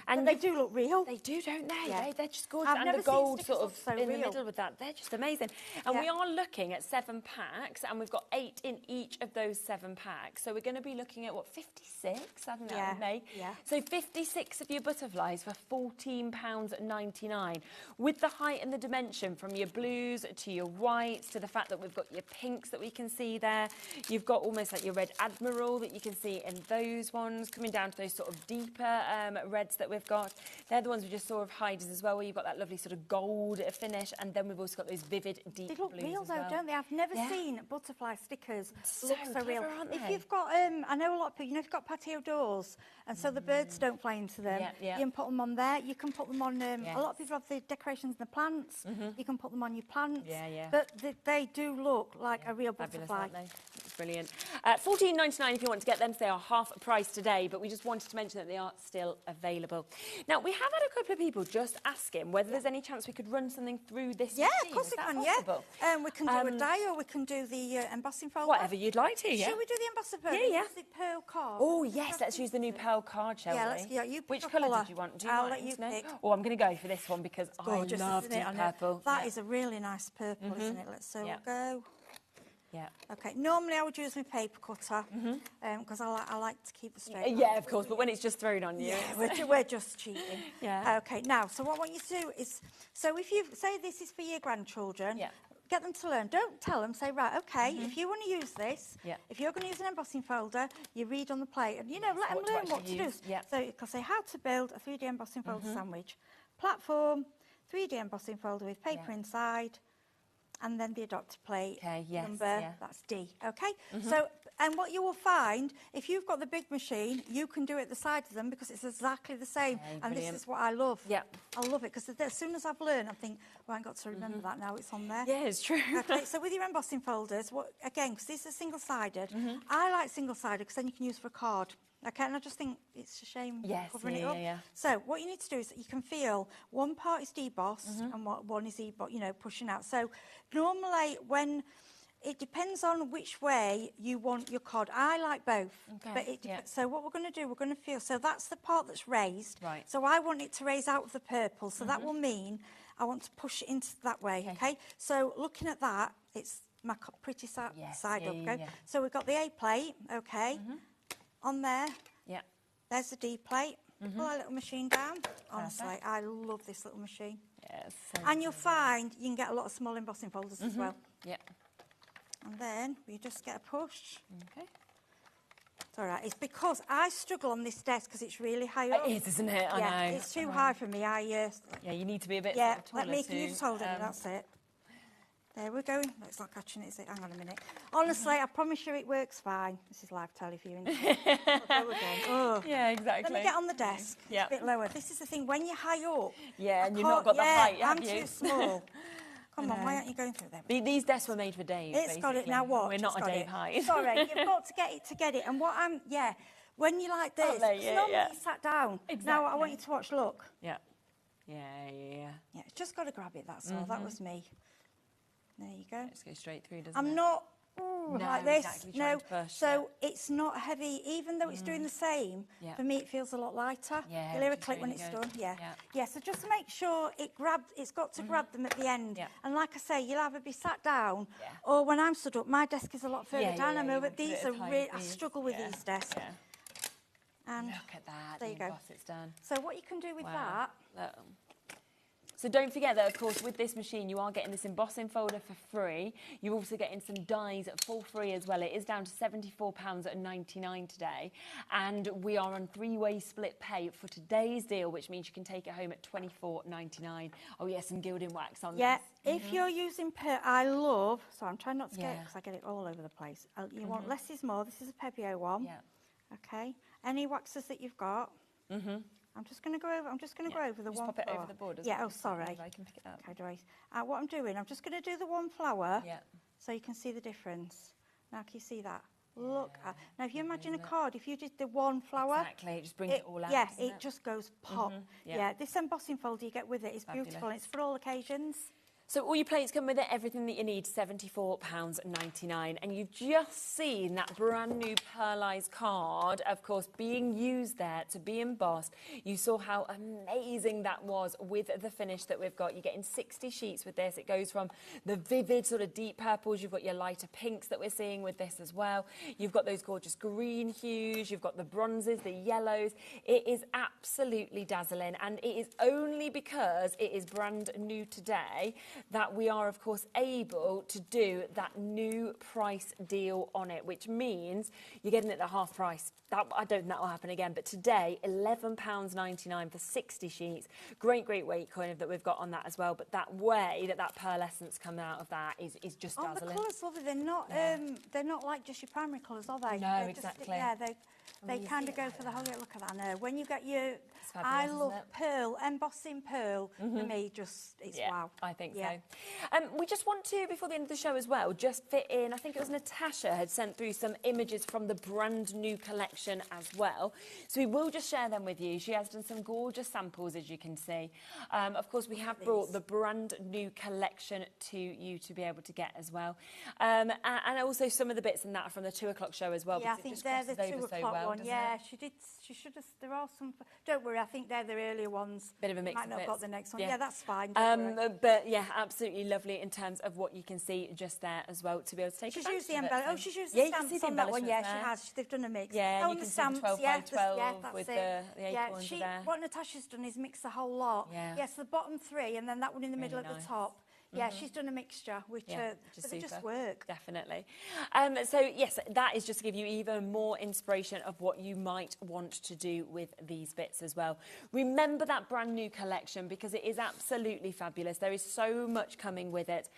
And they do look real.
They do, don't they?
Yeah.
They're just gorgeous.
I've
and
never
the
seen
gold
stickers
sort of
so
in the
real.
middle with that. They're just amazing. And we are looking at 7 packs, and we've got 8 in each of those 7 packs. So we're going to be looking at, what, 56? I think that would make.
Yeah.
So 56 of your butterflies for £14.99. With the height and the dimension, from your blues to your whites, to the fact that we've got your pinks that we can see there. You've got almost like your red admiral that you can see in those ones, coming down to those sort of deeper reds that we've got. They're the ones we just saw of Heidi's as well, where you've got that lovely sort of gold finish, and then we've also got those vivid deep
They look
blues
real
as
though,
well.
don't they? I've never seen butterfly stickers look so
clever,
real.
aren't
If
they?
you've got, I know a lot of people, you know, if you've got patio doors, and so the birds don't fly into them, you can put them on there. You can put them on, a lot of people have the decorations and the plants. You can put them on your plants. But they do look like a real
Fabulous,
butterfly.
aren't they? It's brilliant. £14.99 if you want to get them. They are half price today, but we just wanted to mention that they are still available. Now, we have had a couple of people just asking whether there's any chance we could run something through this
Yeah,
machine.
of course
Is
we
that
can,
possible?
We can do a die, or we can do the embossing folder.
Whatever you'd like to, yeah.
Should we do the embossing folder?
Yeah, yeah.
Use the pearl card.
Oh, yes, let's use the new pearl card, shall we?
You pick
Which
a
colour
colour.
did you want? Do you
I'll
mind?
let you
No?
pick.
Oh, I'm going to go for this one because
Gorgeous,
I love
isn't it?
deep
I know.
purple.
That is a really nice purple, isn't it? So we'll go.
Yeah.
Okay. Normally I would use my paper cutter because I like to keep the straight.
Yeah, of course, but when it's just thrown on you.
Yeah, we're just cheating.
Yeah.
Okay. Now, so what I want you to do is, so if you say this is for your grandchildren, get them to learn. Don't tell them. Say, right, okay, if you want to use this, if you're going to use an embossing folder, you read on the plate, and you know, let them learn what to do. So you can say how to build a 3D embossing folder sandwich, platform, 3D embossing folder with paper inside. And then the adopter plate number, that's D, okay? So, and what you will find, if you've got the big machine, you can do it at the side of them because it's exactly the same. And this is what I love. I love it because as soon as I've learned, I think, well, I ain't got to remember that now, it's on there.
Yeah, it's true.
Okay, so with your embossing folders, again, because these are single-sided, I like single-sided because then you can use for a card. Okay, and I just think it's a shame covering it up. So what you need to do is you can feel one part is debossed and one is pushing out. So normally when it depends on which way you want your card. I like both.
Okay.
But so what we're going to do, we're going to feel. So that's the part that's raised.
Right.
So I want it to raise out of the purple. So that will mean I want to push it into that way. Okay. So looking at that, it's my pretty side up. Okay. So we've got the A plate. Okay. On there, there's the D plate. Pull our little machine down. Honestly, I love this little machine.
Yes.
And you'll find you can get a lot of small embossing folders as well.
Yeah.
And then we just get a push.
Okay.
It's all right. It's because I struggle on this desk because it's really high up.
It is, isn't it? I know.
It's too high for me.
Yeah, you need to be a bit
Yeah,
sort of taller
let me, can you just hold it? That's it. There we go. No, it's not catching it, is it? Hang on a minute. Honestly, I promise you it works fine. This is live televiewing. I'll go again. Oh.
Yeah, exactly.
Let me get on the desk.
Yeah.
It's a bit lower. This is the thing, when you're high up.
Yeah, and you've not got the height, have
I'm
you?
too small. Come on, why aren't you going through them?
These desks were made for Dave,
It's got it. Now what?
We're not a Dave height.
Sorry, you've got to get it. And what when you like this,
Aren't they?
it's
Yeah,
normally
yeah.
you sat down. Now I
Exactly.
want you to watch, look.
Yeah. Yeah, yeah, yeah.
Yeah, it's just got to grab it, that's all. That was me. There you go.
Just go straight through, doesn't it?
I'm not
No,
like this.
exactly,
No,
trying to push,
so it's not heavy, even though it's doing the same.
Yeah.
For me, it feels a lot lighter.
Yeah,
You'll hear a
which is
click when
really
it's
good.
done. Yeah.
Yeah.
Yeah. So just to make sure it's got to grab them at the end.
Yeah.
And like I say, you'll either be sat down,
Yeah.
or when I'm stood up, my desk is a lot further
Yeah,
down.
yeah,
I'm
you
over.
want to do
These
it
are
as high
really.
as
I
these.
struggle with
Yeah,
these desks.
yeah.
And
Look at that.
there you go.
Emboss, it's done.
So what you can do with
Wow.
that.
Look. So don't forget that, of course, with this machine, you are getting this embossing folder for free. You're also getting some dies for free as well. It is down to £74.99 today. And we are on three-way split pay for today's deal, which means you can take it home at £24.99. Oh, yes, some gilding wax on
Yeah,
this.
if you're using I love, so I'm trying not to get it
Yeah.
because I get it all over the place. You want less is more. This is a Pebeo one.
Yeah.
Okay. Any waxes that you've got. I'm just going to go over. I'm just going to go over the
Just
one
pop it
flower.
over the board as
Yeah.
well,
Oh,
so
sorry.
I can pick it up.
Okay, Joyce. What I'm doing, I'm just going to do the one flower.
Yeah.
So you can see the difference. Now, can you see that? Look. Now, if you imagine a card, if you did the one flower.
Exactly. It just brings it all out.
Yeah.
doesn't
It just goes pop.
Yeah.
Yeah. This embossing folder you get with it is beautiful. And it's for all occasions.
So all your plates come with it, everything that you need, £74.99. And you've just seen that brand new pearlised card, of course, being used there to be embossed. You saw how amazing that was with the finish that we've got. You're getting 60 sheets with this. It goes from the vivid sort of deep purples. You've got your lighter pinks that we're seeing with this as well. You've got those gorgeous green hues. You've got the bronzes, the yellows. It is absolutely dazzling. And it is only because it is brand new today that we are, of course, able to do that new price deal on it, which means you're getting it at half price. I don't think that will happen again, but today, £11.99 for 60 sheets. Great weight kind of that we've got on that as well, but that way that pearlescence coming out of that is just dazzling.
The colours, lovely. They're not like just your primary colours, are they?
No,
They're
exactly.
They kind of go for the whole. Look at that now. When you get your,
fabulous,
I love
isn't it?
pearl, embossing pearl. For me, it's wow.
I think so. We just want to, before the end of the show as well, just fit in, I think it was Natasha had sent through some images from the brand new collection as well. So we will just share them with you. She has done some gorgeous samples, as you can see. Of course, we have brought the brand new collection to you to be able to get as well. And also some of the bits in that from the 2 o'clock show as well.
Yeah, I think they're the 2 o'clock one. Yeah, she did. She should have. There are some. Don't worry, I think they're the earlier ones.
Bit of a mix.
Might not have got the next one.
Yeah.
Yeah, that's fine. Don't worry.
But yeah, absolutely lovely in terms of what you can see just there as well to be able to take
She's
advantage
used the
of it.
embellishment. Oh, she's used
Yeah,
the
you can see
stamps
the
on that one. Yeah,
embellishments
she
there.
has. They've done a mix.
Yeah,
oh,
and
and
you
the
can see the
stamps.
12
yeah,
by 12
that's
with
it.
the acorns are there.
What Natasha's done is mix the whole lot.
Yeah.
Yes, the bottom 3 and then that one in the middle
Really
at
nice.
the top. Yeah, she's done a mixture, which
which is
they just
super.
work.
Definitely. So yes, that is just to give you even more inspiration of what you might want to do with these bits as well. Remember that brand new collection because it is absolutely fabulous. There is so much coming with it.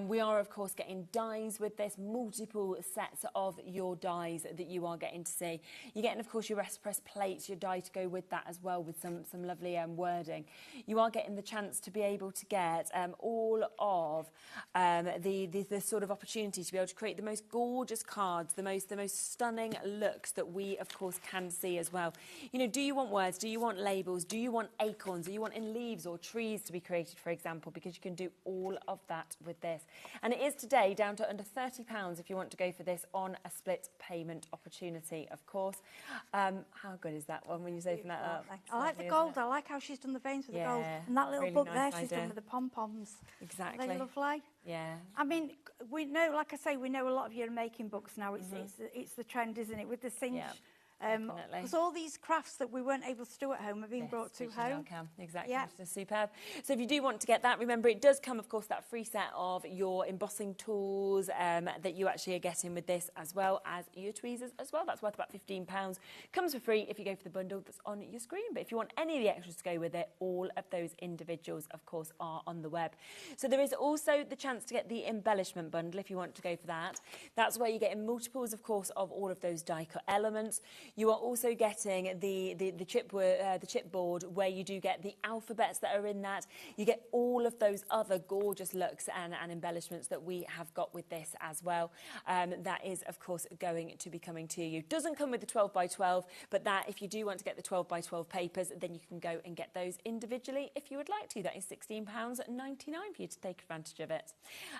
We are, of course, getting dies with this, multiple sets of your dies that you are getting to see. You're getting, of course, your rest press plates, your die to go with that as well with some lovely wording. You are getting the chance to be able to get all of the sort of opportunity to be able to create the most gorgeous cards, the most stunning looks that we, of course, can see as well. You know, do you want words? Do you want labels? Do you want acorns? Do you want in leaves or trees to be created, for example? Because you can do all of that with this. And it is today down to under £30 if you want to go for this on a split payment opportunity, of course. How good is that one when you open that up?
I like the gold. I like how she's done the veins with the gold.
Yeah,
And that little
really
book
nice
there she's
idea.
done with the pom-poms.
Exactly.
Are they lovely?
Yeah.
I mean, we know, like I say, we know a lot of you are making books now. It's the trend, isn't it, with the cinch.
Yeah.
Because all these crafts that we weren't able to do at home are being brought to
which you now
home.
can. Exactly,
Yeah.
which is superb. So if you do want to get that, remember it does come, of course, that free set of your embossing tools that you actually are getting with this, as well as your tweezers as well. That's worth about £15. Comes for free if you go for the bundle that's on your screen. But if you want any of the extras to go with it, all of those individuals, of course, are on the web. So there is also the chance to get the embellishment bundle if you want to go for that. That's where you're getting multiples, of course, of all of those die cut elements. You are also getting the chipboard where you do get the alphabets that are in that. You get all of those other gorgeous looks and embellishments that we have got with this as well. That is, of course, going to be coming to you. Doesn't come with the 12 by 12, but that if you do want to get the 12 by 12 papers, then you can go and get those individually if you would like to. That is £16.99 for you to take advantage of it.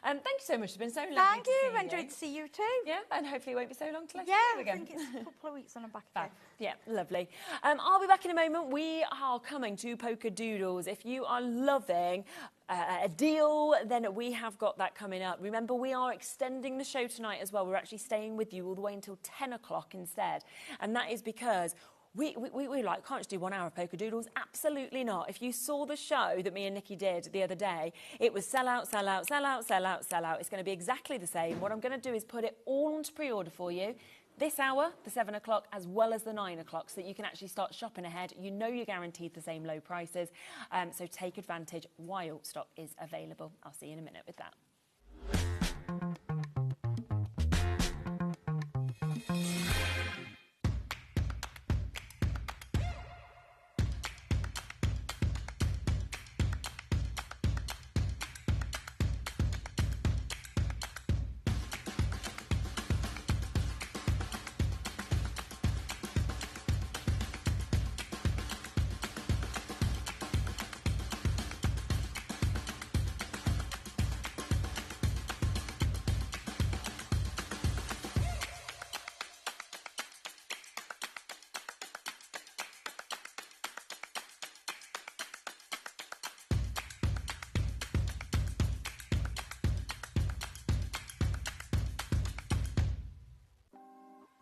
Thank you so much. It's been so lovely.
Thank you. Enjoyed to see you too.
Yeah, and hopefully it won't be so long till I see you
I
again.
think it's a couple of weeks on the back again.
Yeah, lovely. I'll be back in a moment. We are coming to Polka Doodles. If you are loving a deal, then we have got that coming up. Remember, we are extending the show tonight as well. We're actually staying with you all the way until 10 o'clock instead. And that is because we can't just do 1 hour of Polka Doodles. Absolutely not. If you saw the show that me and Nikki did the other day, it was sell out, sell out, sell out, sell out, sell out. It's going to be exactly the same. What I'm going to do is put it all onto pre-order for you. This hour, the 7 o'clock, as well as the 9 o'clock, so that you can actually start shopping ahead. You know you're guaranteed the same low prices, so take advantage while stock is available. I'll see you in a minute with that.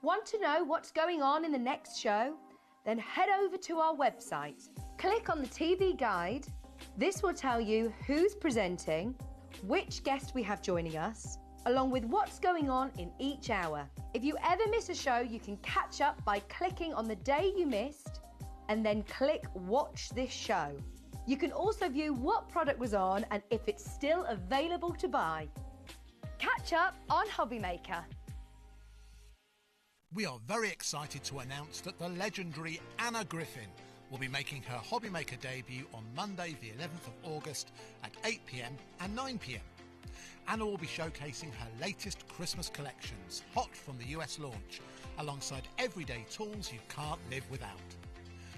Want to know what's going on in the next show? Then head over to our website. Click on the TV guide. This will tell you who's presenting, which guest we have joining us, along with what's going on in each hour. If you ever miss a show, you can catch up by clicking on the day you missed and then click Watch This Show. You can also view what product was on and if it's still available to buy. Catch up on HobbyMaker.
We are very excited to announce that the legendary Anna Griffin will be making her HobbyMaker debut on Monday the 11th of August at 8 p.m. and 9 p.m. Anna will be showcasing her latest Christmas collections, hot from the US launch, alongside everyday tools you can't live without.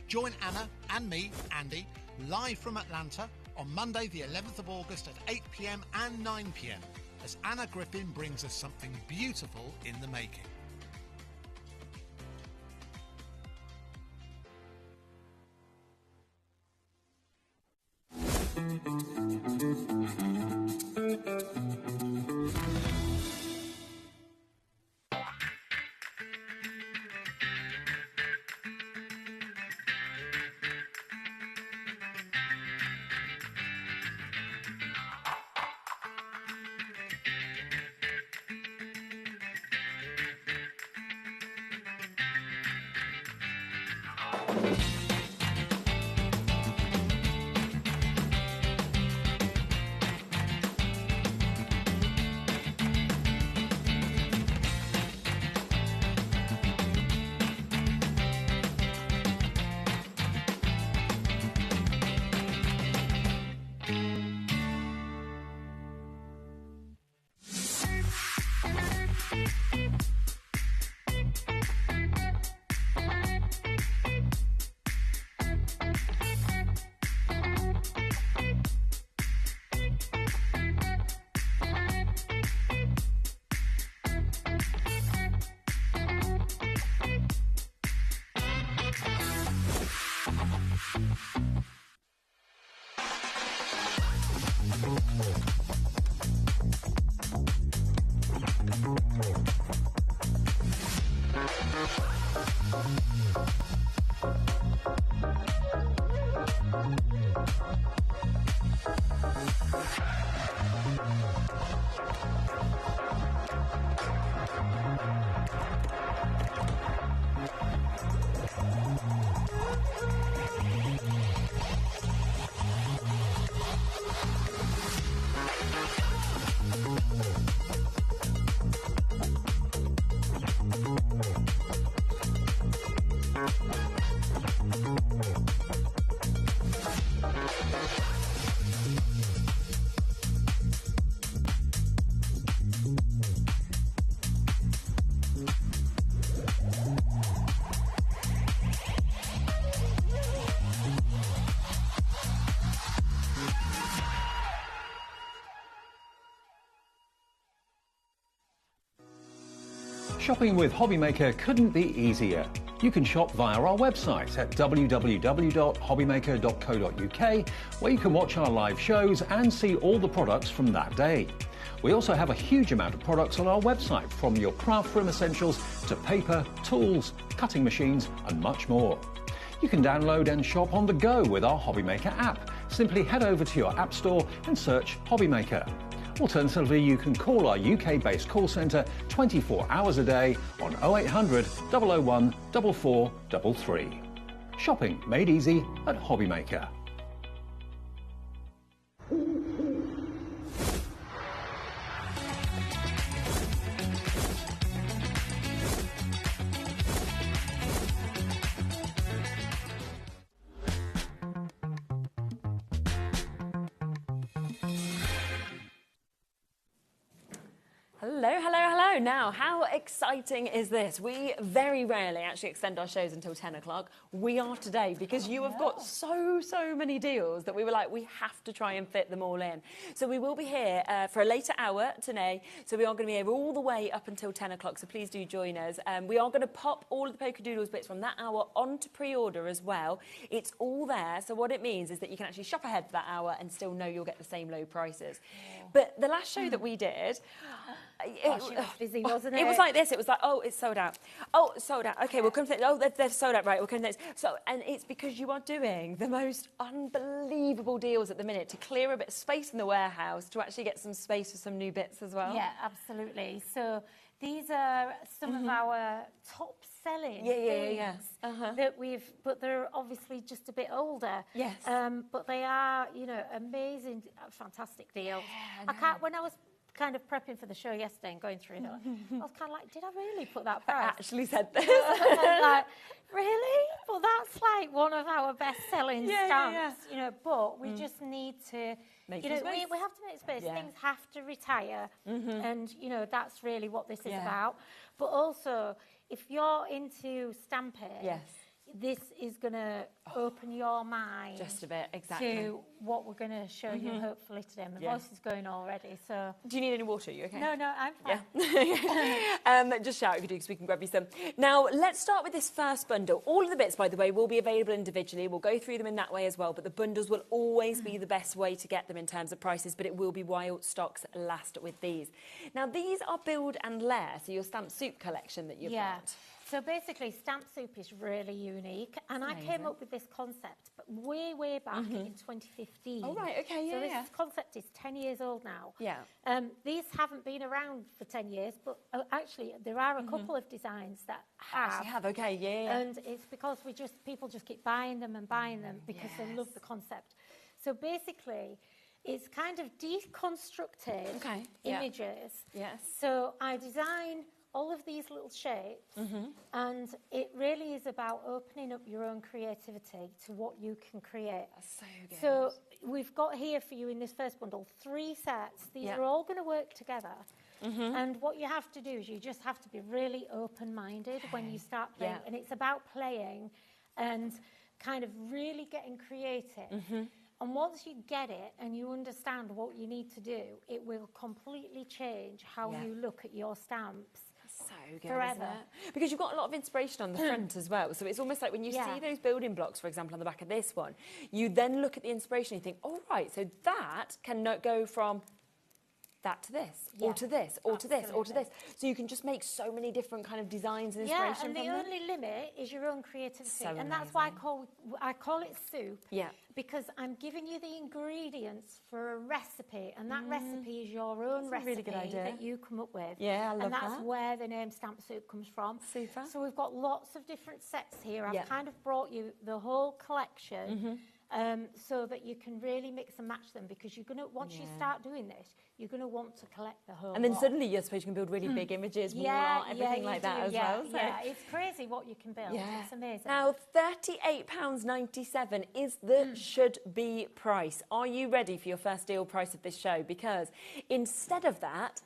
Join Anna and me, Andy, live from Atlanta on Monday the 11th of August at 8 p.m. and 9 p.m. as Anna Griffin brings us something beautiful in the making.
Shopping with HobbyMaker couldn't be easier. You can shop via our website at www.hobbymaker.co.uk, where you can watch our live shows and see all the products from that day. We also have a huge amount of products on our website, from your craft room essentials to paper, tools, cutting machines and much more. You can download and shop on the go with our HobbyMaker app. Simply head over to your app store and search HobbyMaker. Alternatively, you can call our UK-based call centre 24 hours a day on 0800 001 4433. Shopping made easy at HobbyMaker.
Hello, hello, hello. Now, how exciting is this? We very rarely actually extend our shows until 10 o'clock. We are today because you have got so many deals that we were like, we have to try and fit them all in. So we will be here for a later hour today. So we are going to be here all the way up until 10 o'clock. So please do join us. We are going to pop all of the Poker Doodles bits from that hour onto pre-order as well. It's all there. So what it means is that you can actually shop ahead for that hour and still know you'll get the same low prices. Yeah. But the last show that we did...
She was busy, wasn't it?
It was like this. It was like, oh, it's sold out. Oh, it's sold out. Okay, we'll come to it. Oh, they're sold out. Right, we'll come to this. So, and it's because you are doing the most unbelievable deals at the minute to clear a bit of space in the warehouse to actually get some space for some new bits as well.
Yeah, absolutely. So these are some of our top selling things that but they're obviously just a bit older.
Yes.
But they are, you know, amazing, fantastic deals.
Yeah,
when I was kind of prepping for the show yesterday and going through it, I was kind of like, did I really put that price?
I actually said this.
Like, really? Well, that's like one of our best-selling stamps, you know, but we just need to,
make
you know,
space.
we have to make space.
Yeah.
Things have to retire, and, you know, that's really what this is about. But also, if you're into stamping, this is going to open your mind
just a bit, exactly,
to what we're going to show you hopefully today. My voice is going already, so...
Do you need any water? Are you okay?
No, I'm fine.
Yeah. Just shout if you do, because we can grab you some. Now, let's start with this first bundle. All of the bits, by the way, will be available individually. We'll go through them in that way as well, but the bundles will always be the best way to get them in terms of prices, but it will be while stocks last with these. Now, these are build and layer, so your stamp soup collection that you've got.
So basically, Stamp Soup is really unique, and I came up with this concept but way back in 2015.
Oh, right, okay,
So this concept is 10 years old now.
Yeah.
These haven't been around for 10 years, but actually there are a couple of designs that have.
Okay, yeah.
And it's because people just keep buying them and buying them because they love the concept. So basically, it's kind of deconstructed images.
Yes.
So I design all of these little shapes, and it really is about opening up your own creativity to what you can create.
That's so good.
So we've got here for you in this first bundle 3 sets. These are all going to work together. And what you have to do is you just have to be really open-minded when you start playing. And it's about playing and kind of really getting creative. And once you get it and you understand what you need to do, it will completely change how you look at your stamps.
So good,
forever.
isn't it? Because you've got a lot of inspiration on the front as well. So it's almost like when you see those building blocks, for example, on the back of this one, you then look at the inspiration and you think, all right, so that can go from that to this, or to this, or to this, or to this. So you can just make so many different kind of designs and inspiration
and
from
the
them.
only limit is your own creativity.
So
and that's why I call it soup.
Yeah.
Because I'm giving you the ingredients for a recipe, and that recipe is your own recipe
really good idea.
that you come up with.
Yeah, I love
and that's
that.
where the name Stamp Soup comes from.
Super.
So we've got lots of different sets here. I've kind of brought you the whole collection. So that you can really mix and match them, because you're gonna once you start doing this, you're gonna want to collect the whole.
And then
lot.
suddenly, I suppose you can build really big images, wall art, everything like that as well. So.
Yeah, it's crazy what you can build.
Yeah.
It's amazing.
Now, £38.97 is the should-be price. Are you ready for your first deal price of this show? Because instead of that,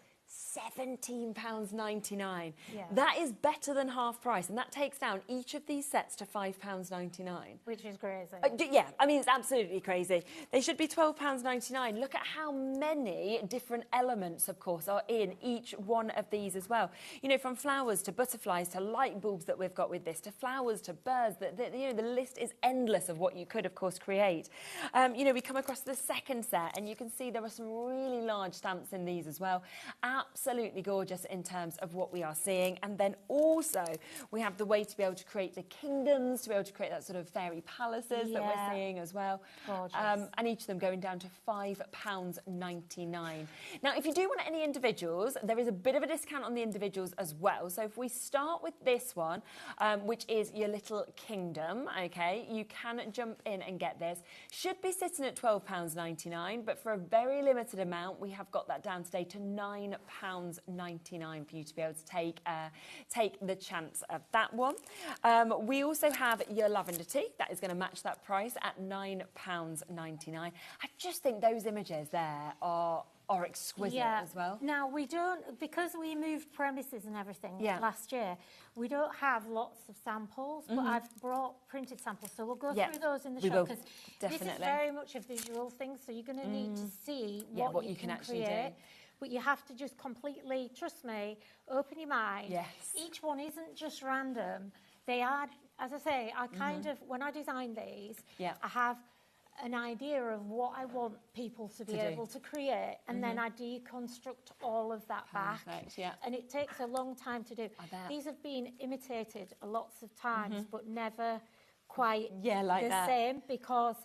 £17.99.
Yeah.
That is better than half price, and that takes down each of these sets to £5.99.
Which is crazy.
Yeah, I mean, it's absolutely crazy. They should be £12.99. Look at how many different elements, of course, are in each one of these as well. You know, from flowers to butterflies to light bulbs that we've got with this, to flowers to birds. You know, the list is endless of what you could, of course, create. You know, we come across the second set, and you can see there are some really large stamps in these as well. Absolutely gorgeous in terms of what we are seeing. And then also we have the way to be able to create the kingdoms, to be able to create that sort of fairy palaces that we're seeing as well.
Gorgeous.
And each of them going down to £5.99. Now, if you do want any individuals, there is a bit of a discount on the individuals as well. So if we start with this one, which is your little kingdom, okay, you can jump in and get this. Should be sitting at £12.99, but for a very limited amount, we have got that down today to £9.99 for you to be able to take the chance of that one. We also have your lavender tea. That is going to match that price at £9.99. I just think those images there are exquisite as well.
Now, we don't, because we moved premises and everything last year, we don't have lots of samples, but I've brought printed samples, so we'll go through those in the shop, because this is very much a visual thing, so you're going to need to see what you can actually create. But you have to just completely, trust me, open your mind.
Yes.
Each one isn't just random. They are, as I say, I kind of, when I design these, I have an idea of what I want people to be able to create, and then I deconstruct all of that back. And it takes a long time to do. These have been imitated lots of times, but never quite the same, because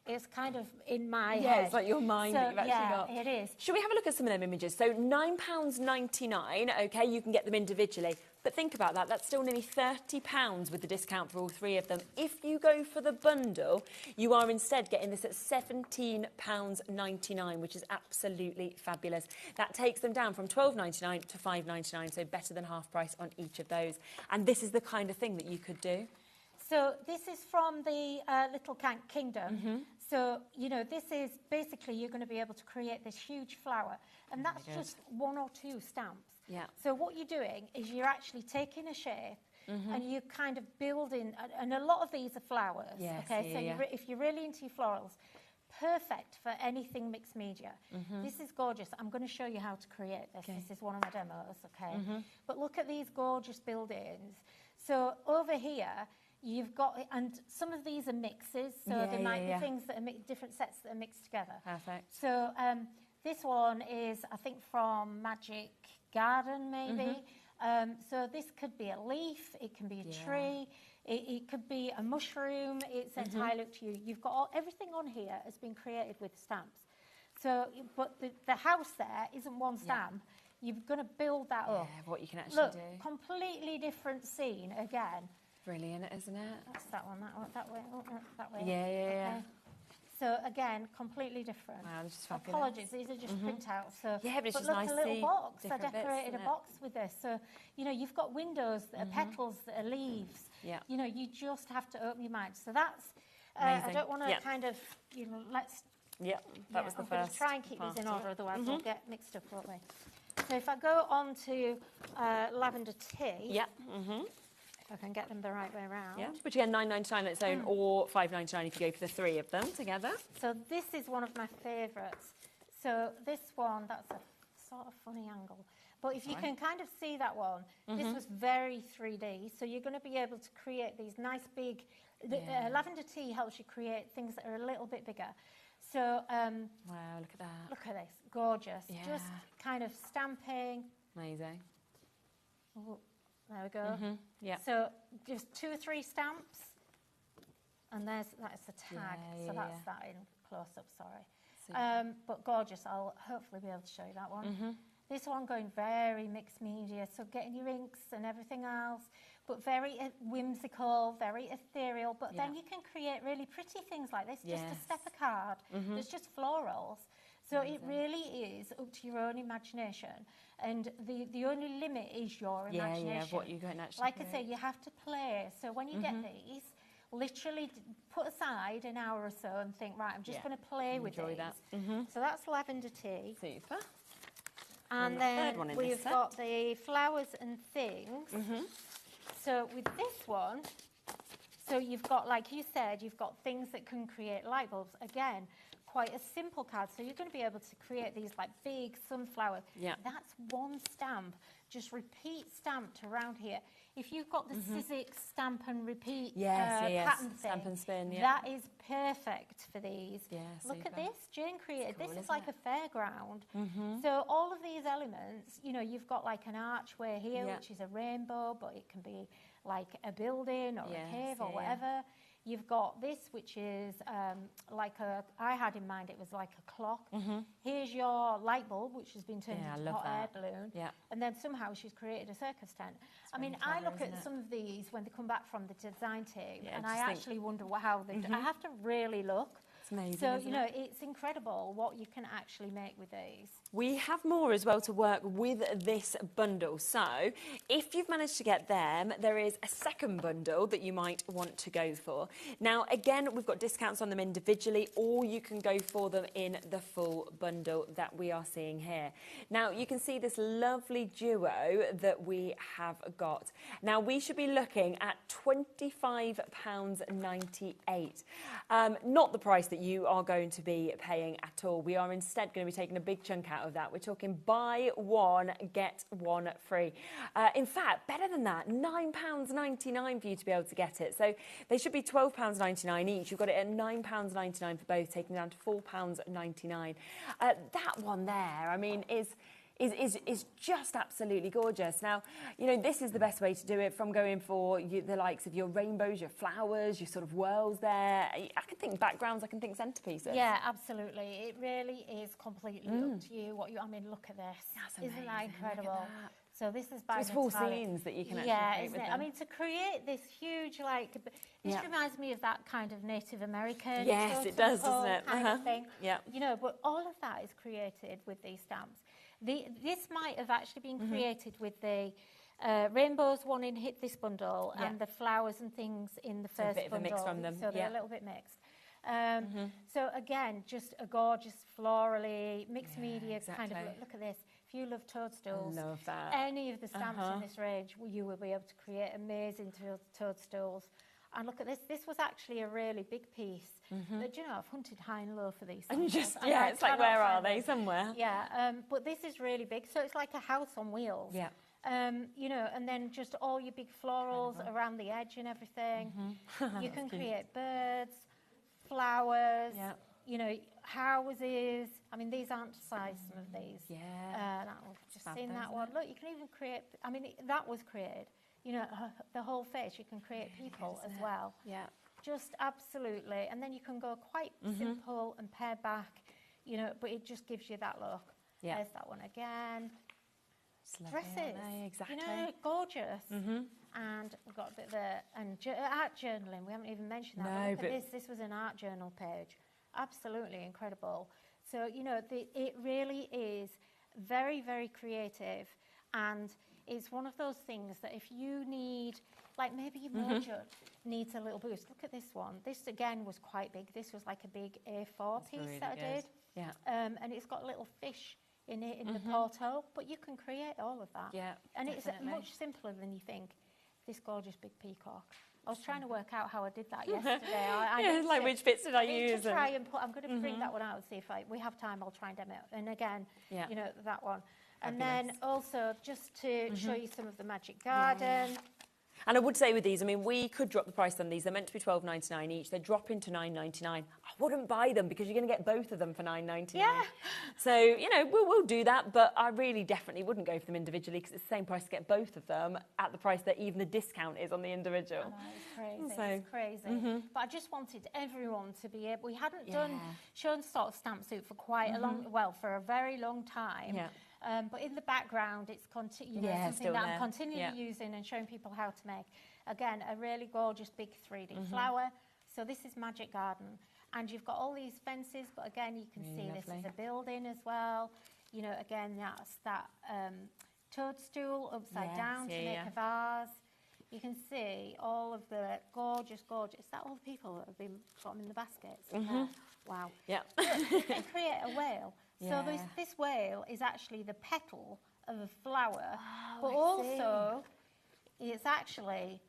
it's kind of in my head.
Yeah, it's like your mind that you've actually got.
It is.
Should we have a look at some of them images? So £9.99, okay, you can get them individually. But think about that, that's still nearly £30 with the discount for all three of them. If you go for the bundle, you are instead getting this at £17.99, which is absolutely fabulous. That takes them down from £12.99 to £5.99, so better than half price on each of those. And this is the kind of thing that you could do.
So this is from the Little Kingdom. So, you know, this is basically you're going to be able to create this huge flower. And that's just one or two stamps. So what you're doing is you're actually taking a shape and you're kind of building, and a lot of these are flowers. If you're really into your florals, perfect for anything mixed media. This is gorgeous. I'm going to show you how to create this. This is one of my demos, But look at these gorgeous buildings. So over here, you've got, and some of these are mixes, so there might be things that are different sets that are mixed together.
Perfect.
So this one is, I think, from Magic Garden, maybe. So this could be a leaf, it can be a tree, it could be a mushroom. It's entirely up to you. You've got everything on here has been created with stamps. So, but the house there isn't one stamp. You're going to build that up.
What you can actually do.
Completely different scene again.
Brilliant, isn't it?
That's that one, that way, that way.
Yeah.
So again, completely different.
Wow, this is fabulous.
Apologies, these are just printouts. So,
but it's just
look,
nice
a
to
little
see
box. I
different
decorated
bits,
a box with this. So, you know, you've got windows that are petals, that are leaves. You know, you just have to open your mind. So that's, I don't want to kind of, you know, let's...
that was the first.
I'm going to try and keep these in order, otherwise we'll get mixed up, won't we? So if I go on to lavender tea... If I can get them the right way around.
Which again, £9.99 on its own, or £5.99 if you go for the three of them together.
So this is one of my favourites. So this one, that's a sort of funny angle. But if you can kind of see that one, this was very 3D. So you're going to be able to create these nice big... lavender tea helps you create things that are a little bit bigger. So...
wow, look at that.
Look at this. Gorgeous. Just kind of stamping.
Amazing.
Oh, there we go. So just 2 or 3 stamps, and that's a tag. So that's that in close up. Sorry, but gorgeous. I'll hopefully be able to show you that one. This one going very mixed media, so getting your inks and everything else, but very whimsical, very ethereal. But then you can create really pretty things like this. Just a stepper card. There's just florals. So it really is up to your own imagination, and the only limit is your imagination.
What you can actually
Like I say, you have to play. So when you get these, literally put aside an hour or so and think, right, I'm just going to play with these.
That.
So that's lavender tea.
Super.
And
the third
then
one in
we've
this set.
got the flowers and things. So with this one, so you've got, like you said, you've got things that can create light bulbs. Again, quite a simple card. So you're going to be able to create these like big sunflowers.
Yeah.
That's one stamp. Just repeat stamped around here. If you've got the Sizzix stamp and repeat pattern
stamp
thing,
and spin,
that is perfect for these.
Yeah,
Look at
super.
this, Jane created.
Cool,
this is
isn't
like
it?
a fairground.
Mhm.
So all of these elements, you know, you've got like an archway here,
Yeah.
which is a rainbow, but it can be like a building or
Yes,
a cave or
yeah,
whatever. You've got this, which is like a, I had in mind it was like a clock. Here's your light bulb, which has been turned
Yeah, I
into a
love
hot air
that.
balloon.
Yeah.
And then somehow she's created a circus tent. I mean,
very
I
clever,
look at
isn't it?
some of these when they come back from the design team,
Yeah,
and
just
I
think-
actually wonder how they I have to really look.
It's amazing,
So,
isn't
you know,
it?
it's incredible what you can actually make with these.
We have more as well to work with this bundle. So if you've managed to get them, there is a second bundle that you might want to go for. Now, again, we've got discounts on them individually, or you can go for them in the full bundle that we are seeing here. Now, you can see this lovely duo that we have got. Now, we should be looking at £25.98. Not the price that you are going to be paying at all. We are instead going to be taking a big chunk out of that. We're talking buy one, get one free. In fact, better than that, £9.99 for you to be able to get it. So they should be £12.99 each. You've got it at £9.99 for both, taking down to £4.99. That one there, I mean, is just absolutely gorgeous. Now, you know, this is the best way to do it, from going for the likes of your rainbows, your flowers, your sort of whirls there. I can think backgrounds, I can think centerpieces.
Yeah, absolutely. It really is completely up to you. What you, I mean, look at this.
That's
Isn't that
amazing, look at
incredible?
that.
So this is by
it's full
Natalia.
scenes that you can actually
yeah,
create
isn't
with
it?
them.
I mean, to create this huge, like, this
Yeah.
reminds me of that kind of Native American
Yes, it does,
totem pole
doesn't it?
kind of thing.
Yeah.
You know, but all of that is created with these stamps. This might have actually been created with the rainbows one in Hit This bundle
Yeah.
and the flowers and things in the
So a
first
bit of a
bundle.
mix from them,
So they're
yeah.
a little bit mixed. So again, just a gorgeous florally, mixed media kind of
exactly.
look at this. If you love toadstools,
I love that.
any of the stamps in this range, you will be able to create amazing toadstools. And look at this. This was actually a really big piece. But, you know, I've hunted high and low for these.
And
samples,
just,
and
yeah,
I
it's like,
cannot
where are
find
they?
them.
Somewhere.
Yeah, but this is really big. So it's like a house on wheels.
Yeah.
You know, and then just all your big florals around the edge and everything. You can create birds, flowers, you know, houses. I mean, these aren't sized, some of these.
Yeah.
I've just seen that one. Look, you can even create, I mean, that was created. You know, the whole face, you can create people as well.
Yeah.
Just absolutely. And then you can go quite simple and pared back, you know, but it just gives you that look.
Yeah.
There's that one again.
It's lovely, aren't
Dresses,
they? Exactly.
you know, gorgeous. And we've got a bit of art journaling. We haven't even mentioned that.
No,
But look
but-
at this. This was an art journal page. Absolutely incredible. So, you know, it really is very, very creative. And it's one of those things that if you need, like maybe your mojo needs a little boost. Look at this one. This, again, was quite big. This was like a big A4 piece
really
that I
good.
did.
Yeah.
And it's got little fish in it, in the porto, but you can create all of that.
Yeah,
And
definitely.
it's much simpler than you think. This gorgeous big peacock. I was trying to work out how I did that yesterday. I
Yeah,
need
like
to-
which bits did I
need
use
to
and-
try and put. I'm going to bring that one out and see if we have time. I'll try and demo it. And again,
Yeah.
you know, that one. And
Fabulous.
then also just to show you some of the Magic Garden.
And I would say with these, I mean, we could drop the price on these. They're meant to be £12.99 each. They're dropping to £9.99. I wouldn't buy them because you're going to get both of them for £9.99.
Yeah.
So, you know, we'll do that, but I really definitely wouldn't go for them individually because it's the same price to get both of them at the price that even the discount is on the individual.
I know, it's crazy.
So,
It's crazy. But I just wanted everyone to be able. We hadn't shown sort of stamp suit for quite for a very long time.
Yeah.
But in the background, it's something
still
that
there.
I'm continually
Yeah.
using and showing people how to make. Again, a really gorgeous big 3D flower. So this is Magic Garden. And you've got all these fences, but again, you can see this is a building as well. You know, again, that's that toadstool upside down to make a vase. You can see all of the gorgeous, is that all the people that have been put them in the baskets? Wow.
Yeah.
You can create a whale. So this whale is actually the petal of a flower, but
I
also it's actually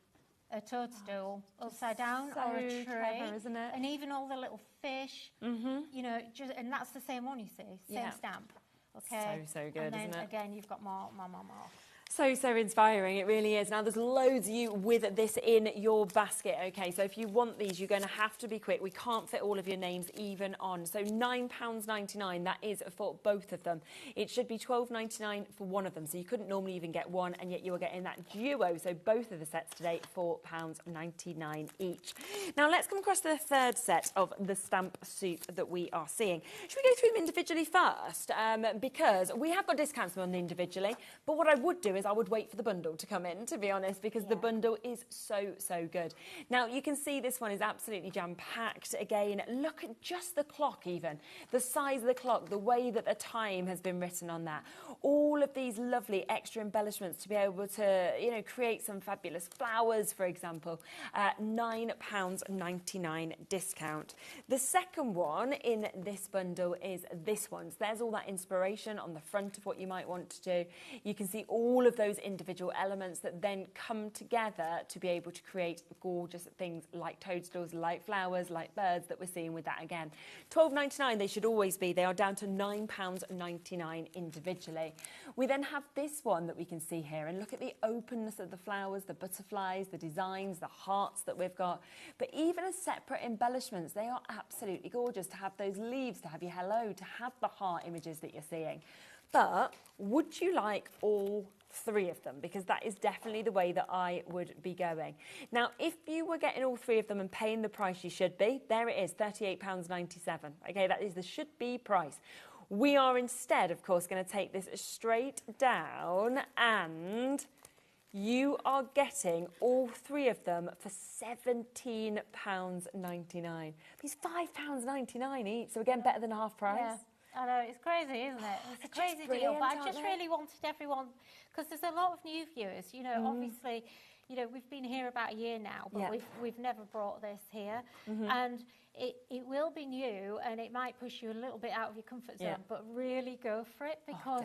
a toadstool upside down
so
or a tree,
clever, isn't it?
and even all the little fish. You know, and that's the same one, you see, same stamp. Okay.
So good,
and then
isn't it?
again, you've got more.
So inspiring, it really is. Now, there's loads of you with this in your basket, okay? So if you want these, you're going to have to be quick. We can't fit all of your names even on. So £9.99, that is for both of them. It should be £12.99 for one of them, so you couldn't normally even get one, and yet you are getting that duo. So both of the sets today, £4.99 each. Now, let's come across to the third set of the stamp soup that we are seeing. Should we go through them individually first? Because we have got discounts on them individually, but what I would do is I would wait for the bundle to come in, to be honest, because the bundle is so good. Now, you can see this one is absolutely jam-packed. Again, look at just the clock even. The size of the clock, the way that the time has been written on that. All of these lovely extra embellishments to be able to, you know, create some fabulous flowers, for example. £9.99 discount. The second one in this bundle is this one. So there's all that inspiration on the front of what you might want to do. You can see all of those individual elements that then come together to be able to create gorgeous things like toadstools, like flowers, like birds that we're seeing with that again. £12.99 they should always be. They are down to £9.99 individually. We then have this one that we can see here, and look at the openness of the flowers, the butterflies, the designs, the hearts that we've got. But even as separate embellishments, they are absolutely gorgeous to have those leaves, to have your hello, to have the heart images that you're seeing. But would you like all three of them? Because that is definitely the way that I would be going. Now, if you were getting all three of them and paying the price you should be, there it is, £38.97. Okay, that is the should be price. We are instead, of course, going to take this straight down, and you are getting all three of them for £17.99. It's £5.99 each, so again, better than half price.
Yeah. I know, it's crazy, isn't it? It's a crazy deal, but I just really wanted everyone, because there's a lot of new viewers, you know, obviously, you know, we've been here about a year now, but we've never brought this here, and it will be new, and it might push you a little bit out of your comfort zone, but really go for it, because,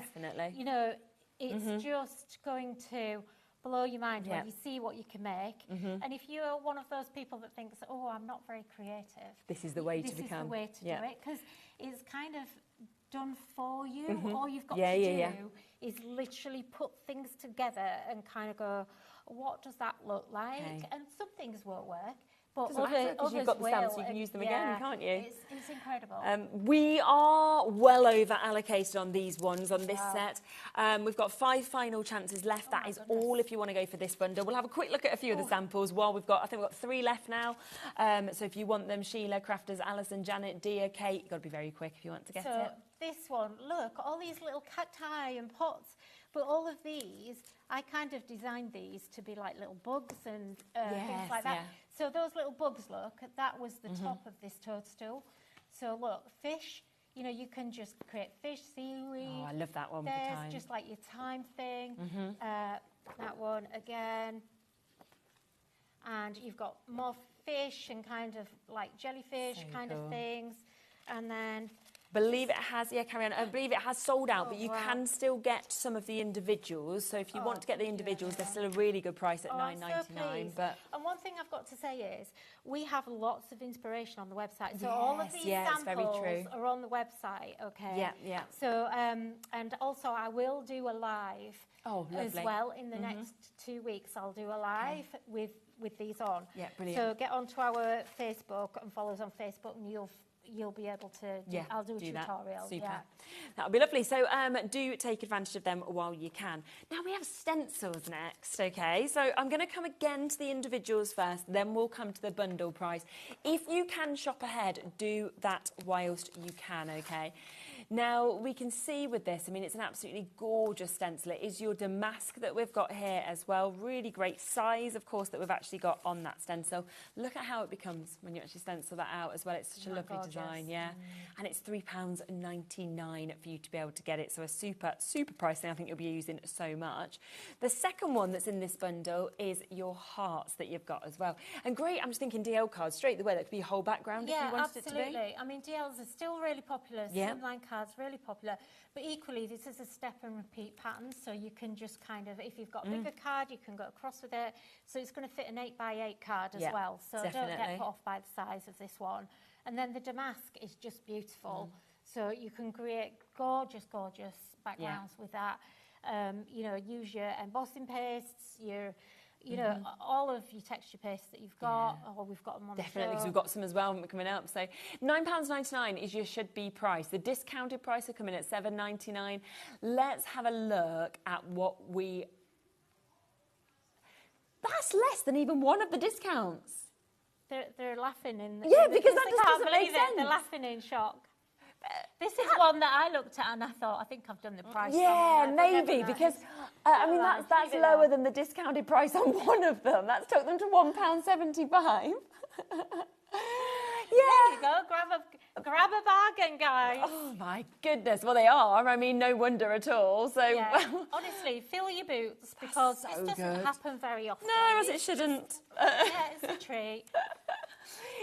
you know, it's just going to blow your mind when you see what you can make. And if you're one of those people that thinks, oh, I'm not very creative,
this is the way to become.
This is the way to do it, because it's kind of done for you. All you've got to do is literally put things together and kind of go, what does that look like? And some things won't work, but others
you've got the stamps,
will,
you can use them again, can't you?
It's incredible.
We are well over allocated on these ones, on this set. We've got 5 final chances left. That is all if you want to go for this bundle. We'll have a quick look at a few of the samples while we've got, I think we've got 3 left now. So if you want them, Sheila, Crafters, Alison, Janet, Dia, Kate, you've got to be very quick if you want to get it.
This one, look, all these little cacti and pots, but all of these, I kind of designed these to be like little bugs and things like that. So those little bugs, look, that was the top of this toadstool. So look, fish, you know, you can just create fish, seaweed.
Oh, I love that one with the time.
There's just like your time thing. That one again. And you've got more fish and kind of like jellyfish kind of things. And then
believe it has, carry on. I believe it has sold out, but you can still get some of the individuals. So if you want to get the individuals, they're still a really good price at £9.99. But
and one thing I've got to say is we have lots of inspiration on the website. So all of these samples are on the website, okay?
Yeah.
So and also I will do a live as well in the next 2 weeks. I'll do a live with these on.
Yeah, brilliant.
So get onto our Facebook and follow us on Facebook, and you'll be able to I'll do a tutorial.
Super. That'll be lovely. So do take advantage of them while you can. Now we have stencils next, okay? So I'm going to come again to the individuals first, then we'll come to the bundle price. If you can shop ahead, do that whilst you can, okay? Now, we can see with this, I mean, it's an absolutely gorgeous stencil. It is your damask that we've got here as well. Really great size, of course, that we've actually got on that stencil. Look at how it becomes when you actually stencil that out as well. It's such a lovely design. design, yeah. And it's £3.99 for you to be able to get it. So a super, super price thing I think you'll be using so much. The second one that's in this bundle is your hearts that you've got as well. And great, I'm just thinking DL cards, straight away, that could be your whole background if you wanted it to be.
Yeah, absolutely. I mean, DLs are still really popular, slimline cards, really popular. But equally, this is a step and repeat pattern, so you can just kind of, if you've got a bigger card, you can go across with it. So it's going to fit an 8x8 card as well. So don't get put off by the size of this one. And then the damask is just beautiful. So you can create gorgeous, gorgeous backgrounds with that. You know, use your embossing pastes, your, you know, all of your texture pastes that you've got. Oh, we've got them on
Definitely,
the
because we've got some as well coming up. So £9.99 is your should-be price. The discounted price are coming at $7.99. Let's have a look at what we... That's less than even one of the discounts.
They're laughing in the...
Yeah, because that just
can't
doesn't make
believe it.
sense.
They're laughing in shock. This is one that I looked at and I thought, I think I've done the price.
Yeah, maybe, because, I mean, that's lower than the discounted price on one of them. That's took them to £1.75.
There you go, grab a bargain, guys.
Oh, my goodness. Well, they are. I mean, no wonder at all. So,
honestly, fill your boots, because
so
this doesn't happen very often.
No, as it shouldn't.
Yeah, it's a treat.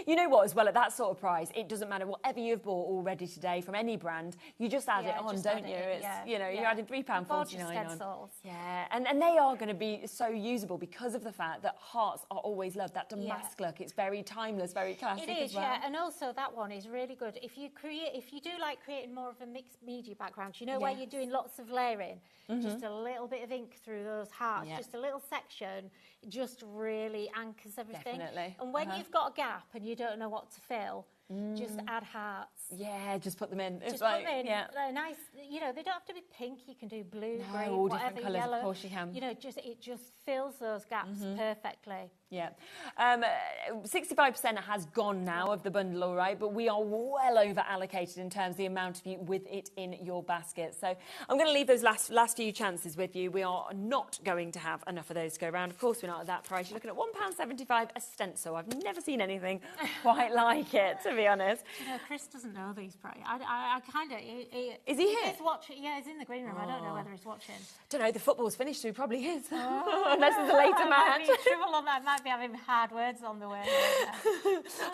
You know what, as well, at that sort of price, it doesn't matter whatever you've bought already today from any brand, you just add it on, don't you? It's, you know, you're adding £3.49 on. Yeah, and they are going to be so usable because of the fact that hearts are always loved. That damask look, it's very timeless, very classic
It is,
as well.
yeah, and also that one is really good. If you do like creating more of a mixed media background, you know, where you're doing lots of layering, just a little bit of ink through those hearts, just a little section, just really anchors everything.
Definitely.
And when you've got a gap and you don't know what to fill, just add hearts.
Yeah, just put them in.
Just put them in. They're nice. You know, they don't have to be pink. You can do blue, green,
all
whatever,
different colours,
yellow.
of course you can.
You know, it just fills those gaps perfectly.
Yeah. 65% has gone now of the bundle, all right, but we are well over allocated in terms of the amount of you with it in your basket. So I'm going to leave those last few chances with you. We are not going to have enough of those to go around. Of course, we're not at that price. You're looking at £1.75 a stencil. I've never seen anything quite like it, to be honest.
You know, Chris doesn't know these prices. I kind of...
Is he here?
He's watching. Yeah, he's in the green room. I don't know whether he's watching.
Don't know. The football's finished, so he probably is. Unless it's a later match.
Trouble on that. Might be having hard words on the way.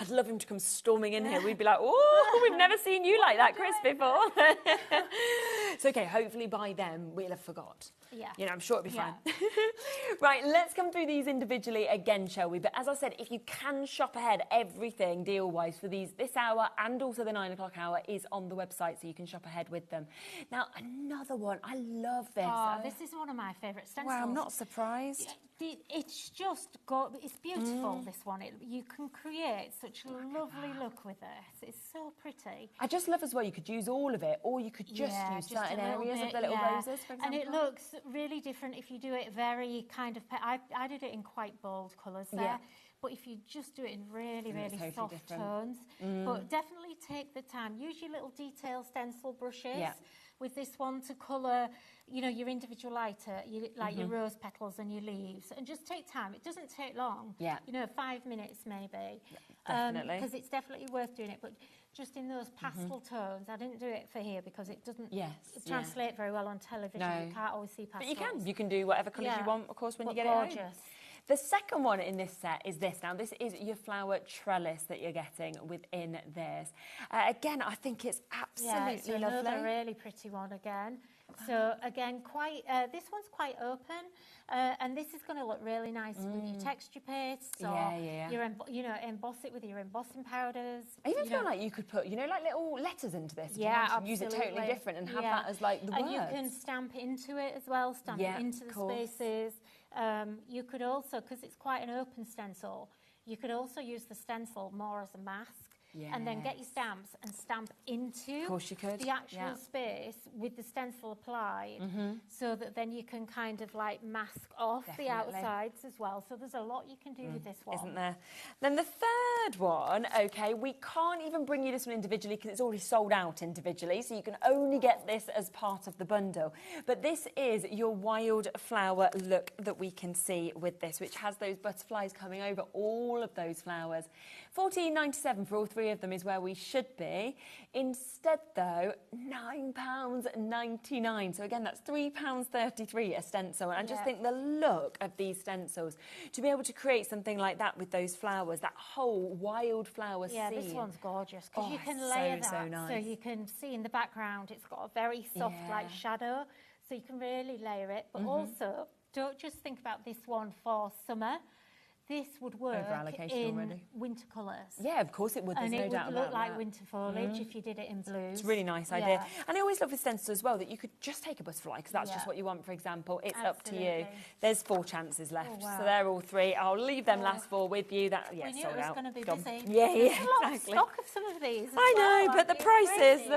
I'd love him to come storming in here. We'd be like, oh, we've never seen you like that, Chris, before. It's okay. Hopefully by then we'll have forgot.
Yeah.
You know, I'm sure it'll be fine. Right, let's come through these individually again, shall we? But as I said, if you can shop ahead, everything deal-wise for this hour and also the 9 o'clock hour is on the website, so you can shop ahead with them. Now, another one. I love this.
Oh, this is one of my favourite stencils.
Wow, I'm not surprised.
It's just it's beautiful, this one. You can create such a lovely look with this. It's so pretty.
I just love as well, you could use all of it, or you could just use certain areas of the little roses, for example.
And it looks really different if you do it very kind of... I did it in quite bold colours there. But if you just do it in really, really
totally
soft tones, but definitely take the time. Use your little detail stencil brushes with this one to colour, you know, your individual lighter, like your rose petals and your leaves, and just take time. It doesn't take long.
Yeah.
You know, 5 minutes maybe.
Definitely.
Because it's definitely worth doing it. But just in those pastel tones, I didn't do it for here because it doesn't translate very well on television. No. You can't always see pastels.
But you can do whatever colours you want, of course, when you get it home. The second one in this set is this. Now, this is your flower trellis that you're getting within this. Again, I think it's absolutely lovely.
Another really pretty one again. So again, this one's quite open, and this is going to look really nice with your texture pastes, or emboss it with your embossing powders.
I even feel like you could put, like little letters into this.
Absolutely.
Use it totally different and have that as like the words.
And you can stamp into it as well, stamp it into the spaces. You could also, because it's quite an open stencil, you could also use the stencil more as a mask. And then get your stamps and stamp into the actual space with the stencil applied, so that then you can kind of like mask off the outsides as well. So there's a lot you can do with this one.
Isn't there? Then the third one, okay, we can't even bring you this one individually because it's already sold out individually, so you can only get this as part of the bundle. But this is your wild flower look that we can see with this, which has those butterflies coming over all of those flowers. £14.97 for all three 3 of them is where we should be. Instead, though, £9.99. So again, that's £3.33 a stencil. And I just think the look of these stencils, to be able to create something like that with those flowers, that whole wildflower scene.
Yeah, this one's gorgeous because you can
it's
layer
so
that.
nice.
So you can see in the background, it's got a very soft like shadow. So you can really layer it. But also, don't just think about this one for summer. This would work in winter colours.
Yeah, of course it would. There's no doubt about that.
And it would look like winter foliage if you did it in blues.
It's a really nice idea. And I always love with stencils as well that you could just take a butterfly because that's just what you want, for example. It's up to you. There's 4 chances left. So they're all 3. I'll leave them last 4 with you. That
we knew it was going to be busy.
Yeah,
There's a lot of stock of some of these.
I know, but the prices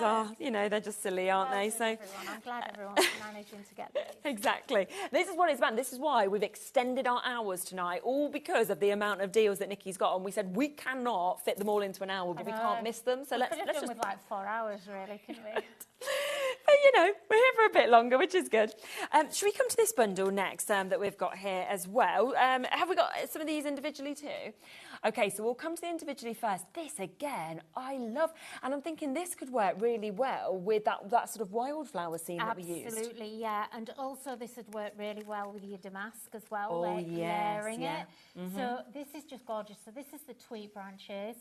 are, you know, they're just silly, aren't they? So
I'm glad everyone's managing to get these.
Exactly. This is what it's about. This is why we've extended our hours tonight, all because of the amount of deals that Nikki's got on. We said we cannot fit them all into an hour, but we can't miss them. So let's
just
just
with like 4 hours, really, couldn't we?
But, you know, we're here for a bit longer, which is good. Should we come to this bundle next that we've got here as well? Have we got some of these individually too? OK, so we'll come to the individually first. This, again, I love. And I'm thinking this could work really well with that sort of wildflower scene that we used.
Absolutely, yeah. And also this would work really well with your damask as well,
layering
it. So this is just gorgeous. So this is the tweet branches.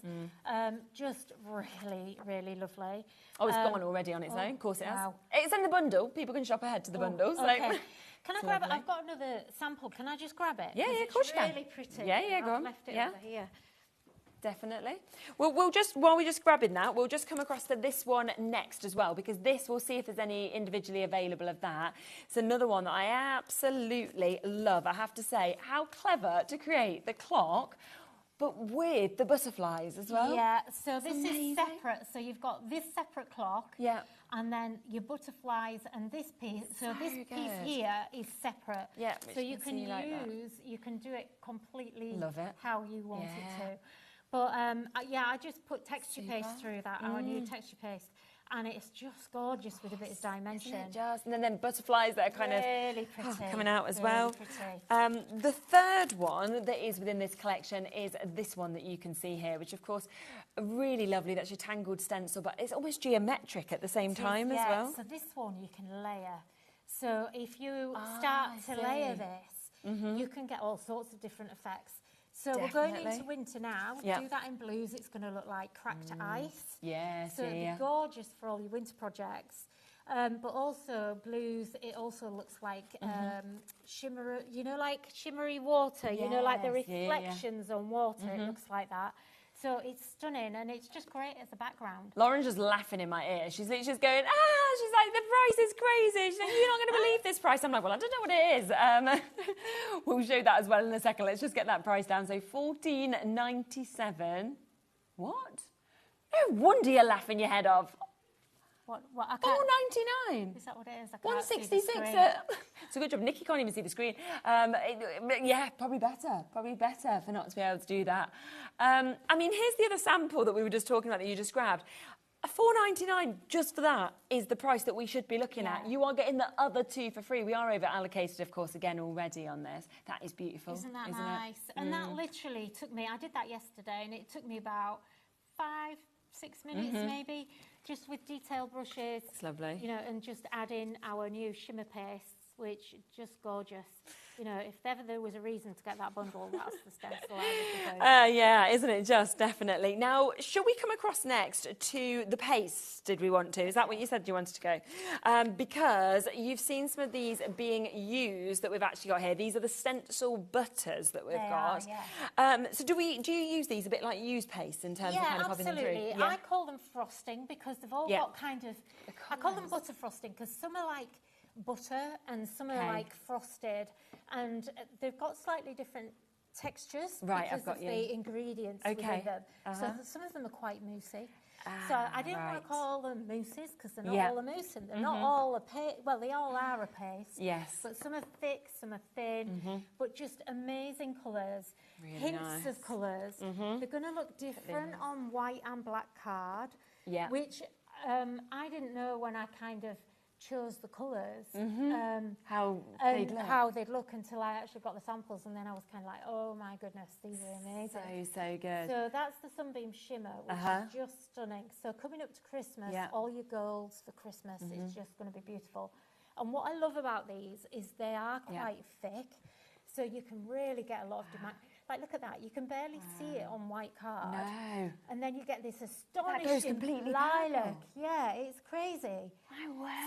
Just really, really lovely.
Oh, it's gone already on its own. Of course it has. It's in the bundle. People can shop ahead to the bundle. So.
Okay. Can I grab it? I've got another sample. Can I just grab it?
Yeah, of course you can.
It's really pretty.
Yeah, go on.
I've left it over here.
Definitely. We'll just, while we're just grabbing that, we'll just come across to this one next as well, because this, we'll see if there's any individually available of that. It's another one that I absolutely love. I have to say, how clever to create the clock, but with the butterflies as well.
Yeah, so this is separate. So you've got this separate clock.
Yeah.
And then your butterflies and this piece. So this piece here is separate.
Yeah.
So you can you can do it completely how you want it to. But yeah, I just put texture paste through that, our new texture paste. And it's just gorgeous with a bit of dimension.
Isn't it just? And then butterflies that are kind
really
of
pretty.
Coming out as
really
well.
Pretty.
The third one that is within this collection is this one that you can see here, which of course, really lovely. That's your tangled stencil, but it's almost geometric at the same time as well.
So this one you can layer. So if you start to layer this, you can get all sorts of different effects. So we're going into winter now. Do that in blues. It's going to look like cracked ice.
Yes,
so it'd be gorgeous for all your winter projects. But also blues, it also looks like shimmer, you know, like shimmery water. You know, like the reflections on water. It looks like that. So it's stunning and it's just great as a background.
Lauren's just laughing in my ear. She's going, she's like, the price is crazy. She's like, you're not going to believe this price. I'm like, well, I don't know what it is. We'll show that as well in a second. Let's just get that price down. So $14.97. What? No wonder you're laughing your head off.
What?
$4.99.
Is that what it is?
$1.66. It's a good job. Nikki can't even see the screen. Yeah, probably better for not to be able to do that. I mean, here's the other sample that we were just talking about that you just grabbed. $4.99 just for that is the price that we should be looking at. You are getting the other 2 for free. We are over allocated, of course, again already on this. That is beautiful.
Isn't that nice? And that literally took me, I did that yesterday, and it took me about 5-6 minutes maybe, just with detail brushes.
It's lovely.
You know, and just add in our new shimmer pastes, which just gorgeous. You know, if ever there was a reason to get that bundle, that's the stencil I would go.
Yeah, isn't it just? Definitely. Now, shall we come across next to the paste, did we want to? Is that what you said you wanted to go? Because you've seen some of these being used that we've actually got here. These are the stencil butters that we've got. So do you use these a bit like use paste in terms of kind of popping them through?
Absolutely. I call them frosting because they've all got kind of... I call them butter frosting because some are like butter and some are like frosted, and they've got slightly different textures because of the ingredients within them. So some of them are quite moussey. So I didn't want to call them mousses because they're not all a mousse and they're not all a paste. Well, they all are a paste.
Yes.
But some are thick, some are thin, but just amazing colours.
Really
hints of colours. They're going to look different on white and black card, which I didn't know when I kind of chose the colours,
how they'd look until I actually got the samples, and then I was kind of like, oh my goodness, these are amazing. So good.
So that's the Sunbeam Shimmer, which is just stunning. So coming up to Christmas, all your golds for Christmas is just going to be beautiful. And what I love about these is they are quite thick, so you can really get a lot of demand. Like, look at that. You can barely see it on white card.
No.
And then you get this
That goes
astonishing
completely
lilac.
purple.
Yeah, it's crazy.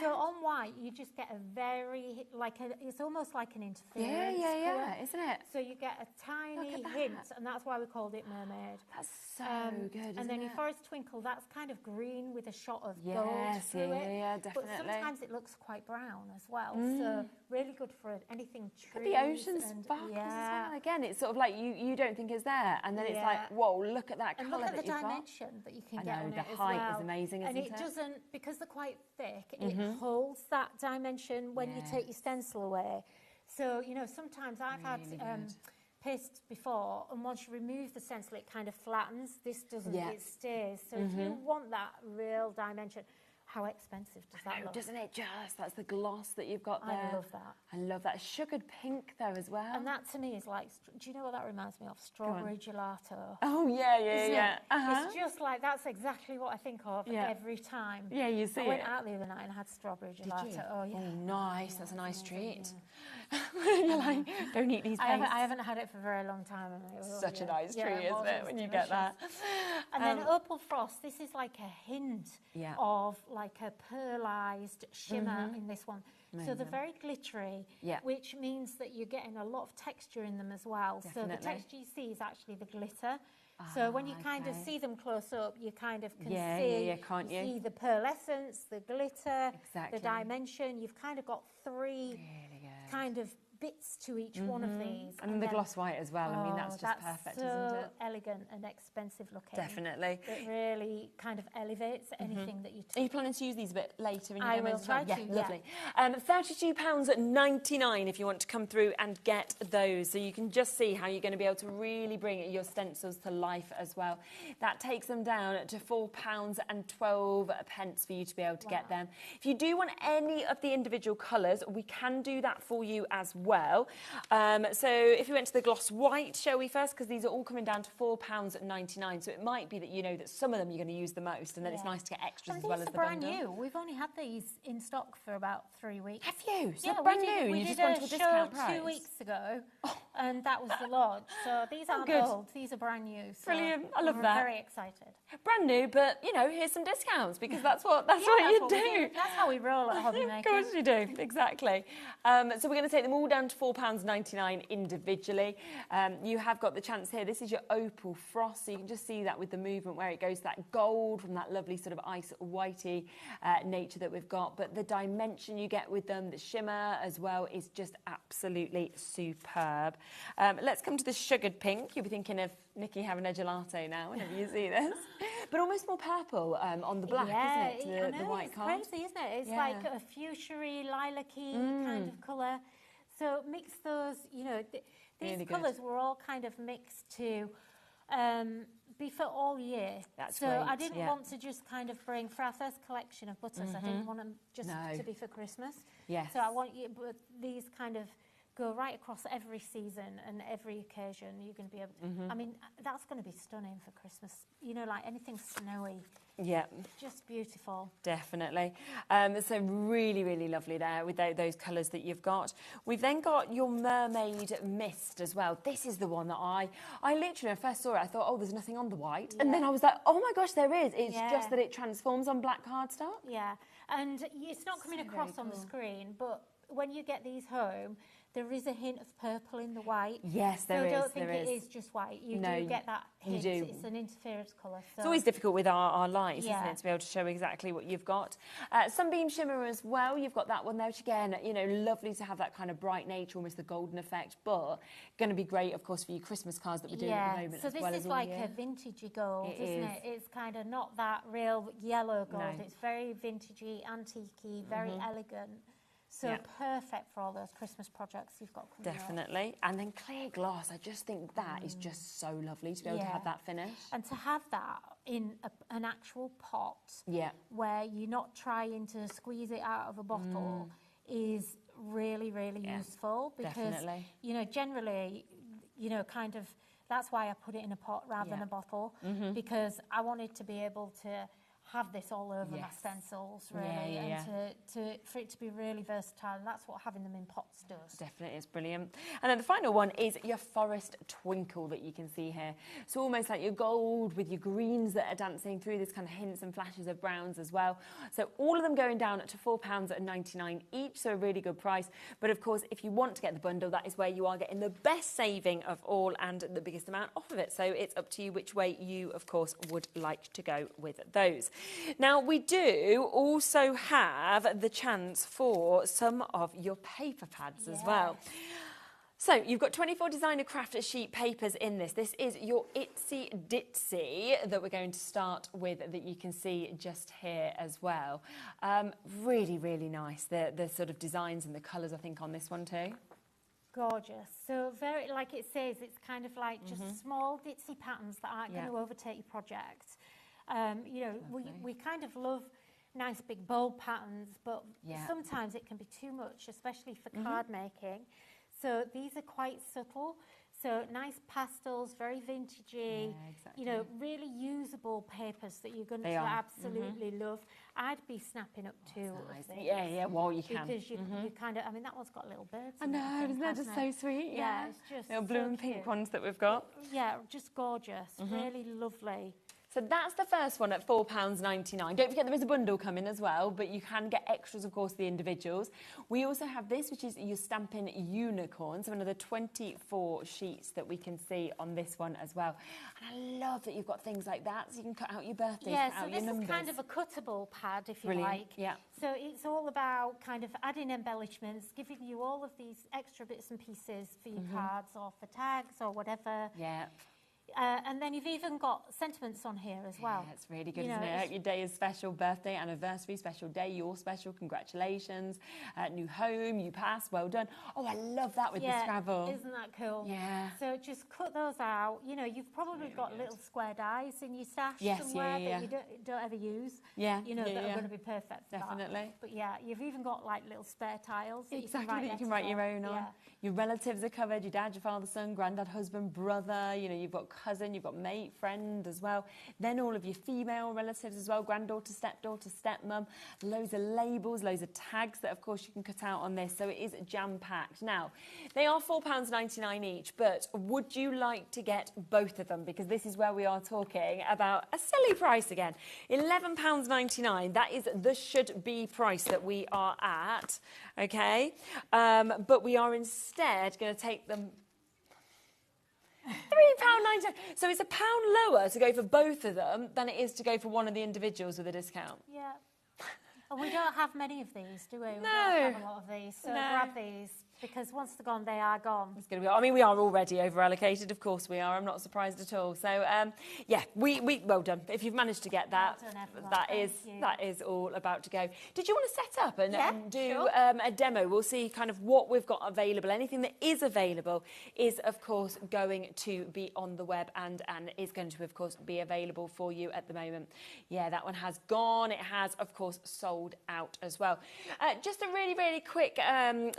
So on white, you just get a very, it's almost like an interference colour.
Isn't it?
So you get a tiny hint, and that's why we called it Mermaid.
That's so good,
And then your Forest Twinkle, that's kind of green with a shot of gold through it.
Yeah, definitely.
But sometimes it looks quite brown as well. So really good for anything trees.
The ocean sparkles as well. Again, it's sort of like you don't think it's there, and then it's like, whoa, look at that colour that you've got.
And look at the dimension that you can get on it as well.
The height is amazing, isn't it?
And it doesn't, because they're quite thick, it holds that dimension when you take your stencil away. So, you know, sometimes I've had paste before, and once you remove the stencil, it kind of flattens. This doesn't, it stays. So if you want that real dimension, how expensive does that look?
Doesn't it just? That's the gloss that you've got there.
I love that.
I love that. Sugared pink, though, as well.
And that, to me, is like, do you know what that reminds me of? Strawberry gelato.
Oh, yeah.
It's just like, that's exactly what I think of every time.
Yeah, you see
I went out the other night and had strawberry gelato.
Did you?
Oh, yeah.
Oh, nice. That's a nice treat.
Yeah.
You're like, don't eat these pastes.
I haven't had it for a very long time.
Such a nice treat, isn't it, when you get that?
And then Opal Frost, this is like a hint of like a pearlized shimmer in this one. Amazing. So they're very glittery, which means that you're getting a lot of texture in them as well.
Definitely.
So the texture you see is actually the glitter. So when you kind of see them close up, you kind of can see the pearlescence, the glitter, the dimension. You've kind of got three kind of bits to each one of these.
And the gloss white as well. I mean, that's just perfect, isn't it?
So elegant and expensive looking.
Definitely.
It really kind of elevates anything that you take.
Are you planning to use these a bit later in your
I
demos
will
as well?
try to,
Lovely. £32.99 if you want to come through and get those. So you can just see how you're going to be able to really bring your stencils to life as well. That takes them down to £4.12 for you to be able to get them. If you do want any of the individual colours, we can do that for you as well. So if we went to the gloss white, shall we first? Because these are all coming down to £4.99. So it might be that you know that some of them you're going to use the most, and then it's nice to get extras as well as the
brand
bundle.
new. We've only had these in stock for about 3 weeks.
Have you? So brand new.
We
you
did
just went to a discount price.
2 weeks ago, and that was the lodge. So these aren't old. These are brand new. So
Brilliant. I love that.
We're very excited.
Brand new, but you know, here's some discounts because that's what you do.
That's how we roll at HobbyMaker.
Of course you do. Exactly. So we're going to take them all down to £4.99 individually. You have got the chance here. This is your Opal Frost, so you can just see that with the movement where it goes to that gold from that lovely sort of ice whitey nature that we've got. But the dimension you get with them, the shimmer as well, is just absolutely superb. Let's come to the sugared pink. You'll be thinking of Nikki having a gelato now whenever you see this. But almost more purple on the black, isn't it? The white card.
It's crazy, isn't it? It's like a fuchsia-y, lilac-y kind of colour. So mix those, you know, these really colours were all kind of mixed to be for all year.
That's
so
great,
I didn't want to just kind of bring, for our first collection of butters, I didn't want them just to be for Christmas.
Yes.
So I want you, but these kind of go right across every season and every occasion. You're going to be able to, I mean, that's going to be stunning for Christmas. You know, like anything snowy.
Yeah.
Just beautiful.
Definitely. So really, really lovely there with those colours that you've got. We've then got your Mermaid Mist as well. This is the one that I literally, when I first saw it, I thought, oh, there's nothing on the white. And then I was like, oh my gosh, there is. It's just that it transforms on black cardstock.
Yeah. And it's not coming across on the screen, but when you get these home, there is a hint of purple in the white.
Yes, there is.
So don't think it is just white. You do get that hint.
You do.
It's an interference colour. So.
It's always difficult with our lights, isn't it, to be able to show exactly what you've got. Sunbeam Shimmer as well. You've got that one there, which again, you know, lovely to have that kind of bright nature, almost the golden effect, but going to be great, of course, for your Christmas cards that we're doing at the moment
so
as well.
This is like a vintagey gold, isn't it? It's kind of not that real yellow gold. It's very vintagey, antique-y, very elegant. So perfect for all those Christmas projects you've got coming up.
Definitely. And then clear glass, I just think that is just so lovely to be able to have that finish.
And to have that in an actual pot where you're not trying to squeeze it out of a bottle is really, really useful, because, you know, generally, you know, kind of, that's why I put it in a pot rather than a bottle, because I wanted to be able to have this all over my stencils, really, and for it to be really versatile, and that's what having them in pots does.
Definitely, it's brilliant. And then the final one is your forest twinkle that you can see here. So almost like your gold with your greens that are dancing through, this kind of hints and flashes of browns as well. So all of them going down to £4.99 each, so a really good price. But of course, if you want to get the bundle, that is where you are getting the best saving of all and the biggest amount off of it. So it's up to you which way you, of course, would like to go with those. Now, we do also have the chance for some of your paper pads as well. So you've got 24 designer craft sheet papers in this. This is your Itsy Ditsy that we're going to start with, that you can see just here as well. Really, really nice. The sort of designs and the colours, I think, on this one too.
Gorgeous. So very, like it says, it's kind of like just small ditzy patterns that aren't going to overtake your project. You know, we kind of love nice big bold patterns, but sometimes it can be too much, especially for card making. So these are quite subtle. So nice pastels, very vintagey, you know, really usable papers that you're going to absolutely love. I'd be snapping up two of these.
Yeah, well, you can.
Because you kind of, I mean, that one's got little birds.
I know, isn't that just so sweet?
Yeah, it's just
little blue and pink ones that we've got.
Yeah, just gorgeous, really lovely.
So that's the first one at £4.99. Don't forget there is a bundle coming as well, but you can get extras, of course, the individuals. We also have this, which is your Stampin' Unicorn, so another 24 sheets that we can see on this one as well. And I love that you've got things like that, so you can cut out your birthdays, cut out your numbers.
Yeah, so this is kind of a cuttable pad, if you
Brilliant.
like.
Yeah.
So it's all about kind of adding embellishments, giving you all of these extra bits and pieces for your cards or for tags or whatever.
Yeah.
And then you've even got sentiments on here as well.
Yeah, it's really good, isn't it? I hope your day is special, birthday, anniversary, special day, you're special, congratulations, new home, you passed, well done. Oh, I love that with the Scrabble.
Isn't that cool?
Yeah.
So just cut those out. You know, you've probably got little square dies in your stash somewhere that you don't ever use.
Yeah.
You know, that are going to be perfect for
Definitely.
that. But yeah, you've even got like little spare tiles that
exactly, you can write your own on. Your relatives are covered, your dad, your father, son, granddad, husband, brother, you know, you've got cousin, you've got mate, friend as well. Then all of your female relatives as well, granddaughter, stepdaughter, stepmum, loads of labels, loads of tags that of course you can cut out on this. So it is jam-packed. Now, they are £4.99 each, but would you like to get both of them? Because this is where we are talking about a silly price again. £11.99, that is the should-be price that we are at, okay? But we are instead going to take them £3.99. So it's £1 lower to go for both of them than it is to go for one of the individuals with a discount.
Yeah. And we don't have many of these, do we? We
No.
don't have a lot of these. So grab these, because once they're gone, they are gone.
It's going to be, I mean, we are already over allocated, of course we are. I'm not surprised at all. So, yeah, we well done. If you've managed to get that,
Well done, everyone.
that is all about to go. Did you want to set up and do
sure.
a demo? We'll see kind of what we've got available. Anything that is available is, of course, going to be on the web and is going to, of course, be available for you at the moment. Yeah, that one has gone. It has, of course, sold out as well. Just a really, really quick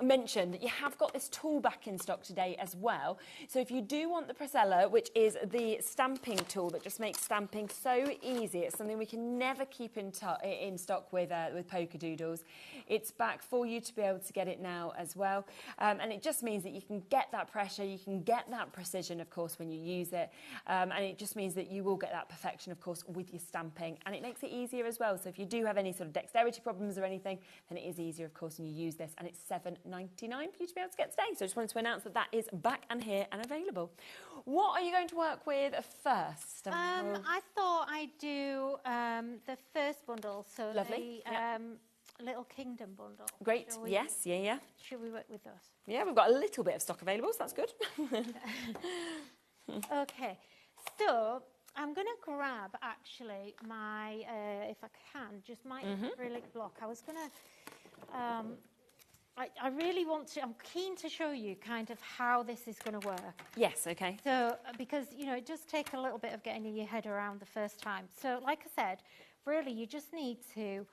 mention that you have got this tool back in stock today as well. So if you do want the Priscilla, which is the stamping tool that just makes stamping so easy, it's something we can never keep in stock with Polka Doodles. It's back for you to be able to get it now as well. And it just means that you can get that pressure, you can get that precision, of course, when you use it. And it just means that you will get that perfection, of course, with your stamping. And it makes it easier as well. So if you do have any sort of dexterity problems or anything, then it is easier, of course, when you use this. And it's £7.99 for you to be able to get today. So I just wanted to announce that that is back and here and available. What are you going to work with first?
I thought I'd do the first bundle, so
Lovely.
the Little Kingdom bundle.
Great. Yes, yeah.
Should we work with those?
Yeah, we've got a little bit of stock available, so that's good.
Okay, so I'm going to grab, actually, my, if I can, just my acrylic block. I was going to I really want to, I'm keen to show you kind of how this is going to work.
Yes, okay.
So, because, you know, it does take a little bit of getting your head around the first time. So, like I said, really, you just need to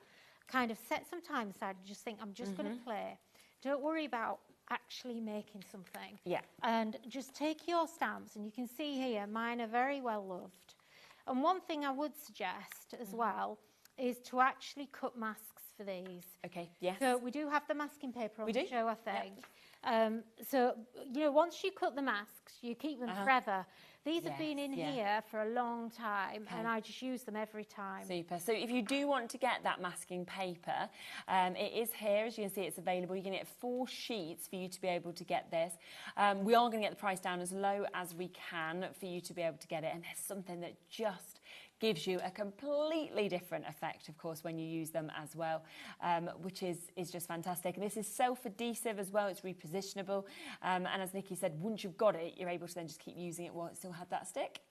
kind of set some time aside and just think, I'm just going to play. Don't worry about actually making something.
Yeah.
And just take your stamps, and you can see here, mine are very well loved. And one thing I would suggest as well is to actually cut masks for these.
Okay, yes.
So we do have the masking paper on
We
the
do?
show, I think. So, you know, once you cut the masks, you keep them forever. These have been in here for a long time, and I just use them every time.
Super. So if you do want to get that masking paper, it is here. As you can see, it's available. You can get 4 sheets for you to be able to get this. We are going to get the price down as low as we can for you to be able to get it. And there's something that just gives you a completely different effect, of course, when you use them as well, which is just fantastic. And this is self-adhesive as well. It's repositionable. And as Nikki said, once you've got it, you're able to then just keep using it while it still had that stick.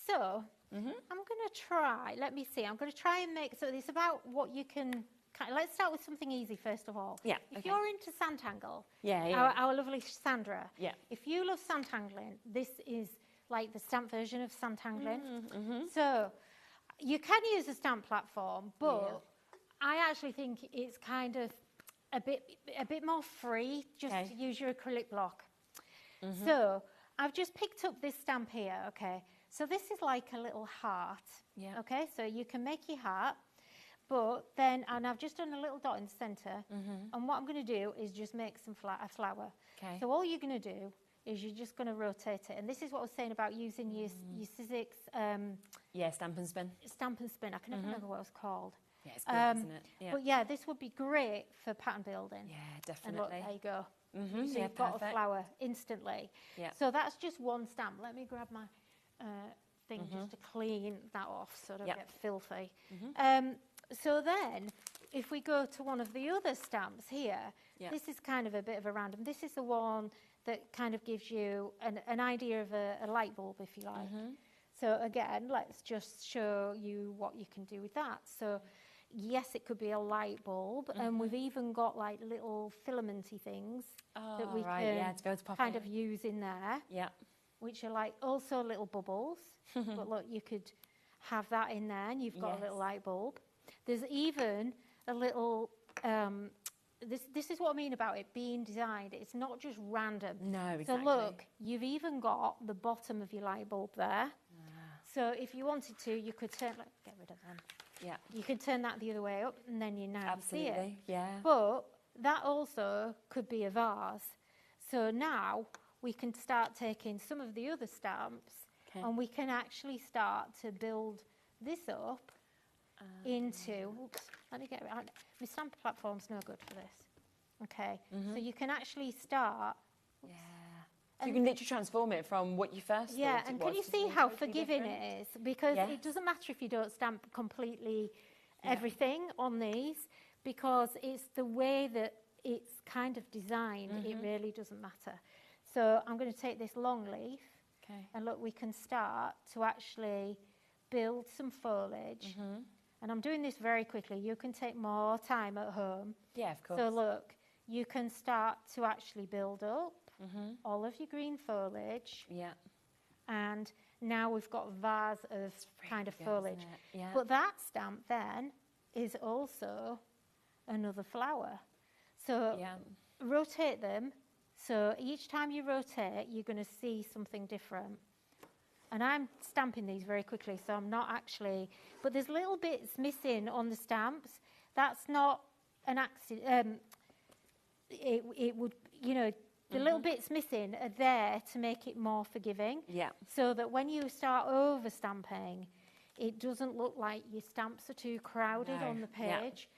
So I'm going to try, let me see, I'm going to try and make, so it's about what you can, let's start with something easy first of all.
Yeah.
If you're into Santangling,
Yeah.
our lovely Sandra,
Yeah.
if you love Santangling, this is like the stamp version of Santangling. So you can use a stamp platform, but I actually think it's kind of a bit more free just to use your acrylic block. So I've just picked up this stamp here, okay? So this is like a little heart, okay? So you can make your heart, but then, and I've just done a little dot in the centre, and what I'm going to do is just make a flower.
Okay.
So all you're going to do is you're just going to rotate it. And this is what I was saying about using your Sizzix...
yeah, stamp and spin.
Stamp and spin. I can never remember what it was called.
Yeah, it's good, isn't it? Yeah.
But yeah, this would be great for pattern building.
Yeah,
And
definitely.
look, there you go. So
yeah,
you've got
perfect.
a flower instantly.
Yeah.
So that's just one stamp. Let me grab my thing just to clean that off so I don't get filthy. So then, if we go to one of the other stamps here, this is kind of a bit of a random. This is the one that kind of gives you an idea of a light bulb, if you like. So again, let's just show you what you can do with that. So yes, it could be a light bulb, and we've even got like little filamenty things that we can
to be able to pop
kind
it.
of use in there, which are like also little bubbles. But look, you could have that in there, and you've got a little light bulb. There's even a little... This is what I mean about it being designed. It's not just random.
No, exactly.
So look, you've even got the bottom of your light bulb there. So if you wanted to, you could turn... get rid of them.
Yeah.
You can turn that the other way up, and then you now see it.
Absolutely, yeah.
But that also could be a vase. So now we can start taking some of the other stamps, and we can actually start to build this up into... Oops, let me get it out. My stamp platform's no good for this. Okay, so you can actually start...
Yeah. So you can literally transform it from what you first thought it
and
was
can you
to
see
something
how
totally
forgiving
different.
it is? Because it doesn't matter if you don't stamp completely everything on these, because it's the way that it's kind of designed, it really doesn't matter. So I'm going to take this long leaf, and look, we can start to actually build some foliage. And I'm doing this very quickly. You can take more time at home.
Yeah, of course.
So look, you can start to actually build up all of your green foliage.
Yeah.
And now we've got a vase of kind of
good,
foliage.
isn't it? Yeah.
But that stamp then is also another flower. So rotate them. So each time you rotate, you're going to see something different. And I'm stamping these very quickly, so I'm not actually... But there's little bits missing on the stamps. That's not an accident. It would, you know, the little bits missing are there to make it more forgiving.
Yeah.
So that when you start over stamping, it doesn't look like your stamps are too crowded on the page.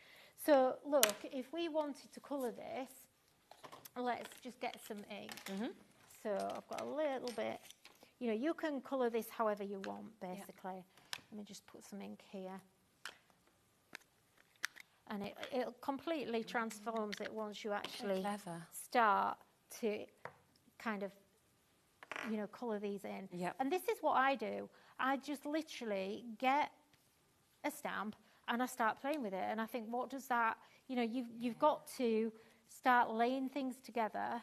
So look, if we wanted to colour this, let's just get some ink. So I've got a little bit... You know, you can colour this however you want, basically. Let me just put some ink here. And it completely transforms it once you actually start to kind of, you know, colour these in. And this is what I do. I just literally get a stamp and I start playing with it. And I think, what does that... You know, you've got to start laying things together.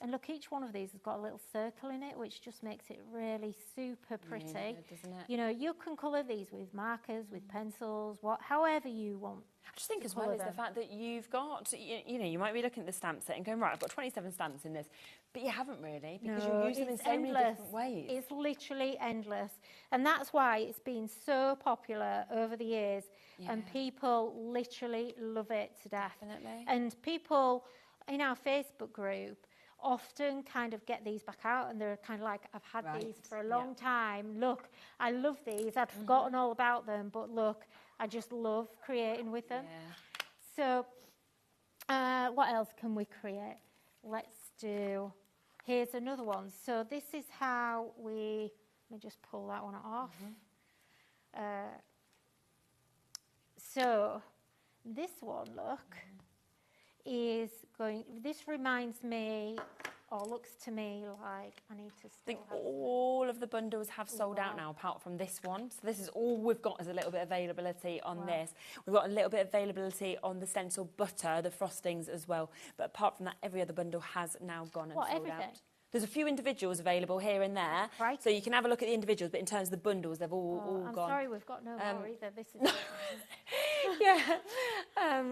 And look, each one of these has got a little circle in it, which just makes it really super pretty.
Yeah, doesn't it?
You know, you can colour these with markers, with pencils, however you want.
I just think as well is the fact that you've got, you know, you might be looking at the stamp set and going, right, I've got 27 stamps in this, but you haven't really, because you use them in so many different ways.
It's literally endless. And that's why it's been so popular over the years, and people literally love it to death.
Definitely.
And people in our Facebook group often kind of get these back out, and they're kind of like, I've had these for a long time. Look, I love these. I'd forgotten all about them, but look, I just love creating with them. So what else can we create? Let's do, here's another one. So this is how let me just pull that one off. So this one, look, is going, this reminds me, or looks to me like I need to
I think all of the bundles have sold out now, apart from this one. So this is all we've got, is a little bit of availability on this. We've got a little bit of availability on the stencil butter, the frostings as well. But apart from that, every other bundle has now gone and sold
everything?
out. There's a few individuals available here and there, so you can have a look at the individuals, but in terms of the bundles, they've all
I'm
gone.
sorry, we've got no more either. This is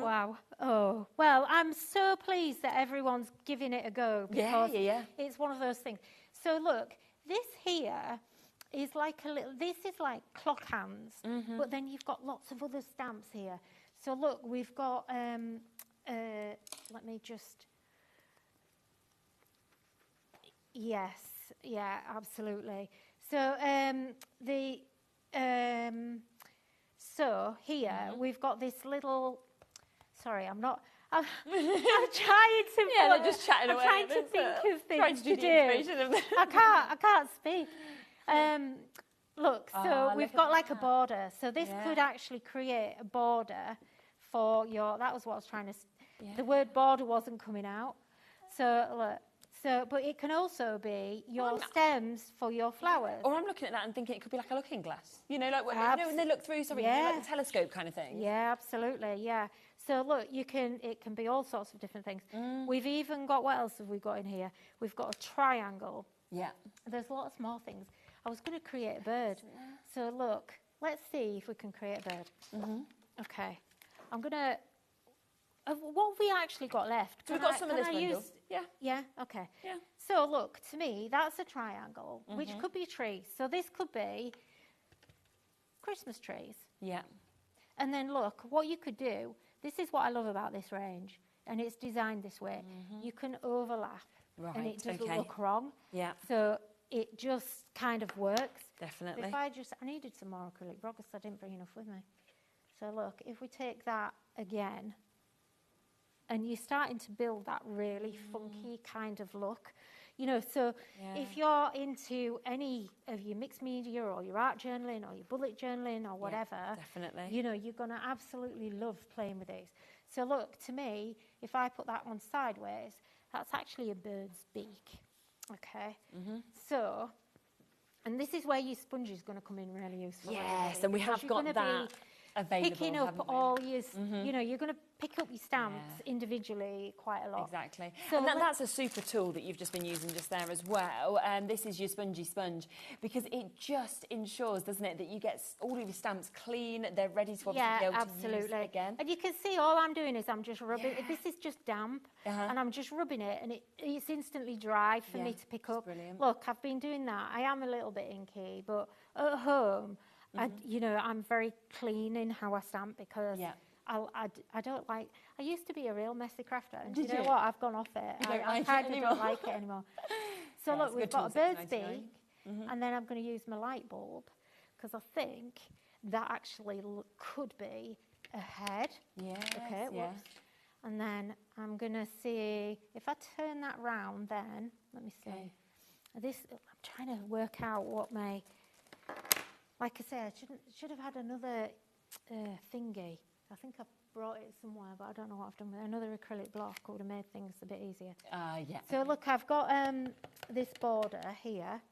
wow. Oh, well, I'm so pleased that everyone's giving it a go, because it's one of those things. So look, this here is like a little, this is like clock hands, but then you've got lots of other stamps here. So look, we've got, let me just, yes, yeah, absolutely. So so here we've got this little, sorry, I'm trying to,
they're just chatting away.
I'm trying to think of things to do. I can't speak. Look, so we've got like a border. So this could actually create a border for your, that was what I was trying to, the word border wasn't coming out. So look. So, but it can also be your stems for your flowers.
Or I'm looking at that and thinking it could be like a looking glass. You know, like when they look through, like the telescope kind of thing.
Yeah, absolutely, yeah. So look, it can be all sorts of different things. We've even got, what else have we got in here? We've got a triangle.
Yeah.
There's lots more things. I was going to create a bird. So look, let's see if we can create a bird. Okay. I'm going to... what have we actually got left?
We've got some of this bundle.
Yeah, okay.
Yeah.
So look, to me, that's a triangle, which could be a tree. So this could be Christmas trees.
Yeah.
And then look, what you could do, this is what I love about this range, and it's designed this way. You can overlap, and it doesn't look wrong.
Yeah.
So it just kind of works.
Definitely.
If I needed some more acrylic rock, because I didn't bring enough with me. So look, if we take that again, and you're starting to build that really funky kind of look. You know, so if you're into any of your mixed media or your art journaling or your bullet journaling or whatever,
definitely.
You know, you're going to absolutely love playing with these. So look, to me, if I put that one sideways, that's actually a bird's beak. Okay? So, and this is where your sponge is going to come in really useful.
Yes, and we have got that available,
picking up all your, you know, you're going to pick up your stamps individually quite a lot.
Exactly.
So
and that's a super tool that you've just been using just there as well. This is your spongy sponge, because it just ensures, doesn't it, that you get all of your stamps clean, they're ready to obviously be able to use it again.
And you can see all I'm doing is I'm just rubbing, this is just damp, and I'm just rubbing it, and it's instantly dry for me to pick up.
Brilliant.
Look, I've been doing that. I am a little bit inky, but at home, you know, I'm very clean in how I stamp, because I don't like, I used to be a real messy crafter, and you know what, I've gone off it. I kind of don't like it anymore. So look, we've got a bird's beak, and then I'm going to use my light bulb, because I think that actually could be a head. Okay, whoops. And then I'm going to see, if I turn that round then, let me see. This, I'm trying to work out what my... Like I say, I should have had another thingy. I think I've brought it somewhere, but I don't know what I've done with it. Another acrylic block would have made things a bit easier. So look, I've got this border here,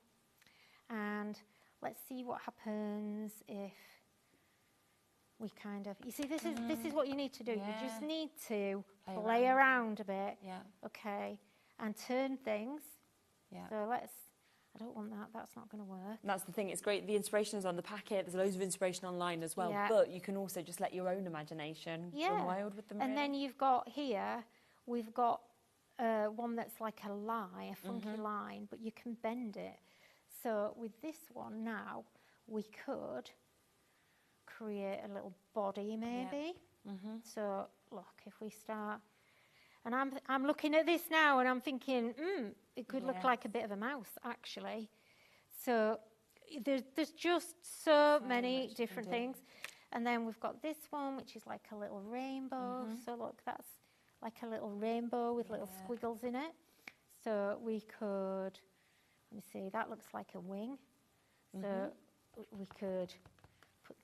and let's see what happens if we kind of, you see, this is what you need to do.
Yeah.
You just need to
Play
play around a bit.
Yeah.
Okay, and turn things.
Yeah.
So I don't want that, that's not going to work.
That's the thing, it's great. The inspiration is on the packet. There's loads of inspiration online as well.
Yeah.
But you can also just let your own imagination run wild with them.
And
really.
then you've got here, we've got one that's like a line, a funky line, but you can bend it. So with this one now, we could create a little body maybe. So look, if we start, and I'm looking at this now and I'm thinking, it could look like a bit of a mouse actually. So there's just so many different things. And then we've got this one, which is like a little rainbow. So look, that's like a little rainbow with little squiggles in it. So we could, let me see, that looks like a wing. So we could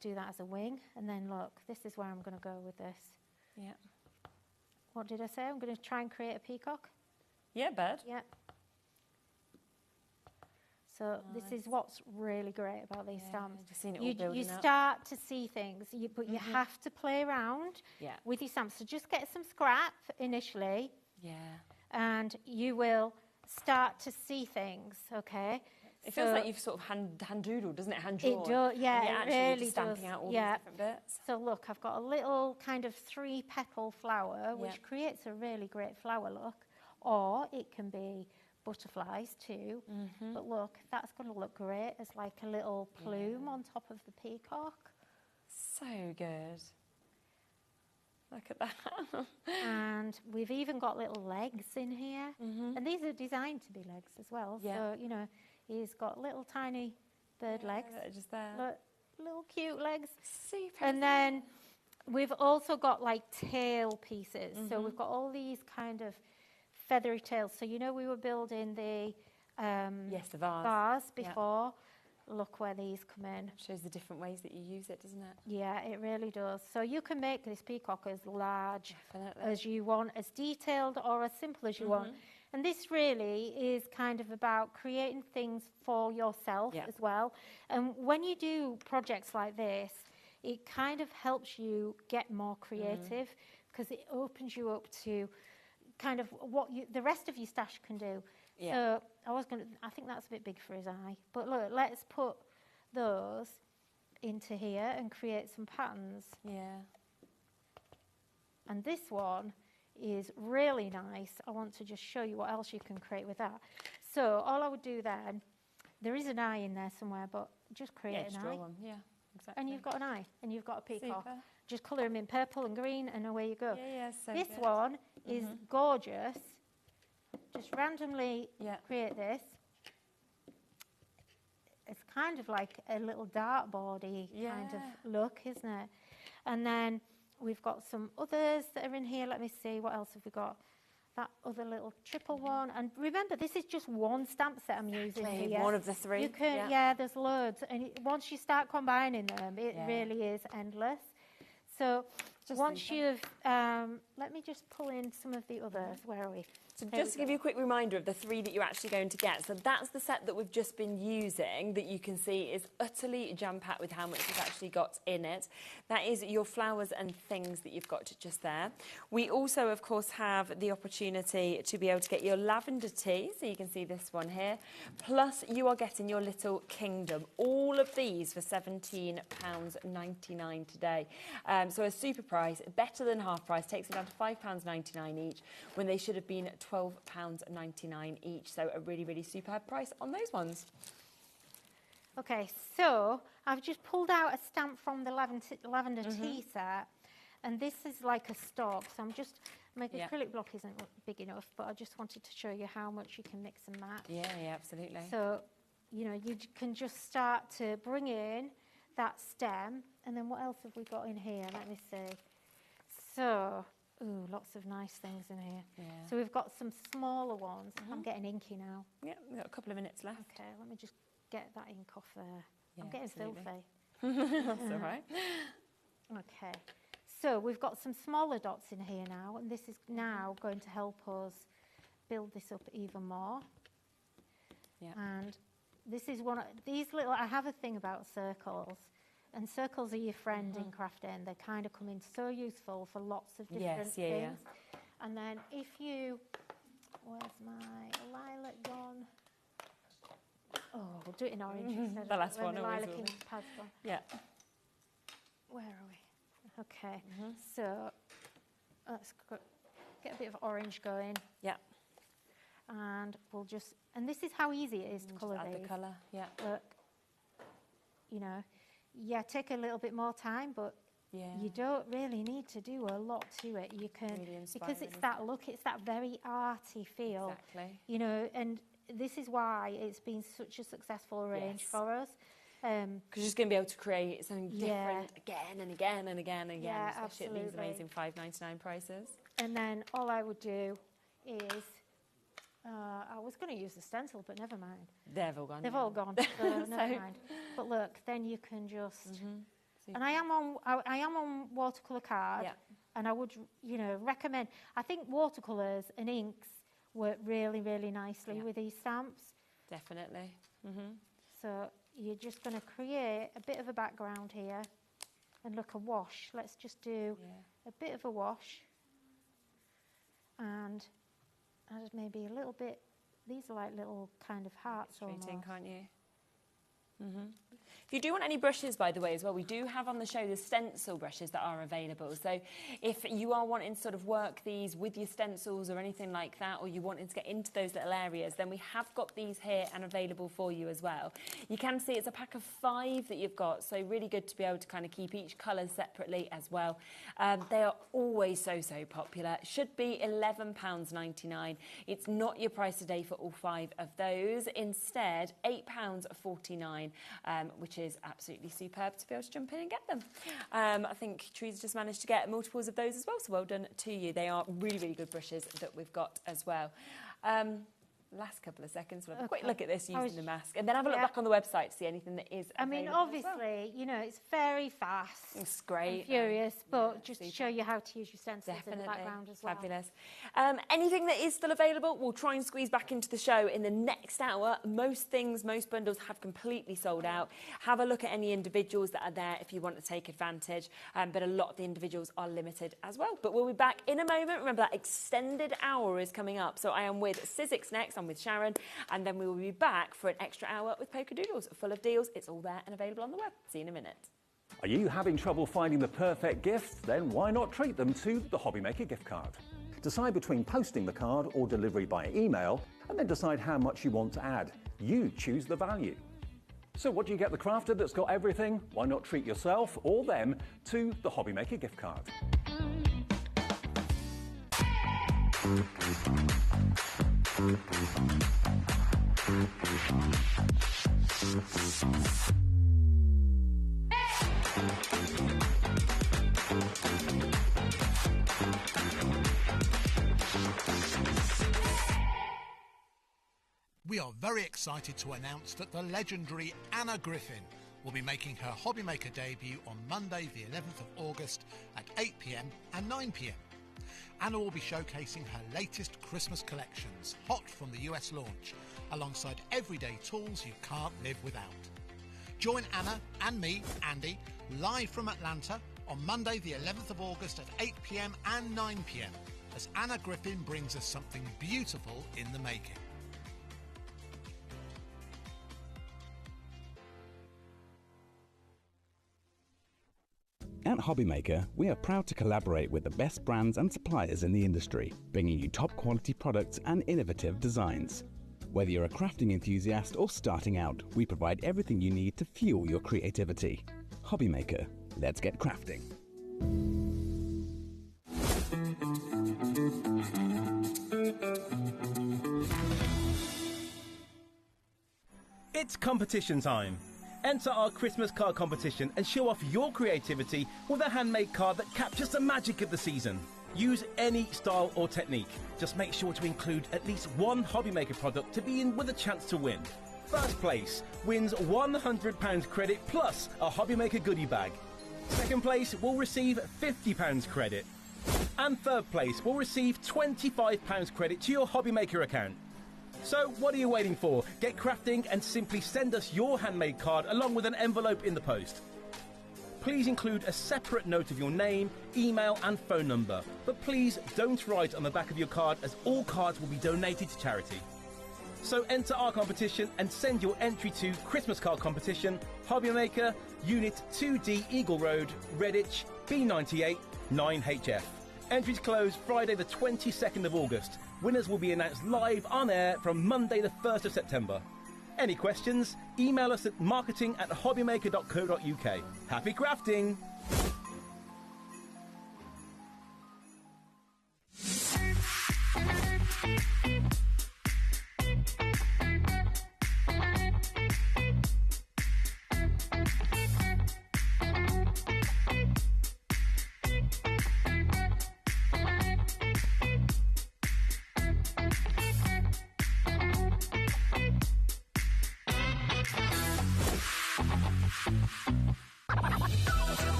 do that as a wing. And then look, this is where I'm going to go with this.
Yeah.
What did I say? I'm going to try and create a peacock.
Yeah, bird.
Yeah. So this is what's really great about these stamps.
I've just seen it all building
you
up.
start to see things, but you have to play around with your stamps. So just get some scrap initially.
Yeah.
And you will start to see things, okay?
It feels like you've sort of hand doodled, doesn't it? Hand drawn.
It does, yeah,
and
it
actually
really
just stamping
does.
out all these different bits.
So look, I've got a little kind of 3-petal flower, which creates a really great flower look. Or it can be butterflies too. But look, that's going to look great as like a little plume on top of the peacock.
So good. Look at that.
And we've even got little legs in here. And these are designed to be legs as well. So, you know, he's got little tiny bird legs.
Just there.
Look, little cute legs.
Super.
And then we've also got like tail pieces. So we've got all these kind of feathery tails. So, you know, we were building the
the
vase before. Look where these come in.
Shows the different ways that you use it, doesn't it?
Yeah, it really does. So you can make this peacock as large as you want, as detailed or as simple as you want. And this really is kind of about creating things for yourself as well. And when you do projects like this, it kind of helps you get more creative because it opens you up to kind of what the rest of your stash can do. So I think that's a bit big for his eye. But look, let's put those into here and create some patterns.
Yeah.
And this one is really nice. I want to just show you what else you can create with that. So all I would do then, there is an eye in there somewhere, but just create an eye.
One. Yeah, exactly.
And you've got an eye, and you've got a peacock.
Super.
Just colour them in purple and green, and away you go.
Yeah, so
this
good.
one is gorgeous. Just randomly create this. It's kind of like a little dartboardy kind of look, isn't it? And then we've got some others that are in here. Let me see, what else have we got? That other little triple one. And remember, this is just one stamp set I'm using here.
One of the three.
You can, there's loads. And once you start combining them, it really is endless. So once you've, let me just pull in some of the others. Where are we?
So just to give you a quick reminder of the 3 that you're actually going to get. So that's the set that we've just been using that you can see is utterly jam-packed with how much you've actually got in it. That is your flowers and things that you've got just there. We also, of course, have the opportunity to be able to get your lavender tea. So you can see this one here. Plus, you are getting your little kingdom. All of these for £17.99 today. So a super price, better than half price, takes it down to £5.99 each when they should have been £12.99 each. So a really, really superb price on those ones.
Okay, so I've just pulled out a stamp from the lavender tea set, and this is like a stalk. So I'm just, my acrylic block isn't big enough, but I just wanted to show you how much you can mix and match.
Yeah, absolutely.
So, you know, you can just start to bring in that stem, and then what else have we got in here? Let me see. So, ooh, lots of nice things in here.
Yeah.
So we've got some smaller ones. I'm getting inky now.
Yeah, we've got a couple of minutes left.
Okay, let me just get that ink off there.
Yeah,
I'm getting
absolutely.
filthy.
That's all right.
Okay, so we've got some smaller dots in here now, and this is now going to help us build this up even more.
Yeah.
And this is one of these little, I have a thing about circles, And circles are your friend in crafting. They kind of come in so useful for lots of different things. And then if you, where's my lilac gone? Oh, we'll do it in orange instead.
The last one.
The lilac ink pad's gone.
Yeah.
Where are we? Okay. So let's get a bit of orange going.
Yeah.
And we'll just, and this is how easy it is to colour these.
Add the colour, yeah.
Look, you know, take a little bit more time, but you don't really need to do a lot to it. You can, because it's that look, it's that very arty feel.
Exactly.
You know, and this is why it's been such a successful range for us.
Because you're just going to be able to create something different again and again and again and again,
Yeah,
especially at these amazing $5.99 prices.
And then all I would do is, I was going to use the stencil, but never mind.
They've all gone.
They've all gone, so never mind. But look, then you can just... And I am on watercolour card, and I would, you know, recommend... I think watercolours and inks work really, really nicely with these stamps.
Definitely.
So you're just going to create a bit of a background here, and look, a wash. Let's just do a bit of a wash, and add maybe a little bit. These are like little kind of hearts almost.
In, can't you? If you do want any brushes, by the way, as well, we do have on the show the stencil brushes that are available. So if you are wanting to sort of work these with your stencils or anything like that, or you wanting to get into those little areas, then we have got these here and available for you as well. You can see it's a pack of 5 that you've got, so really good to be able to kind of keep each colour separately as well. They are always so popular. Should be £11.99. It's not your price today for all 5 of those. Instead, £8.49, which is absolutely superb to be able to jump in and get them. I think Teresa just managed to get multiples of those as well, so well done to you. They are really, really good brushes that we've got as well. Last couple of seconds, we'll have a quick look at this using the mask, and then have a look back on the website to see anything that is available.
I mean, obviously, you know, it's very fast.
It's great.
And furious, but just to show you how to use your stencils in the background as well.
Fabulous. Anything that is still available, we'll try and squeeze back into the show in the next hour. Most bundles have completely sold out. Have a look at any individuals that are there if you want to take advantage, but a lot of the individuals are limited as well. But we'll be back in a moment. Remember, that extended hour is coming up, so I am with Sizzix next. I'm with Sharon, and then we will be back for an extra hour with Polka Doodles, full of deals. It's all there and available on the web. See you in a minute.
Are you having trouble finding the perfect gift? Then why not treat them to the HobbyMaker gift card? Decide between posting the card or delivery by email, and then decide how much you want to add. You choose the value. So what do you get the crafter that's got everything? Why not treat yourself or them to the HobbyMaker gift card?
We are very excited to announce that the legendary Anna Griffin will be making her HobbyMaker debut on Monday the 11th of August at 8 p.m. and 9 p.m. Anna will be showcasing her latest Christmas collections, hot from the US launch, alongside everyday tools you can't live without. Join Anna and me, Andy, live from Atlanta on Monday the 11th of August at 8 p.m. and 9 p.m. as Anna Griffin brings us something beautiful in the making.
At HobbyMaker, we are proud to collaborate with the best brands and suppliers in the industry, bringing you top quality products and innovative designs. Whether you're a crafting enthusiast or starting out, we provide everything you need to fuel your creativity. HobbyMaker, let's get crafting.
It's competition time. Enter our Christmas card competition and show off your creativity with a handmade card that captures the magic of the season. Use any style or technique. Just make sure to include at least one HobbyMaker product to be in with a chance to win. First place wins £100 credit plus a HobbyMaker goodie bag. Second place will receive £50 credit. And third place will receive £25 credit to your HobbyMaker account. So what are you waiting for? Get crafting and simply send us your handmade card along with an envelope in the post. please include a separate note of your name, email and phone number. But please don't write on the back of your card, as all cards will be donated to charity. So enter our competition and send your entry to Christmas Card Competition, HobbyMaker, Unit 2D Eagle Road, Redditch, B98 9HF. Entries close Friday the 22nd of August. Winners will be announced live on air from Monday the 1st of September. Any questions? Email us at marketing@hobbymaker.co.uk. Happy crafting!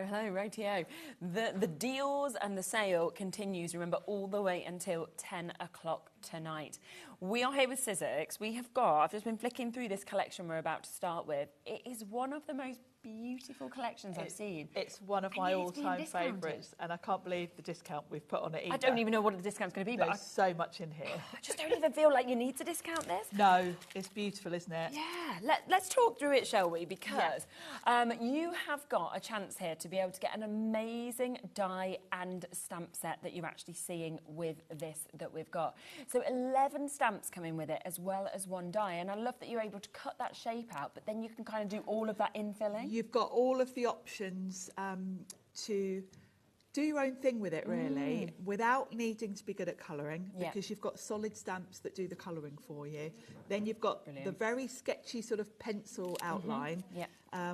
Hello, rightio. The deals and the sale continues, remember, all the way until 10 o'clock tonight. We are here with Sizzix. I've just been flicking through this collection we're about to start with. It is one of the most beautiful collections I've seen.
It's one of my all-time favourites, and I can't believe the discount we've put on it either.
I don't even know what the discount's going to be, but
there's so much in here.
I just don't even feel like you need to discount this.
No, it's beautiful, isn't it?
Yeah, let's talk through it, shall we? Because you have got a chance here to be able to get an amazing die and stamp set that you're actually seeing with this that we've got. So 11 stamps come in with it, as well as one die, and I love that you're able to cut that shape out, but then you can kind of do all of that infilling.
You've got all of the options to do your own thing with it, really, without needing to be good at colouring, because you've got solid stamps that do the colouring for you. Then you've got the very sketchy sort of pencil outline,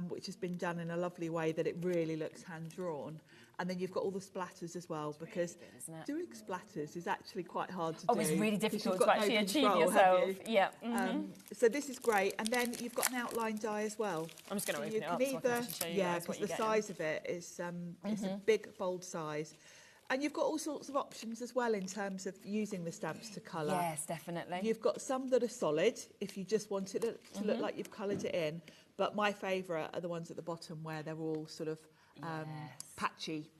which has been done in a lovely way that it really looks hand-drawn. And then you've got all the splatters as well, because doing splatters is actually quite hard to do.
Oh, it's really difficult to actually achieve
control,
yourself.
Yeah. So this is great. And then you've got an outline die as well.
I'm just going to open it up so I can actually show you guys what
because
you
the size of it is it's a big, bold size. And you've got all sorts of options as well in terms of using the stamps to colour.
Yes, definitely.
You've got some that are solid, if you just want it to look like you've coloured it in. But my favourite are the ones at the bottom where they're all sort of patchy.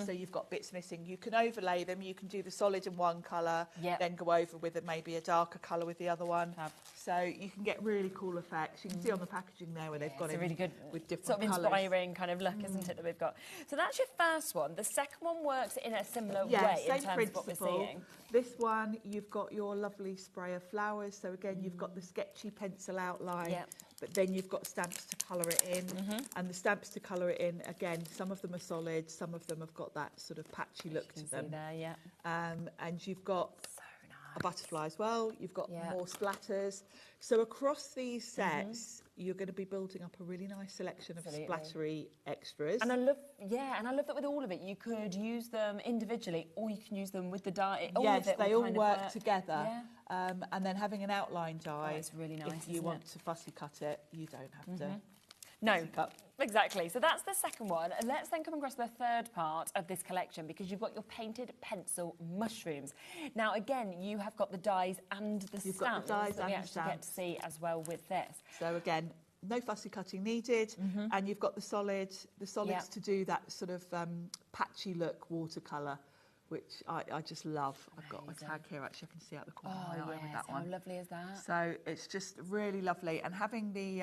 So you've got bits missing. You can overlay them. You can do the solid in one colour, then go over with maybe a darker colour with the other one. So you can get really cool effects. You can see on the packaging there where they've got it
really good,
with different
sort of
colours.
inspiring kind of look, isn't it, that we've got? So that's your first one. The second one works in a similar way in terms of what we're seeing.
This one, you've got your lovely spray of flowers. So again, you've got the sketchy pencil outline. But then you've got stamps to colour it in. And the stamps to colour it in, again, some of them are solid, some of them have got that sort of patchy look to them.
There,
and you've got a butterfly as well, you've got more splatters. So across these sets, you're going to be building up a really nice selection of splattery extras.
And I love that with all of it, you could use them individually or you can use them with the die.
Yes, they all work together. And then having an outline die,
it's really nice,
if you want to fussy cut it, you don't have to.
No, exactly. So that's the second one. And let's then come across the third part of this collection, because you've got your painted pencil mushrooms. Now, again, you have got the dies and the
You've
stamps
got the dies
that
and
we
the
actually get to see as well with this.
So again, no fussy cutting needed, and you've got the solids to do that sort of patchy look watercolour, which I just love. I've got my tag here, actually, I can see out the corner of my eye with that one.
How lovely is that?
So it's just really lovely. And having the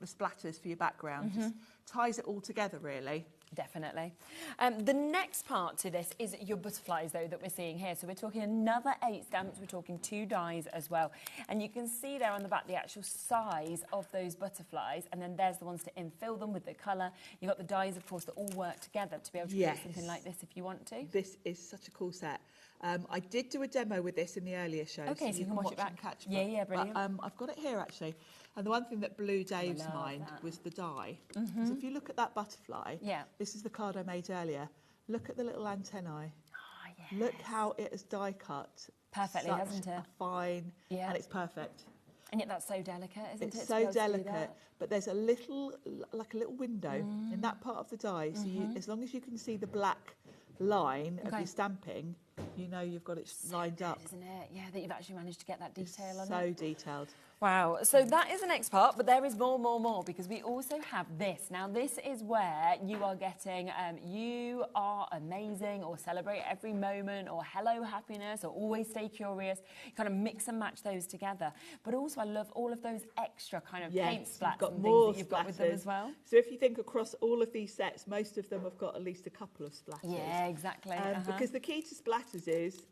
splatters for your background just ties it all together, really.
Definitely. The next part to this is your butterflies, though, that we're seeing here. So we're talking another 8 stamps. We're talking 2 dies as well. And you can see there on the back the actual size of those butterflies. And then there's the ones to infill them with the colour. You've got the dies, of course, that all work together to be able to create something like this if you want to.
This is such a cool set. I did do a demo with this in the earlier show.
Okay, so you can watch it back.
And catch
Yeah, brilliant.
But, I've got it here, actually. And the one thing that blew Dave's mind was the die. So if you look at that butterfly, this is the card I made earlier. Look at the little antennae. Look how it is die cut.
Perfectly, hasn't it?
Fine, and it's perfect.
And yet that's so delicate, isn't it?
It's so delicate, but there's a little, like a little window in that part of the die. So you, as long as you can see the black line of your stamping, you know you've got it lined up.
Isn't it? Yeah, that you've actually managed to get that detail on it.
So detailed.
Wow, so that is the next part, but there is more, because we also have this. Now, this is where you are getting, you are amazing, or celebrate every moment, or hello happiness, or always stay curious. You kind of mix and match those together. But also, I love all of those extra kind of paint splats and things that you've got with them as well.
So if you think across all of these sets, most of them have got at least a couple of splatters.
Yeah, exactly.
Because the key to splatters is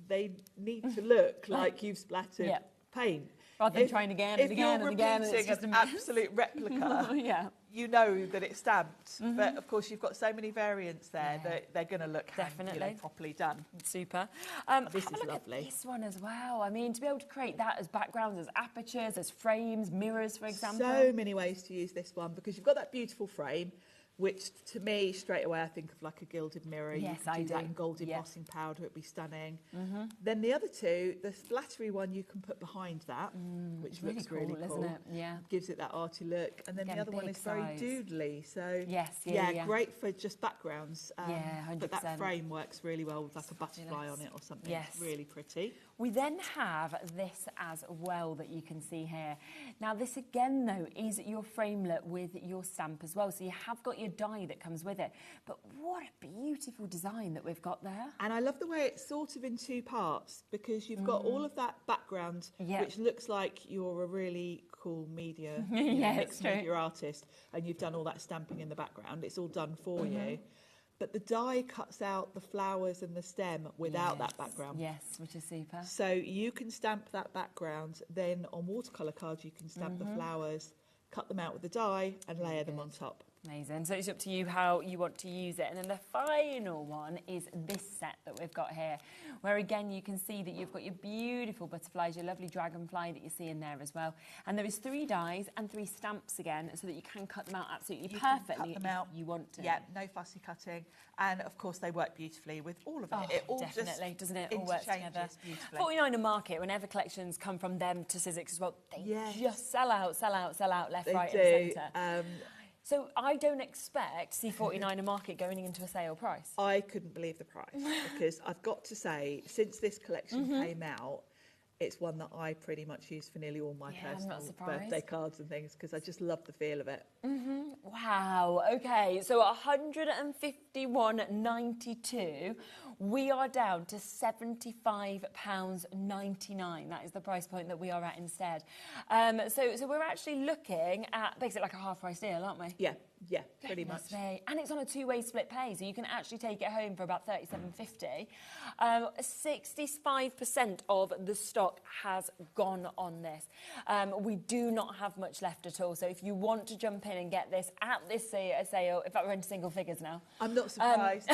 they need to look like you've splattered paint.
Rather than trying again and again and again.
If you're repeating an absolute replica, you know that it's stamped. But of course, you've got so many variants there that they're going to look properly done.
Super.
This is
look
lovely.
At this one as well. I mean, to be able to create that as backgrounds, as apertures, as frames, mirrors, for example.
So many ways to use this one, because you've got that beautiful frame, which to me straight away I think of like a gilded mirror.
Yes,
you can do that in gold embossing powder, it'd be stunning. Then the other two, the splattery one you can put behind that, which
really
looks
cool,
really cool,
isn't it? Yeah,
gives it that arty look. And then the other one is very doodly, so
yes,
great for just backgrounds.
100%.
But that frame works really well with like a butterfly on it or something.
Yes,
really pretty.
We then have this as well that you can see here. Now this again though is your framelit with your stamp as well. So you have got your die that comes with it. But what a beautiful design that we've got there.
And I love the way it's sort of in 2 parts, because you've got all of that background, which looks like you're a really cool media, mixed media artist, and you've done all that stamping in the background. It's all done for you. But the die cuts out the flowers and the stem without that background.
Yes, which is super.
So you can stamp that background, then on watercolour cards you can stamp the flowers, cut them out with the die and layer them on top.
Amazing. So it's up to you how you want to use it. And then the final one is this set that we've got here, where again you can see that you've got your beautiful butterflies, your lovely dragonfly that you see in there as well. And there is 3 dies and 3 stamps again, so that you can cut them out absolutely perfectly
cut them out.
if you want to.
Yeah, no fussy cutting. And of course they work beautifully with all of it. It all
definitely,
just
doesn't it? All works together.
Beautifully.
49 and Market, whenever collections come from them to Sizzix as well, they just sell out left, right and centre. So I don't expect C49 and Market going into a sale price.
I couldn't believe the price, because I've got to say, since this collection came out, it's one that I pretty much use for nearly all my personal birthday cards and things, because I just love the feel of it.
Wow, okay, so £151.92, we are down to £75.99. That is the price point that we are at instead. So we're actually looking at basically like a half-price deal, aren't we?
Yeah, pretty much.
And it's on a 2-way split pay, so you can actually take it home for about $37.50. 65% of the stock has gone on this. We do not have much left at all, so if you want to jump in and get this at this sale, in fact we're into single figures now.
I'm not surprised.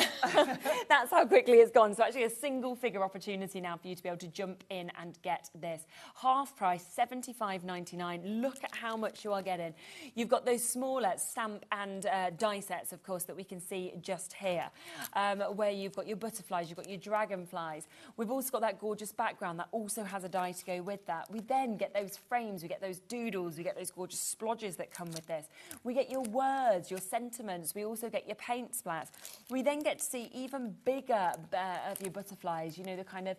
That's how quickly it's gone. So actually a single figure opportunity now for you to be able to jump in and get this. Half price, $75.99. Look at how much you are getting. You've got those smaller stamp and die sets, of course, that we can see just here, where you've got your butterflies, you've got your dragonflies. We've also got that gorgeous background that also has a die to go with that. We then get those frames, we get those doodles, we get those gorgeous splodges that come with this. We get your words, your sentiments. We also get your paint splats. We then get to see even bigger of your butterflies, you know, the kind of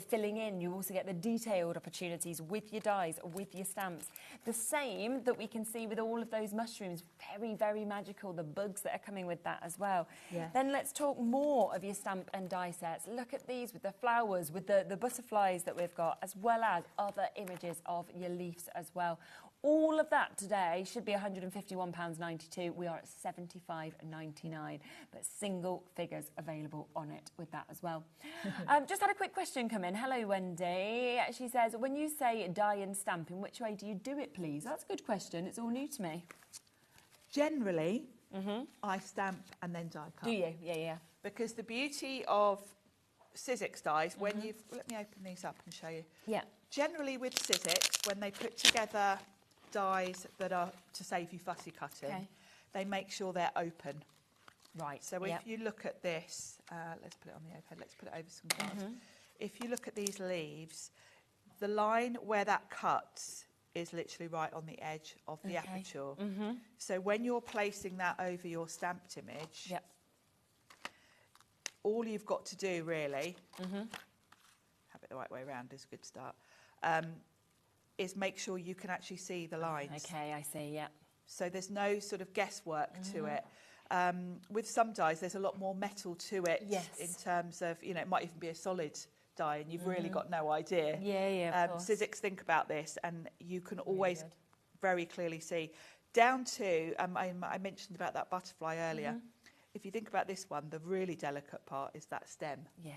filling in. You also get the detailed opportunities with your dies, with your stamps. The same that we can see with all of those mushrooms is very, very magical. The bugs that are coming with that as well.
Yeah.
Then let's talk more of your stamp and die sets. Look at these with the flowers, with the butterflies that we've got, as well as other images of your leaves as well. All of that today should be £151.92. We are at £75.99, but single figures available on it with that as well. Just had a quick question come in. Hello, Wendy. She says, when you say die and stamp, in which way do you do it, please? That's a good question. It's all new to me.
Generally, I stamp and then die cut.
Do you? Yeah, yeah.
Because the beauty of Sizzix dies, when you've... Let me open these up and show you.
Yeah.
Generally with Sizzix, when they put together dies that are to save you fussy cutting, they make sure they're open.
Right.
So if you look at this, let's put it on the overhead, let's put it over some cards. If you look at these leaves, the line where that cuts is literally right on the edge of the aperture. So when you're placing that over your stamped image, all you've got to do really, have it the right way around is a good start, is make sure you can actually see the lines.
Okay, I see, yeah.
So there's no sort of guesswork to it. With some dies, there's a lot more metal to it in terms of, you know, it might even be a solid die and you've really got no idea.
Yeah, yeah, of course.
Sizzix think about this and you can always very clearly see. Down to, I mentioned about that butterfly earlier. If you think about this one, the really delicate part is that stem.
Yeah.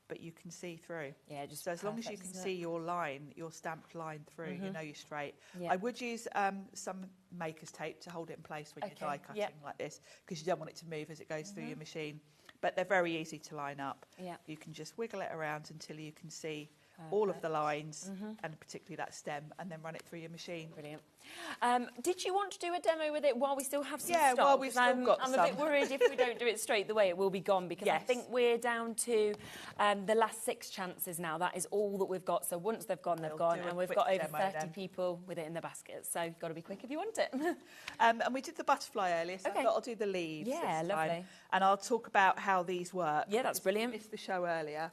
But you can see through.
Yeah, just
so as long as you can see your line, your stamped line through, you know you're straight.
Yeah.
I would use some maker's tape to hold it in place when you're die cutting like this, because you don't want it to move as it goes through your machine. But they're very easy to line up.
Yeah.
You can just wiggle it around until you can see all of the lines, and particularly that stem, and then run it through your machine.
Brilliant. Did you want to do a demo with it while we still have some
Yeah,
stock?
while we've still got
I'm
some.
a bit worried if we don't do it straight away, it will be gone, because I think we're down to the last 6 chances now. That is all that we've got. So once they've gone, they've gone, and we've got over 30 people with it in the basket. So you've got to be quick if you want it.
And we did the butterfly earlier, so I thought I'll do the leaves.
Yeah,
this
lovely.
time. And I'll talk about how these work.
Yeah, that's brilliant.
I missed the show earlier.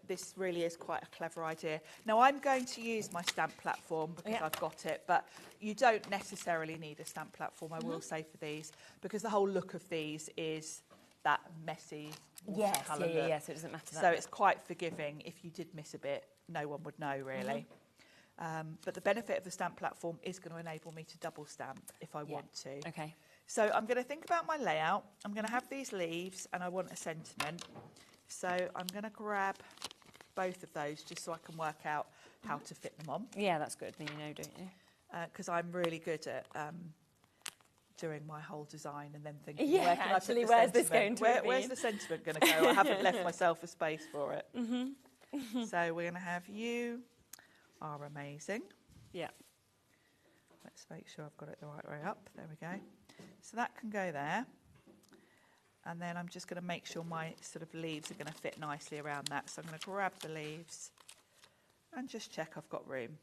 This really is quite a clever idea. Now, I'm going to use my stamp platform because I've got it, but you don't necessarily need a stamp platform, I will say, for these, because the whole look of these is that messy watercolour look.
Yes, so it doesn't matter.
So it's quite forgiving. If you did miss a bit, no one would know, really. But the benefit of the stamp platform is going to enable me to double stamp if I want to.
Okay.
So I'm going to think about my layout. I'm going to have these leaves and I want a sentiment. So I'm going to grab both of those just so I can work out how to fit them on.
Yeah, that's good. Then you know, don't you?
Because I'm really good at doing my whole design and then thinking,
Yeah,
where can
actually,
I put the
where's this
sentiment?
going to
Where's
be?
the sentiment going to go? I haven't left myself a space for it. So we're going to have you are amazing.
Yeah.
Let's make sure I've got it the right way up. There we go. So that can go there. And then I'm just going to make sure my sort of leaves are going to fit nicely around that. So I'm going to grab the leaves and just check I've got room.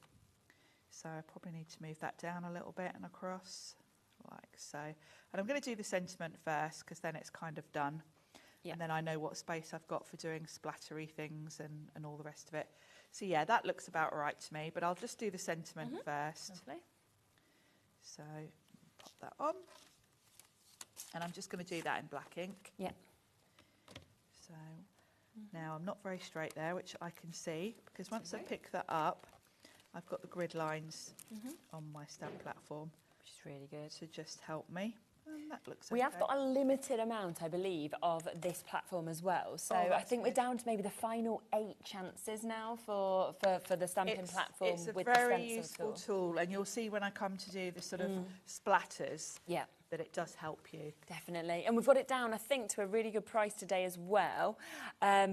So I probably need to move that down a little bit and across, like so. And I'm going to do the sentiment first, because then it's kind of done. And then I know what space I've got for doing splattery things and all the rest of it. So yeah, that looks about right to me, but I'll just do the sentiment first.
Lovely.
So pop that on. And I'm just going to do that in black ink.
Yeah.
So now I'm not very straight there, which I can see, because once I pick that up, I've got the grid lines on my stamp platform.
Which is really good.
To just help me. And that looks
We have got a limited amount, I believe, of this platform as well. So I think we're down to maybe the final 8 chances now for the stamping platform.
It's a
with
very
the
useful tool, and you'll see when I come to do the sort of splatters that it does help you.
Definitely. And we've got it down, I think, to a really good price today as well,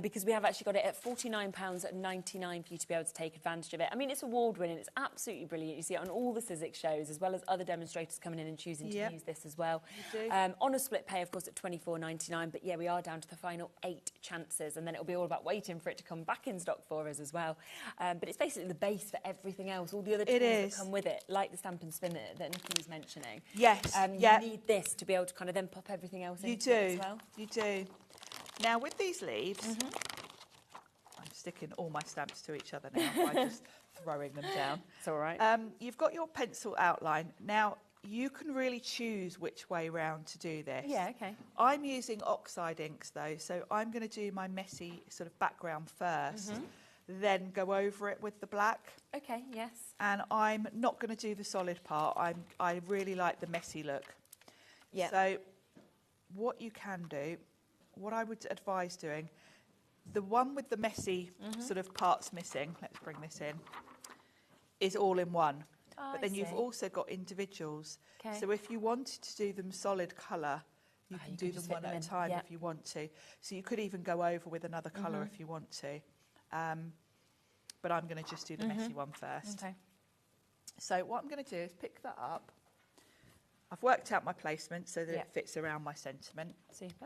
because we have actually got it at £49.99 for you to be able to take advantage of it. I mean, it's award-winning. It's absolutely brilliant. You see it on all the Sizzix shows, as well as other demonstrators coming in and choosing to use this as well. On a split pay, of course, at £24.99. But, yeah, we are down to the final 8 chances, and then it'll be all about waiting for it to come back in stock for us as well. But it's basically the base for everything else, all the other tools that come with it, like the stamp and spin that Nikki was mentioning.
Yes,
You need this to be able to kind of then pop everything else
You
into
do,
it as well.
you do. Now, with these leaves, I'm sticking all my stamps to each other now by just throwing them down.
It's all right.
You've got your pencil outline. Now, you can really choose which way round to do this.
Yeah, okay.
I'm using oxide inks though, so I'm going to do my messy sort of background first, then go over it with the black.
Okay, yes.
And I'm not going to do the solid part. I really like the messy look.
Yeah.
So what you can do, what I would advise doing, the one with the messy sort of parts missing, let's bring this in, is all in one.
Oh,
but then you've also got individuals.
Okay.
So if you wanted to do them solid colour, you can do them one at a time if you want to. So you could even go over with another colour if you want to. But I'm going to just do the messy one first.
Okay.
So what I'm going to do is pick that up. I've worked out my placement so that it fits around my sentiment.
Super.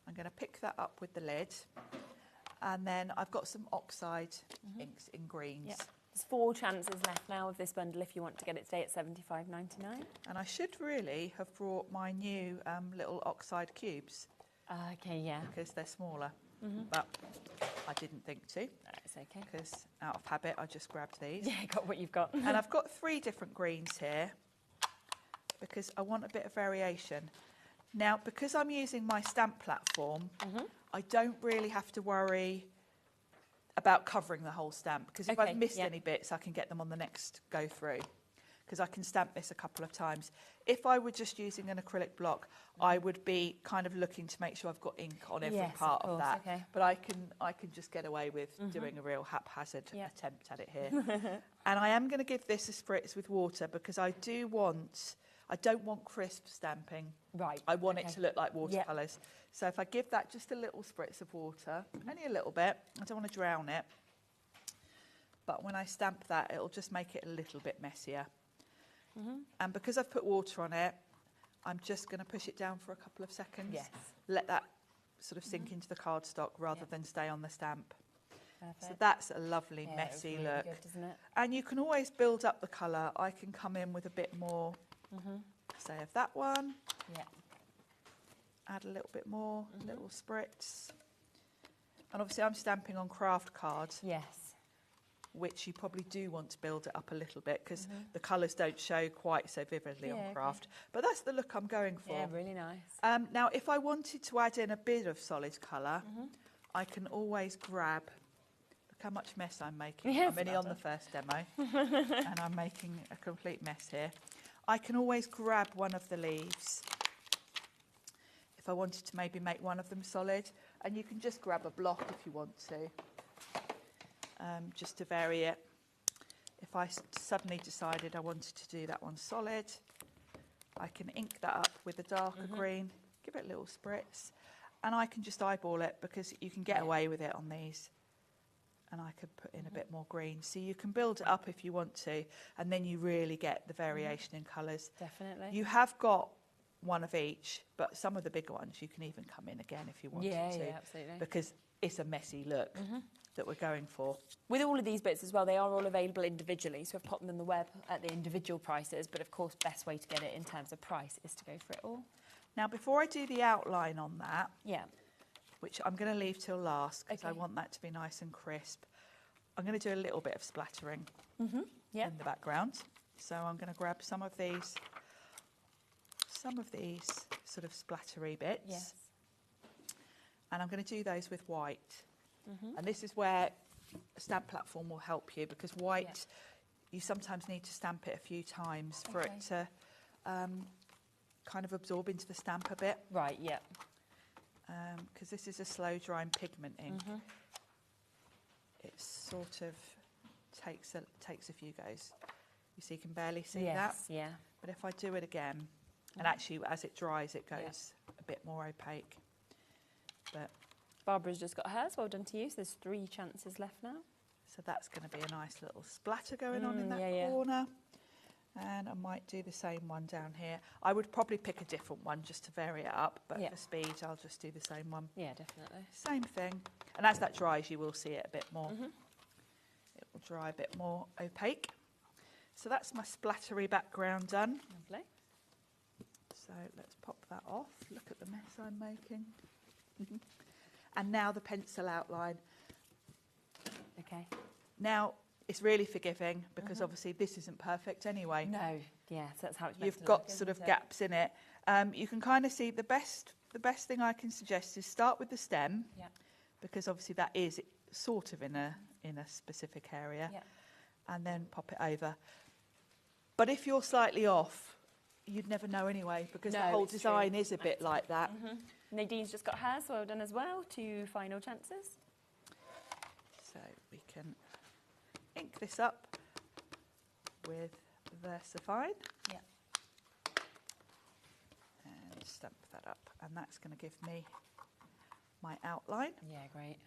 I'm going to pick that up with the lid. And then I've got some oxide inks in greens.
Yep. There's 4 chances left now of this bundle if you want to get it today at $75.99.
And I should really have brought my new little oxide cubes.
Okay, yeah.
Because they're smaller. But I didn't think to.
That's okay.
Because out of habit, I just grabbed these.
Yeah, got what you've got.
And I've got 3 different greens here because I want a bit of variation. Now, because I'm using my stamp platform, I don't really have to worry about covering the whole stamp, because if I've missed any bits, I can get them on the next go through, because I can stamp this a couple of times. If I were just using an acrylic block, I would be kind of looking to make sure I've got ink on every part of that.
Okay.
But I can just get away with doing a real haphazard attempt at it here. And I am going to give this a spritz with water, because I don't want crisp stamping.
Right.
I want it to look like watercolours. So if I give that just a little spritz of water, only a little bit, I don't want to drown it. But when I stamp that, it'll just make it a little bit messier. And because I've put water on it, I'm just going to push it down for a couple of seconds.
Yes.
Let that sort of sink into the cardstock rather than stay on the stamp.
Perfect.
So that's a lovely messy
really
look.
good, isn't it?
And you can always build up the colour. I can come in with a bit more, say, of that one.
Yeah.
Add a little bit more, little spritz. And obviously I'm stamping on craft cards.
Yes.
Which you probably do want to build it up a little bit, because the colours don't show quite so vividly on craft. But that's the look I'm going for.
Yeah, really nice.
Now, if I wanted to add in a bit of solid colour, I can always grab... Look how much mess I'm making.
Yes,
I'm only on the first demo, and I'm making a complete mess here. I can always grab one of the leaves if I wanted to maybe make one of them solid, and you can just grab a block if you want to. Just to vary it. If I suddenly decided I wanted to do that one solid, I can ink that up with a darker green, give it a little spritz, and I can just eyeball it, because you can get away with it on these. And I could put in a bit more green. So you can build it up if you want to, and then you really get the variation in colours.
Definitely.
You have got one of each, but some of the bigger ones you can even come in again if you wanted to.
Yeah, absolutely.
Because it's a messy look that we're going for.
With all of these bits as well, they are all available individually, so I've popped them on the web at the individual prices, but of course, best way to get it in terms of price is to go for it all.
Now, before I do the outline on that, which I'm going to leave till last, because I want that to be nice and crisp, I'm going to do a little bit of splattering in the background. So I'm going to grab some of these sort of splattery bits.
Yes.
And I'm going to do those with white. And this is where a stamp platform will help you, because white, you sometimes need to stamp it a few times for it to kind of absorb into the stamp a bit.
Right, yeah.
Because this is a slow drying pigment ink. It sort of takes a few goes. You see, you can barely see that.
Yeah.
But if I do it again, and actually as it dries, it goes a bit more opaque. But
Barbara's just got hers. Well done to you. So there's 3 chances left now.
So that's going to be a nice little splatter going on in that corner. And I might do the same one down here. I would probably pick a different one just to vary it up, but for speed, I'll just do the same one.
Yeah, definitely.
Same thing. And as that dries, you will see it a bit more. It will dry a bit more opaque. So that's my splattery background done.
Lovely.
So let's pop that off. Look at the mess I'm making. And now the pencil outline.
Okay.
Now, it's really forgiving because obviously this isn't perfect anyway.
No, yeah, so that's how it's meant
You've
to
got
look,
sort of
isn't it?
gaps in it. You can kind of see the best thing I can suggest is start with the stem, because obviously that is sort of in a specific area, and then pop it over. But if you're slightly off, you'd never know anyway, because the whole design is a bit like that.
Nadine's just got hers, well done as well. 2 final chances.
So we can ink this up with VersaFine.
Yeah.
And stamp that up, and that's going to give me my outline.
Yeah, great.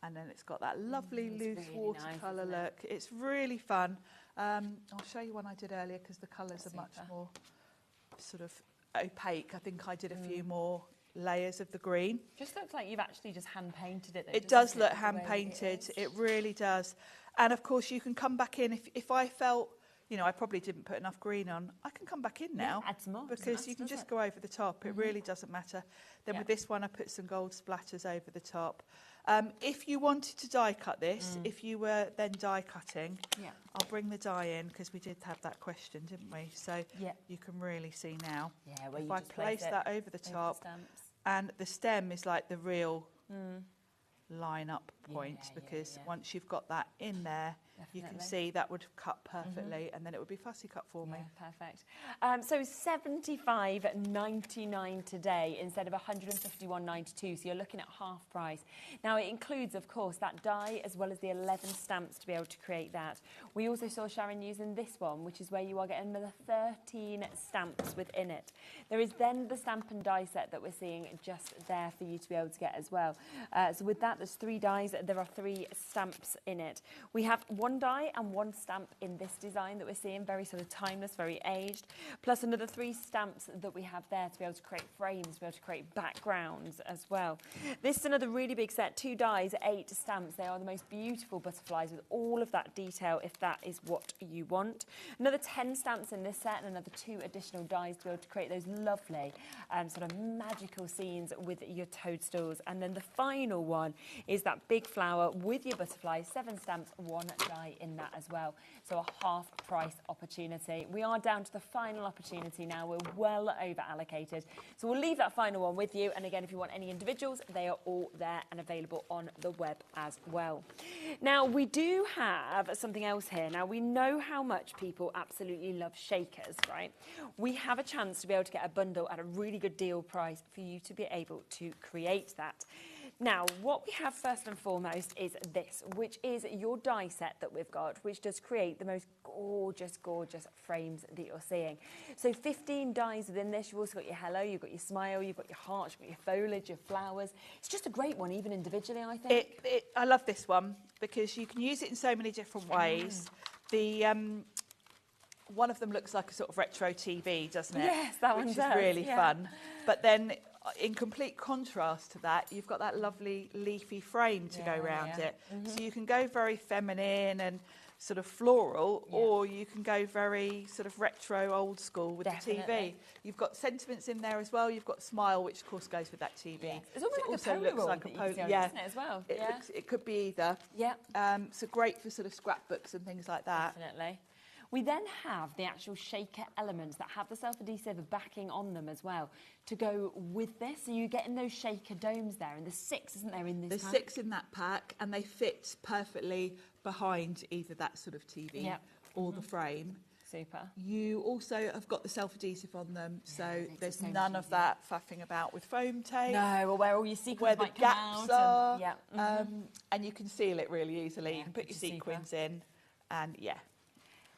And then it's got that lovely loose
really
watercolour
nice,
look. It's really fun. I'll show you one I did earlier because the colours are much more sort of opaque. I think I did a few more layers of the green.
Just looks like you've actually just hand painted it.
It does look hand painted. It really does. And of course you can come back in if I felt, you know, I probably didn't put enough green on, I can come back in now.
Add some more.
Because you can just go over the top. It really doesn't matter. Then with this one I put some gold splatters over the top. If you wanted to die cut this, if you were then die cutting, I'll bring the die in because we did have that question, didn't we? So you can really see now.
Yeah, where
if
you
I
just
place that over the top, and the stem is like the real line up point, because once you've got that in there, you can see that would cut perfectly, and then it would be fussy cut for me.
Perfect. So $75.99 today instead of $151.92, so you're looking at half price. Now it includes, of course, that die as well as the 11 stamps to be able to create that. We also saw Sharon using this one, which is where you are getting another 13 stamps within it. There is then the stamp and die set that we're seeing just there for you to be able to get as well. So with that, there's 3 dies. There are 3 stamps in it. We have 1 die and 1 stamp in this design that we're seeing, very sort of timeless, very aged, plus another 3 stamps that we have there to be able to create frames, to be able to create backgrounds as well. This is another really big set, 2 dies, 8 stamps. They are the most beautiful butterflies with all of that detail if that is what you want. Another 10 stamps in this set and another 2 additional dies to be able to create those lovely sort of magical scenes with your toadstools. And then the final one is that big flower with your butterflies, 7 stamps, 1 die in that as well. So a half price opportunity. We are down to the final opportunity now. We're well over allocated. So we'll leave that final one with you. And again, if you want any individuals, they are all there and available on the web as well. Now, we do have something else here. Now, we know how much people absolutely love shakers, right? We have a chance to be able to get a bundle at a really good deal price for you to be able to create that. Now, what we have first and foremost is this, which is your die set that we've got, which does create the most gorgeous, gorgeous frames that you're seeing. So 15 dies within this. You've also got your hello, you've got your smile, you've got your heart, you've got your foliage, your flowers. It's just a great one, even individually, I think.
I love this one because you can use it in so many different ways. The one of them looks like a sort of retro TV, doesn't it?
Yes, that one
does.
does.
Which is really fun. But then, in complete contrast to that, you've got that lovely leafy frame to go around it. So you can go very feminine and sort of floral, or you can go very sort of retro, old school with the TV. You've got sentiments in there as well. You've got smile, which of course goes with that TV.
Yes. It's almost
So
like
it
a
looks
Polaroid
like a
that you can see on it, isn't it, as well?
It could be either.
Yeah.
So great for sort of scrapbooks and things like that.
Definitely. We then have the actual shaker elements that have the self-adhesive backing on them as well to go with this. So you're getting those shaker domes there, and there's 6, isn't there, in this
There's
pack?
6 in that pack, and they fit perfectly behind either that sort of TV or the frame.
Super.
You also have got the self-adhesive on them, so there's none of that faffing about with foam tape.
No, or where all your sequins
where the
might come
gaps
out.
are, and you can seal it really easily. You can put your sequins in, and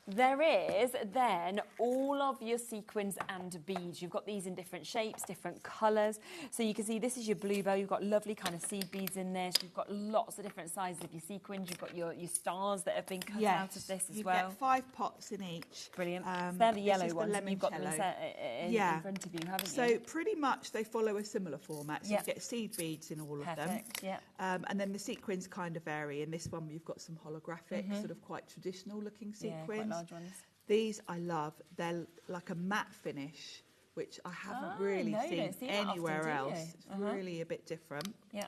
There is then all of your sequins and beads. You've got these in different shapes, different colours. So you can see this is your bluebell. You've got lovely kind of seed beads in this. You've got lots of different sizes of your sequins. You've got your stars that have been cut out of this as well.
You get 5 pots in each.
Brilliant. They're the yellow ones.
The
You've got them in front of you, haven't you?
So pretty much they follow a similar format. So you get seed beads in all of them.
Yeah.
And then the sequins kind of vary. In this one, you've got some holographic, sort of quite traditional looking sequins.
Large ones.
These I love. They're like a matte finish, which I haven't really
no, you
seen
don't see that
anywhere
often, do you?
else. It's really a bit different.
Yeah.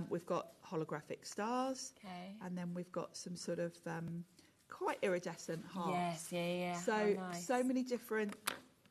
We've got holographic stars, and then we've got some sort of quite iridescent hearts.
Yes, yeah.
So
How nice.
so many different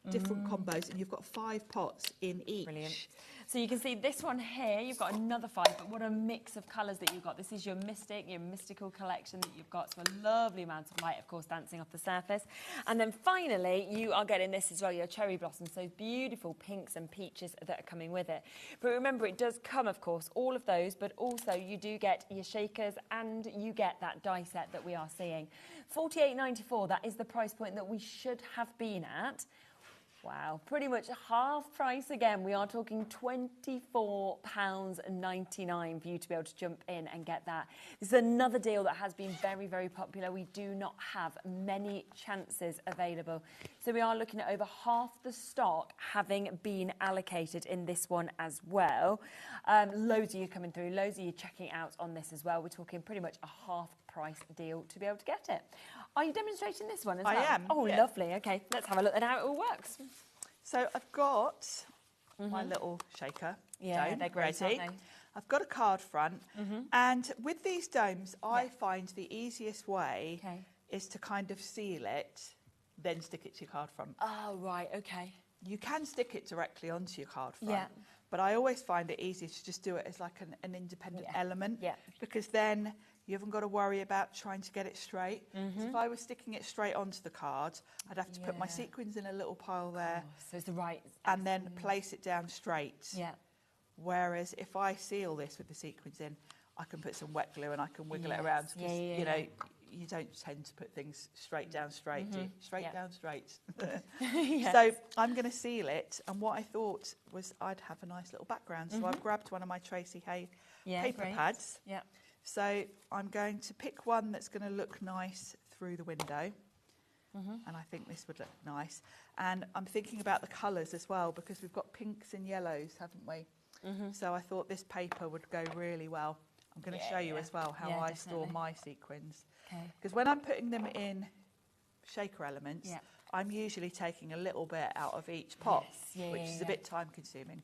combos, and you've got 5 pots in each.
Brilliant. So you can see this one here, you've got another 5, but what a mix of colours that you've got. This is your mystical collection that you've got. So a lovely amount of light, of course, dancing off the surface. And then finally, you are getting this as well, your cherry blossoms, those beautiful pinks and peaches that are coming with it. But remember, it does come, of course, all of those, but also you do get your shakers and you get that die set that we are seeing. $48.94, that is the price point that we should have been at. Wow, pretty much half price again. We are talking £24.99 for you to be able to jump in and get that. This is another deal that has been very, very popular. We do not have many chances available. So we are looking at over half the stock having been allocated in this one as well. Loads of you coming through, loads of you checking out on this as well. We're talking pretty much a half price deal to be able to get it. Are you demonstrating this one as well?
I am.
Oh,
yeah.
lovely. Okay, let's have a look at how it all works.
So I've got my little shaker dome
they're great,
ready.
aren't they?
I've got a card front, and with these domes, I find the easiest way is to kind of seal it, then stick it to your card front.
Oh, right, okay.
You can stick it directly onto your card front, but I always find it easier to just do it as like an independent element, because then you haven't got to worry about trying to get it straight. So if I was sticking it straight onto the card, I'd have to put my sequins in a little pile there.
So it's the right...
And then place it down straight.
Yeah.
Whereas if I seal this with the sequins in, I can put some wet glue and I can wiggle it around. Because, you know, you don't tend to put things straight down straight. Do you? Straight down straight. So I'm going to seal it. And what I thought was I'd have a nice little background. So I've grabbed one of my Tracy Hay paper pads.
Yeah.
So I'm going to pick one that's going to look nice through the window. And I think this would look nice. And I'm thinking about the colours as well, because we've got pinks and yellows, haven't we? So I thought this paper would go really well. I'm going to show you as well how I store my sequins. Because when I'm putting them in shaker elements, I'm usually taking a little bit out of each pot, which is a bit time consuming.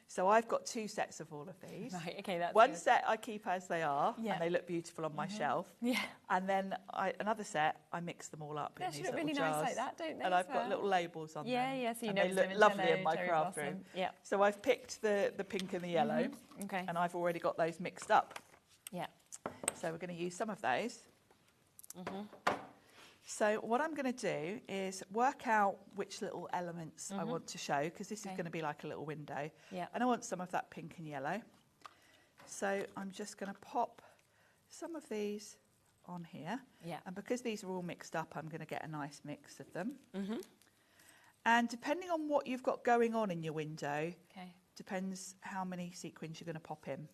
So I've got 2 sets of all of these.
Right, okay, that's
One
good.
set I keep as they are, and they look beautiful on my shelf. And then another set, I mix them all up in these little
really
jars.
nice like that, don't they?
And I've got little labels on them.
Yeah, so you
and
know
they look lovely in my craft room.
Yeah.
So I've picked the pink and the yellow,
Okay.
and I've already got those mixed up.
Yeah.
So we're going to use some of those. So what I'm going to do is work out which little elements I want to show, because this is going to be like a little window. And I want some of that pink and yellow. So I'm just going to pop some of these on here. And because these are all mixed up, I'm going to get a nice mix of them. And depending on what you've got going on in your window, depends how many sequins you're going to pop in.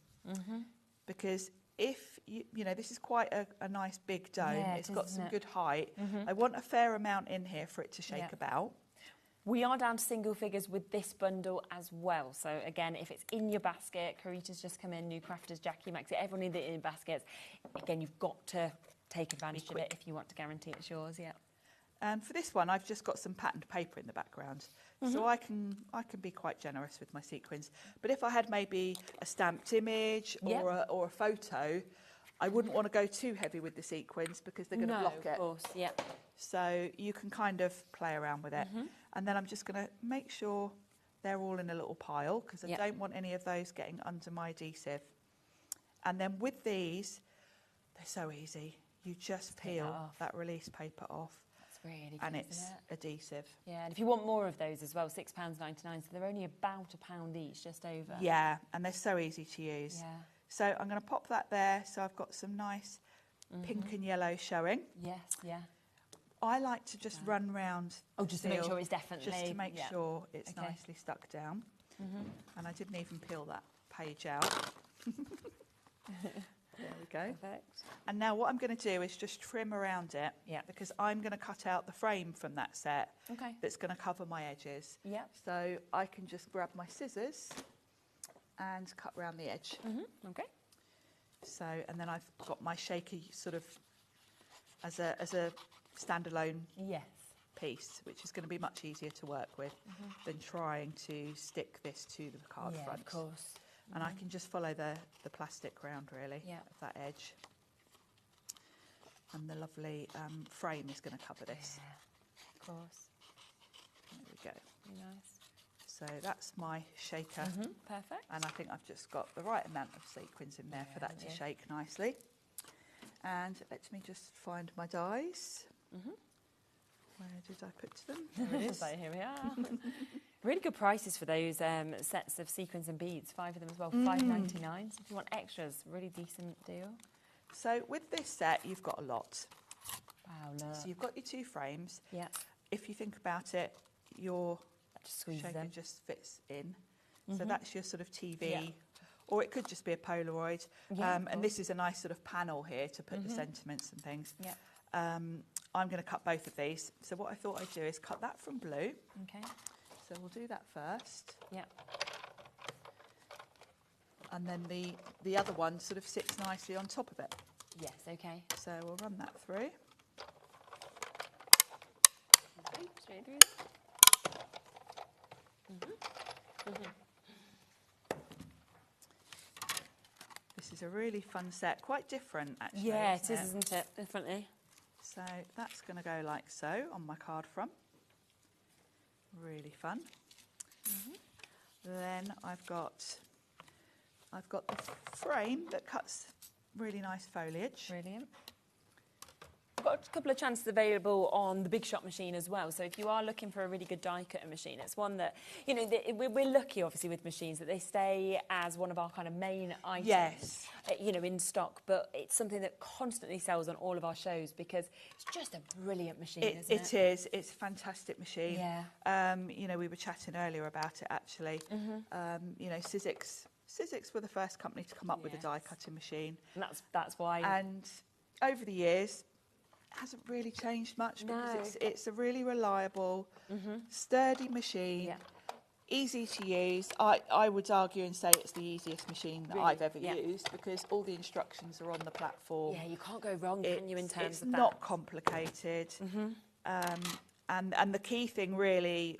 Because if you know, this is quite a nice big dome. It's got some good height. I want a fair amount in here for it to shake about.
We are down to single figures with this bundle as well. So again, if it's in your basket, Carita's just come in, New Crafters, Jackie Max, everyone needs it in baskets. Again, you've got to take advantage of it if you want to guarantee it's yours.
And for this one, I've just got some patterned paper in the background. So I can be quite generous with my sequins. But if I had maybe a stamped image or a photo, I wouldn't want to go too heavy with the sequins because they're going to block it.
Of course,
So you can kind of play around with it. And then I'm just going to make sure they're all in a little pile, because I don't want any of those getting under my adhesive. And then with these, they're so easy. You just peel that release paper off.
Really good,
and it's
isn't it?
adhesive.
Yeah, and if you want more of those as well, £6.99, so they're only about £1 each, just over.
Yeah, and they're so easy to use. So I'm going to pop that there, so I've got some nice pink and yellow showing. I like to just run round.
Oh, just to make sure it's definitely...
Just to make sure it's nicely stuck down. And I didn't even peel that page out. There we go.
Perfect.
And now what I'm going to do is just trim around it, because I'm going to cut out the frame from that set that's going to cover my edges. So I can just grab my scissors and cut around the edge.
Okay.
So, and then I've got my shaker sort of as a standalone piece, which is going to be much easier to work with than trying to stick this to the card front.
Of course.
And I can just follow the plastic round, really, of that edge. And the lovely frame is going to cover this.
Yeah, of course.
There we go.
Very nice.
So that's my shaker.
Perfect.
And I think I've just got the right amount of sequins in there for that to shake nicely. And let me just find my dies. Where did I put them? There it is.
So here we are. Really good prices for those sets of sequins and beads. 5 of them as well, $5.99. So if you want extras, really decent deal.
So with this set, you've got a lot.
Wow, look.
So you've got your 2 frames.
Yeah.
If you think about it, your shaker
them.
just fits in. So that's your sort of TV.
Yeah.
Or it could just be a Polaroid.
Yeah,
and this is a nice sort of panel here to put the sentiments and things.
Yeah.
I'm going to cut both of these. So what I thought I'd do is cut that from blue.
Okay.
So we'll do that first.
Yeah.
And then the other one sort of sits nicely on top of it.
Yes, okay.
So we'll run that through.
Straight through.
This is a really fun set, quite different actually.
Yeah, it is, isn't it? Definitely.
So that's going to go like so on my card front. Really fun. Then I've got the frame that cuts really nice foliage.
Brilliant. We've got a couple of chances available on the Big Shot machine as well. So if you are looking for a really good die cutting machine, it's one that, you know, we're lucky obviously with machines that they stay as one of our kind of main items,
yes,
you know, in stock. But it's something that constantly sells on all of our shows because it's just a brilliant machine, isn't it?
It is. It's a fantastic machine.
Yeah.
You know, we were chatting earlier about it actually. You know, Sizzix were the first company to come up with a die cutting machine.
And that's why.
And over the years, hasn't really changed much because it's a really reliable, sturdy machine, easy to use. I would argue and say it's the easiest machine that I've ever used because all the instructions are on the platform.
Yeah, you can't go wrong, can you, in terms of that?
It's not complicated. And the key thing really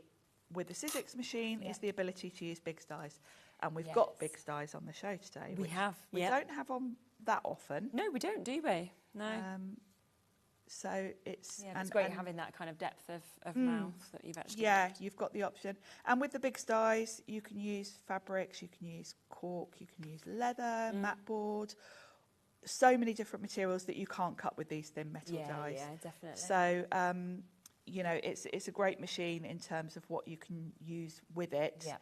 with the Sizzix machine is the ability to use big dies. And we've got big dies on the show today.
We have.
We don't have on that often.
No, we don't, do we? No.
So it's...
Yeah, it's great having that kind of depth of mouth that you've actually got.
You've got the option. And with the big dies, you can use fabrics, you can use cork, you can use leather, mat board, so many different materials that you can't cut with these thin metal dies.
Yeah, definitely.
So, you know, it's a great machine in terms of what you can use with it.
Yeah.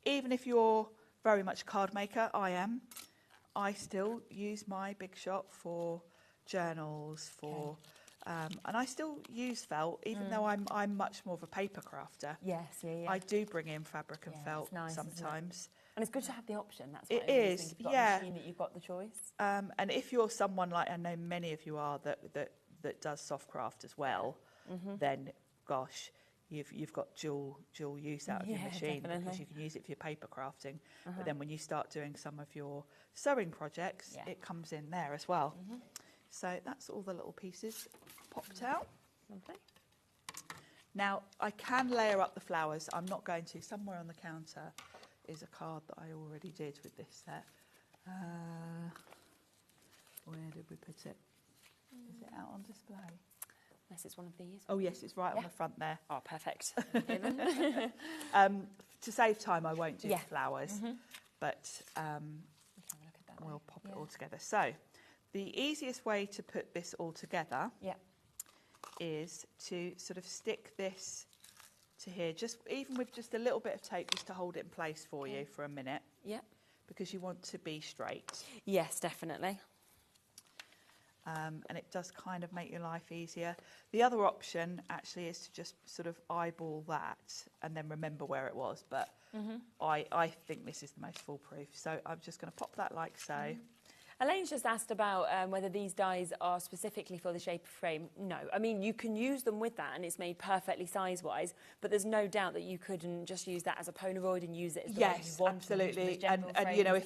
Even if you're very much a card maker, I still use my Big Shot for journals, for... and I still use felt, even though I'm much more of a paper crafter.
Yes,
I do bring in fabric and felt sometimes.
And it's good to have the option. That's what
it is.
If you've got a machine that you've got the choice.
And if you're someone like I know many of you are that does soft craft as well, then gosh, you've got dual use out of your machine because you can use it for your paper crafting. But then when you start doing some of your sewing projects, it comes in there as well. So that's all the little pieces popped out.
Lovely.
Now, I can layer up the flowers. I'm not going to. Somewhere on the counter is a card that I already did with this set. Where did we put it? Is it out on display?
Unless it's one of these.
Oh, yes, it's right on the front there.
Oh, perfect.
To save time, I won't do the flowers, but we'll pop it all together. So, the easiest way to put this all together is to sort of stick this to here, even with just a little bit of tape just to hold it in place for you for a minute.
Yeah.
Because you want to be straight.
Yes, definitely.
And it does kind of make your life easier. The other option actually is to just sort of eyeball that and then remember where it was. But I think this is the most foolproof. So I'm just going to pop that like so.
Elaine's just asked about whether these dies are specifically for the shape of frame. No. I mean, you can use them with that and it's made perfectly size-wise, but there's no doubt that you couldn't just use that as a Polaroid and use it as the way you want.
Absolutely. And you know,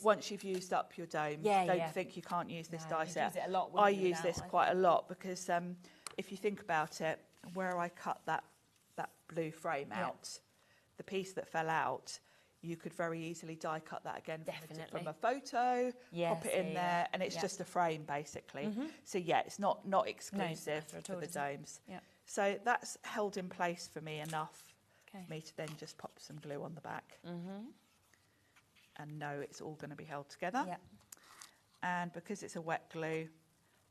once you've used up your dome, don't think you can't use this die set.
Use it a lot,
I use this quite a lot because if you think about it, where I cut that blue frame out, the piece that fell out, you could very easily die cut that again from a photo, pop it in there, and it's just a frame basically. So yeah, it's not exclusive for the domes. So that's held in place for me enough for me to then just pop some glue on the back and know it's all going to be held together. And because it's a wet glue,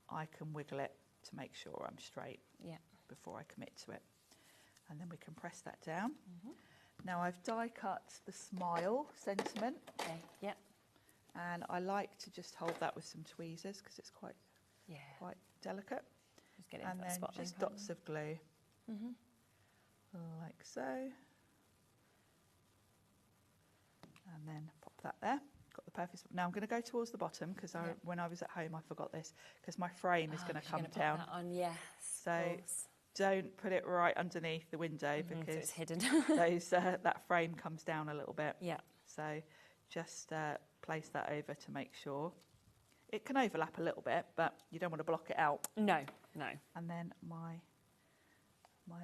I can wiggle it to make sure I'm straight before I commit to it. And then we can press that down. Now I've die cut the smile sentiment. And I like to just hold that with some tweezers because it's quite delicate. And then just dots of glue, like so. And then pop that there. Got the perfect spot. Now I'm going to go towards the bottom because when I was at home I forgot this because my frame is going to come down.
Put that on, yes.
So don't put it right underneath the window because
so it's hidden.
That frame comes down a little bit. So just place that over to make sure. It can overlap a little bit, but you don't want to block it out.
No.
And then my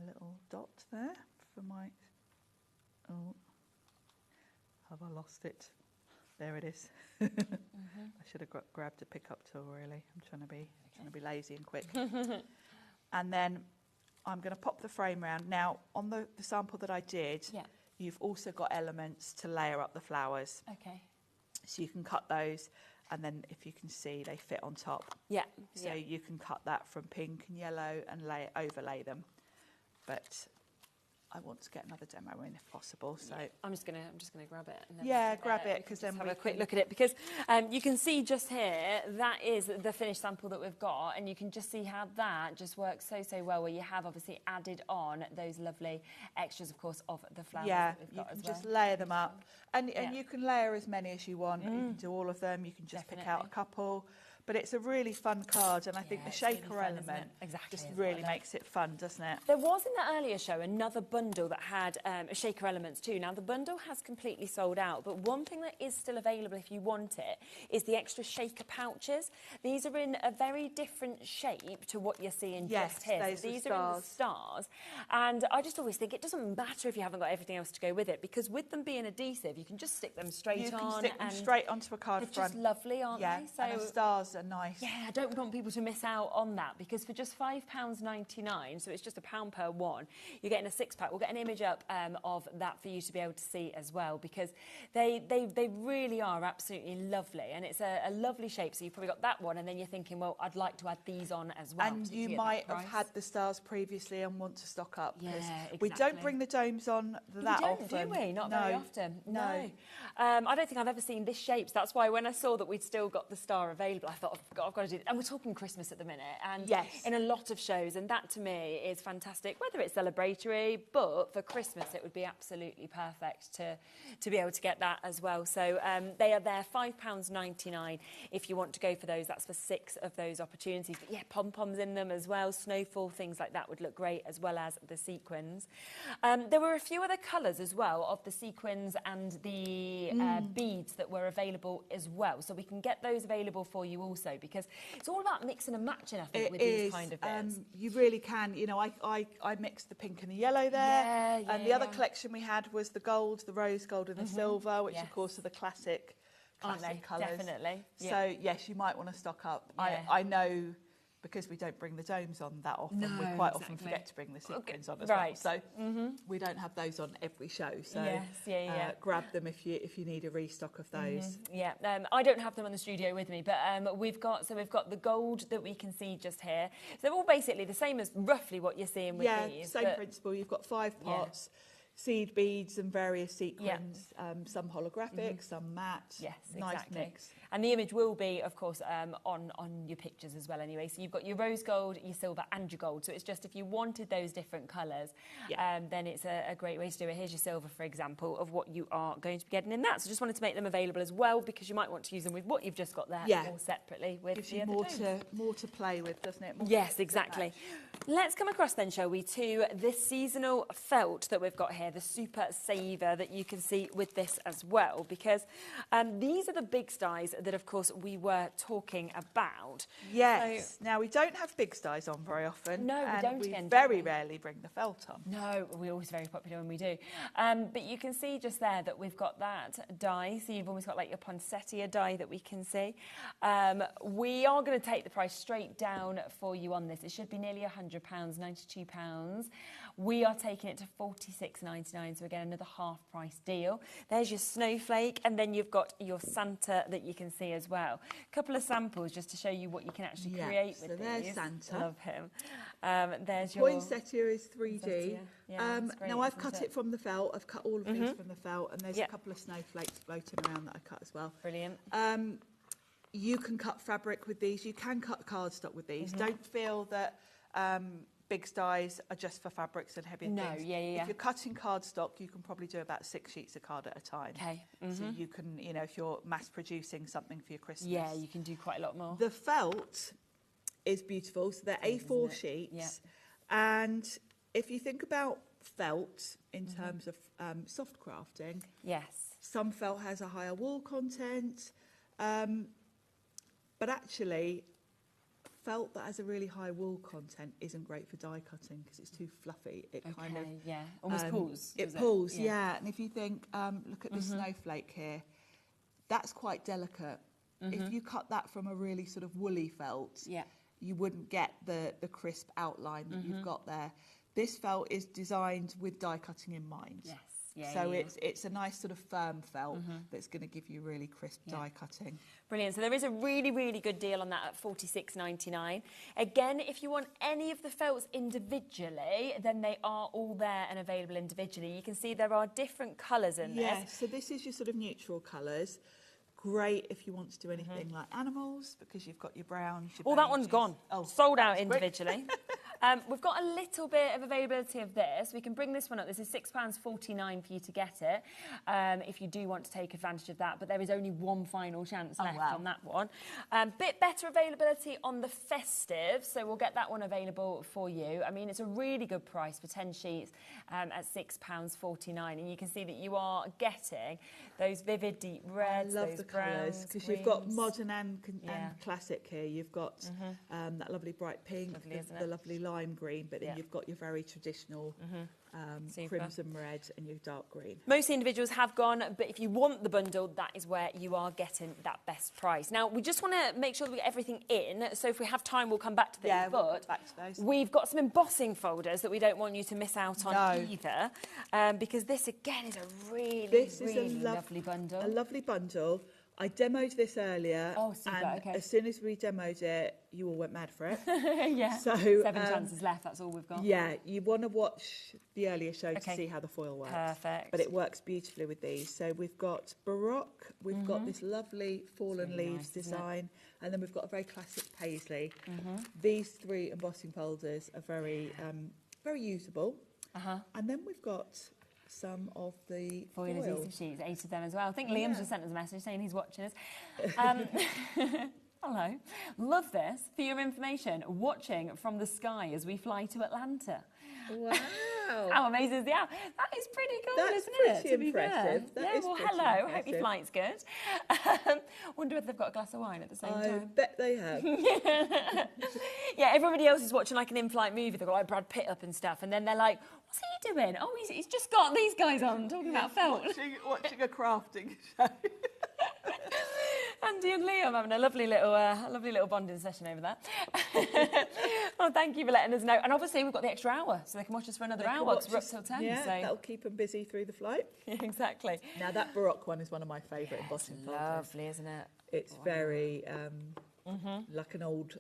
little dot there for my. Oh, have I lost it? There it is. I should have grabbed a pickup tool. Really, I'm trying to be lazy and quick. And then I'm going to pop the frame round. Now on the sample that I did, you've also got elements to layer up the flowers. So you can cut those. And then, if you can see, they fit on top. So you can cut that from pink and yellow and overlay them. But I want to get another demo in if possible. So
I'm just gonna grab it. And then
grab it because then
have a quick look at it because you can see just here that is the finished sample that we've got, and you can just see how that just works so well. Where you have obviously added on those lovely extras, of course, of the flowers that we've got as well.
You can just layer them up, and you can layer as many as you want. You can do all of them. You can just pick out a couple. But it's a really fun card, and I think the shaker really element just really makes it fun, doesn't it?
There was in the earlier show another bundle that had shaker elements too. Now, the bundle has completely sold out, but one thing that is still available if you want it is the extra shaker pouches. These are in a very different shape to what you're seeing just here. So these are in the stars. And I just always think it doesn't matter if you haven't got everything else to go with it, because with them being adhesive, you can just stick them straight on.
You can stick them straight onto a card front.
They're just lovely, aren't they?
So and the stars are nice.
Yeah, I don't want people to miss out on that, because for just £5.99, so it's just £1 per one, you're getting a 6-pack. We'll get an image up of that for you to be able to see as well, because they really are absolutely lovely, and it's a lovely shape. So you've probably got that one, and then you're thinking, well, I'd like to add these on as well.
And you might have had the stars previously and want to stock up. Yeah, exactly. We don't bring the domes on that often.
Do we? Not very often. No. I don't think I've ever seen this shape. So that's why when I saw that we'd still got the star available, I thought, I've got to do it. And we're talking Christmas at the minute, and in a lot of shows, and that to me is fantastic. Whether it's celebratory, but for Christmas it would be absolutely perfect to be able to get that as well. So they are there, £5.99 if you want to go for those. That's for 6 of those opportunities. But yeah, pom-poms in them as well, snowfall, things like that would look great, as well as the sequins. There were a few other colours as well of the sequins and the beads that were available as well. So we can get those available for you also, because it's all about mixing and matching, I think, with these kind of bits.
You really can. You know, I mixed the pink and the yellow there. And the other collection we had was the gold, the rose gold and the silver, which of course are the classic colours.
Definitely.
So yes, you might want to stock up. I know, because we don't bring the domes on that often, we quite often forget to bring the sequins on as well. So we don't have those on every show. So grab them if you need a restock of those.
I don't have them in the studio with me, but we've got the gold that we can see just here. So they're all basically the same as roughly what you're seeing with these.
Same principle. You've got 5 pots. Seed beads and various sequins, some holographic, some matte.
Yes,
nice
exactly.
mix.
And the image will be, of course, on your pictures as well anyway. So you've got your rose gold, your silver and your gold. So it's just if you wanted those different colours, then it's a great way to do it. Here's your silver, for example, of what you are going to be getting in that. So just wanted to make them available as well, because you might want to use them with what you've just got there, or separately with
Gives
the
you
other
more to play with, doesn't it?
Yes, exactly. Let's come across then, shall we, to this seasonal felt that we've got here. here, the Super Saver that you can see with this as well, because these are the big styes that, of course, we were talking about.
Yes. Now, we don't have big styes on very often.
No, we
and
don't
we
again,
very rarely bring the felt on.
No, we're always very popular when we do. But you can see just there that we've got that die. So you've almost got like your poinsettia die that we can see. We are going to take the price straight down for you on this. It should be nearly £100, £92. We are taking it to $46.99, so again, another half price deal. There's your snowflake, and then you've got your Santa that you can see as well. A couple of samples just to show you what you can actually create with
so
these.
there's Santa.
Love him. There's your
poinsettia is 3D.
Yeah, it's great,
now I've
isn't
cut it from the felt. I've cut all of these from the felt, and there's a couple of snowflakes floating around that I cut as well.
Brilliant.
You can cut fabric with these. You can cut cardstock with these. Don't feel that big styes are just for fabrics and heavy things. If you're cutting cardstock, you can probably do about 6 sheets of card at a time.
Okay.
So you can, you know, if you're mass producing something for your Christmas.
Yeah, you can do quite a lot more.
The felt is beautiful. So they're A4 sheets. And if you think about felt in terms of soft crafting, some felt has a higher wool content, but actually felt that has a really high wool content isn't great for die cutting because it's too fluffy. It kind of
almost pulls.
It pulls, And if you think, look at this snowflake here, that's quite delicate. If you cut that from a really sort of woolly felt, you wouldn't get the crisp outline that you've got there. This felt is designed with die cutting in mind. So it's a nice sort of firm felt that's going to give you really crisp die cutting.
Brilliant. So there is a really, really good deal on that at $46.99. Again, if you want any of the felts individually, then they are all there and available individually. You can see there are different colours in this.
Yes, so this is your sort of neutral colours. Great if you want to do anything like animals, because you've got your browns, your
that one's
beiges.
gone.
Oh,
sold out individually. We've got a little bit of availability of this. We can bring this one up. This is £6.49 for you to get it, if you do want to take advantage of that. But there is only one final chance left on that one. Bit better availability on the festive, so we'll get that one available for you. I mean, it's a really good price for 10 sheets at £6.49, and you can see that you are getting those vivid deep reds.
I love the colours because you've got modern and classic here. You've got that lovely bright pink, the lovely lime green, but then you've got your very traditional crimson red and your dark green.
Most individuals have gone, but if you want the bundle, that is where you are getting that best price. Now, we just want to make sure that we get everything in, so if we have time, we'll come back to these.
Yeah,
but
we'll come back to those.
We've got some embossing folders that we don't want you to miss out on either, because this, again, is a really, lovely bundle.
A lovely bundle. I demoed this earlier, and as soon as we demoed it, you all went mad for it. So
7 chances left, that's all we've got.
Yeah, you want to watch the earlier show to see how the foil works.
Perfect.
But it works beautifully with these. So we've got Baroque, we've got this lovely fallen leaves design, and then we've got a very classic paisley. These 3 embossing folders are very, very usable. And then we've got some of the
foil adhesive sheets, 8 of them as well. I think Liam's just sent us a message saying he's watching us. Hello. Love this. For your information, watching from the sky as we fly to Atlanta.
Wow.
How amazing is the owl? That is pretty cool, isn't it?
That's pretty impressive.
Hello. Impressive. Hope your flight's good. Wonder if they've got a glass of wine at the same time.
I bet they have.
Yeah, everybody else is watching like an in-flight movie. They've got like Brad Pitt up and stuff, and then they're like, what's he doing? Oh, he's just got these guys on talking about felt.
Watching a crafting show.
Andy and Liam having a lovely little bonding session over there. Well, thank you for letting us know. And obviously we've got the extra hour, so they can watch us for another hour because we're up till 10.
Yeah,
so
that'll keep them busy through the flight.
Yeah, exactly.
Now that Baroque one is one of my favourite embossing folders.
Lovely, isn't it?
It's very like an old,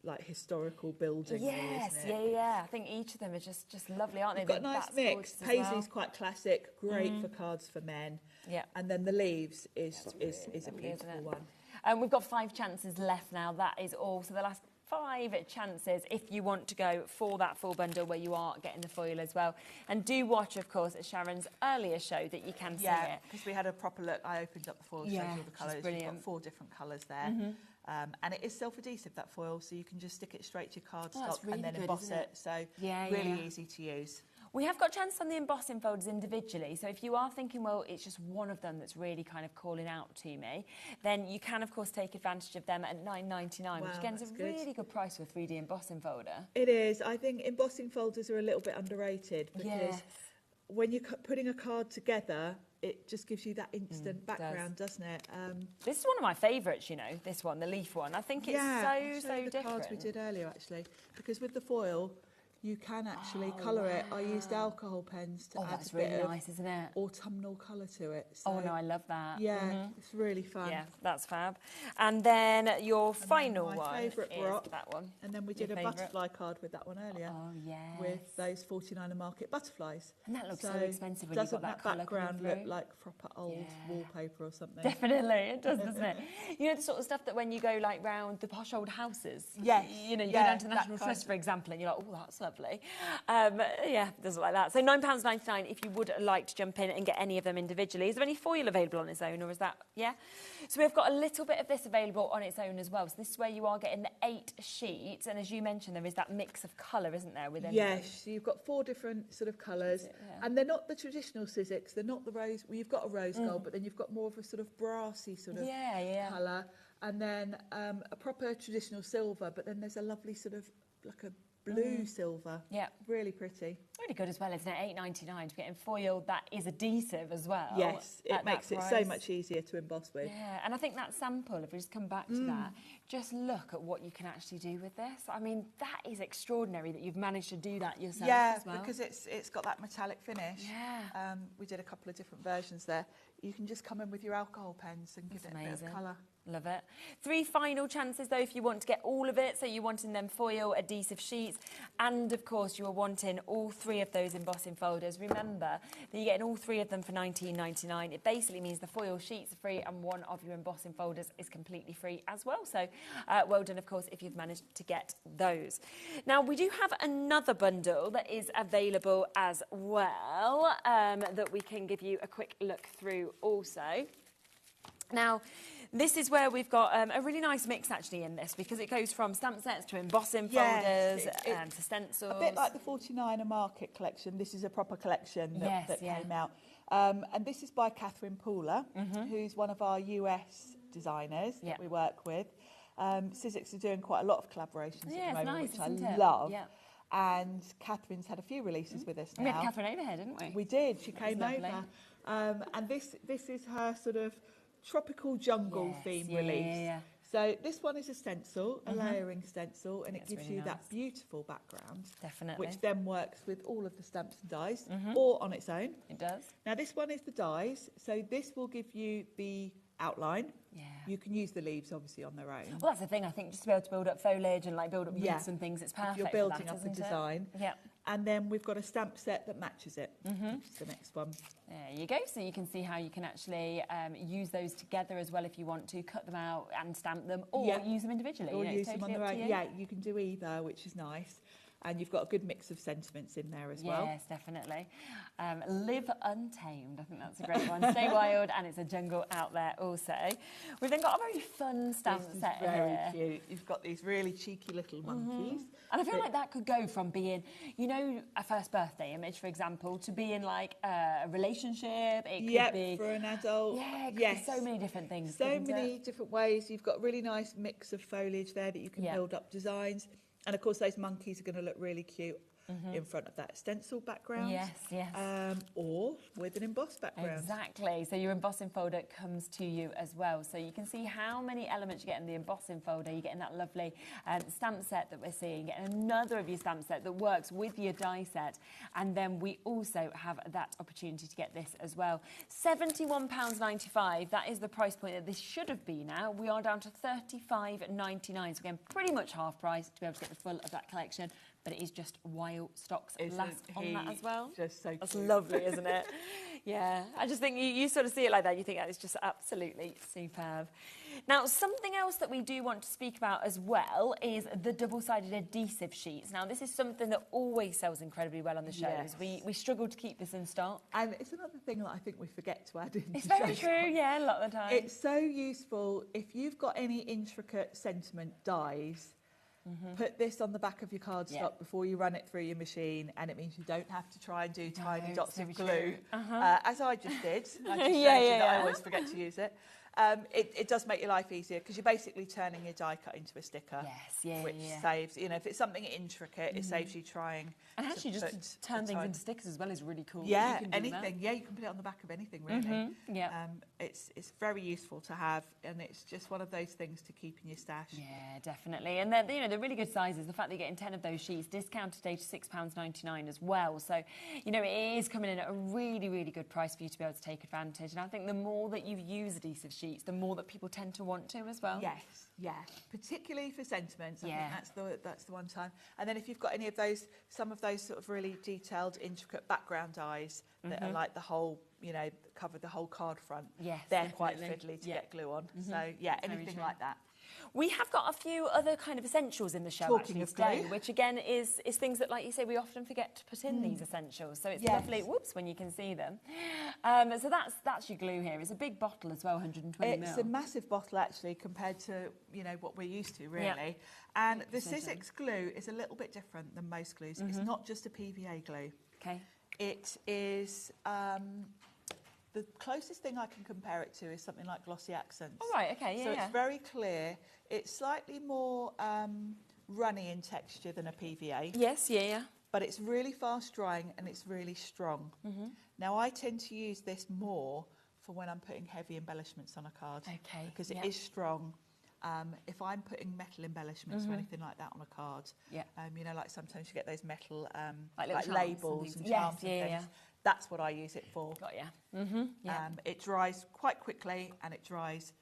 like historical building.
Yes,
really, isn't it?
yeah. I think each of them are just lovely, aren't they?
You've got a nice mix. Paisley's quite classic, great for cards for men.
Yeah.
And then the leaves is a beautiful one.
We've got 5 chances left now. That is all. So the last 5 chances if you want to go for that full bundle where you are getting the foil as well. And do watch, of course, Sharon's earlier show that you can see it.
Because we had a proper look. I opened up the foil, showed you all the colours. You've got 4 different colours there. And it is self-adhesive, that foil, so you can just stick it straight to your cardstock and then emboss it. So really easy to use.
We have got a chance on the embossing folders individually, so if you are thinking, well, it's just one of them that's really kind of calling out to me, then you can, of course, take advantage of them at £9.99, which again is a really good price for a 3D embossing folder.
It is. I think embossing folders are a little bit underrated because when you're putting a card together, it just gives you that instant background, doesn't it?
This is one of my favourites, you know, this one, the leaf one. I think it's so
the
different.
cards we did earlier, actually, because with the foil, you can actually colour it. I used alcohol pens to add
that's
a bit
really
of
nice, isn't it?
autumnal colour to it. So,
Oh, no, I love that.
Yeah, it's really fun.
Yeah, that's fab. And then your final
my
one
favourite
is
rock.
that one.
And then we
Your
did a
favourite?
butterfly card with that one earlier.
Oh, yes.
With those 49er Market butterflies.
And that looks so expensive when you've
doesn't
got that
that
colour
background
coming
look
through?
like proper old wallpaper or something?
Definitely, it does, doesn't it? You know, the sort of stuff that when you go like round the posh old houses,
Yes,
you know, you
yeah,
go down to the
that
National
kind
Trust,
of-
for example, and you're like, oh, that's lovely. Yeah, it does look like that. So £9.99 if you would like to jump in and get any of them individually. Is there any foil available on its own, or is that, yeah? So we've got a little bit of this available on its own as well. So this is where you are getting the 8 sheets, and as you mentioned, there is that mix of colour, isn't there? With
Yes, you've got 4 different sort of colours, and they're not the traditional Sizzix. They're not the rose. Well, you've got a rose gold, but then you've got more of a sort of brassy sort of colour, and then a proper traditional silver. But then there's a lovely sort of like a blue silver.
Yeah,
really pretty.
Really good as well, isn't it? £8.99 to get in foil that is adhesive as well.
Yes, it
at
makes
that
it so
price.
much easier to emboss with.
Yeah, and I think that sample, if we just come back to that, just look at what you can actually do with this. I mean, that is extraordinary that you've managed to do that yourself as well.
Because it's got that metallic finish.
Yeah.
We did a couple of different versions there. You can just come in with your alcohol pens and give it a bit of colour.
Love it. 3 final chances though if you want to get all of it. So you're wanting them foil adhesive sheets, and of course you are wanting all 3 of those embossing folders. Remember that you're getting all 3 of them for £19.99. It basically means the foil sheets are free and one of your embossing folders is completely free as well. So well done, of course, if you've managed to get those. Now we do have another bundle that is available as well that we can give you a quick look through also. Now, this is where we've got a really nice mix actually in this, because it goes from stamp sets to embossing folders to stencils.
A bit like the 49er Market collection. This is a proper collection that came out. And this is by Catherine Pooler, who's one of our US designers that we work with. Sizzix are doing quite a lot of collaborations at the moment, which I love. Yeah. And Catherine's had a few releases with us now.
We had Catherine over here, didn't we?
We did. She came over. And this is her sort of tropical jungle theme release. So this one is a stencil, a layering stencil, and it gives
really
you
nice.
that beautiful background.
Definitely.
Which then works with all of the stamps and dies, or on its own.
It does.
Now this one is the dies, so this will give you the outline.
Yeah.
You can use the leaves obviously on their own.
Well, that's the thing, I think, just to be able to build up foliage and like build up roots and things, it's perfect.
If you're
for
building
that,
up a
isn't it?
design.
Yeah.
And then we've got a stamp set that matches it, which is the next one.
There you go. So you can see how you can actually use those together as well if you want to, cut them out and stamp them, or use them individually.
Or
you know,
use
it's
them on
totally
their
up to
own.
you.
Yeah, you can do either, which is nice. And you've got a good mix of sentiments in there as well.
Yes, definitely. Live untamed. I think that's a great one. Stay wild, and it's a jungle out there also. We've then got a very fun stamp set
Very
here.
cute. You've got these really cheeky little monkeys.
And I feel like that could go from being, you know, a first birthday image, for example, to being like a relationship. It could be
for an adult.
Yeah, it could be so many different things.
So
couldn't
many
it?
different ways. You've got a really nice mix of foliage there that you can build up designs. And of course, those monkeys are going to look really cute in front of that stencil background.
Yes, yes.
Or with an embossed background.
Exactly. So your embossing folder comes to you as well. So you can see how many elements you get in the embossing folder. You're getting that lovely stamp set that we're seeing, getting another of your stamp set that works with your die set. And then we also have that opportunity to get this as well. £71.95. That is the price point that this should have been now. We are down to £35.99. So again, pretty much half price to be able to get the full of that collection. But it is just while stocks last on that as well.
Just so
That's
cute.
lovely, isn't it? Yeah, I just think you sort of see it like that. You think that is just absolutely superb. Now, something else that we do want to speak about as well is the double-sided adhesive sheets. Now, this is something that always sells incredibly well on the shows.
Yes.
We struggle to keep this in stock.
And it's another thing that I think we forget to add in.
It's very true, yeah, a lot of the time.
It's so useful if you've got any intricate sentiment dies. Put this on the back of your cardstock before you run it through your machine, and it means you don't have to try and do tiny dots of glue, as I just did. I just showed you that I always forget to use it. It does make your life easier because you're basically turning your die cut into a sticker. Which saves, you know, if it's something intricate, it saves you trying.
And actually just turn things into stickers as well is really cool.
Yeah,
You can do
anything.
that.
Yeah, you can put it on the back of anything, really. It's very useful to have, and it's just one of those things to keep in your stash.
Yeah, definitely. And they're, you know, they're really good sizes. The fact that you're getting 10 of those sheets, discounted today to £6.99 as well. So, you know, it is coming in at a really, really good price for you to be able to take advantage. And I think the more that you use adhesive sheets, the more that people tend to want to as well.
Yes, yeah, particularly for sentiments. I think that's the one time. And then if you've got any of those, some of those sort of really detailed, intricate background dies that are like the whole, you know, cover the whole card front.
Yes,
they're
definitely.
quite fiddly to get glue on. So yeah, anything like that.
We have got a few other kind of essentials in the show
Talking
actually
of
today,
glue.
which again is things that, like you say, we often forget to put in these essentials. So it's lovely, whoops, when you can see them. So that's your glue here. It's a big bottle as well, 120 ml.
It's a massive bottle actually compared to, you know, what we're used to really. And the Sizzix glue is a little bit different than most glues. It's not just a PVA glue.
Okay.
It is the closest thing I can compare it to is something like Glossy Accents.
Oh, right, okay,
So it's very clear. It's slightly more runny in texture than a PVA.
Yes,
But it's really fast drying and it's really strong. Now, I tend to use this more for when I'm putting heavy embellishments on a card.
Okay.
Because it is strong. If I'm putting metal embellishments or anything like that on a card, you know, like sometimes you get those metal like labels and charms and things. That's what I use it for.
Got ya.
It dries quite quickly and it dries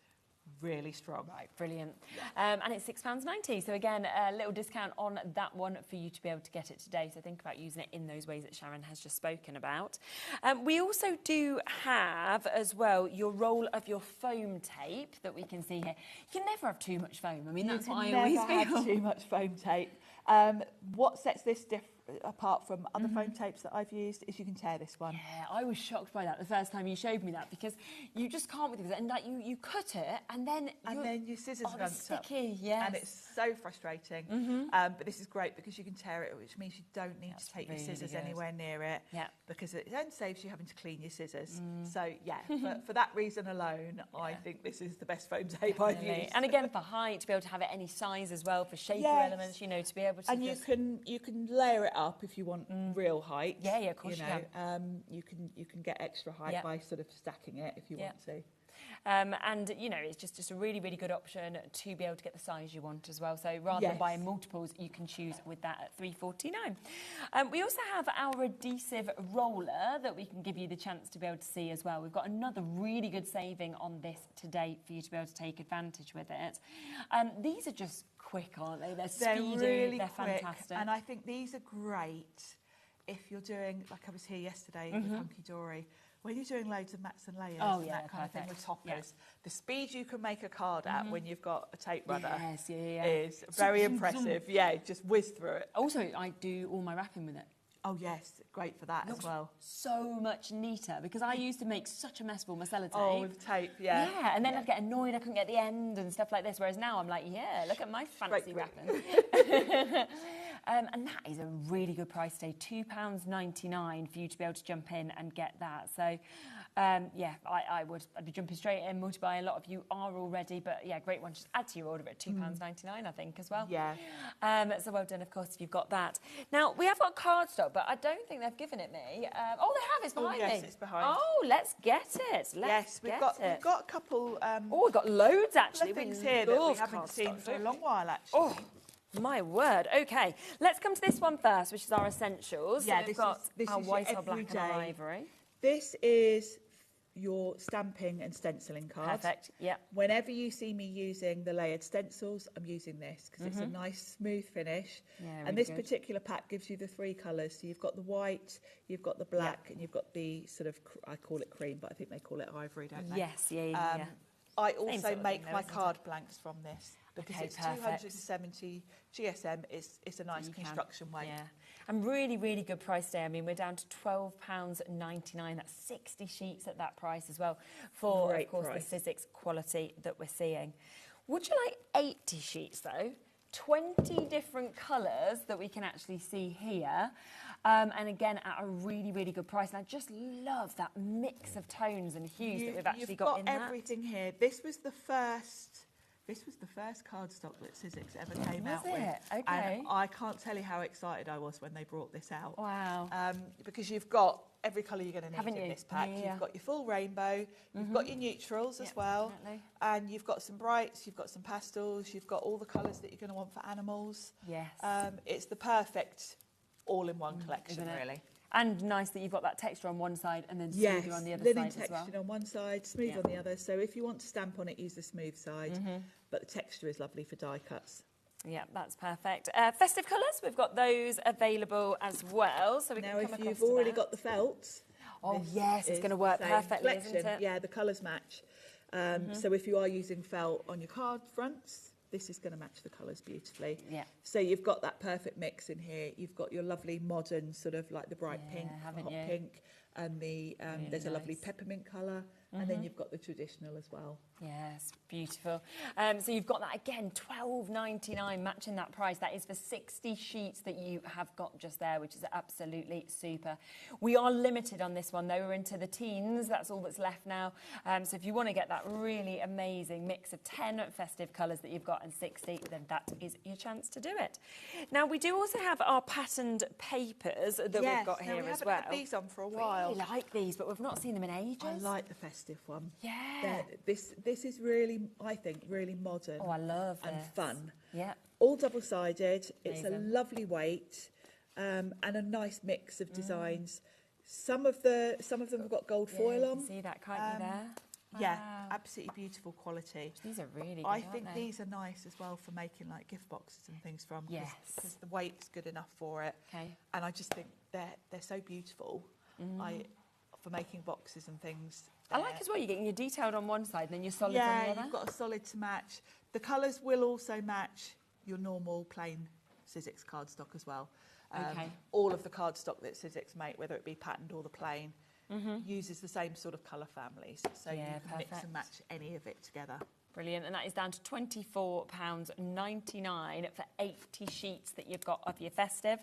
really strong.
Right, brilliant. And it's £6.90. So again, a little discount on that one for you to be able to get it today. So think about using it in those ways that Sharon has just spoken about. We also do have as well your roll of your foam tape that we can see here. You can never have too much foam. I mean, that's what I always feel.
Have too much foam tape. What sets this apart from other foam tapes that I've used is you can tear this one.
Yeah, I was shocked by that the first time you showed me that because you just can't with it. And like you cut it and then
your scissors are
sticky. Yes.
And it's so frustrating. But this is great because you can tear it, which means you don't need to take your scissors anywhere near it.
Yeah.
Because it then saves you having to clean your scissors. So yeah, for that reason alone, I think this is the best foam tape I've used.
And again, for height, to be able to have it any size as well, for shaper elements, you know, to be able to.
And you can layer it up if you want real height.
Yeah, of course
you know. You can get extra height by sort of stacking it if you want to.
And you know, it's just a really, really good option to be able to get the size you want as well. So rather than buying multiples, you can choose with that at $3.49. We also have our adhesive roller that we can give you the chance to be able to see as well. We've got another really good saving on this today for you to be able to take advantage with it. These are just quick, aren't they? They're speedy,
really
they're
quick,
fantastic.
and I think these are great if you're doing, like I was here yesterday with Hunky Dory, when you're doing loads of mats and layers and that kind of thing with toppers, the speed you can make a card at when you've got a tape runner is very impressive. Yeah, just whiz through it.
Also, I do all my wrapping with it.
Oh yes, great for that as well.
So much neater because I used to make such a mess with all my sellotape.
Oh, with tape, yeah.
Yeah, and then I'd get annoyed I couldn't get the end and stuff like this. Whereas now I'm like, yeah, look at my fancy wrapping. And that is a really good price today, £2.99 for you to be able to jump in and get that. So, yeah, I'd be jumping straight in, multi-buy. A lot of you are already, but yeah, great one. Just add to your order at £2.99, I think, as well.
Yeah.
So well done, of course, if you've got that. Now, we have got cardstock, but I don't think they've given it me. Oh, they have. It's behind me.
Yes, it's behind.
Oh, let's get it.
We've got a couple.
We've got loads actually.
Things here that we haven't seen for a long while, actually.
Oh. My word. Okay, let's come to this one first, which is our essentials.
Yeah,
so we've got our white, our black, and our ivory.
This is your stamping and stenciling card.
Perfect. Yeah.
Whenever you see me using the layered stencils, I'm using this because it's a nice smooth finish.
Yeah, really
and this
good.
particular pack gives you the three colours. So you've got the white, you've got the black, and you've got the sort of I call it cream, but I think they call it ivory, don't they?
Yes. Yeah.
I also make my card blanks from this. Because it's
perfect.
270 GSM, it's a nice construction weight.
Yeah, and really, really good price today. I mean, we're down to £12.99. That's 60 sheets at that price as well for, of course, the Sizzix quality that we're seeing. Would you like 80 sheets, though? 20 different colours that we can actually see here. And again, at a really, really good price. And I just love that mix of tones and hues that we've actually got in that.
You've got everything here. This was the first cardstock that Sizzix ever came out with.
Okay.
And I can't tell you how excited I was when they brought this out.
Wow.
Because you've got every colour you're going to need in this pack.
Yeah.
You've got your full rainbow, you've got your neutrals as well, and you've got some brights, you've got some pastels, you've got all the colours that you're going to want for animals.
Yes.
It's the perfect all-in-one collection, really.
And nice that you've got that texture on one side and then smoother on the other
linen
side as well.
textured on one side, smooth on the other. So if you want to stamp on it, use the smooth side. But the texture is lovely for die cuts.
Yeah, that's perfect. Festive colours, we've got those available as well. So we
now,
can come
if
across
you've already
that.
got the felt,
oh yes, it's going to work perfectly, isn't it?
Yeah, the colours match. So if you are using felt on your card fronts, this is going to match the colours beautifully.
Yeah.
So you've got that perfect mix in here. You've got your lovely modern sort of like the bright pink, hot pink, and the there's a lovely peppermint colour, and then you've got the traditional as well.
Yes, beautiful. So you've got that again, $12.99, matching that price. That is for 60 sheets that you have got just there, which is absolutely super. We are limited on this one, though. We're into the teens. That's all that's left now. So if you want to get that really amazing mix of 10 festive colours that you've got and 60, then that is your chance to do it. Now, we do also have our patterned papers that we've got here as well.
Had these on for a while.
I like these, but we've not seen them in ages.
I like the festive one.
Yeah.
This is really, I think, really modern.
Oh, I love
and
this.
fun.
Yeah.
All double-sided. It's a
Amazing.
lovely weight and a nice mix of designs. Some of them have got gold foil on.
You can see that, can't you, there?
Yeah,
Wow.
absolutely beautiful quality.
These are really good,
I
aren't
think
they?
these are nice as well for making like gift boxes and things from.
Yes.
Because the weight's good enough for it.
Okay.
And I just think they're so beautiful. For making boxes and things.
I like as well, you're getting your detailed on one side and then your solid on the
Yeah,
other.
you've got a solid to match. The colours will also match your normal plain Sizzix cardstock as well.
Okay.
All of the cardstock that Sizzix make, whether it be patterned or the plain, uses the same sort of colour families. So you can mix and match any of it together.
Brilliant, and that is down to £24.99 for 80 sheets that you've got of your festive.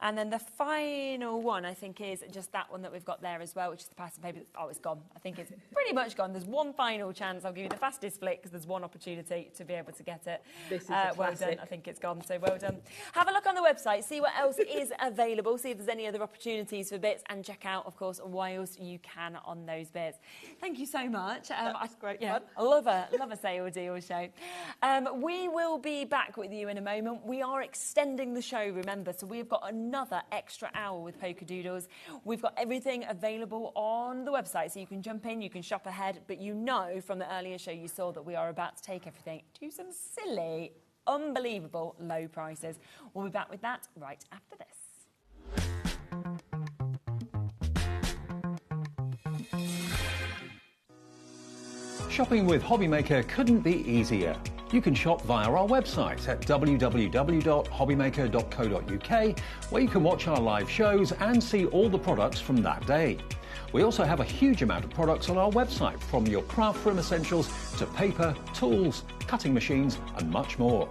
And then the final one, I think, is just that one that we've got there as well, which is the pattern paper. Oh, it's gone. I think it's pretty much gone. There's one final chance. I'll give you the fastest flick because there's one opportunity to be able to get it.
This is a
well done.
classic.
I think it's gone, so well done. Have a look on the website, see what else is available, see if there's any other opportunities for bits, and check out, of course, what else you can on those bits. Thank you so much.
That's great fun.
I love a sale deal show. We will be back with you in a moment. We are extending the show, remember, so we've got another extra hour with Polka Doodles. We've got everything available on the website, so you can jump in, you can shop ahead, but you know from the earlier show you saw that we are about to take everything to some silly, unbelievable low prices. We'll be back with that right after this.
Shopping with HobbyMaker couldn't be easier. You can shop via our website at www.hobbymaker.co.uk, where you can watch our live shows and see all the products from that day. We also have a huge amount of products on our website, from your craft room essentials to paper, tools, cutting machines and much more.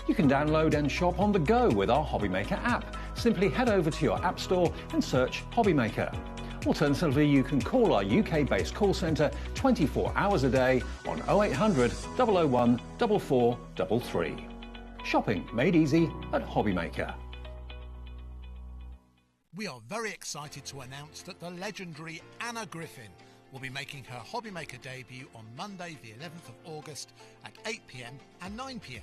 You can download and shop on the go with our HobbyMaker app. Simply head over to your app store and search HobbyMaker. Alternatively, you can call our UK-based call centre 24 hours a day on 0800 001 4433. Shopping made easy at HobbyMaker.
We are very excited to announce that the legendary Anna Griffin will be making her HobbyMaker debut on Monday the 11th of August at 8 p.m. and 9 p.m.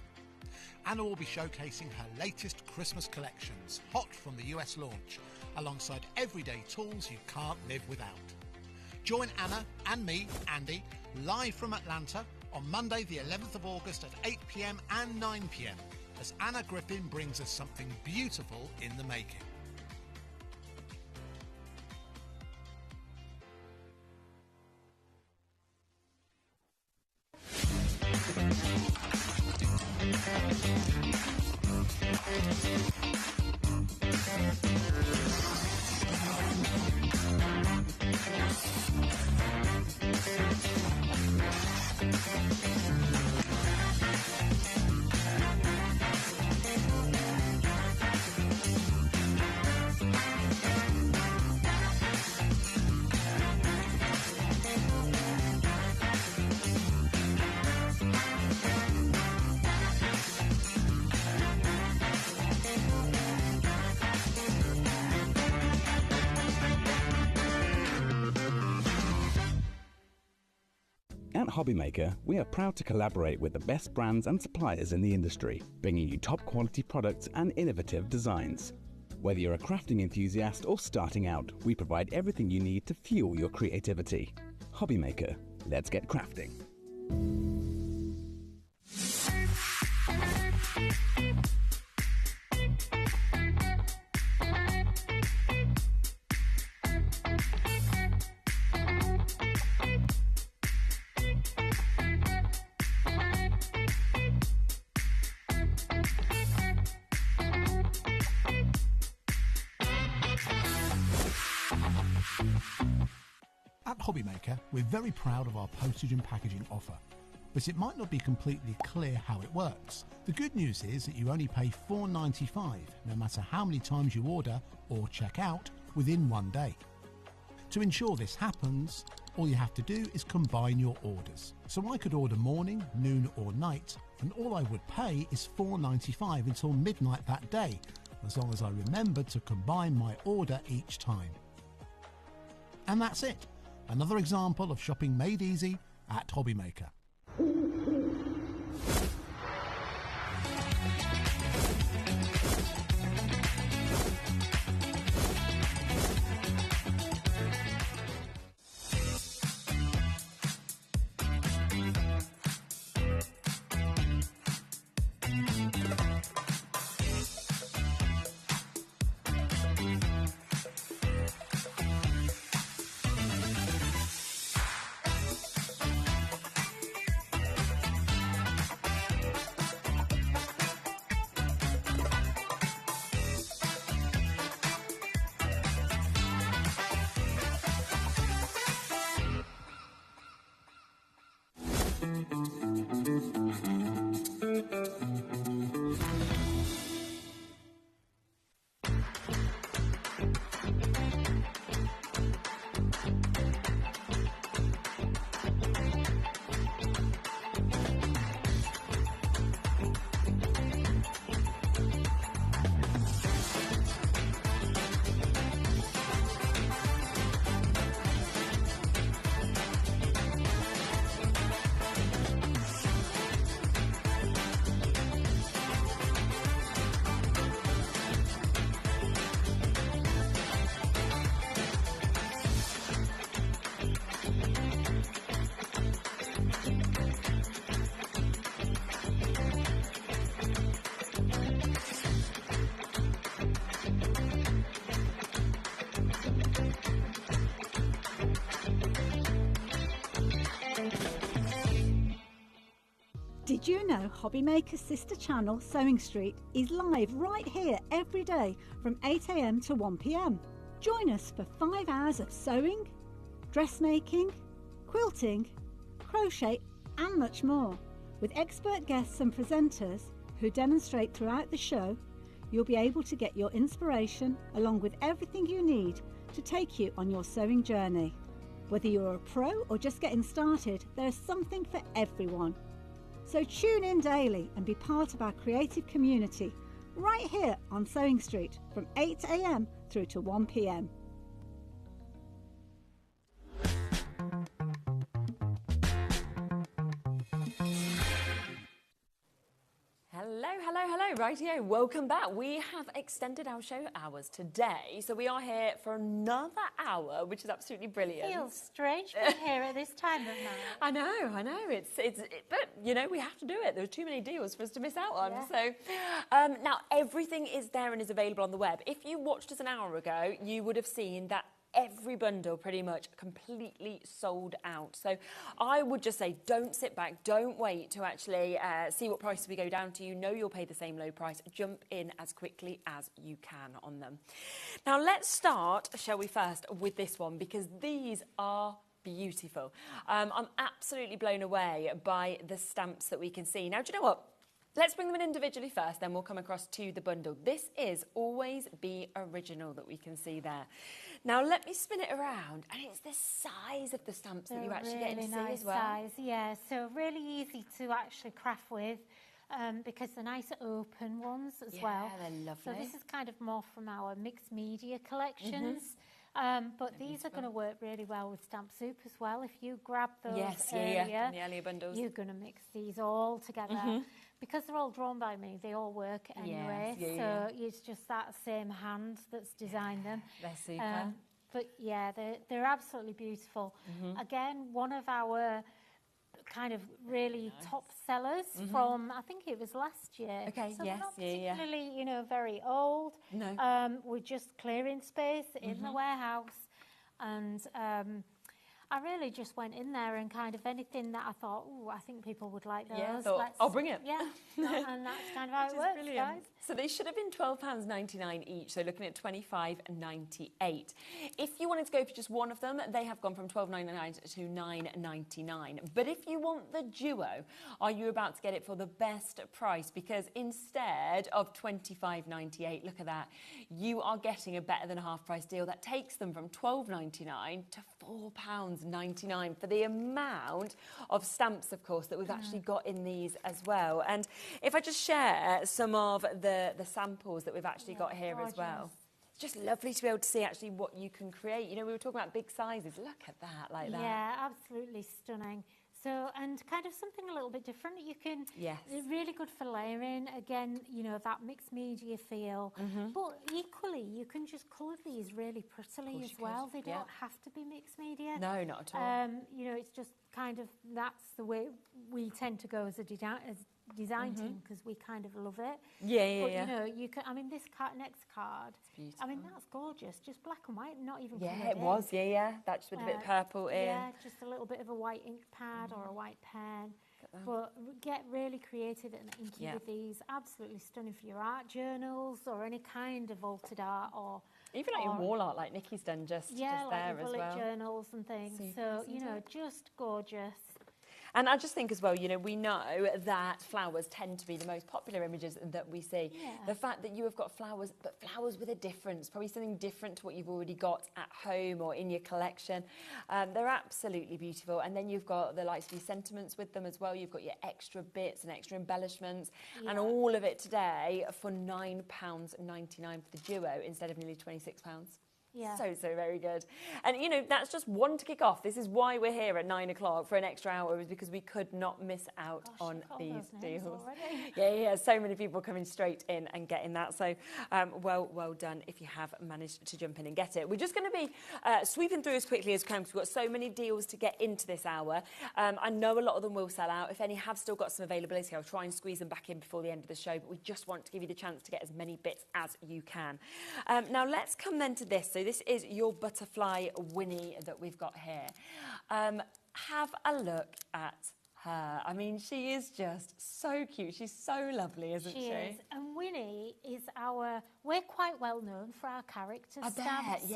Anna will be showcasing her latest Christmas collections, hot from the US launch, alongside everyday tools you can't live without. Join Anna and me, Andy, live from Atlanta on Monday the 11th of August at 8 p.m. and 9 p.m. as Anna Griffin brings us something beautiful in the making.
At HobbyMaker, we are proud to collaborate with the best brands and suppliers in the industry, bringing you top quality products and innovative designs. Whether you're a crafting enthusiast or starting out, we provide everything you need to fuel your creativity. HobbyMaker, let's get crafting.
At HobbyMaker, we're very proud of our postage and packaging offer, but it might not be completely clear how it works. The good news is that you only pay $4.95 no matter how many times you order or check out within 1 day. To ensure this happens, all you have to do is combine your orders. So I could order morning, noon or night, and all I would pay is $4.95 until midnight that day, as long as I remembered to combine my order each time. And that's it. Another example of shopping made easy at HobbyMaker.
Did you know HobbyMaker's sister channel, Sewing Street, is live right here every day from 8 AM to 1 PM? Join us for 5 hours of sewing, dressmaking, quilting, crochet and much more. With expert guests and presenters who demonstrate throughout the show, you'll be able to get your inspiration along with everything you need to take you on your sewing journey. Whether you're a pro or just getting started, there's something for everyone. So tune in daily and be part of our creative community right here on Sewing Street from 8 AM through to 1 PM.
Hello, rightio, welcome back. We have extended our show hours today, so we are here for another hour, which is absolutely brilliant.
Feels strange being here at this time of night.
I know, but you know, we have to do it. There's too many deals for us to miss out on.
Yeah.
So now everything is there and is available on the web. If you watched us an hour ago, you would have seen that every bundle pretty much completely sold out. So I would just say don't sit back, don't wait to actually see what prices we go down to. You know you'll pay the same low price. Jump in as quickly as you can on them. Now let's start, shall we, first with this one, because these are beautiful. I'm absolutely blown away by the stamps that we can see. Now, do you know what? Let's bring them in individually first, then we'll come across to the bundle. This is Always Be Original that we can see there. Now, let me spin it around, and it's the size of the stamps that you actually get to see as well.
Size, yeah, so really easy to actually craft with because they're nice open ones as well.
Yeah, they're lovely.
So this is kind of more from our mixed media collections. But these are going to work really well with Stamp Soup as well. If you grab those
Yes,
earlier,
the earlier bundles.
you're going to mix these all together. Because they're all drawn by me, they all work anyway. So it's just that same hand that's designed them.
They're super.
But yeah, they're absolutely beautiful. Again, one of our kind of really top sellers from, I think it was last year.
Okay,
so
yes,
not particularly, you know, very old.
No.
We're just clearing space in the warehouse. And I really just went in there and kind of anything that I thought, oh, I think people would like those.
Yeah, I thought, I'll bring it.
Yeah, and that's kind of how it works, guys.
So they should have been £12.99 each, so looking at £25.98. If you wanted to go for just one of them, they have gone from £12.99 to £9.99. But if you want the duo, are you about to get it for the best price? Because instead of £25.98, look at that, you are getting a better than half price deal that takes them from £12.99 to £4.99 for the amount of stamps, of course, that we've actually got in these as well. And if I just share some of the samples that we've actually got here as well. It's just lovely to be able to see actually what you can create. You know, we were talking about big sizes. Look at that, like that.
Yeah, absolutely stunning. So, and kind of something a little bit different. You can, really good for layering. Again, you know, that mixed media feel. But equally, you can just colour these really prettily as well. They don't have to be mixed media.
No, not at all.
You know, it's just kind of, that's the way we tend to go as a design team, because we kind of love it. But, you know, you can, I mean, this next card, I mean, that's gorgeous. Just black and white, not even coloured
it was, that just with a bit of purple in.
Yeah, just a little bit of a white ink pad or a white pen. But get really creative and inky with these. Absolutely stunning for your art journals or any kind of altered art, or
even like your wall art, like Nikki's done just
like
there
your
as
bullet
well.
journals and things. So, you know, just gorgeous.
And I just think as well, you know, we know that flowers tend to be the most popular images that we see. The fact that you have got flowers, but flowers with a difference, probably something different to what you've already got at home or in your collection. They're absolutely beautiful. And then you've got the likes of your sentiments with them as well. You've got your extra bits and extra embellishments and all of it today for £9.99 for the duo instead of nearly £26. So very good. And, you know, that's just one to kick off. This is why we're here at 9 o'clock for an extra hour, is because we could not miss out on these deals. So many people coming straight in and getting that. So well done if you have managed to jump in and get it. We're just going to be sweeping through as quickly as we can because we've got so many deals to get into this hour. I know a lot of them will sell out. If any have still got some availability, I'll try and squeeze them back in before the end of the show, but we just want to give you the chance to get as many bits as you can. Now let's come then to this. So this is your butterfly Winnie that we've got here. Have a look at her. I mean, she is just so cute. She's so lovely, isn't she?
She is. And Winnie is we're quite well known for our character stamps.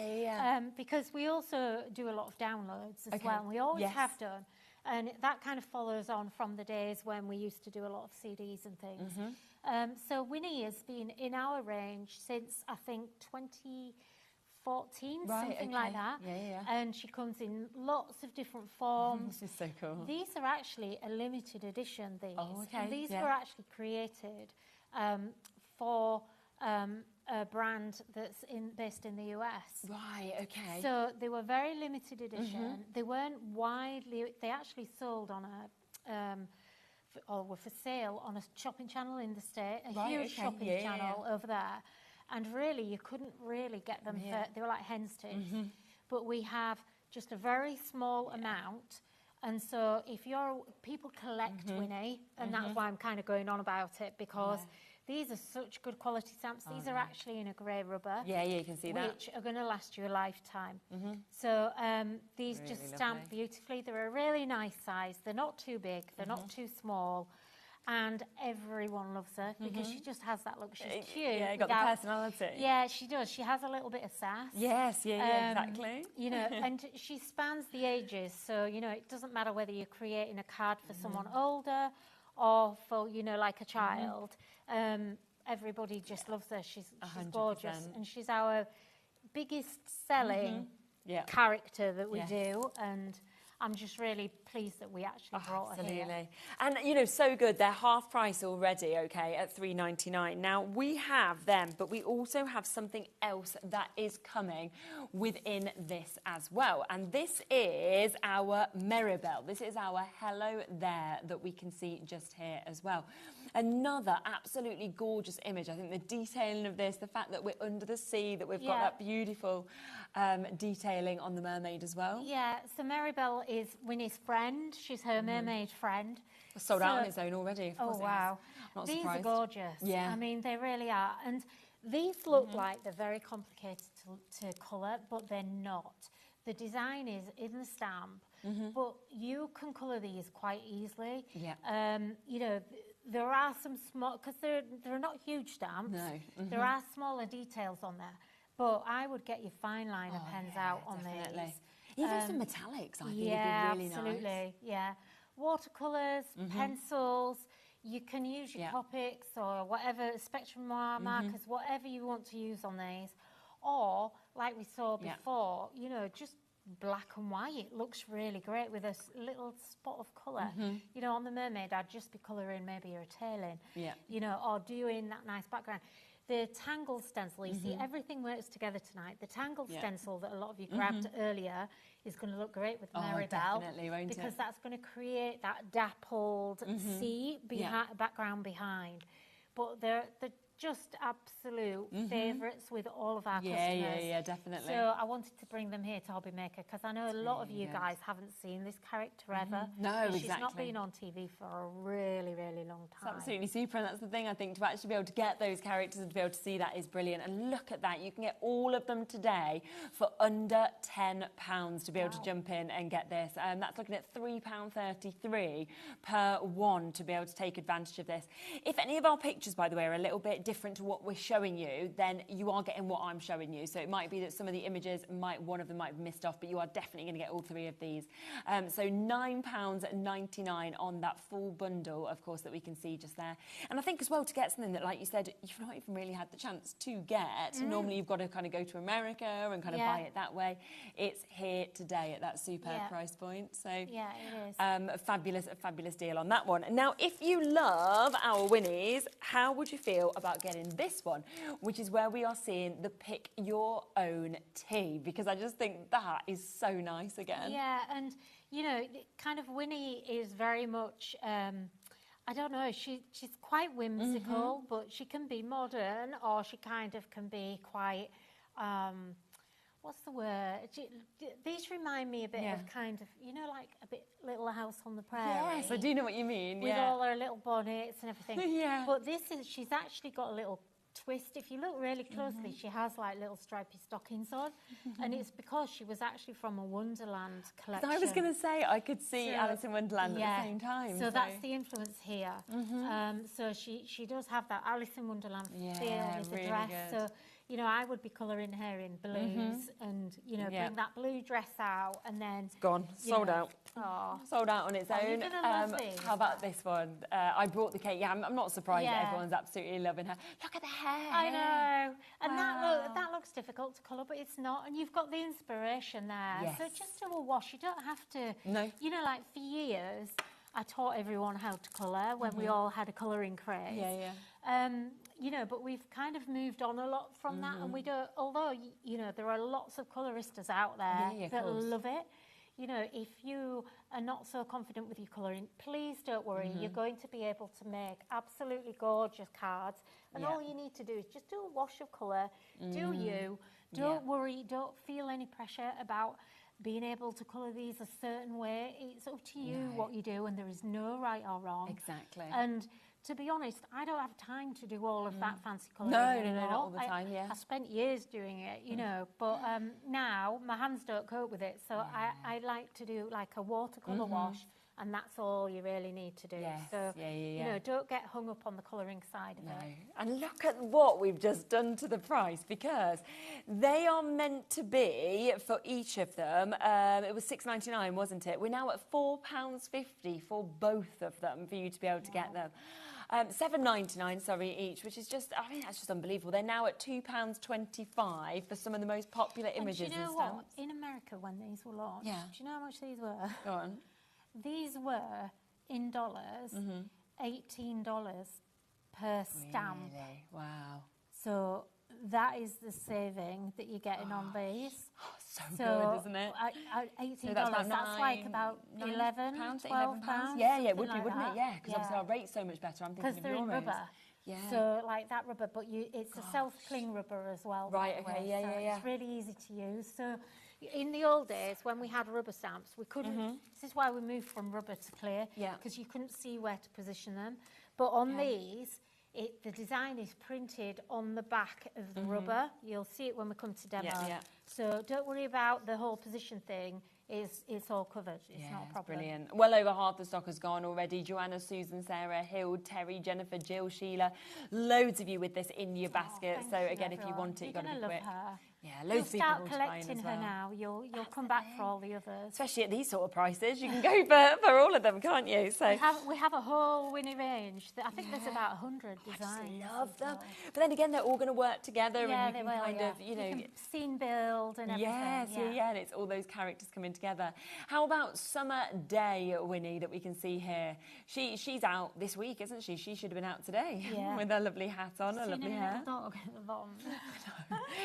Because we also do a lot of downloads as well, and we always have done. And that kind of follows on from the days when we used to do a lot of CDs and things. So Winnie has been in our range since, I think, 2014, something like that. And she comes in lots of different forms.
This is so cool.
These are actually a limited edition, these. And these were actually created for a brand that's based in the US. So they were very limited edition. They weren't widely, they actually sold on or were for sale on a shopping channel in the States, a huge shopping channel over there. And really, you couldn't really get them for, they were like hen's teeth. But we have just a very small amount. And so if people collect Winnie, and that's why I'm kind of going on about it, because these are such good quality stamps. These are actually in a grey rubber.
You can see that.
Which are going to last you a lifetime. So these really just stamp beautifully. They're a really nice size. They're not too big. They're not too small. And everyone loves her because she just has that look. She's cute.
Got the personality.
Yeah, she does. She has a little bit of sass.
Exactly.
You know, and she spans the ages. So, you know, it doesn't matter whether you're creating a card for someone older or for, you know, like a child. Everybody just loves her. She's gorgeous. And she's our biggest selling character that we do. And I'm just really pleased that we actually brought her here.
Absolutely. And, you know, so good. They're half price already, OK, at $3.99. Now, we have them, but we also have something else that is coming within this as well. And this is our Mirabelle. This is our Hello There that we can see just here as well. Another absolutely gorgeous image. I think the detailing of this, the fact that we're under the sea, that we've got that beautiful detailing on the mermaid as well.
Yeah, so Mirabelle is Winnie's friend. She's her mermaid friend.
Sold out on its own already, of course.
Oh, wow.
Not
These
surprised.
are gorgeous.
Yeah.
I mean, they really are. And these look like they're very complicated to colour, but they're not. The design is in the stamp, but you can colour these quite easily.
Yeah.
You know, there are some small, because they're not huge stamps.
No.
There are smaller details on there. But I would get your fine liner pens out on these.
Even some metallics, I think, would be really
absolutely.
nice.
Yeah, watercolours, pencils. You can use your Copics or whatever, Spectrum markers, whatever you want to use on these. Or, like we saw before, you know, just black and white. It looks really great with a little spot of colour. You know, on the mermaid, I'd just be colouring maybe your tail in, you know, or doing that nice background. The tangled stencil, you see, everything works together tonight. The tangled stencil that a lot of you grabbed earlier is going to look great with Mirabelle.
Definitely, won't it?
Because that's going to create that dappled sea background behind. But they're just absolute favourites with all of our customers.
Yeah, definitely.
So I wanted to bring them here to HobbyMaker because I know a lot of you guys haven't seen this character ever.
No,
She's not been on TV for a really, really long time.
It's absolutely super, and that's the thing, I think, to actually be able to get those characters and to be able to see that is brilliant. And look at that, you can get all of them today for under £10 to be able to jump in and get this. That's looking at £3.33 per one to be able to take advantage of this. If any of our pictures, by the way, are a little bit different to what we're showing you, then you are getting what I'm showing you. So it might be that some of the images, one of them might have missed off, but you are definitely going to get all three of these. So £9.99 on that full bundle, of course, that we can see just there. And I think as well, to get something that, like you said, you've not even really had the chance to get. Normally you've got to kind of go to America and kind of buy it that way. It's here today at that superb price point. So
yeah, it is.
A fabulous deal on that one. Now, if you love our Winnies, how would you feel about getting this one, which is where we are seeing the pick your own tea, because I just think that is so nice again.
Yeah, and you know, kind of Winnie is very much I don't know, she's quite whimsical, but she can be modern, or she kind of can be quite what's the word? These remind me a bit of kind of, you know, like a bit Little House on the Prairie.
Yes, I do know what you mean.
With all her little bonnets and everything. But she's actually got a little twist. If you look really closely, she has like little stripy stockings on. And it's because she was actually from a Wonderland collection.
I was going to say, I could see Alice in Wonderland at the same time.
So that's the influence here. So she does have that Alice in Wonderland feel with the dress.
Good.
So, you know, I would be colouring her in blues and, you know, bring that blue dress out and then...
It's gone. Sold out.
Oh.
Sold out on its own.
You're gonna love these.
How about this one? I brought the cake. Yeah, I'm not surprised that everyone's absolutely loving her. Look at the hair.
I know. And that looks difficult to colour, but it's not. And you've got the inspiration there.
Yes.
So just do a wash. You don't have to...
No.
You know, like for years, I taught everyone how to colour when we all had a colouring craze. You know, but we've kind of moved on a lot from that, and we don't, although, you know, there are lots of coloristas out there that love it. You know, if you are not so confident with your colouring, please don't worry. You're going to be able to make absolutely gorgeous cards, and all you need to do is just do a wash of colour, do you, don't worry, don't feel any pressure about being able to colour these a certain way. It's up to you what you do, and there is no right or wrong.
Exactly.
And to be honest, I don't have time to do all of that fancy colouring
No,
anymore.
not all the time,
I spent years doing it, you know, but now my hands don't cope with it, so I like to do like a watercolour wash, and that's all you really need to do. So, you know, don't get hung up on the colouring side of it.
And look at what we've just done to the price, because they are meant to be, for each of them, it was $6.99, wasn't it? We're now at £4.50 for both of them for you to be able to get them. $7.99, sorry, each, which is just, I mean, that's just unbelievable. They're now at £2.25 for some of the most popular images
and do you know
and stuff.
what? In America, when these were launched, do you know how much these were?
Go on.
These were, in dollars, $18 per stamp.
Really? Wow.
So that is the saving that you're getting on these.
So good, isn't it?
$18,
So that's
like about £11, £12.
Yeah, it would be,
like
wouldn't
that.
it? Yeah, because obviously our rate's so much better. I'm thinking of
they're in
euros.
rubber.
Yeah.
So like that rubber, but it's a self-cling rubber as well.
Right,
by the
okay,
way,
yeah,
so
yeah, yeah.
It's really easy to use. So in the old days, when we had rubber stamps, we couldn't, this is why we moved from rubber to clear, because you couldn't see where to position them. But on these, the design is printed on the back of the rubber. You'll see it when we come to demo. So don't worry about the whole position thing. It's all covered. It's not a problem.
Brilliant. Well over half the stock has gone already. Joanna, Susan, Sarah, Hild, Terry, Jennifer, Jill, Sheila. Loads of you with this in your basket. So again, if you want it, you've got to be quick.
Her.
Yeah, loads of people
start
will try
collecting
as
her
well.
now. You'll come back for all the others.
Especially at these sort of prices, you can go for all of them, can't you? So
we have a whole Winnie range. I think there's about 100 designs.
I love them. But then again, they're all going to work together, and you can kind of, you know,
you can scene build and everything.
Yes, and it's all those characters coming together. How about Summer Day, Winnie, that we can see here? She's out this week, isn't she? She should have been out today with her lovely hat on, her lovely hair.
Dog at the bottom.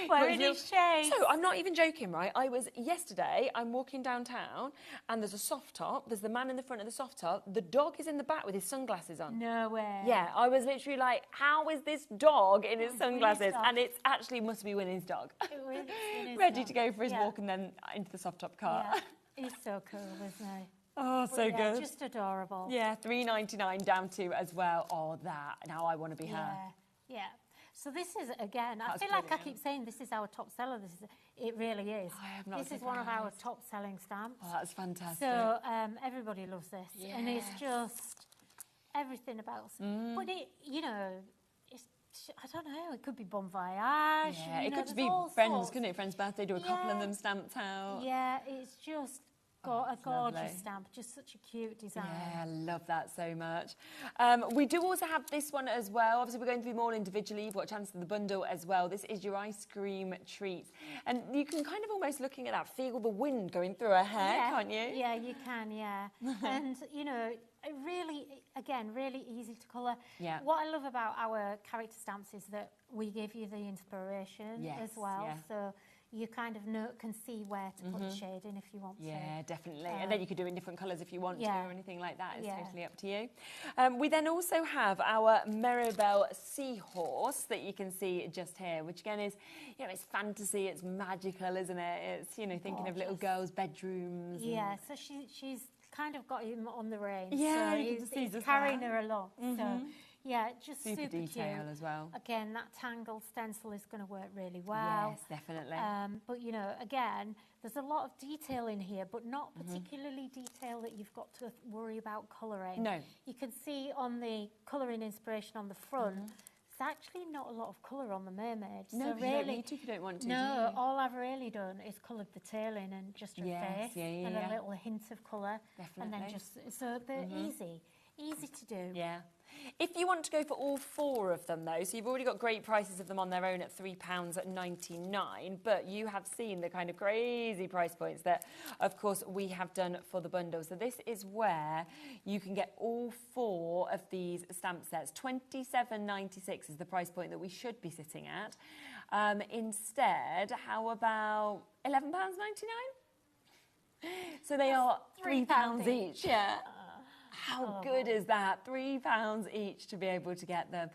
Wearing his shades.
So I'm not even joking, right? Yesterday, I'm walking downtown and there's a soft top. There's the man in the front of the soft top. The dog is in the back with his sunglasses on.
No way.
Yeah, I was literally like, how is this dog in his sunglasses? And it actually must be Winnie's dog. Ready to go for his walk and then into the soft top car.
Yeah. He's so cool, isn't he?
Oh, so good.
Just adorable.
Yeah, $3.99 down to as well. Oh, that. Now I want to be her.
Yeah. So this is, again, I feel like I keep saying this is our top seller. It really is. This is one of our top selling stamps.
Oh, that's fantastic.
So everybody loves this. And it's just everything about But it, you know, I don't know, it could be Bon Voyage.
Yeah, it could be friends, couldn't it? Friend's birthday, do a couple of them stamped out.
Yeah, it's just got a gorgeous stamp, just such a cute design.
Yeah, I love that so much. We do also have this one as well. Obviously, we're going through them all individually. You've got a chance to the bundle as well. This is your ice cream treat. And you can kind of almost looking at that, feel the wind going through her hair, can't you?
Yeah, you can, and, you know, really, again, really easy to colour.
Yeah.
What I love about our character stamps is that we give you the inspiration as well.
Yeah.
So you kind of can see where to put the shade in if you want to.
Yeah, definitely. And then you could do it in different colours if you want to or anything like that. It's totally up to you. We then also have our Mirabelle Seahorse that you can see just here, which again is, you know, it's fantasy, it's magical, isn't it? It's, you know, thinking of little girls' bedrooms.
Yeah, so she's kind of got him on the reins.
Yeah,
so
you can see
he's carrying her along. So yeah, just super
detail
cute.
as well.
Again, that tangled stencil is going to work really well.
Yes, definitely.
But you know, again, there's a lot of detail in here, but not particularly detail that you've got to worry about colouring.
No.
You can see on the colouring inspiration on the front, there's actually not a lot of colour on the mermaid.
No,
so
you
really,
don't need to if you don't want to.
No, all I've really done is coloured the tail in and just her face and a little hint of colour.
Definitely.
And then just, so they're easy to do.
Yeah. If you want to go for all four of them, though, so you've already got great prices of them on their own at £3.99, but you have seen the kind of crazy price points that, of course, we have done for the bundle. So this is where you can get all four of these stamp sets. £27.96 is the price point that we should be sitting at. Instead, how about £11.99? So they are £3 each. Yeah. How good is that? £3 each to be able to get them.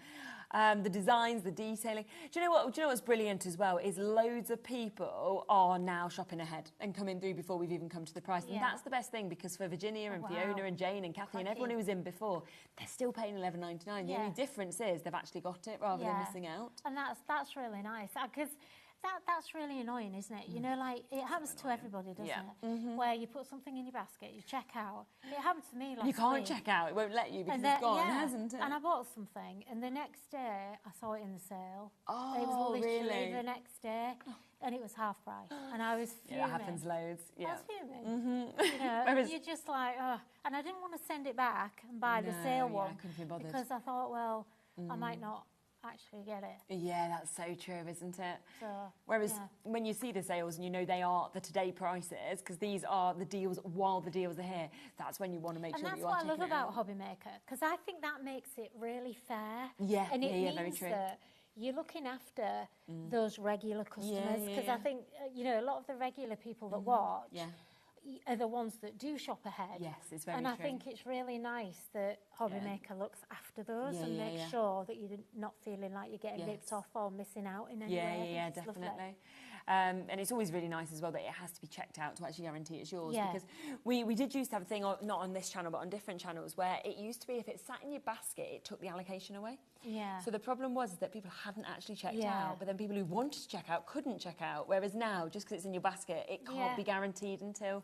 The designs, the detailing. Do you know what's brilliant as well is loads of people are now shopping ahead and coming through before we've even come to the price. And that's the best thing, because for Virginia and Fiona and Jane and Kathy and everyone who was in before, they're still paying $11.99. The only difference is they've actually got it rather than missing out.
And that's really nice, because that's really annoying, isn't it? You know, like, it happens to everybody, doesn't it? Where you put something in your basket, you check out. It happened to me last week.
You can't check out. It won't let you because it's gone, hasn't it?
And I bought something, and the next day I saw it in the sale.
Oh,
it was literally
really?
the next day, and it was half price. And I was fuming.
Yeah, that happens loads. Yeah.
I was fuming. You know, you're just like, oh. And I didn't want to send it back and buy the sale one,
I couldn't be bothered.
because I thought, well, I might not actually get it.
Yeah, that's so true, isn't it?
So,
Whereas when you see the sales and you know they are the today prices, because these are the deals while the deals are here, that's when you want to make sure that you are
And that's what I love
checking it
about HobbyMaker, because I think that makes it really fair.
Yeah,
and it means
very true.
that you're looking after those regular customers, because I think, you know, a lot of the regular people that watch are the ones that do shop ahead.
Yes, it's very
and
true.
I think it's really nice that HobbyMaker looks after those and makes
yeah.
sure that you're not feeling like you're getting ripped off or missing out in any way. I think it's lovely.
Definitely. And it's always really nice as well that it has to be checked out to actually guarantee it's yours.
Yeah.
Because we did used to have a thing, not on this channel, but on different channels, where it used to be if it sat in your basket, it took the allocation away.
Yeah.
So the problem was that people hadn't actually checked
Yeah.
out, but then people who wanted to check out couldn't check out. Whereas now, just because it's in your basket, it can't be guaranteed until,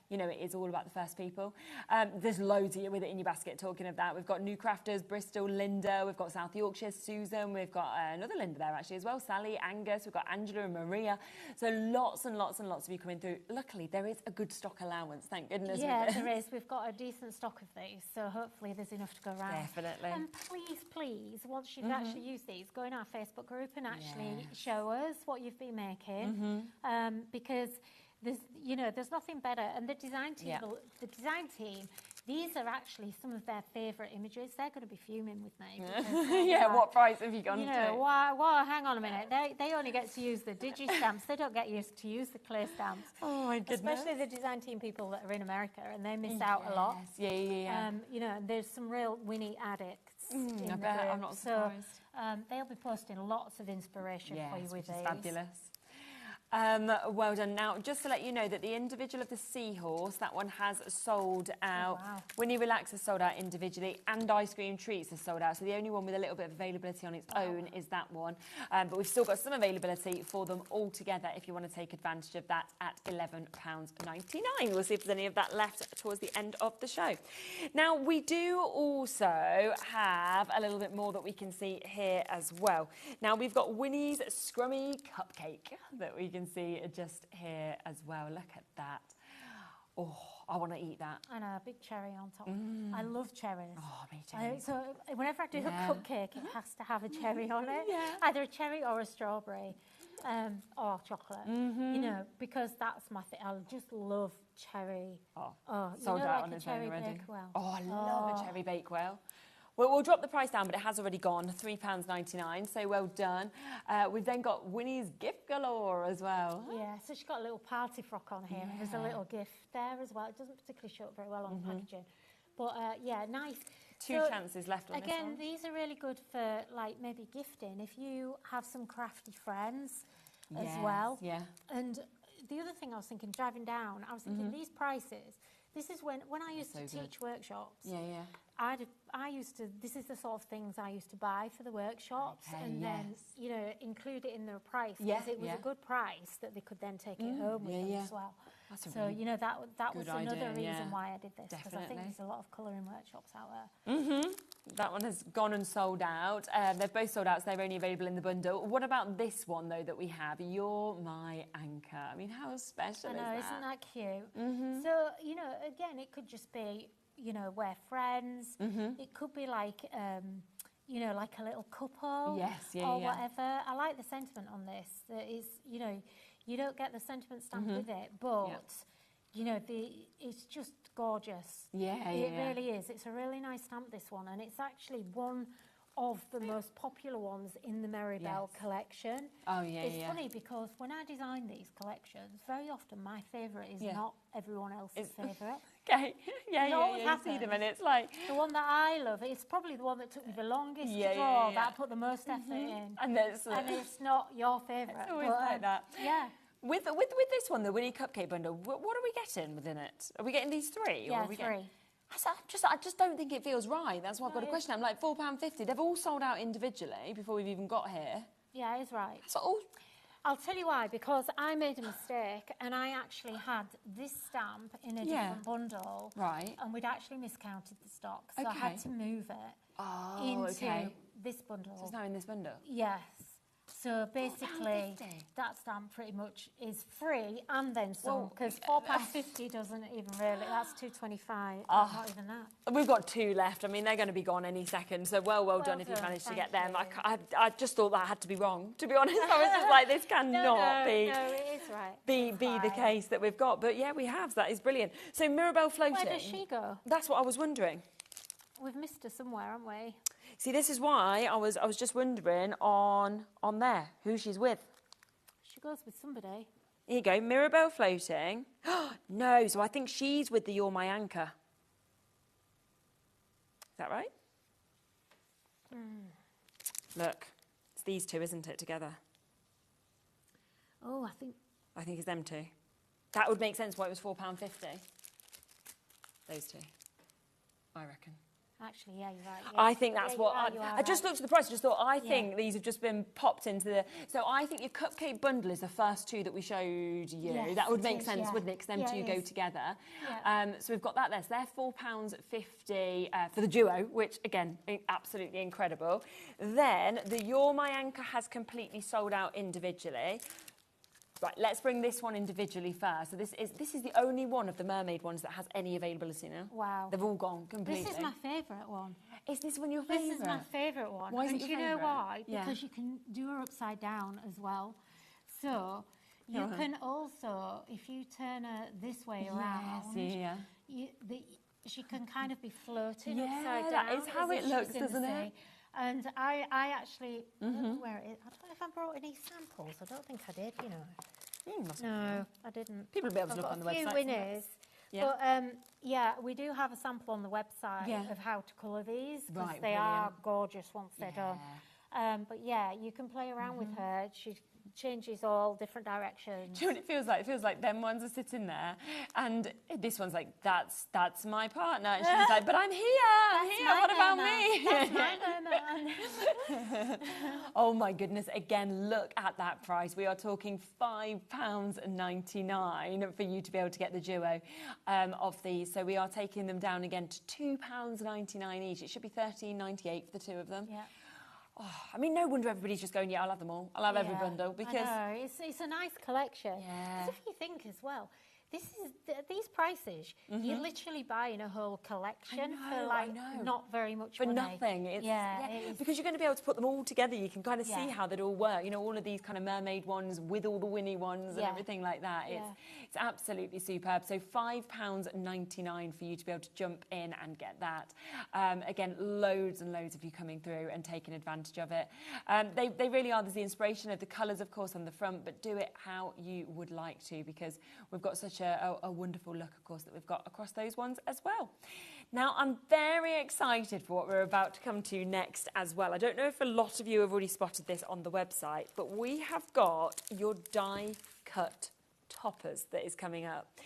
you know, it is all about the first people. There's loads here with it in your basket, talking of that. We've got New Crafters, Bristol, Linda, we've got South Yorkshire, Susan, we've got another Linda there actually as well, Sally, Angus, we've got Angela and Maria. So lots and lots and lots of you coming through. Luckily, there is a good stock allowance, thank goodness.
Yeah, there is. We've got a decent stock of these, so hopefully there's enough to go around.
Definitely.
And please, once you've actually used these, go in our Facebook group and actually show us what you've been making, because there's nothing better. And the design team, these are actually some of their favourite images. They're going to be fuming with me.
What price have you gone to?
Well, hang on a minute. They only get to use the digi stamps. They don't get used to use the clear stamps.
Oh my goodness.
Especially the design team people that are in America, and they miss out a lot.
Yeah.
And there's some real Winnie addicts.
I bet. I'm not surprised.
So they'll be posting lots of inspiration for you with these.
Fabulous. Well done. Now, just to let you know that the individual of the seahorse, that one has sold out.
Oh, wow.
Winnie Relax has sold out individually, and Ice Cream Treats has sold out. So the only one with a little bit of availability on its own is that one. But we've still got some availability for them all together if you want to take advantage of that at £11.99. We'll see if there's any of that left towards the end of the show. Now, we do also have a little bit more that we can see here as well. Now, we've got Winnie's Scrummy Cupcake that we can see just here as well. Look at that. Oh, I want to eat that.
I know, a big cherry on top. I love cherries.
Oh, me too.
So whenever I do a cupcake, it has to have a cherry on it. Either a cherry or a strawberry, or chocolate. You know, because that's my thing. I just love cherry.
Sold out on its own already. Oh, I love a cherry Bakewell. Well, we'll drop the price down, but it has already gone, £3.99, so well done. We've then got Winnie's Gift Galore as well.
Yeah, so she's got a little party frock on here, and there's a little gift there as well. It doesn't particularly show up very well on the packaging. But, nice.
Two chances left on this one.
Again, these are really good for, like, maybe gifting. If you have some crafty friends as well. Yeah. And the other thing I was thinking, driving down, I was thinking these prices, this is when I used to teach workshops. This is the sort of things I used to buy for the workshops, and then, include it in their price. Yes, it was a good price that they could then take it home with them as well. So, really that was another reason why I did this, because I think there's a lot of colouring workshops out there.
That one has gone and sold out. They've both sold out, so they're only available in the bundle. What about this one, though, that we have? You're My Anchor. I mean, how special is that?
Isn't that cute? So, again, it could just be, we're friends. It could be like, like a little couple. Or whatever. I like the sentiment on this. That is, you don't get the sentiment stamp with it, but, it's just gorgeous. It really is. It's a really nice stamp, this one, and it's actually one of the most popular ones in the Meribel collection. It's funny because when I design these collections, very often my favourite is not everyone else's favourite.
You see them and it's like...
The one that I love, it's probably the one that took me the longest to draw, that I put the most effort in.
And it's
not your favourite.
It's always like that.
Yeah.
With this one, the Winnie Cupcake bundle, what are we getting within it? Are we getting these three?
Yeah,
or are we
three.
I just don't think it feels right. That's why I've got a question. I'm like, £4.50. They've all sold out individually before we've even got here.
Yeah, it's right.
So
I'll tell you why, because I made a mistake and I actually had this stamp in a different bundle.
Right.
And we'd actually miscounted the stock, so I had to move it into this bundle.
So it's now in this bundle?
Yes. So basically, that stamp pretty much is free and then some, because £4.50 doesn't even really, that's £2.25, not even that.
We've got 2 left. I mean, they're going to be gone any second, so well done if you managed to get them. I just thought that had to be wrong, to be honest. I was just like, this cannot be
it is right.
be the case that we've got. But yeah, we have. That is brilliant. So Mirabelle floating.
Where does she go?
That's what I was wondering.
We've missed her somewhere, haven't we?
See, this is why I was just wondering on there who she's with.
She goes with somebody.
Here you go, Mirabelle floating. No, so I think she's with the You're My Anchor. Is that right? Look, it's these two, isn't it, together?
Oh,
I think it's them two. That would make sense why it was £4.50. Those two, I reckon.
Actually, yeah, you're right. Yeah.
I think that's what... I just looked at the price, I just thought, I think
Yeah.
these have just been popped into the... So I think your cupcake bundle is the first two that we showed you.
Yes,
that would
it
make
is,
sense,
yeah.
wouldn't it? Because them
Yeah,
two
it
go
is.
together.
Yeah.
So we've got that there. So they're £4.50 for the duo, which, again, absolutely incredible. Then the You're My Anchor has completely sold out individually. Right, let's bring this one individually first. So this is the only one of the mermaid ones that has any availability now.
Wow.
They've all gone completely.
This is my favourite one.
Is this one your favourite?
This is my favourite one.
Why is
and
it
do
your
you know
favourite?
why?
Yeah.
Because you can do her upside down as well. So you
Uh-huh.
can also, if you turn her this way around,
yeah.
she can kind of be floating
Yeah,
upside
that
down.
is how
as
it
if
looks,
she's in the
doesn't it?
sea. And I actually, I don't know where it is. I don't know if I brought any samples. I don't think I did, you know. No, I didn't.
People will be able to look
I've
on the
got a few
website.
winners.
Yeah.
But yeah, we do have a sample on the website
Yeah.
of how to colour these because
Right,
they are
brilliant.
gorgeous once they're done. But yeah, you can play around with her. She changes all different directions.
Do you know what it feels like? It feels like them ones are sitting there, and this one's like, that's my partner. And she's like, but I'm here. What about me?
That's my merman.
Oh my goodness! Again, look at that price. We are talking £5.99 for you to be able to get the duo of these. So we are taking them down again to £2.99 each. It should be £13.98 for the two of them.
Yeah.
Oh, I mean, no wonder everybody's just going, yeah, I'll have them all. I'll have every bundle because
I know. It's a nice collection.
Yeah.
'Cause if you think as well, these prices, you're literally buying a whole collection for like not very much
for
money.
nothing. It's,
it is.
because you're going to be able to put them all together. You can kind of see
Yeah.
how they'd all work. You know, all of these kind of mermaid ones with all the Winnie ones and
Yeah.
everything like that. It's absolutely superb. So £5.99 for you to be able to jump in and get that. Again, loads and loads of you coming through and taking advantage of it. They really are. There's the inspiration of the colours, of course, on the front, but do it how you would like to because we've got such a wonderful look, of course, that we've got across those ones as well. Now, I'm very excited for what we're about to come to next as well. I don't know if a lot of you have already spotted this on the website, but we have got your die-cut toppers that is coming up.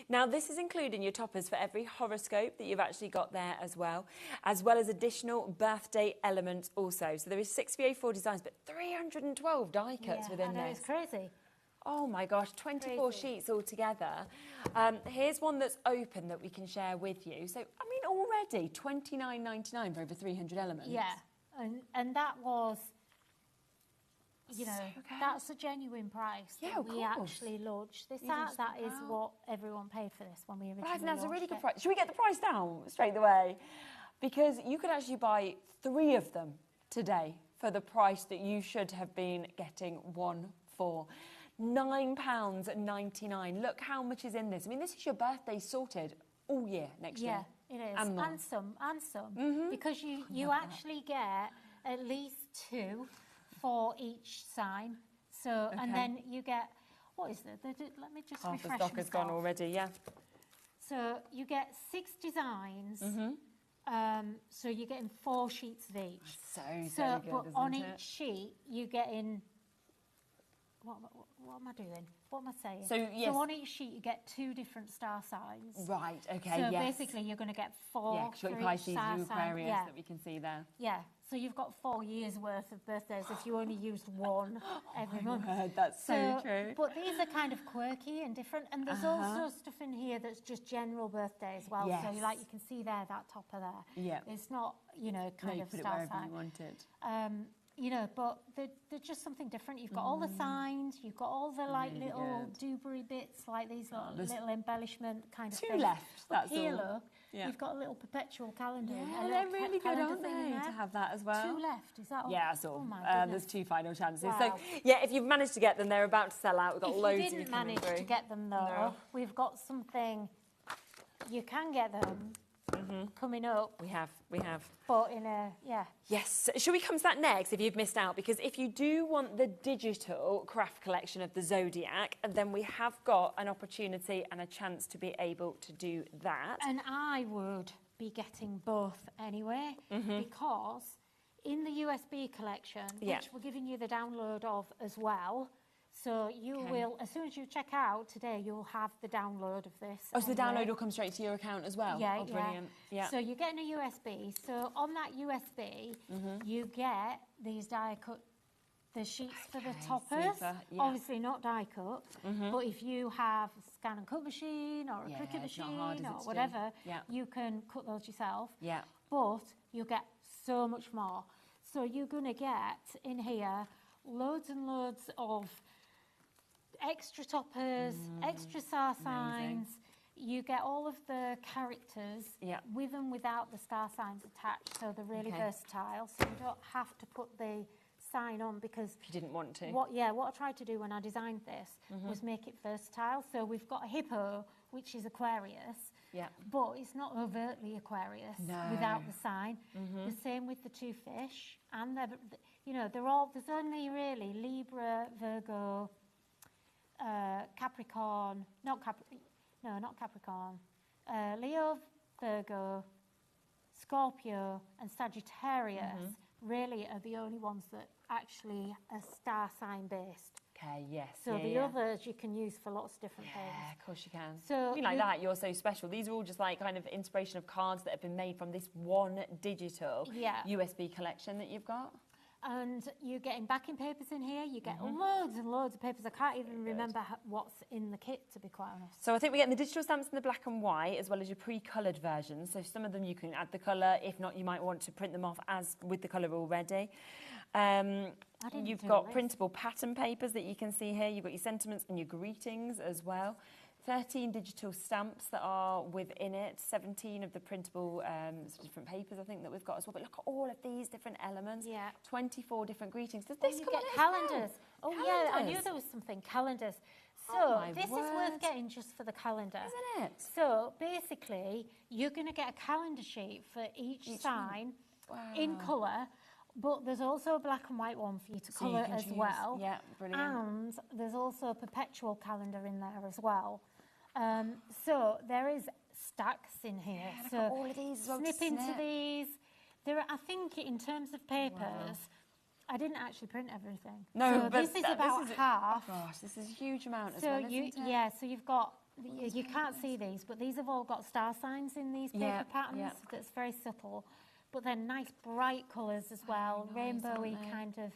Now, this is including your toppers for every horoscope that you've actually got there as well as additional birthday elements also. So there is 6 VA4 designs, but 312 die cuts within
I know,
this.
it's crazy.
Oh my gosh, 24 sheets altogether. Here's one that's open that we can share with you. So, I mean, already £29.99 for over 300 elements.
Yeah, and that was, you know, that's a genuine price.
Yeah,
that
of
we
course.
actually launched this
You
at.
just
That
went
is
out.
what everyone paid for this when we originally
But I think that's a really
launched
good
it.
price. Should we get the price down straight away? Because you could actually buy 3 of them today for the price that you should have been getting one for. £9.99. Look how much is in this. I mean, this is your birthday sorted all year next year.
Yeah, it is.
And more.
And some. Because you actually get at least 2 for each sign. So, and
Okay.
then you get, what is it? Let me just
Half the
refresh
stock has gone
myself.
already, yeah.
So you get 6 designs. So you're getting 4 sheets of each.
So
So,
good,
but
isn't
on
it?
each sheet, you get in. What am I doing? What am I saying?
So, yes.
on each sheet, you get 2 different star signs.
Right, okay,
So
yes.
basically, you're going to get 4
Yeah, 'cause you've
for
got your
each
Pisces,
star
your
sign.
Aquarius
Yeah.
that we can see there.
Yeah. So you've got 4 years worth of birthdays if you only used one every month.
word, that's so true.
But these are kind of quirky and different, and there's also stuff in here that's just general birthday as well.
Yes.
So like you can see there, that topper there.
Yeah.
It's not, you know, kind
you
of
put it
star
wherever
sign.
you want it.
you know, but they're just something different. You've got all the signs, you've got all the like
Really
little
good.
Dewberry bits, like these
there's
little embellishment kind of
two
things.
left, that's
here,
all.
look,
Yeah.
you've got a little perpetual calendar.
Yeah,
a little
they're really good,
calendar
aren't
thing in
they,
there.
to have that as well?
2 left, is that all?
Yeah, that's all.
Oh my
There's
goodness.
2 final chances.
Wow.
So, yeah, if you've managed to get them, they're about to sell out. We've got
If
loads
you
of you
didn't
coming
manage
through.
to get them though,
No.
we've got something, you can get them coming up.
We have.
But in a,
Yes. Shall we come to that next if you've missed out? Because if you do want the digital craft collection of the Zodiac, then we have got an opportunity and a chance to be able to do that.
And I would be getting both anyway, because in the USB collection, which we're giving you the download of as well, so you will, as soon as you check out today, you'll have the download of this.
Oh, so the download will come straight to your account as well?
Yeah,
oh, brilliant. Yeah.
So you're getting a USB. So on that USB, you get these die-cut, the sheets for the toppers.
super, yeah.
Obviously not die-cut, but if you have a scan and cut machine or a Cricut
it's not
machine
hard, is it,
or
to do?
whatever,
Yeah.
you can cut those yourself.
Yeah.
But you get so much more. So you're going to get in here loads and loads of extra toppers, extra star signs. You get all of the characters with and without the star signs attached, so they're really versatile. So you don't have to put the sign on because
if you didn't want to.
What I tried to do when I designed this was make it versatile. So we've got a hippo, which is Aquarius.
Yeah.
But it's not overtly Aquarius without the sign. The same with the 2 fish, and they're all. There's only really Libra, Virgo, Capricorn. Not Capricorn. Leo, Virgo, Scorpio, and Sagittarius really are the only ones that actually are star sign based.
Okay, yes.
So the others you can use for lots of different things.
Yeah, of course you can.
So
Something like that, you're so special. These are all just like kind of inspiration of cards that have been made from this one digital USB collection that you've got.
And you're getting backing papers in here. You get loads and loads of papers. I can't even remember what's in the kit, to be quite honest.
So I think we're getting the digital stamps in the black and white, as well as your pre-coloured versions. So some of them you can add the colour. If not, you might want to print them off as with the colour already. You've got printable pattern papers that you can see here. You've got your sentiments and your greetings as well. 13 digital stamps that are within it, 17 of the printable different papers I think that we've got as well. But look at all of these different elements. 24 different greetings. Does this come
get
on
calendars?
Well?
Oh yeah, I knew there was something, calendars. So this is worth getting just for the calendar.
Isn't it?
So basically, you're going to get a calendar sheet for each sign in colour. But there's also a black and white one for you to colour as well.
Yeah, brilliant.
And there's also a perpetual calendar in there as well. So there is stacks in here.
Yeah,
so
look at all of these.
snip into these. There are, I think in terms of papers, I didn't actually print everything.
No,
so
but
this is about half.
Oh gosh, this is a huge amount as
So
well, isn't it?
so you've got, you can't see these, but these have all got star signs in these paper patterns. That's very subtle. But then nice bright colours as well, rainbowy kind of,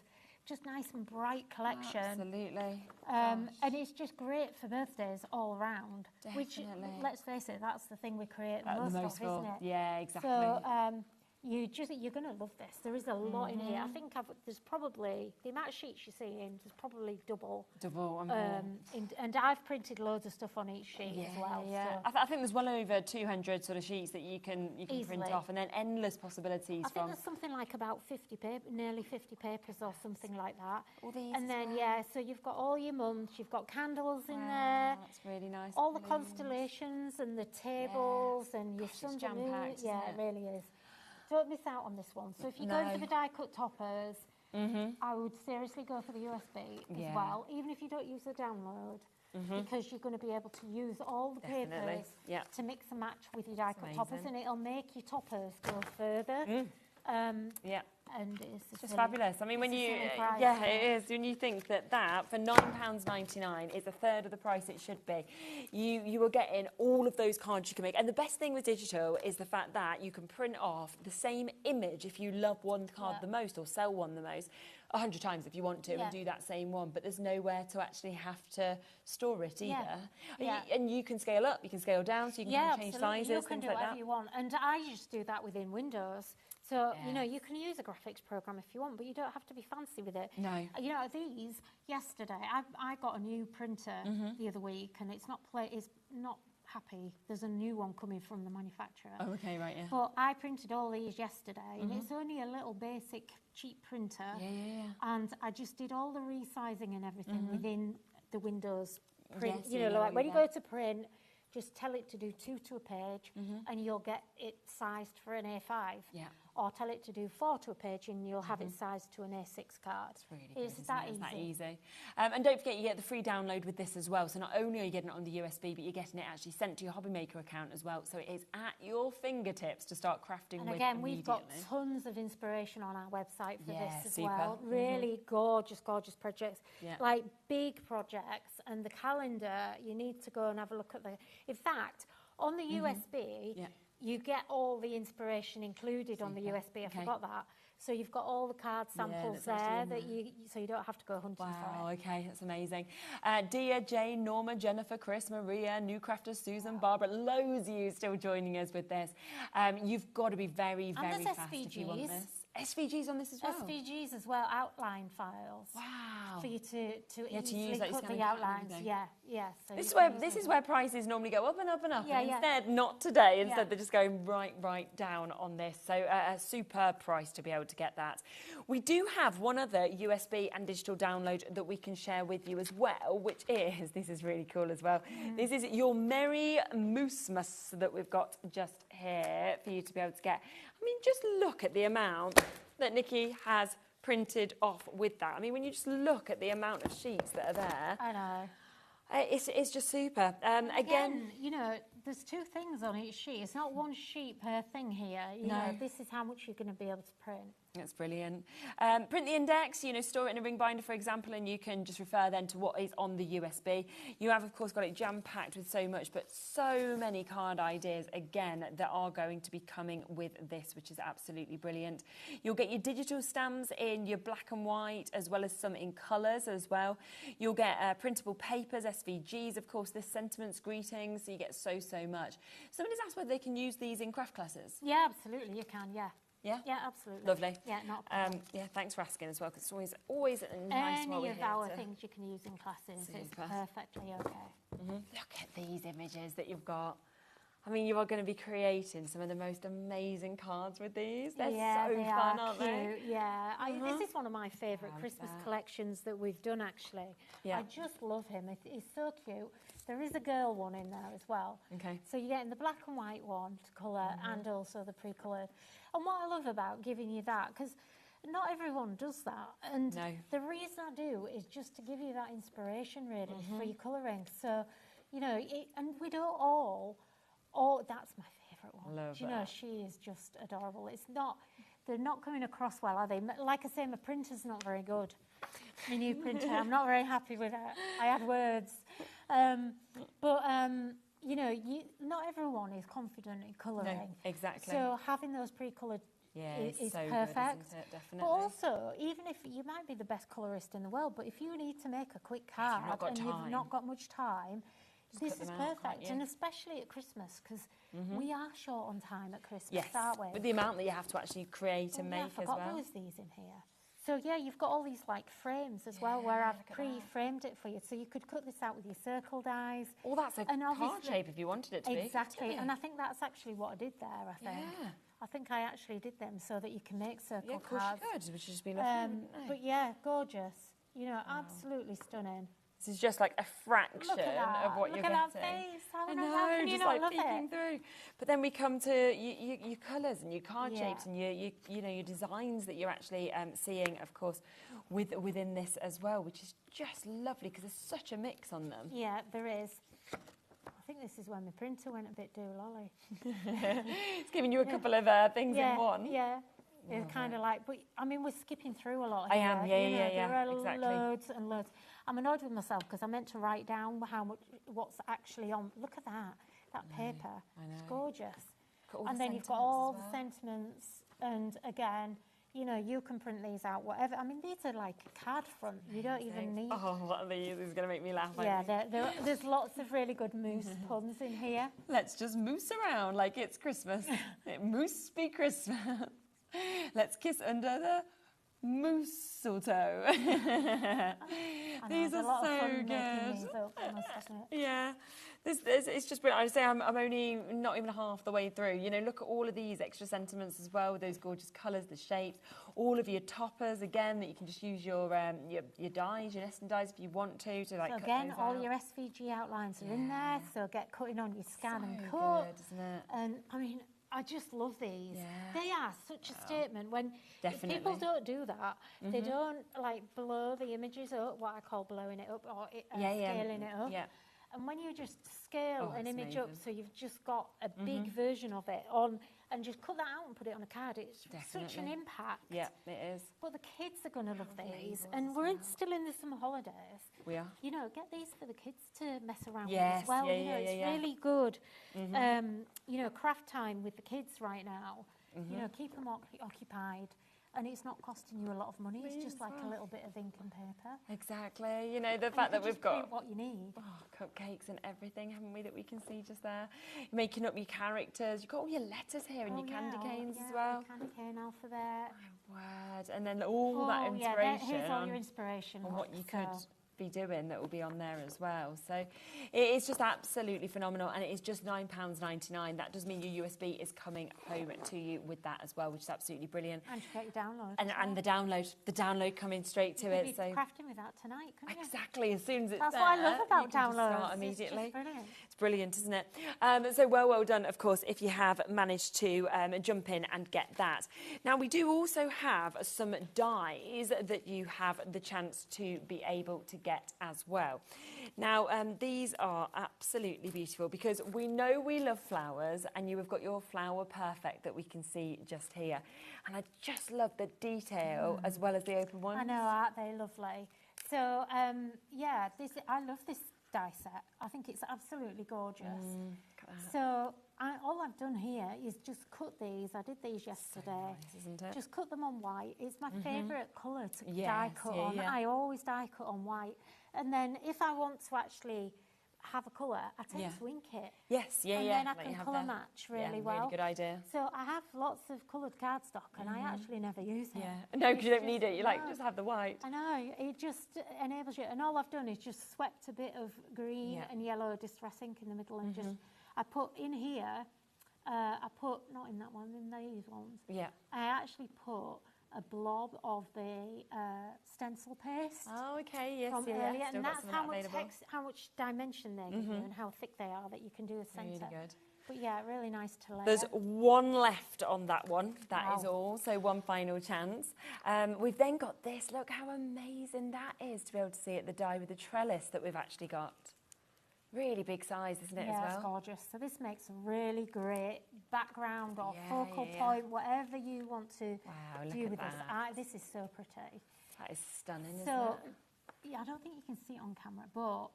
just nice and bright collection.
Absolutely.
And it's just great for birthdays all around.
Definitely.
Which, let's face it, that's the thing we create the most of, isn't it?
Yeah, exactly.
So you're going to love this. There is a lot in here. I think there's probably, the amount of sheets you see in, there's probably double. And I've printed loads of stuff on each sheet as well.
Yeah.
So.
I think there's well over 200 sort of sheets that you can print off, and then endless possibilities.
I think there's something like about 50 nearly 50 papers or something like that.
All these
and then so you've got all your months, you've got candles in there.
That's really nice.
All the constellations and the tables and your sun and moon. Yeah, it really is. Don't miss out on this one. So if you're going for the die-cut toppers, I would seriously go for the USB as well, even if you don't use the download, because you're going to be able to use all the papers to mix and match with your die-cut toppers, and it'll make your toppers go further. And it's
just fabulous. I mean, when you, it is. When you think that for £9.99 is a third of the price it should be, you are getting all of those cards you can make. And the best thing with digital is the fact that you can print off the same image if you love one card the most, or sell one the most, 100 times if you want to, and do that same one. But there's nowhere to actually have to store it either. And you can scale up, you can scale down, so you can change sizes,
you can
things
do
like
whatever
that.
you want. And I just do that within Windows. So, you know, you can use a graphics program if you want, but you don't have to be fancy with it.
No.
You know, these, yesterday, I got a new printer the other week, and it's not happy. There's a new one coming from the manufacturer.
Oh, okay, right, yeah.
But I printed all these yesterday, and it's only a little basic, cheap printer.
Yeah.
And I just did all the resizing and everything within the Windows print.
Yes,
you know, like when you go to print, just tell it to do 2 to a page, and you'll get it sized for an A5.
Yeah.
Or tell it to do 4 to a page, and you'll have it sized to an A6 card.
It's really good,
It's that
It's
easy.
that easy. And don't forget, you get the free download with this as well. So not only are you getting it on the USB, but you're getting it actually sent to your HobbyMaker account as well. So it is at your fingertips to start crafting
And
with
again, we've got
immediately.
tons of inspiration on our website for
Yeah,
this as
super.
well. Really gorgeous projects.
Yeah.
Like big projects. And the calendar, you need to go and have a look at the... In fact, on the USB, you get all the inspiration included on the USB. I forgot that. So you've got all the card samples there so you don't have to go hunting for it.
Wow, okay, that's amazing. Dia, Jane, Norma, Jennifer, Chris, Maria, new crafters, Susan, Barbara, loads of you still joining us with this. You've got to be very, very fast if you want this. SVGs on this as well?
SVGs as well, outline files.
Wow.
For you to easily
use, like,
cut
scanning
the
cut and
outlines.
everything.
Yeah. So
This is where prices normally go up and up and up.
Yeah,
and
yeah.
instead, not today. Instead, they're just going right down on this. So a superb price to be able to get that. We do have one other USB and digital download that we can share with you as well, which is, this is really cool as well. This is your Merry Moosemas that we've got just here for you to be able to get. I mean, just look at the amount that Nikki has printed off with that. I mean, when you just look at the amount of sheets that are there.
I know.
It's just super. Again,
you know, there's 2 things on each sheet. It's not 1 sheet per thing here. You know, this is how much you're going to be able to print.
That's brilliant. Print the index, you know, store it in a ring binder, for example, and you can just refer then to what is on the USB. You have, of course, got it jam-packed with so much, but so many card ideas, again, that are going to be coming with this, which is absolutely brilliant. You'll get your digital stamps in your black and white, as well as some in colours as well. You'll get printable papers, SVGs, of course, this sentiments, greetings, so you get so much. Somebody's asked whether they can use these in craft classes.
Yeah, absolutely, you can, yeah.
Yeah?
Yeah, absolutely.
Lovely.
Yeah, not a problem.
Yeah, thanks for asking as well, because it's always nice while
Any
we're
of
here
our
to-
things you can use in classes. It's
Super.
perfectly okay.
Look at these images that you've got. I mean, you are going to be creating some of the most amazing cards with these. They're so
they
fun,
are
aren't
cute.
they?
Yeah, this is one of my favourite Christmas collections that we've done, actually.
Yeah.
I just love him. He's so cute. There is a girl one in there as well.
Okay.
So you're getting the black and white one to colour and also the pre-coloured. And what I love about giving you that, because not everyone does that. And the reason I do is just to give you that inspiration, really, for your colouring. So, you know, and we don't all... Oh, that's my favourite one.
Love
Do you know,
that.
she is just adorable. They're not coming across well, are they? Like I say, my printer's not very good. My new printer, I'm not very happy with it. I had words. You know, not everyone is confident in colouring.
No, exactly.
So having those pre-coloured is
so good,
perfect.
isn't it? Definitely.
But also, even if you might be the best colourist in the world, but if you need to make a quick card and you've not got much time, this is perfect, and especially at Christmas, because we are short on time at Christmas, aren't we?
With the amount that you have to actually create and make
I
as
forgot
well.
there was these in here. So yeah, you've got all these like frames as well, where I've pre-framed it for you, so you could cut this out with your circle dies.
Oh, that's a card shape if you wanted it to be.
Exactly, and I think that's actually what I did there. I think.
Yeah.
I think I actually did them so that you can make circle
Yeah, of course
cards.
you could, which would just be lovely, wouldn't it?
But yeah, gorgeous. You know, absolutely stunning.
This is just like a fraction of what
Look
you're
at
getting.
that face. How
I know,
can you
just
not
like
love
peeking
it?
through. But then we come to your colours and your card
Yeah.
shapes and your designs that you're actually seeing, of course, within this as well, which is just lovely because there's such a mix on them.
Yeah, there is. I think this is when my printer went a bit lolly.
It's giving you a couple of things in one.
Yeah. It's kind of like, but I mean, we're skipping through a lot
I
here.
am,
There are
exactly.
loads and loads. I'm annoyed with myself because I meant to write down what's actually on. Look at that paper.
I know.
It's gorgeous.
Got all
And
the
then you've got
sentiments
all
as
the
well.
sentiments, and again, you know, you can print these out, whatever. I mean, these are like a card front. You don't even need.
Oh, what are these? This is going to make me laugh. I
Yeah,
think.
there's lots of really good moose puns in here.
Let's just moose around like it's Christmas. It moose be Christmas. Let's kiss under the mistletoe. These are so good. Yeah. It's just brilliant. I would say I'm only not even half the way through. You know, look at all of these extra sentiments as well, those gorgeous colours, the shapes, all of your toppers, again, that you can just use your dies, your nesting dies if you want to like
so
cut
again,
those
all
out.
your SVG outlines are in there, so get cutting on your scan and cut.
Good, isn't it?
And I mean, I just love these.
Yeah.
They are such a statement. When
Definitely.
people don't do that, they don't like blow the images up, what I call blowing it up, or scaling it up.
Yeah.
And when you just scale an
it's
image up,
amazing.
so you've just got a big version of it on, and just cut that out and put it on a card, it's such an impact.
Yeah, it is.
But the kids are going to love these, and we're still in the summer holidays.
We are.
You know, get these for the kids to mess around with
Yes,
as well.
yeah,
you know,
yeah,
it's
yeah.
really good. You know, craft time with the kids right now. You know, keep them occupied. And it's not costing you a lot of money. It's just like a little bit of ink and paper.
Exactly. You know, the fact that we've got
what you need.
Cupcakes and everything, haven't we, that we can see just there. Making up your characters. You've got all your letters here and your candy canes as well.
Candy cane alphabet.
Word. And then all that inspiration.
Yeah, here's all your inspiration.
On what you could be doing that will be on there as well. So it is just absolutely phenomenal, and it is just £9.99. That does mean your USB is coming home to you with that as well, which is absolutely brilliant.
And you get your download.
And the download coming straight to it.
So crafting with that tonight, couldn't you?
Exactly, as soon as it's
That's
there,
what I love about
you can just
downloads.
start immediately.
It's just brilliant.
It's brilliant, isn't it? So well done, of course, if you have managed to jump in and get that. Now, we do also have some dies that you have the chance to be able to get as well. Now, these are absolutely beautiful because we know we love flowers, and you have got your Flower Perfect that we can see just here. And I just love the detail as well as the open ones.
I know, aren't they lovely? So, yeah, I love this die set. I think it's absolutely gorgeous. So all I've done here is just cut these. I did these yesterday.
So nice, isn't it?
Just cut them on white. It's my favourite colour to
Yes,
die cut on.
yeah.
I always die cut on white. And then if I want to actually have a colour, I tend to ink it.
Yes, yeah,
and
yeah.
then I
Like
can
you have
colour
there.
match really
Yeah,
well.
really good idea.
So I have lots of coloured cardstock, and I actually never use it.
Yeah. No, because you don't need it. You just have the white.
I know, it just enables you. And all I've done is just swept a bit of green and yellow distress ink in the middle, and just, I put in here, not in that one, in these ones.
Yeah.
I actually put a blob of the stencil paste.
Oh, okay, yes,
From
yeah,
earlier,
yeah. Still
and
got
that's
some of
how
that
much
available.
how much dimension they give you and how thick they are that you can do a centre.
Really good.
But yeah, really nice to layer.
There's one left on that one. That is
Wow.
all. So one final chance. We've then got this. Look how amazing that is to be able to see it, the die with the trellis that we've actually got. Really big size, isn't it,
Yeah,
as well?
it's gorgeous. So this makes a really great background or focal point, whatever you want to do with this. This is so pretty.
That is stunning, isn't
So,
it?
yeah, I don't think you can see it on camera, but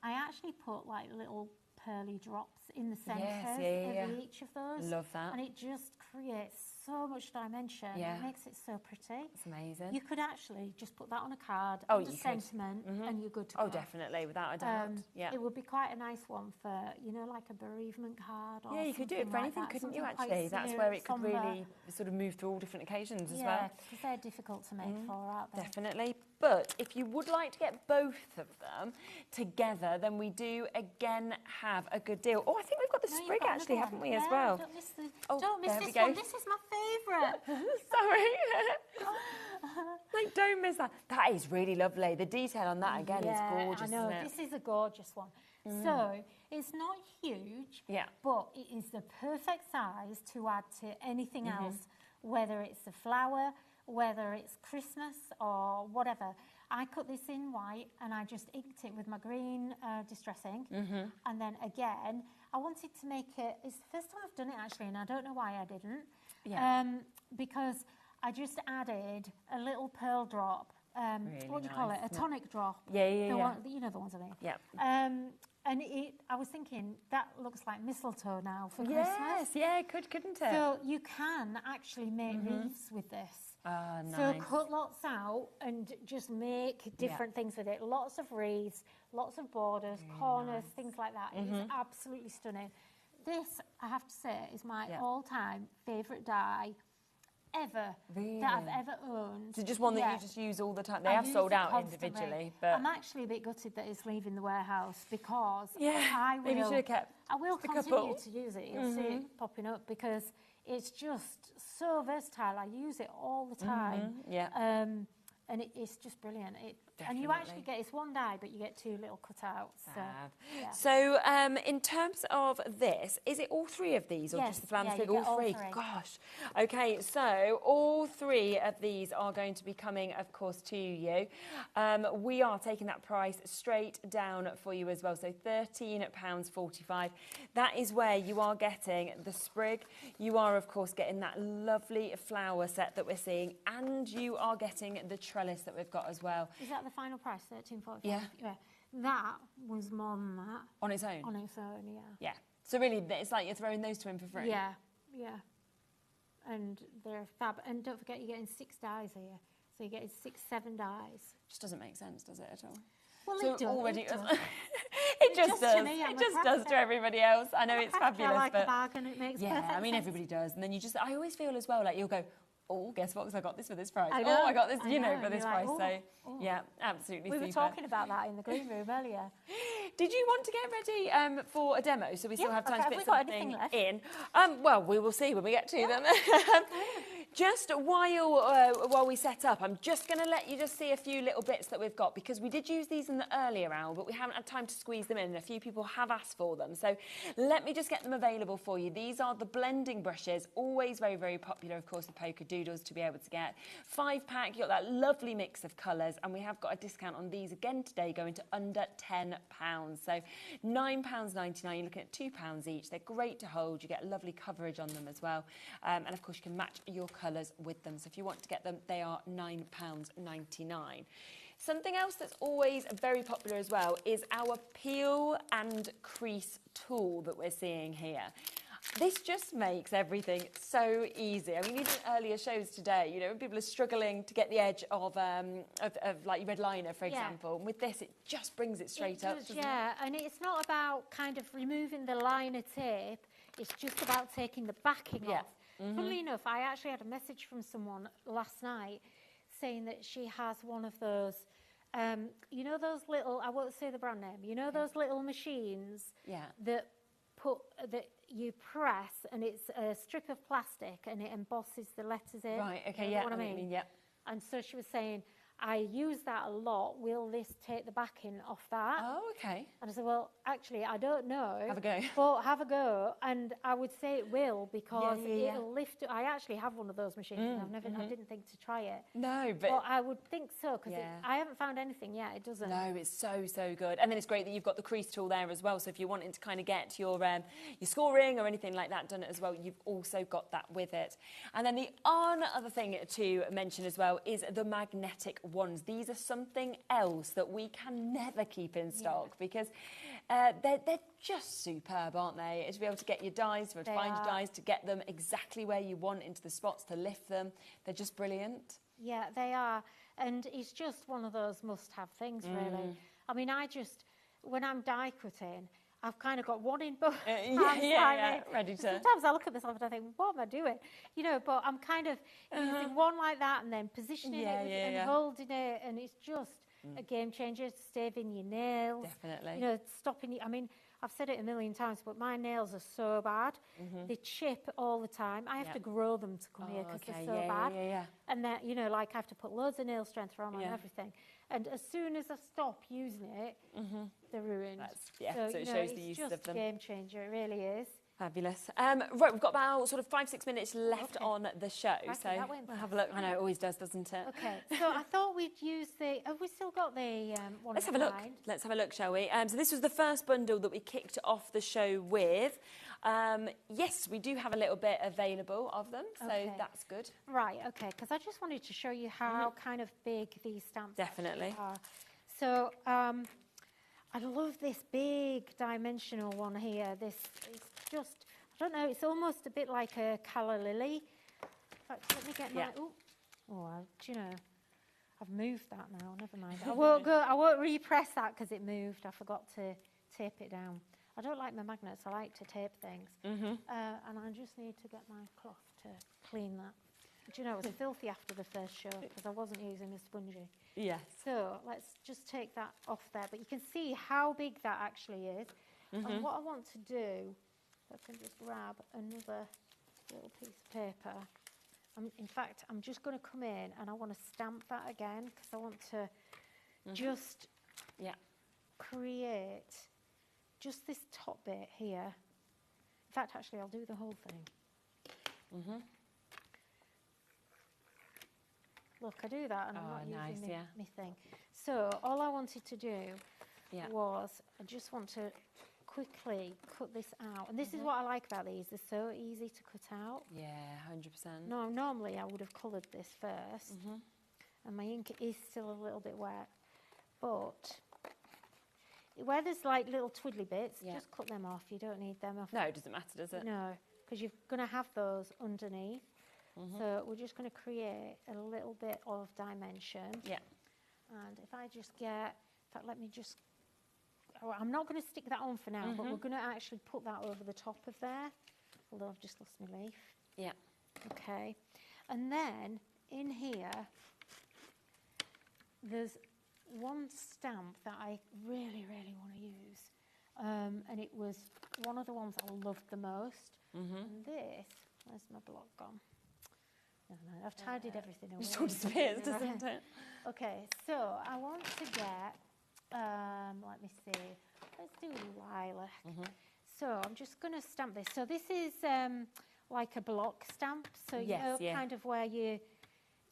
I actually put like little pearly drops in the centres of each of those.
Love that.
And it just creates so much dimension.
Yeah.
It makes it so pretty.
It's amazing.
You could actually just put that on a card,
Oh,
under
you could.
sentiment, and you're good to go.
Oh, definitely, without a doubt. Yeah.
It would be quite a nice one for, you know, like a bereavement card. Or
Yeah, you could do it
something
for
like
anything,
that,
couldn't you,
something quite
actually? That's
serious,
where it could
somber.
really sort of move through all different occasions as well.
Yeah, because they're difficult to make for, aren't they?
Definitely. But if you would like to get both of them together, then we do again have a good deal. Oh, I think we've got the
No, you've
sprig
got
actually,
another
haven't
one.
we, as
Yeah,
well?
Don't miss,
Oh,
don't miss
there we
this
go.
one. This is my favourite.
Sorry. Like, don't miss that. That is really lovely. The detail on that, again, is gorgeous,
I know.
isn't it?
This is a gorgeous one. So, it's not huge, but it is the perfect size to add to anything else, whether it's a flower, whether it's Christmas or whatever. I cut this in white and I just inked it with my green distress ink. And then again, I wanted to make it, it's the first time I've done it actually, and I don't know why I didn't. Because I just added a little pearl drop.
Really
What do you call it?
nice,
A
isn't it?
tonic drop.
Yeah.
One, you know the ones I mean.
Yeah.
And I was thinking, that looks like mistletoe now for
Yes,
Christmas.
yeah, couldn't it?
So you can actually make wreaths with this.
Ah, nice.
So cut lots out and just make different things with it. Lots of wreaths, lots of borders, corners, things like that. It's absolutely stunning. This, I have to say, is my all-time favourite die ever
Really?
that I've ever owned.
So just one that
Yeah.
you just use all the time. They
I
have
use
sold
it
out
constantly.
individually, but
I'm actually a bit gutted that it's leaving the warehouse because
yeah,
I will.
maybe you should have kept.
I will
just a
continue
couple.
to use it. You'll see it popping up because it's just so versatile. I use it all the time.
Yeah.
And it's just brilliant. And you actually get, it's one die, but you get two little cutouts. So, yeah.
So in terms of this, is it all three of these or
Yes,
just the flam
yeah,
stick?
you get all three.
Gosh. Okay, so all three of these are going to be coming, of course, to you. We are taking that price straight down for you as well. So £13.45. That is where you are getting the sprig. You are, of course, getting that lovely flower set that we're seeing, and you are getting the trellis that we've got as well.
Is that the final price, £13.45?
Yeah.
That was more than that.
On its own?
On its own, yeah.
Yeah. So really, it's like you're throwing those two in for free?
Yeah, yeah. And they're fab. And don't forget, you're getting 6 dies here. So you're getting 7 dies.
Just doesn't make sense, does it, at all?
Well,
so
it does.
already
It does.
it just
does
does.
to me, I'm
It
a
just does to
cracker.
everybody else. I know it's fabulous,
I like
but
a bargain. It makes
yeah,
perfect
I mean
sense.
everybody does. And then you just, I always feel as well like you'll go, oh, guess what? Because I got this for this price.
I know,
Oh, I got this,
I
you know,
know,
for
and
this
you're
price.
like,
So yeah, absolutely.
We were
super.
talking about that in the green room earlier.
Did you want to get ready for a demo? So we still have time to
have
fit
we got
something
anything left?
in. Well, we will see when we get to them. Just while we set up, I'm just going to let you just see a few little bits that we've got, because we did use these in the earlier hour, but we haven't had time to squeeze them in, and a few people have asked for them. So let me just get them available for you. These are the blending brushes, always very, very popular, of course, the Poker Doodles to be able to get. 5-pack, you've got that lovely mix of colours, and we have got a discount on these again today, going to under £10. So £9.99, you're looking at £2 each. They're great to hold. You get lovely coverage on them as well. And of course, you can match your colours with them. So if you want to get them, they are £9.99. Something else that's always very popular as well is our peel and crease tool that we're seeing here. This just makes everything so easy. I mean, even earlier shows today, you know, when people are struggling to get the edge of like red liner, for example. And with this, it just brings it straight up, doesn't it?
And it's not about kind of removing the liner tape. It's just about taking the backing off. Funnily enough, I actually had a message from someone last night saying that she has one of those, you know, those little, I won't say the brand name, you know, those little machines that you press, and it's a strip of plastic and it embosses the letters in.
Right, okay,
You know what I
I
mean?
yeah.
And so she was saying, I use that a lot. Will this take the backing off that?
Oh, okay.
And I said, well, actually, I don't know.
Have a go.
But have a go. And I would say it will, because it'll lift it. I actually have one of those machines, and I didn't think to try it.
No, but
I would think so, because I haven't found anything yet. It doesn't.
No, it's so, so good. And then it's great that you've got the crease tool there as well. So if you're wanting to kind of get your scoring or anything like that done as well, you've also got that with it. And then the other thing to mention as well is the magnetic wands. These are something else that we can never keep in stock, because they're just superb, aren't they? To be able to get your dies, to find your dies, to get them exactly where you want into the spots, to lift them. They're just brilliant.
Yeah, they are. And it's just one of those must-have things, really. I mean, when I'm die cutting, I've kind of got one in both hands,
ready to.
Sometimes I look at myself and I think, what am I doing? You know, but I'm kind of using one like that and then positioning it and holding it, and it's just a game changer. Saving your nails,
definitely.
You know, stopping. I mean, I've said it a million times, but my nails are so bad. They chip all the time. I have to grow them to come here because they're so bad. And then, you know, like I have to put loads of nail strength on and everything. And as soon as I stop using it, they're ruined.
So it shows the use of them.
It's just a game changer. It really is.
Fabulous. Right, we've got about sort of 5-6 minutes left on the show, so we'll have a look. I know, it always does, doesn't it?
Okay, so I thought we'd use have we still got the one?
Let's have a look. Let's have a look, shall we? So this was the first bundle that we kicked off the show with. Yes, we do have a little bit available of them, so that's good.
Right, okay, because I just wanted to show you how kind of big these stamps
definitely
are. So I love this big dimensional one here. This is just, I don't know, it's almost a bit like a calla lily. In fact, let me get my, do you know, I've moved that now, never mind. I won't repress that because it moved. I forgot to tape it down. I don't like my magnets, I like to tape things. And I just need to get my cloth to clean that. Do you know, it was filthy after the first show because I wasn't using a spongy.
Yes.
So let's just take that off there. But you can see how big that actually is. And what I want to do, I can just grab another little piece of paper. In fact, I'm just going to come in and I want to stamp that again because I want to just create just this top bit here. In fact, actually, I'll do the whole thing. Look, I do that and I'm not using my thing. So all I wanted to do was I just want to quickly cut this out. And this is what I like about these. They're so easy to cut out.
Yeah, 100%.
No, normally I would have coloured this first. And my ink is still a little bit wet. But where there's like little twiddly bits, just cut them off. You don't need them off.
No, it doesn't matter, does it?
No, because you're going to have those underneath. So we're just going to create a little bit of dimension.
Yeah.
And if I just get, in fact, let me just, I'm not going to stick that on for now, but we're going to actually put that over the top of there. Although I've just lost my leaf.
Yeah.
Okay. And then in here, there's one stamp that I really, really want to use. And it was one of the ones I loved the most. And this, where's my block gone? No, I've tidied everything away.
It all disappears, doesn't it?
Okay, so I want to get, let me see, let's do lilac. So I'm just going to stamp this. So this is like a block stamp. So you know kind of where you,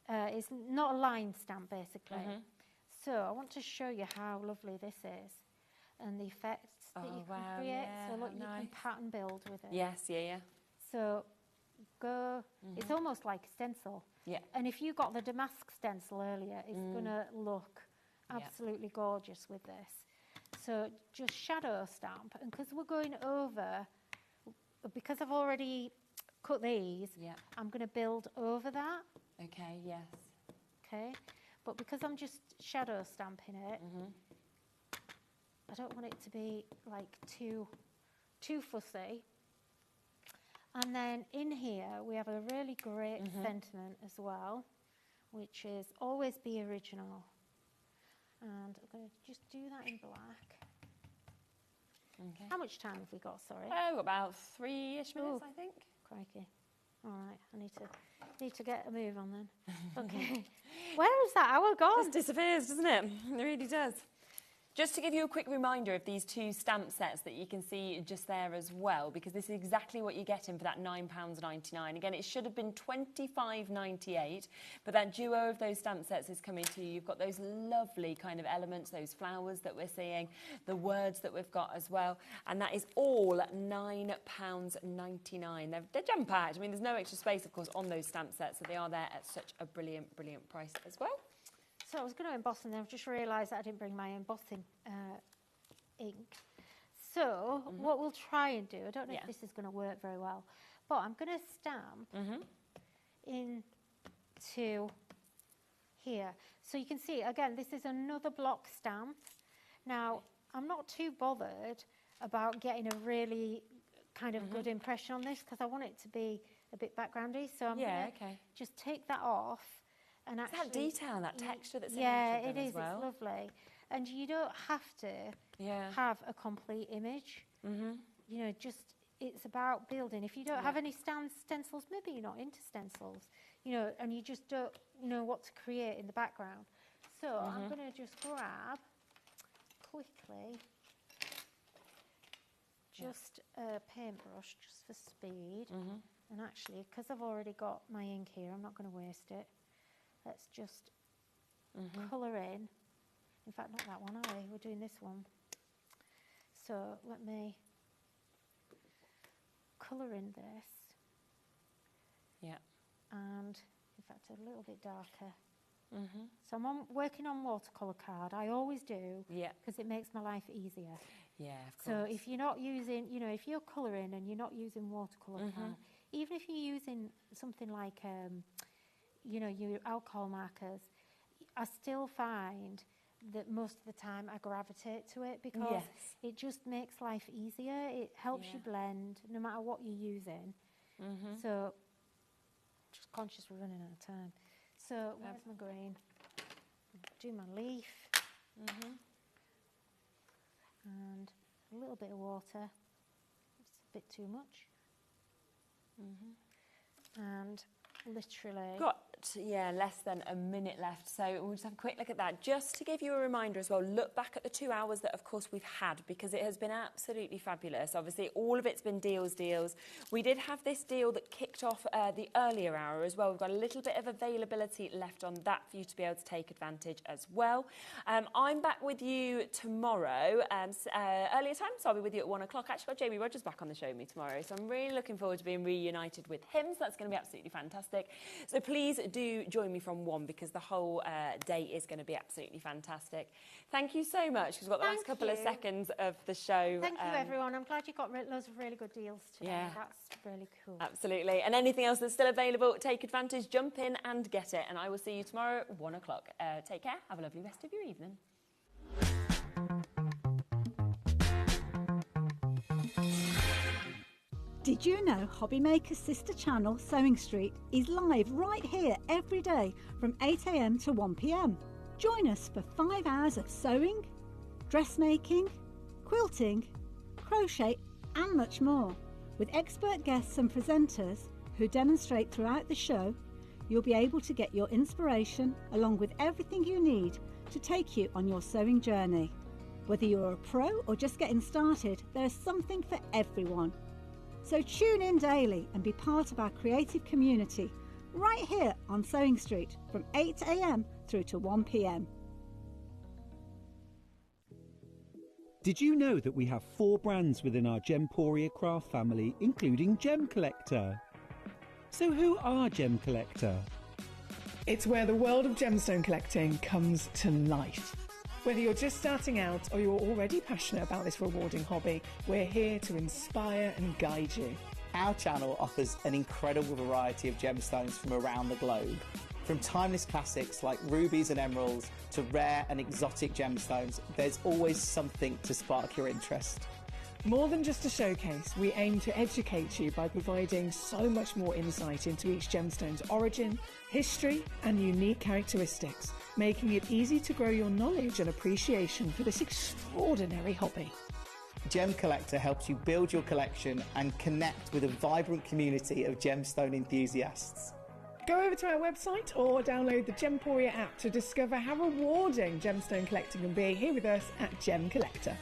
it's not a line stamp basically. So I want to show you how lovely this is and the effects that you can create. So look, you can pattern build with it.
Yes,
So go, it's almost like a stencil.
Yeah.
And if you got the damask stencil earlier, it's going to look absolutely gorgeous with this. So just shadow stamp, and because we're going over, because I've already cut these, I'm going to build over that.
Okay, yes.
Okay, but because I'm just shadow stamping it, I don't want it to be like too fussy. And then in here we have a really great sentiment as well, which is always be original. And I'm going to just do that in black.
Okay.
How much time have we got, sorry?
Oh, about 3-ish minutes, I think.
Crikey. All right, I need to get a move on then. Okay. Where is that hour gone?
It just disappears, doesn't it? It really does. Just to give you a quick reminder of these two stamp sets that you can see just there as well, because this is exactly what you're getting for that £9.99. Again, it should have been £25.98, but that duo of those stamp sets is coming to you. You've got those lovely kind of elements, those flowers that we're seeing, the words that we've got as well, and that is all £9.99. They're jam-packed. I mean, there's no extra space, of course, on those stamp sets, so they are there at such a brilliant, brilliant price as well.
So I was going to emboss, and then I've just realised that I didn't bring my embossing ink. So what we'll try and do, I don't know if this is going to work very well, but I'm going to stamp into here. So you can see, again, this is another block stamp. Now, I'm not too bothered about getting a really kind of good impression on this because I want it to be a bit backgroundy. So I'm going to just take that off. And
it's
actually,
that detail, that texture that's in each
it
of them
is.
as well.
It's lovely, and you don't have to have a complete image. You know, just it's about building. If you don't have any stencils, maybe you're not into stencils. You know, and you just don't know what to create in the background. So I'm going to just grab quickly just a paintbrush just for speed. And actually, because I've already got my ink here, I'm not going to waste it. Let's just colour in. In fact, not that one, are we? We're doing this one. So let me colour in this.
Yeah.
And in fact, a little bit darker. So I'm working on watercolour card. I always do.
Yeah.
Because it makes my life easier.
Yeah, of course.
So if you're not using, you know, if you're colouring and you're not using watercolour card, even if you're using something like you know, your alcohol markers, I still find that most of the time I gravitate to it because it just makes life easier. It helps you blend no matter what you're using. So just conscious we're running out of time. So where's my green? Do my leaf. And a little bit of water. It's a bit too much. And literally...
Got, less than a minute left, so we'll just have a quick look at that. Just to give you a reminder as well, look back at the 2 hours that, of course, we've had, because it has been absolutely fabulous. Obviously, all of it's been deals. We did have this deal that kicked off the earlier hour as well. We've got a little bit of availability left on that for you to be able to take advantage as well. I'm back with you tomorrow, earlier time, so I'll be with you at 1 o'clock. Actually, got Jamie Rogers back on the show with me tomorrow, so I'm really looking forward to being reunited with him, so that's going to be absolutely fantastic. So please do join me from 1, because the whole day is going to be absolutely fantastic. Thank you so much, because we've got the last couple of seconds of the show.
Thank you, everyone. I'm glad you got loads of really good deals today.
Yeah.
That's really cool.
Absolutely. And anything else that's still available, take advantage, jump in and get it. And I will see you tomorrow at 1 o'clock. Take care. Have a lovely rest of your evening.
Did you know HobbyMaker's sister channel, Sewing Street, is live right here every day from 8 a.m. to 1 p.m. Join us for 5 hours of sewing, dressmaking, quilting, crochet and much more. With expert guests and presenters who demonstrate throughout the show, you'll be able to get your inspiration along with everything you need to take you on your sewing journey. Whether you're a pro or just getting started, there's something for everyone. So tune in daily and be part of our creative community right here on Sewing Street from 8 a.m. through to 1 p.m.
Did you know that we have 4 brands within our Gemporia craft family, including Gem Collector? So who are Gem Collector?
It's where the world of gemstone collecting comes to life. Whether you're just starting out or you're already passionate about this rewarding hobby, we're here to inspire and guide you.
Our channel offers an incredible variety of gemstones from around the globe. From timeless classics like rubies and emeralds to rare and exotic gemstones, there's always something to spark your interest.
More than just a showcase, we aim to educate you by providing so much more insight into each gemstone's origin, history and unique characteristics, making it easy to grow your knowledge and appreciation for this extraordinary hobby.
Gem Collector helps you build your collection and connect with a vibrant community of gemstone enthusiasts.
Go over to our website or download the Gemporia app to discover how rewarding gemstone collecting can be here with us at Gem Collector.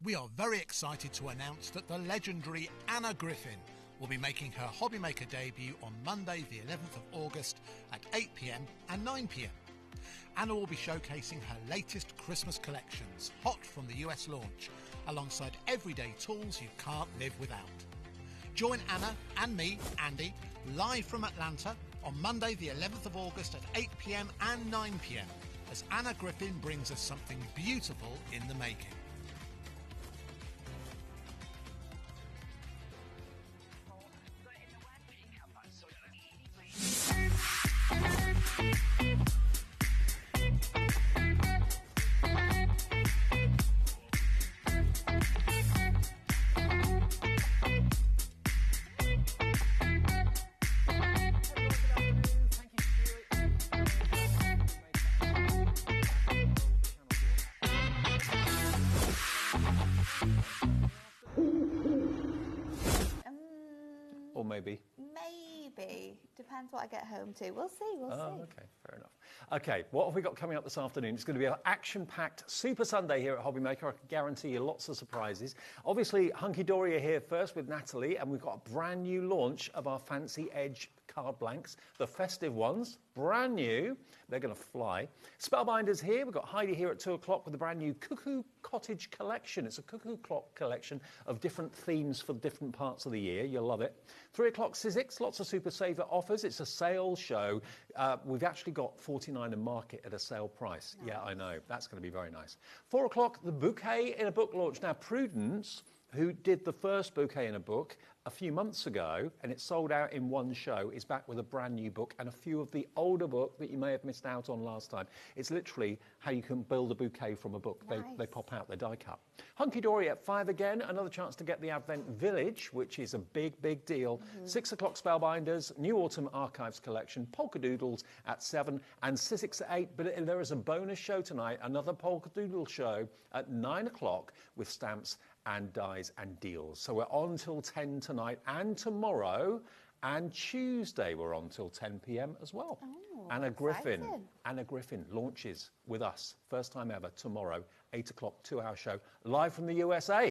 We are very excited to announce that the legendary Anna Griffin will be making her HobbyMaker debut on Monday the 11th of August at 8 p.m. and 9 p.m. Anna will be showcasing her latest Christmas collections, hot from the US launch, alongside everyday tools you can't live without. Join Anna and me, Andy, live from Atlanta on Monday the 11th of August at 8 p.m. and 9 p.m. as Anna Griffin brings us something beautiful in the making.
Or maybe.
Maybe. Depends what I get home to. We'll see, we'll see.
Okay, fair enough. Okay, what have we got coming up this afternoon? It's going to be an action-packed Super Sunday here at HobbyMaker. I can guarantee you lots of surprises. Obviously, Hunky Dory are here first with Natalie, and we've got a brand new launch of our Fancy Edge card blanks, the festive ones, brand new. They're going to fly. Spellbinder's here. We've got Heidi here at 2 o'clock with the brand new Cuckoo Cottage collection. It's a cuckoo clock collection of different themes for different parts of the year. You'll love it. 3 o'clock, Sizzix, lots of super saver offers. It's a sale show. We've actually got 49 and market at a sale price. Nice. Yeah, I know. That's going to be very nice. 4 o'clock, the bouquet in a book launch. Now, Prudence, who did the first bouquet in a book a few months ago, and it sold out in one show, is back with a brand new book and a few of the older books that you may have missed out on last time. It's literally how you can build a bouquet from a book.
Nice.
They pop out, they're die cut. Hunky Dory at 5 again, another chance to get the Advent Village, which is a big, big deal. 6 o'clock Spellbinders, New Autumn Archives collection, Polka Doodles at 7, and Sussex at 8. But there is a bonus show tonight, another Polka Doodle show at 9 o'clock with stamps and dies and deals. So we're on till 10 tonight and tomorrow, and Tuesday we're on till 10 p.m. as well.
Oh,
Anna
exciting.
Griffin launches with us, first time ever, tomorrow, 8 o'clock, 2-hour show, live from the USA.